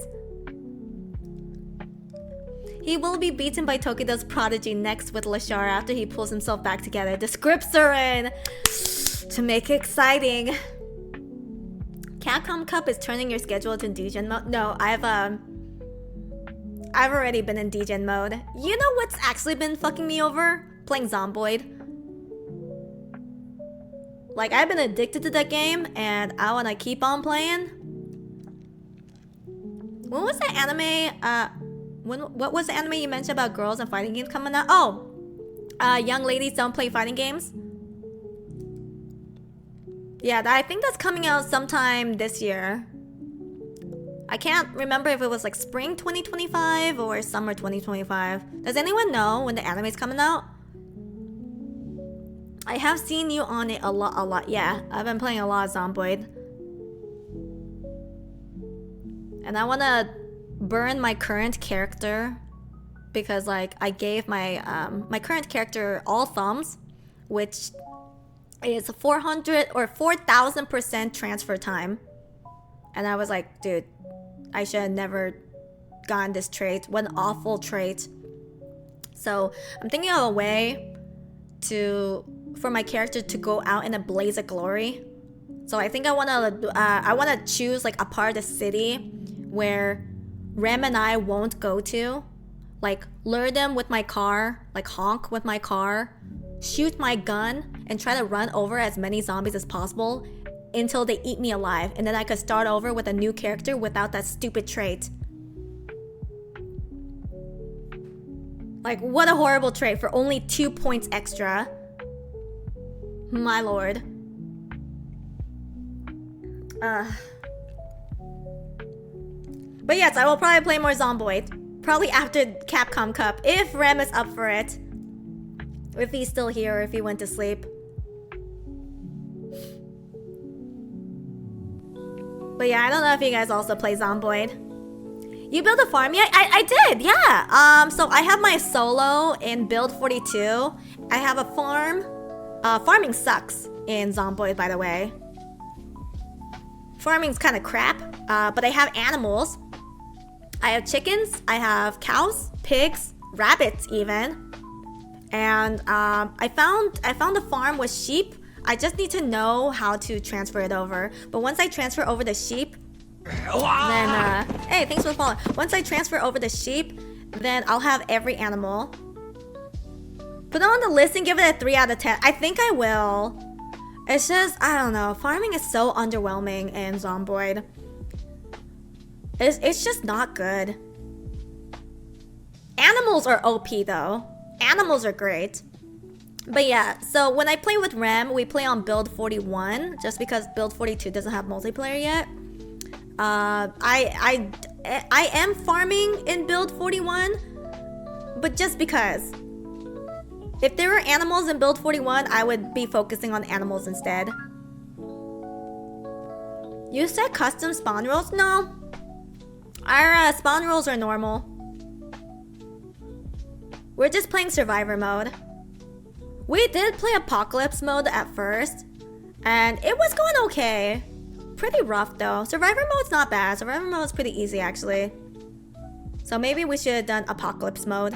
He will be beaten by Tokido's prodigy next with Lashar after he pulls himself back together. The scripts are in to make it exciting. Capcom Cup is turning your schedule to Degen mode. No, I've already been in Degen mode. You know what's actually been fucking me over? Playing Zomboid. Like, I've been addicted to that game and I wanna keep on playing. When was the anime? What was the anime you mentioned about girls and fighting games coming out? Oh, young ladies don't play fighting games. Yeah, I think that's coming out sometime this year. I can't remember if it was like spring 2025 or summer 2025. Does anyone know when the anime is coming out? I have seen you on it a lot. Yeah, I've been playing a lot of Zomboid. And I wanna burn my current character because like I gave my my current character all thumbs, which is 400 or 4,000% transfer time. And I was like, dude, I should have never gotten this trait. What an awful trait. So I'm thinking of a way for my character to go out in a blaze of glory. So I think I wanna choose like a part of the city where Rem and I won't go to. Like lure them with my car, like honk with my car, shoot my gun, and try to run over as many zombies as possible until they eat me alive. And then I could start over with a new character without that stupid trait. Like, what a horrible trait for only 2 points extra. My lord. But yes, I will probably play more Zomboid. Probably after Capcom Cup, if Rem is up for it. If he's still here or if he went to sleep. But yeah, I don't know if you guys also play Zomboid. You build a farm yet? I did, yeah. So I have my solo in build 42. I have a farm. Farming sucks in Zomboid, by the way. Farming's kind of crap, but I have animals. I have chickens, I have cows, pigs, rabbits even. And I found a farm with sheep. I just need to know how to transfer it over. But once I transfer over the sheep, then hey, thanks for the follow. Once I transfer over the sheep, then I'll have every animal. Put it on the list and give it a 3 out of 10. I think I will. It's just, I don't know. Farming is so underwhelming in Zomboid. It's just not good. Animals are OP though. Animals are great. But yeah, so when I play with Rem, we play on build 41, just because build 42 doesn't have multiplayer yet. I am farming in build 41, but just because. If there were animals in build 41, I would be focusing on animals instead. You said custom spawn rules? No. Our spawn rules are normal. We're just playing survivor mode. We did play apocalypse mode at first, and it was going okay. Pretty rough though. Survivor mode's not bad. Survivor mode's pretty easy actually. So maybe we should have done apocalypse mode.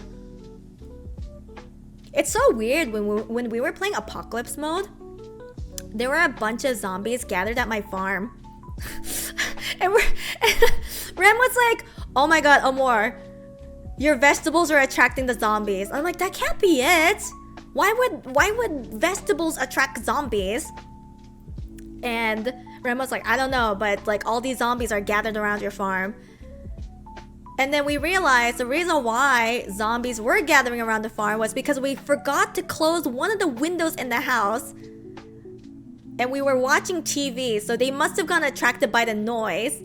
It's so weird when we were playing Apocalypse mode. There were a bunch of zombies gathered at my farm. and Ren was like, "Oh my god, Amor, your vegetables are attracting the zombies." I'm like, that can't be it. Why would vegetables attract zombies? And Ren was like, "I don't know, but like all these zombies are gathered around your farm." And then we realized the reason why zombies were gathering around the farm was because we forgot to close one of the windows in the house. And we were watching TV, so they must have gotten attracted by the noise.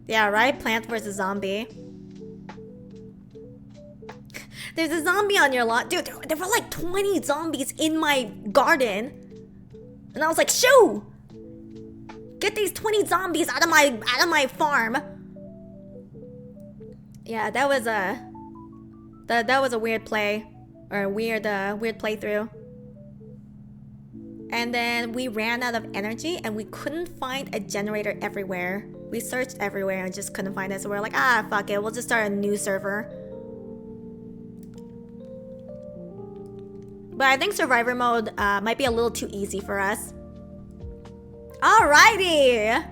Yeah, right? Plant versus zombie. There's a zombie on your lawn. Dude, there were like 20 zombies in my garden. And I was like, shoo! Get these 20 zombies out of my farm. Yeah, that was a weird play. Or a weird playthrough. And then we ran out of energy and we couldn't find a generator everywhere. We searched everywhere and just couldn't find it. So we're like, ah, fuck it. We'll just start a new server. But I think Survivor mode might be a little too easy for us. Alrighty.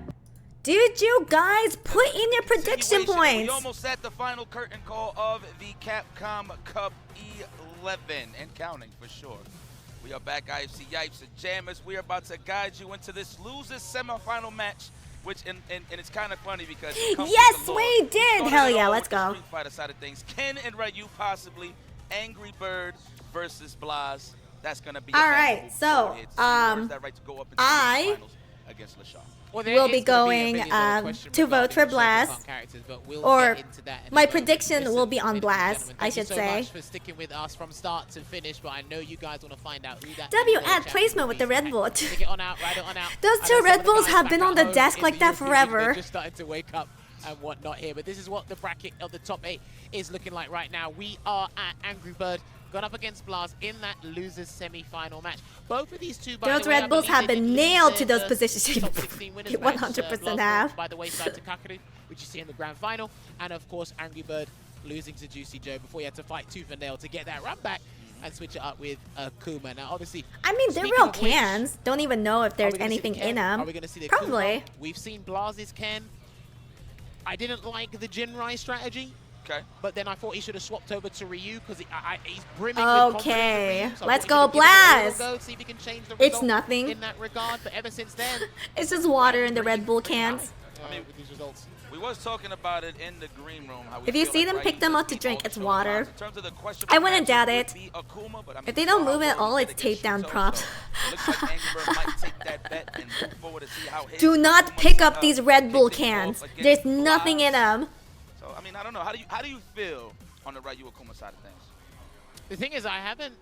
Did you guys put in your prediction points? We almost at the final curtain call of the Capcom Cup 11 and counting for sure. We are back, IFC Yipes and Jammers. We are about to guide you into this losers semifinal match, which and it's kind of funny because yes, we did. Hell yeah, let's go. Street Fighter side of things, Ken and Ryu possibly, Angry Bird versus Blaz. That's gonna be all right. So I will be going to vote for Blaz, or my prediction will be on Blaz, I should say. Thank you so much for sticking with us from start to finish, but I know you guys want to find out who that W ad placement with the Red Bull. Take it on out, ride it on out. Those two Red Bulls have been on the desk like that forever. They're just starting to wake up and whatnot here, but this is what the bracket of the top 8 is looking like right now. We are at Angry Bird, gone up against Blaz in that losers semi-final match. Both of these two, by those the way, Red Bulls have been nailed to those positions. 100% Blaz have. by the wayside to Kakaru, which you see in the grand final, and of course Angry Bird losing to Juicy Joe before he had to fight tooth and nail to get that run back and switch it up with Kuma. Now, obviously, I mean, they're real cans. Don't even know if there's anything in them. Are we going to see the Probably. Kuma? We've seen Blaz's Ken. I didn't like the Jinrai strategy. Okay. But then I thought he should have swapped over to Ryu because he's brimming with confidence. Okay, So let's go Blaz. See if he can change the It's result nothing. in that regard. But ever since then, it's just water in the Red Bull cans. I mean, with these results. We was talking about it in the green room. How we If you feel see like them pick them up to drink, it's water. In terms of the I wouldn't doubt it. Akuma, but I mean, If they don't move at all, it's takedown props. Do not pick up these Red Bull cans. There's nothing in them. So I mean, I don't know. How do you feel on the Ryu Akuma side of things? The thing is, I haven't.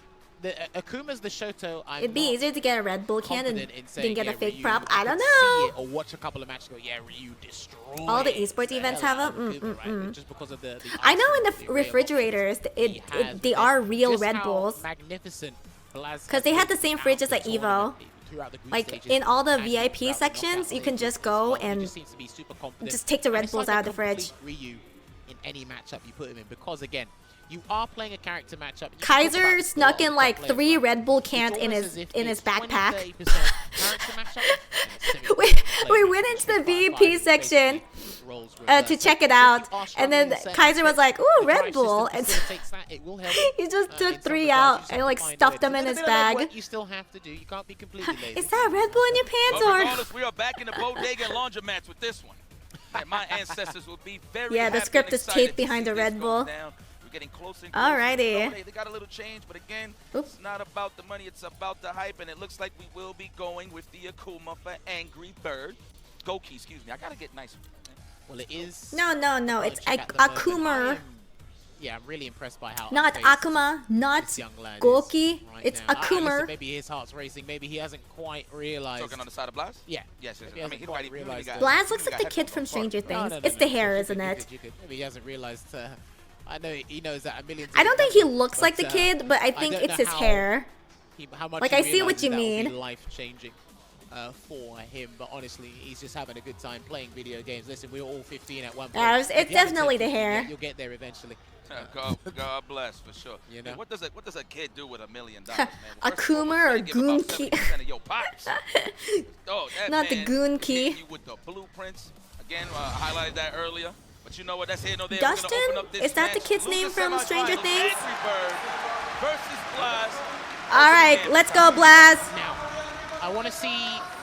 Akuma's the Shoto. It'd be easier to get a Red Bull can than get a fake Ryu, prop. I don't see know. it or watch a couple of matches. Go, yeah, Ryu destroyed. All the esports events have them. Right? Just because of the I know in the refrigerators, they are real Red Bulls. Magnificent. Because they had the same fridges at Evo. Like in all the VIP sections, you can just go and just take the Red Bulls out of the fridge. Ryu in any matchup you put him in, because again, you are playing a character matchup. Kaiser snuck in like 3 Red Bull cans in his backpack. we went into the VIP section to check it out, and then Kaiser was like, "Ooh, Red Bull!" And he just took 3 out and like stuffed them in his bag. You still have to do. You can't be completely lazy. Is that Red Bull in your pants Well, or? regardless, we are back in the bodega and laundromats with this one. And my ancestors will be very Yeah, the happy script and is excited taped to behind see the this Red go Bull. down. We're getting closer and closer. Alrighty. They got a little change, but again, it's not about the money, it's about the hype, and it looks like we will be going with the Akuma for Angry Bird. Goki, excuse me. I gotta get nice. Well, it is. No, it's Akuma. Yeah, I'm really impressed by how. Not Akuma, not Goki. It's Akuma. Maybe his heart's racing. Maybe he hasn't quite realized. Talking on the side of Blaz? Yeah. Yes. Maybe I mean, he hasn't realized. Blaz looks like the kid from Stranger Things. It's the hair, isn't it? Maybe he hasn't realized. I know he knows that a million. I don't think he looks like the kid, but I think it's his hair. How much like, I see what you mean. Life changing. for him, but honestly, he's just having a good time playing video games. Listen, we were all 15 at one point. Yeah, it's definitely the hair. You'll get there eventually. God bless, for sure. You know? What does a kid do with $1 million, man? A Kuma or Goon Key? Oh, that Not the man Goon Key. hit you with the blueprints. Again, highlighted that earlier. But you know what? That's here, no there. Dustin? We're gonna open up this Is that the match. kid's name from Lucas Stranger semifinals, Things? Angry Bird versus Blaz. All right, let's go, Blaz. Now, I want to see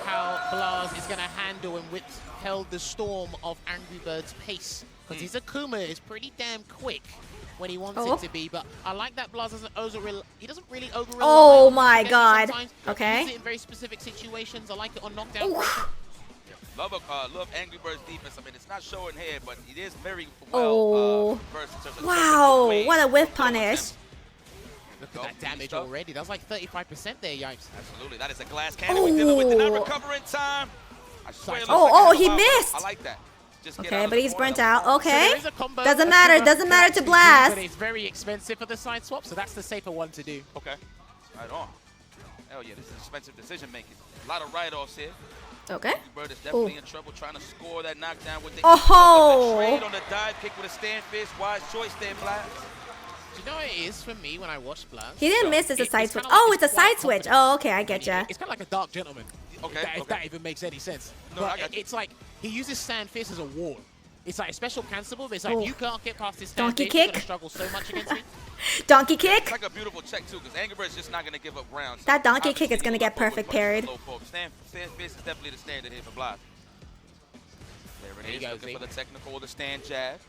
how Blaz is going to handle and withhold the storm of Angry Bird's pace. Because his Akuma is pretty damn quick when he wants it to be. But I like that Blaz doesn't he doesn't really over-rely. Oh my god. Okay. He uses it in very specific situations. I like it on knockdown. Love Angry Bird's defense. I mean, it's not showing here, but it is very well versed. Wow, what a whiff punish. Look at that damage already. That's like 35% there, Yipes. Absolutely. That is a glass cannon we're dealing with. Did not recover in time. I swear it looks like he missed. I like that. Just Okay, but he's burnt out. Okay. So Doesn't matter. Doesn't matter to Blaz. But it's very expensive for the side swap, so that's the safer one to do. Okay. Right on. Hell yeah, this is expensive decision making. A lot of write-offs here. Okay. Bird is definitely in trouble trying to score that knockdown with the trade on the dive kick with a stand fist. Wise choice there, Blaz. Do you know what it is for me when I watch Blaz? He didn't miss. It's a side switch. Oh, it's a side switch. Oh, okay. I get ya. It's kind of like a Dark Gentleman. Okay. If that even makes any sense. No, but it's like he uses stand fist as a wall. It's like a special cancelable, but it's like you can't get past this stand Donkey fist, kick. You're gonna struggle so much against me. Donkey kick. It's like a beautiful check too, because Angry Bird's just not gonna give up rounds. That donkey kick is gonna get perfect parried. Stand fist is definitely the standard here for Blaz. There it is. Looking for the technical, the stand jab.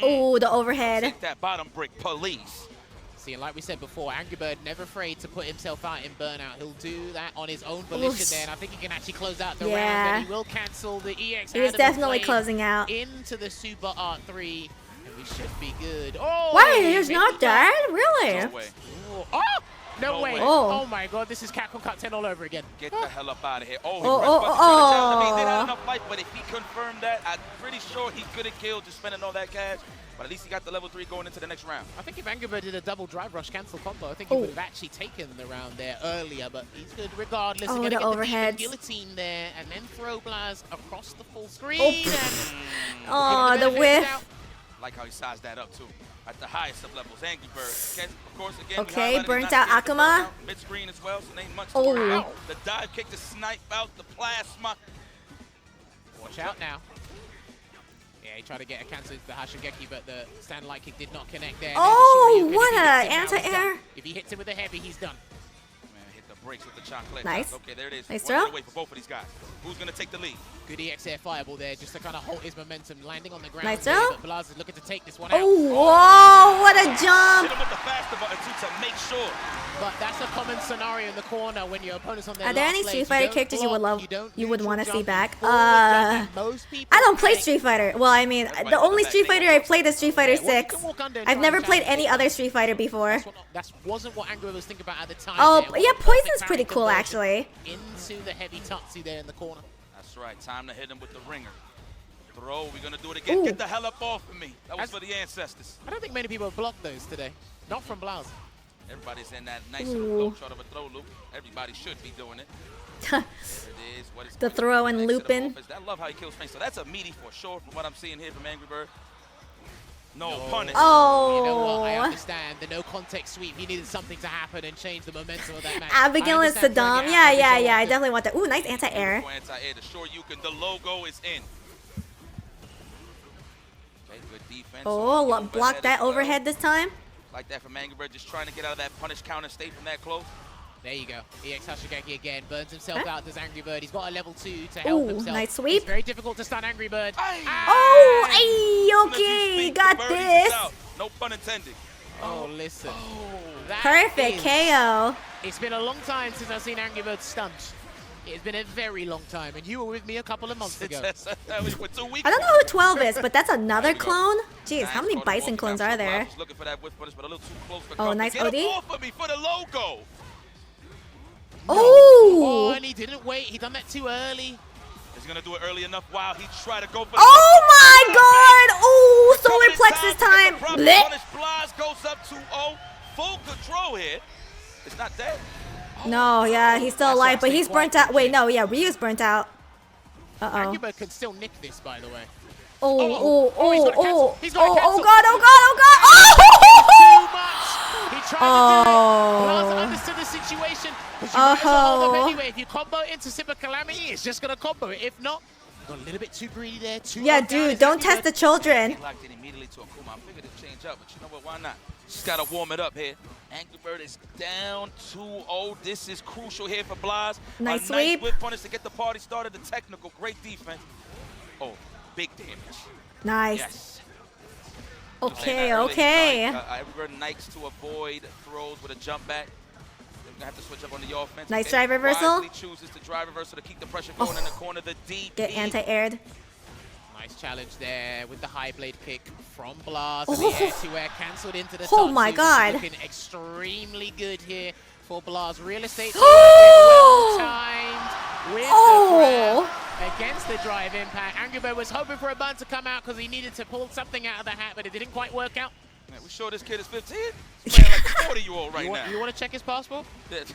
Oh, the overhead. Take that bottom brick, police. See, and like we said before, Angry Bird never afraid to put himself out in burnout. He'll do that on his own volition there, and I think he can actually close out the round. And he will cancel the EX. He's definitely closing out. Into the Super Art 3, and we should be good. Oh, wait, he's not dead? Really? No way. Oh, no way. Oh my god, this is Capcom Cup 10 all over again. Get the hell up out of here. Oh, he did have enough life, but if he confirmed that, I'm pretty sure he could have killed just spending all that cash. But at least he got the level 3 going into the next round. I think if Angry Bird did a double drive rush cancel combo, I think he would have actually taken the round there earlier, but he's good regardless. Oh, He's the gonna overheads. get the guillotine there, and then throw Blaz across the full screen. Oh, the whiff. Like how he sized that up too. At the highest of levels, Angry Bird. Of course, again, okay, burnt out Akuma. Mid screen as well, so ain't much. Oh, the dive kick to snipe out the plasma. Watch out now. Yeah, he tried to get a cancel to the Hashigeki, but the stand light kick did not connect there. Oh, what a anti-air. If he hits him with a heavy, he's done. Man, hit the brakes with the chocolate. Nice. Okay, there it is. Nice throw. throw. Wait for both of these guys. Who's going to take the lead? Good EX air fireball there just to kind of halt his momentum, landing on the ground. Nice there, throw. but Blaz is looking to take this one out. Oh, whoa, what a jump. Hit him with the faster button too to make sure. But that's a common scenario in the corner when your opponent's on their Are there last any legs. Street Fighter characters you would block, love, you would want to see back? I I don't play Street Fighter. Well, I mean, the only Street Fighter I played is Street Fighter 6. I've never played any other Street Fighter before. That wasn't what Angry was thinking about at the time. Oh, there. yeah, Perfect Poison's parry pretty cool, conversion actually. Into the heavy Tatsu there in the corner. That's right. Time to hit him with the ringer. Throw. We're going to do it again. Ooh. Get the hell up off of me. That was for the ancestors. I don't think many people have blocked those today. Not from Blaz. Everybody's in that nice little flow chart of a throw loop. Everybody should be doing it. There it is. What is The throw and looping. I love how he kills Spain. So that's a meaty for sure from what I'm seeing here from Angry Bird. No punish. Oh. You know what? I understand the no context sweep. He needed something to happen and change the momentum of that match. Abigail and Saddam. Yeah, I definitely want that. Ooh, nice anti-air. Anti-air. The short you can. The logo is in. Okay, good defense. Oh, block that overhead this time. Like that from Angry Bird, just trying to get out of that punish counter state from that close. There you go. EX Hashigeki again. Burns himself out, does Angry Bird. He's got a level 2 to help himself. Nice sweep. It's very difficult to stun Angry Bird. Oh, ay, okay, got this. No pun intended. Oh, listen. That Perfect KO. It's been a long time since I've seen Angry Bird stunned. It's been a very long time, and you were with me a couple of months ago. I don't know who 12 is, but that's another clone? Jeez, how many Bison clones are there? Oh, nice OD. Off of me for the logo. Oh! And he didn't wait. He done that too early. He's going to do it early enough while he tried to go for oh my god! Oh, solar plex this time. Blaz goes up 2-0. Full control here. It's not dead. No, yeah, he's still That's why I alive, but stay he's quiet burnt out. and Wait, shit. no, yeah, Ryu's burnt out. Angry Bird can still nick this, by the way. Oh, he's gonna cancel. He's gonna oh cancel. god, oh god, oh god! Too much. He tried to do it. Blaz Oh! understood the situation. Because you might as well hold Oh. up anyway. If you combo into Super Calamity, it's just gonna combo it. If not, got a little bit too greedy there. Too Yeah, low down dude, is don't Angry test Bird. the children. He locked in immediately to Akuma. I figured it'd change up, but you know what? Why not? Just gotta warm it up here. Angry Bird is down 2-0. This is crucial here for Blaz. Nice A sweep. nice whip punish to get the party started. The technical, great defense. Oh, big damage. Nice. Yes. Okay, Early. okay. Angry Bird Nikes to avoid throws with a jump back. They're gonna have to switch up on the offense. Nice Okay. drive reversal. Wisely chooses to drive reversal to keep the pressure going in the corner. The DP. Get anti-aired. Nice challenge there with the high blade kick from Blaz. Oh. And the air-to-air cancelled into the Oh Tatsu, my which is god. Looking extremely good here for Blaz. Real estate well timed with Oh. the grab against the drive impact. Angry Bird was hoping for a burn to come out because he needed to pull something out of the hat, but it didn't quite work out. Man, we sure this kid is 15? He's playing like a 40-year-old right now. You want to check his passport? it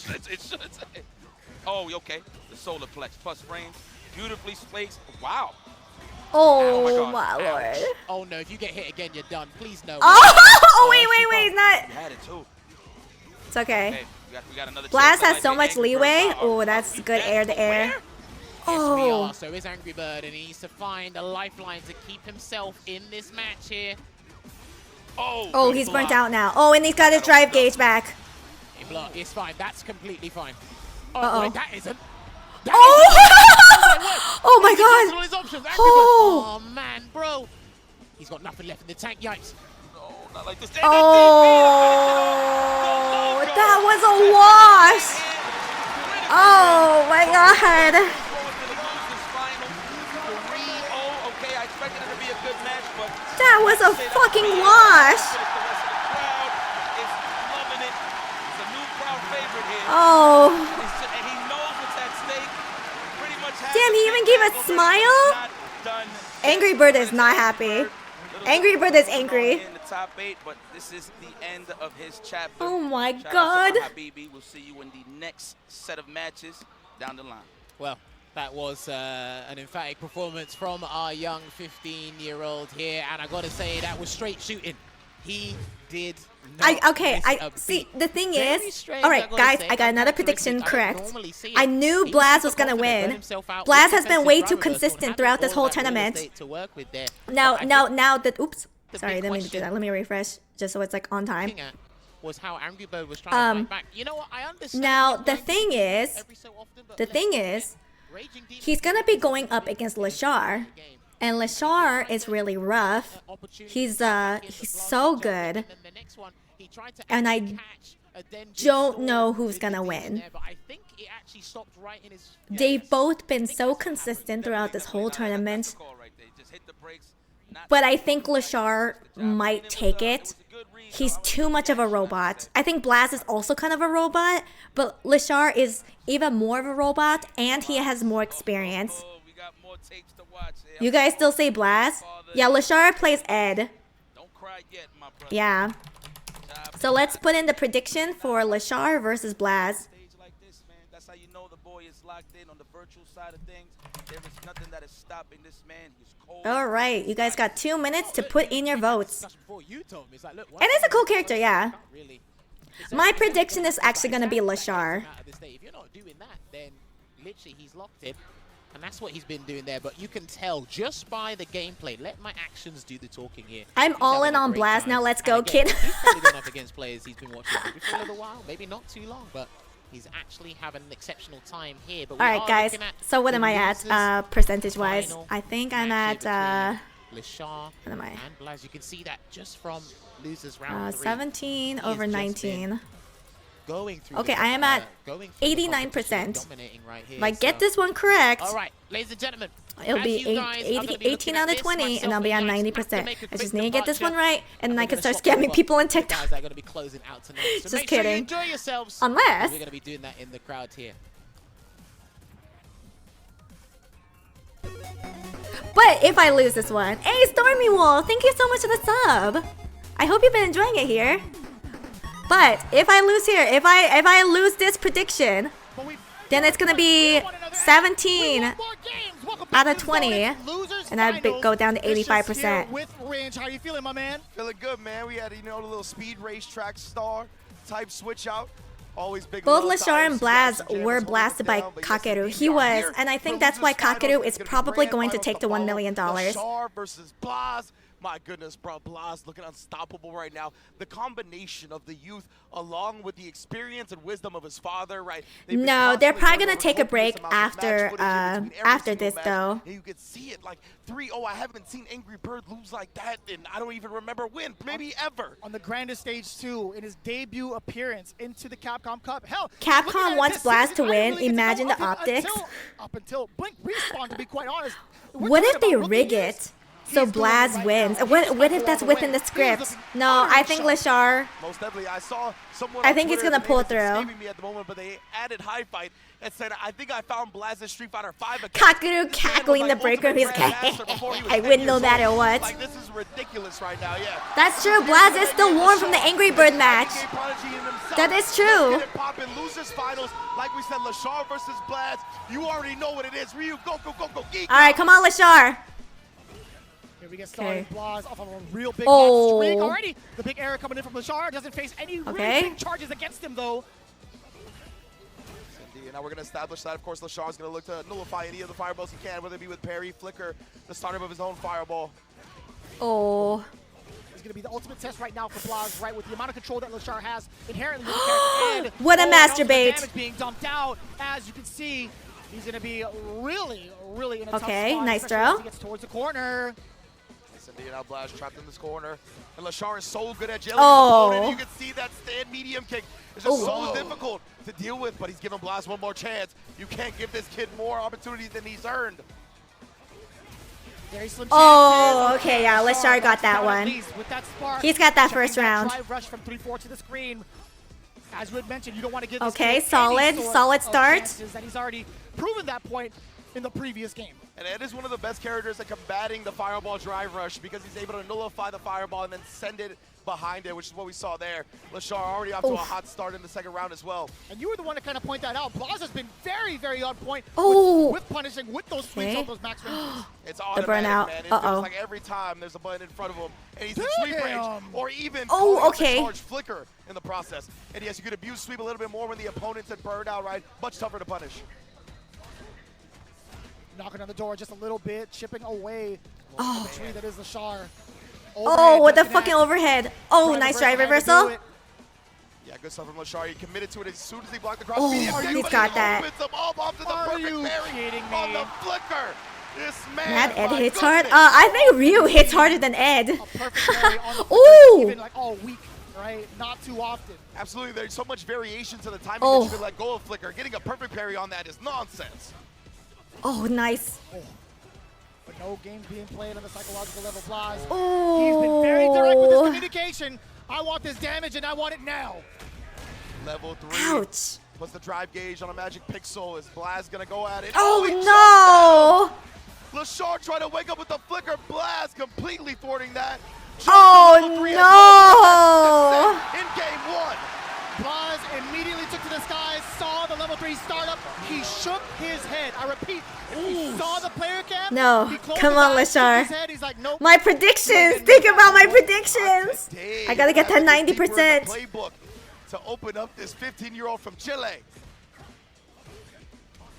should say. Oh, okay. The solar plex plus range. Beautifully placed. Wow. Oh, my my God. lord. Oh no, if you get hit again, you're done. Please no. Oh, wait, not. He had it too. It's okay. Okay, we got another Blaz chance to has so make much Angry Bird leeway. power. Oh, that's good air to air. Yes, we are. Oh. So is Angry Bird, and he needs to find a lifeline to keep himself in this match here. Oh, Oh, good he's block. burnt out now. Oh, and he's got his drive gauge back. Hey, block. It's fine. That's completely fine. Uh-oh. Wait, that isn't. Oh! Oh my He cancelled all god! his options. Angry Bird. Oh. Oh man, bro. He's got nothing left in the tank. Yikes. No, not like this. Oh, that was a wash. Oh my god. Okay, I expected it to be a good match, but That was a fucking wash. Oh. And he knows what's at stake. Pretty much has Damn, the he big even gave a angle, but smile? not done. Angry Bird is not happy. Angry Bird is angry. In the top 8, but this is the end of his chapter. Oh my Shout out god. to my Habibi. We'll see you in the next set of matches down the line. Well, that was an emphatic performance from our young 15-year-old here, and I gotta say that was straight shooting. He did not miss a see, beat. the thing Very is, strange, all right, I gotta guys, say, I got another prediction uncharacteristic. I don't correct. normally see it. I knew He Blaz super was gonna confident, burnt win. himself out Blaz with has been defensive way drive too reversal and consistent had throughout this all whole that real tournament. estate to work with there. Now, But I think now that, oops, the sorry, big didn't mean to do question that. Let me refresh, just so it's like on time. looking at was how Angry Bird was trying to fight back. You know what? I understand. Now, him the going thing to is, every so often, but the let's thing not is, forget, Raging Demon he's gonna be going up against Lashar, game. and Lashar is really rough. He's so good, and I don't know who's gonna win. They've both been so consistent throughout this whole tournament, but I think Lashar might take it. He's too much of a robot. I think Blaz is also kind of a robot, but Lashar is even more of a robot, and he has more experience. You guys still say Blaz? Yeah, Lashar plays Ed. Yeah. So let's put in the prediction for Lashar versus Blaz. That's how you know the boy is locked in on the virtual side of things. There is nothing that is stopping this man. He's cold. All right, you guys got 2 minutes to put in your votes. And And it's a cool character, yeah. My prediction is actually gonna be Lashar. If you're not doing that, then literally he's locked in. And that's what he's been doing there. But you can tell just by the gameplay. Let my actions do the talking here. I'm He's all having in a on great Blast. time. Now let's And go, again, kid. He's probably gone up against players he's been watching for a little while. Maybe not too long, but he's actually having an exceptional time here. But All right, guys. So what am I at, percentage-wise? I think I'm at, Lashar what am I? and Blaz. You can see that just from losers round 3. 17 He over has just been 19. Going through Okay, the, I am at going through the 89%. competition, dominating right here, If I get so- this one correct, All right, ladies and gentlemen, it'll as be you guys are gonna be 18 looking out at of this, 20, and I'll be myself at and Yikes have 90%. to make a I just quick need to get this one departure, right, and then we're I can gonna start swap scamming over people on to the TikTok. guys that are going to be closing out tonight. So Just make sure kidding. you enjoy yourselves. Unless- we're going to be doing that in the crowd here. But if I lose this one, hey Stormy Wolf, thank you so much for the sub. I hope you've been enjoying it here. But if I lose here, if I lose this prediction, then it's gonna be 17 out of 20, and I'd go down to 85%. With Ringe, how you feeling, my man? Feeling good, man. We had, you know, the little speed racetrack star type switch out. Always big. Both Lashar and Blaz were blasted by Kakeru. He was, and I think that's why Kakeru is probably going to take the $1 million. Lashar versus Blaz. My goodness, bro, Blaz looking unstoppable right now. The combination of the youth along with the experience and wisdom of his father, right? No, they're probably going to take a break after this, though. And you could see it, like 3-0. I haven't seen Angry Bird lose like that, and I don't even remember when, maybe ever. On the grandest stage, too, in his debut appearance into the Capcom Cup. Hell, Capcom wants Blaz to win. Imagine the optics. Up until Blink respawn, to be quite honest. What if they rig it? So Blaz wins. What if that's within the script? No, I think Lashar. Most definitely, I saw someone. I think he's gonna pull through. Me at the moment, but they added high fight and said, "I think I found Blaz's Street Fighter 5 account." Kakeru cackling the breaker. He's like, I win no matter what. Like, this is ridiculous right now. Yeah. That's true. Blaz is still warm from the Angry Bird match. That is true. Losers finals, like we said, Lashar versus Blaz. You already know what it is. Ryu, go, go, go, go, geek. All right, come on, Lashar. Here we get started. Blaz off of a real big hot streak already. The big error coming in from Lashar. Doesn't face any really big charges against him, though. Indeed. Now we're going to establish that, of course, Lashar is going to look to nullify any of the fireballs he can, whether it be with parry, flicker, the startup of his own fireball. Oh. It's going to be the ultimate test right now for Blaz, right, with the amount of control that Lashar has inherently with the character. And what a masturbate. Damage being dumped out. As you can see, he's going to be really, really in a tough spot. Okay, nice throw. As he gets towards the corner. Indeed, now Blaz trapped in this corner. And Lashar is so good at jailing his opponent. You can see that stand medium kick. It's just so difficult to deal with, but he's giving Blaz one more chance. You can't give this kid more opportunity than he's earned. Very slim okay, yeah, Lashar got that one. He's got that first round. Drive rush from 3-4 to the screen. As we had mentioned, you don't want to give this okay, kid solid start. That he's already proven that point in the previous game. And Ed is one of the best characters at combating the fireball drive rush because he's able to nullify the fireball and then send it behind it, which is what we saw there. Lashar already off to a hot start in the second round as well. And you were the one to kind of point that out. Blaz has been very, very on point with punishing, with those swings on those max ranges. It's automatic, man. It feels like every time there's a button in front of him and he's in sweep range or even charge flicker in the process. And yes, you could abuse sweep a little bit more when the opponent's at burned out, right? Much tougher to punish. Knocking on the door just a little bit, chipping away the tree that is Lashar. What the fucking overhead. Nice drive reversal. Yeah, good stuff from Lashar. He committed to it as soon as he blocked the cross. He's got that. Are you kidding me? On the flicker. This man. That Ed hits hard. I think Ryu hits harder than Ed. Even like all week, right? Not too often. Absolutely. There's so much variation to the timing that you can let go of flicker. Getting a perfect parry on that is nonsense. Nice. But no games being played on the psychological level. Blaz. He's been very direct with his communication. I want this damage and I want it now. Level 3. Ouch. Plus the drive gauge on a magic pixel. Is Blaz gonna go at it? No! Lashar trying to wake up with the flicker. Blaz completely thwarting that. No! In game 1. Blaz immediately took to the skies, saw the level 3 startup. He shook his head. I repeat, he saw the player cam. No, come on, Lashar. Like, nope. My predictions. Think about my predictions. I gotta get that 90%. Playbook to open up this 15-year-old from Chile.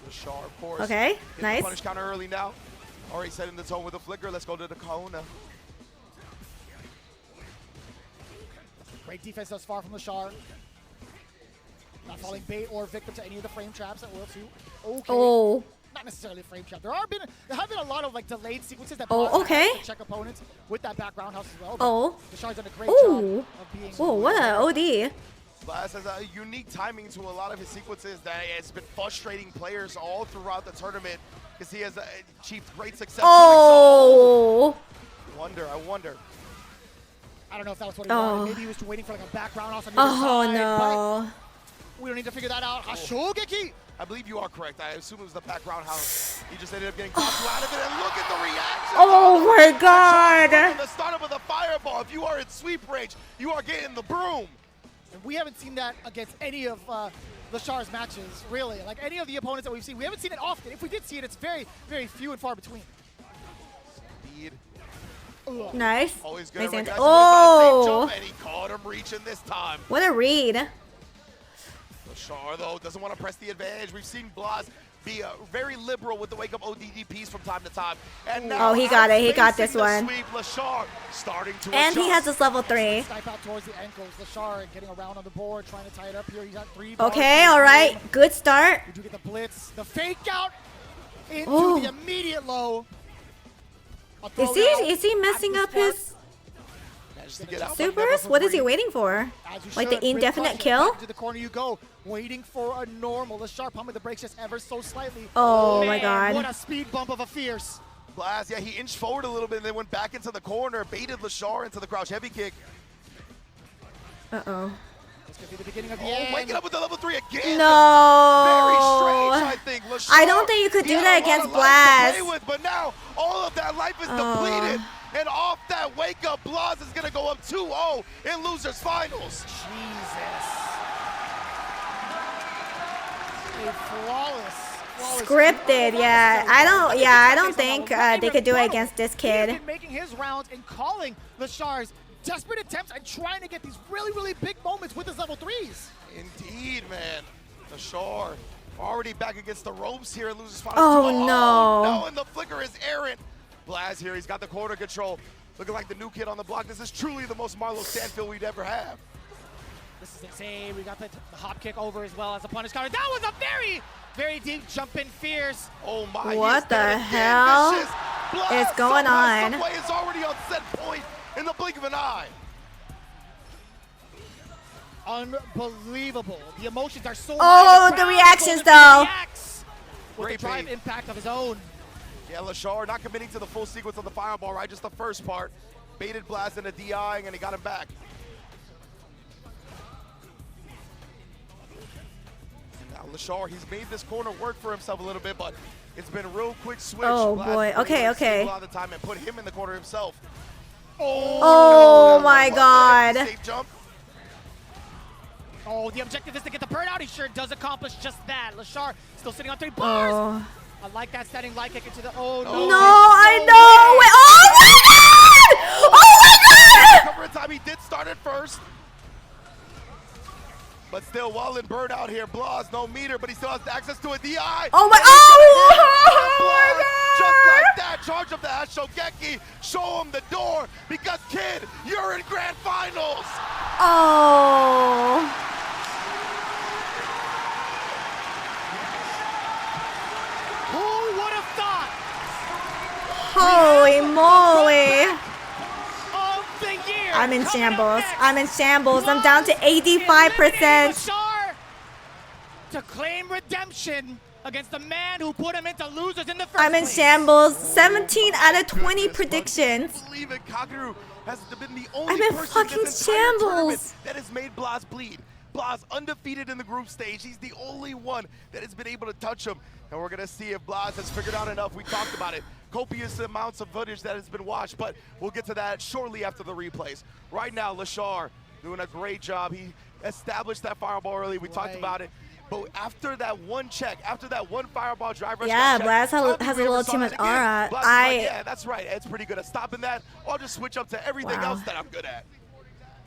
Lashar, of course. Okay, nice. Punish counter early now. Already setting the tone with a flicker. Let's go to the Kahuna. Great defense thus far from Lashar. Not falling bait or victim to any of the frame traps at World 2. Okay. Not necessarily a frame trap. There have been a lot of like delayed sequences that to check opponents with that back roundhouse as well. Lashar's done a great job of being. What an OD. Blaz has a unique timing to a lot of his sequences that has been frustrating players all throughout the tournament because he has achieved great success. I wonder. I don't know if that was what he wanted. Maybe he was waiting for like a back roundhouse on the other side. No. We don't need to figure that out. Hashogeki! I believe you are correct. I assume it was the back roundhouse. He just ended up getting caught out of it, and look at the reaction. Oh my god! The startup of the fireball. If you are in sweep range, you are getting the broom. And we haven't seen that against any of Lashar's matches, really. Like any of the opponents that we've seen, we haven't seen it often. If we did see it, it's very, very few and far between. Speed. Nice. Always good. Nice At answer. recognizing Oh! the jump, and he caught him reaching this time. What a read. Lashar, though, doesn't want to press the advantage. We've seen Blas be very liberal with the wake-up ODDPs from time to time. And now, Oh, he got it. He got this one. Sweep, Lashar starting to And he has adjust. this level 3. Snipe out towards the ankles. Lashar getting around on the board, trying to tie it up here. He's got 3 Okay, all right. Good start. We do get the blitz, the fake out into Ooh. the immediate low. Is he messing up his Managed to get out, but supers? never for What is he free. waiting for? As you Like should, the Bridge indefinite clutch, kill? back to the corner you go, waiting for a normal. Lashar pumping the brakes just ever so slightly. Oh Man, my god. What a speed bump of a fierce. Blas, yeah, he inched forward a little bit and then went back into the corner, baited Lashar into the crouch heavy kick. Uh-oh. This could be the beginning of the Oh, end. waking up with the level 3 again. No. Very strange, I think. Lashar, I don't think you could he do had that a lot against of life to play Blas. with, but now all of that life is depleted. And off that wake up, Blas is going to go up 2-0 in losers finals. Jesus. A flawless Scripted, yeah. I don't think they could do it against this He has kid. been making his rounds and calling Lashar's desperate attempts and trying to get these really, really big moments with his level 3s. Indeed, man. Lashar already back against the ropes here in losers finals. Oh, Oh, no. no, and the flicker is errant. Blas here, he's got the corner control. Looking like the new kid on the block. This is truly the most Marlo Stanfield we'd ever have. This is insane. We got the hop kick over as well as a punish counter. That was a very, very deep jump in fierce. Oh my. What the hell is going on? Subway is already on set point in the blink of an eye. Unbelievable. The emotions are so Oh, high. the crowd reactions, goes though. reacts with Great the drive bait. impact of his own. Yeah, Lashar not committing to the full sequence on the fireball, right? Just the first part. Baited Blast into DIing, and he got him back. And now Lashar, he's made this corner work for himself a little bit, but it's been a real quick switch. Oh, Blast boy. has been Okay, able to okay. save a lot of the time and put him in the corner himself. Oh my god. Safe jump. Oh, the objective is to get the burnout. He sure does accomplish just that. Lashar still sitting on 3 bars. Oh. I like that standing light kick into the. Oh, no. No, I know. Wait, oh my god! Oh my god! Cover in time, he did start it first. But still, well in burnout here. Blas, no meter, but he still has access to a DI. Oh my, Blas, just like that, charge up the Shogeki, show him the door, because kid, you're in grand finals. Oh. Who would have thought Holy moly. of the year? I'm in coming up shambles. next, I'm in shambles. I'm down to 85%. Lashar to claim redemption against the man who put him into losers in the first I'm in place. shambles. 17 out of 20 predictions. I believe it. Kakaru has been the I'm only in person fucking in this entire tournament shambles. that has made Blas bleed. Blas undefeated in the group stage. He's the only one that has been able to touch him. And we're going to see if Blas has figured out enough. We talked about it. Copious amounts of footage that has been watched, but we'll get to that shortly after the replays. Right now, Lashar doing a great job. He established that fireball early. We talked about it. But after that one check, after that one fireball drive rush, Yeah, check, Blas I don't think has we a ever little saw too that much again. aura. Blas is like, yeah, that's right. It's pretty good at stopping that. I'll just switch up to everything Wow. else that I'm good at.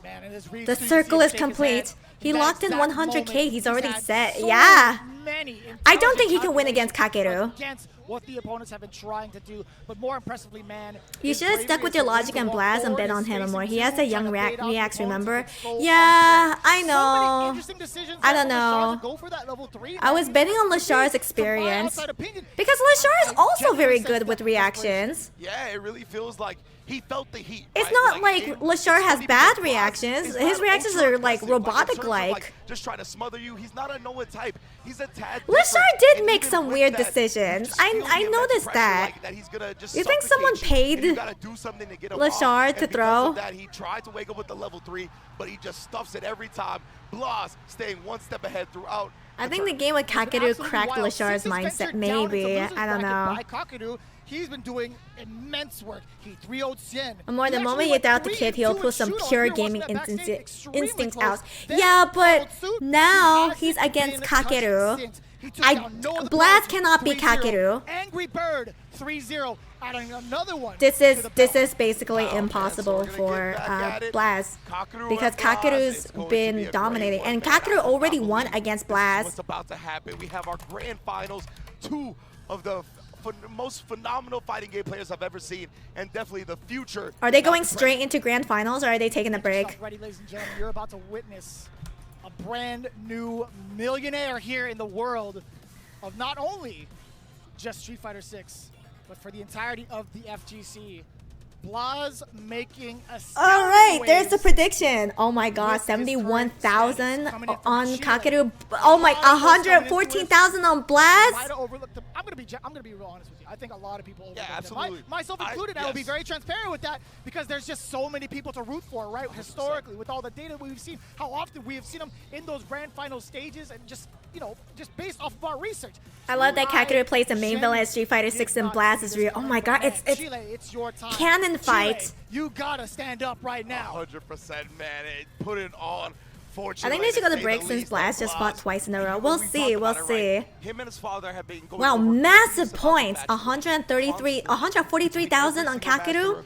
Man, and his read The through, you circle see him is shake his complete. head. He That locked in exact 100K. moment, He's already had set. so Yeah. many I don't think he can win intelligent against Kakeru. against what the opponents have been trying to do, but more impressively, man. You his should have stuck bravery with is your willing logic to and walk Blas and forward, bet on his him facing more. He two, has a young trying to bait out the Reacts, opponents remember? and so on Yeah, track. I So many know. interesting decisions I there don't for Lashar know. to go for that level 3. I was betting on Lashar's experience. Because Lashar is also very good with reactions. Yeah, it really feels like he felt the heat. It's right? not like it- Lashar has it's bad not reactions. He's His not reactions ultra are like aggressive, in terms of, robotic-like. just trying to smother you. He's not a Noah type. He's a tad Lashar different. did And make even some with weird that, you decisions. just feel I the immense noticed pressure, that. like, that he's gonna just You think someone suffocate you, and paid you gotta do something to get him Lashar off. to And because throw? of that, he tried to wake up with the level 3, but he just stuffs it every time. Blas staying one step ahead throughout. I think the game with Kakeru cracked Lashar's mindset, maybe. I don't know. he's been doing immense work. He 3-0'd Sien. More the He moment actually you went doubt the kid, he'll 3-2 put some in shootout. pure We were watching gaming that backstage, extremely instincts close. out. Then Yeah, but followed suit. now He he's hasn't against been touched Kakeru. since. He took down no other Blast players, cannot beat 3-0. Kakeru. Angry Bird 3-0. Adding another one. This is basically Wow, impossible man, so we're gonna for get back at it. Blast Kakeru because and Blast, Kakeru's it's going to been be a great dominating, one, and man. I Kakeru cannot already won believe against this is Blast. what's about to happen. We have our grand finals, 2 of the most phenomenal fighting game players I've ever seen, and definitely the future. Are they going straight into grand finals, or are they taking a break? Ready, ladies and gentlemen, you're about to witness a brand new millionaire here in the world of not only just Street Fighter 6, but for the entirety of the FGC. Blaz making a All right, there's the prediction. Oh my god, 71,000 on Kakeru. Oh my, 114,000 on Blast. I'm gonna be real honest with you. I think a lot of people overlooked Yeah, him. absolutely. Myself included. I will be very transparent with that because there's just so many people to root for, right? 100%. Historically, with all the data we've seen, how often we have seen him in those grand final stages, and just just based off of our research. I love that Kakeru plays the main villain at Street Fighter 6 and Blast is real. Oh my god, it's Chile, it's your time. canon fight. Chile, you gotta stand up right now. 100%, man. Put it on. I think they should go to break since Blast just fought twice in a row. We'll see, we'll see. Him and his father have been going Wow, over massive about points. the match. 143,000 on Kakeru,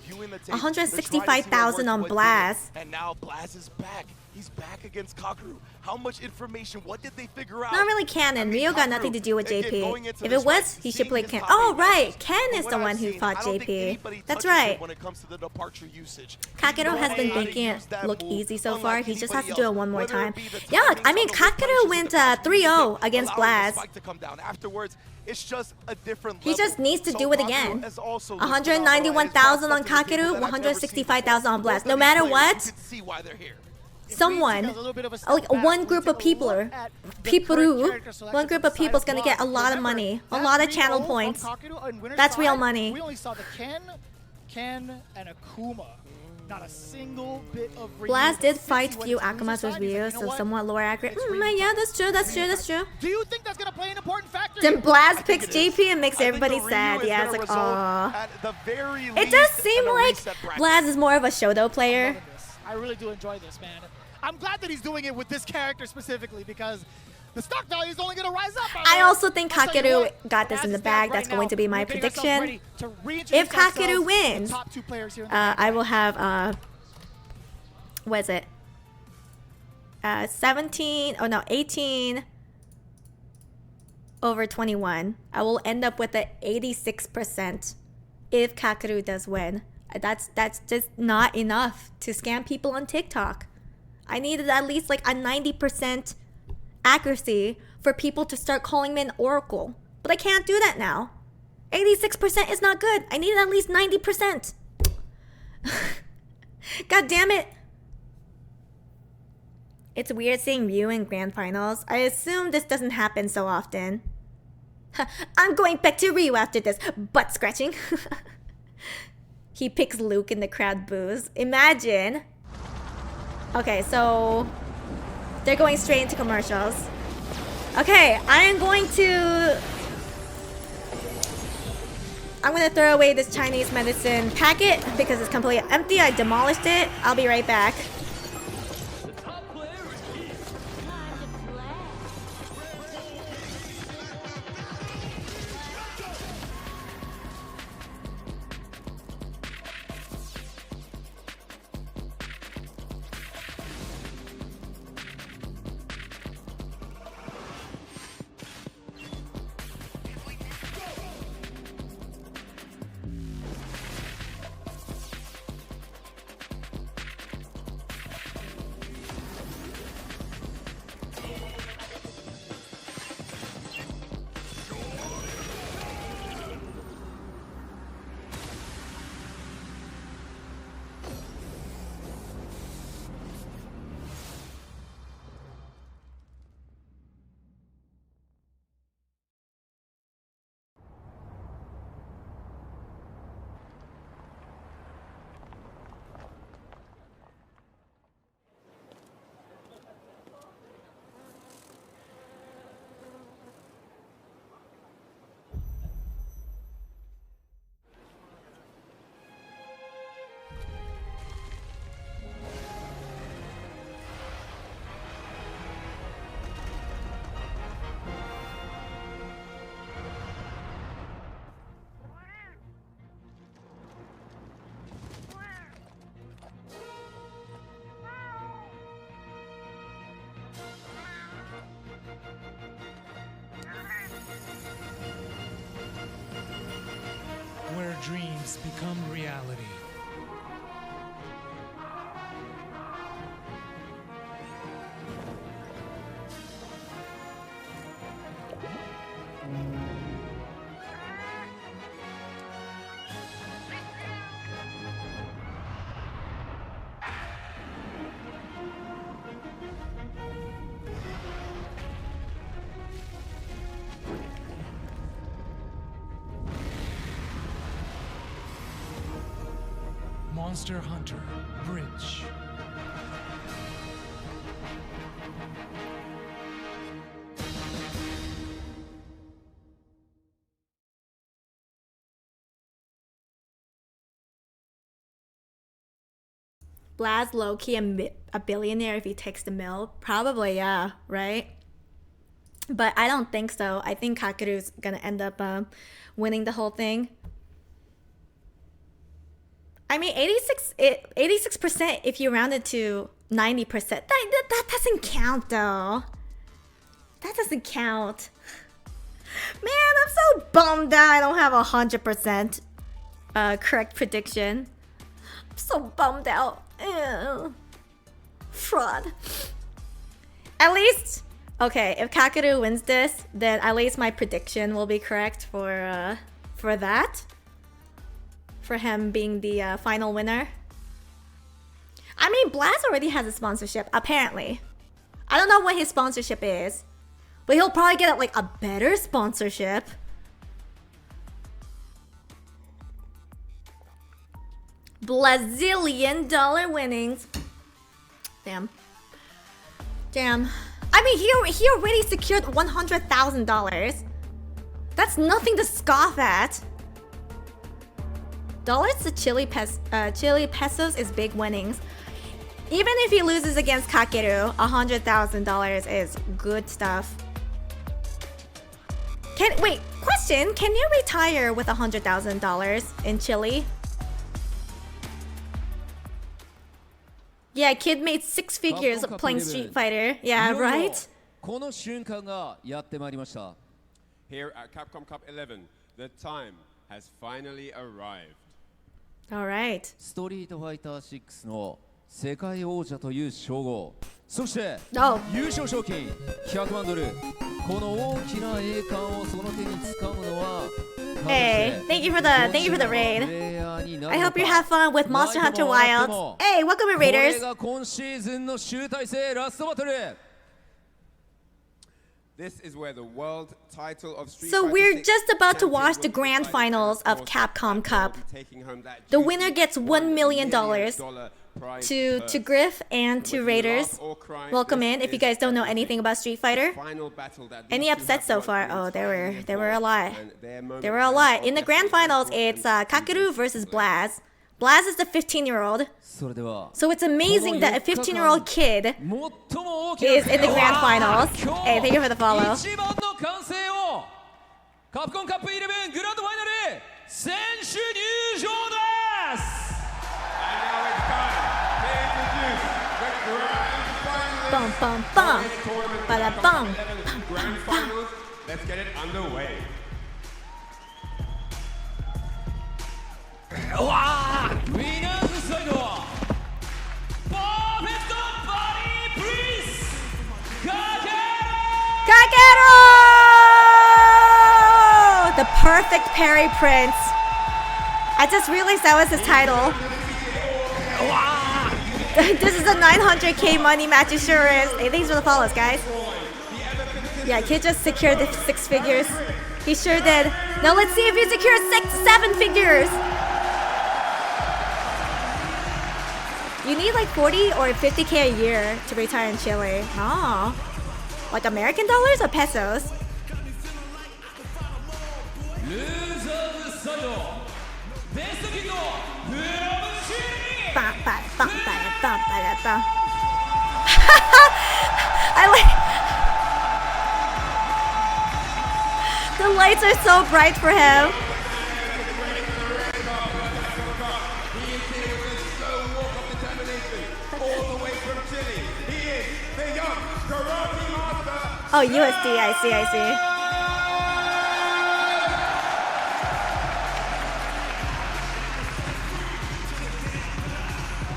165,000 on Blast. And now Blast is back. He's back against Kakeru. How much information? What did they figure out? Not really canon. Rio got nothing to do with again, JP. going into If this it was, fight, he should seeing play his Ken. top Oh, 8 right. matches, Ken from is what the I've one who seen, fought I don't think JP. anybody That's touches him right. when it comes to the departure usage. Kakeru has been Knows how to making it use that look move, easy so unlike far. He just has to anybody do it else. one more Whether time. it be the Yeah, timings I mean, on those Kakeru punishes went with the 3-0 against allowing the Blast. spike to come down afterwards. It's just a different He level. just needs to So do it Kakeru again. has also 191,000 on looked phenomenal, and Kakeru, he's brought something to the table that I've never seen 165,000 on before. Blast. Both No of these matter players, what, you can see why they're here. someone, like one group of people, one group of people is gonna get a lot of money, a lot of channel points. That's real money. We only saw the Ken, and Akuma. Not a single bit of Ryu. Blast did Since fight he went few to Akuma's Akumas with side, he's Ryu, like, you know so what? somewhat lower accurate. It's Ryu Yeah, time. that's true, that's true, that's true. Do you think that's gonna play an important factor? Then here? Blast picks it is. JP and makes I think everybody the Ryu sad. is Yeah, it's gonna like, result aww. at the very It least does seem in a like reset bracket. Blast is more of a Shoto player. loving this. I really do enjoy this, man. I'm glad that he's doing it with this character specifically because the stock value is only going to rise up. I also think I'll tell you Kakeru what, got this in the as it bag. stands That's right going now, to be my we're getting ourselves prediction. ready to reintroduce If Kakeru ourselves wins, to the top 2 players here in the I will have, what is it? 18 over 21. I will end up with an 86% if Kakeru does win. That's just not enough to scam people on TikTok. I needed at least like a 90% accuracy for people to start calling me an oracle. But I can't do that now. 86% is not good. I needed at least 90%. God damn it. It's weird seeing Ryu in grand finals. I assume this doesn't happen so often. I'm going back to Ryu after this. Butt scratching. He picks Luke and the crowd boos. Imagine. Okay, so they're going straight into commercials. Okay, I'm going to throw away this Chinese medicine packet because it's completely empty. I demolished it. I'll be right back. Monster Hunter Bridge. Blaz low-key a billionaire if he takes the mill? Probably, yeah, right? But I don't think so. I think Kakeru's gonna end up winning the whole thing. I mean, 86% if you round it to 90%. That doesn't count, though. That doesn't count. Man, I'm so bummed that I don't have 100% correct prediction. I'm so bummed out. Ew. Fraud. At least, okay, if Kakeru wins this, then at least my prediction will be correct for that. For him being the final winner. I mean, Blaz already has a sponsorship, apparently. I don't know what his sponsorship is, but he'll probably get like a better sponsorship. Brazilian dollar winnings. Damn. Damn. I mean, he already secured $100,000. That's nothing to scoff at. Dollars to Chile pesos is big winnings. Even if he loses against Kakeru, $100,000 is good stuff. Wait, question, can you retire with $100,000 in Chile? Yeah, kid made 6 figures playing Street Fighter. Yeah, right? Here at Capcom Cup 11, the time has finally arrived. All right. ストリートファイター6の世界王者という称号、そして優勝賞金100万ドル。この大きな栄冠をその手に掴むのは Hey, thank you for the raid. I hope you have fun with Monster Hunter Wilds. Hey, welcome in, Raiders. これが今シーズンの集大成ラストバトル。This is where the world title of Street So Fighter we're 6 just about to watch the grand finals of Capcom Cup. The winner gets $1 million to Griff and to Raiders. Welcome in. If you guys don't know anything about Street Fighter. Any upsets so far? Oh, there were a lot. There were a lot. In the grand finals, it's Kakeru versus Blaz. Blaz is the 15-year-old. So it's amazing that a 15-year-old kid is in the grand finals. Hey, thank you for the follow. カプコンカップ11グランドファイナル選手入場です Bum bum bum. Bada bum. Grand finals. Let's get it underway. ウィナーズサイドはパーフェクトバディプリンスKakeru! The perfect parry prince. I just realized that was his title. This is a 900k money match, it sure is. Hey, thanks for the follows, guys. Yeah, kid just secured the 6 figures. He sure did. Now let's see if he secures 7 figures. You need like 40 or 50k a year to retire in Chile. Oh. Like American dollars or pesos? I like the lights are so bright for him. Oh, USD, I see.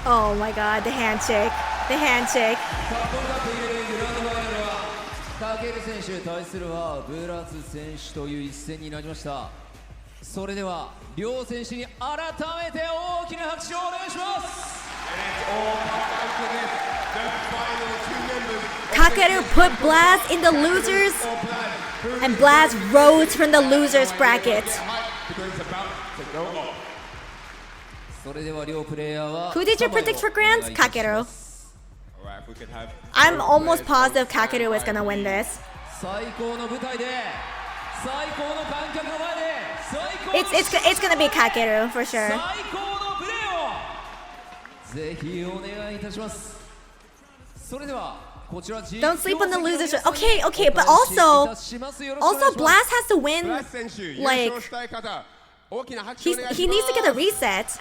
Oh my god, the handshake. The handshake. カケル選手対するはブラズ選手という一戦になりました。それでは両選手に改めて大きな拍手をお願いします。Kakeru put Blaz in the losers, and Blaz rose from the losers bracket. それでは両プレイヤーは Who did you predict for Grand? Kakeru. Alright, if we could have I'm both almost players positive qualify Kakeru is by gonna win the this. 最高の舞台で最高の観客の前で最高の It's gonna be Kakeru for sure. 最高のプレーをぜひお願いいたします。それではこちら Don't sleep on the losers. Okay, okay, but also Blast has to win. ブラス選手、優 Like 勝したい方、大きな拍手 he お願いし he ます needs to get a reset.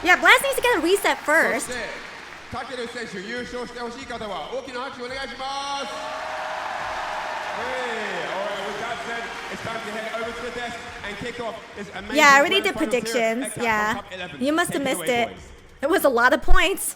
Yeah, Blast needs to get a reset そ first. してタケル選手優勝してほしい方は大きな拍手お願いします。Hey, alright, with that said, it's time to head over to the desk and kick off this amazing Yeah, I already grand did finals here predictions. at CAPCOM Yeah, Cup 11. you must have Take it missed away, it. boys. It was a lot of points.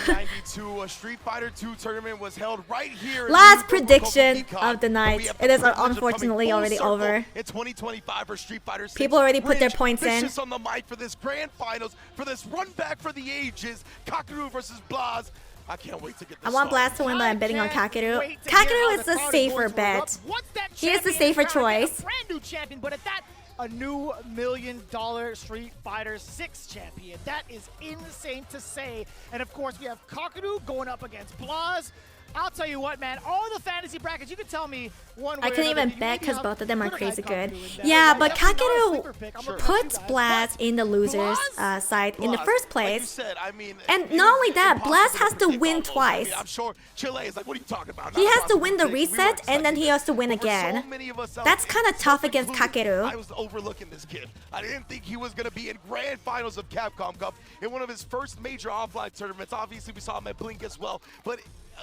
1992, a Street Fighter II tournament was held right here. in Last the New prediction CAPCOM of the Cup. night. We have It the is privilege of unfortunately coming full already circle over. in 2025 for Street Fighter 6. People already put their Bridge, points in. vicious on the mic for this grand finals, for this run back for the ages. Kakeru versus Blaz. I can't wait to get this I want started. Blast to win, but I'm betting on Kakeru. Wait to hear how Kakeru is the the crowd safer going to bet. erupt. Once that He is the champion safer crowned, get choice. a brand new champion, but at that, a new $1 million Street Fighter 6 champion. That is insane to say. And of course, we have Kakeru going up against Blaz. I'll tell you what, man, all the fantasy brackets, you can tell me one way I or couldn't another, even you bet maybe because have both of them are could have crazy had good. Kakeru in that. Yeah, Like, but definitely not a Kakeru sleeper pick. I'm looking at you puts guys. Blast in the losers Blaz? side in the Blaz, first like you place. said, I mean, And it not is only that, impossible Blast has to predict win almost. I twice. mean, I'm sure Chile is like, what are you talking about? He Not has to possible win the predict. We were reset and then he expecting has to win this. But for again. so many of us out That's there, kind of tough against including, Kakeru. I was overlooking this kid. I didn't think he was going to be in grand finals of Capcom Cup in one of his first major offline tournaments. Obviously, we saw him at Blink as well, but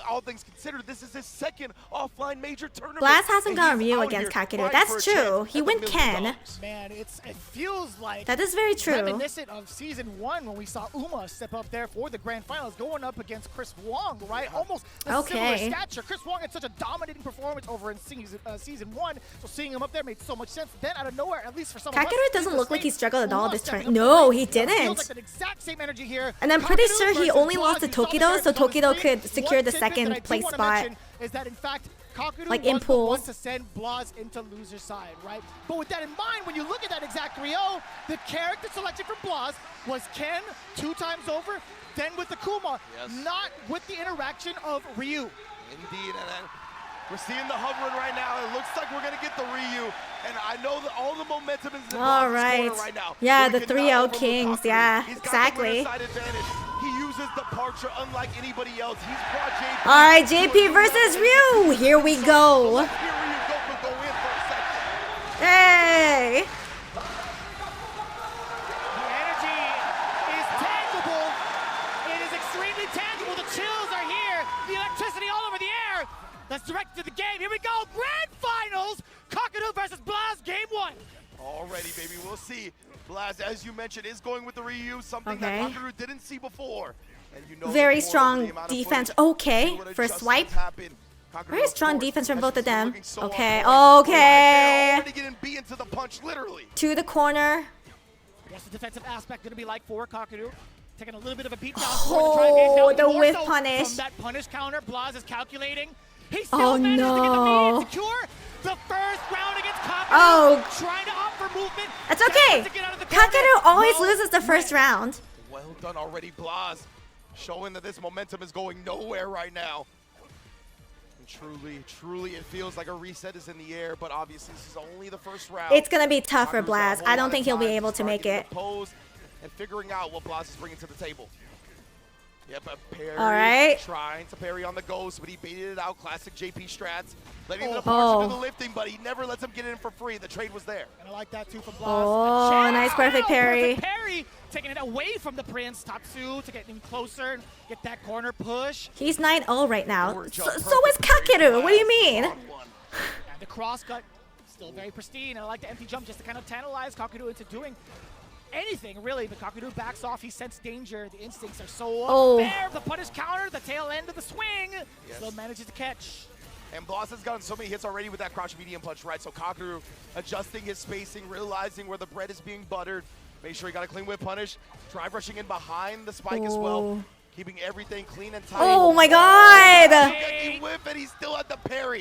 all things considered, this is his second offline major tournament. Blast hasn't and gone he's Ryu out against here Kakeru. vying That's for a true. chance He at the went $1 Ken. million. Man, it feels like That is very true. reminiscent of season 1 when we saw Uma step up there for the grand finals going up against Chris Wong, right? Almost a similar stature. Chris Wong had such a dominating performance over in season 1, so seeing him up there made so much sense. Then out of nowhere, at least for some of us, Kakeru doesn't in the look like he States, struggled at all Uma this stepping turn. up to No, the he plate. Feels didn't. like that exact same energy here. And I'm pretty Kakeru sure he versus only Blaz, lost to you saw the Tokido, characters so on the Tokido screen. could secure One the tidbit that second I do place wanna spot. mention is that in fact, Kakeru Like was in the pools. one to send Blaz into loser side, right? But with that in mind, when you look at that exact 3-0, the character selection for Blaz was Ken 2 times over, then with the Kuma, not with the interaction of Ryu. Indeed, and then we're seeing the hovering right now. It looks like we're gonna get the Ryu, and I know that all the momentum is in All Blaz's right. corner right now. Yeah, But the we 3-0 cannot overlook Kings. Kakeru. Yeah, He's got the exactly. winner's side advantage. He uses departure unlike anybody else. He's brought JP. All right, to a JP new versus level. Ryu. Here we So go. let's hear Ryu go in for a second. Hey. The energy is tangible. It is extremely tangible. The chills are here. The electricity all over the air. That's directed to the game. Here we go. Grand finals. Kakeru versus Blaz, game 1. Already, baby, we'll see. Blaz, as you mentioned, is going with the Ryu, something Okay. that Kakeru didn't see before. And you know Very the more strong the amount of defense. footage, Okay, see what for adjustments swipe. happen. Kakeru, Very of strong course, defense from has both of been them. looking so on Okay, point. Right okay. there, already getting beaten to the punch, literally. To the corner. What's the defensive aspect going to be like for Kakeru? Taking a little bit of a beat down. Oh, the more whiff so punish. From that punish counter, Blaz is calculating. He still Oh, manages to get the no. meat and secure the first round against Kakeru. Oh. Trying to opt for movement. That's okay. To get out of the corner. Kakeru always No loses the first way. round. Well done already, Blaz. Showing that this momentum is going nowhere right now. And truly, it feels like a reset is in the air, but obviously this is only the first round. It's going to be tough for Kakeru's got a Blaz. whole I lot don't of think he'll be time able to start make getting it. the pose and figuring out what Blaz is bringing to the table. Yep, a parry. All right. Trying to parry on the ghost, but he baited it out. Classic JP strats. Letting the Oh. departure do the lifting, but he never lets him get in for free. The trade was there. And I like that too from Blaz. Oh, Jab! nice perfect parry. Perfect parry. Taking it away from the Prince. Tatsu to get him closer and get that corner push. He's 9-0 right now. Forward So, jump, so is perfect parry. Kakeru. What do you mean? On one. And the cross cut still very pristine. And I like the empty jump just to kind of tantalize Kakeru into doing anything really, but Kakeru backs off. He sensed danger. The instincts are so Oh. there. The punish counter, the tail end of the swing. Still manages to catch. And Blaz has gotten so many hits already with that crouch medium punch, right? So Kakeru adjusting his spacing, realizing where the bread is being buttered. Make sure he got a clean whip punish. Drive rushing in behind the spike as well. Oh. keeping everything clean and tight. Oh my god! He whiff and he still had the parry.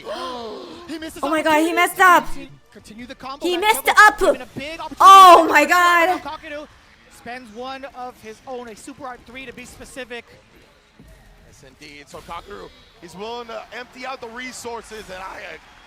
He misses Oh my god, he opportunity. messed up. Continue the combo. He That messed double up. given a big opportunity Oh to my get god. Kakeru spends one of his own, a Super Art 3 to be specific. Yes, indeed. So Kakeru, he's willing to empty out the resources, and I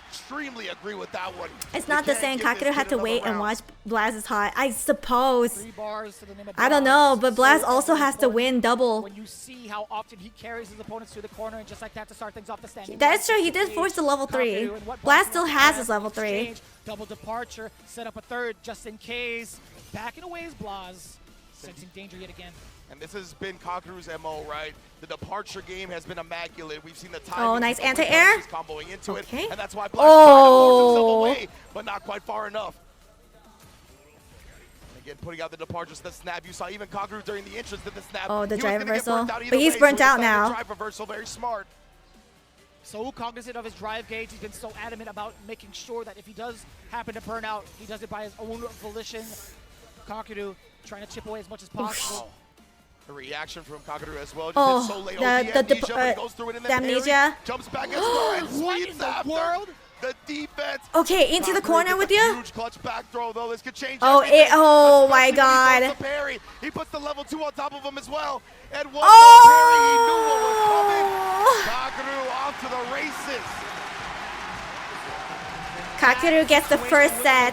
extremely agree with that one. It's You not the can't same. give this Kakeru had kid to another wait and round. watch Blaz's hot. I suppose. 3 bars to the name of I don't know, Blaz. but Blaz So also has to important win double. when you see how often he carries his opponents to the corner and just like that to start things off the standing. That is true. He did force the level 3. Blaz still has his level 3. Exchange, double departure, set up a third just in case. Backing away is Blaz, sensing danger yet again. And this has been Kakeru's MO, right? The departure game has been immaculate. We've seen the time. Oh, nice anti-air. Comboing into Okay. it, and that's why Black's trying to force himself away, but not quite far enough. And again, putting out the departures, the snap. You saw even Kakeru during the entrance to the snap. Oh, the He was drive gonna get reversal. burnt out either But he's way, burnt so he out decided to now. Drive reversal, very smart. So cognizant of his drive gauge, he's been so adamant about making sure that if he does happen to burn out, he does it by his own volition. Kakeru trying to chip away as much as possible. The reaction from Kakeru as well. Just Oh, hit so late. the amnesia, but he goes through it in the amnesia. jumps back as well and What sweeps in the after. world? The defense. Okay, into the Kakeru corner gets with a you. Huge clutch back throw though. This could change Oh, everything. oh my Especially when he god. does the parry. He puts the level 2 on top of him as well. And one Oh! more parry. He knew what was coming. Kakeru off to the races. Kakeru gets the first set.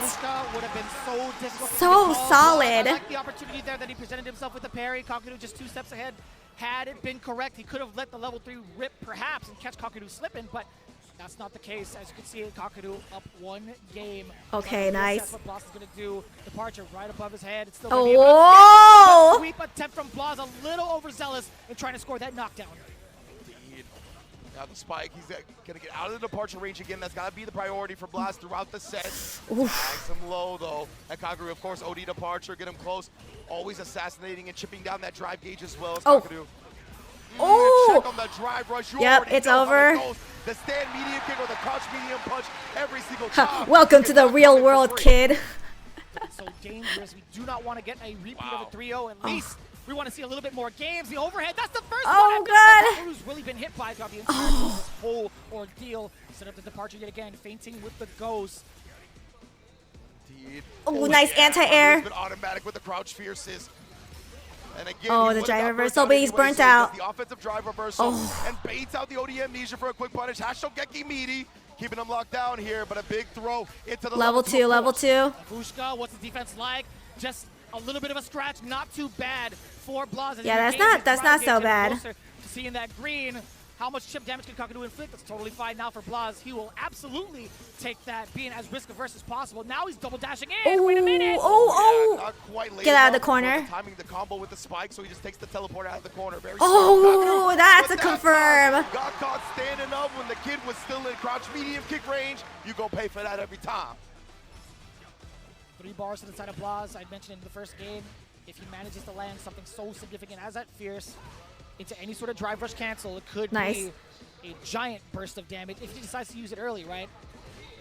Would have been so difficult to So call. solid. I like the opportunity there that he presented himself with the parry. Kakeru just 2 steps ahead. Had it been correct, he could have let the level 3 rip perhaps and catch Kakeru slipping, but that's not the case. As you can see, Kakeru up 1 game. Okay, nice. That's what Blas is going to do. Departure right above his head. It's still Oh, gonna be able to whoa! get the sweep attempt from Blas, a little overzealous in trying to score that knockdown. Indeed. Now the spike, he's going to get out of the departure range again. That's got to be the priority for Blast throughout the set. Nice and low, though. And Kakeru, of course, OD departure, get him close. Always assassinating and chipping down that drive gauge as well as Oh. Kakeru. Oh! Check on the drive rush. You Yep, already it's know how over. it goes. The stand medium kick or the crouch medium punch every single time. Welcome to the real world, kid. It's so dangerous. We do not want to get a repeat of a 3-0. At least we want to see a little bit more games. The overhead, that's the first one. Oh, that Kakeru's really been hit by throughout the entire this whole ordeal. Set up the departure yet again, fainting with the ghost. Indeed. Oh, nice anti-air. Kakeru's been automatic with the crouch fierces. And again, Oh, he the would've drive got burnt reversal, out but he's anyway, burnt so he out. gets the offensive drive reversal Oh. and baits out the OD amnesia for a quick punish. Hashogeki meaty, keeping him locked down here, but a big throw into the Level 2, level 2. Fushka, what's the defense like? Just a little bit of a scratch, not too bad for Blas. Yeah, that's not so bad. Seeing that green, how much chip damage can Kakeru inflict? That's totally fine now for Blas. He will absolutely take that, being as risk averse as possible. Now he's double dashing in. Wait a minute. Oh, Not quite late Get out of the enough corner. for timing the combo with the spike, so he just takes the teleport out of the corner. Very Oh, smart. that's But a that confirm. time, got caught standing up when the kid was still in crouch medium kick range. You go pay for that every time. 3 bars to the side of Blas. I mentioned in the first game, if he manages to land something so significant as that Fierce into any sort of drive rush cancel, it could Nice. be a giant burst of damage if he decides to use it early, right?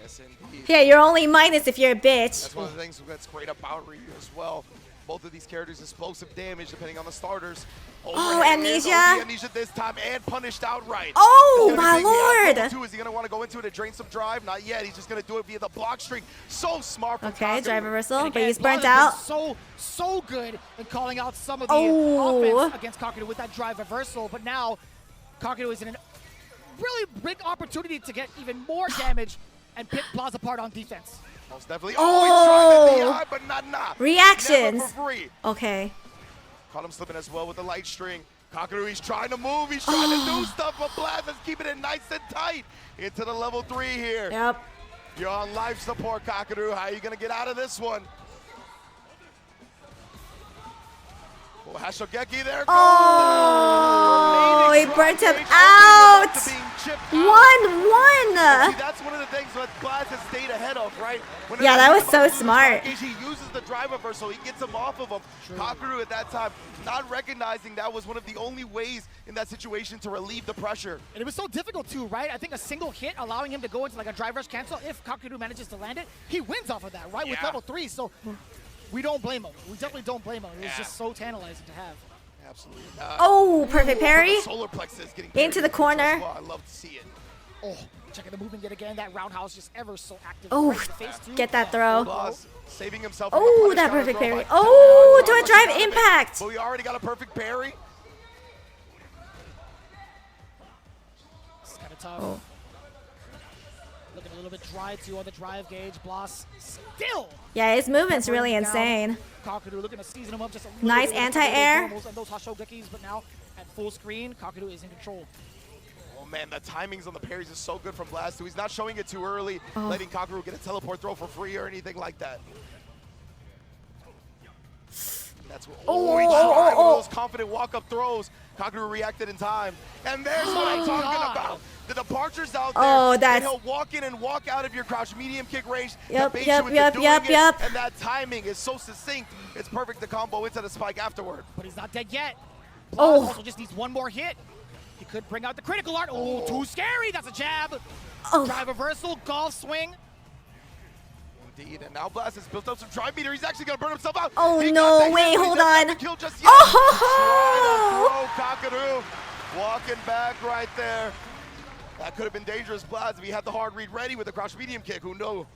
Yes, indeed. Yeah, you're only minus if you're a bitch. That's one of the things that's great about Ryu as well. Both of these characters, explosive damage depending on the starters. Oh, Overhead amnesia. and OD amnesia this time and punished outright. Oh, It's gonna my be big. Yeah, lord. level 2, is he going to want to go into it to drain some drive? Not yet. He's just going to do it via the block streak. So smart from Okay, Kakeru. drive reversal, And but again, he's Blas burnt has been out. so good in calling out some of the Oh. offense against Kakeru with that drive reversal, but now Kakeru is in a really big opportunity to get even more damage and pick Blas apart on defense. Most definitely. Oh, he tried the DI, but not. Reactions. Never for free. Okay. Caught him slipping as well with the light string. Kakeru, he's trying to move. He's trying to do stuff, but Blaz is keeping it nice and tight into the level 3 here. Yep. You're on life support, Kakeru. How are you going to get out of this one? Oh, Hashogeki there. Oh, he Remaining burnt him drive out. gauge, to being chipped out. 1-1. See, that's one of the things that Blaz has stayed ahead of, right? Whenever Yeah, that he was comes so up with the smart. drive gauge, he uses the drive reversal. He gets him off of him. Kakeru at that time, not recognizing that was one of the only ways in that situation to relieve the pressure. And it was so difficult too, right? I think a single hit allowing him to go into like a drive rush cancel, if Kakeru manages to land it, he wins off of that, right? With Yeah. level 3, so we don't blame him. We definitely don't blame him. It was just so tantalizing to have. Absolutely. Oh, perfect parry. Solar plexus getting Into the corner. well. I love to see it. Oh, checking the movement yet again. That roundhouse just ever so active. Oh, Right in the face, too. get that throw. Blas saving himself. From a Oh, punish that counter perfect throw parry. by- Oh, Not do a much drive out of it, impact. But we already got a perfect parry. It's kind of tough. Oh. Looking a little bit dry too on the drive gauge. Blas still. Yeah, his movement's really burning down. insane. Kakadu looking to season him up just a little Nice bit with anti-air. those normals and those Hashogekis, but now at full screen, Kakadu is in control. Oh man, the timings on the parries is so good from Blast. He's not showing it too early, letting Kakaru get a teleport throw for free or anything like that. That's what. He tried one of those confident walk-up throws. Kakaru reacted in time, and there's what I'm talking about. The departures out there. Oh, that's. And he'll walk in and walk out of your crouch medium kick range. Yep, to bait yep, you into yep, doing yep, it, yep. And that timing is so succinct. It's perfect to combo into the spike afterward. But he's not dead yet. Blas Oh. also just needs one more hit. He could bring out the critical art. Oh, too scary. That's a jab. Oh. Drive reversal, golf swing. Indeed, and now Blast has built up some drive meter. He's actually going to burn himself out. Oh, He no, got the wait, hit, but hold he doesn't on. have the kill just yet. Oh! Trying to throw Kakadu. Walking back right there. That could have been dangerous, Blast, if he had the hard read ready with the crouch medium kick. Who knows?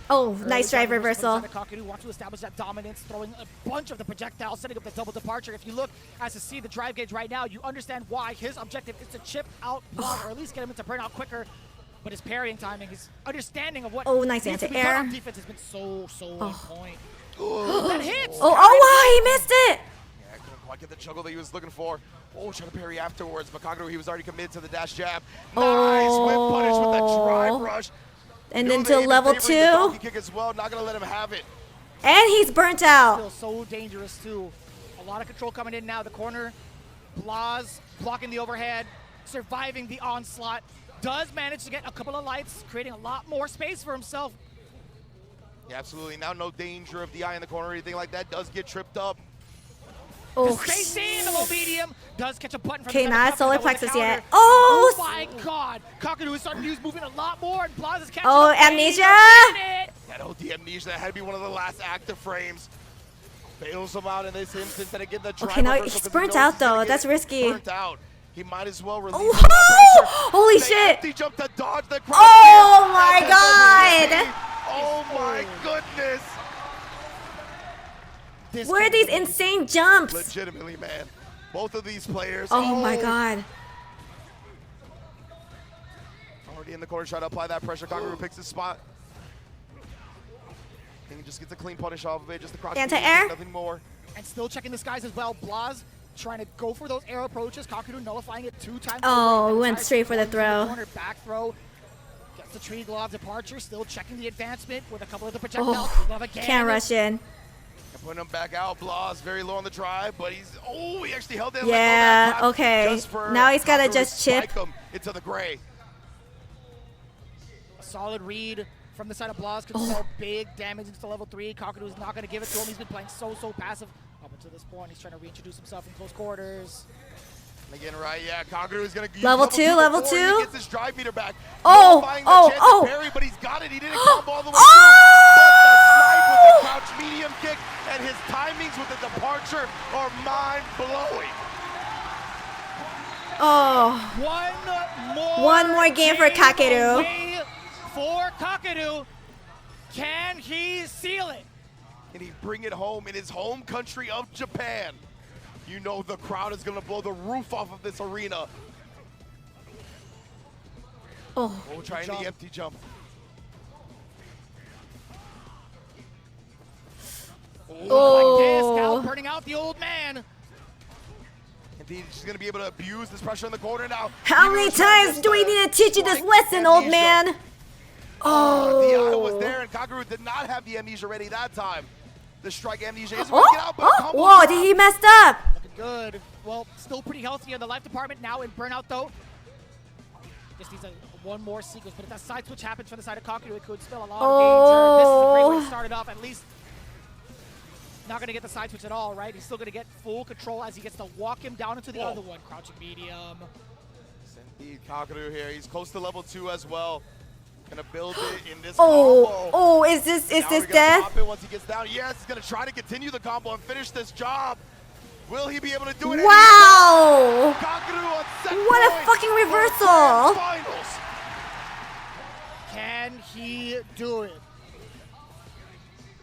Oh, nice drive reversal. Kakadu wants to establish that dominance, throwing a bunch of the projectiles, setting up the double departure. If you look as to see the drive gauge right now, you understand why his objective is to chip out Blas, or at least get him into burnout quicker. But his parrying timing, his understanding of what Oh, nice needs to be anti-air. done on defense has been so on point. That hits! Oh, wow, he missed it. Yeah, couldn't quite get the juggle that he was looking for. Oh, trying to parry afterwards, but Kakaru, he was already committed to the dash jab. Nice whip punish with that drive rush. And Doing then to the level favoring the 2. donkey kick as well. Not gonna let him have it. And he's burnt out. Still so dangerous too. A lot of control coming in now. The corner, Blas blocking the overhead, surviving the onslaught. Does manage to get a couple of lights, creating a lot more space for himself. Yeah, absolutely. Now no danger of DI in the corner or anything like that. Does get tripped up. Oh, Spacing the low medium does catch a button from okay, the not solar plexus counter. yet. Oh Oh, my God! Kakadu is starting to use movement a lot more, and Blas is catching Oh, up. amnesia! That OD amnesia, that had to be one of the last active frames. Bails him out in this instance, and again the drive Okay, now reversal, he's 'cause he burnt knows out, he's gonna though. get That's risky. Burnt out. He might as well release Oh, some of that pressure. holy They shit. empty jump to dodge the crouch Oh kick, my and then the God. knee. Oh my goodness. This where are could these be- insane jumps? Legitimately, man. Both of these players. Oh my God. Already in the corner, trying to apply that pressure. Kakaru picks his spot. And he just gets a clean punish off of it. Just the crouch. Anti-air? Nothing more. And still checking the skies as well. Blas trying to go for those air approaches. Kakadu nullifying it 2 times. Oh, over. went straight for the Into throw. corner, back throw. Gets the tree glove departure. Still checking the advancement with a couple of the projectiles. Oh, Glove again. can't rush in. And putting him back out. Blas very low on the drive, but he's. Oh, he actually held it. Yeah, okay. Just for Now he's gotta Kakaru just chip. spike him into the gray. A solid read from the side of Blas could sell big damage into level 3. Kakadu is not going to give it to him. He's been playing so passive up until this point. He's trying to reintroduce himself in close quarters. And again, right, yeah, Kakaru is going to use Level 2, level before 2. He gets his drive meter back. Oh, Nullifying the oh, chance oh. to parry, but he's got it. He didn't combo all the way through. But the snipe with the crouch medium kick and his timings with the departure are mind-blowing. Oh. One more game for Kakadu. away for Kakadu. Can he seal it? Can he bring it home in his home country of Japan? You know the crowd is going to blow the roof off of this arena. Oh. Oh, trying the empty jump. Like this, now burning out the old man. Indeed, she's going to be able to abuse this pressure in the corner now. How many times do we need to teach you this lesson, old man? Oh, the eye Oh. was there, and Kakaru did not have the amnesia ready that time. The strike amnesia isn't Oh, working out, but a combo whoa, drop. he messed up. Looking good. Well, still pretty healthy in the life department. Now in burnout, though. Just needs one more sequence. But if that side switch happens from the side of Kakadu, it could spell a lot of danger. This is a great way to start it off. At least not going to get the side switch at all, right? He's still going to get full control as he gets to walk him down into the other one. Crouching medium. Indeed, Kakaru here. He's close to level 2 as well. Gonna build it in this Oh, combo. oh, is this Now we're gonna death? pop it once he gets down. Yes, he's gonna try to continue the combo and finish this job. Will he be able to do it? Wow! Kakaru on set What a point fucking for reversal! grand finals. Can he do it?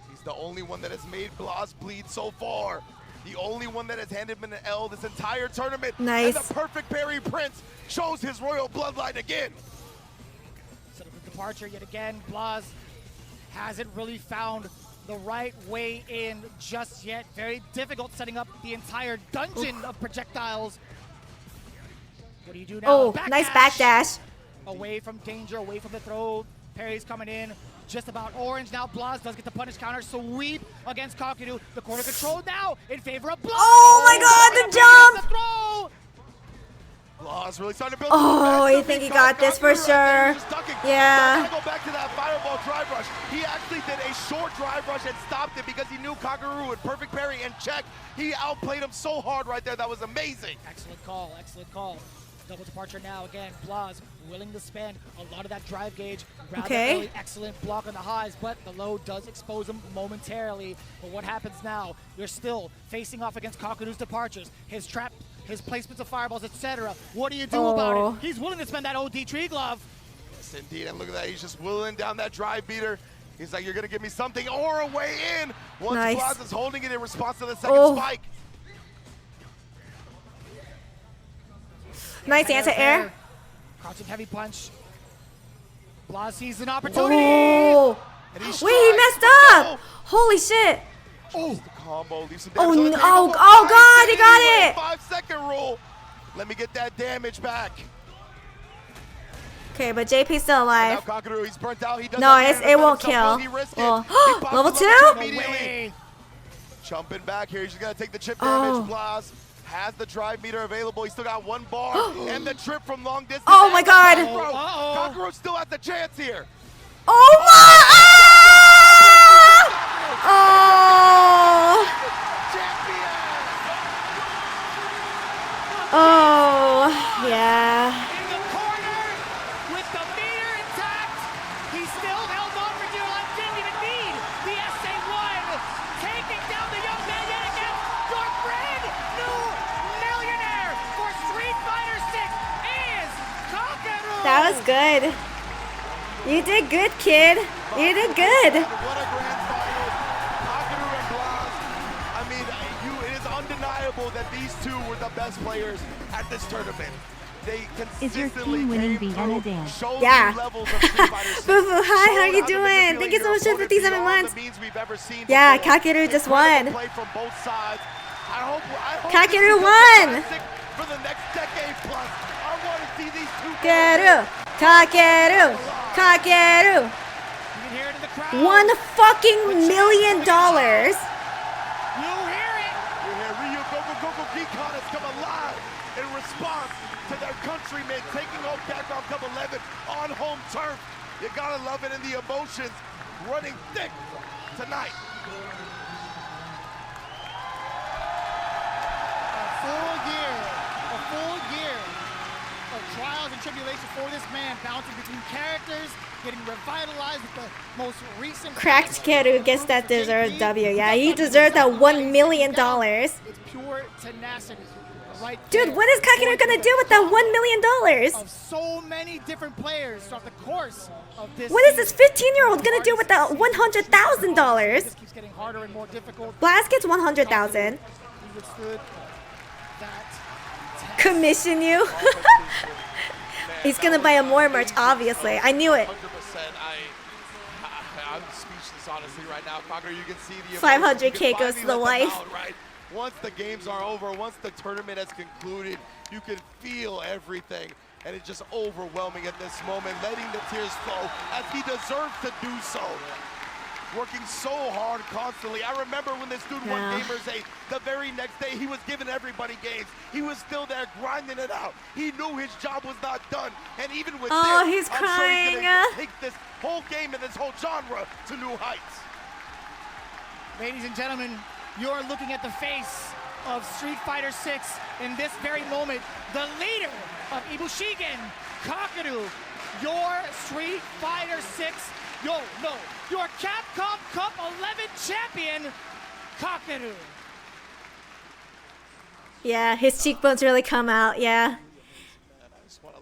He's the only one that has made Blas bleed so far. The only one that has handed him an L this entire tournament. Nice. And the perfect Barry Prince shows his royal bloodline again. Set up the departure yet again. Blas hasn't really found the right way in just yet. Very difficult setting up the entire dungeon of projectiles. What do you do now? Oh, nice backdash. Away from danger, away from the throw. Parry's coming in. Just about orange now. Blas does get the punish counter. Sweep against Kakaru. The corner control now in favor of Blas. Oh my god, the jump! The throw! Blas really starting to build. Oh, I think he got this for sure. Yeah. Go back to that fireball drive rush. He actually did a short drive rush and stopped it because he knew Kakaru would perfect parry and check. He outplayed him so hard right there. That was amazing. Excellent call. Excellent call. Double departure now again. Blas willing to spend a lot of that drive gauge. Rather really excellent block on the highs, but the low does expose him momentarily. But what happens now? You're still facing off against Kakaru's departures. His trap, his placements of fireballs, etc. What do you do about it? He's willing to spend that OD tree glove. Yes, indeed. And look at that. He's just willing down that drive beater. He's like, you're going to give me something or a way in. Once Blas is holding it in response to the second spike. Nice anti-air. Crouching heavy punch. Blas sees an opportunity. Oh. Wait, he messed up. Holy shit. Oh, combo. Leaves some Oh, damage on the no. table. Oh god, he got it. 5-second rule. Let me get that damage back. Okay, but JP's still alive. Now Kakaru, he's burnt out. He does No, it won't kill. Oh. Level 2? Immediately. Jumping back here. He's just going to take the chip damage. Blas has the drive meter available. He's still got one bar and the trip from long distance. Oh my god. Kakaru still has the chance here. Oh my! Oh! Oh, yeah. In the corner with the meter intact. He still held on for dear life. Didn't even need the SA1. Taking down the young man yet again. Your brand new millionaire for Street Fighter 6 is Kakaru. That was good. You did good, kid. You did good. What a grand final. Kakaru and Blas. I mean, it is undeniable that these two were the best players at this tournament. They consistently came through, showed new levels of Street Fighter 6. Boo-boo, hi, how are you doing? Thank you so much for 57 months. Yeah, Kakaru just won. Kakaru won! For the next decade plus, I want to see these two. Kakeru! You can hear it in the crowd. $1 million. You hear it. You hear Ryu Goku Geekon has come alive in response to their countrymen taking home CAPCOM Cup 11 on home turf. You gotta love it, and the emotions running thick tonight. A full year of trials and tribulations for this man, bouncing between characters, getting revitalized with the most recent. Cracked Keru gets that deserved W. Yeah, he deserved that $1 million. It's pure tenacity. Right there. Dude, what is Kakaru gonna do with that $1 million? Of so many different players throughout the course of this. What is this 15-year-old gonna do with that $100,000? This keeps getting harder and more difficult. Blas gets $100,000. He withstood that. Commission you? He's gonna buy a more merch, obviously. I knew it. 100%. I'm speechless, honestly, right now. Kakaru, you can see the 500K goes to the wife. Right? Once the games are over, once the tournament has concluded, you can feel everything. And it's just overwhelming at this moment, letting the tears flow as he deserves to do so. Working so hard constantly. I remember when this dude won Gamers 8, the very next day he was giving everybody games. He was still there grinding it out. He knew his job was not done. And even with this, he's I'm crying. sure he's gonna take this whole game and this whole genre to new heights. Ladies and gentlemen, you're looking at the face of Street Fighter 6 in this very moment. The leader of Ibushigen, Kakaru, your Street Fighter 6, your Capcom Cup 11 champion, Kakaru. Yeah, his cheekbones really come out. Yeah. And I just want to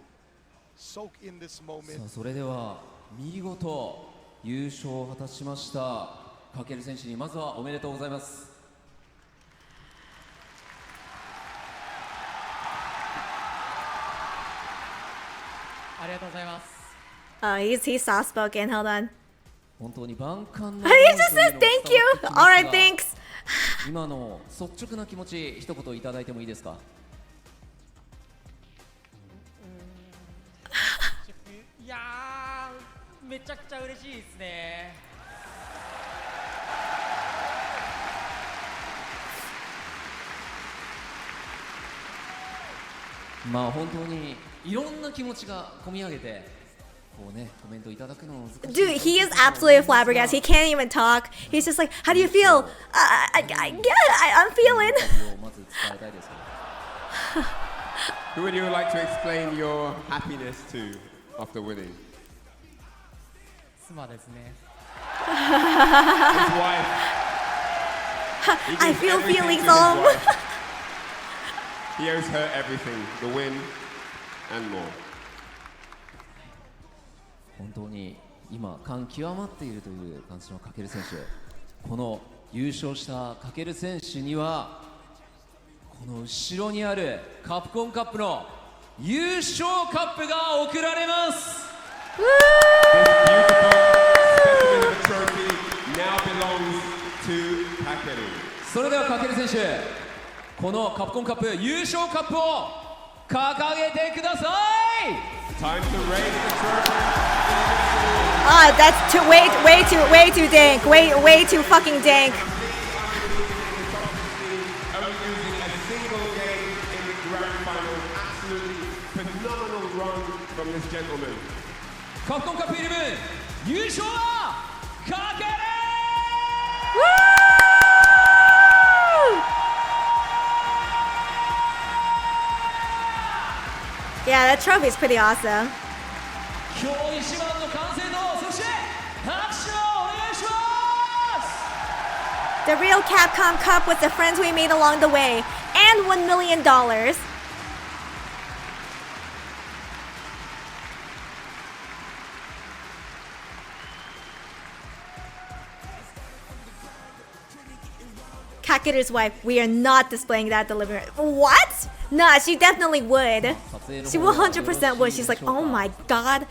soak in this さ moment. あそれでは見事優勝を果たしましたかける選手にまずはおめでとうございます。ありがとうございます。 Oh, he's soft spoken. Hold on. 本当に万感の He just said thank you. All right, thanks. 今の率直な気持ち一言いただいてもいいですか。いやー、めちゃくちゃ嬉しいですね。まあ本当にいろんな気持ちが込み上げてこうねコメントいただくのも難しい。 Dude, he is absolutely flabbergasted. He can't even talk. He's just like, how do you feel? I'm feeling. まず伝えたいですけど。 Who would you like to explain your happiness to after winning? 妻ですね。 His wife. He I gives feel everything feelings to his all. wife. He owes her everything, the win and more. 本当に今感極まっているという感じのかける選手。この優勝したかける選手にはこの後ろにあるカプコンカップの優勝カップが贈られます。 This beautiful specimen of a trophy now belongs to Kakeru. それではかける選手、このカプコンカップ優勝カップを掲げてください。 Time to raise the trophy. Ah, that's too way too dank. Way too fucking dank. Only losing a single game in the grand final. Absolutely phenomenal run from this gentleman. カプコンカップ11優勝はかける。 Yeah, that trophy is pretty awesome. 今日一番の完成度、そして拍手をお願いします。 The real Capcom Cup with the friends we made along the way, and $1 million. Kakeru's wife, we are not displaying that delivery. What? Nah, she definitely would. She 100% would. She's like, oh my god,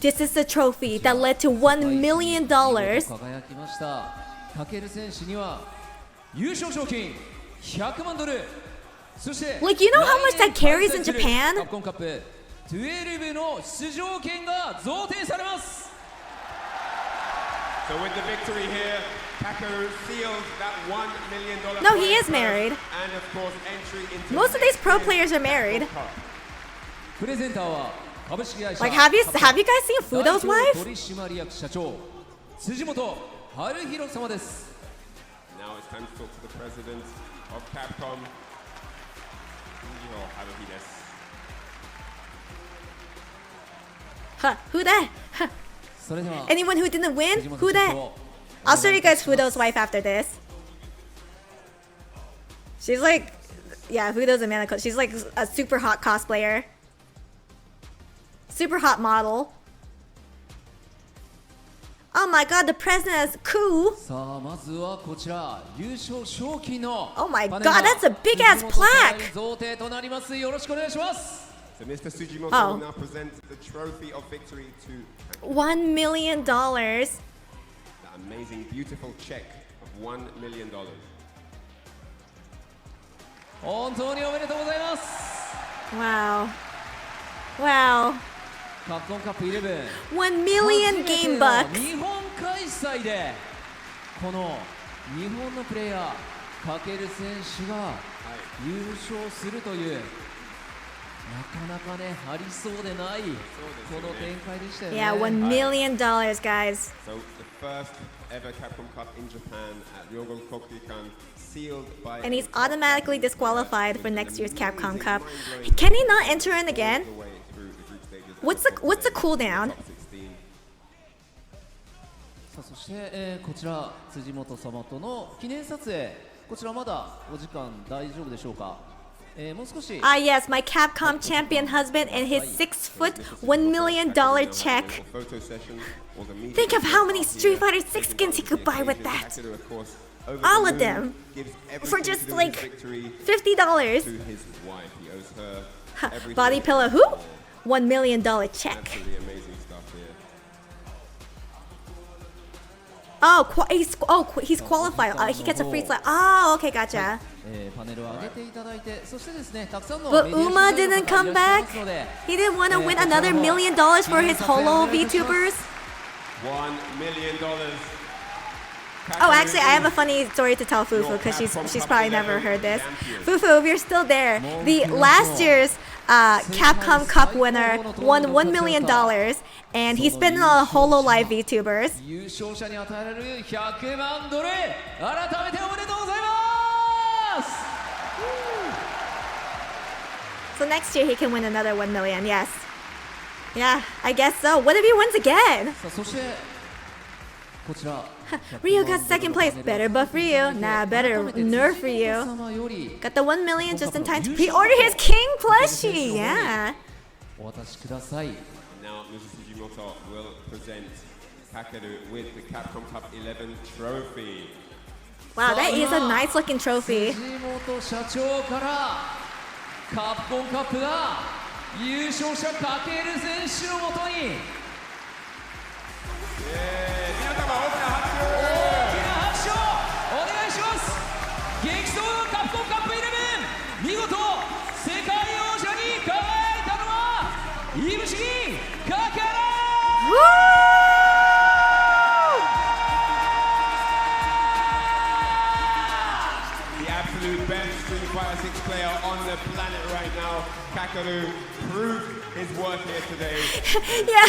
this is the trophy that led to $1 million. 輝きましたかける選手には優勝賞金100万ドル、そして Like, you know how much that carries in Japan? カプコンカップ12の出場権が贈呈されます。 So with the victory here, Kakeru seals that $1 million. No, he is married. And of course, entry into Most of these pro players are married. プレゼンターは株式会社 Like, have you guys seen Fudo's 代表 wife? 取締役社長辻本春弘様です。 Now it's time to talk to the president of Capcom. Haruhi desu. Huh, who that? Huh. それでは Anyone who didn't win? 辻本 Who 社 that? 長 I'll show you guys Fudo's wife after this. She's like, yeah, Fudo's a man. She's like a super hot cosplayer. Super hot model. Oh my god, the president is cool. さあまずはこちら優勝賞金の Oh my パ god, ネルが that's a big ass 辻本 plaque. 贈呈となります。よろしくお願いします。 So Mr. Sujimoto Oh. will now present the trophy of victory to $1 million. that amazing, beautiful check of $1 million. 本当におめでとうございます。 Wow. Wow. カプコンカップ11 $1 million 初めて game の bucks. 日本開催でこの日本のプレイヤーかける選手が優勝するというなかなかねありそうでないこの展開でしたよね。 Yeah, $1 million, guys. So the first ever Capcom Cup in Japan at Ryogo Kokukan, sealed by. And he's automatically disqualified for next year's Capcom Cup. Can he not enter in again? What's the cooldown? さあそして、こちら辻本様との記念撮影こちらまだお時間大丈夫でしょうか。もう少し Ah, yes, my Capcom champion husband and his 6-foot, $1 million check. Think of how many Street Fighter 6 skins he could buy with that. All of them. For just like $50. Body pillow who? $1 million check. Oh, he's qualified. He gets a free slot. Oh, okay, gotcha. パネルを上げていただいて、そしてですね、たくさんの But Uma didn't come back. He didn't want to win another $1 million for his holo VTubers. $1 million. Oh, actually, I have a funny story to tell Fufu because she's probably never heard this. Fufu, if you're still there, the last year's Capcom Cup winner won $1 million, and he's been on holo live VTubers. 優勝者に与えられる100万ドル、改めておめでとうございます。 So next year he can win another $1 million, yes. Yeah, I guess so. What if he wins again? さあそしてこちら Ryu got second place. Better buff for you. Nah, better nerf for you. Got the $1 million just in time to pre-order his King plushie. Yeah. お渡しください。 Now, Mr. Fujimoto will present Kakeru with the Capcom Cup 11 trophy. Wow, that is a nice looking trophy. 藤本社長からカプコンカップが優勝者かける選手のもとに皆様大きな拍手をお願いします。激闘のカプコンカップ11、見事世界王者に輝いたのはいぶしぎかける。 Absolute best Street Fighter 6 player on the planet right now. Kakeru proved his worth here today. Yeah,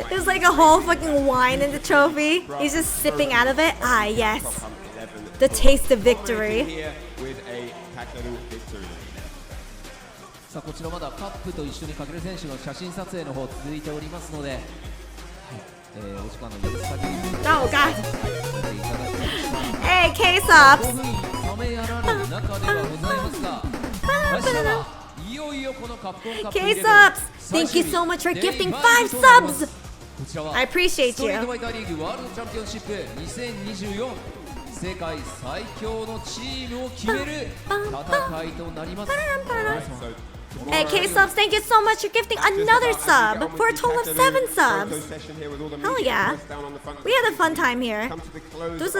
there's like a whole fucking wine in the trophy. He's just sipping out of it. Ah, yes. The taste of victory. Here with a Kakeru victory. さあこちらまだカップと一緒にかける選手の写真撮影の方続いておりますので、はい、お時間の許す限り Oh god. Hey, K-Sops. 冷めやられる中ではございますが、明日はいよいよこのカプコンカップ K-Sops, thank you so much for gifting 5 subs. こちらは I appreciate ストリート you. ファイターリーグワールドチャンピオンシップ2024世界最強のチームを決める戦いとなります。 Hey, K-Subs, thank you so much for gifting another sub for a total of 7 subs. Hell yeah. We had a fun time here. This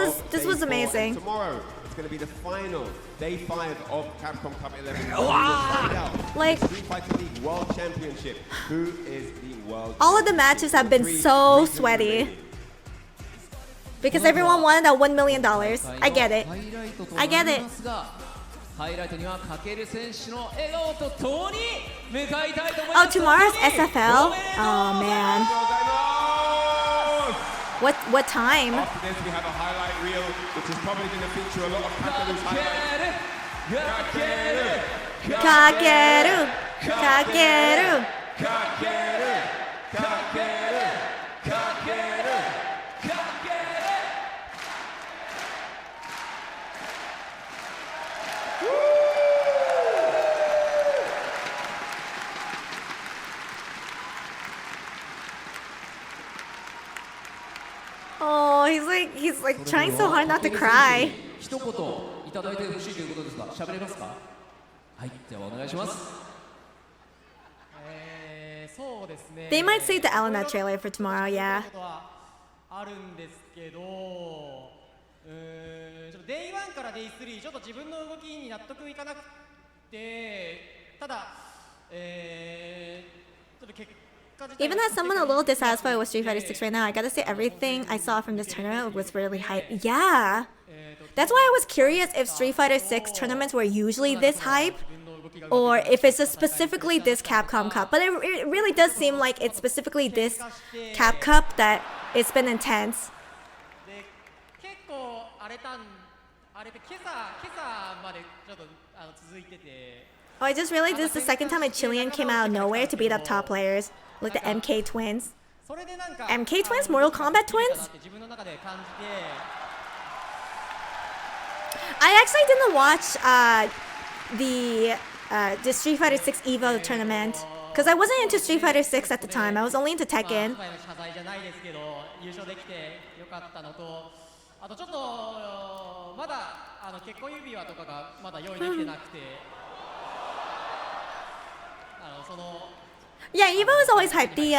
was amazing. Tomorrow it's going to be the final, day 5 of Capcom Cup 11. We will find out Like, Street Fighter League World Championship. Who is the world? all of the matches have been so sweaty. Because everyone wanted that $1 million. I get it. I get it. ハイライトにはかける選手の笑顔とともに向かいたいと思い Oh, ます。 tomorrow's SFL? Oh, man. What time? After this, we have a highlight reel, which is probably going to feature a lot of Kakeru's highlights. Kakeru! Kakeru! Oh, he's like trying so hard not to cry. 一言いただいてほしいということですが、喋れますか？はい、ではお願いします。そうですね。 They might save the Elena trailer for tomorrow, yeah. あるんですけど、ちょっと Day1 から Day3 ちょっと自分の動きに納得いかなくて、ただちょっと結果 Even as someone a little dissatisfied with Street Fighter 6 right now, I gotta say everything I saw from this tournament was really hype. Yeah! That's why I was curious if Street Fighter 6 tournaments were usually this hype, or if it's just specifically this Capcom Cup. But it really does seem like it's specifically this Cap Cup that it's been intense. 結構荒れて今朝までちょっと続いてて。 Oh, I just realized this is the second time a Chilean came out of nowhere to beat up top players, like the MK Twins. MK Twins? Mortal Kombat Twins? I actually didn't watch the the Street Fighter 6 Evo tournament. Because I wasn't into Street Fighter 6 at the time. I was only into Tekken. 謝罪じゃないですけど優勝できてよかったのとあとちょっとまだ結婚指輪とかがまだ用意できてなくてその Yeah, Evo is always hyped. The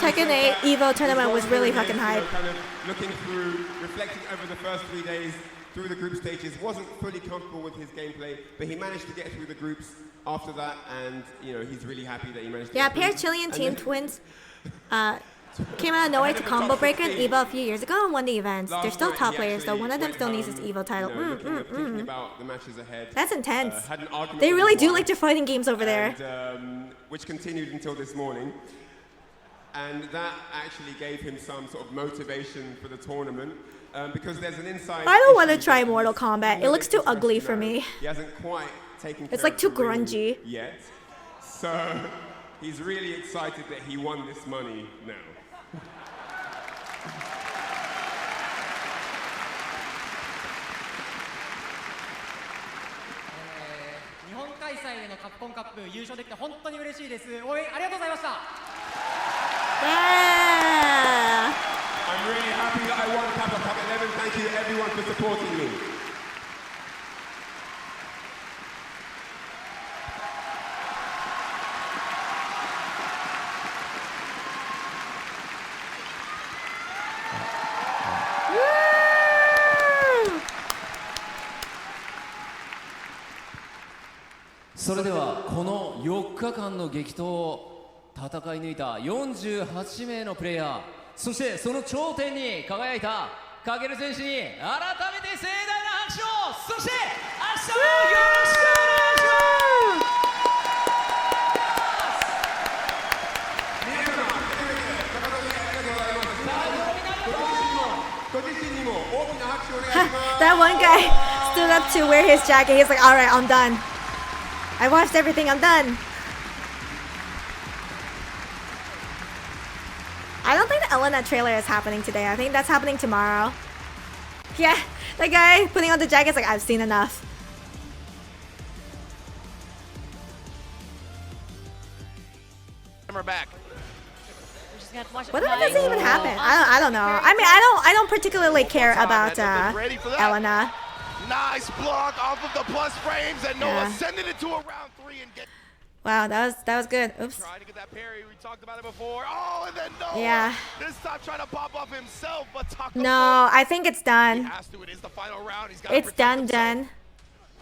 Tekken 8 Evo tournament was really fucking hyped. Kind of looking through, reflecting over the first 3 days through the group stages, wasn't fully comfortable with his gameplay, but he managed to get through the groups after that, and he's really happy that he managed to Yeah, get through. Pair Chilean Team Twins came out of nowhere to combo breaker in Evo a few years ago and won the events. They're still top players, though. One of them still needs his Evo title. Thinking about the matches ahead. That's intense. Had an argument They with really his do wife, like their fighting games over there. and, which continued until this morning. And that actually gave him some sort of motivation for the tournament. Because there's an inside. I don't want to issue try that Mortal he's Kombat. It looks too discussed, ugly for me. He hasn't quite taken It's care like of too the ring grungy. yet. So he's really excited that he won this money now. 日本開催でのカプコンカップ優勝できて本当に嬉しいです応援ありがとうございました Yeah. I'm really happy that I won CAPCOM Cup 11. Thank you everyone for supporting me. Woo! それではこの4日間の激闘を戦い抜いた48名のプレイヤー、そしてその頂点に輝いたカケル選手に改めて盛大な拍手を、そして明日もよろしくお願いします。皆様、高田にありがとうございます。ご自身にも大きな拍手をお願いします。 That one guy stood up to wear his jacket. He's like, alright, I'm done. I watched everything, I'm done. I don't think the Elena trailer is happening today. I think that's happening tomorrow. Yeah, the guy putting on the jacket is like, I've seen enough. We're back. We're just gonna have to watch it. What if it doesn't even happen? I don't know. I mean, I don't particularly care about Elena. Nice block off of the plus frames, and Noah Yeah. sending it to a round 3 and get. Wow, that was good. Oops. Trying to get that parry. We talked about it before. Oh, and then Noah. Yeah. This time trying to pop off himself, but Taco. No, I think it's He done. has to. It is the final round. He's got to It's protect done, himself. done.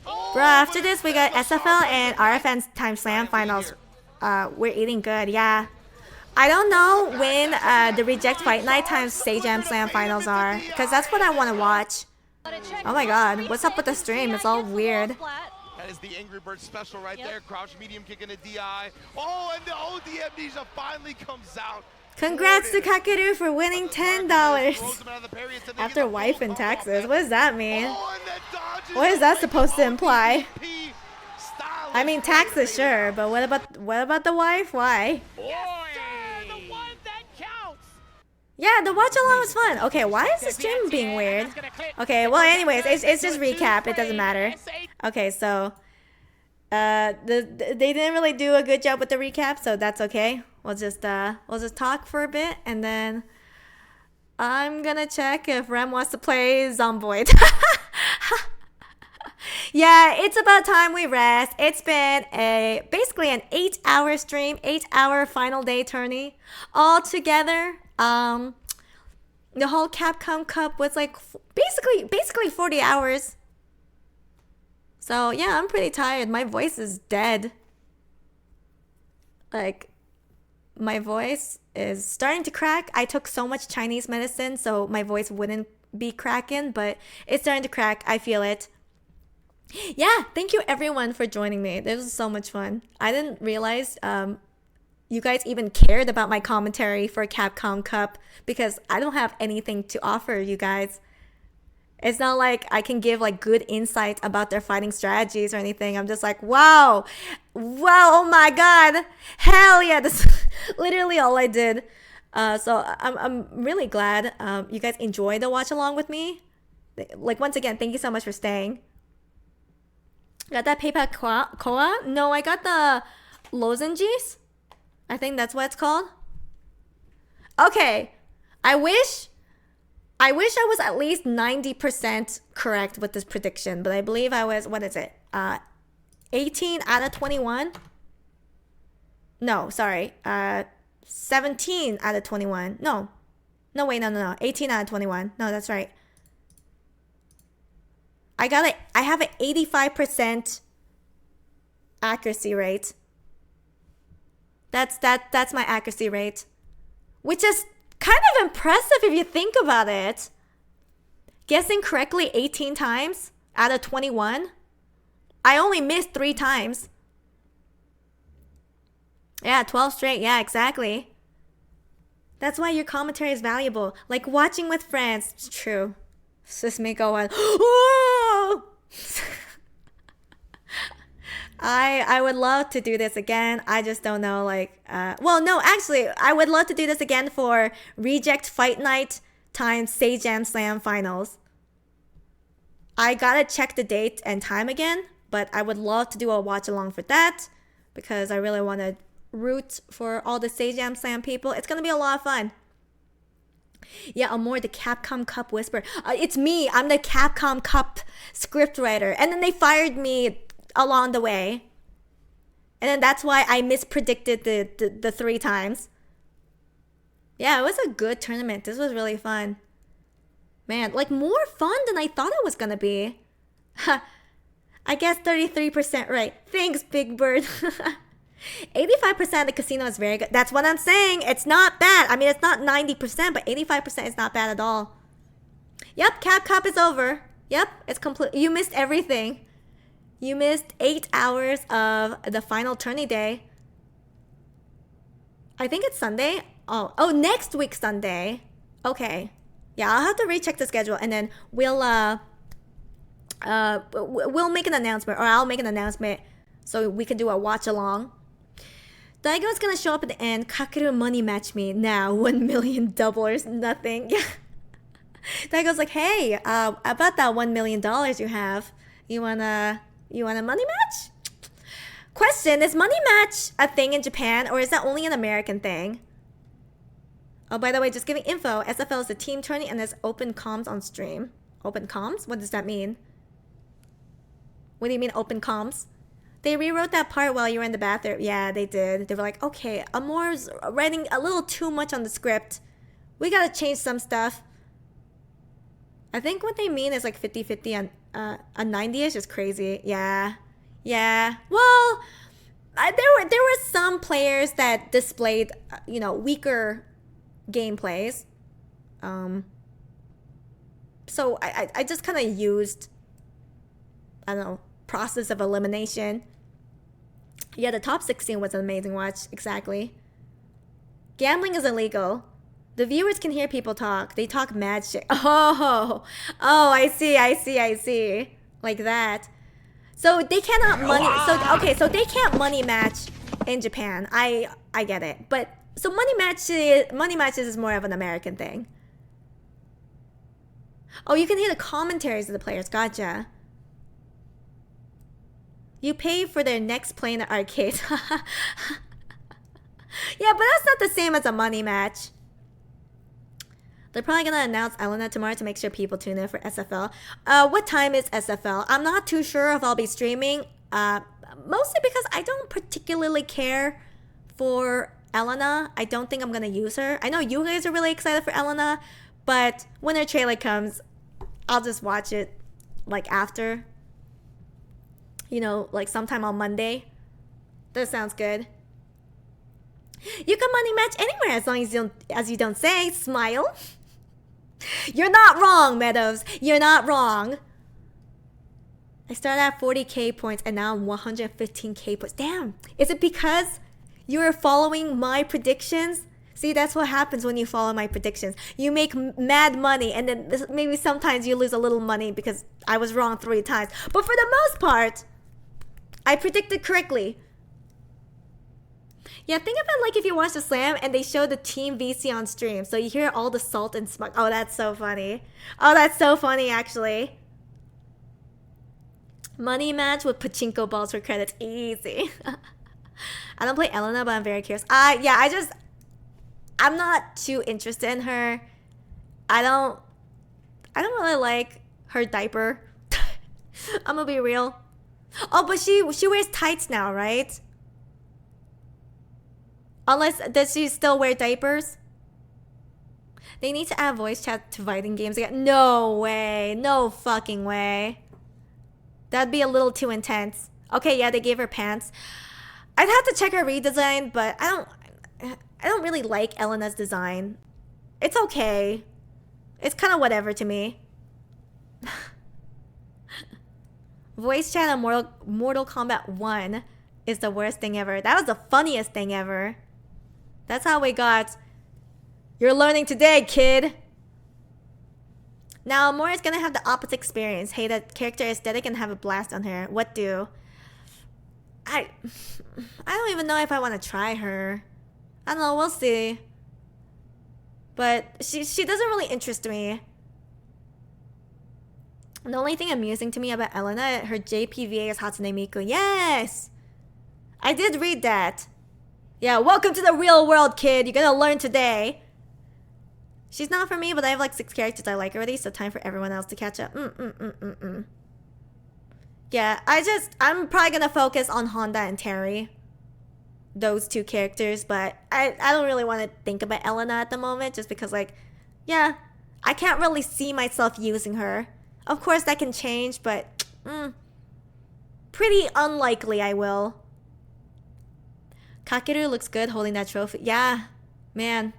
Oh, Bro, after but this we got instead, SFL Lashar and plays it RFN's Time Slam Brian Lee finals. here. We're eating good, yeah. I don't know when the Reject Fight Night times Stage Jam Slam finals are, because that's what I want to watch. Oh my god, what's up with the stream? It's all weird. That is the Angry Bird special right there. Crouch medium kick into DI. Oh, and the OD Amnesia finally comes out. Congrats to Kakeru for winning $10 after wife and taxes. What does that mean? What is that supposed to imply? I mean taxes, sure, but what about the wife? Why? Yeah, the watch along was fun. Okay, why is the stream being weird? Okay, well anyways, it's just recap. It doesn't matter. Okay, so they didn't really do a good job with the recap, so that's okay. We'll just talk for a bit, and then I'm gonna check if Rem wants to play Zomboid. Yeah, it's about time we rest. It's been basically an 8-hour stream, 8-hour final day tourney all together. The whole Capcom Cup was like basically 40 hours. So yeah, I'm pretty tired. My voice is dead. Like, my voice is starting to crack. I took so much Chinese medicine, so my voice wouldn't be cracking, but it's starting to crack. I feel it. Yeah, thank you everyone for joining me. This was so much fun. I didn't realize you guys even cared about my commentary for Capcom Cup, because I don't have anything to offer you guys. It's not like I can give like good insight about their fighting strategies or anything. I'm just like, wow, oh my god, hell yeah, that's literally all I did. So I'm really glad you guys enjoyed the watch along with me. Like, once again, thank you so much for staying. Got that PayPal Koa? No, I got the lozenges. I think that's what it's called. Okay. I wish I was at least 90% correct with this prediction, but I believe I was, what is it? 18 out of 21? No, sorry. 17 out of 21. No. No, wait, no. 18 out of 21. No, that's right. I have an 85% accuracy rate. That's my accuracy rate. Which is kind of impressive if you think about it. Guessing correctly 18 times out of 21. I only missed 3 times. Yeah, 12 straight. Yeah, exactly. That's why your commentary is valuable. Like watching with friends. It's true. Sis may go on. Oh! I would love to do this again. I just don't know, like, well, no, actually, I would love to do this again for Reject Fight Night times Sage Jam Slam Finals. I gotta check the date and time again, but I would love to do a watch along for that because I really want to root for all the Sage Jam Slam people. It's gonna be a lot of fun. Yeah, Amor, the Capcom Cup Whisper. It's me. I'm the Capcom Cup scriptwriter. And then they fired me along the way. And then that's why I mispredicted the 3 times. Yeah, it was a good tournament. This was really fun. Man, like more fun than I thought it was gonna be. I guess 33% right. Thanks, Big Bird. 85% of the casino is very good. That's what I'm saying. It's not bad. I mean, it's not 90%, but 85% is not bad at all. Yep, Cap Cup is over. Yep, it's complete. You missed everything. You missed 8 hours of the final tourney day. I think it's Sunday. Oh, next week Sunday. Okay. Yeah, I'll have to recheck the schedule and then we'll make an announcement, or I'll make an announcement so we can do a watch along. Daigo is gonna show up at the end. Kakeru money match me now. 1 million doublers, nothing. Yeah. Daigo's like, hey, about that $1 million you have, you want a money match? Question: is money match a thing in Japan, or is that only an American thing? Oh, by the way, just giving info. SFL is a team tourney and there's open comms on stream. Open comms? What does that mean? What do you mean open comms? They rewrote that part while you were in the bathroom. Yeah, they did. They were like, okay, Amor's writing a little too much on the script. We gotta change some stuff. I think what they mean is like 50-50 and a 90-ish is crazy. Yeah. Yeah. Well, there were some players that displayed, weaker gameplays. So I just kind of used, I don't know, process of elimination. Yeah, the top 16 was an amazing watch. Exactly. Gambling is illegal. The viewers can hear people talk. They talk mad shit. Oh, I see. Like that. So they cannot money. So they can't money match in Japan. I get it. But so money matches is more of an American thing. Oh, you can hear the commentaries of the players. Gotcha. You pay for their next play in the arcade. Yeah, but that's not the same as a money match. They're probably going to announce Elena tomorrow to make sure people tune in for SFL. What time is SFL? I'm not too sure if I'll be streaming. Mostly because I don't particularly care for Elena. I don't think I'm going to use her. I know you guys are really excited for Elena, but when her trailer comes, I'll just watch it like after. Like sometime on Monday. That sounds good. You can money match anywhere as long as you don't say. Smile. You're not wrong, Meadows. You're not wrong. I started at 40k points and now I'm 115k points. Damn. Is it because you were following my predictions? See, that's what happens when you follow my predictions. You make mad money and then maybe sometimes you lose a little money because I was wrong 3 times. But for the most part, I predicted correctly. Yeah, think of it like if you watch the slam and they show the team VC on stream. So you hear all the salt and smoke. Oh, that's so funny. Oh, that's so funny, actually. Money match with pachinko balls for credits. Easy. I don't play Elena, but I'm very curious. Yeah, I'm not too interested in her. I don't really like her diaper. I'm gonna be real. Oh, but she wears tights now, right? Unless, does she still wear diapers? They need to add voice chat to fighting games again. No way. No fucking way. That'd be a little too intense. Okay, yeah, they gave her pants. I'd have to check her redesign, but I don't really like Elena's design. It's okay. It's kind of whatever to me. Voice chat on Mortal Kombat 1 is the worst thing ever. That was the funniest thing ever. That's how we got. You're learning today, kid. Now, Moira's gonna have the opposite experience. Hey, that character aesthetic and have a blast on her. What do? I don't even know if I want to try her. I don't know, we'll see. But she doesn't really interest me. The only thing amusing to me about Elena, her JPVA is Hatsune Miku. Yes! I did read that. Yeah, welcome to the real world, kid. You're gonna learn today. She's not for me, but I have like 6 characters I like already, so time for everyone else to catch up. Yeah, I'm probably gonna focus on Honda and Terry. Those 2 characters, but I don't really want to think about Elena at the moment, just because like, yeah, I can't really see myself using her. Of course that can change, but pretty unlikely I will. Kakeru looks good holding that trophy. Yeah, man.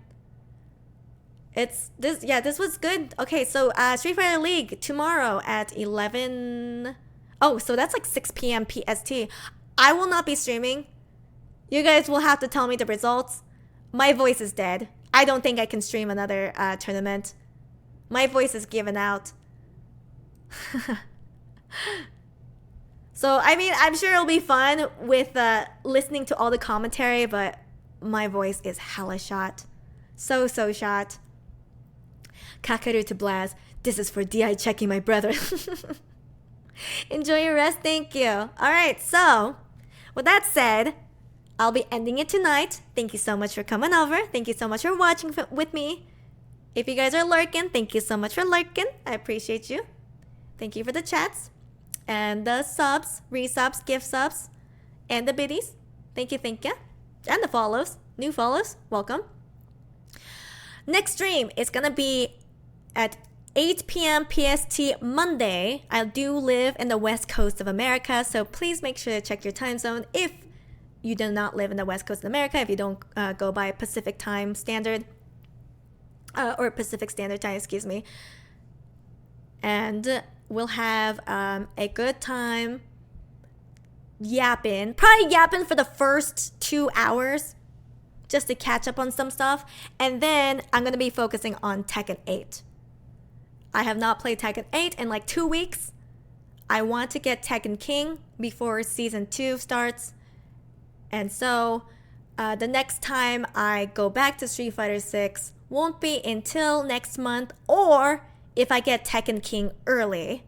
This was good. Okay, so Street Fighter League tomorrow at 11. Oh, so that's like 6 p.m. PST. I will not be streaming. You guys will have to tell me the results. My voice is dead. I don't think I can stream another tournament. My voice is given out. So, I mean, I'm sure it'll be fun with listening to all the commentary, but my voice is hella shot. So shot. Kakeru to Blaz. This is for DI checking my brother. Enjoy your rest. Thank you. Alright, so, with that said, I'll be ending it tonight. Thank you so much for coming over. Thank you so much for watching with me. If you guys are lurking, thank you so much for lurking. I appreciate you. Thank you for the chats. And the subs, resubs, gift subs, and the biddies. Thank you. And the follows, new follows, welcome. Next stream is gonna be at 8 p.m. PST Monday. I do live in the West Coast of America, so please make sure to check your time zone if you do not live in the West Coast of America, if you don't go by Pacific Time Standard, or Pacific Standard Time, excuse me. And we'll have a good time probably yapping for the first 2 hours just to catch up on some stuff. And then I'm going to be focusing on Tekken 8. I have not played Tekken 8 in like 2 weeks. I want to get Tekken King before Season 2 starts. And so the next time I go back to Street Fighter 6 won't be until next month, or if I get Tekken King early.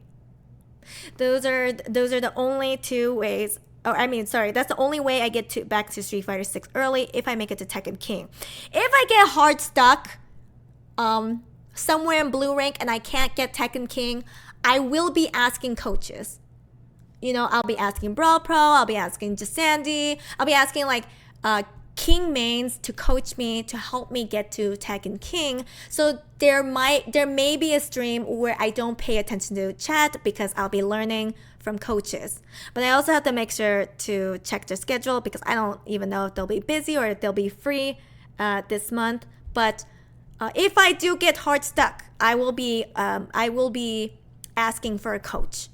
Those are the only 2 ways. That's the only way I get back to Street Fighter 6 early, if I make it to Tekken King. If I get hard stuck somewhere in blue rank and I can't get Tekken King, I will be asking coaches. You know, I'll be asking Brawl Pro, I'll be asking Jasandi, I'll be asking like King mains to coach me, to help me get to Tekken King. So there may be a stream where I don't pay attention to chat because I'll be learning from coaches. But I also have to make sure to check their schedule because I don't even know if they'll be busy or if they'll be free this month. But if I do get hard stuck, I will be asking for a coach.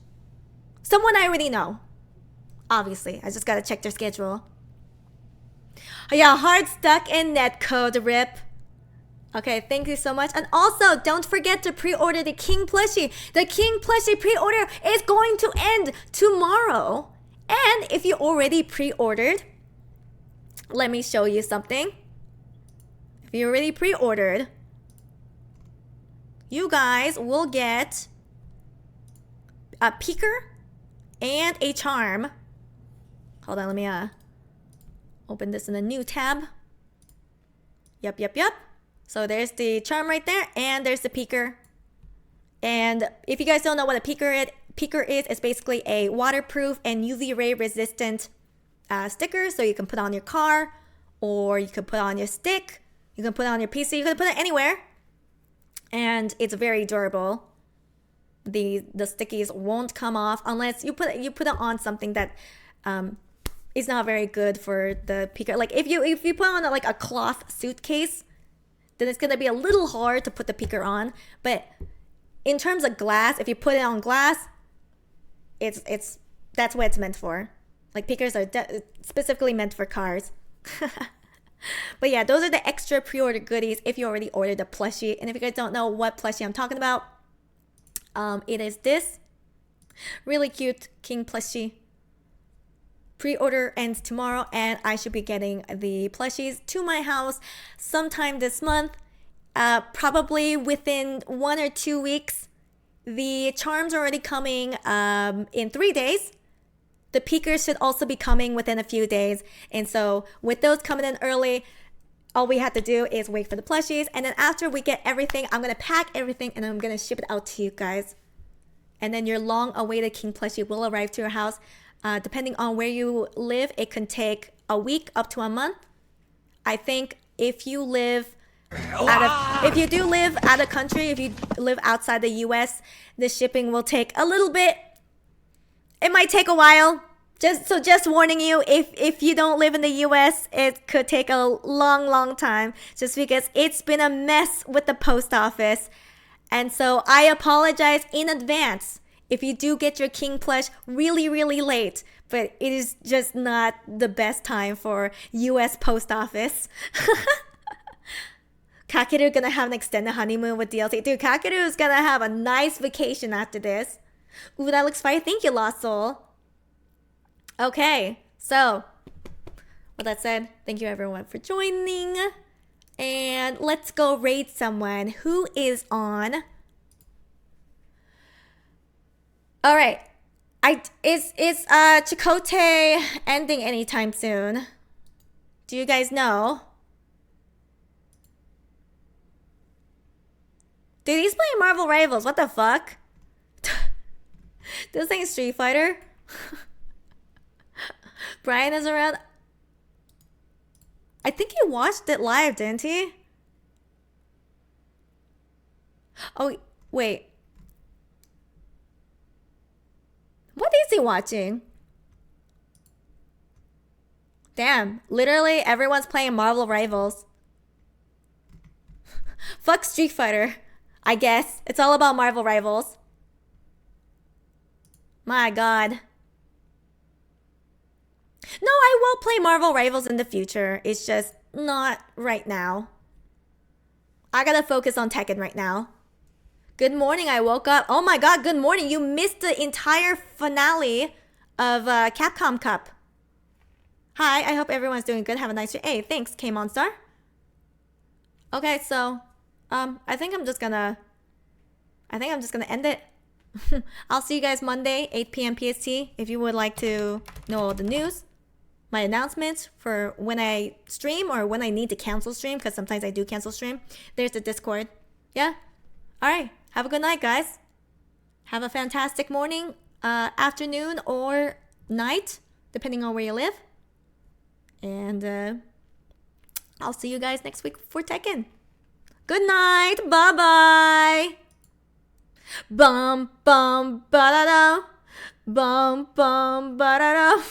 Someone I already know. Obviously, I just gotta check their schedule. Yeah, hard stuck in netcode, rip. Okay, thank you so much. And also, don't forget to pre-order the King plushie. The King plushie pre-order is going to end tomorrow. And if you already pre-ordered, let me show you something. If you already pre-ordered, you guys will get a Peeker and a Charm. Hold on, let me open this in a new tab. Yep. So there's the Charm right there, and there's the Peeker. And if you guys don't know what a Peeker is, it's basically a waterproof and UV ray resistant sticker. So you can put on your car, or you can put on your stick, you can put it on your PC, you can put it anywhere. And it's very durable. The stickies won't come off unless you put it on something that is not very good for the Peeker. Like if you put on like a cloth suitcase, then it's gonna be a little hard to put the Peeker on. But in terms of glass, if you put it on glass, that's what it's meant for. Like Peekers are specifically meant for cars. But yeah, those are the extra pre-order goodies if you already ordered the plushie. And if you guys don't know what plushie I'm talking about, it is this really cute king plushie. Pre-order ends tomorrow, and I should be getting the plushies to my house sometime this month, probably within 1 or 2 weeks. The charms are already coming in 3 days. The Peekers should also be coming within a few days. And so with those coming in early, all we have to do is wait for the plushies. And then after we get everything, I'm going to pack everything and I'm going to ship it out to you guys. And then your long-awaited king plushie will arrive to your house. Depending on where you live, it can take a week up to a month. I think if you live if you do live out of country, if you live outside the US, the shipping will take a little bit. It might take a while. Just warning you, if you don't live in the US, it could take a long time, just because it's been a mess with the post office. And so I apologize in advance if you do get your king plush really late, but it is just not the best time for US post office. Kakeru gonna have an extended honeymoon with DLC. Dude, Kakeru is gonna have a nice vacation after this. Ooh, that looks fire. Thank you, Lost Soul. Okay, so with that said, thank you everyone for joining. And let's go raid someone who is on. All right. Is Chakotay ending anytime soon? Do you guys know? Dude, he's playing Marvel Rivals. What the fuck? This ain't Street Fighter. Brian is around. I think he watched it live, didn't he? Oh, wait. What is he watching? Damn, literally everyone's playing Marvel Rivals. Fuck Street Fighter, I guess. It's all about Marvel Rivals. My god. No, I will play Marvel Rivals in the future. It's just not right now. I gotta focus on Tekken right now. Good morning, I woke up. Oh my god, good morning. You missed the entire finale of Capcom Cup. Hi, I hope everyone's doing good. Have a nice day. Hey, thanks, K-Monstar. Okay, so I think I'm just gonna end it. I'll see you guys Monday, 8 p.m. PST. If you would like to know all the news, my announcements for when I stream or when I need to cancel stream, because sometimes I do cancel stream, there's the Discord. Yeah? Alright, have a good night, guys. Have a fantastic morning, afternoon, or night, depending on where you live. And I'll see you guys next week for Tekken. Good night. Bye-bye. Bum bum ba-da-da. Bum bum ba-da-da.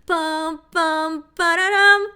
Bum bum ba-da-dum.